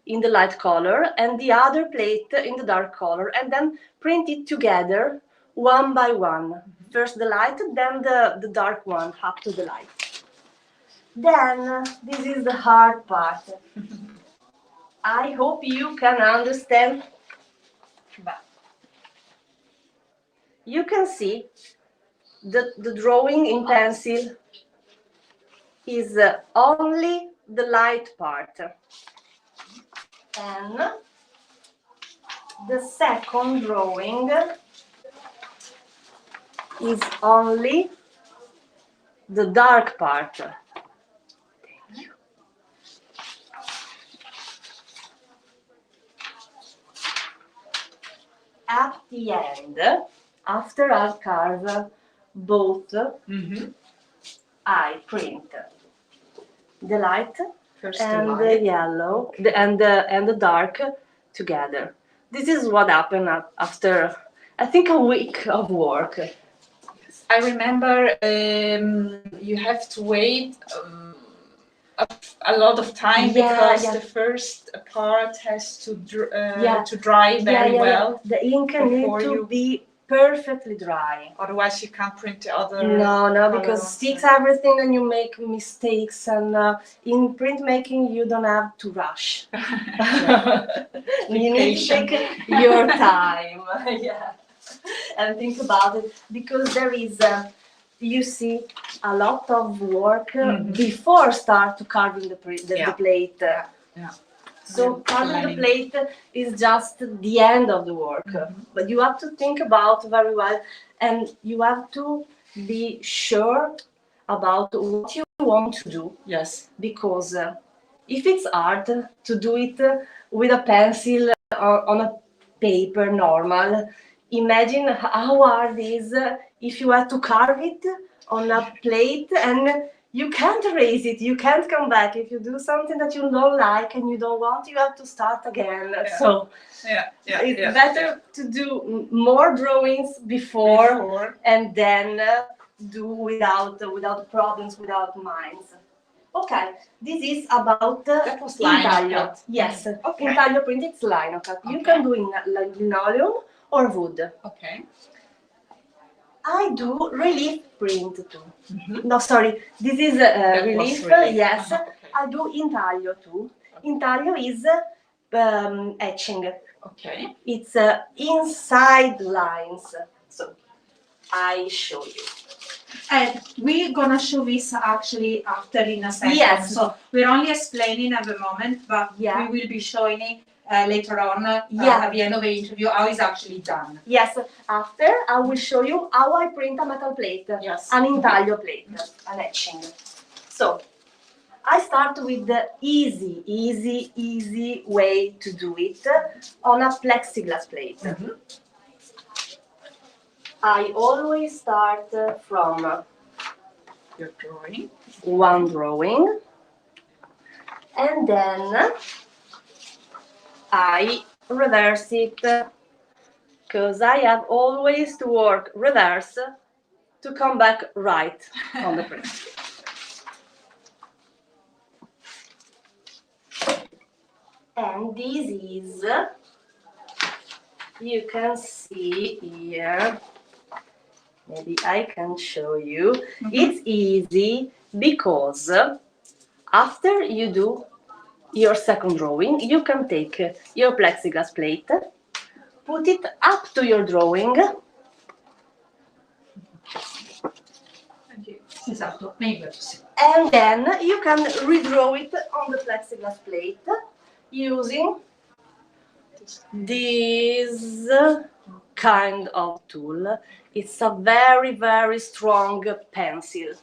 S21: in the light color and the other plate in the dark color, and then print it together one by one. First the light, then the dark one up to the light. Then this is the hard part. I hope you can understand. But you can see the drawing in pencil is only the light part. And the second drawing is only the dark part. At the end, after I carve both, I print the light
S18: First
S21: and
S18: the
S21: the
S18: light.
S21: yellow and the dark together. This is what happened after, I think, a week of work.
S18: I remember you have to wait a lot of time because the first part has to dry very well.
S21: The ink needs to be perfectly dry.
S18: Otherwise you can't print the other.
S21: No, because it sticks everything and you make mistakes. And in printmaking, you don't have to rush. You need to take your time. Yeah. And think about it, because there is, you see, a lot of work before start to carving the plate. So carving the plate is just the end of the work, but you have to think about very well, and you have to be sure about what you want to do.
S18: Yes.
S21: Because if it's hard to do it with a pencil on a paper normal, imagine how hard it is if you have to carve it on a plate and you can't erase it, you can't come back. If you do something that you don't like and you don't want, you have to start again.
S18: Yeah.
S21: So it's better to do more drawings before. And then do without problems, without minds. Okay, this is about
S18: that was lino cut.
S21: Yes,
S18: Okay.
S21: intaglio print, it's lino cut. You can do in linoleum or wood.
S18: Okay.
S21: I do relief print too.
S18: Mm-hmm.
S21: No, sorry, this is relief. Yes,
S18: Okay.
S21: I do intaglio too. Intaglio is etching.
S18: Okay.
S21: It's inside lines. So I show you.
S1: And we're gonna show this actually after in a second.
S21: Yes.
S1: So we're only explaining at the moment, but we will be showing it later on at the end of the interview how it's actually done.
S21: Yes, after I will show you how I print a metal plate, an intaglio plate, an etching. So I start with the easy way to do it on a plexiglass plate. I always start from
S18: your drawing,
S21: one drawing, and then I reverse it because I have always to work reverse to come back right on the print. And this is, you can see here, maybe I can show you. It's easy because after you do your second drawing, you can take your plexiglass plate, put it up to your drawing. And then you can redraw it on the plexiglass plate using this kind of tool. It's a very strong pencil.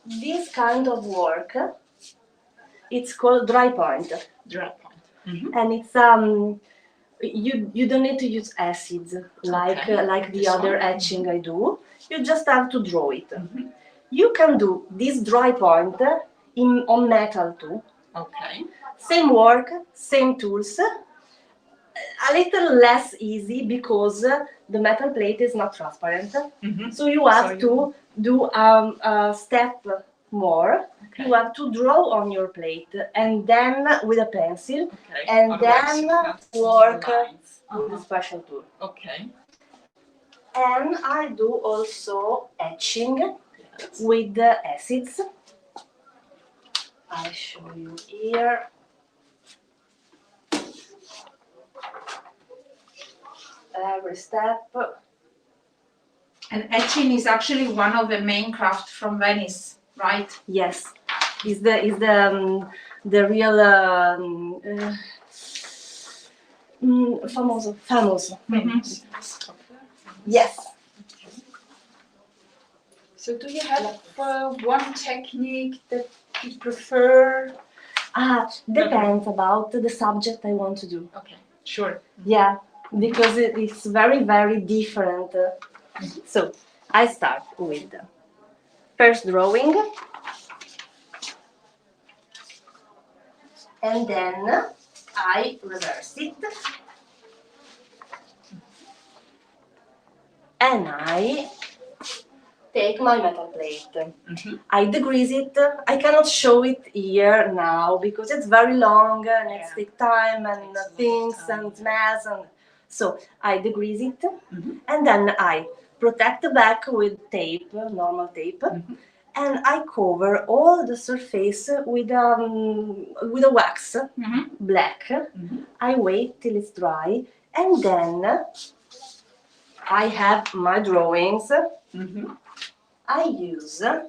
S21: This kind of work, it's called dry point.
S18: Dry point.
S21: And it's you don't need to use acids like the other etching I do. You just have to draw it. You can do this dry point on metal too.
S18: Okay.
S21: Same work, same tools. A little less easy because the metal plate is not transparent. So you have to do a step more. You have to draw on your plate and then with a pencil and then work with a special tool.
S18: Okay.
S21: And I do also etching with the acids. I'll show you here. Every step.
S1: And etching is actually one of the main crafts from Venice, right?
S21: Yes, is the real famoso. Yes.
S18: So do you have one technique that you prefer?
S21: Depends about the subject I want to do.
S18: Okay, sure.
S21: Yeah, because it's very different. So I start with first drawing, and then I reverse it, and I take my metal plate. I degrease it. I cannot show it here now because it's very long and it takes time and things and mess, and so I degrease it, and then I protect the back with tape, normal tape, and I cover all the surface with a wax, black. I wait till it's dry, and then I have my drawings. I use a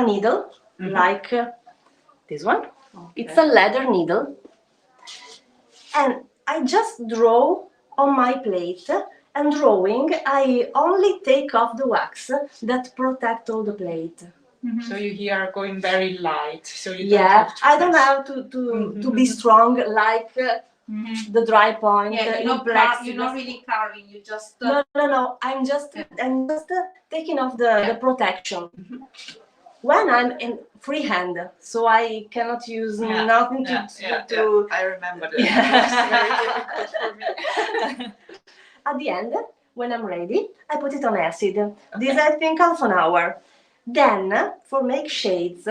S21: needle like this one. It's a leather needle, and I just draw on my plate, and drawing, I only take off the wax that protect all the plate.
S18: So you here are going very light, so you don't
S21: Yeah,
S18: have to
S21: I don't
S18: press.
S21: have to be strong like the dry point.
S11: Yeah,
S21: in
S11: you're not,
S21: plexiglass.
S11: you're not really carving, you just...
S21: No. I'm just taking off the protection. When I'm in freehand, so I cannot use nothing to.
S18: I remember that.
S21: Yeah.
S18: It was very difficult for me.
S21: At the end, when I'm ready, I put it on acid. This I think half an hour. Then for make shades,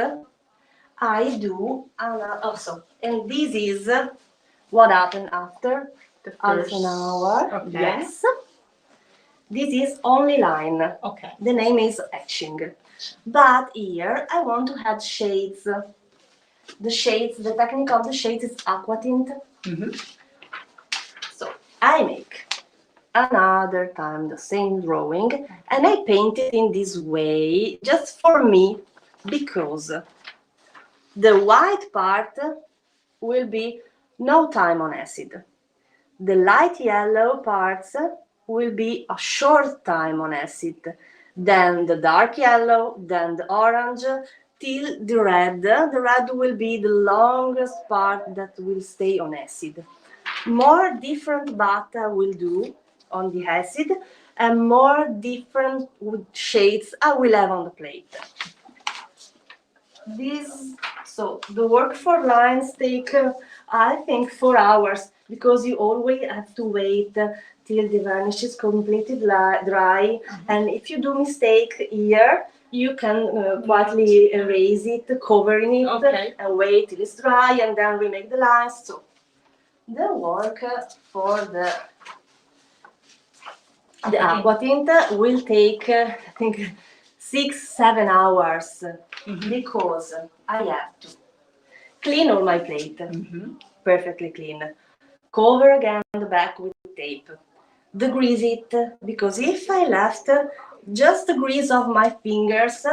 S21: I do also, and this is what happened after
S18: The
S21: half
S18: first-
S21: an hour.
S18: okay.
S21: Yes. This is only line.
S18: Okay.
S21: The name is etching. But here I want to add shades. The shades, the technique of the shades is aqua tint. So I make another time the same drawing and I paint it in this way just for me, because the white part will be no time on acid. The light yellow parts will be a short time on acid. Then the dark yellow, then the orange, till the red. The red will be the longest part that will stay on acid. More different butter will do on the acid, and more different shades I will have on the plate. So the work for lines take, I think, 4 hours, because you always have to wait till the varnish is completely dry. And if you do mistake here, you can quietly erase it, covering it, and wait till it's dry, and then remake the lines. So the work for the aqua tint will take, I think, 6-7 hours, because I have to clean all my plate, perfectly clean, cover again the back with tape, degrease it, because if I left just the grease of my fingers,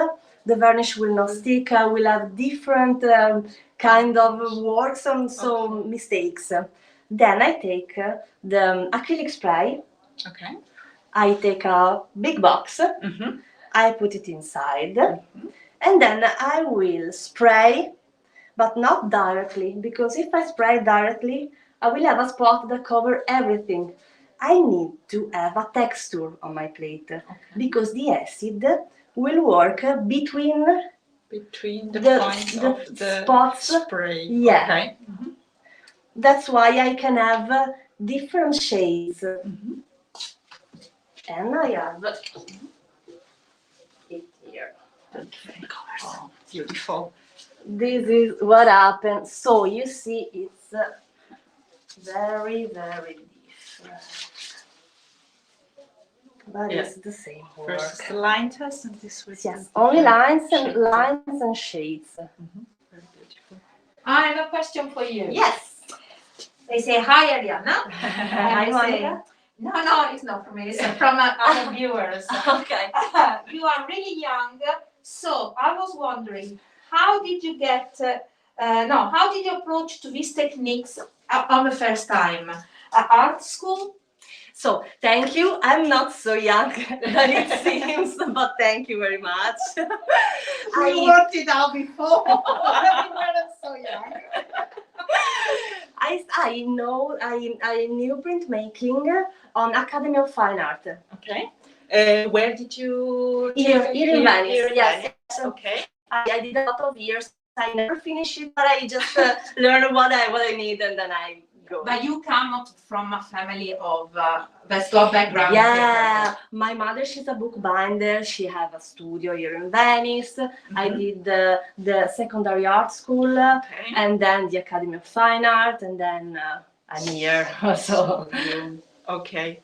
S21: the varnish will not stick. I will have different kind of works and so mistakes. Then I take the acrylic spray.
S18: Okay.
S21: I take a big box. I put it inside, and then I will spray, but not directly, because if I spray directly, I will have a spot that covers everything. I need to have a texture on my plate, because the acid will work between
S18: the points
S21: the
S18: of the
S21: spots.
S18: spray.
S21: Yeah.
S18: Okay.
S21: That's why I can have different shades. And I have it here.
S18: Oh, beautiful.
S21: This is what happens. So you see, it's very, very different. But it's the same work.
S18: First the line test, and this was
S21: Only lines and shades.
S18: Very beautiful.
S11: I have a question for you.
S21: Yes.
S11: They say, hi, Arianna.
S21: Hi,
S11: And I say,
S21: Monica.
S11: no, it's not from me, it's from our viewers.
S21: Okay.
S11: You are really young, so I was wondering, how did you how did you approach to these techniques on the first time? Art school?
S21: So, thank you. I'm not so young than it seems, but thank you very much.
S10: We worked it out before. We weren't so young.
S21: I knew printmaking on Academy of Fine Art.
S18: Okay. Where did you
S21: Here in Venice.
S18: Here in
S21: Yes.
S18: Venice. Okay.
S21: I did a lot of years. I never finished it, but I just learned what I need, and then I go.
S11: But you come up from a family of Westlaw background.
S21: Yeah, my mother, she's a bookbinder. She has a studio here in Venice. I did the secondary art school, and then the Academy of Fine Art, and then I'm here. So
S18: okay.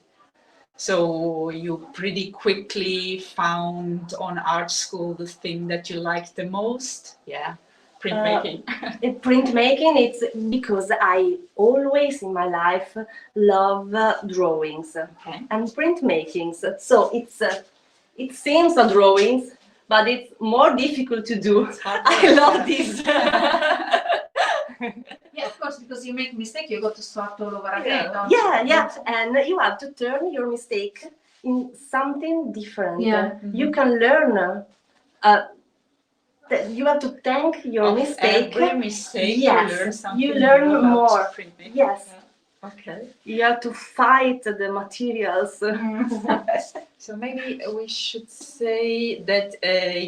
S18: So you pretty quickly found on art school the thing that you liked the most? Yeah, printmaking.
S21: Printmaking, it's because I always in my life love drawings and printmakings. So it seems a drawings, but it's more difficult to do. I love this.
S11: Yeah, of course, because you make mistake, you got to start all over again. don't
S21: Yeah,
S11: you?
S21: yeah, and you have to turn your mistake in something different.
S11: Yeah.
S21: You can learn. You have to thank your
S18: Of
S21: mistake.
S18: every mistake,
S21: yes,
S18: you learn something
S21: you
S18: new
S21: learn
S18: about
S21: more.
S18: printmaking.
S21: Yes.
S18: Okay.
S21: You have to fight the materials.
S18: So maybe we should say that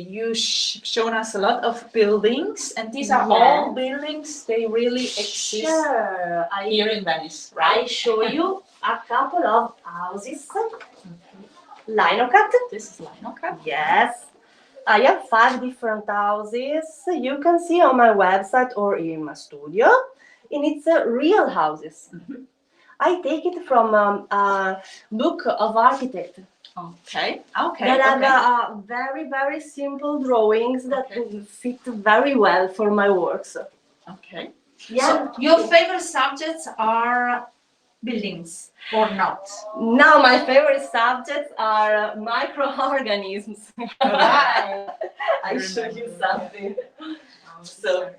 S18: you've shown us a lot of buildings, and these are all buildings. They really exist
S21: Sure.
S18: here in Venice, right?
S21: I show you a couple of houses. Linocut.
S18: This is Linocut.
S21: Yes. I have 5 different houses. You can see on my website or in my studio. And it's real houses. I take it from a book of architect.
S18: Okay. Okay.
S21: That have
S18: Okay.
S21: very, very simple drawings that fit very well for my works.
S18: Okay.
S21: Yeah.
S11: So your favorite subjects are buildings or not?
S21: Now my favorite subjects are microorganisms. I show you something. So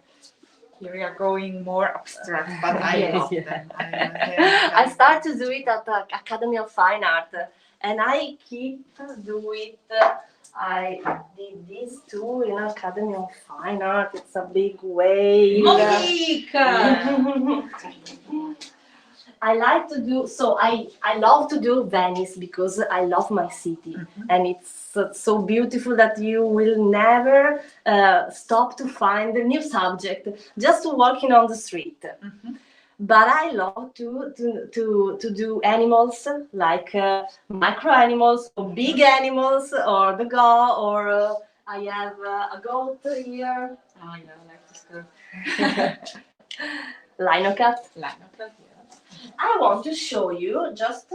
S18: here we are going more abstract, but I
S21: Yes,
S18: love
S21: yeah.
S18: them.
S21: I start to do it at the Academy of Fine Art, and I keep do it. I did this too in Academy of Fine Art. It's a big way.
S11: Monique!
S21: I like to do so. I love to do Venice because I love my city, and it's so beautiful that you will never stop to find a new subject just walking on the street. But I love to do animals like micro animals or big animals or the goat or I have a goat here.
S18: Oh yeah, I like this girl.
S21: Linocut.
S18: Linocut.
S21: I want to show you just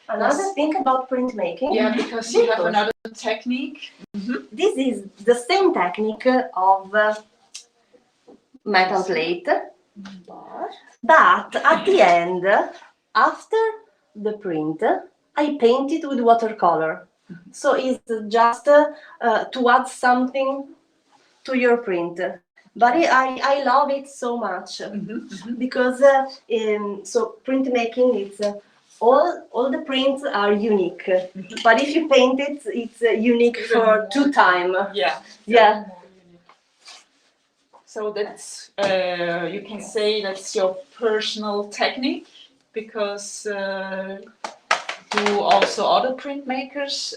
S21: another thing about printmaking.
S18: Yeah, because you have another technique.
S21: This is the same technique of metal plate, but at the end, after the print, I paint it with watercolor. So it's just to add something to your print. But I love it so much because so printmaking is all the prints are unique. But if you paint it, it's unique for 2 times.
S18: Yeah.
S21: Yeah.
S18: So that's you can say that's your personal technique because do also other printmakers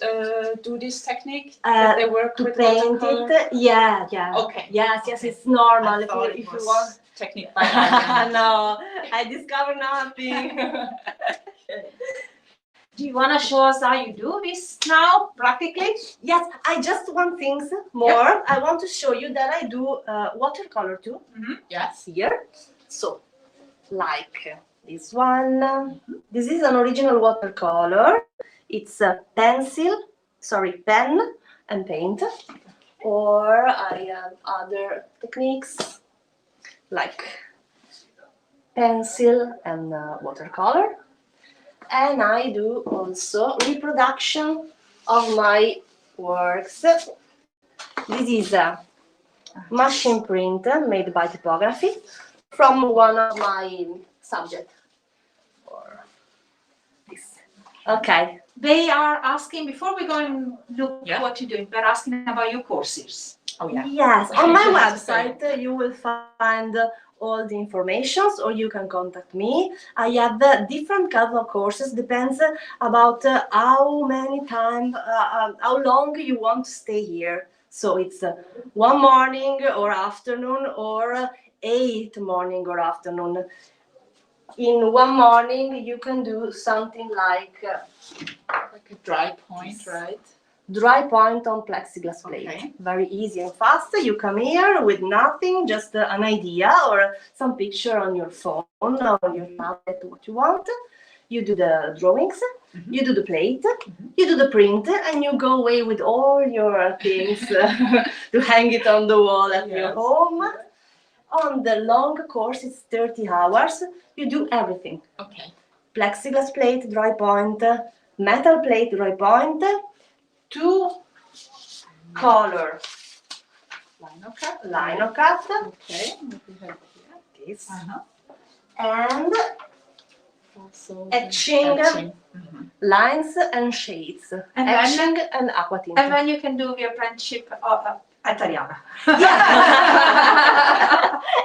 S18: do this technique that they work
S21: to
S18: with
S21: paint
S18: watercolor?
S21: it, yeah.
S18: Okay.
S21: Yes, it's normal.
S18: I
S21: If you want.
S18: technique by hand.
S21: No, I discovered nothing.
S11: Do you want to show us how you do this now, practically?
S21: Yes, I just want things more. I want to show you that I do watercolor too.
S18: Yes.
S21: Here. So, like this one. This is an original watercolor. It's a pen and paint. Or I have other techniques like pencil and watercolor. And I do also reproduction of my works. This is a machine print made by typography from one of my subjects. This. Okay.
S11: They are asking, before we go and look what you're doing, they're asking about your courses.
S18: Oh yeah.
S21: Yes, on my website you will find all the informations, or you can contact me. I have different kinds of courses, depends about how many time, how long you want to stay here. So it's 1 morning or afternoon, or 8 morning or afternoon. In 1 morning you can do something like
S18: a dry point, right?
S21: Dry point on plexiglass plate.
S18: Okay.
S21: Very easy and fast. You come here with nothing, just an idea or some picture on your phone or your tablet, what you want. You do the drawings, you do the plate, you do the print, and you go away with all your things to hang it on the wall at your home. On the long course, it's 30 hours. You do everything.
S18: Okay.
S21: Plexiglass plate, dry point, metal plate, dry point, 2 color
S18: Linocut.
S21: Linocut.
S18: Okay. What we have here?
S21: This. and
S18: Also
S21: etching lines and shades,
S16: And then-
S21: etching and aqua tint.
S16: And then you can do the apprenticeship at Ariana.
S21: Yeah.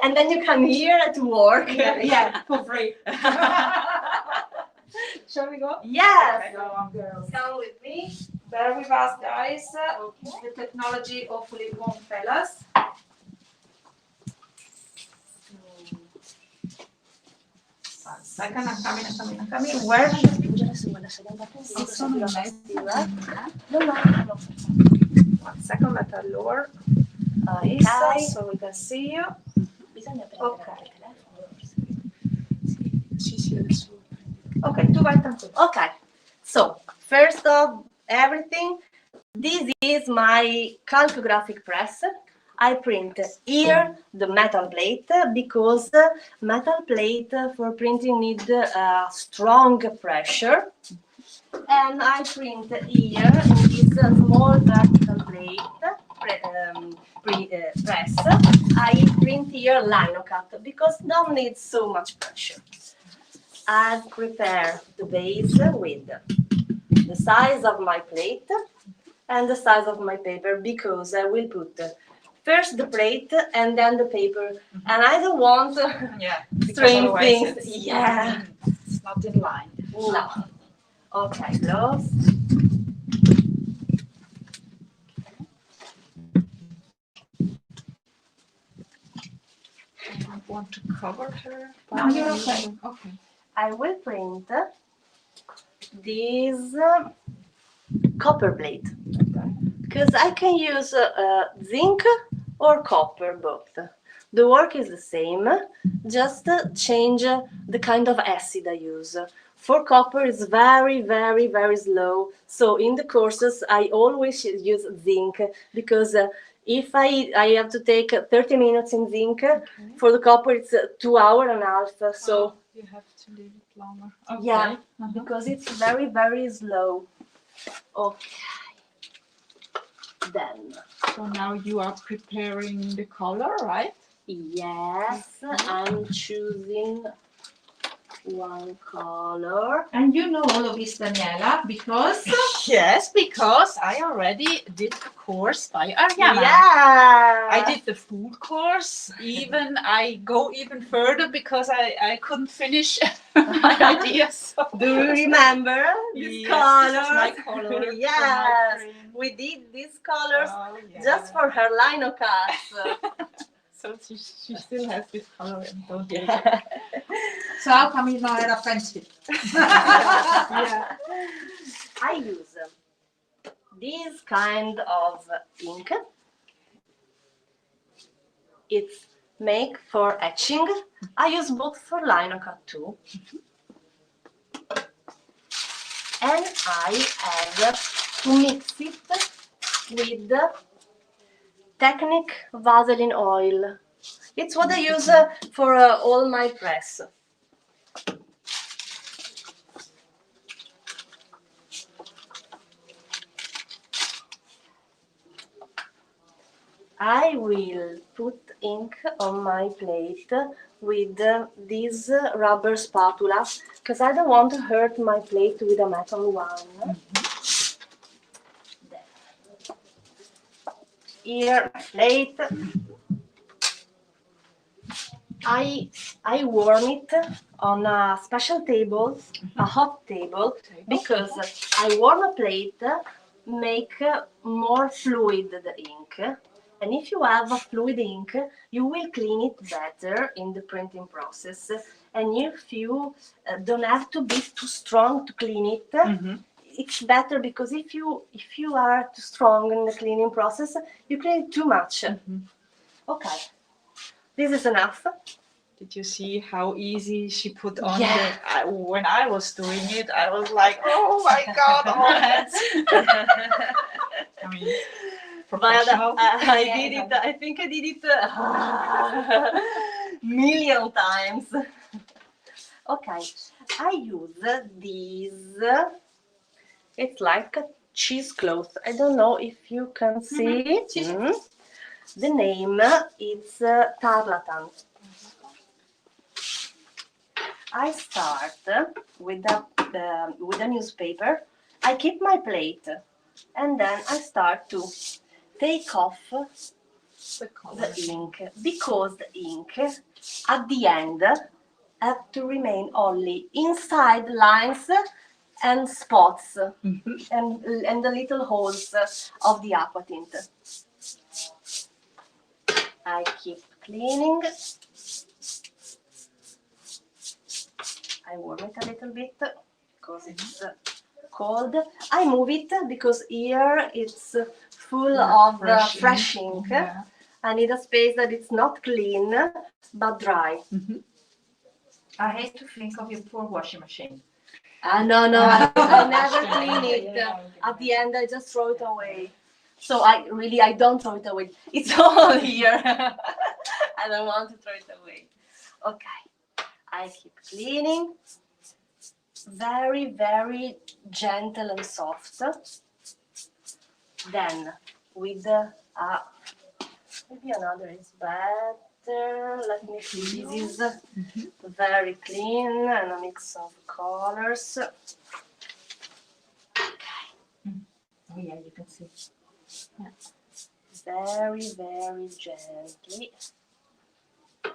S21: And then you come here to work.
S16: Yeah, for free. Shall we go?
S21: Yes.
S16: Okay, go on, girls.
S21: Come with me.
S16: Bear with us, guys. The technology hopefully won't fail us. One second, I'm coming. Where? Si sono in mezzo. One second, let her lower this so we can see you. Okay.
S21: Okay, okay. So first of everything, this is my calcographic press. I print here the metal plate because metal plate for printing need strong pressure. And I print here in this small vertical plate press. I print here lino cut because don't need so much pressure. I prepare the base with the size of my plate and the size of my paper because I will put first the plate and then the paper, and I don't want strange things. Yeah,
S16: it's not in line.
S21: No. Okay, close.
S16: I don't want to cover her.
S21: No, you're okay.
S16: Okay.
S21: I will print this copper plate because I can use zinc or copper both. The work is the same, just change the kind of acid I use. For copper it's very, very, very slow. So in the courses I always use zinc because if I have to take 30 minutes in zinc, for the copper it's 2 hours and a half. So
S16: you have to leave it longer. Okay.
S21: yeah, because it's very, very slow. Okay. Then.
S16: So now you are preparing the color, right?
S21: Yes, I'm choosing one color.
S16: And you know all of this, Daniela, because
S18: Yes, because I already did the course by Ariana.
S21: Yeah.
S18: I did the full course. Even I go even further because I couldn't finish my ideas. So.
S21: Do you remember this color?
S18: This is my color.
S21: Yes, we did these colors just for her lino cuts.
S18: So she still has this color and don't you?
S16: So how come you not at apprenticeship?
S21: Yeah. I use this kind of ink. It's make for etching. I use both for lino cut too. And I have to mix it with Technic Vaseline oil. It's what I use for all my press. I will put ink on my plate with this rubber spatula because I don't want to hurt my plate with a metal one. Here, my plate. I warm it on a special table, a hot table, because I warm a plate, make more fluid the ink. And if you have a fluid ink, you will clean it better in the printing process. And if you don't have to be too strong to clean it, it's better because if you are too strong in the cleaning process, you clean it too much. Okay, this is enough.
S18: Did you see how easy she put on
S21: Yeah.
S18: when I was doing it, I was like, oh my God, all hands. I mean, professional.
S21: I did it, I think I did it million times. Okay, I use this, it's like a cheesecloth. I don't know if you can see. The name is tarlatan. I start with a newspaper. I keep my plate, and then I start to take off the ink, because the ink at the end have to remain only inside lines and spots and the little holes of the aqua tint. I keep cleaning. I warm it a little bit because it's cold. I move it because here it's full of fresh ink.
S14: Yeah.
S21: I need a space that it's not clean but dry.
S8: I hate to think of your poor washing machine.
S21: No, I never clean it. At the end, I just throw it away. So I don't throw it away. It's all here. I don't want to throw it away. Okay, I keep cleaning. Very, very gentle and soft. Then with maybe another is better. Let me see. This is very clean and a mix of colors.
S8: Oh yeah, you can see.
S21: Yeah. Very, very gently.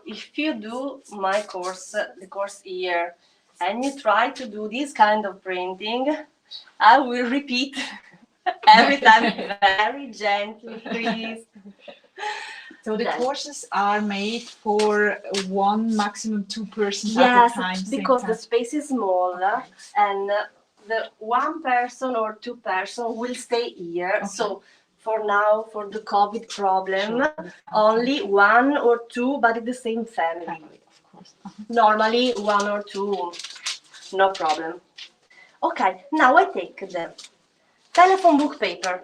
S21: If you do my course, the course here, and you try to do this kind of printing, I will repeat every time very gently, please.
S14: So the courses are made for one, maximum 2 persons at
S21: Yes,
S14: a time.
S21: because the space is small, and the 1 person or 2 person will stay here. So for now, for the COVID problem, only 1 or 2, but in the same family.
S14: Of course.
S21: Normally 1 or 2, no problem. Okay, now I take the telephone book paper.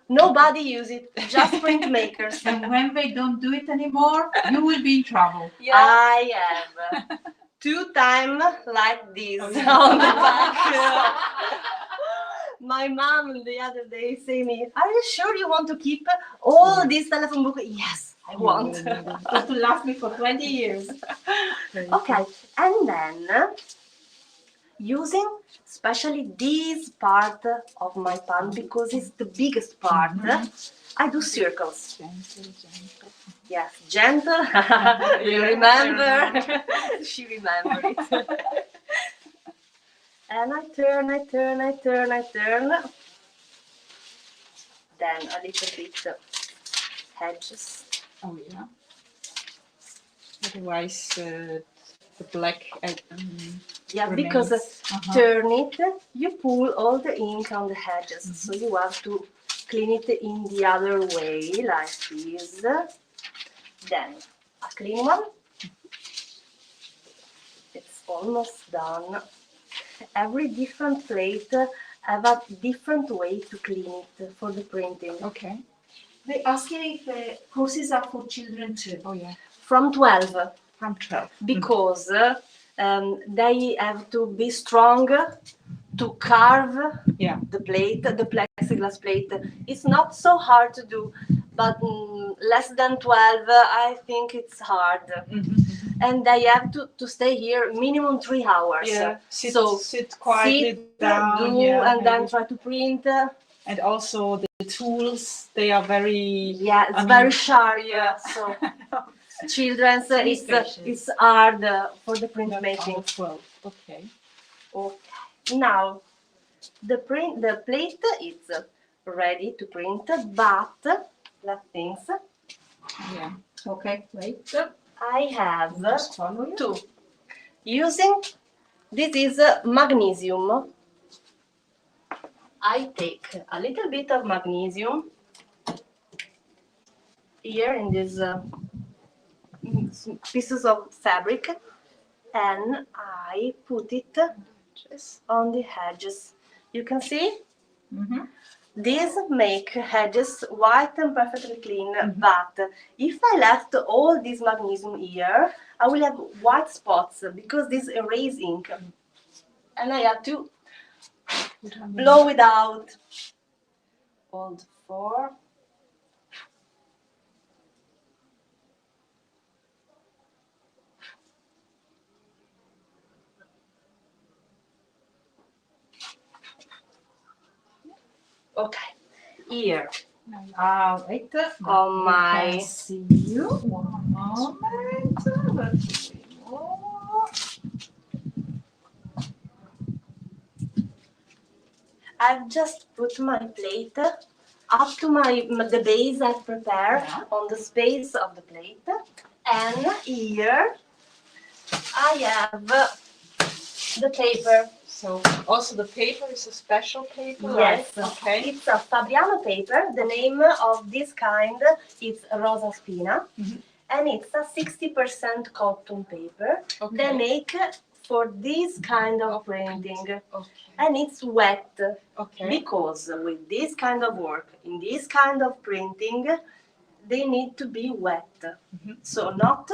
S21: Nobody use it, just printmakers.
S8: And when they don't do it anymore, you will be in trouble.
S21: I have 2 times like this on the back. My mom the other day say me, "Are you sure you want to keep all this telephone book?" Yes, I want.
S8: To last me for 20 years.
S21: Okay, and then using especially this part of my pan because it's the biggest part, I do circles.
S14: Gentle, gentle.
S21: Yes, gentle. You remember? She remembered it. And I turn. Then a little bit hedges.
S14: Oh yeah. Otherwise, the black.
S21: Yeah, because turn it, you pull all the ink on the hedges. So you have to clean it in the other way, like this. Then a clean one. It's almost done. Every different plate have a different way to clean it for the printing.
S14: Okay.
S8: They ask you if the courses are for children too.
S14: Oh yeah.
S21: From 12.
S14: From 12.
S21: Because they have to be strong to carve the plate, the plexiglass plate. It's not so hard to do, but less than 12, I think it's hard. And they have to stay here minimum 3 hours.
S14: Yeah,
S21: so
S14: sit quietly
S21: sit,
S14: down,
S21: do,
S14: yeah,
S21: and then
S14: maybe.
S21: try to print.
S14: And also the tools, they are very...
S21: Yeah, it's very sharp. Yeah. So children's it's hard for the printmaking.
S14: Okay.
S21: Okay. Now the plate is ready to print, but let's think.
S14: Yeah.
S8: Okay, wait.
S21: I have 2. Using this is magnesium. I take a little bit of magnesium here in these pieces of fabric, and I put it just on the edges. You can see? These make hedges white and perfectly clean, but if I left all this magnesium here, I will have white spots because this erase ink. And I have to blow it out. Hold 4. Okay, here
S14: Wait,
S21: on
S14: we
S21: my
S14: can see you. One moment. Let's see.
S21: I've just put my plate up to the base I prepared on the space of the plate, and here I have the paper.
S14: So also the paper is a special paper,
S21: Yes,
S14: right? Okay.
S21: it's a Fabriano paper. The name of this kind is Rosa Spina, and it's a 60% cotton paper.
S14: Okay.
S21: They make for this kind of printing, and it's wet.
S14: Okay.
S21: Because with this kind of work, in this kind of printing, they need to be wet. So not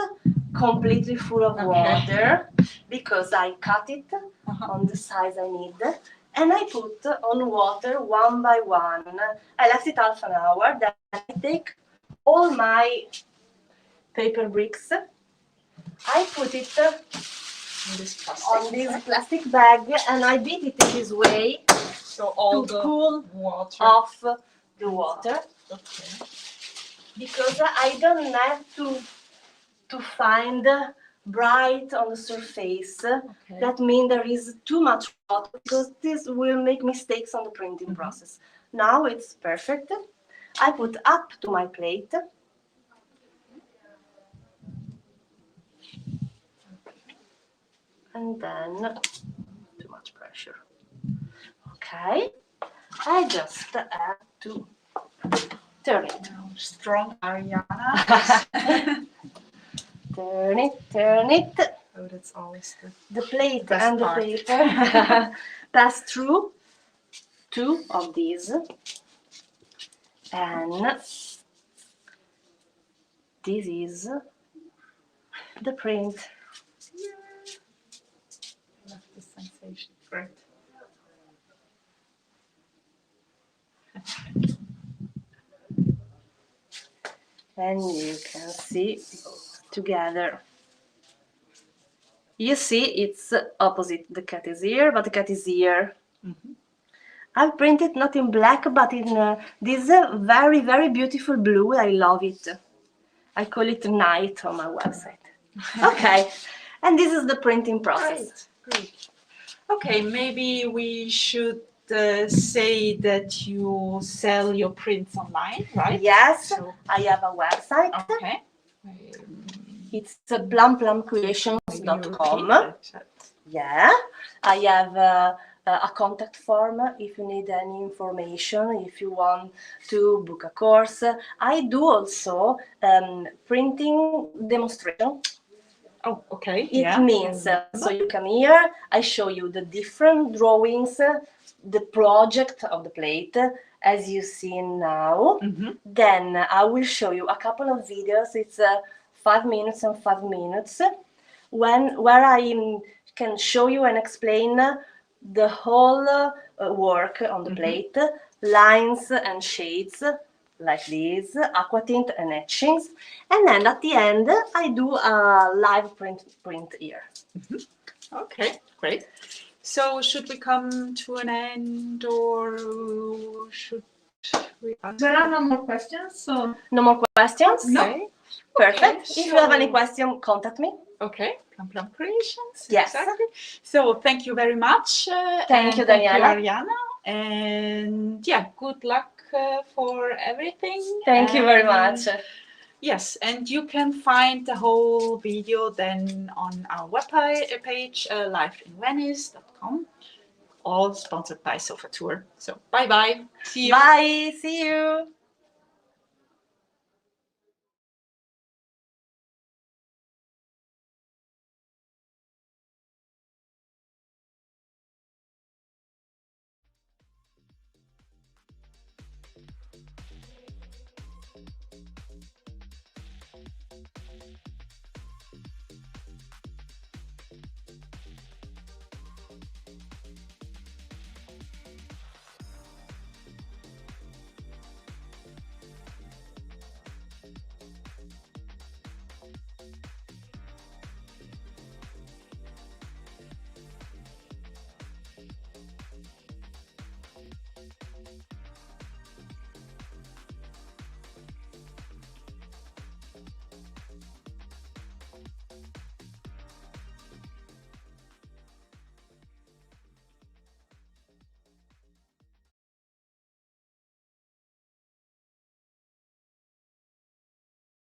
S21: completely full of water, because I cut it on the size I need, and I put on water one by one. I left it half an hour, then I take all my paper bricks, I put it on this plastic bag, and I beat it in this way
S14: so all
S21: to
S14: the
S21: cool
S14: water
S21: off the water.
S14: Okay.
S21: Because I don't have to find bright on the surface. That means there is too much water, because this will make mistakes on the printing process. Now it's perfect. I put up to my plate. And then, too much pressure. Okay, I just have to turn it.
S14: Strong Ariana.
S21: Turn it.
S14: Oh, that's always
S21: the plate
S14: best
S21: and the
S14: part.
S21: paper pass through two of these, and this is the print.
S14: I love the sensation. Great.
S21: And you can see together. You see it's opposite. The cat is here, but the cat is here. I've printed not in black, but in this very, very beautiful blue. I love it. I call it night on my website. Okay, and this is the printing process.
S14: Great. Okay, maybe we should say that you sell your prints online, right?
S21: Yes,
S14: So,
S21: I have a website.
S14: Okay.
S21: It's plumplumcreations.com. Yeah, I have a contact form if you need any information, if you want to book a course. I do also printing demonstration.
S14: Oh, okay.
S21: It means, so you come here, I show you the different drawings, the project of the plate, as you see now. Then I will show you a couple of videos. It's 5 minutes and 5 minutes, where I can show you and explain the whole work on the plate, lines and shades, like this, aqua tint and etchings, and then at the end I do a live print here.
S14: Okay, great. So should we come to an end, or should we?
S8: There are no more questions, so
S21: no more questions.
S14: No.
S21: Perfect.
S14: Okay,
S21: If you have
S14: so-
S21: any question, contact me.
S14: Okay, Plum Creations.
S21: Yes.
S14: Exactly. So thank you very much.
S21: Thank you,
S14: Thank you,
S21: Daniela.
S14: Ariana. And yeah, good luck for everything.
S21: Thank you very
S14: And-
S21: much.
S14: Yes, and you can find the whole video then on our webpage, Live-in-Venice.com, all sponsored by SofaTour. So bye-bye. See you.
S21: Bye. See you.